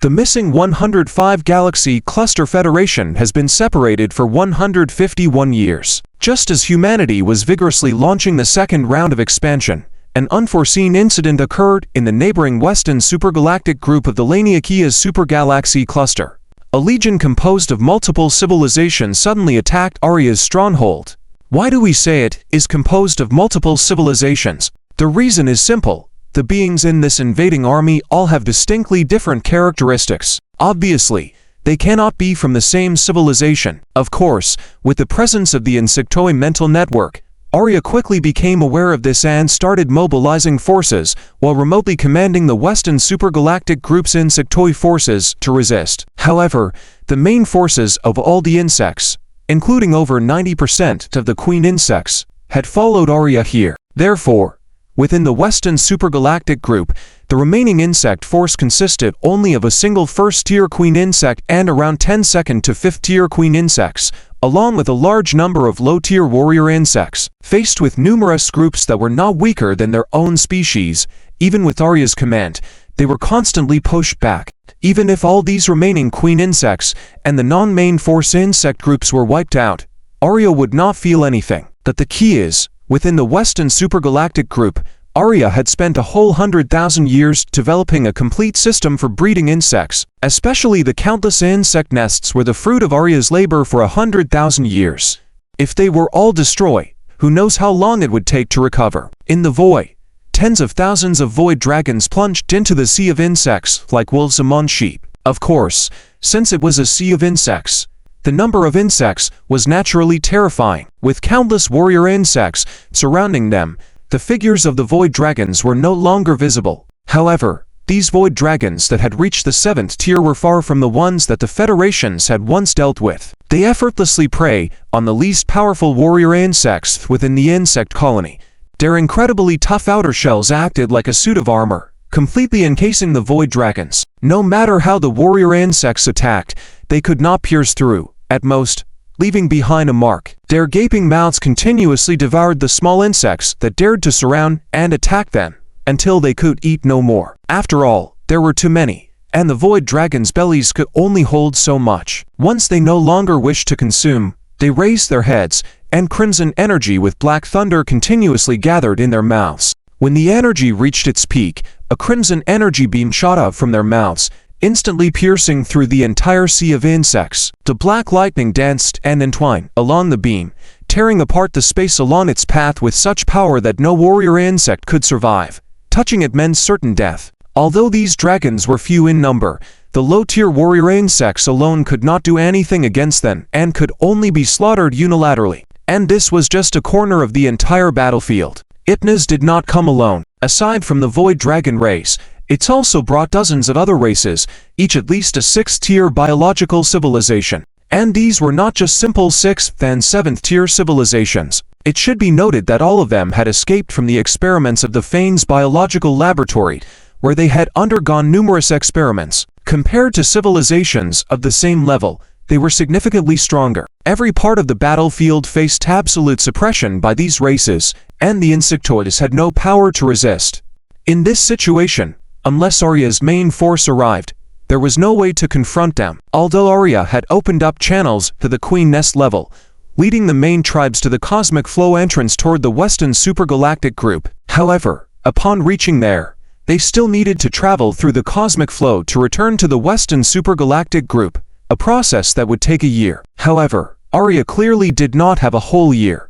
The missing 105 Galaxy Cluster Federation has been separated for 151 years. Just as humanity was vigorously launching the second round of expansion, an unforeseen incident occurred in the neighboring Western Supergalactic Group of the Laniakia's Supergalaxy Cluster. A legion composed of multiple civilizations suddenly attacked Aria's stronghold. Why do we say it is composed of multiple civilizations? The reason is simple. The beings in this invading army all have distinctly different characteristics. Obviously, they cannot be from the same civilization. Of course, with the presence of the Insectoid mental network, Aria quickly became aware of this and started mobilizing forces while remotely commanding the Western Supergalactic Group's Insectoid forces to resist. However, the main forces of all the insects, including over 90% of the queen insects, had followed Aria here. Therefore, within the Western Supergalactic Group, the remaining insect force consisted only of a single first-tier queen insect and around 10 second to 5th-tier queen insects, along with a large number of low-tier warrior insects. Faced with numerous groups that were not weaker than their own species, even with Aria's command, they were constantly pushed back. Even if all these remaining queen insects and the non-main force insect groups were wiped out, Aria would not feel anything. But the key is, within the Western Supergalactic Group, Aria had spent a whole 100,000 years developing a complete system for breeding insects. Especially the countless insect nests were the fruit of Aria's labor for 100,000 years. If they were all destroyed, who knows how long it would take to recover. In the void, tens of thousands of void dragons plunged into the sea of insects like wolves among sheep. Of course, since it was a sea of insects, the number of insects was naturally terrifying. With countless warrior insects surrounding them, the figures of the void dragons were no longer visible. However, these void dragons that had reached the 7th tier were far from the ones that the Federations had once dealt with. They effortlessly prey on the least powerful warrior insects within the insect colony. Their incredibly tough outer shells acted like a suit of armor, completely encasing the void dragons. No matter how the warrior insects attacked, they could not pierce through, at most, leaving behind a mark. Their gaping mouths continuously devoured the small insects that dared to surround and attack them, until they could eat no more. After all, there were too many, and the void dragons' bellies could only hold so much. Once they no longer wished to consume, they raised their heads, and crimson energy with black thunder continuously gathered in their mouths. When the energy reached its peak, a crimson energy beam shot out from their mouths, instantly piercing through the entire sea of insects. The black lightning danced and entwined along the beam, tearing apart the space along its path with such power that no warrior insect could survive. Touching it meant certain death. Although these dragons were few in number, the low-tier warrior insects alone could not do anything against them and could only be slaughtered unilaterally. And this was just a corner of the entire battlefield. Hypnos did not come alone. Aside from the void dragon race, it's also brought dozens of other races, each at least a 6th-tier biological civilization. And these were not just simple 6th and 7th-tier civilizations. It should be noted that all of them had escaped from the experiments of the Fanes Biological Laboratory, where they had undergone numerous experiments. Compared to civilizations of the same level, they were significantly stronger. Every part of the battlefield faced absolute suppression by these races, and the insectoids had no power to resist. In this situation, unless Aria's main force arrived, there was no way to confront them. Although Aria had opened up channels to the Queen Nest level, leading the main tribes to the Cosmic Flow entrance toward the Western Supergalactic Group. However, upon reaching there, they still needed to travel through the Cosmic Flow to return to the Western Supergalactic Group, a process that would take a year. However, Aria clearly did not have a whole year.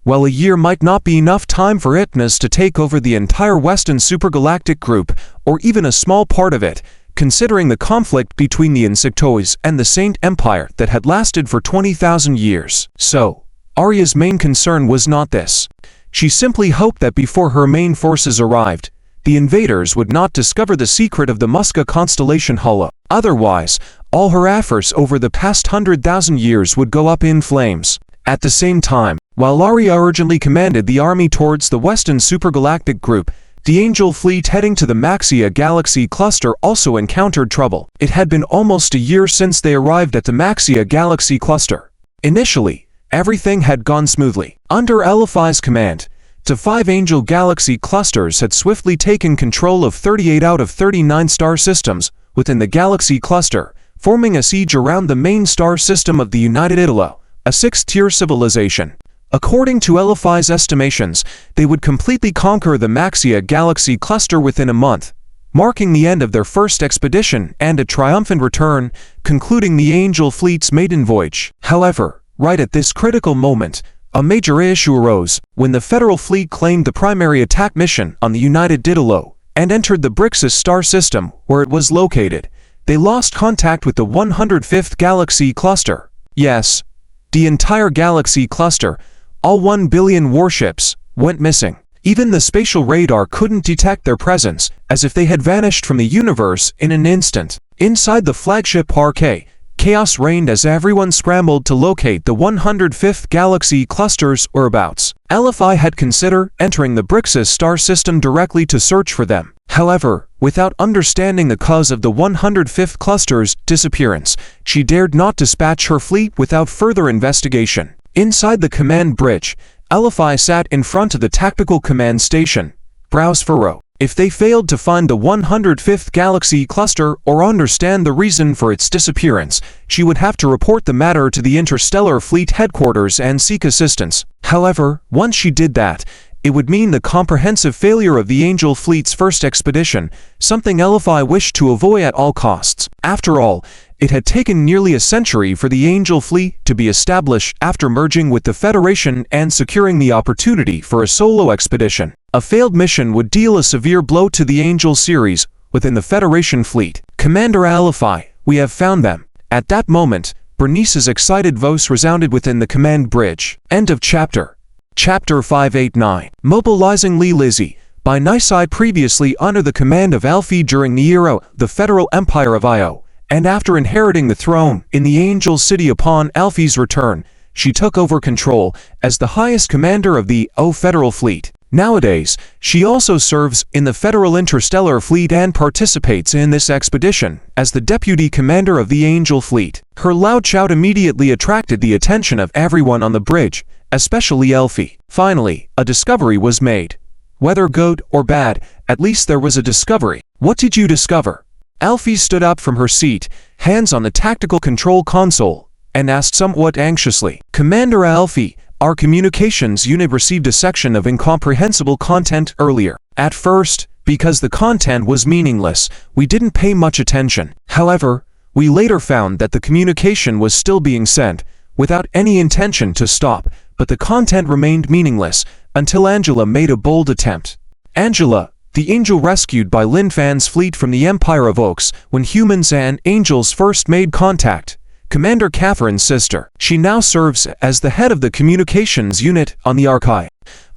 While a year might not be enough time for Hypnos to take over the entire Western Supergalactic Group, or even a small part of it, considering the conflict between the Insectoids and the Saint Empire that had lasted for 20,000 years. So, Aria's main concern was not this. She simply hoped that before her main forces arrived, the invaders would not discover the secret of the Musca constellation hollow. Otherwise, all her efforts over the past 100,000 years would go up in flames. At the same time, while Aria urgently commanded the army towards the Western Supergalactic Group, the Angel fleet heading to the Maxia Galaxy Cluster also encountered trouble. It had been almost a year since they arrived at the Maxia Galaxy Cluster. Initially, everything had gone smoothly. Under Eliphi's command, the 5 Angel Galaxy clusters had swiftly taken control of 38 out of 39 star systems, within the galaxy cluster, forming a siege around the main star system of the United Italo, a sixth-tier civilization. According to Eliphi's estimations, they would completely conquer the Maxia galaxy cluster within a month, marking the end of their first expedition and a triumphant return, concluding the Angel fleet's maiden voyage. However, right at this critical moment, a major issue arose when the Federal fleet claimed the primary attack mission on the United Ditalo and entered the Brixis star system where it was located. They lost contact with the 105th galaxy cluster. Yes, the entire galaxy cluster, all 1 billion warships, went missing. Even the spatial radar couldn't detect their presence, as if they had vanished from the universe in an instant. Inside the flagship RK, chaos reigned as everyone scrambled to locate the 105th galaxy cluster's whereabouts. Eliphi had considered entering the Brixis star system directly to search for them. However, without understanding the cause of the 105th cluster's disappearance, she dared not dispatch her fleet without further investigation. Inside the command bridge, Eliphi sat in front of the tactical command station, brows furrow. If they failed to find the 105th galaxy cluster or understand the reason for its disappearance, she would have to report the matter to the Interstellar Fleet headquarters and seek assistance. However, once she did that, it would mean the comprehensive failure of the Angel fleet's first expedition, something Eliphi wished to avoid at all costs. After all, it had taken nearly a century for the Angel fleet to be established after merging with the Federation and securing the opportunity for a solo expedition. A failed mission would deal a severe blow to the Angel series within the Federation fleet. "Commander Eliphi, we have found them." At that moment, Bernice's excited voice resounded within the command bridge. End of chapter. Chapter 589. Mobilizing Lee Lizzie. By Nisai, previously under the command of Elphi during the era of the Federal Empire of Io, and after inheriting the throne in the Angel City upon Elphi's return, she took over control as the highest commander of the Federal Fleet. Nowadays, she also serves in the Federal Interstellar Fleet and participates in this expedition as the deputy commander of the Angel Fleet. Her loud shout immediately attracted the attention of everyone on the bridge, especially Elphi. Finally, a discovery was made. Whether good or bad, at least there was a discovery. What did you discover? Elphi stood up from her seat, hands on the tactical control console, and asked somewhat anxiously. "Commander Elphi, our communications unit received a section of incomprehensible content earlier. At first, because the content was meaningless, we didn't pay much attention. However, we later found that the communication was still being sent, without any intention to stop, but the content remained meaningless until Angela made a bold attempt. Angela, the angel rescued by Lin Fan's fleet from the Empire of Oaks when humans and angels first made contact. Commander Catherine's sister. She now serves as the head of the communications unit on the Archive.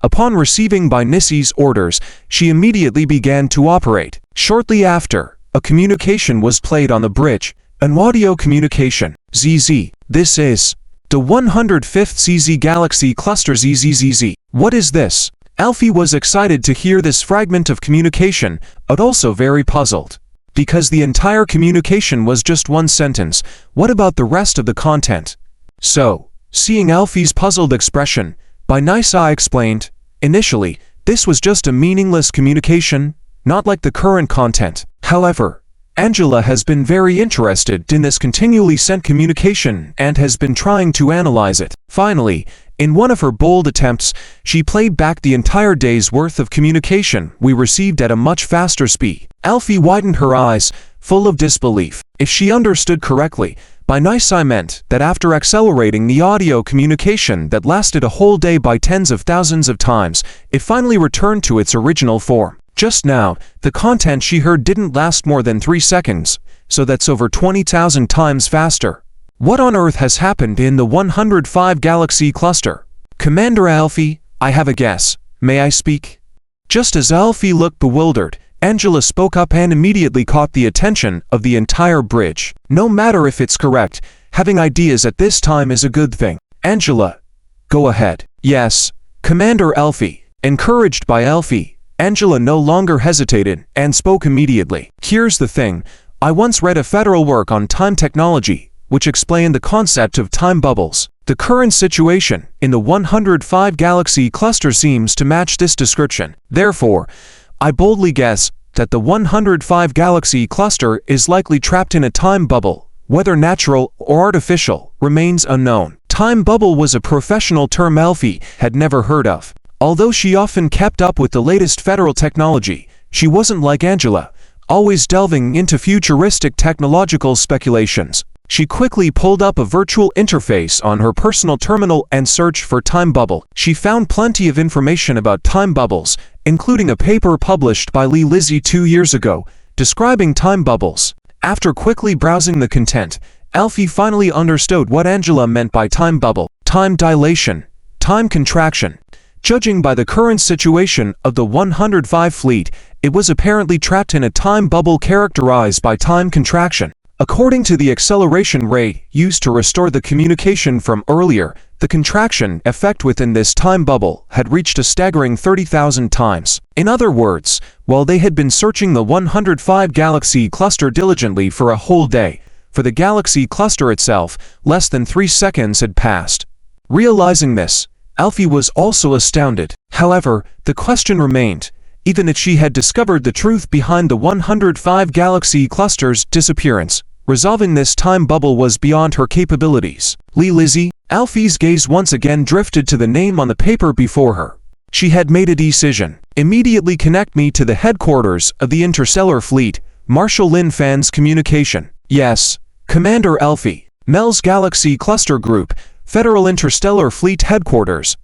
Upon receiving by Nisai's orders, she immediately began to operate. Shortly after, a communication was played on the bridge, an audio communication. ZZ. This is the 105th CZ Galaxy Cluster ZZZZ. What is this? Elphi was excited to hear this fragment of communication, but also very puzzled. Because the entire communication was just one sentence, what about the rest of the content? So, seeing Elphi's puzzled expression, by Nisai explained, initially, this was just a meaningless communication, not like the current content. However, Angela has been very interested in this continually sent communication and has been trying to analyze it. Finally, in one of her bold attempts, she played back the entire day's worth of communication we received at a much faster speed. Elphi widened her eyes, full of disbelief. If she understood correctly, by Nisai meant that after accelerating the audio communication that lasted a whole day by tens of thousands of times, it finally returned to its original form. Just now, the content she heard didn't last more than 3 seconds, so that's over 20,000 times faster. What on earth has happened in the 105 Galaxy Cluster? Commander Elphi, I have a guess. May I speak? Just as Elphi looked bewildered, Angela spoke up and immediately caught the attention of the entire bridge. No matter if it's correct, having ideas at this time is a good thing. Angela, go ahead. Yes, Commander Elphi. Encouraged by Elphi, Angela no longer hesitated and spoke immediately. Here's the thing, I once read a federal work on time technology, which explained the concept of time bubbles. The current situation in the 105 Galaxy Cluster seems to match this description. Therefore, I boldly guess that the 105 galaxy cluster is likely trapped in a time bubble. Whether natural or artificial remains unknown. Time bubble was a professional term Alfie had never heard of. Although she often kept up with the latest federal technology, she wasn't like Angela, always delving into futuristic technological speculations. She quickly pulled up a virtual interface on her personal terminal and searched for time bubble. She found plenty of information about time bubbles, including a paper published by Lee Lizzie 2 years ago, describing time bubbles. After quickly browsing the content, Alfie finally understood what Angela meant by time bubble: time dilation, time contraction. Judging by the current situation of the 105 fleet, it was apparently trapped in a time bubble characterized by time contraction. According to the acceleration rate used to restore the communication from earlier, the contraction effect within this time bubble had reached a staggering 30,000 times. In other words, while they had been searching the 105 galaxy cluster diligently for a whole day, for the galaxy cluster itself, less than 3 seconds had passed. Realizing this, Alfie was also astounded. However, the question remained, even if she had discovered the truth behind the 105 galaxy cluster's disappearance, resolving this time bubble was beyond her capabilities. Lee Lizzie, Alfie's gaze once again drifted to the name on the paper before her. She had made a decision. Immediately connect me to the headquarters of the Interstellar Fleet, Marshal Lin Fan's communication. Yes, Commander Alfie. Mel's Galaxy Cluster Group, Federal Interstellar Fleet Headquarters.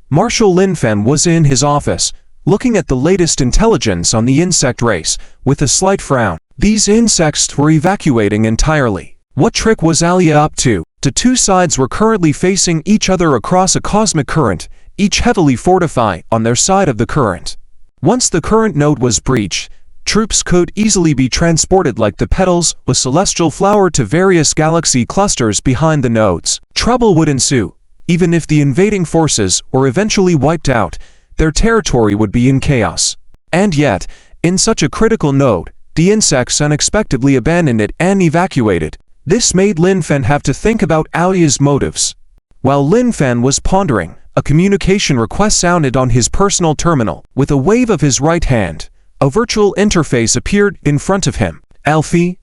Marshal Lin Fan was in his office, looking at the latest intelligence on the insect race, with a slight frown. These insects were evacuating entirely. What trick was Alia up to? The two sides were currently facing each other across a cosmic current, each heavily fortified on their side of the current. Once the current node was breached, troops could easily be transported like the petals of a celestial flower to various galaxy clusters behind the nodes. Trouble would ensue. Even if the invading forces were eventually wiped out, their territory would be in chaos. And yet, in such a critical node, the insects unexpectedly abandoned it and evacuated. This made Lin Fan have to think about Alia's motives. While Lin Fan was pondering, a communication request sounded on his personal terminal. With a wave of his right hand, a virtual interface appeared in front of him. Alfie?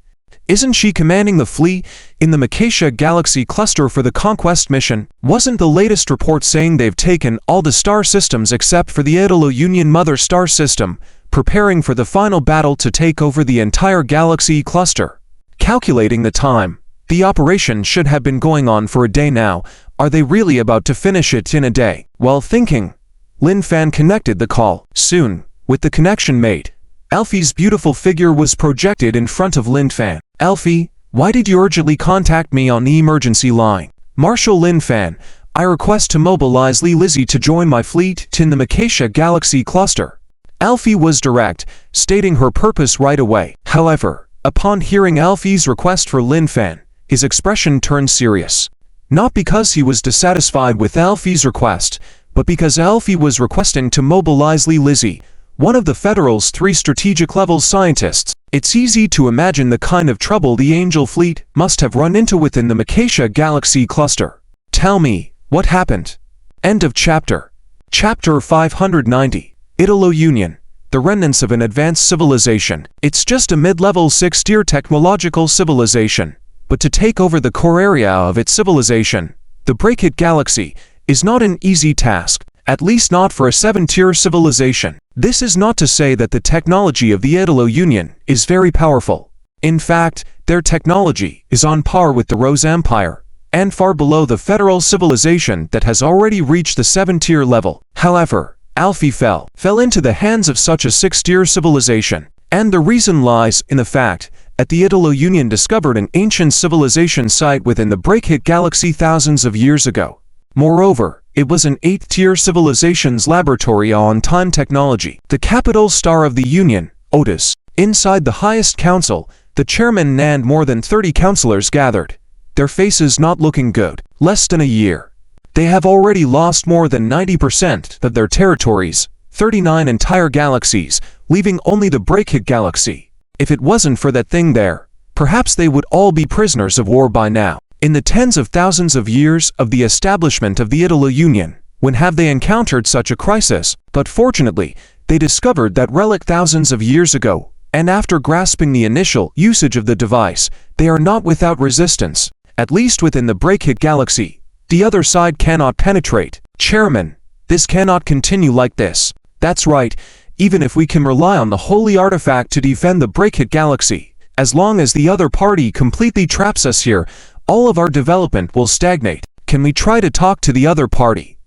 Isn't she commanding the fleet in the Macacia Galaxy Cluster for the Conquest mission? Wasn't the latest report saying they've taken all the star systems except for the Italo Union Mother Star System, preparing for the final battle to take over the entire Galaxy Cluster? Calculating the time, the operation should have been going on for a day now. Are they really about to finish it in a day? While thinking, Lin Fan connected the call. Soon, with the connection made, Alfie's beautiful figure was projected in front of Lin Fan. Alfie, why did you urgently contact me on the emergency line? Marshal Lin Fan, I request to mobilize Lee Lizzie to join my fleet in the Macacia Galaxy Cluster. Alfie was direct, stating her purpose right away. However, upon hearing Alfie's request for Lin Fan, his expression turned serious. Not because he was dissatisfied with Alfie's request, but because Alfie was requesting to mobilize Lee Lizzie, one of the Federal's 3 strategic-level scientists. It's easy to imagine the kind of trouble the Angel fleet must have run into within the Macacia Galaxy Cluster. Tell me, what happened? End of chapter. Chapter 590. Italo Union, the remnants of an advanced civilization. It's just a mid-level 6-tier technological civilization. But to take over the core area of its civilization, the Bracket Galaxy, is not an easy task. At least not for a 7-tier civilization. This is not to say that the technology of the Italo Union is very powerful. In fact, their technology is on par with the Rose Empire, and far below the Federal civilization that has already reached the 7-tier level. However, Alfie fell into the hands of such a 6-tier civilization. And the reason lies in the fact that the Italo Union discovered an ancient civilization site within the Bracket Galaxy thousands of years ago. Moreover, it was an 8th-tier civilization's laboratory on time technology. The capital star of the Union, Otis. Inside the highest council, the chairman and more than 30 councilors gathered, their faces not looking good. Less than a year. They have already lost more than 90% of their territories, 39 entire galaxies, leaving only the Bracket Galaxy. If it wasn't for that thing there, perhaps they would all be prisoners of war by now. In the tens of thousands of years of the establishment of the Italo Union, when have they encountered such a crisis? But fortunately, they discovered that relic thousands of years ago, And after grasping the initial usage of the device, they are not without resistance. At least within the Breakit Galaxy, the other side cannot penetrate. Chairman, this cannot continue like this. That's right, even if we can rely on the holy artifact to defend the Breakit Galaxy, as long as the other party completely traps us here, all of our development will stagnate. Can we try to talk to the other party? ...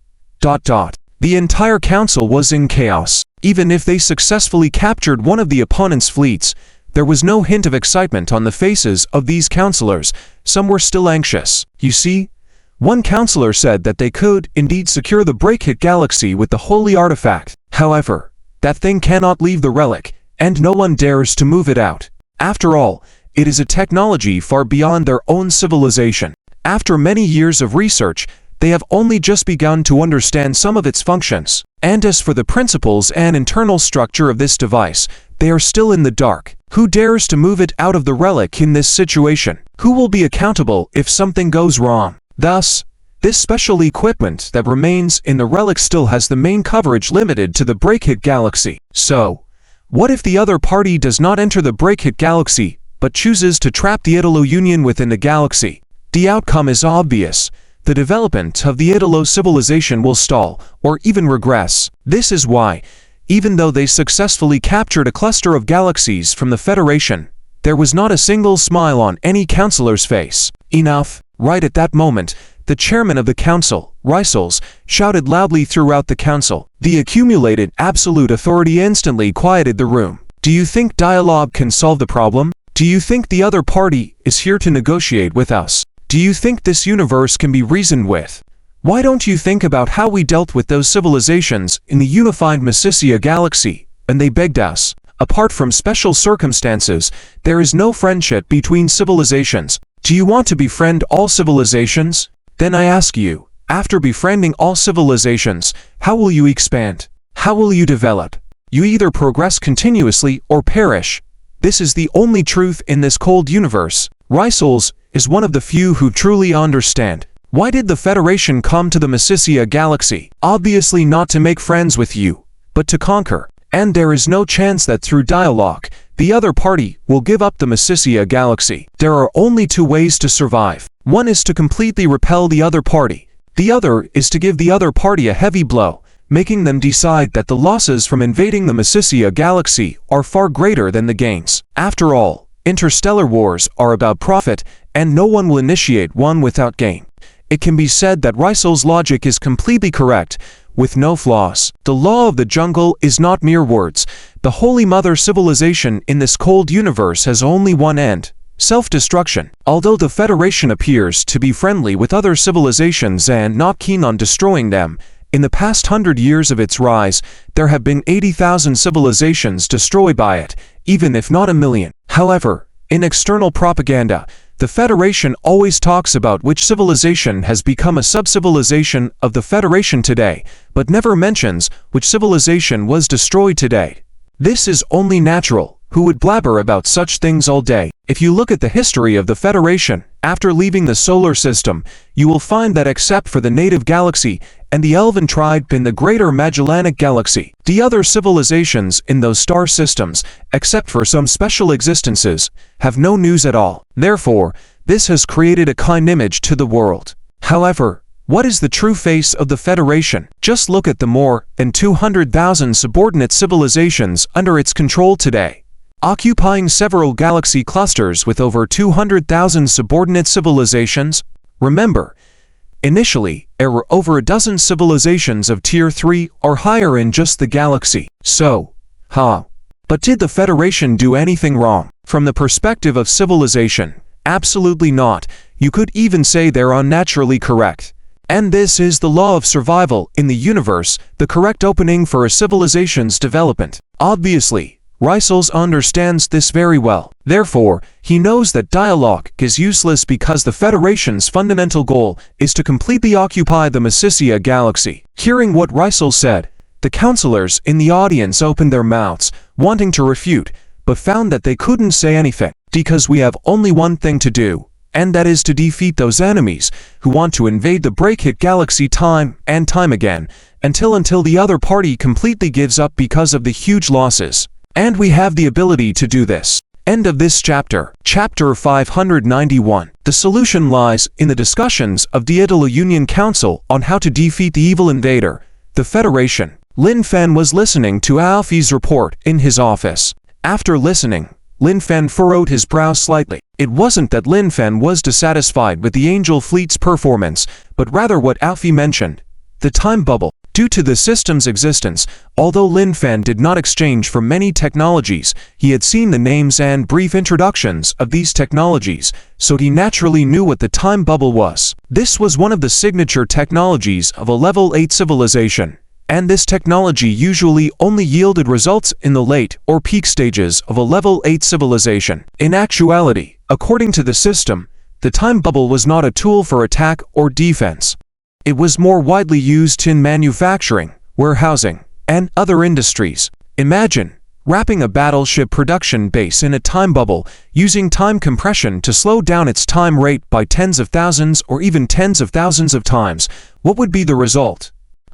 The entire council was in chaos. Even if they successfully captured one of the opponent's fleets, there was no hint of excitement on the faces of these councillors. Some were still anxious. You see, one councillor said that they could indeed secure the Breakit Galaxy with the holy artifact. However, that thing cannot leave the relic, and no one dares to move it out. After all, it is a technology far beyond their own civilization. After many years of research, they have only just begun to understand some of its functions. And as for the principles and internal structure of this device, they are still in the dark. Who dares to move it out of the relic in this situation? Who will be accountable if something goes wrong? Thus, this special equipment that remains in the relic still has the main coverage limited to the Breakit Galaxy. So, what if the other party does not enter the Breakit Galaxy, but chooses to trap the Italo Union within the galaxy? The outcome is obvious. The development of the Italo civilization will stall, or even regress. This is why, even though they successfully captured a cluster of galaxies from the Federation, there was not a single smile on any councillor's face. Enough! Right at that moment, the chairman of the council, Rysels, shouted loudly throughout the council. The accumulated absolute authority instantly quieted the room. Do you think dialogue can solve the problem? Do you think the other party is here to negotiate with us? Do you think this universe can be reasoned with? Why don't you think about how we dealt with those civilizations in the unified Masisia Galaxy, and they begged us? Apart from special circumstances, there is no friendship between civilizations. Do you want to befriend all civilizations? Then I ask you, after befriending all civilizations, how will you expand? How will you develop? You either progress continuously or perish. This is the only truth in this cold universe. Rysels is one of the few who truly understand. Why did the Federation come to the Masisia Galaxy? Obviously not to make friends with you, but to conquer. And there is no chance that through dialogue, the other party will give up the Masisia Galaxy. There are only two ways to survive. One is to completely repel the other party. The other is to give the other party a heavy blow, making them decide that the losses from invading the Masisia Galaxy are far greater than the gains. After all, interstellar wars are about profit, and no one will initiate one without gain. It can be said that Rysels' logic is completely correct, with no flaws. The law of the jungle is not mere words. The Holy Mother civilization in this cold universe has only one end: self-destruction. Although the Federation appears to be friendly with other civilizations and not keen on destroying them, in the past 100 years of its rise, there have been 80,000 civilizations destroyed by it, even if not a million. However, in external propaganda, the Federation always talks about which civilization has become a sub-civilization of the Federation today, but never mentions which civilization was destroyed today. This is only natural. Who would blabber about such things all day? If you look at the history of the Federation, after leaving the solar system, you will find that except for the native galaxy and the Elven tribe in the greater Magellanic Galaxy, the other civilizations in those star systems, except for some special existences, have no news at all. Therefore, this has created a kind image to the world. However, what is the true face of the Federation? Just look at the more than 200,000 subordinate civilizations under its control today, occupying several galaxy clusters with over 200,000 subordinate civilizations. Remember, initially, there were over a dozen civilizations of Tier 3 or higher in just the galaxy. So, but did the Federation do anything wrong? From the perspective of civilization, absolutely not. You could even say they're unnaturally correct. And this is the law of survival in the universe, the correct opening for a civilization's development. Obviously, Rysels understands this very well. Therefore, he knows that dialogue is useless because the Federation's fundamental goal is to completely occupy the Masisia Galaxy. Hearing what Rysels said, the councillors in the audience opened their mouths, wanting to refute, but found that they couldn't say anything, because we have only one thing to do, and that is to defeat those enemies who want to invade the Breakit Galaxy time and time again, until the other party completely gives up because of the huge losses. And we have the ability to do this. End of this chapter. Chapter 591. The solution lies in the discussions of the Italy-Union Council on how to defeat the evil invader, the Federation. Lin Fen was listening to Alfie's report in his office. After listening, Lin Fen furrowed his brow slightly. It wasn't that Lin Fen was dissatisfied with the Angel Fleet's performance, but rather what Alfie mentioned, the time bubble. Due to the system's existence, although Lin Fen did not exchange for many technologies, he had seen the names and brief introductions of these technologies, so he naturally knew what the time bubble was. This was one of the signature technologies of a level 8 civilization, and this technology usually only yielded results in the late or peak stages of a level 8 civilization. In actuality, according to the system, the time bubble was not a tool for attack or defense. It was more widely used in manufacturing, warehousing, and other industries. Imagine wrapping a battleship production base in a time bubble, using time compression to slow down its time rate by tens of thousands or even tens of thousands of times. What would be the result?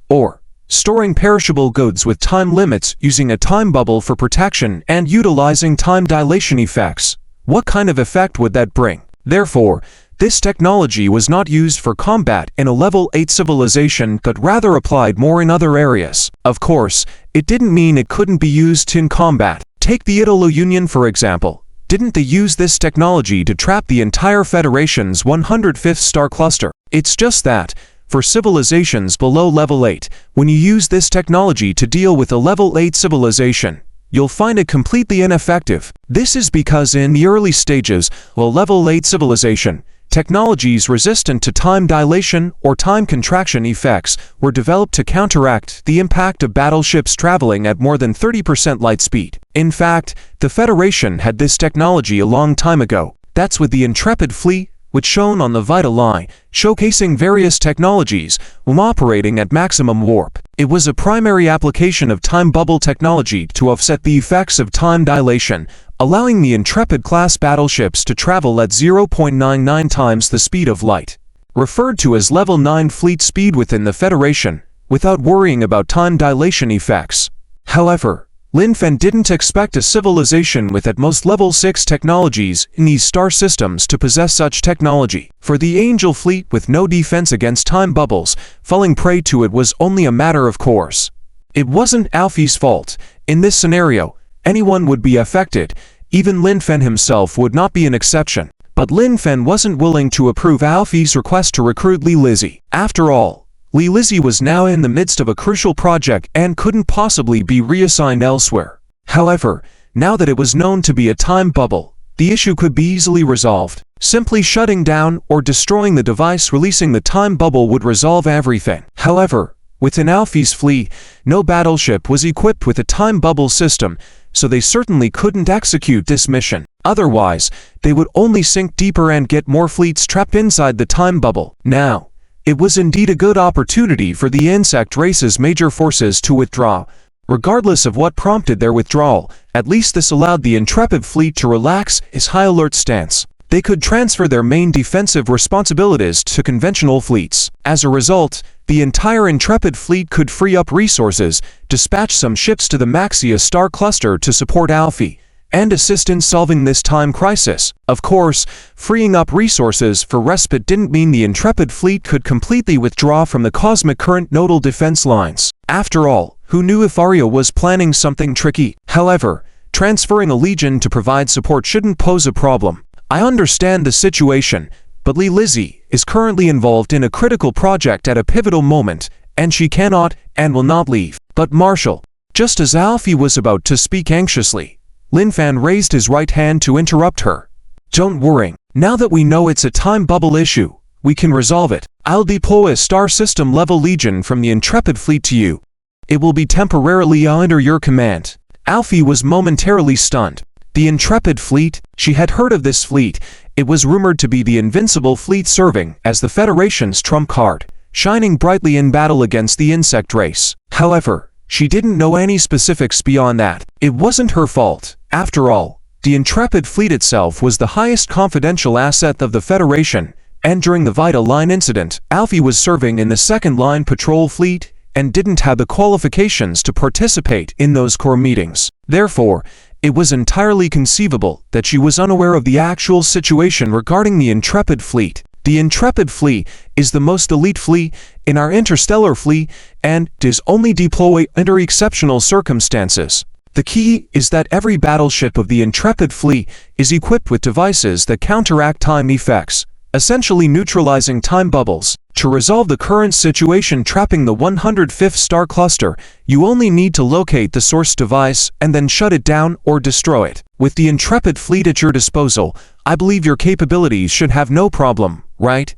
Or storing perishable goods with time limits using a time bubble for protection and utilizing time dilation effects. What kind of effect would that bring? Therefore, this technology was not used for combat in a level 8 civilization but rather applied more in other areas. Of course, it didn't mean it couldn't be used in combat. Take the Italy-Union for example. Didn't they use this technology to trap the entire Federation's 105th star cluster? It's just that, for civilizations below level 8, when you use this technology to deal with a level 8 civilization, you'll find it completely ineffective. This is because in the early stages of a level 8 civilization, technologies resistant to time dilation or time contraction effects were developed to counteract the impact of battleships traveling at more than 30% light speed. In fact, the Federation had this technology a long time ago. That's with the Intrepid fleet, which shown on the Vita line, showcasing various technologies while operating at maximum warp. It was a primary application of time bubble technology to offset the effects of time dilation, allowing the Intrepid-class battleships to travel at 0.99 times the speed of light, referred to as level 9 fleet speed within the Federation, without worrying about time dilation effects. However, Lin Fen didn't expect a civilization with at most level 6 technologies in these star systems to possess such technology. For the Angel fleet with no defense against time bubbles, falling prey to it was only a matter of course. It wasn't Alfie's fault. In this scenario, anyone would be affected. Even Lin Fen himself would not be an exception. But Lin Fen wasn't willing to approve Alfie's request to recruit Li Lizzie. After all, Li Lizzie was now in the midst of a crucial project and couldn't possibly be reassigned elsewhere. However, now that it was known to be a time bubble, the issue could be easily resolved. Simply shutting down or destroying the device releasing the time bubble would resolve everything. However, within Alfie's fleet, no battleship was equipped with a time bubble system, so they certainly couldn't execute this mission. Otherwise, they would only sink deeper and get more fleets trapped inside the time bubble. Now, it was indeed a good opportunity for the insect race's major forces to withdraw. Regardless of what prompted their withdrawal, at least this allowed the Intrepid fleet to relax its high alert stance. They could transfer their main defensive responsibilities to conventional fleets. As a result, the entire Intrepid fleet could free up resources, dispatch some ships to the Maxia star cluster to support Alfie, and assist in solving this time crisis. Of course, freeing up resources for respite didn't mean the Intrepid fleet could completely withdraw from the cosmic current nodal defense lines. After all, who knew if Arya was planning something tricky? However, transferring a legion to provide support shouldn't pose a problem. I understand the situation, but Li Lizzie is currently involved in a critical project at a pivotal moment, and she cannot and will not leave. But Marshal, just as Alfie was about to speak anxiously, Lin Fen raised his right hand to interrupt her. Don't worry. Now that we know it's a time bubble issue, we can resolve it. I'll deploy a star system level legion from the Intrepid fleet to you. It will be temporarily under your command. Alfie was momentarily stunned. The Intrepid fleet? She had heard of this fleet. It was rumored to be the invincible fleet serving as the Federation's trump card, shining brightly in battle against the insect race. However, she didn't know any specifics beyond that. It wasn't her fault. After all, the Intrepid fleet itself was the highest confidential asset of the Federation, and during the Vita Line incident, Alfie was serving in the second-line patrol fleet, and didn't have the qualifications to participate in those core meetings. Therefore, it was entirely conceivable that she was unaware of the actual situation regarding the Intrepid fleet. The Intrepid fleet is the most elite fleet in our interstellar fleet and is only deployed under exceptional circumstances. The key is that every battleship of the Intrepid fleet is equipped with devices that counteract time effects, essentially neutralizing time bubbles. To resolve the current situation trapping the 105th star cluster, you only need to locate the source device and then shut it down or destroy it. With the Intrepid fleet at your disposal, I believe your capabilities should have no problem, right?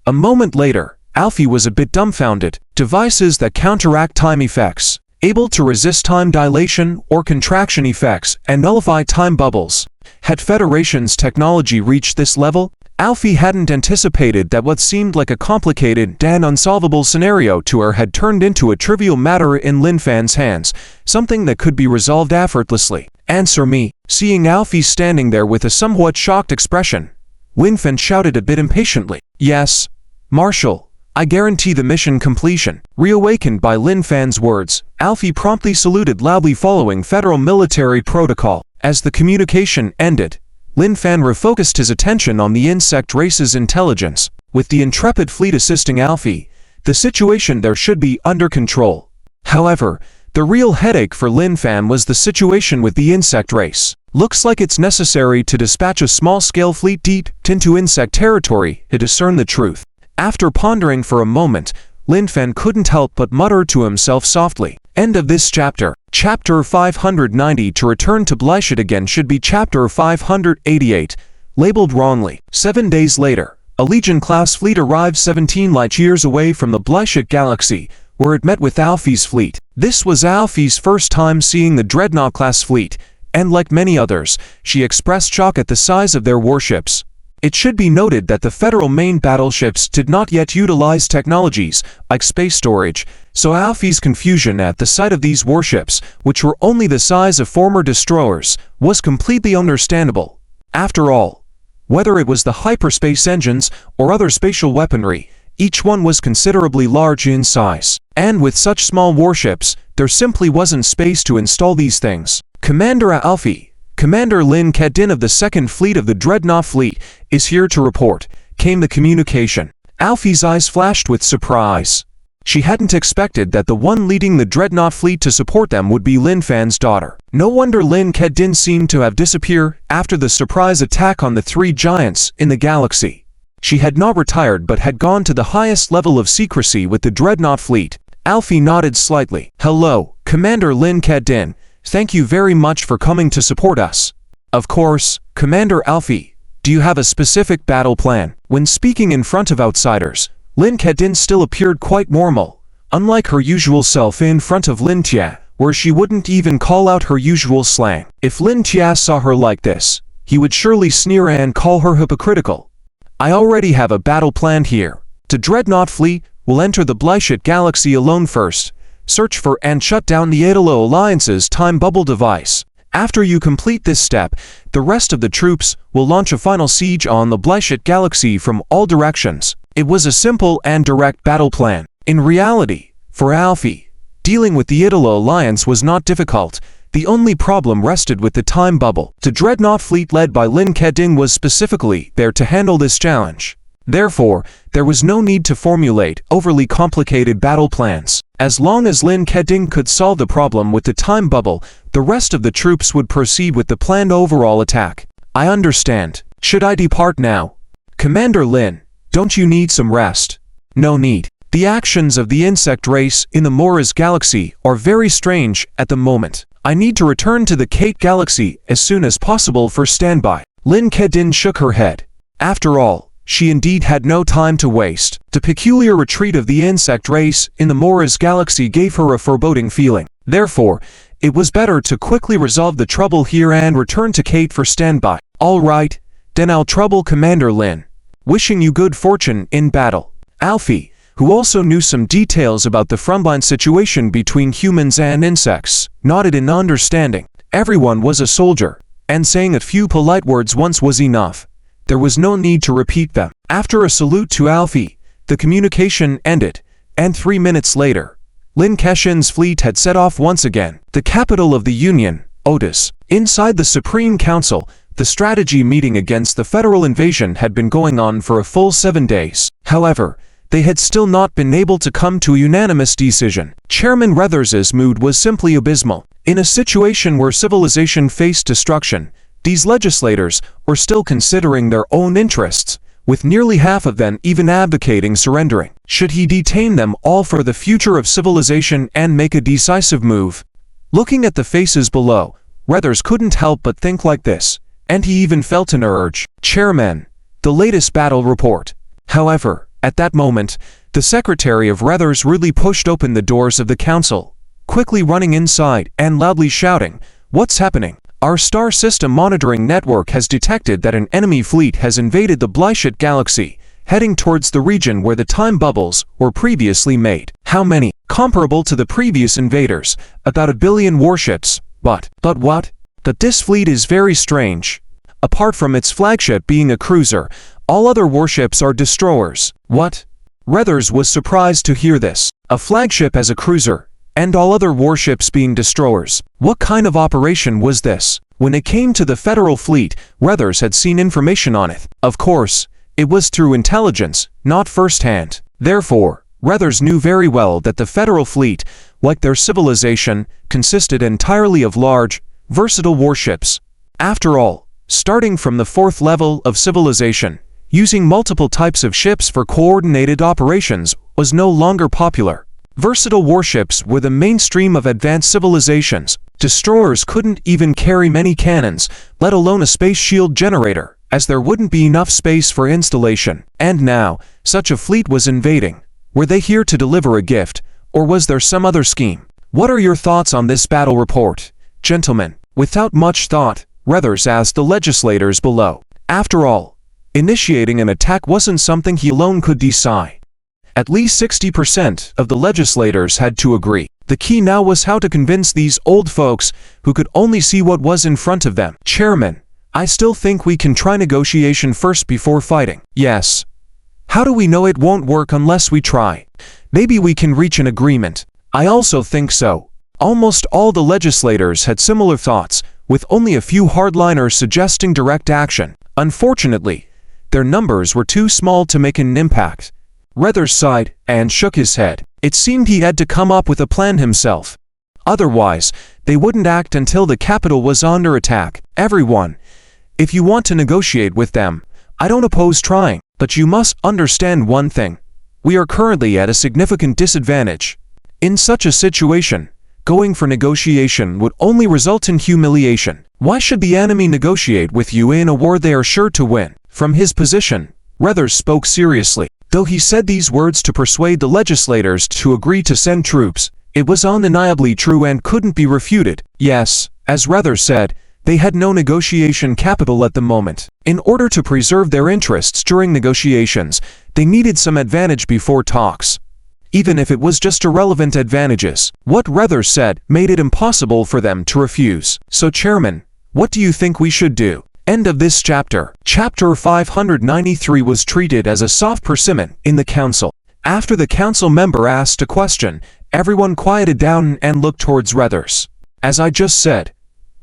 A moment later, Alfie was a bit dumbfounded. Devices that counteract time effects, able to resist time dilation or contraction effects and nullify time bubbles. Had Federation's technology reached this level? Alfie hadn't anticipated that what seemed like a complicated and unsolvable scenario to her had turned into a trivial matter in Lin Fan's hands, something that could be resolved effortlessly. Answer me. Seeing Alfie standing there with a somewhat shocked expression, Lin Fan shouted a bit impatiently. Yes, Marshal, I guarantee the mission completion. Reawakened by Lin Fan's words, Alfie promptly saluted loudly following federal military protocol. As the communication ended, Lin Fan refocused his attention on the insect race's intelligence. With the Intrepid fleet assisting Alfie, the situation there should be under control. However, the real headache for Lin Fan was the situation with the insect race. Looks like it's necessary to dispatch a small-scale fleet deep into insect territory to discern the truth. After pondering for a moment, Lin Fan couldn't help but mutter to himself softly. End of this chapter. Chapter 590. To return to Blyshit again should be Chapter 588, labeled wrongly. 7 days later, a Legion-class fleet arrived 17 light-years away from the Blyshit galaxy, where it met with Alfie's fleet. This was Alfie's first time seeing the Dreadnought-class fleet, and like many others, she expressed shock at the size of their warships. It should be noted that the Federal main battleships did not yet utilize technologies like space storage, so Alfie's confusion at the sight of these warships, which were only the size of former destroyers, was completely understandable. After all, whether it was the hyperspace engines or other spatial weaponry, each one was considerably large in size. And with such small warships, there simply wasn't space to install these things. Commander Alfie, Commander Lin Kedin of the 2nd Fleet of the Dreadnought Fleet is here to report, came the communication. Alfie's eyes flashed with surprise. She hadn't expected that the one leading the Dreadnought Fleet to support them would be Lin Fan's daughter. No wonder Lin Kedin seemed to have disappeared after the surprise attack on the 3 giants in the galaxy. She had not retired but had gone to the highest level of secrecy with the Dreadnought Fleet. Alfie nodded slightly. Hello, Commander Lin Kedin. Thank you very much for coming to support us. Of course, Commander Alfie. Do you have a specific battle plan? When speaking in front of outsiders, Lin Kedin still appeared quite normal, unlike her usual self in front of Lin Tia, where she wouldn't even call out her usual slang. If Lin Tia saw her like this, he would surely sneer and call her hypocritical. I already have a battle plan here. The Dreadnought Fleet will enter the Blyshit galaxy alone first, search for and shut down the Aetalo Alliance's time bubble device. After you complete this step, the rest of the troops will launch a final siege on the Blyshit galaxy from all directions. It was a simple and direct battle plan. In reality, for Alfie, dealing with the Aetalo Alliance was not difficult. The only problem rested with the time bubble. The Dreadnought Fleet led by Lin Kedin was specifically there to handle this challenge. Therefore, there was no need to formulate overly complicated battle plans. As long as Lin Kedin could solve the problem with the time bubble, the rest of the troops would proceed with the planned overall attack. I understand. Should I depart now? Commander Lin, don't you need some rest? No need. The actions of the insect race in the Moraz galaxy are very strange at the moment. I need to return to the Kate galaxy as soon as possible for standby. Lin Kedin shook her head. After all, she indeed had no time to waste. The peculiar retreat of the insect race in the Moraz galaxy gave her a foreboding feeling. Therefore, it was better to quickly resolve the trouble here and return to Kate for standby. All right, then I'll trouble Commander Lin. Wishing you good fortune in battle. Alfie, who also knew some details about the frontline situation between humans and insects, nodded in understanding. Everyone was a soldier, and saying a few polite words once was enough. There was no need to repeat them. After a salute to Alfie, the communication ended, and 3 minutes later, Lin Kexin's fleet had set off once again. The capital of the Union, Otis. Inside the Supreme Council, the strategy meeting against the federal invasion had been going on for a full 7 days. However, they had still not been able to come to a unanimous decision. Chairman Weathers's mood was simply abysmal. In a situation where civilization faced destruction, these legislators were still considering their own interests, with nearly half of them even advocating surrendering. Should he detain them all for the future of civilization and make a decisive move? Looking at the faces below, Weathers couldn't help but think like this, and he even felt an urge. Chairman, the latest battle report. However, at that moment, the secretary of Weathers rudely pushed open the doors of the council, quickly running inside and loudly shouting, "What's happening? Our star system monitoring network has detected that an enemy fleet has invaded the Blyshit galaxy, heading towards the region where the time bubbles were previously made." How many? Comparable to the previous invaders, about 1 billion warships. But what? That this fleet is very strange. Apart from its flagship being a cruiser, all other warships are destroyers. What? Weathers was surprised to hear this. A flagship as a cruiser, and all other warships being destroyers. What kind of operation was this? When it came to the federal fleet, Weathers had seen information on it. Of course, it was through intelligence, not first-hand. Therefore, Weathers knew very well that the federal fleet, like their civilization, consisted entirely of large, versatile warships. After all, starting from the 4th level of civilization, using multiple types of ships for coordinated operations was no longer popular. Versatile warships were the mainstream of advanced civilizations. Destroyers couldn't even carry many cannons, let alone a space shield generator, as there wouldn't be enough space for installation. And now, such a fleet was invading. Were they here to deliver a gift, or was there some other scheme? What are your thoughts on this battle report, gentlemen? Without much thought, Weathers asked the legislators below. After all, initiating an attack wasn't something he alone could decide. At least 60% of the legislators had to agree. The key now was how to convince these old folks who could only see what was in front of them. Chairman, I still think we can try negotiation first before fighting. Yes. How do we know it won't work unless we try? Maybe we can reach an agreement. I also think so. Almost all the legislators had similar thoughts, with only a few hardliners suggesting direct action. Unfortunately, their numbers were too small to make an impact. Weathers sighed and shook his head. It seemed he had to come up with a plan himself. Otherwise, they wouldn't act until the capital was under attack. Everyone, if you want to negotiate with them, I don't oppose trying, but you must understand one thing. We are currently at a significant disadvantage. In such a situation, going for negotiation would only result in humiliation. Why should the enemy negotiate with you in a war they are sure to win? From his position, Weathers spoke seriously. Though he said these words to persuade the legislators to agree to send troops, it was undeniably true and couldn't be refuted. Yes, as Weathers said, they had no negotiation capital at the moment. In order to preserve their interests during negotiations, they needed some advantage before talks. Even if it was just irrelevant advantages, what Weathers said made it impossible for them to refuse. So Chairman, what do you think we should do? End of this chapter. Chapter 593 was treated as a soft persimmon in the council. After the council member asked a question, everyone quieted down and looked towards Weathers. As I just said,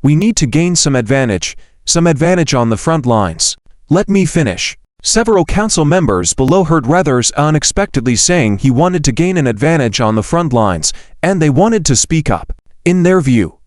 we need to gain some advantage on the front lines. Let me finish. Several council members below heard Weathers unexpectedly saying he wanted to gain an advantage on the front lines, and they wanted to speak up. In their view,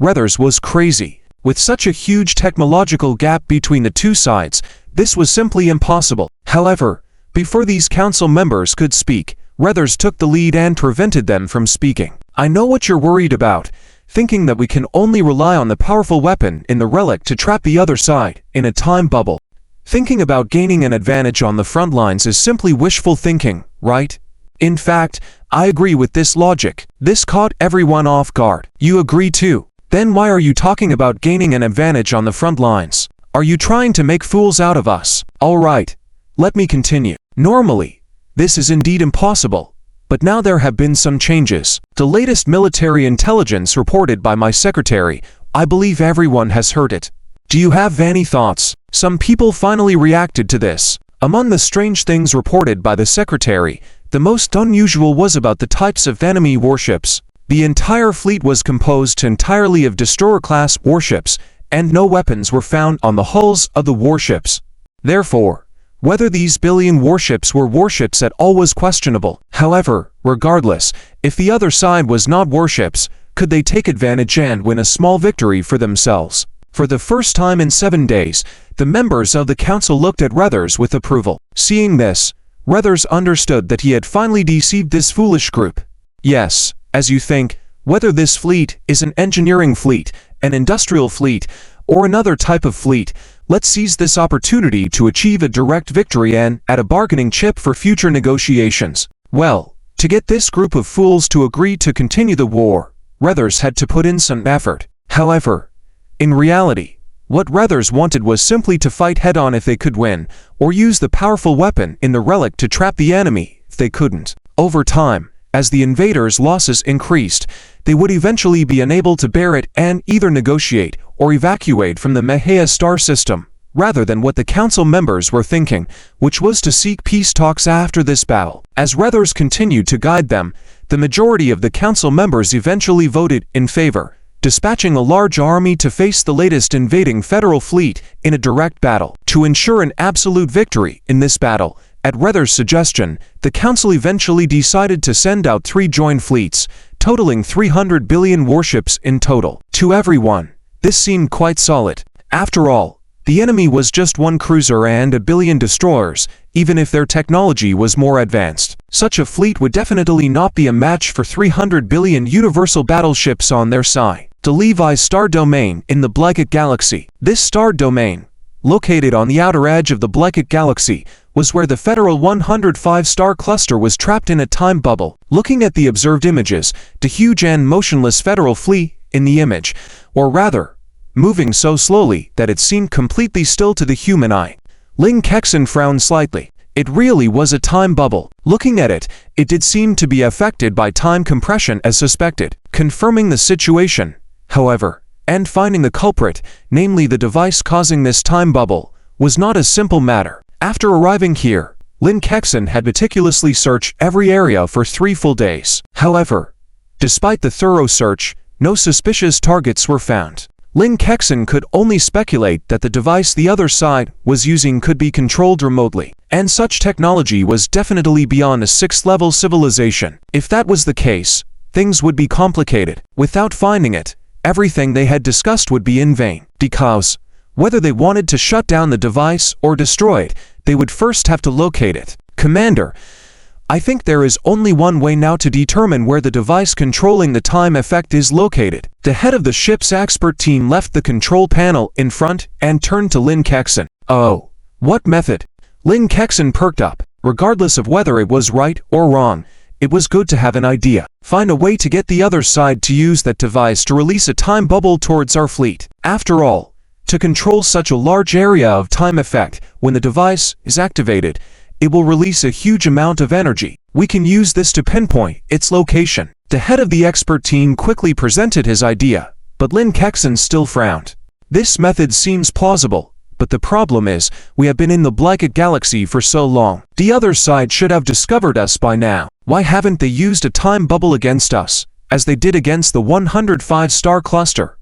Weathers was crazy. With such a huge technological gap between the two sides, this was simply impossible. However, before these council members could speak, Weathers took the lead and prevented them from speaking. I know what you're worried about, thinking that we can only rely on the powerful weapon in the relic to trap the other side in a time bubble. Thinking about gaining an advantage on the front lines is simply wishful thinking, right? In fact, I agree with this logic. This caught everyone off guard. You agree too? Then why are you talking about gaining an advantage on the front lines? Are you trying to make fools out of us? All right, let me continue. Normally, this is indeed impossible, but now there have been some changes. The latest military intelligence reported by my secretary, I believe everyone has heard it. Do you have any thoughts? Some people finally reacted to this. Among the strange things reported by the secretary, The most unusual was about the types of enemy warships. The entire fleet was composed entirely of destroyer-class warships, and no weapons were found on the hulls of the warships. Therefore, whether these billion warships were warships at all was questionable. However, regardless, if the other side was not warships, could they take advantage and win a small victory for themselves? For the first time in 7 days, the members of the council looked at Weathers with approval. Seeing this, Weathers understood that he had finally deceived this foolish group. Yes, as you think, whether this fleet is an engineering fleet, an industrial fleet, or another type of fleet, let's seize this opportunity to achieve a direct victory and add a bargaining chip for future negotiations. Well, to get this group of fools to agree to continue the war, Weathers had to put in some effort. However, in reality, what Weathers wanted was simply to fight head-on if they could win, or use the powerful weapon in the relic to trap the enemy if they couldn't. Over time, as the invaders' losses increased, they would eventually be unable to bear it and either negotiate or evacuate from the Mahia star system, rather than what the council members were thinking, which was to seek peace talks after this battle. As Weathers continued to guide them, the majority of the council members eventually voted in favor, dispatching a large army to face the latest invading federal fleet in a direct battle. To ensure an absolute victory in this battle, at Weathers' suggestion, the council eventually decided to send out 3 joint fleets, totaling 300 billion warships in total. To everyone, this seemed quite solid. After all, the enemy was just 1 cruiser and 1 billion destroyers, even if their technology was more advanced. Such a fleet would definitely not be a match for 300 billion universal battleships on their side. The Levi Star Domain in the Bleket Galaxy. This star domain, located on the outer edge of the Bleket Galaxy, was where the Federal 105-star cluster was trapped in a time bubble. Looking at the observed images, the huge and motionless Federal fleet in the image, or rather, moving so slowly that it seemed completely still to the human eye. Lin Kexin frowned slightly. It really was a time bubble. Looking at it, it did seem to be affected by time compression as suspected. Confirming the situation, however, and finding the culprit, namely the device causing this time bubble, was not a simple matter. After arriving here, Lin Kexin had meticulously searched every area for 3 full days. However, despite the thorough search, no suspicious targets were found. Lin Kexin could only speculate that the device the other side was using could be controlled remotely, and such technology was definitely beyond a 6th-level civilization. If that was the case, things would be complicated. Without finding it, everything they had discussed would be in vain, because whether they wanted to shut down the device or destroy it, they would first have to locate it. Commander, I think there is only one way now to determine where the device controlling the time effect is located. The head of the ship's expert team left the control panel in front and turned to Lin Kexin. Oh, what method? Lin Kexin perked up. Regardless of whether it was right or wrong, it was good to have an idea. Find a way to get the other side to use that device to release a time bubble towards our fleet. After all, to control such a large area of time effect, when the device is activated, it will release a huge amount of energy. We can use this to pinpoint its location. The head of the expert team quickly presented his idea, but Lin Kexin still frowned. This method seems plausible, but the problem is, we have been in the Bleket Galaxy for so long. The other side should have discovered us by now. Why haven't they used a time bubble against us, as they did against the 105-star cluster?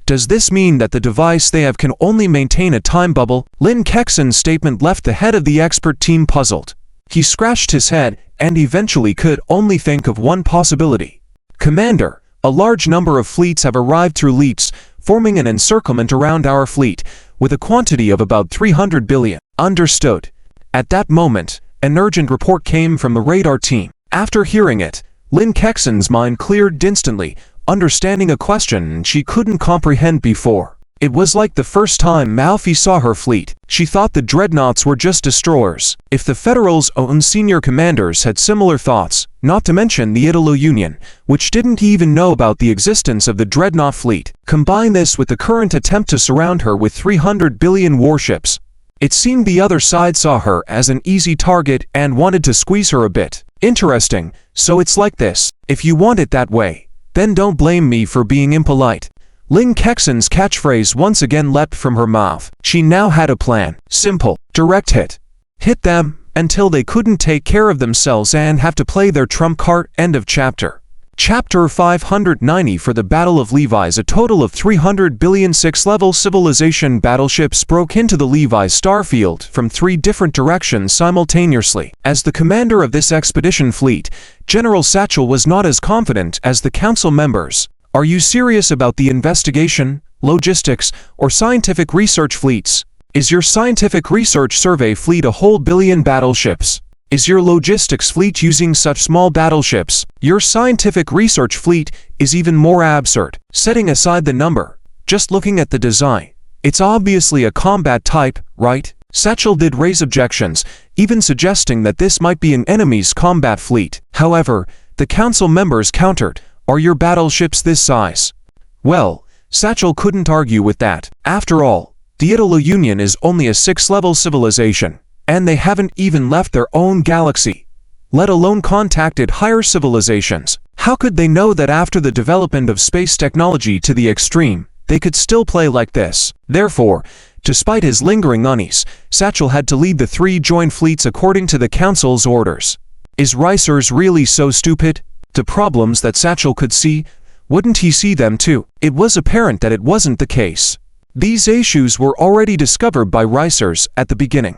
Does this mean that the device they have can only maintain a time bubble? Lin Kexin's statement left the head of the expert team puzzled. He scratched his head and eventually could only think of one possibility. Commander, a large number of fleets have arrived through leaps, forming an encirclement around our fleet, with a quantity of about 300 billion. Understood. At that moment, an urgent report came from the radar team. After hearing it, Lin Kexin's mind cleared instantly, understanding a question she couldn't comprehend before. It was like the first time Malfi saw her fleet. She thought the dreadnoughts were just destroyers. If the Federal's own senior commanders had similar thoughts, not to mention the Italo Union, which didn't even know about the existence of the dreadnought fleet, combine this with the current attempt to surround her with 300 billion warships, it seemed the other side saw her as an easy target and wanted to squeeze her a bit. Interesting, so it's like this. If you want it that way, then don't blame me for being impolite. Lin Kexin's catchphrase once again leapt from her mouth. She now had a plan. Simple. Direct hit. Hit them, until they couldn't take care of themselves and have to play their trump card. End of chapter. Chapter 590. For the Battle of Levi's, a total of 300 billion sixth-level civilization battleships broke into the Levi's starfield from 3 different directions simultaneously. As the commander of this expedition fleet, General Satchel was not as confident as the council members. Are you serious about the investigation, logistics, or scientific research fleets? Is your scientific research survey fleet a whole billion battleships? Is your logistics fleet using such small battleships? Your scientific research fleet is even more absurd. Setting aside the number, just looking at the design, it's obviously a combat type, right? Satchel did raise objections, even suggesting that this might be an enemy's combat fleet. However, the council members countered, "Are your battleships this size?" Well, Satchel couldn't argue with that. After all, the Italo Union is only a 6th-level civilization, and they haven't even left their own galaxy, let alone contacted higher civilizations. How could they know that after the development of space technology to the extreme, they could still play like this? Therefore, despite his lingering unease, Satchel had to lead the 3 joint fleets according to the council's orders. Is Ricers really so stupid? The problems that Satchel could see, wouldn't he see them too? It was apparent that it wasn't the case. These issues were already discovered by Ricers at the beginning.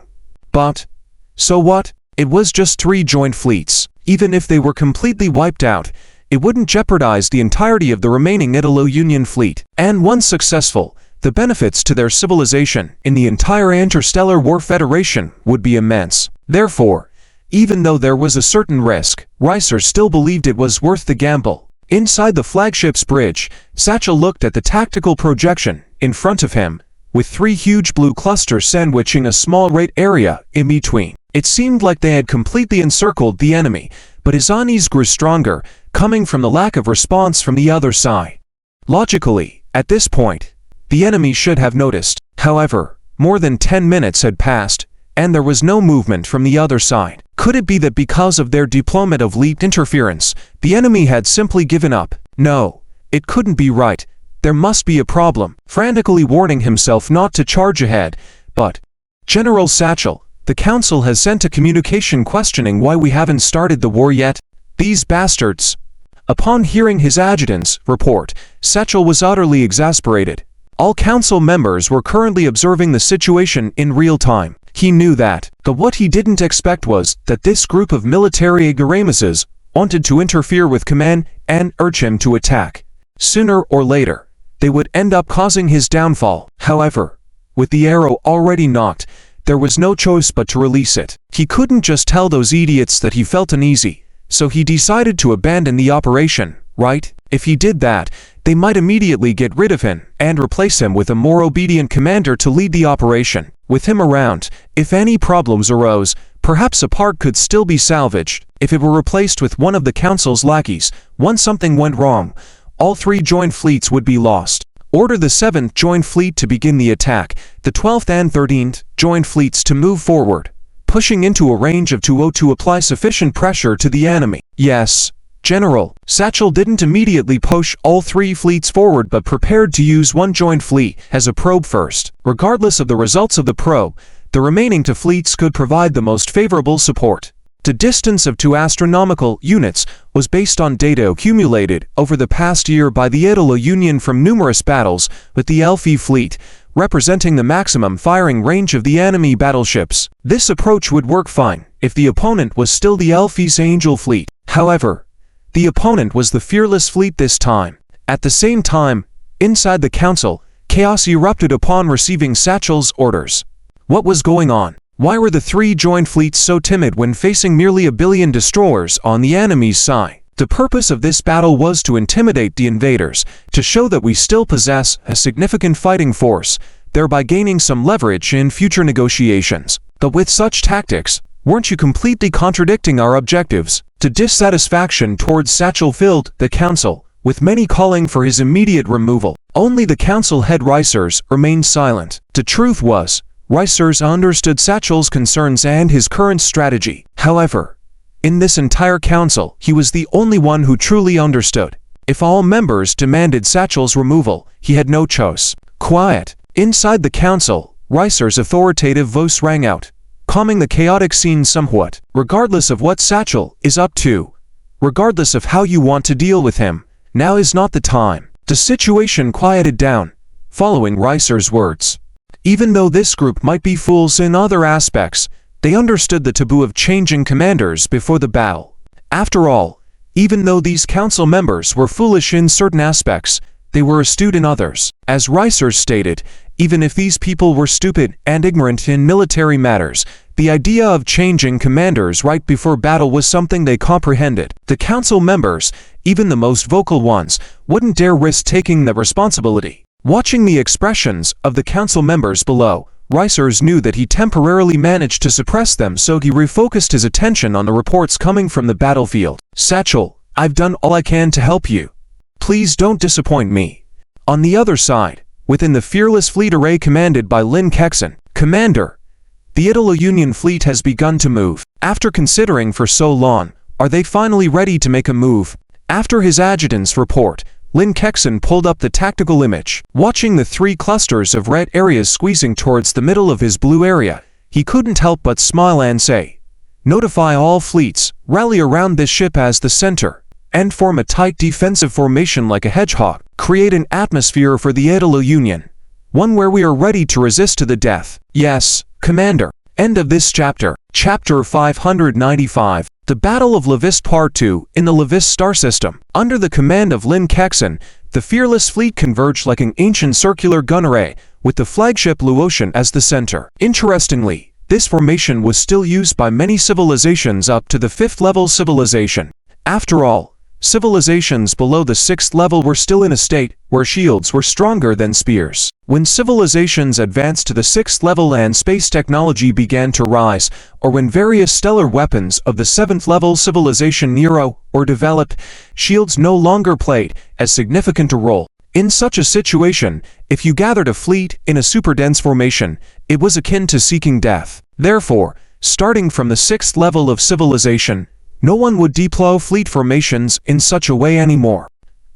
But, so what? It was just 3 joint fleets. Even if they were completely wiped out, it wouldn't jeopardize the entirety of the remaining Italo Union fleet. And once successful, the benefits to their civilization in the entire Interstellar War Federation would be immense. Therefore, even though there was a certain risk, Ricers still believed it was worth the gamble. Inside the flagship's bridge, Satchel looked at the tactical projection in front of him, with 3 huge blue clusters sandwiching a small right area in between. It seemed like they had completely encircled the enemy, but his unease grew stronger, coming from the lack of response from the other side. Logically, at this point, the enemy should have noticed. However, more than 10 minutes had passed, and there was no movement from the other side. Could it be that because of their deployment of leap interference, the enemy had simply given up? No, it couldn't be right. There must be a problem. Frantically warning himself not to charge ahead, but General Satchel, the council has sent a communication questioning why we haven't started the war yet. These bastards. Upon hearing his adjutant's report, Satchel was utterly exasperated. All council members were currently observing the situation in real time. He knew that, but what he didn't expect was that this group of military ignoramuses wanted to interfere with command and urge him to attack. Sooner or later, they would end up causing his downfall. However, with the arrow already knocked, there was no choice but to release it. He couldn't just tell those idiots that he felt uneasy, so he decided to abandon the operation, right? If he did that, they might immediately get rid of him and replace him with a more obedient commander to lead the operation. With him around, if any problems arose, perhaps a part could still be salvaged. If it were replaced with one of the council's lackeys, once something went wrong, all 3 joint fleets would be lost. Order the 7th Joint Fleet to begin the attack, the 12th and 13th Joint Fleets to move forward, pushing into a range of 20 to apply sufficient pressure to the enemy. Yes, General. Satchel didn't immediately push all 3 fleets forward but prepared to use one joint fleet as a probe first. Regardless of the results of the probe, the remaining 2 fleets could provide the most favorable support. The distance of 2 astronomical units was based on data accumulated over the past year by the Italo Union from numerous battles with the Elfi fleet, representing the maximum firing range of the enemy battleships. This approach would work fine if the opponent was still the Elfi's Angel fleet. However, the opponent was the Fearless fleet this time. At the same time, inside the council, chaos erupted upon receiving Satchel's orders. What was going on? Why were the 3 joint fleets so timid when facing merely a billion destroyers on the enemy's side? The purpose of this battle was to intimidate the invaders, to show that we still possess a significant fighting force, thereby gaining some leverage in future negotiations. But with such tactics, weren't you completely contradicting our objectives? The dissatisfaction towards Satchel filled the council, with many calling for his immediate removal. Only the council head Ricers remained silent. The truth was, Ricers understood Satchel's concerns and his current strategy. However, in this entire council, he was the only one who truly understood. If all members demanded Satchel's removal, he had no choice. Quiet. Inside the council, Ricers' authoritative voice rang out. calming the chaotic scene somewhat. Regardless of what Satchel is up to, regardless of how you want to deal with him, now is not the time. The situation quieted down, following Reiser's words. Even though this group might be fools in other aspects, they understood the taboo of changing commanders before the battle. After all, even though these council members were foolish in certain aspects, they were astute in others. As Reiser stated, even if these people were stupid and ignorant in military matters, the idea of changing commanders right before battle was something they comprehended. The council members, even the most vocal ones, wouldn't dare risk taking the responsibility. Watching the expressions of the council members below, Reiser knew that he temporarily managed to suppress them, so he refocused his attention on the reports coming from the battlefield. Satchel, I've done all I can to help you. Please don't disappoint me. On the other side, within the fearless fleet array commanded by Lin Kexin, Commander, the Italo-Union fleet has begun to move. After considering for so long, are they finally ready to make a move? After his adjutant's report, Lin Kexin pulled up the tactical image. Watching the 3 clusters of red areas squeezing towards the middle of his blue area, he couldn't help but smile and say, "Notify all fleets, rally around this ship as the center, and form a tight defensive formation like a hedgehog. Create an atmosphere for the Italo-Union, one where we are ready to resist to the death." Yes, Commander. End of this chapter. Chapter 595. The Battle of Levis Part 2 in the Levis star system. Under the command of Lin Kexin, the fearless fleet converged like an ancient circular gun array, with the flagship Luotian as the center. Interestingly, this formation was still used by many civilizations up to the 5th level civilization. After all, civilizations below the 6th level were still in a state where shields were stronger than spears. When civilizations advanced to the 6th level and space technology began to rise, or when various stellar weapons of the 7th level civilization Nero were developed, shields no longer played as significant a role. In such a situation, if you gathered a fleet in a super-dense formation, it was akin to seeking death. Therefore, starting from the 6th level of civilization, no one would deploy fleet formations in such a way anymore.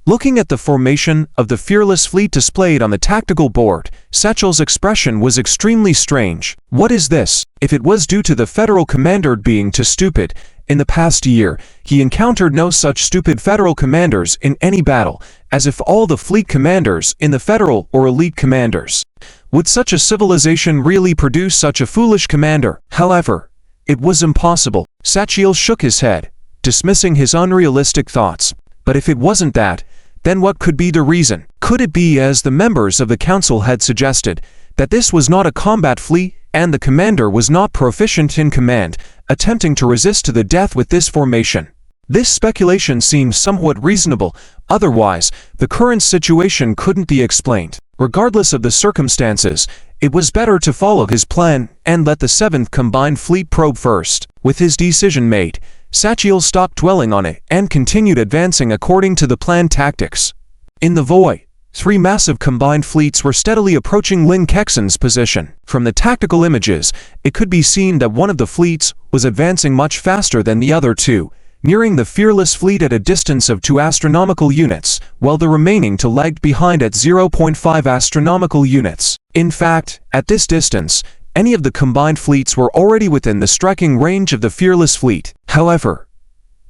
Looking at the formation of the fearless fleet displayed on the tactical board, Satchel's expression was extremely strange. What is this? If it was due to the federal commander being too stupid, in the past year, he encountered no such stupid federal commanders in any battle, as if all the fleet commanders in the federal or elite commanders. Would such a civilization really produce such a foolish commander? However, it was impossible. Satchel shook his head, dismissing his unrealistic thoughts. But if it wasn't that, then what could be the reason? Could it be, as the members of the council had suggested, that this was not a combat fleet and the commander was not proficient in command, attempting to resist to the death with this formation? This speculation seems somewhat reasonable, otherwise, the current situation couldn't be explained. Regardless of the circumstances, it was better to follow his plan and let the 7th Combined Fleet probe first. With his decision made, Satchel stopped dwelling on it and continued advancing according to the planned tactics. In the void, 3 massive combined fleets were steadily approaching Lin Kexin's position. From the tactical images, it could be seen that one of the fleets was advancing much faster than the other 2, nearing the fearless fleet at a distance of 2 astronomical units, while the remaining 2 lagged behind at 0.5 astronomical units. In fact, at this distance, any of the combined fleets were already within the striking range of the fearless fleet. However,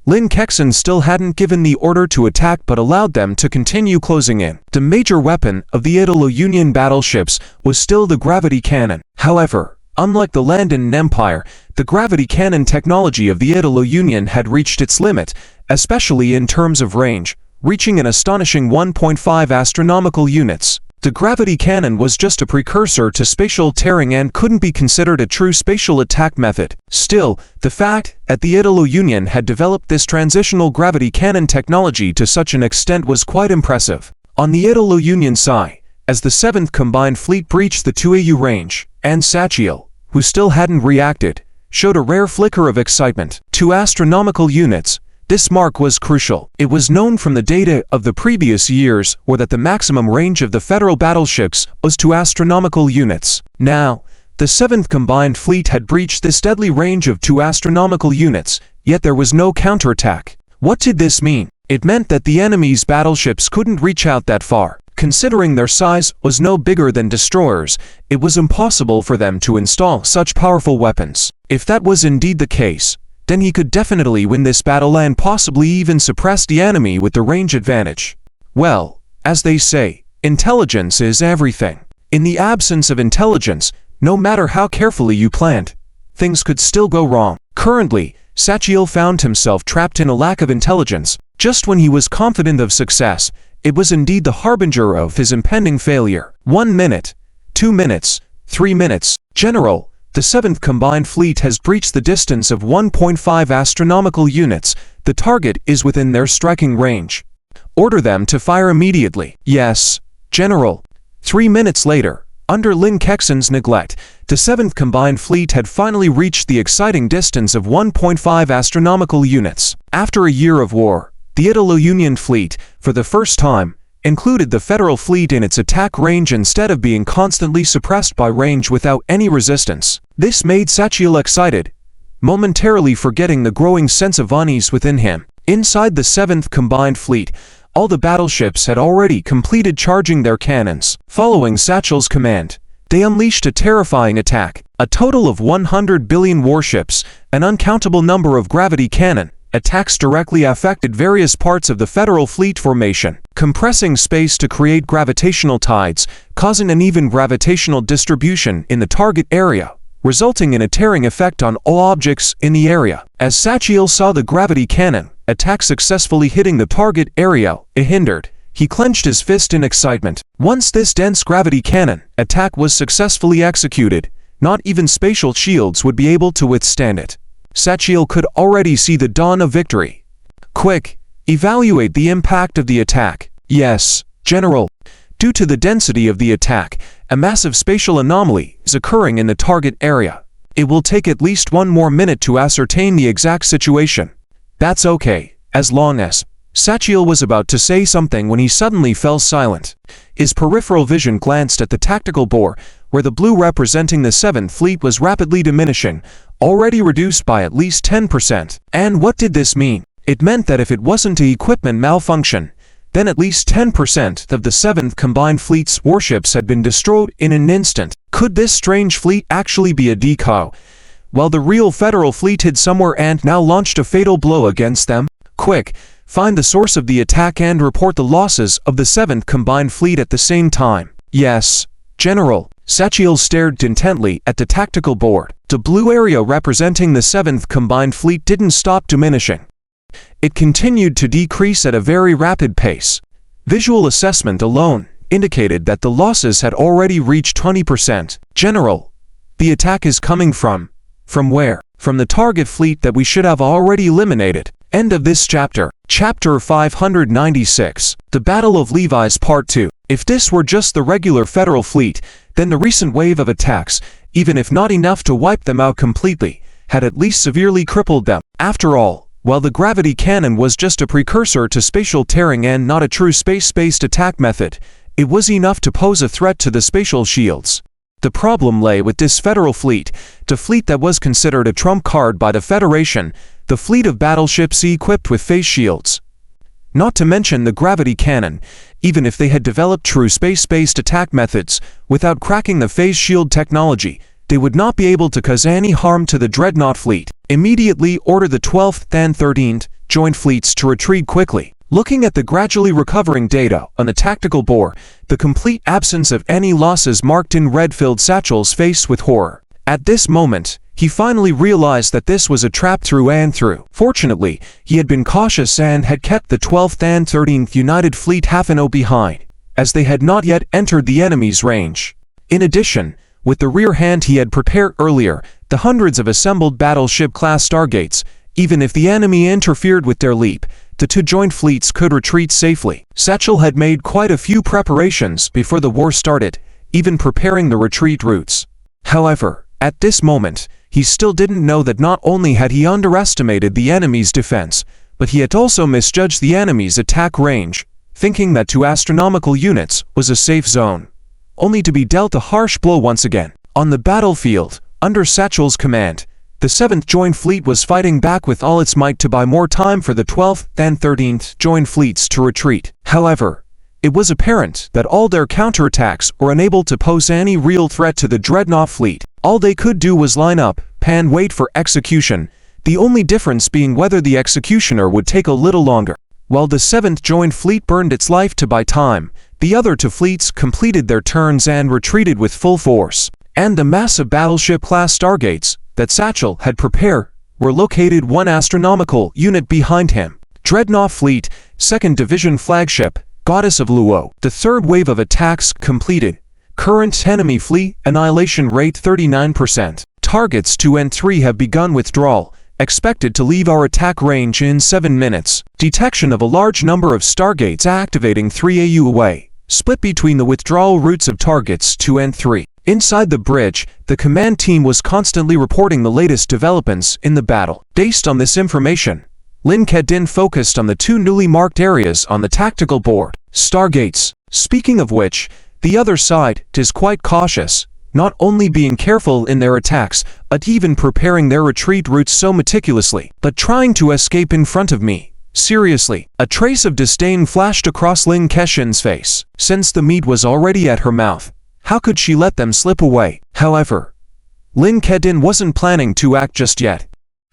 Lin Kexin still hadn't given the order to attack but allowed them to continue closing in. The major weapon of the Italo-Union battleships was still the gravity cannon. However, unlike the Landon Empire, the gravity cannon technology of the Italo-Union had reached its limit, especially in terms of range, reaching an astonishing 1.5 astronomical units. The gravity cannon was just a precursor to spatial tearing and couldn't be considered a true spatial attack method. Still, the fact that the Italo-Union had developed this transitional gravity cannon technology to such an extent was quite impressive. On the Italo-Union side, as the 7th Combined Fleet breached the 2 AU range, and Satchel, who still hadn't reacted, showed a rare flicker of excitement. 2 astronomical units. This mark was crucial. It was known from the data of the previous years that the maximum range of the Federal battleships was 2 astronomical units. Now, the 7th Combined Fleet had breached this deadly range of 2 astronomical units, yet there was no counterattack. What did this mean? It meant that the enemy's battleships couldn't reach out that far. Considering their size was no bigger than destroyers, it was impossible for them to install such powerful weapons. If that was indeed the case, then he could definitely win this battle and possibly even suppress the enemy with the range advantage. Well, as they say, intelligence is everything. In the absence of intelligence, no matter how carefully you planned, things could still go wrong. Currently, Sachiel found himself trapped in a lack of intelligence. Just when he was confident of success, it was indeed the harbinger of his impending failure. 1 minute, 2 minutes, 3 minutes. General, the 7th Combined Fleet has breached the distance of 1.5 astronomical units. The target is within their striking range. Order them to fire immediately. Yes, General. 3 minutes later, under Lin Kexen's neglect, the 7th Combined Fleet had finally reached the exciting distance of 1.5 astronomical units. After a year of war, the Italo-Union Fleet, for the first time, included the Federal Fleet in its attack range instead of being constantly suppressed by range without any resistance. This made Sachiel excited, momentarily forgetting the growing sense of unease within him. Inside the 7th Combined Fleet, all the battleships had already completed charging their cannons. Following Sachiel's command, they unleashed a terrifying attack. A total of 100 billion warships, an uncountable number of gravity cannon, attacks directly affected various parts of the Federal Fleet formation, compressing space to create gravitational tides, causing uneven gravitational distribution in the target area, resulting in a tearing effect on all objects in the area. As Sachiel saw the gravity cannon attack successfully hitting the target area, unhindered, he clenched his fist in excitement. Once this dense gravity cannon attack was successfully executed, not even spatial shields would be able to withstand it. Sachiel could already see the dawn of victory. Quick, evaluate the impact of the attack. Yes, General. Due to the density of the attack, a massive spatial anomaly is occurring in the target area. It will take at least 1 more minute to ascertain the exact situation. That's okay, as long as... Sachiel was about to say something when he suddenly fell silent. His peripheral vision glanced at the tactical bore, where the blue representing the 7th Fleet was rapidly diminishing, already reduced by at least 10%. And what did this mean? It meant that if it wasn't an equipment malfunction, then at least 10% of the 7th Combined Fleet's warships had been destroyed in an instant. Could this strange fleet actually be a decoy, while the real Federal Fleet hid somewhere and now launched a fatal blow against them? Quick, find the source of the attack and report the losses of the 7th Combined Fleet at the same time. Yes, General. Sachiel stared intently at the tactical board. The blue area representing the 7th Combined Fleet didn't stop diminishing. It continued to decrease at a very rapid pace. Visual assessment alone indicated that the losses had already reached 20%. General, the attack is coming from where? From the target fleet that we should have already eliminated. End of this chapter. Chapter 596. The Battle of Levi's Part 2. If this were just the regular Federal Fleet, then the recent wave of attacks, even if not enough to wipe them out completely, had at least severely crippled them. After all, while the gravity cannon was just a precursor to spatial tearing and not a true space-based attack method, it was enough to pose a threat to the spatial shields. The problem lay with this Federal Fleet, the fleet that was considered a trump card by the Federation, the fleet of battleships equipped with phase shields. Not to mention the gravity cannon. Even if they had developed true space-based attack methods, without cracking the phase shield technology, they would not be able to cause any harm to the Dreadnought fleet. Immediately order the 12th and 13th Joint Fleets to retreat quickly. Looking at the gradually recovering data on the tactical bore, the complete absence of any losses marked in red filled Sachiel's face with horror. At this moment, he finally realized that this was a trap through and through. Fortunately, he had been cautious and had kept the 12th and 13th United Fleet half an hour behind, as they had not yet entered the enemy's range. In addition, with the rear hand he had prepared earlier, the hundreds of assembled battleship-class Stargates, even if the enemy interfered with their leap, the 2 joint fleets could retreat safely. Sachiel had made quite a few preparations before the war started, even preparing the retreat routes. However, at this moment, he still didn't know that not only had he underestimated the enemy's defense, but he had also misjudged the enemy's attack range, thinking that 2 astronomical units was a safe zone, only to be dealt a harsh blow once again. On the battlefield, under Sachiel's command, the 7th Joint Fleet was fighting back with all its might to buy more time for the 12th and 13th Joint Fleets to retreat. However, It was apparent that all their counterattacks were unable to pose any real threat to the Dreadnought fleet. All they could do was line up and wait for execution, the only difference being whether the executioner would take a little longer. While the 7th Joint Fleet burned its life to buy time, the other two fleets completed their turns and retreated with full force. And the massive battleship-class Stargates that Satchel had prepared were located one astronomical unit behind him. Dreadnought Fleet, 2nd Division Flagship, Goddess of Luo. The third wave of attacks completed. Current enemy fleet annihilation rate 39%. Targets 2 and 3 have begun withdrawal, expected to leave our attack range in 7 minutes. Detection of a large number of Stargates activating 3 AU away. Split between the withdrawal routes of targets 2 and 3. Inside the bridge, the command team was constantly reporting the latest developments in the battle. Based on this information, Lin Kedin focused on the 2 newly marked areas on the tactical board. Stargates. Speaking of which, the other side is quite cautious, not only being careful in their attacks, but even preparing their retreat routes so meticulously, but trying to escape in front of me. Seriously, a trace of disdain flashed across Lin Keshin's face. Since the meat was already at her mouth, how could she let them slip away? However, Lin Kedin wasn't planning to act just yet.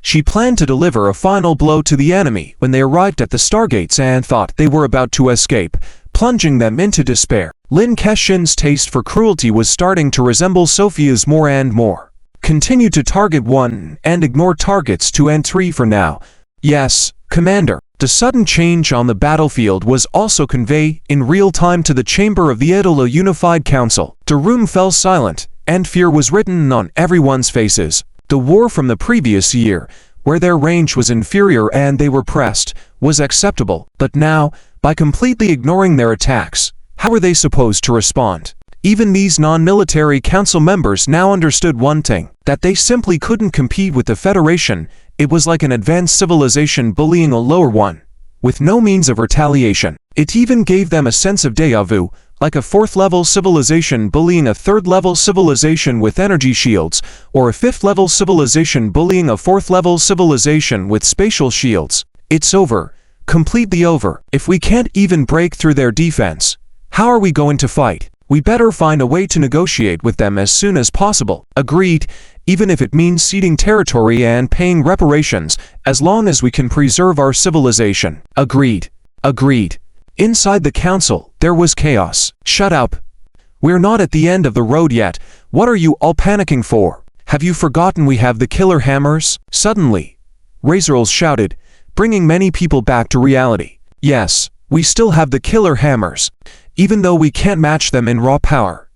She planned to deliver a final blow to the enemy when they arrived at the Stargates and thought they were about to escape, plunging them into despair. Lin Keshin's taste for cruelty was starting to resemble Sophia's more and more. Continue to target 1 and ignore targets 2 and 3 for now. Yes, Commander. The sudden change on the battlefield was also conveyed in real time to the chamber of the Idolo Unified Council. The room fell silent, and fear was written on everyone's faces. The war from the previous year, where their range was inferior and they were pressed, was acceptable. But now, by completely ignoring their attacks, how were they supposed to respond? Even these non-military council members now understood one thing, that they simply couldn't compete with the Federation. It was like an advanced civilization bullying a lower one, with no means of retaliation. It even gave them a sense of déjà vu, like a 4th-level civilization bullying a 3rd-level civilization with energy shields, or a 5th-level civilization bullying a 4th-level civilization with spatial shields. It's over. Completely over. If we can't even break through their defense, how are we going to fight? We better find a way to negotiate with them as soon as possible. Agreed, even if it means ceding territory and paying reparations, as long as we can preserve our civilization. Agreed. Agreed. Inside the council, there was chaos. Shut up. We're not at the end of the road yet. What are you all panicking for? Have you forgotten we have the killer hammers? Suddenly, Razorls shouted, bringing many people back to reality. Yes, we still have the killer hammers, even though we can't match them in raw power.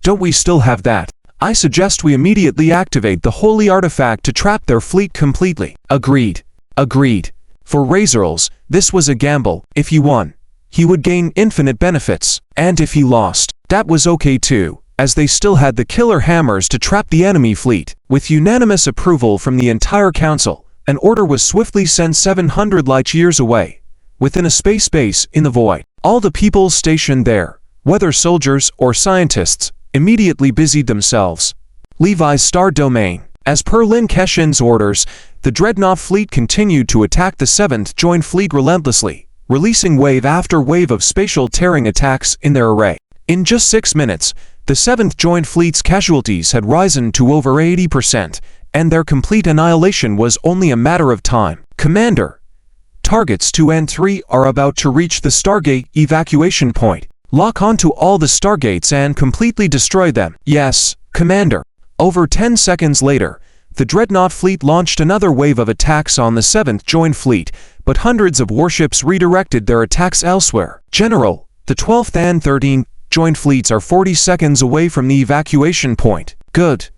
Don't we still have that? I suggest we immediately activate the holy artifact to trap their fleet completely. Agreed. Agreed. For Razorls, this was a gamble. If he won, he would gain infinite benefits, and if he lost, that was okay too, as they still had the killer hammers to trap the enemy fleet. With unanimous approval from the entire council, an order was swiftly sent 700 light-years away, within a space base in the void. All the people stationed there, whether soldiers or scientists, immediately busied themselves. Levi's star domain. As per Lin Keshin's orders, the Dreadnought fleet continued to attack the 7th Joint Fleet relentlessly, releasing wave after wave of spatial tearing attacks in their array. In just 6 minutes, the 7th Joint Fleet's casualties had risen to over 80%, and their complete annihilation was only a matter of time. Commander, targets 2 and 3 are about to reach the Stargate evacuation point. Lock onto all the Stargates and completely destroy them. Yes, Commander. Over 10 seconds later, the Dreadnought fleet launched another wave of attacks on the 7th Joint Fleet, but hundreds of warships redirected their attacks elsewhere. General, the 12th and 13th Joint Fleets are 40 seconds away from the evacuation point. Good.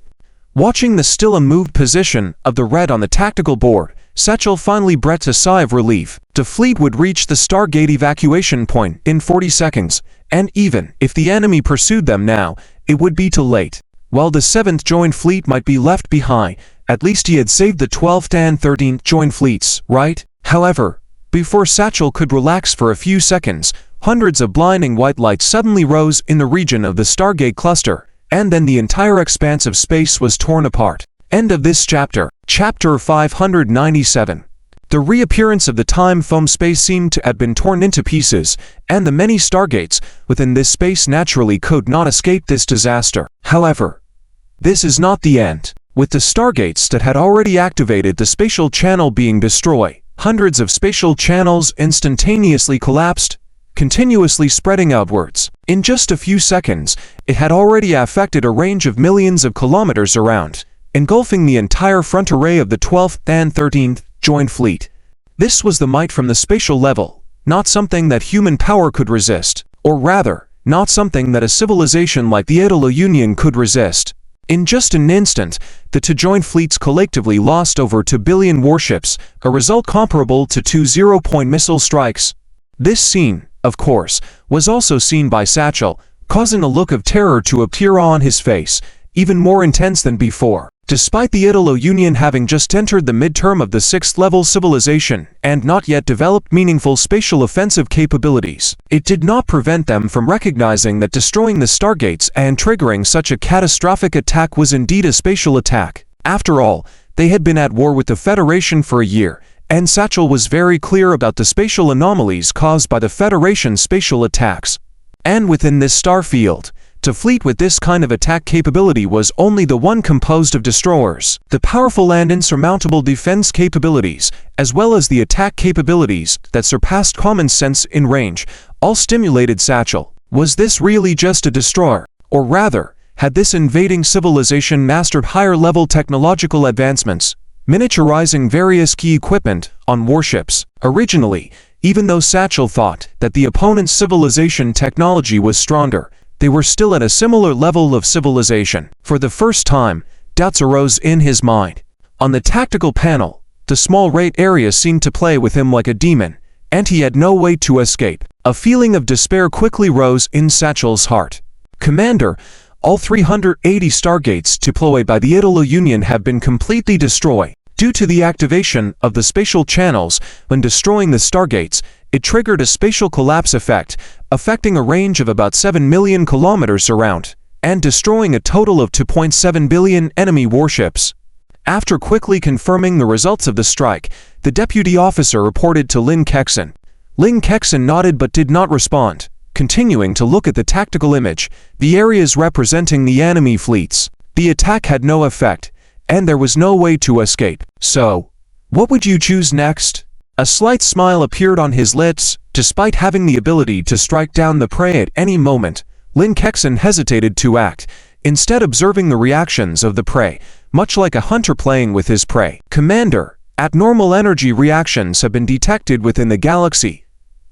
Watching the still unmoved position of the red on the tactical board, Satchel finally breathed a sigh of relief. The fleet would reach the Stargate evacuation point in 40 seconds, and even if the enemy pursued them now, it would be too late. While the 7th Joint Fleet might be left behind, at least he had saved the 12th and 13th Joint Fleets, right? However, before Satchel could relax for a few seconds, hundreds of blinding white lights suddenly rose in the region of the Stargate cluster, and then the entire expanse of space was torn apart. End of this chapter. Chapter 597. The reappearance of the time foam space seemed to have been torn into pieces, and the many stargates within this space naturally could not escape this disaster. However, this is not the end. With the stargates that had already activated the spatial channel being destroyed, hundreds of spatial channels instantaneously collapsed, continuously spreading outwards. In just a few seconds, it had already affected a range of millions of kilometers around, engulfing the entire front array of the 12th and 13th Joint Fleet. This was the might from the spatial level, not something that human power could resist, or rather, not something that a civilization like the Atalo Union could resist. In just an instant, the two joint fleets collectively lost over 2 billion warships, a result comparable to 2 zero-point missile strikes. This scene, of course, was also seen by Satchel, causing a look of terror to appear on his face, even more intense than before. Despite the Atalo Union having just entered the midterm of the 6th-level civilization and not yet developed meaningful spatial offensive capabilities, it did not prevent them from recognizing that destroying the stargates and triggering such a catastrophic attack was indeed a spatial attack. After all, they had been at war with the Federation for a year, and Satchel was very clear about the spatial anomalies caused by the Federation's spatial attacks. And within this star field, a fleet with this kind of attack capability was only the one composed of destroyers. The powerful and insurmountable defense capabilities, as well as the attack capabilities that surpassed common sense in range, all stimulated Satchel. Was this really just a destroyer? Or rather, had this invading civilization mastered higher-level technological advancements, miniaturizing various key equipment on warships? Originally, even though Satchel thought that the opponent's civilization technology was stronger, they were still at a similar level of civilization. For the first time, doubts arose in his mind. On the tactical panel, the small raid area seemed to play with him like a demon, and he had no way to escape. A feeling of despair quickly rose in Satchel's heart. Commander, all 380 stargates deployed by the Atalo Union have been completely destroyed. Due to the activation of the spatial channels, when destroying the stargates, it triggered a spatial collapse effect, affecting a range of about 7 million kilometers around, and destroying a total of 2.7 billion enemy warships. After quickly confirming the results of the strike, the deputy officer reported to Lin Kexin. Lin Kexin nodded but did not respond, continuing to look at the tactical image, the areas representing the enemy fleets. The attack had no effect, and there was no way to escape. So, what would you choose next? A slight smile appeared on his lips. Despite having the ability to strike down the prey at any moment, Lin Kexin hesitated to act, instead observing the reactions of the prey, much like a hunter playing with his prey. Commander, abnormal energy reactions have been detected within the galaxy.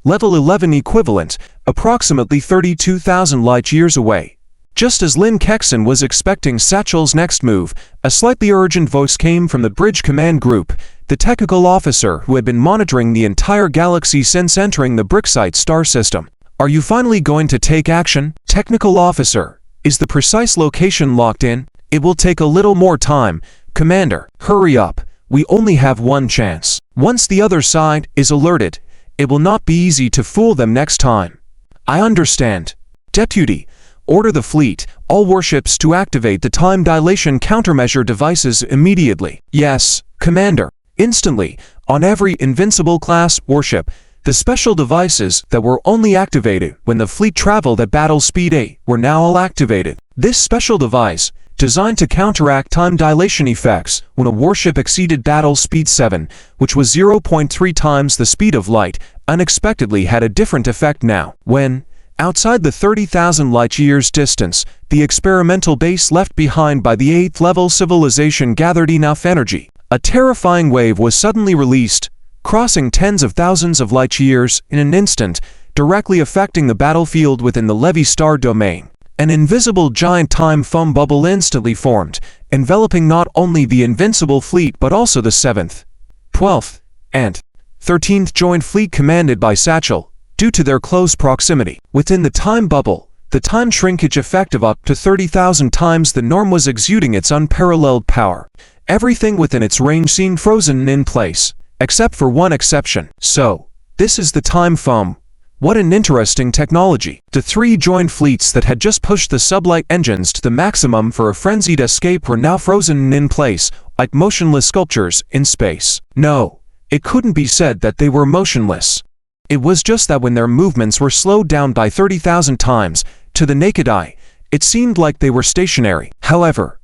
Level 11 equivalent, approximately 32,000 light-years away. Just as Lin Kexin was expecting Satchel's next move, a slightly urgent voice came from the Bridge Command Group, the technical officer who had been monitoring the entire galaxy since entering the Brixite star system. Are you finally going to take action? Technical officer, is the precise location locked in? It will take a little more time. Commander, hurry up. We only have one chance. Once the other side is alerted, it will not be easy to fool them next time. I understand. Deputy, order the fleet, all warships to activate the time dilation countermeasure devices immediately. Yes, Commander. Instantly, on every Invincible-class warship, the special devices that were only activated when the fleet traveled at battle speed 8 were now all activated. This special device, designed to counteract time dilation effects when a warship exceeded battle speed 7, which was 0.3 times the speed of light, unexpectedly had a different effect now. When, outside the 30,000 light-years distance, the experimental base left behind by the 8th-level civilization gathered enough energy, a terrifying wave was suddenly released, crossing tens of thousands of light-years in an instant, directly affecting the battlefield within the Levy star domain. An invisible giant time foam bubble instantly formed, enveloping not only the Invincible fleet but also the 7th, 12th, and 13th Joint Fleet commanded by Satchel, due to their close proximity. Within the time bubble, the time shrinkage effect of up to 30,000 times the norm was exuding its unparalleled power. Everything within its range seemed frozen in place, except for one exception. So, this is the time foam. What an interesting technology. The 3 joint fleets that had just pushed the sublight engines to the maximum for a frenzied escape were now frozen in place, like motionless sculptures in space. No, It couldn't be said that they were motionless. It was just that when their movements were slowed down by 30,000 times, to the naked eye, it seemed like they were stationary. However,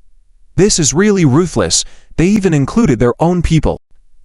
this is really ruthless. They even included their own people.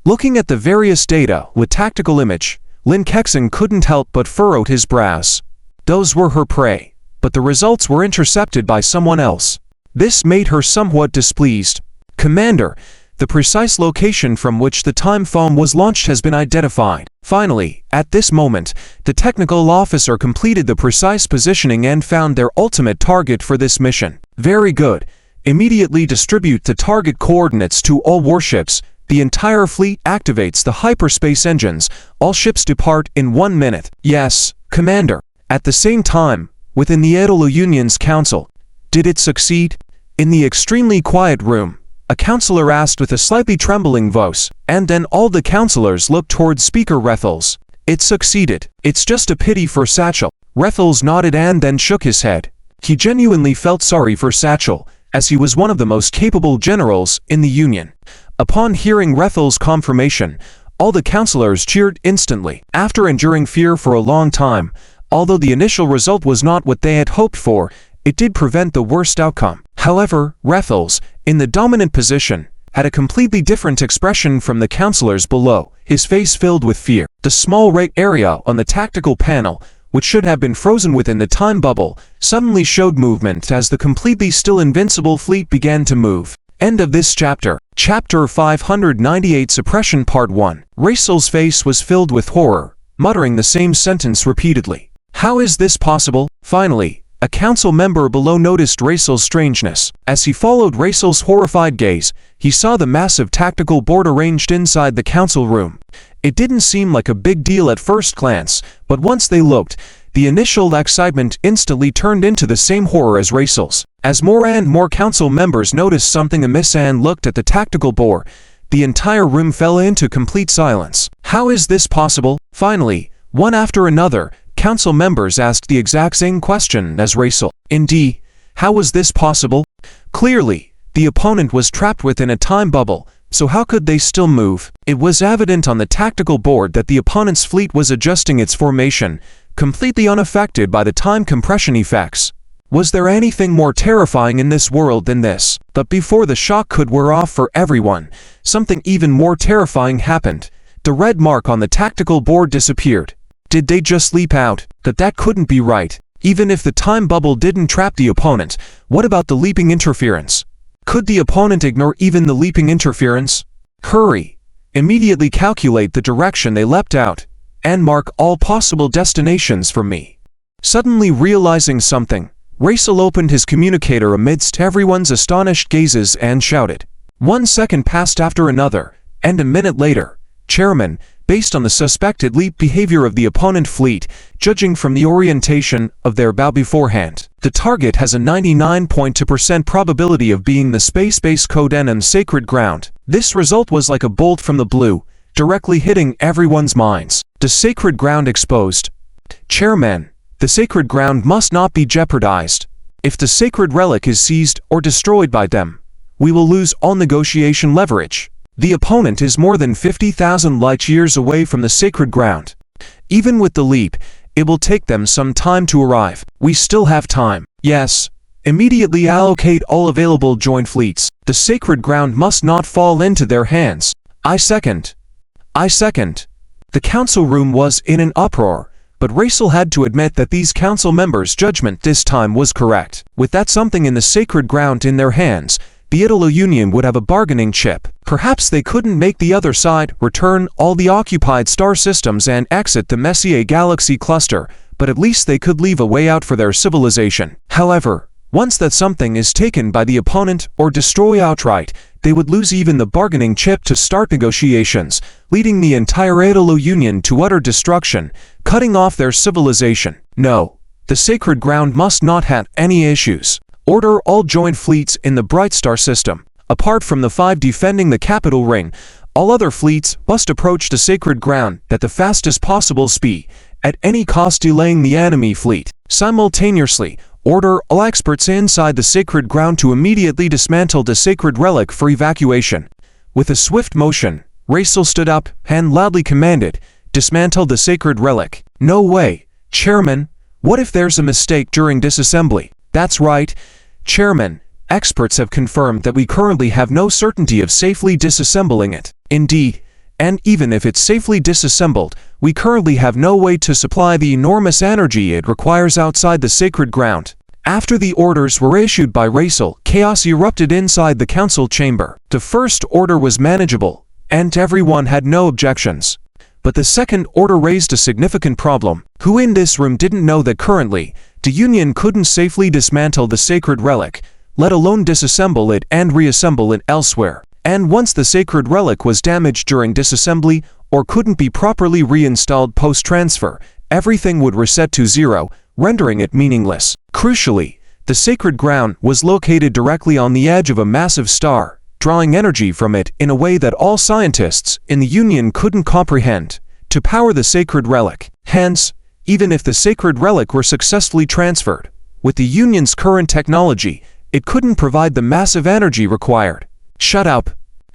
Looking at the various data with tactical image, Lin Kexing couldn't help but furrowed his brows. Those were her prey, but the results were intercepted by someone else. This made her somewhat displeased. Commander, the precise location from which the time foam was launched has been identified. Finally, at this moment, the technical officer completed the precise positioning and found their ultimate target for this mission. Very good. Immediately distribute the target coordinates to all warships. The entire fleet activates the hyperspace engines. All ships depart in 1 minute. Yes, Commander. At the same time, within the Edo Union's council, did it succeed? In the extremely quiet room, a counselor asked with a slightly trembling voice, and then all the counselors looked towards Speaker Rethels. It succeeded. It's just a pity for Satchel. Rethels nodded and then shook his head. He genuinely felt sorry for Satchel, as he was one of the most capable generals in the Union. Upon hearing Rethels' confirmation, all the counselors cheered instantly. After enduring fear for a long time, although the initial result was not what they had hoped for, it did prevent the worst outcome. However, Rethels, in the dominant position, had a completely different expression from the counselors below, his face filled with fear. The small red area on the tactical panel, which should have been frozen within the time bubble, suddenly showed movement as the completely still invincible fleet began to move. End of this chapter. Chapter 598 Suppression Part 1. Raysel's face was filled with horror, muttering the same sentence repeatedly. How is this possible? Finally, a council member below noticed Raysel's strangeness. As he followed Raysel's horrified gaze, he saw the massive tactical board arranged inside the council room. It didn't seem like a big deal at first glance, but once they looked, the initial excitement instantly turned into the same horror as Raysel's. As more and more council members noticed something amiss and looked at the tactical board, the entire room fell into complete silence. How is this possible? Finally, one after another, council members asked the exact same question as Raysel. Indeed, how was this possible? Clearly, the opponent was trapped within a time bubble, so how could they still move? It was evident on the tactical board that the opponent's fleet was adjusting its formation, completely unaffected by the time compression effects. Was there anything more terrifying in this world than this? But before the shock could wear off for everyone, something even more terrifying happened. The red mark on the tactical board disappeared. Did they just leap out? That couldn't be right. Even if the time bubble didn't trap the opponent, what about the leaping interference? Could the opponent ignore even the leaping interference? Hurry! Immediately calculate the direction they leapt out, and mark all possible destinations for me. Suddenly realizing something, Raysel opened his communicator amidst everyone's astonished gazes and shouted. 1 second passed after another, and a minute later, Chairman, based on the suspected leap behavior of the opponent fleet, judging from the orientation of their bow beforehand, the target has a 99.2% probability of being the space-based Codenham Sacred Ground. This result was like a bolt from the blue, directly hitting everyone's minds. The Sacred Ground exposed. Chairman, the Sacred Ground must not be jeopardized. If the Sacred Relic is seized or destroyed by them, we will lose all negotiation leverage. The opponent is more than 50,000 light-years away from the Sacred Ground. Even with the leap, it will take them some time to arrive. We still have time. Yes. Immediately allocate all available joint fleets. The Sacred Ground must not fall into their hands. I second. The council room was in an uproar, but Raysel had to admit that these council members' judgment this time was correct. With that something in the Sacred Ground in their hands, the Edo Union would have a bargaining chip. Perhaps they couldn't make the other side return all the occupied star systems and exit the Messier Galaxy cluster, but at least they could leave a way out for their civilization. However, once that something is taken by the opponent or destroyed outright, they would lose even the bargaining chip to start negotiations, leading the entire Edo Union to utter destruction, cutting off their civilization. No, the Sacred Ground must not have any issues. Order all joint fleets in the Bright Star system. Apart from the 5 defending the capital ring, all other fleets must approach the Sacred Ground at the fastest possible speed, at any cost delaying the enemy fleet. Simultaneously, order all experts inside the Sacred Ground to immediately dismantle the Sacred Relic for evacuation. With a swift motion, Raisel stood up and loudly commanded, "Dismantle the sacred relic." "No way, Chairman. What if there's a mistake during disassembly?" "That's right, Chairman. Experts have confirmed that we currently have no certainty of safely disassembling it." "Indeed. And even if it's safely disassembled, we currently have no way to supply the enormous energy it requires outside the sacred ground." After the orders were issued by Raisel, chaos erupted inside the council chamber. The first order was manageable, and everyone had no objections. But the second order raised a significant problem. Who in this room didn't know that currently, the Union couldn't safely dismantle the sacred relic, let alone disassemble it and reassemble it elsewhere? And once the sacred relic was damaged during disassembly or couldn't be properly reinstalled post-transfer, everything would reset to zero, rendering it meaningless. Crucially, the sacred ground was located directly on the edge of a massive star, drawing energy from it in a way that all scientists in the Union couldn't comprehend, to power the sacred relic. Hence, even if the sacred relic were successfully transferred, with the Union's current technology, it couldn't provide the massive energy required. "Shut up.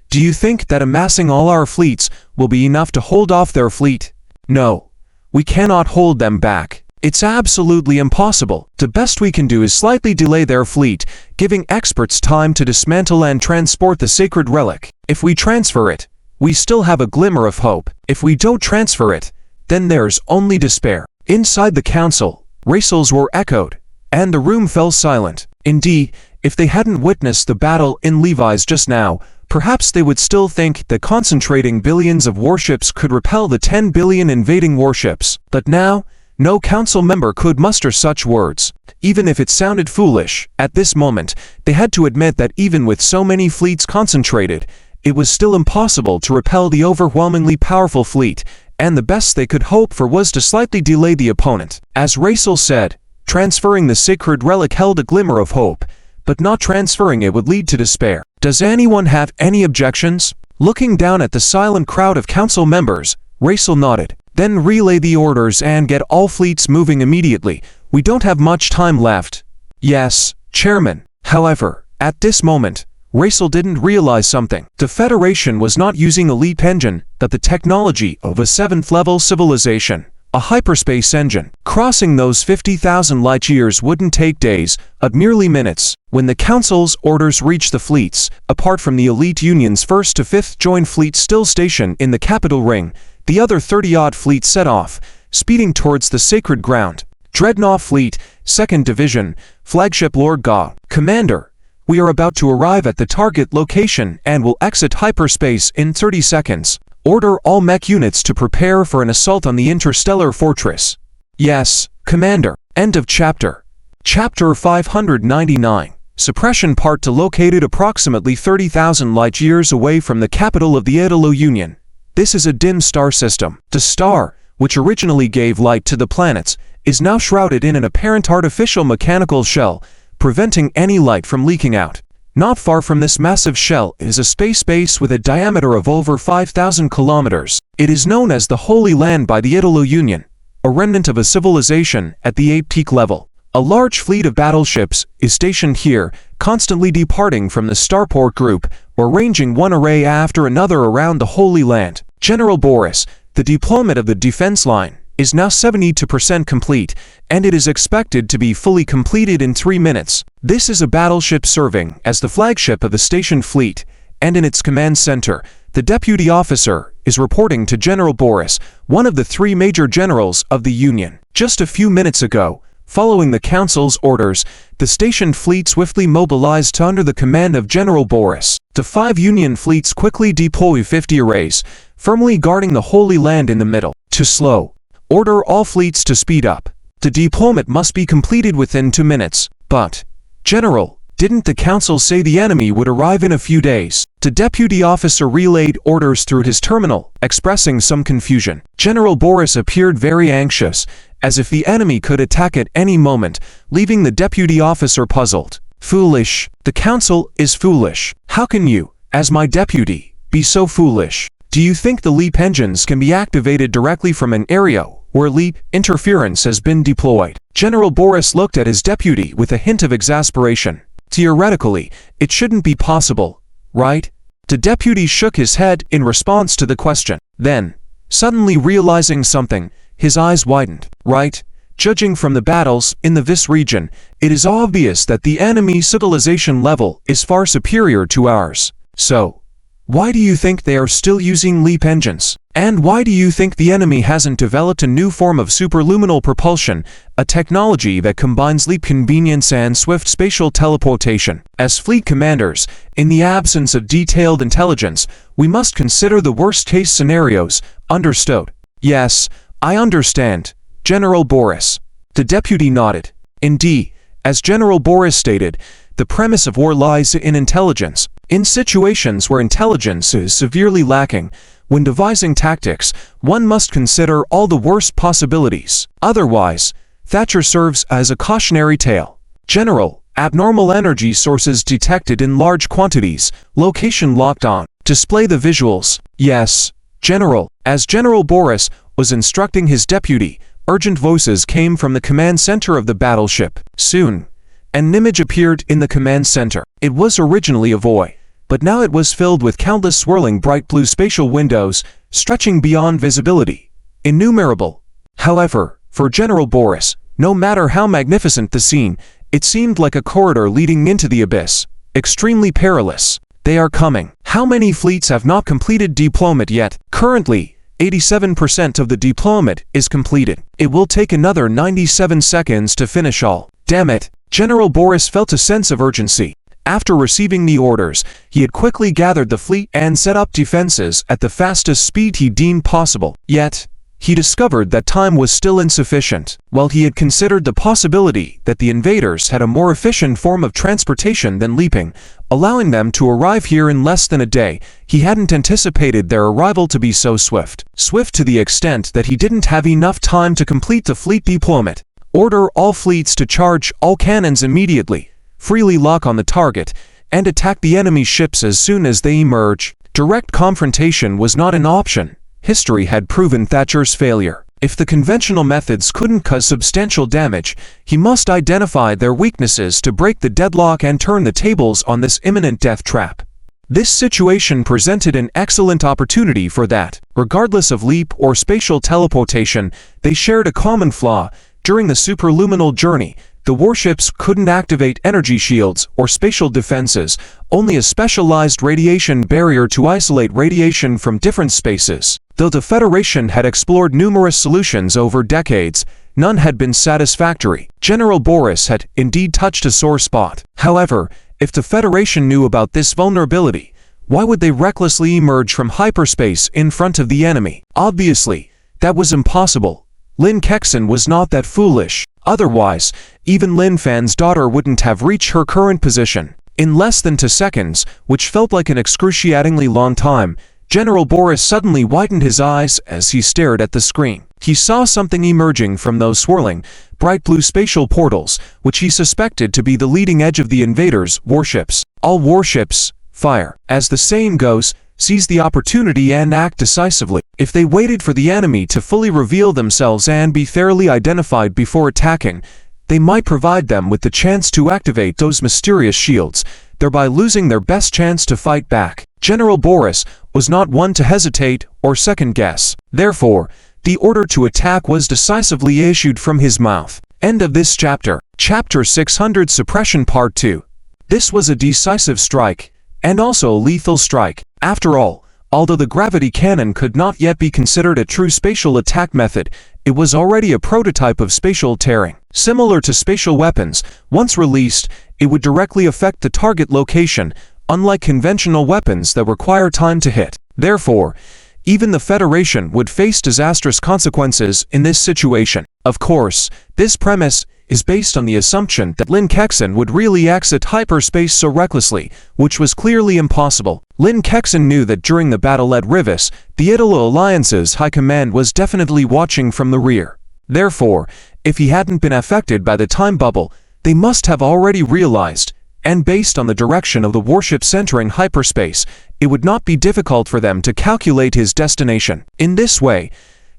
Do you think that amassing all our fleets will be enough to hold off their fleet? No. We cannot hold them back. It's absolutely impossible. The best we can do is slightly delay their fleet, giving experts time to dismantle and transport the sacred relic. If we transfer it, we still have a glimmer of hope. If we don't transfer it, then there's only despair." Inside the council, Raisel's were echoed, and the room fell silent. Indeed, if they hadn't witnessed the battle in Levi's just now, perhaps they would still think that concentrating billions of warships could repel the 10 billion invading warships. But now, no council member could muster such words. Even if it sounded foolish, at this moment, they had to admit that even with so many fleets concentrated, it was still impossible to repel the overwhelmingly powerful fleet, and the best they could hope for was to slightly delay the opponent. As Raisel said, transferring the sacred relic held a glimmer of hope, but not transferring it would lead to despair. Does anyone have any objections? Looking down at the silent crowd of council members, Raisel nodded. "Then relay the orders and get all fleets moving immediately. We don't have much time left." "Yes, Chairman." However, at this moment, Raisel didn't realize something. The Federation was not using a leap engine, but the technology of a 7th-level civilization. A hyperspace engine. Crossing those 50,000 light-years wouldn't take days, but merely minutes. When the Council's orders reached the fleets, apart from the elite Union's 1st to 5th Joint Fleet still stationed in the capital ring, the other 30-odd fleets set off, speeding towards the sacred ground. "Dreadnought Fleet, 2nd Division, Flagship Lord Ga. Commander, we are about to arrive at the target location and will exit hyperspace in 30 seconds. Order all mech units to prepare for an assault on the interstellar fortress." "Yes, Commander." End of chapter. Chapter 599. Suppression Part 2. Located approximately 30,000 light-years away from the capital of the Italo Union. This is a dim star system. The star, which originally gave light to the planets, is now shrouded in an apparent artificial mechanical shell, preventing any light from leaking out. Not far from this massive shell is a space base with a diameter of over 5,000 kilometers. It is known as the Holy Land by the Italo Union, a remnant of a civilization at the Apetic level. A large fleet of battleships is stationed here, constantly departing from the starport group or ranging one array after another around the Holy Land. General Boris, the deployment of the defense line is now 72% complete, and it is expected to be fully completed in 3 minutes. This is a battleship serving as the flagship of the stationed fleet, and in its command center, the deputy officer is reporting to General Boris, one of the 3 major generals of the Union. Just a few minutes ago, following the Council's orders, the stationed fleet swiftly mobilized under the command of General Boris. The 5 Union fleets quickly deploy 50 arrays, firmly guarding the Holy Land in the middle. To slow. Order all fleets to speed up. The deployment must be completed within 2 minutes. But, General, didn't the Council say the enemy would arrive in a few days? The deputy officer relayed orders through his terminal, expressing some confusion. General Boris appeared very anxious, as if the enemy could attack at any moment, leaving the deputy officer puzzled. "Foolish. The Council is foolish. How can you, as my deputy, be so foolish? Do you think the leap engines can be activated directly from an area where leap interference has been deployed?" General Boris looked at his deputy with a hint of exasperation. "Theoretically, it shouldn't be possible, right? The deputy shook his head in response to the question. Then, suddenly realizing something, his eyes widened. Right? Judging from the battles in the Vis region, it is obvious that the enemy civilization level is far superior to ours. So, why do you think they are still using leap engines? And why do you think the enemy hasn't developed a new form of superluminal propulsion, a technology that combines leap convenience and swift spatial teleportation? As fleet commanders, in the absence of detailed intelligence, we must consider the worst-case scenarios. Understood? Yes, I understand, General Boris. The deputy nodded. Indeed, as General Boris stated, the premise of war lies in intelligence. In situations where intelligence is severely lacking, when devising tactics, one must consider all the worst possibilities. Otherwise, Thatcher serves as a cautionary tale. General, abnormal energy sources detected in large quantities, location locked on. Display the visuals. Yes, General. As General Boris was instructing his deputy, urgent voices came from the command center of the battleship. Soon, an image appeared in the command center. It was originally a void, but now it was filled with countless swirling bright blue spatial windows, stretching beyond visibility. Innumerable. However, for General Boris, no matter how magnificent the scene, it seemed like a corridor leading into the abyss. Extremely perilous. They are coming. How many fleets have not completed deployment yet? Currently, 87% of the deployment is completed. It will take another 97 seconds to finish all. Damn it. General Boris felt a sense of urgency. After receiving the orders, he had quickly gathered the fleet and set up defenses at the fastest speed he deemed possible. Yet, he discovered that time was still insufficient. While he had considered the possibility that the invaders had a more efficient form of transportation than leaping, allowing them to arrive here in less than a day, he hadn't anticipated their arrival to be so swift. Swift to the extent that he didn't have enough time to complete the fleet deployment. Order all fleets to charge all cannons immediately, freely lock on the target, and attack the enemy ships as soon as they emerge. Direct confrontation was not an option. History had proven Thatcher's failure. If the conventional methods couldn't cause substantial damage, he must identify their weaknesses to break the deadlock and turn the tables on this imminent death trap. This situation presented an excellent opportunity for that. Regardless of leap or spatial teleportation, they shared a common flaw. During the superluminal journey, the warships couldn't activate energy shields or spatial defenses, only a specialized radiation barrier to isolate radiation from different spaces. Though the Federation had explored numerous solutions over decades, none had been satisfactory. General Boris had indeed touched a sore spot. However, if the Federation knew about this vulnerability, why would they recklessly emerge from hyperspace in front of the enemy? Obviously, that was impossible. Lin Kexin was not that foolish. Otherwise, even Lin Fan's daughter wouldn't have reached her current position. In less than 2 seconds, which felt like an excruciatingly long time, General Boris suddenly widened his eyes as he stared at the screen. He saw something emerging from those swirling, bright blue spatial portals, which he suspected to be the leading edge of the invaders' warships. All warships, fire. As the saying goes, seize the opportunity and act decisively. If they waited for the enemy to fully reveal themselves and be thoroughly identified before attacking, they might provide them with the chance to activate those mysterious shields, thereby losing their best chance to fight back. General Boris was not one to hesitate or second guess. Therefore, the order to attack was decisively issued from his mouth. End of this chapter. Chapter 600 Suppression Part 2. This was a decisive strike, and also a lethal strike. After all, although the gravity cannon could not yet be considered a true spatial attack method, it was already a prototype of spatial tearing. Similar to spatial weapons, once released, it would directly affect the target location, unlike conventional weapons that require time to hit. Therefore, even the Federation would face disastrous consequences in this situation. Of course, this premise is based on the assumption that Lin Kexin would really exit hyperspace so recklessly, which was clearly impossible. Lin Kexin knew that during the battle at Rivas, the Italo Alliance's high command was definitely watching from the rear. Therefore, if he hadn't been affected by the time bubble, they must have already realized, and based on the direction of the warships entering hyperspace, it would not be difficult for them to calculate his destination. In this way,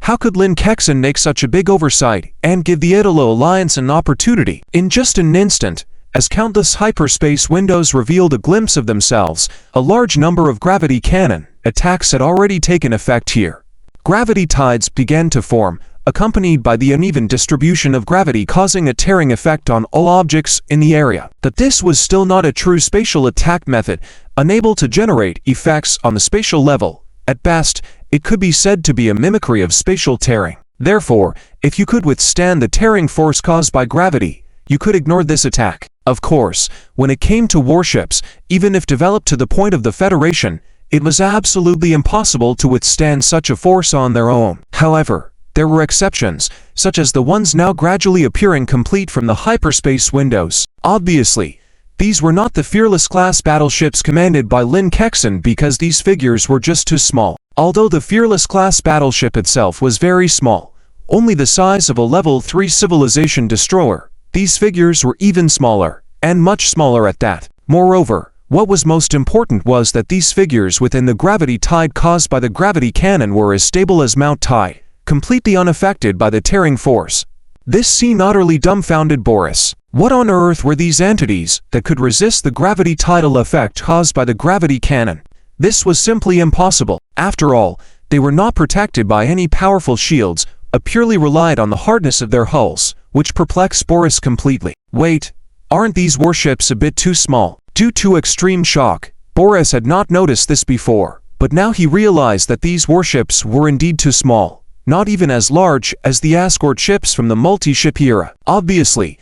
how could Lin Kexin make such a big oversight and give the Italo Alliance an opportunity? In just an instant, As countless hyperspace windows revealed a glimpse of themselves, a large number of gravity cannon attacks had already taken effect here. Gravity tides began to form, accompanied by the uneven distribution of gravity causing a tearing effect on all objects in the area. But this was still not a true spatial attack method, unable to generate effects on the spatial level. At best, it could be said to be a mimicry of spatial tearing. Therefore, if you could withstand the tearing force caused by gravity, you could ignore this attack. Of course, when it came to warships, even if developed to the point of the Federation, it was absolutely impossible to withstand such a force on their own. However, there were exceptions, such as the ones now gradually appearing complete from the hyperspace windows. Obviously, these were not the Fearless-class battleships commanded by Lin Kexin because these figures were just too small. Although the Fearless-class battleship itself was very small, only the size of a Level 3 civilization destroyer, these figures were even smaller, and much smaller at that. Moreover, what was most important was that these figures within the gravity tide caused by the gravity cannon were as stable as Mount Tide, completely unaffected by the tearing force. This scene utterly dumbfounded Boris. What on earth were these entities that could resist the gravity tidal effect caused by the gravity cannon? This was simply impossible. After all, they were not protected by any powerful shields, but purely relied on the hardness of their hulls, which perplexed Boris completely. Wait, aren't these warships a bit too small? Due to extreme shock, Boris had not noticed this before, but now he realized that these warships were indeed too small, not even as large as the escort ships from the multi-ship era. Obviously,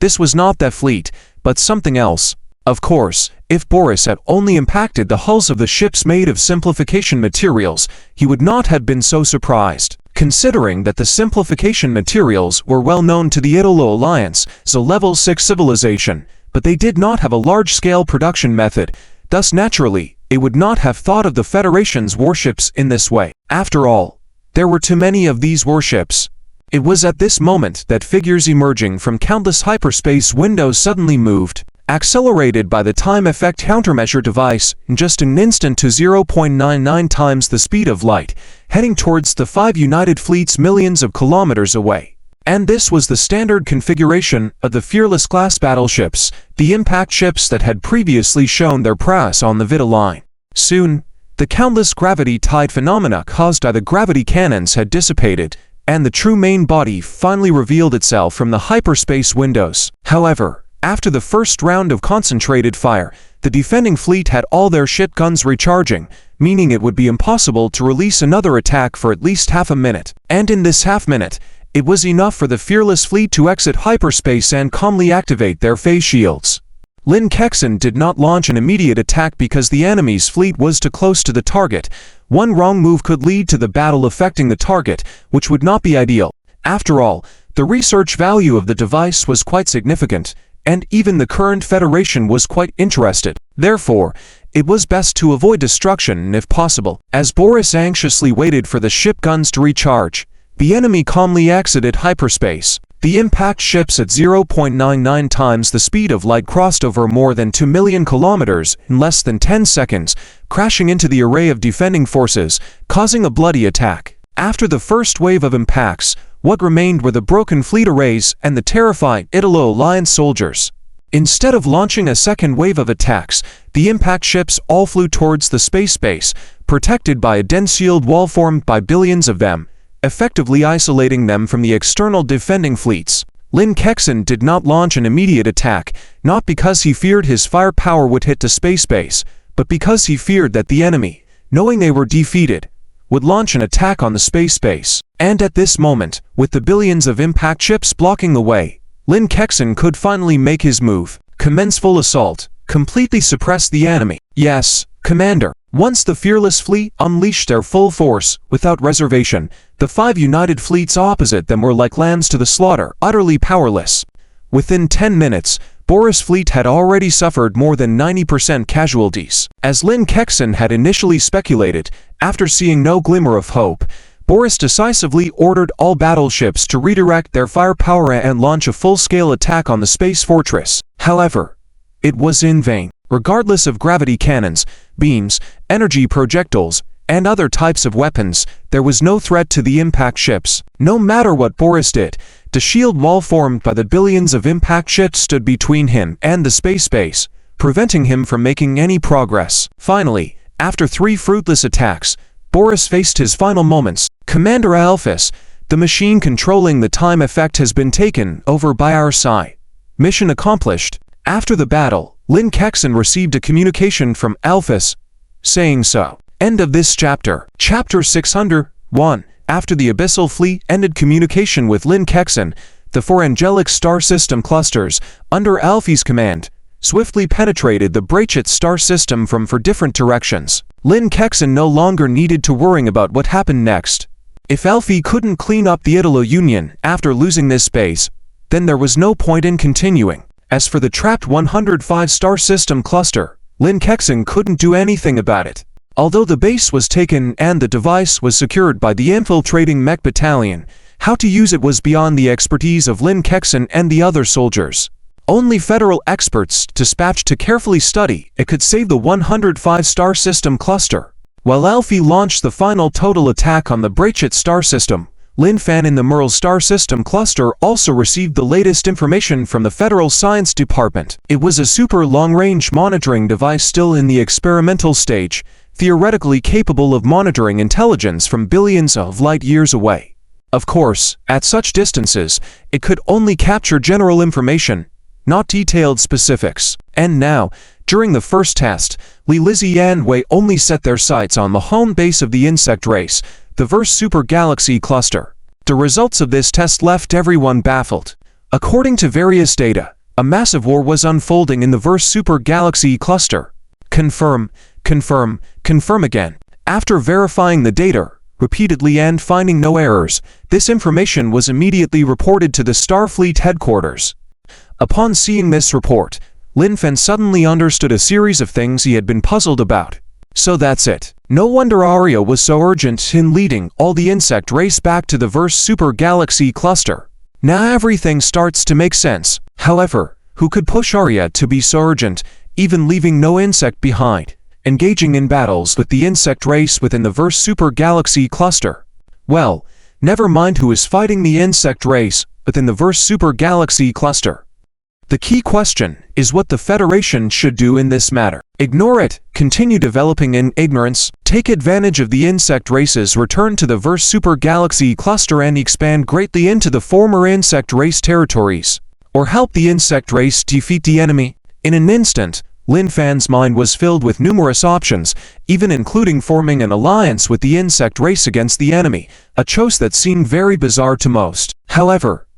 this was not that fleet, but something else. Of course, if Boris had only impacted the hulls of the ships made of simplification materials, he would not have been so surprised. Considering that the simplification materials were well known to the Italo Alliance as a Level 6 civilization, but they did not have a large-scale production method, thus naturally, it would not have thought of the Federation's warships in this way. After all, there were too many of these warships. It was at this moment that figures emerging from countless hyperspace windows suddenly moved, accelerated by the time effect countermeasure device in just an instant to 0.99 times the speed of light, heading towards the 5 United Fleets millions of kilometers away. And this was the standard configuration of the Fearless-class battleships, the impact ships that had previously shown their prowess on the Vita line. Soon, the countless gravity tide phenomena caused by the gravity cannons had dissipated, and the true main body finally revealed itself from the hyperspace windows. However, after the first round of concentrated fire, the defending fleet had all their ship guns recharging, meaning it would be impossible to release another attack for at least half a minute. And in this half minute, it was enough for the Fearless fleet to exit hyperspace and calmly activate their phase shields. Lin Kexin did not launch an immediate attack because the enemy's fleet was too close to the target. One wrong move could lead to the battle affecting the target, which would not be ideal. After all, the research value of the device was quite significant, and even the current Federation was quite interested. Therefore, it was best to avoid destruction if possible. As Boris anxiously waited for the ship guns to recharge, the enemy calmly exited hyperspace. The impact ships at 0.99 times the speed of light crossed over more than 2 million kilometers in less than 10 seconds, crashing into the array of defending forces, causing a bloody attack. After the first wave of impacts, what remained were the broken fleet arrays and the terrified Italo Alliance soldiers. Instead of launching a second wave of attacks, the impact ships all flew towards the space base, protected by a dense shield wall formed by billions of them, effectively isolating them from the external defending fleets. Lin Kexin did not launch an immediate attack, not because he feared his firepower would hit the space base, but because he feared that the enemy, knowing they were defeated, would launch an attack on the space base. And at this moment, with the billions of impact ships blocking the way, Lin Kexin could finally make his move, commence full assault, completely suppress the enemy. Yes, Commander. Once the Fearless fleet unleashed their full force, without reservation, the 5 united fleets opposite them were like lambs to the slaughter, utterly powerless. Within 10 minutes, Boris' fleet had already suffered more than 90% casualties. As Lin Kexin had initially speculated, after seeing no glimmer of hope, Boris decisively ordered all battleships to redirect their firepower and launch a full-scale attack on the space fortress. However, it was in vain. Regardless of gravity cannons, beams, energy projectiles, and other types of weapons, there was no threat to the impact ships. No matter what Boris did, the shield wall formed by the billions of impact ships stood between him and the space base, preventing him from making any progress. Finally, after 3 fruitless attacks, Boris faced his final moments. Commander Alphys, the machine controlling the time effect has been taken over by our side. Mission accomplished. After the battle, Lin Kexin received a communication from Alphys, saying so. End of this chapter. Chapter 601. After the Abyssal Fleet ended communication with Lin Kexin, the 4 angelic star system clusters, under Alphys' command, swiftly penetrated the Brachet star system from 4 different directions. Lin Kexin no longer needed to worry about what happened next. If Alphys couldn't clean up the Italo Union after losing this base, then there was no point in continuing. As for the trapped 105 star system cluster, Lin Kexin couldn't do anything about it. Although the base was taken and the device was secured by the infiltrating mech battalion, how to use it was beyond the expertise of Lin Kexin and the other soldiers. Only federal experts dispatched to carefully study it could save the 105 star system cluster. While Alphys launched the final total attack on the Brachet star system, Lin Fan in the Merle star system cluster also received the latest information from the Federal Science Department. It was a super long-range monitoring device still in the experimental stage, theoretically capable of monitoring intelligence from billions of light years away. Of course, at such distances, it could only capture general information, not detailed specifics. And now, during the first test, Li Lizzie and Wei only set their sights on the home base of the insect race, the Verse Super Galaxy Cluster. The results of this test left everyone baffled. According to various data, a massive war was unfolding in the Verse Super Galaxy Cluster. Confirm, confirm, confirm again. After verifying the data repeatedly and finding no errors, this information was immediately reported to the Starfleet headquarters. Upon seeing this report, Lin Fan suddenly understood a series of things he had been puzzled about. So that's it. No wonder Arya was so urgent in leading all the insect race back to the Verse Super Galaxy Cluster. Now everything starts to make sense. However, who could push Arya to be so urgent, even leaving no insect behind, engaging in battles with the insect race within the Verse Super Galaxy Cluster? Well, never mind who is fighting the insect race within the Verse Super Galaxy Cluster. The key question is what the Federation should do in this matter. Ignore it, continue developing in ignorance, take advantage of the insect race's return to the Verse Super Galaxy Cluster and expand greatly into the former insect race territories, or help the insect race defeat the enemy. In an instant, Lin Fan's mind was filled with numerous options, even including forming an alliance with the insect race against the enemy, a choice that seemed very bizarre to most. However,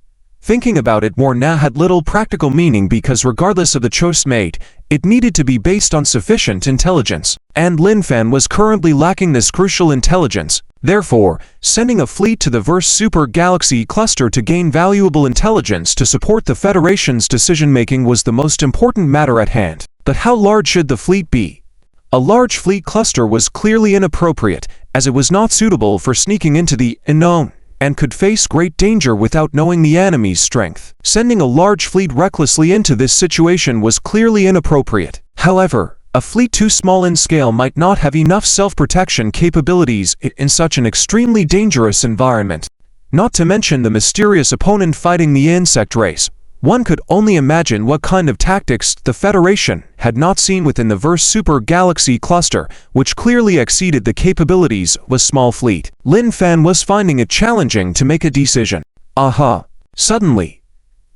thinking about it more now had little practical meaning because regardless of the choice made, it needed to be based on sufficient intelligence, and Lin Fan was currently lacking this crucial intelligence. Therefore, sending a fleet to the Verse Super Galaxy Cluster to gain valuable intelligence to support the Federation's decision-making was the most important matter at hand. But how large should the fleet be? A large fleet cluster was clearly inappropriate, as it was not suitable for sneaking into the unknown, and could face great danger without knowing the enemy's strength. Sending a large fleet recklessly into this situation was clearly inappropriate. However, a fleet too small in scale might not have enough self-protection capabilities in such an extremely dangerous environment. Not to mention the mysterious opponent fighting the insect race. One could only imagine what kind of tactics the Federation had not seen within the Verse Super Galaxy Cluster, which clearly exceeded the capabilities of a small fleet. Lin Fan was finding it challenging to make a decision. Aha! Suddenly,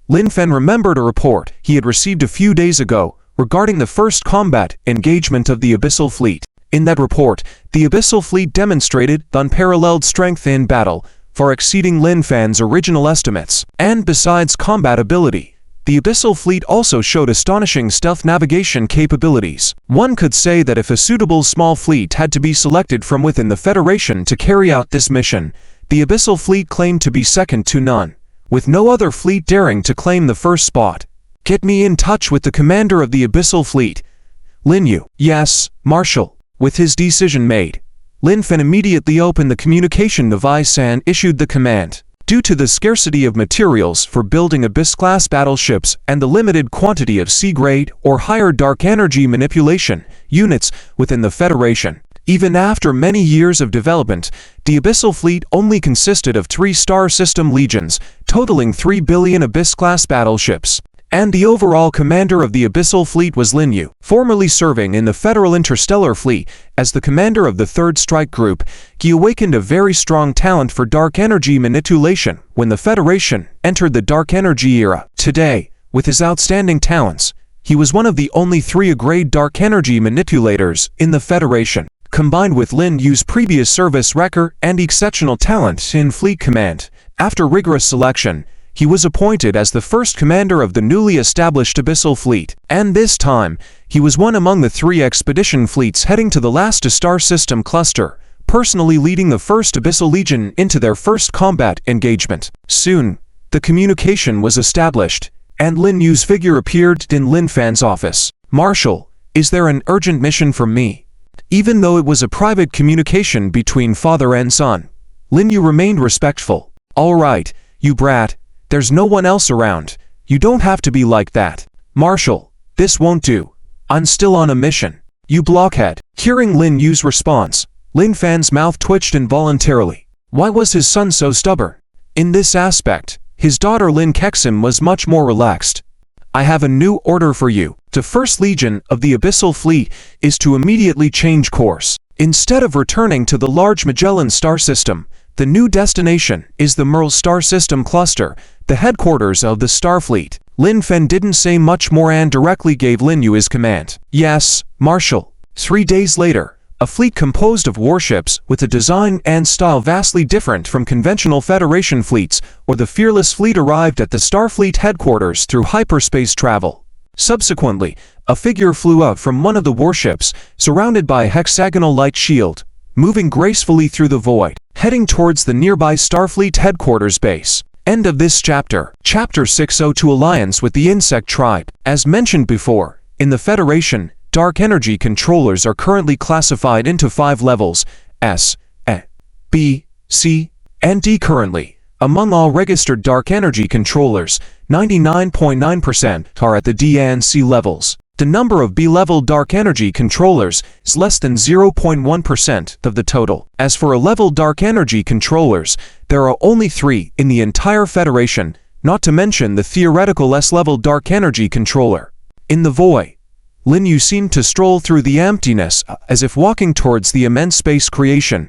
Lin Fan remembered a report he had received a few days ago regarding the first combat engagement of the Abyssal Fleet. In that report, the Abyssal Fleet demonstrated unparalleled strength in battle, far exceeding Lin Fan's original estimates. And besides combat ability, the Abyssal Fleet also showed astonishing stealth navigation capabilities. One could say that if a suitable small fleet had to be selected from within the Federation to carry out this mission, the Abyssal Fleet claimed to be second to none, with no other fleet daring to claim the first spot. Get me in touch with the commander of the Abyssal Fleet. Lin Yu. Yes, Marshal. With his decision made, Lin Fan immediately opened the communication device and issued the command. Due to the scarcity of materials for building Abyss-class battleships and the limited quantity of C-grade or higher dark energy manipulation units within the Federation, Even after many years of development, the Abyssal Fleet only consisted of 3 star system legions, totaling 3 billion Abyss-class battleships. And the overall commander of the Abyssal Fleet was Lin Yu, formerly serving in the Federal Interstellar Fleet as the commander of the 3rd Strike Group. He awakened a very strong talent for dark energy manipulation when the Federation entered the dark energy era. Today, with his outstanding talents, he was one of the only 3 A-grade dark energy manipulators in the Federation. Combined with Lin Yu's previous service record and exceptional talent in fleet command, after rigorous selection, he was appointed as the first commander of the newly established Abyssal Fleet, and this time, he was one among the 3 expedition fleets heading to the last star system cluster, personally leading the 1st Abyssal Legion into their first combat engagement. Soon, the communication was established, and Lin Yu's figure appeared in Lin Fan's office. "Marshal, is there an urgent mission from me?" Even though it was a private communication between father and son, Lin Yu remained respectful. "All right, you brat. There's no one else around. You don't have to be like that." "Marshal, this won't do. I'm still on a mission." "You blockhead." Hearing Lin Yu's response, Lin Fan's mouth twitched involuntarily. Why was his son so stubborn? In this aspect, his daughter Lin Kexim was much more relaxed. "I have a new order for you. The 1st Legion of the Abyssal Fleet is to immediately change course. Instead of returning to the large Magellan star system, the new destination is the Merle star system cluster, the headquarters of the Starfleet." Lin Fan didn't say much more and directly gave Lin Yu his command. "Yes, Marshal." 3 days later, a fleet composed of warships with a design and style vastly different from conventional Federation fleets or the Fearless Fleet arrived at the Starfleet headquarters through hyperspace travel. Subsequently, a figure flew out from one of the warships, surrounded by a hexagonal light shield, moving gracefully through the void, heading towards the nearby Starfleet headquarters base. End of this chapter. Chapter 602 Alliance with the Insect Tribe. As mentioned before, in the Federation, dark energy controllers are currently classified into 5 levels, S, E, B, C, and D. Currently, among all registered dark energy controllers, 99.9% are at the D and C levels. The number of B-level dark energy controllers is less than 0.1% of the total. As for A-level dark energy controllers, there are only 3 in the entire Federation, not to mention the theoretical S-level dark energy controller. In the void, Lin Yu seemed to stroll through the emptiness as if walking towards the immense space creation,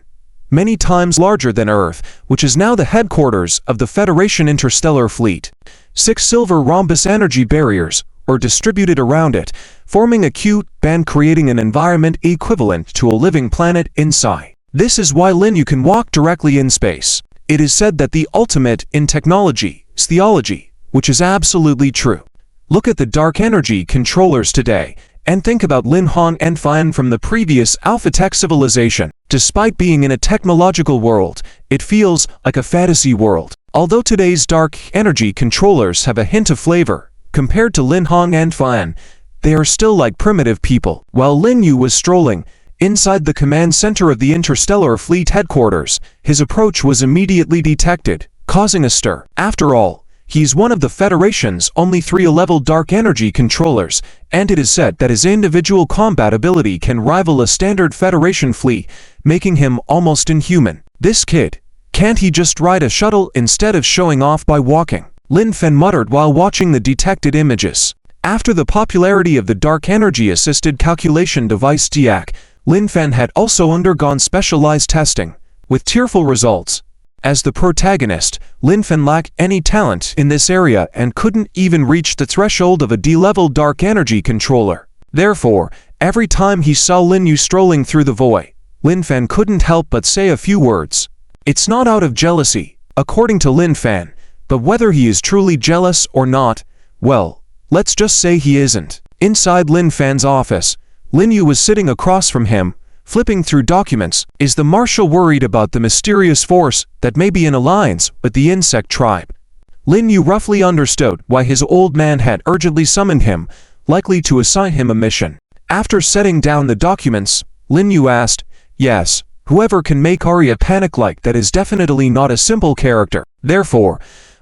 many times larger than Earth, which is now the headquarters of the Federation Interstellar Fleet. 6 silver rhombus energy barriers were distributed around it, forming a cute band creating an environment equivalent to a living planet inside. This is why Lin Yu can walk directly in space. It is said that the ultimate in technology is theology, which is absolutely true. Look at the dark energy controllers today, and think about Lin Han and Fan from the previous Alpha Tech civilization. Despite being in a technological world, it feels like a fantasy world. Although today's dark energy controllers have a hint of flavor, compared to Lin Han and Fan, they are still like primitive people. While Lin Yu was strolling inside the command center of the Interstellar Fleet headquarters, his approach was immediately detected, causing a stir. After all, he's one of the Federation's only 3 A-level dark energy controllers, and it is said that his individual combat ability can rival a standard Federation fleet, making him almost inhuman. This kid, can't he just ride a shuttle instead of showing off by walking? Lin Fan muttered while watching the detected images. After the popularity of the dark energy assisted calculation device DIAC, Lin Fan had also undergone specialized testing, with tearful results. As the protagonist, Lin Fan lacked any talent in this area and couldn't even reach the threshold of a D-level dark energy controller. Therefore, every time he saw Lin Yu strolling through the void, Lin Fan couldn't help but say a few words. It's not out of jealousy, according to Lin Fan, but whether he is truly jealous or not, well, let's just say he isn't. Inside Lin Fan's office, Lin Yu was sitting across from him, flipping through documents. Is the Marshal worried about the mysterious force that may be in alliance with the insect tribe? Lin Yu roughly understood why his old man had urgently summoned him, likely to assign him a mission. After setting down the documents, Lin Yu asked, "Yes, whoever can make Arya panic like that is definitely not a simple character. Therefore,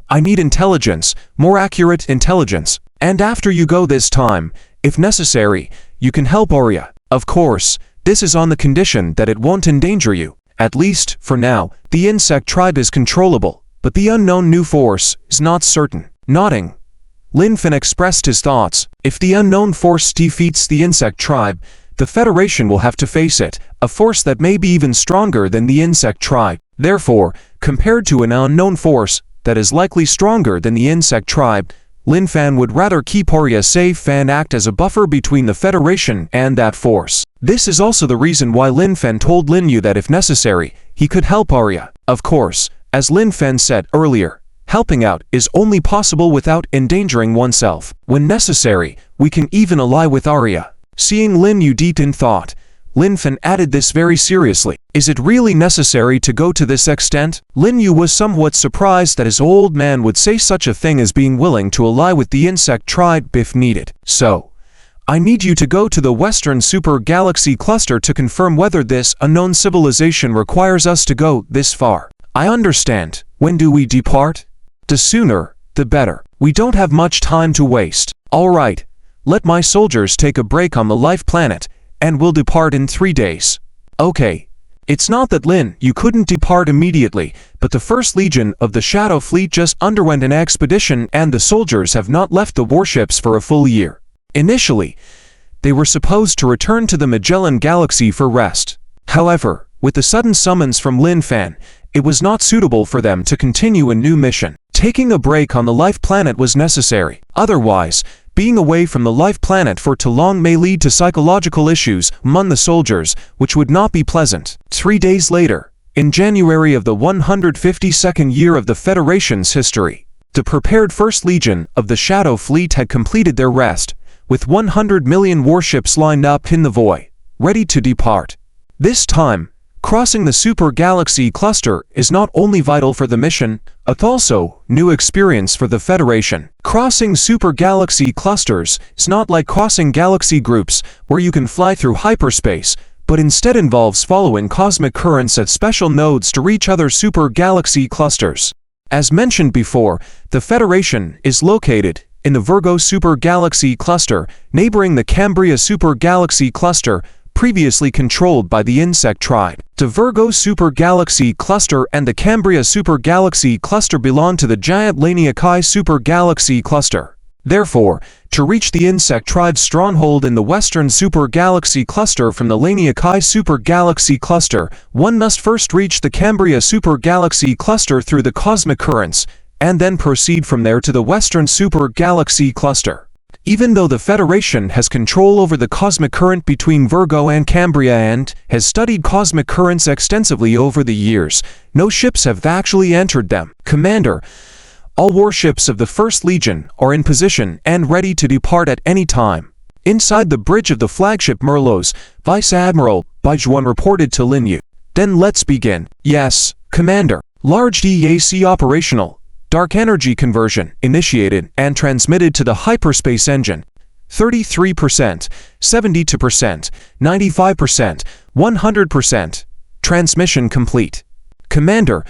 I need intelligence, more accurate intelligence. And after you go this time, if necessary, you can help Arya. Of course, This is on the condition that it won't endanger you. At least, for now, the insect tribe is controllable, but the unknown new force is not certain. Nodding, Lin Fan expressed his thoughts. If the unknown force defeats the insect tribe, the Federation will have to face it, a force that may be even stronger than the insect tribe. Therefore, compared to an unknown force that is likely stronger than the insect tribe, Lin Fan would rather keep Arya safe and act as a buffer between the Federation and that force. This is also the reason why Lin Fan told Lin Yu that if necessary, he could help Arya. Of course, as Lin Fan said earlier, helping out is only possible without endangering oneself. When necessary, we can even ally with Arya. Seeing Lin Yu deep in thought, Lin Fan added this very seriously. Is it really necessary to go to this extent? Lin Yu was somewhat surprised that his old man would say such a thing as being willing to ally with the insect tribe if needed. So, I need you to go to the Western Super Galaxy Cluster to confirm whether this unknown civilization requires us to go this far. I understand. When do we depart? The sooner, the better. We don't have much time to waste. All right, let my soldiers take a break on the life planet, and we'll depart in 3 days. Okay. It's not that Lin Yu couldn't depart immediately, but the First Legion of the Shadow Fleet just underwent an expedition and the soldiers have not left the warships for a full year. Initially, they were supposed to return to the Magellan Galaxy for rest. However, with the sudden summons from Lin Fan, it was not suitable for them to continue a new mission. Taking a break on the life planet was necessary. Otherwise, being away from the life planet for too long may lead to psychological issues among the soldiers, which would not be pleasant. 3 days later, in January of the 152nd year of the Federation's history, the prepared First Legion of the Shadow Fleet had completed their rest, with 100 million warships lined up in the void, ready to depart. This time, crossing the Super Galaxy Cluster is not only vital for the mission, but also new experience for the Federation. Crossing Super Galaxy Clusters is not like crossing galaxy groups where you can fly through hyperspace, but instead involves following cosmic currents at special nodes to reach other Super Galaxy Clusters. As mentioned before, the Federation is located in the Virgo Super Galaxy Cluster, neighboring the Cambria Super Galaxy Cluster, previously controlled by the insect tribe. The Virgo Super Galaxy Cluster and the Cambria Super Galaxy Cluster belong to the giant Laniakai Super Galaxy Cluster. Therefore, to reach the insect tribe's stronghold in the Western Super Galaxy Cluster from the Laniakai Super Galaxy Cluster, one must first reach the Cambria Super Galaxy Cluster through the cosmic currents, and then proceed from there to the Western Super Galaxy Cluster. Even though the Federation has control over the cosmic current between Virgo and Cambria and has studied cosmic currents extensively over the years, no ships have actually entered them. Commander, all warships of the First Legion are in position and ready to depart at any time. Inside the bridge of the flagship Merlos, Vice Admiral Baijuan reported to Lin Yu. Then let's begin. Yes, Commander. Large DAC operational. Dark energy conversion initiated and transmitted to the hyperspace engine. 33%, 72%, 95%, 100%. Transmission complete. Commander,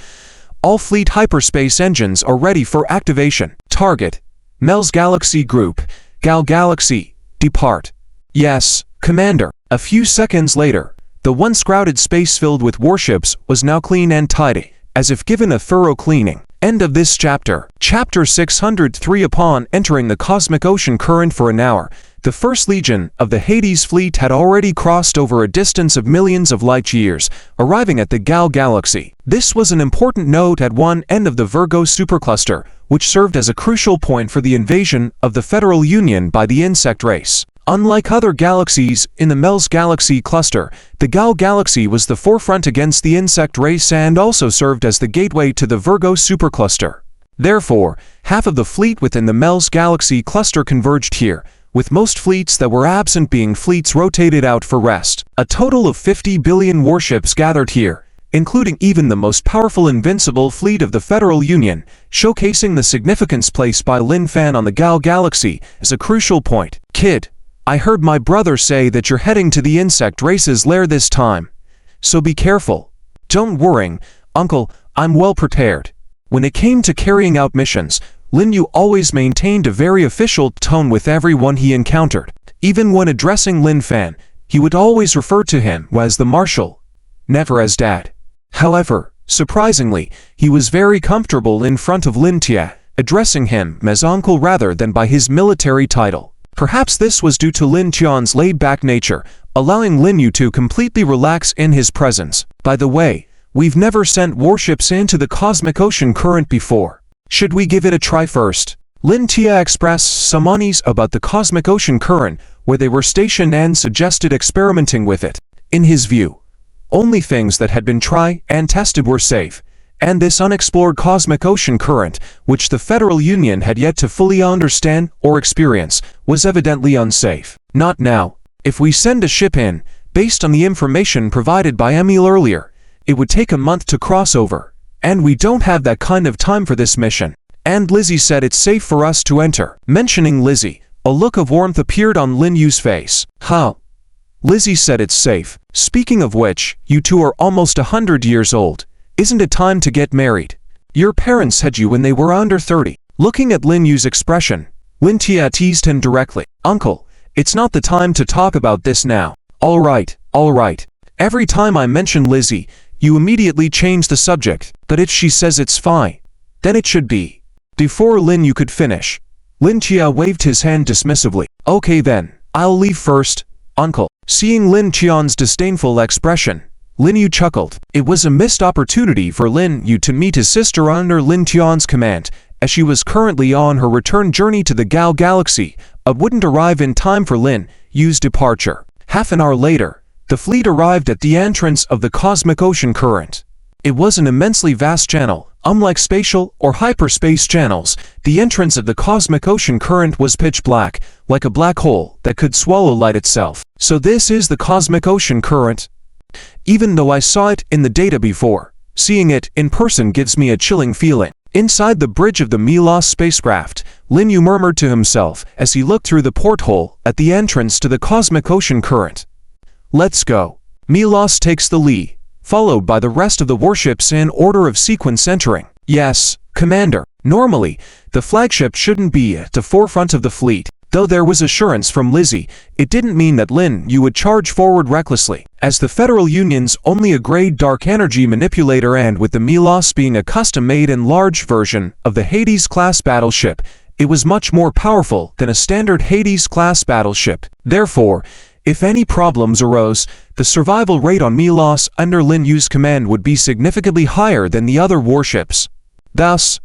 all fleet hyperspace engines are ready for activation. Target, Mel's Galaxy Group, Gal Galaxy, depart. Yes, Commander. A few seconds later, the once crowded space filled with warships was now clean and tidy, as if given a thorough cleaning. End of this chapter. Chapter 603. Upon entering the cosmic ocean current for an hour, the First Legion of the Hades fleet had already crossed over a distance of millions of light years, arriving at the Gal Galaxy. This was an important node at one end of the Virgo supercluster, which served as a crucial point for the invasion of the Federal Union by the insect race. Unlike other galaxies in the Mel's Galaxy cluster, the Gal Galaxy was the forefront against the insect race and also served as the gateway to the Virgo supercluster. Therefore, half of the fleet within the Mel's Galaxy cluster converged here, with most fleets that were absent being fleets rotated out for rest. A total of 50 billion warships gathered here, including even the most powerful invincible fleet of the Federal Union, showcasing the significance placed by Lin Fan on the Gal Galaxy as a crucial point. Kid, I heard my brother say that you're heading to the insect race's lair this time, so be careful. Don't worry, Uncle, I'm well prepared. When it came to carrying out missions, Lin Yu always maintained a very official tone with everyone he encountered. Even when addressing Lin Fan, he would always refer to him as the Marshal, never as Dad. However, surprisingly, he was very comfortable in front of Lin Tia, addressing him as uncle rather than by his military title. Perhaps this was due to Lin Tian's laid-back nature, allowing Lin Yu to completely relax in his presence. By the way, we've never sent warships into the cosmic ocean current before. Should we give it a try first? Lin Tia expressed some unease about the cosmic ocean current where they were stationed and suggested experimenting with it. In his view, only things that had been tried and tested were safe, and this unexplored cosmic ocean current, which the Federal Union had yet to fully understand or experience, was evidently unsafe. Not now. If we send a ship in, based on the information provided by Emil earlier, it would take a month to cross over, and we don't have that kind of time for this mission. And Lizzie said it's safe for us to enter. Mentioning Lizzie, a look of warmth appeared on Lin Yu's face. Huh? Lizzie said it's safe. Speaking of which, you two are almost 100 years old. Isn't it time to get married? Your parents had you when they were under 30. Looking at Lin Yu's expression, Lin Tia teased him directly. Uncle, it's not the time to talk about this now. All right. Every time I mention Lizzie, you immediately change the subject, but if she says it's fine, then it should be. Before Lin Yu could finish, Lin Tia waved his hand dismissively. Okay then, I'll leave first, uncle. Seeing Lin Tian's disdainful expression, Lin Yu chuckled. It was a missed opportunity for Lin Yu to meet his sister under Lin Tian's command, as she was currently on her return journey to the Gao Galaxy, but wouldn't arrive in time for Lin Yu's departure. Half an hour later, the fleet arrived at the entrance of the cosmic ocean current. It was an immensely vast channel. Unlike spatial or hyperspace channels, the entrance of the cosmic ocean current was pitch black, like a black hole that could swallow light itself. So this is the cosmic ocean current? Even though I saw it in the data before, seeing it in person gives me a chilling feeling. Inside the bridge of the Milos spacecraft, Lin Yu murmured to himself as he looked through the porthole at the entrance to the cosmic ocean current. Let's go. Milos takes the lead, followed by the rest of the warships in order of sequence entering. Yes, Commander. Normally, the flagship shouldn't be at the forefront of the fleet. Though there was assurance from Lizzie, it didn't mean that Lin Yu would charge forward recklessly. As the Federal Union's only a grade dark energy manipulator and with the Milos being a custom-made and large version of the Hades-class battleship, it was much more powerful than a standard Hades-class battleship. Therefore, if any problems arose, the survival rate on Milos under Lin Yu's command would be significantly higher than the other warships. Thus,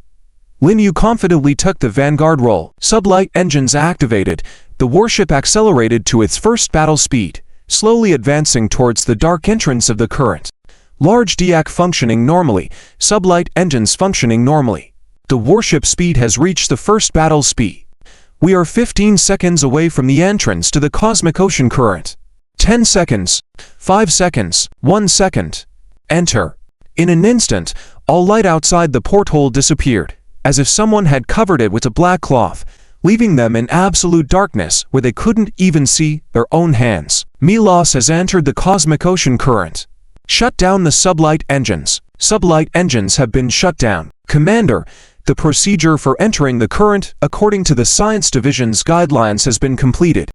Lin Yu confidently took the vanguard role. Sublight engines activated, the warship accelerated to its first battle speed, slowly advancing towards the dark entrance of the current. Large DIAC functioning normally, sublight engines functioning normally. The warship speed has reached the first battle speed. We are 15 seconds away from the entrance to the cosmic ocean current. 10 seconds, 5 seconds, 1 second. Enter. In an instant, all light outside the porthole disappeared, as if someone had covered it with a black cloth, leaving them in absolute darkness where they couldn't even see their own hands. Milos has entered the cosmic ocean current. Shut down the sublight engines. Sublight engines have been shut down. Commander, the procedure for entering the current according to the Science Division's guidelines has been completed.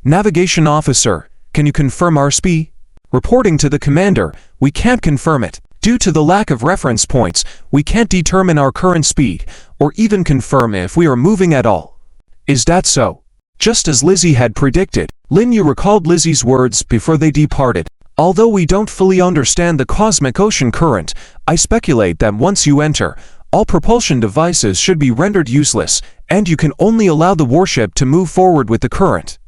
Navigation officer, can you confirm our speed? Reporting to the commander, we can't confirm it. Due to the lack of reference points, we can't determine our current speed, or even confirm if we are moving at all. Is that so? Just as Lizzie had predicted, Lin Yu recalled Lizzie's words before they departed. Although we don't fully understand the cosmic ocean current, I speculate that once you enter, all propulsion devices should be rendered useless, and you can only allow the warship to move forward with the current.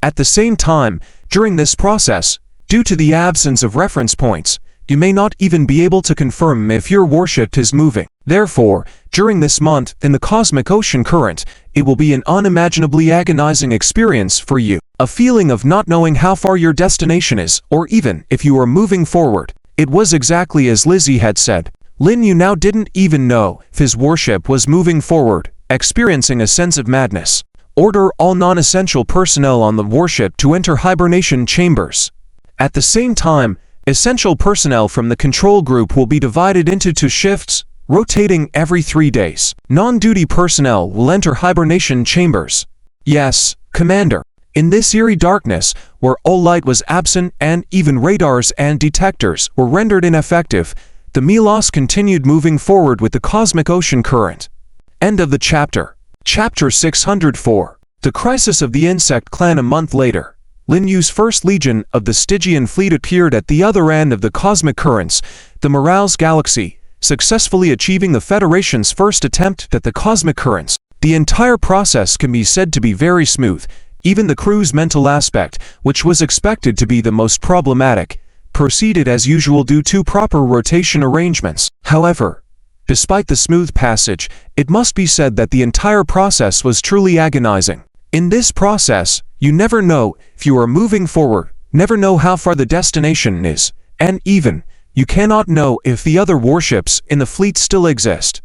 At the same time, during this process, due to the absence of reference points, you may not even be able to confirm if your warship is moving. Therefore, during this month in the cosmic ocean current, it will be an unimaginably agonizing experience for you. A feeling of not knowing how far your destination is, or even if you are moving forward. It was exactly as Lizzie had said. Lin Yu now didn't even know if his warship was moving forward, experiencing a sense of madness. Order all non-essential personnel on the warship to enter hibernation chambers. At the same time, essential personnel from the control group will be divided into 2 shifts, rotating every 3 days. Non-duty personnel will enter hibernation chambers. Yes, Commander. In this eerie darkness, where all light was absent and even radars and detectors were rendered ineffective, the Milos continued moving forward with the cosmic ocean current. End of the chapter. Chapter 604. The Crisis of the Insect Clan. A month later, Lin Yu's first legion of the Stygian fleet appeared at the other end of the cosmic currents, the Morales Galaxy, successfully achieving the Federation's first attempt at the cosmic currents. The entire process can be said to be very smooth. Even the crew's mental aspect, which was expected to be the most problematic, proceeded as usual due to proper rotation arrangements. However, despite the smooth passage, it must be said that the entire process was truly agonizing. In this process, you never know if you are moving forward, never know how far the destination is, and even, you cannot know if the other warships in the fleet still exist.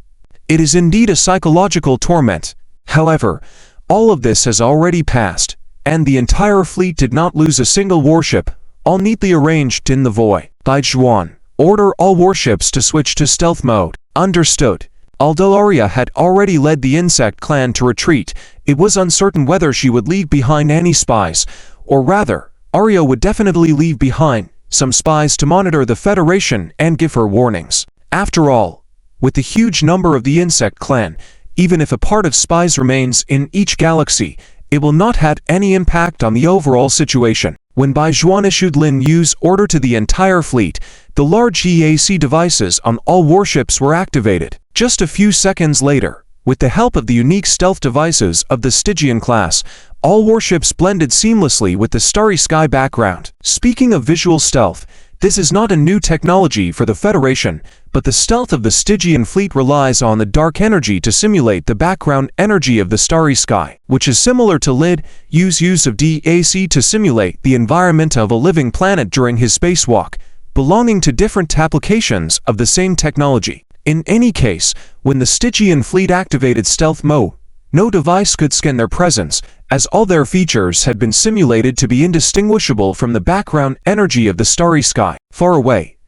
It is indeed a psychological torment. However, all of this has already passed, and the entire fleet did not lose a single warship, all neatly arranged in the void. By Zhuan, order all warships to switch to stealth mode. Understood. Although Arya had already led the insect clan to retreat, it was uncertain whether she would leave behind any spies, or rather, Arya would definitely leave behind some spies to monitor the Federation and give her warnings. After all, with the huge number of the insect clan, even if a part of spies remains in each galaxy, it will not have any impact on the overall situation. When Bai Zhuan issued Lin Yu's order to the entire fleet, the large EAC devices on all warships were activated. Just a few seconds later, with the help of the unique stealth devices of the Stygian class, all warships blended seamlessly with the starry sky background. Speaking of visual stealth, this is not a new technology for the Federation, but the stealth of the Stygian fleet relies on the dark energy to simulate the background energy of the starry sky, which is similar to Lin Yu's use of DAC to simulate the environment of a living planet during his spacewalk, belonging to different applications of the same technology. In any case, when the Stygian fleet activated stealth mode, no device could scan their presence, as all their features had been simulated to be indistinguishable from the background energy of the starry sky. Far away,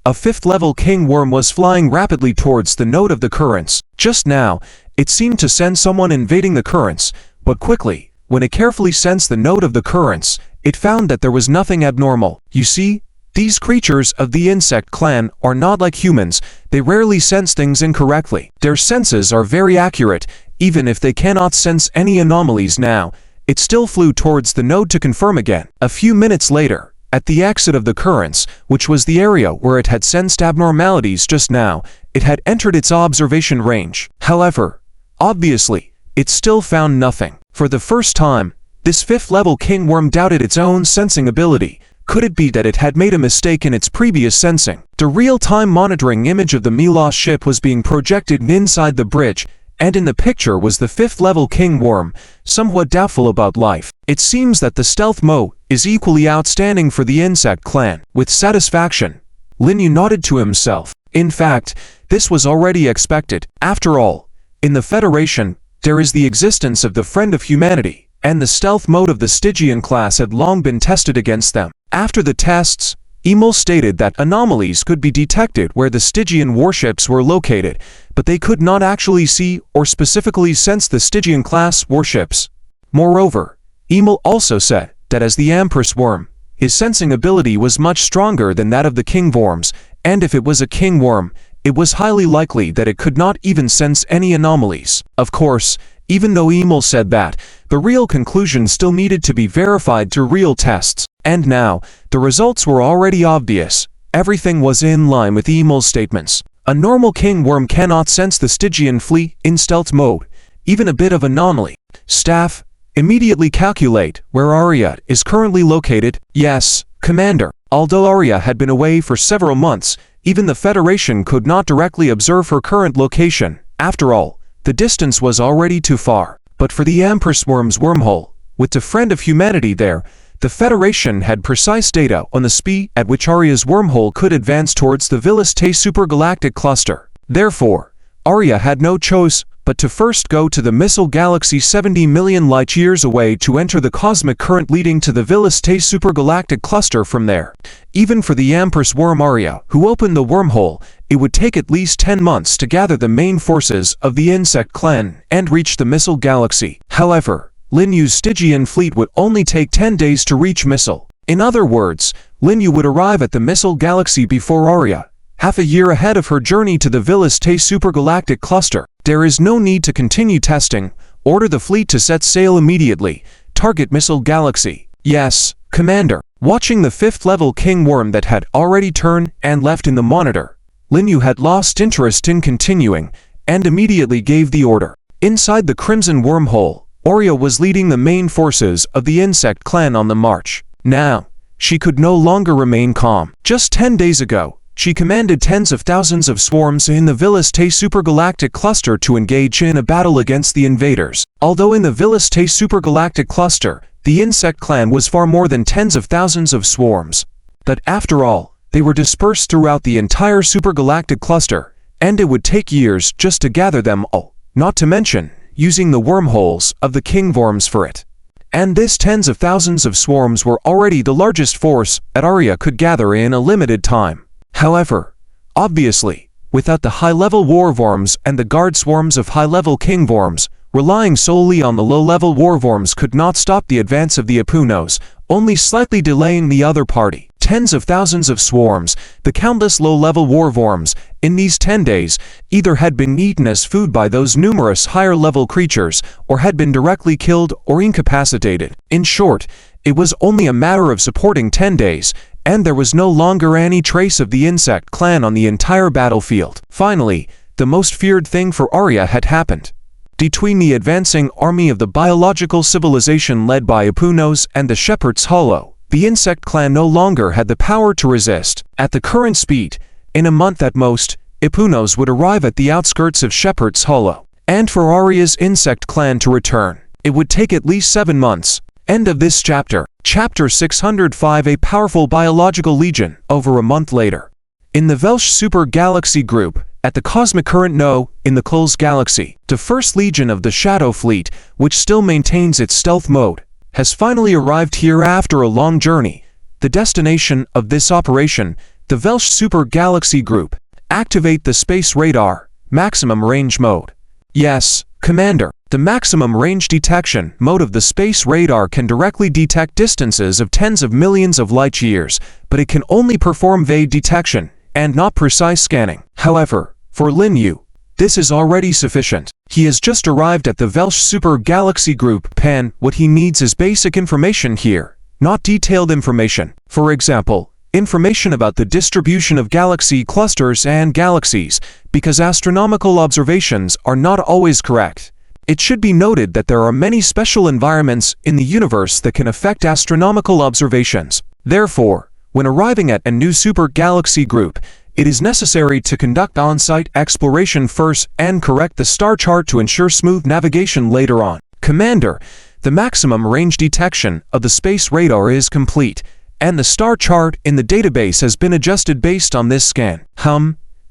a fifth-level king worm was flying rapidly towards the node of the currents. Just now, it seemed to sense someone invading the currents, but quickly, when it carefully sensed the node of the currents, it found that there was nothing abnormal. You see, these creatures of the insect clan are not like humans. They rarely sense things incorrectly. Their senses are very accurate. Even if they cannot sense any anomalies now, it still flew towards the node to confirm again. A few minutes later, at the exit of the currents, which was the area where it had sensed abnormalities just now, it had entered its observation range. However, obviously, it still found nothing. For the first time, this fifth-level king worm doubted its own sensing ability. Could it be that it had made a mistake in its previous sensing? The real-time monitoring image of the Milos ship was being projected inside the bridge, and in the picture was the fifth-level king worm, somewhat doubtful about life. It seems that the stealth mode is equally outstanding for the insect clan. With satisfaction, Lin Yu nodded to himself. In fact, this was already expected. After all, in the Federation, there is the existence of the Friend of Humanity, and the stealth mode of the Stygian class had long been tested against them. After the tests, Emil stated that anomalies could be detected where the Stygian warships were located, but they could not actually see or specifically sense the Stygian class warships. Moreover, Emil also said that as the Empress worm, his sensing ability was much stronger than that of the king worms, and if it was a king worm, it was highly likely that it could not even sense any anomalies. Of course, even though Emil said that, the real conclusion still needed to be verified through real tests. And now, the results were already obvious. Everything was in line with Emil's statements. A normal king worm cannot sense the Stygian fleet in stealth mode, even a bit of anomaly. Staff, immediately calculate where Arya is currently located. Yes, Commander. Although Arya had been away for several months, even the Federation could not directly observe her current location. After all, the distance was already too far. But for the Empress worm's wormhole, with the Friend of Humanity there, the Federation had precise data on the speed at which Arya's wormhole could advance towards the Villas Te supergalactic cluster. Therefore, Arya had no choice but to first go to the missile galaxy 70 million light-years away to enter the cosmic current leading to the Villas Te supergalactic cluster from there. Even for the Empress worm Arya, who opened the wormhole, it would take at least 10 months to gather the main forces of the insect clan and reach the missile galaxy. However, Lin Yu's Stygian fleet would only take 10 days to reach Missile. In other words, Lin Yu would arrive at the Missile Galaxy before Arya, half a year ahead of her journey to the Villas Tay supergalactic cluster. There is no need to continue testing. Order the fleet to set sail immediately. Target Missile Galaxy. Yes, Commander. Watching the 5th level King Worm that had already turned and left in the monitor, Lin Yu had lost interest in continuing, and immediately gave the order. Inside the Crimson Wormhole, Arya was leading the main forces of the insect clan on the march. Now, she could no longer remain calm. Just 10 days ago, she commanded tens of thousands of swarms in the Villas Tay supergalactic cluster to engage in a battle against the invaders. Although in the Villas Tay supergalactic cluster, the insect clan was far more than tens of thousands of swarms. But after all, they were dispersed throughout the entire supergalactic cluster, and it would take years just to gather them all, not to mention using the wormholes of the King Worms for it. And this tens of thousands of swarms were already the largest force that Arya could gather in a limited time. However, obviously, without the high-level war worms and the guard swarms of high-level King Worms, relying solely on the low-level war worms could not stop the advance of the Epunos, only slightly delaying the other party. Tens of thousands of swarms, the countless low-level war worms, in these 10 days, either had been eaten as food by those numerous higher-level creatures, or had been directly killed or incapacitated. In short, it was only a matter of supporting 10 days, and there was no longer any trace of the insect clan on the entire battlefield. Finally, the most feared thing for Arya had happened. Between the advancing army of the biological civilization led by Epunos and the Shepherd's Hollow, the insect clan no longer had the power to resist. At the current speed, in a month at most, Epunos would arrive at the outskirts of Shepherd's Hollow. And for Arya's insect clan to return, it would take at least 7 months. End of this chapter. Chapter 605. A powerful biological legion. Over a month later, in the Velsh Super Galaxy Group, at the Cosmic Current No, in the Kul's Galaxy, the First Legion of the Shadow Fleet, which still maintains its stealth mode, has finally arrived here after a long journey. The destination of this operation, the Velsh Super Galaxy Group. Activate the Space Radar, Maximum Range Mode. Yes, Commander. The maximum range detection mode of the space radar can directly detect distances of tens of millions of light-years, but it can only perform vague detection and not precise scanning. However, for Lin Yu, this is already sufficient. He has just arrived at the Velsh Super Galaxy Group Pan. What he needs is basic information here, not detailed information. For example, information about the distribution of galaxy clusters and galaxies, because astronomical observations are not always correct. It should be noted that there are many special environments in the universe that can affect astronomical observations. Therefore, when arriving at a new super galaxy group, it is necessary to conduct on-site exploration first and correct the star chart to ensure smooth navigation later on. Commander, the maximum range detection of the space radar is complete, and the star chart in the database has been adjusted based on this scan.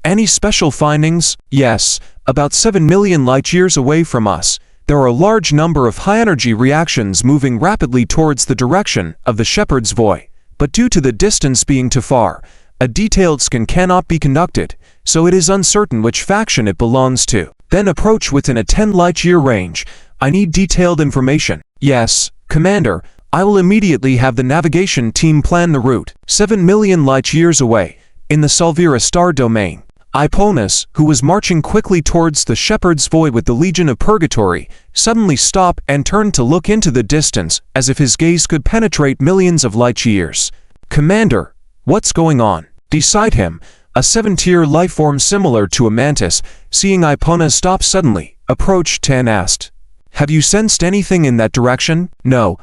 Any special findings? Yes, about 7 million light-years away from us, there are a large number of high-energy reactions moving rapidly towards the direction of the Shepherd's Void. But due to the distance being too far, a detailed scan cannot be conducted, so it is uncertain which faction it belongs to. Then approach within a 10 light-year range. I need detailed information. Yes, Commander, I will immediately have the navigation team plan the route. 7 million light-years away, in the Salvira star domain. Epunos, who was marching quickly towards the Shepherd's Void with the Legion of Purgatory, suddenly stopped and turned to look into the distance, as if his gaze could penetrate millions of light-years. Commander, what's going on? Beside him, a 7-tier lifeform similar to a mantis, seeing Epunos stop suddenly, approached and asked, "Have you sensed anything in that direction?" "No.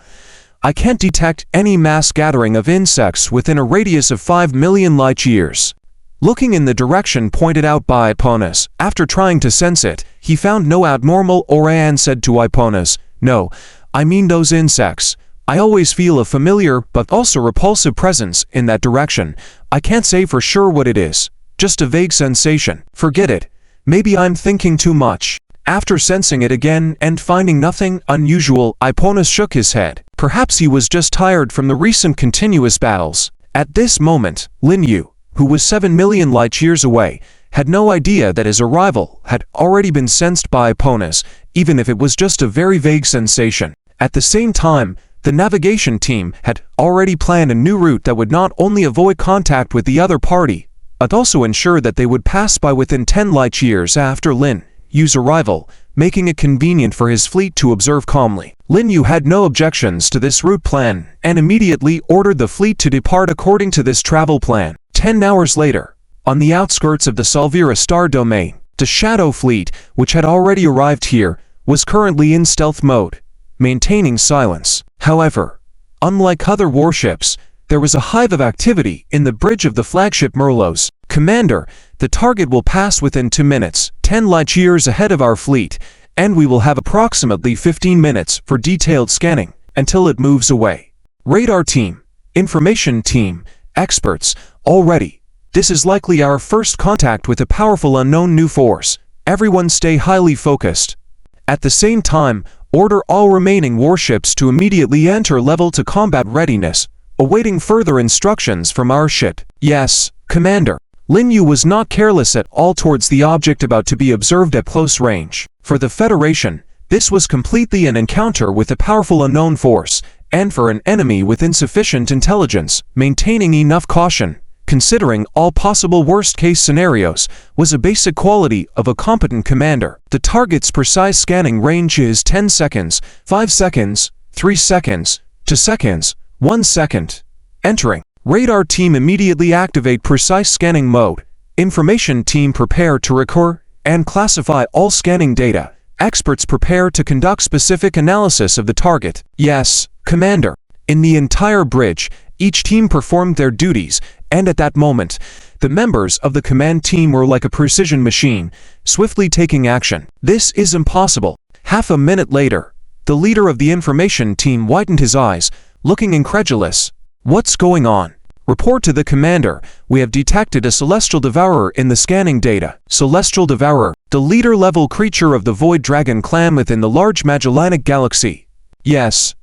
I can't detect any mass gathering of insects within a radius of 5 million light-years. Looking in the direction pointed out by Epunos, after trying to sense it, he found no abnormal aura and said to Epunos, "No, I mean those insects. I always feel a familiar but also repulsive presence in that direction. I can't say for sure what it is. Just a vague sensation. Forget it. Maybe I'm thinking too much." After sensing it again and finding nothing unusual, Epunos shook his head. Perhaps he was just tired from the recent continuous battles. At this moment, Lin Yu, who was 7 million light-years away, had no idea that his arrival had already been sensed by Epunos, even if it was just a very vague sensation. At the same time, the navigation team had already planned a new route that would not only avoid contact with the other party, but also ensure that they would pass by within 10 light years after Lin Yu's arrival, making it convenient for his fleet to observe calmly. Lin Yu had no objections to this route plan and immediately ordered the fleet to depart according to this travel plan. 10 hours later, on the outskirts of the Salvira Star Domain, the Shadow Fleet, which had already arrived here, was currently in stealth mode, maintaining silence. However, unlike other warships, there was a hive of activity in the bridge of the flagship Merlos. Commander, the target will pass within 2 minutes, 10 light years ahead of our fleet, and we will have approximately 15 minutes for detailed scanning until it moves away. Radar team, information team, experts, all ready. This is likely our first contact with a powerful unknown new force. Everyone stay highly focused. At the same time, order all remaining warships to immediately enter level to combat readiness, awaiting further instructions from our ship. Yes, Commander. Lin Yu was not careless at all towards the object about to be observed at close range. For the Federation, this was completely an encounter with a powerful unknown force, and for an enemy with insufficient intelligence, maintaining enough caution, considering all possible worst-case scenarios, was a basic quality of a competent commander. The target's precise scanning range is 10 seconds, 5 seconds, 3 seconds, 2 seconds, 1 second. Entering. Radar team immediately activate precise scanning mode. Information team prepare to record and classify all scanning data. Experts prepare to conduct specific analysis of the target. Yes, Commander. In the entire bridge, each team performed their duties, and at that moment, the members of the command team were like a precision machine, swiftly taking action. This is impossible. Half a minute later, the leader of the information team widened his eyes, looking incredulous. What's going on? Report to the commander. We have detected a Celestial Devourer in the scanning data. Celestial Devourer, the leader-level creature of the Void Dragon clan within the large Magellanic Galaxy. Yes.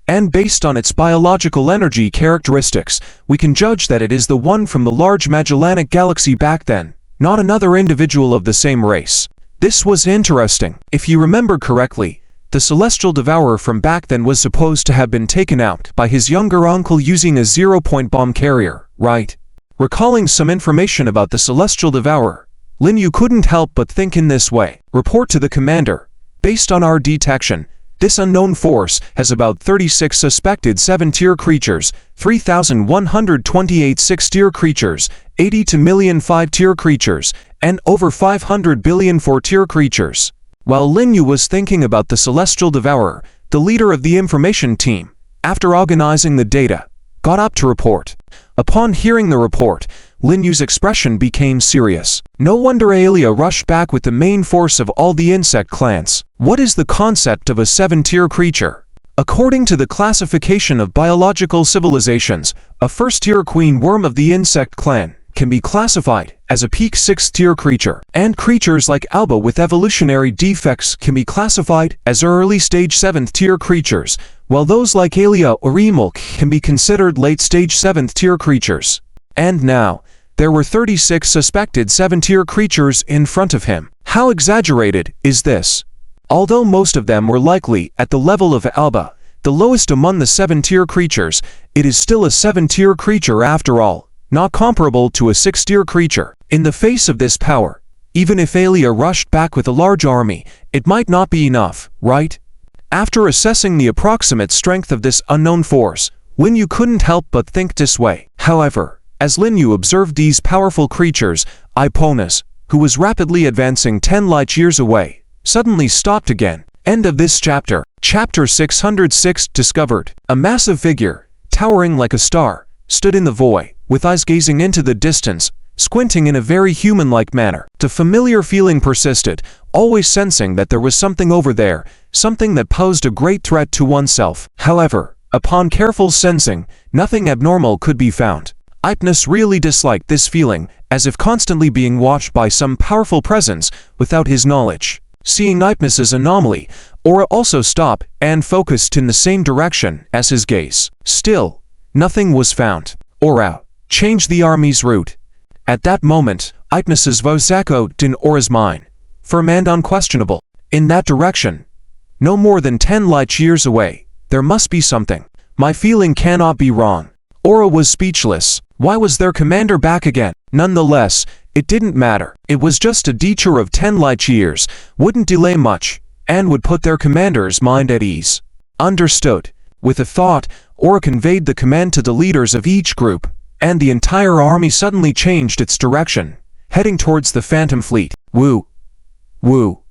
And based on its biological energy characteristics, we can judge that it is the one from the large Magellanic Galaxy back then, not another individual of the same race. This was interesting. If you remember correctly, the Celestial Devourer from back then was supposed to have been taken out by his younger uncle using a zero-point bomb carrier, right? Recalling some information about the Celestial Devourer, Lin Yu couldn't help but think in this way. Report to the commander. Based on our detection, this unknown force has about 36 suspected 7-tier creatures, 3,128 6-tier creatures, 82 million 5-tier creatures, and over 500 billion 4-tier creatures. While Lin Yu was thinking about the Celestial Devourer, the leader of the information team, after organizing the data, got up to report. Upon hearing the report, Lin Yu's expression became serious. No wonder Aelia rushed back with the main force of all the insect clans. What is the concept of a 7-tier creature? According to the classification of biological civilizations, a 1st-tier queen worm of the insect clan can be classified as a peak 6th-tier creature, and creatures like Alba with evolutionary defects can be classified as early-stage 7th-tier creatures, while those like Aelia or Emilk can be considered late-stage 7th-tier creatures. And now, there were 36 suspected 7-tier creatures in front of him. How exaggerated is this? Although most of them were likely at the level of Alba, the lowest among the 7-tier creatures, it is still a 7-tier creature after all, not comparable to a 6-tier creature. In the face of this power, even if Aelia rushed back with a large army, it might not be enough, right? After assessing the approximate strength of this unknown force, Lin Yu couldn't help but think this way. However, as Lin Yu observed these powerful creatures, Ioponus, who was rapidly advancing 10 light years away, suddenly stopped again. End of this chapter. Chapter 606 discovered. A massive figure, towering like a star, stood in the void, with eyes gazing into the distance, squinting in a very human-like manner. The familiar feeling persisted, always sensing that there was something over there, something that posed a great threat to oneself. However, upon careful sensing, nothing abnormal could be found. Ioponus really disliked this feeling, as if constantly being watched by some powerful presence without his knowledge. Seeing Ioponus's anomaly, Aura also stopped and focused in the same direction as his gaze. Still, nothing was found. Aura, change the army's route. At that moment, Ioponus's voice echoed in Aura's mind, firm and unquestionable. In that direction, no more than 10 light years away, There must be something. My feeling cannot be wrong. Aura was speechless. Why was their commander back again? Nonetheless, it didn't matter. It was just a detour of 10 light years, wouldn't delay much, and would put their commander's mind at ease. Understood. With a thought, Aura conveyed the command to the leaders of each group, and the entire army suddenly changed its direction, heading towards the Phantom Fleet. Woo! Woo!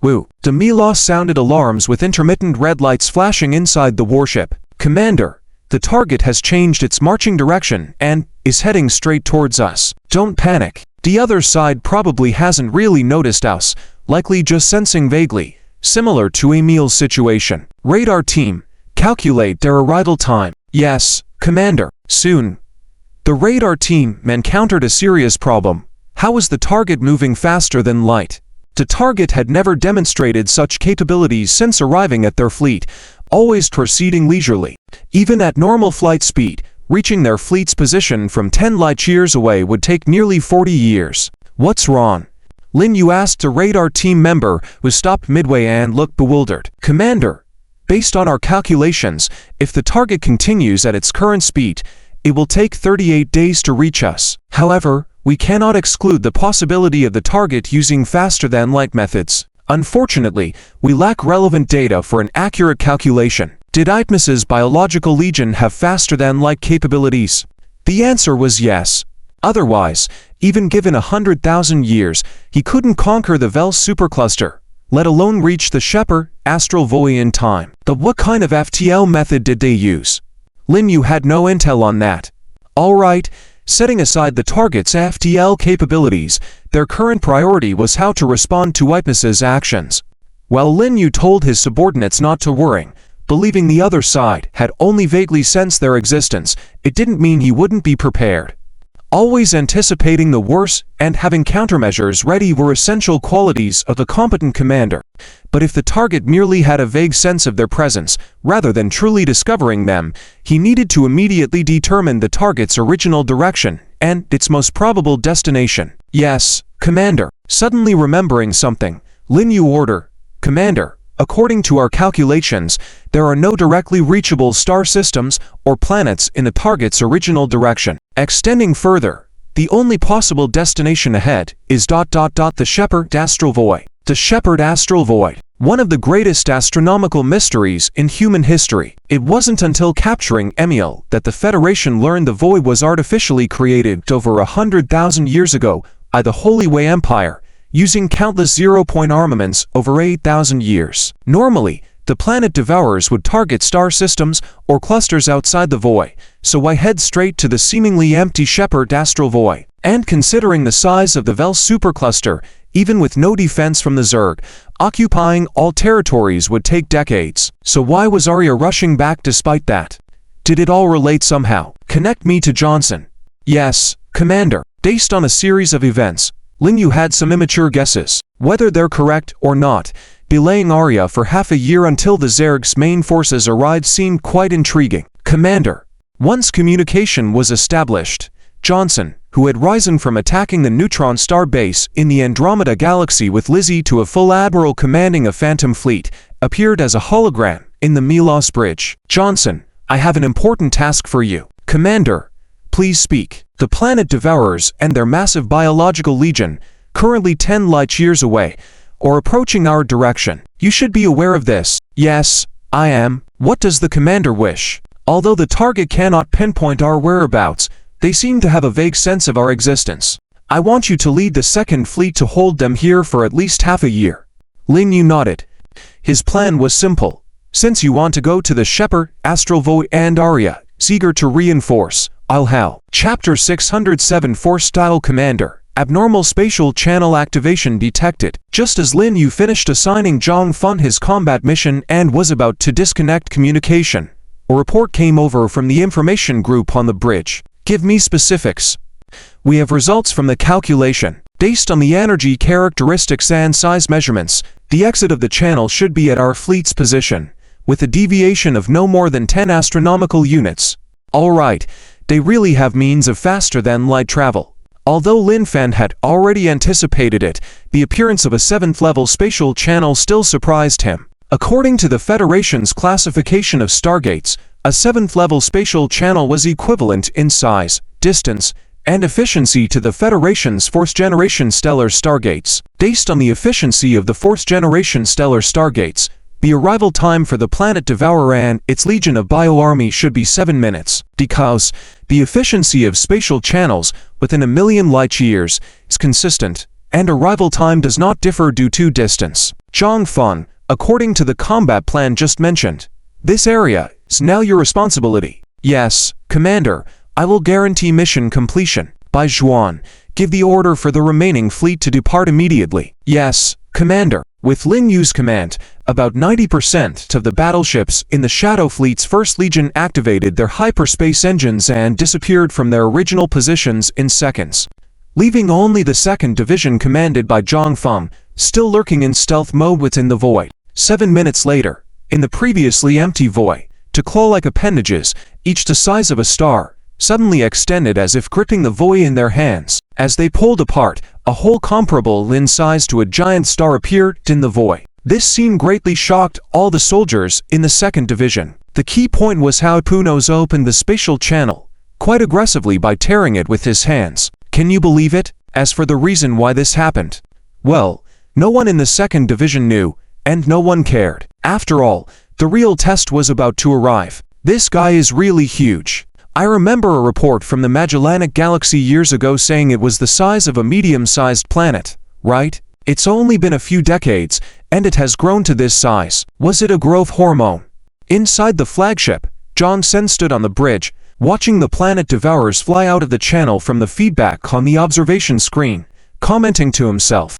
Woo! Demilos sounded alarms with intermittent red lights flashing inside the warship. Commander, the target has changed its marching direction and is heading straight towards us. Don't panic. The other side probably hasn't really noticed us, likely just sensing vaguely, similar to Emil's situation. Radar team, calculate their arrival time. Yes, Commander. Soon. The radar team encountered a serious problem. How was the target moving faster than light? The target had never demonstrated such capabilities since arriving at their fleet, always proceeding leisurely. Even at normal flight speed, reaching their fleet's position from 10 light years away would take nearly 40 years. What's wrong? Lin Yu asked a radar team member who stopped midway and looked bewildered. Commander, based on our calculations, if the target continues at its current speed, it will take 38 days to reach us. However, we cannot exclude the possibility of the target using faster-than-light methods. Unfortunately, we lack relevant data for an accurate calculation. Did Itmus's biological legion have faster-than-light capabilities? The answer was yes. Otherwise, even given 100,000 years, he couldn't conquer the Vel supercluster, let alone reach the Shepherd astral void in time. But what kind of FTL method did they use? Lin Yu had no intel on that. Alright, setting aside the target's FTL capabilities, their current priority was how to respond to Itmus's actions. While Lin Yu told his subordinates not to worry, believing the other side had only vaguely sensed their existence, it didn't mean he wouldn't be prepared. Always anticipating the worst and having countermeasures ready were essential qualities of a competent commander. But if the target merely had a vague sense of their presence, rather than truly discovering them, he needed to immediately determine the target's original direction and its most probable destination. Yes, Commander. Suddenly remembering something, Lin Yu ordered, Commander, according to our calculations, there are no directly reachable star systems or planets in the target's original direction. Extending further, the only possible destination ahead is the Shepherd astral void. The Shepherd astral void, one of the greatest astronomical mysteries in human history. It wasn't until capturing Emil that the Federation learned the void was artificially created over 100,000 years ago by the Holy Wei Empire, using countless zero-point armaments over 8,000 years. Normally, the planet devourers would target star systems or clusters outside the void, so I head straight to the seemingly empty Shepherd astral void. And considering the size of the Vel supercluster, even with no defense from the Zerg, occupying all territories would take decades. So why was Arya rushing back despite that? Did it all relate somehow? Connect me to Johnson. Yes, Commander. Based on a series of events, Lin Yu had some immature guesses. Whether they're correct or not, belaying Arya for half a year until the Zerg's main forces arrived seemed quite intriguing. Commander. Once communication was established, Johnson, who had risen from attacking the neutron star base in the Andromeda Galaxy with Lizzie to a full admiral commanding a Phantom Fleet, appeared as a hologram in the Milos Bridge. Johnson, I have an important task for you. Commander, please speak. The planet devourers and their massive biological legion, currently 10 light years away, are approaching our direction. You should be aware of this. Yes, I am. What does the commander wish? Although the target cannot pinpoint our whereabouts, they seem to have a vague sense of our existence. I want you to lead the Second Fleet to hold them here for at least half a year. Lin Yu nodded. His plan was simple. Since you want to go to the Shepherd, Astral Void and Arya, eager to reinforce, I'll help. Chapter 607 Force-Style Commander. Abnormal spatial channel activation detected. Just as Lin Yu finished assigning Zhang Fun his combat mission and was about to disconnect communication, a report came over from the information group on the bridge. Give me specifics. We have results from the calculation. Based on the energy characteristics and size measurements, the exit of the channel should be at our fleet's position, with a deviation of no more than 10 astronomical units. Alright, they really have means of faster-than-light travel. Although Lin Fan had already anticipated it, the appearance of a 7th-level spatial channel still surprised him. According to the Federation's classification of stargates, a 7th-level spatial channel was equivalent in size, distance, and efficiency to the Federation's 4th-generation stellar stargates. Based on the efficiency of the 4th-generation stellar stargates, the arrival time for the planet Devourer and its legion of bioarmy should be 7 minutes, because the efficiency of spatial channels within a million light-years is consistent, and arrival time does not differ due to distance. Zhang Feng, according to the combat plan just mentioned, this area is now your responsibility. Yes, Commander, I will guarantee mission completion. Bai Zhuan, give the order for the remaining fleet to depart immediately. Yes, Commander. With Lin Yu's command, about 90% of the battleships in the Shadow Fleet's First Legion activated their hyperspace engines and disappeared from their original positions in seconds, leaving only the 2nd Division commanded by Zhang Feng still lurking in stealth mode within the void. 7 minutes later, in the previously empty void, two claw-like appendages, each the size of a star, suddenly extended as if gripping the void in their hands. As they pulled apart, a hole comparable in size to a giant star appeared in the void. This scene greatly shocked all the soldiers in the 2nd Division. The key point was how Punos opened the spatial channel, quite aggressively by tearing it with his hands. Can you believe it? As for the reason why this happened, well, no one in the 2nd Division knew, and no one cared. After all, the real test was about to arrive. This guy is really huge. I remember a report from the Magellanic Galaxy years ago saying it was the size of a medium-sized planet, right? It's only been a few decades, and it has grown to this size. Was it a growth hormone? Inside the flagship, Zhang Sen stood on the bridge, watching the planet Devourers fly out of the channel from the feedback on the observation screen, commenting to himself,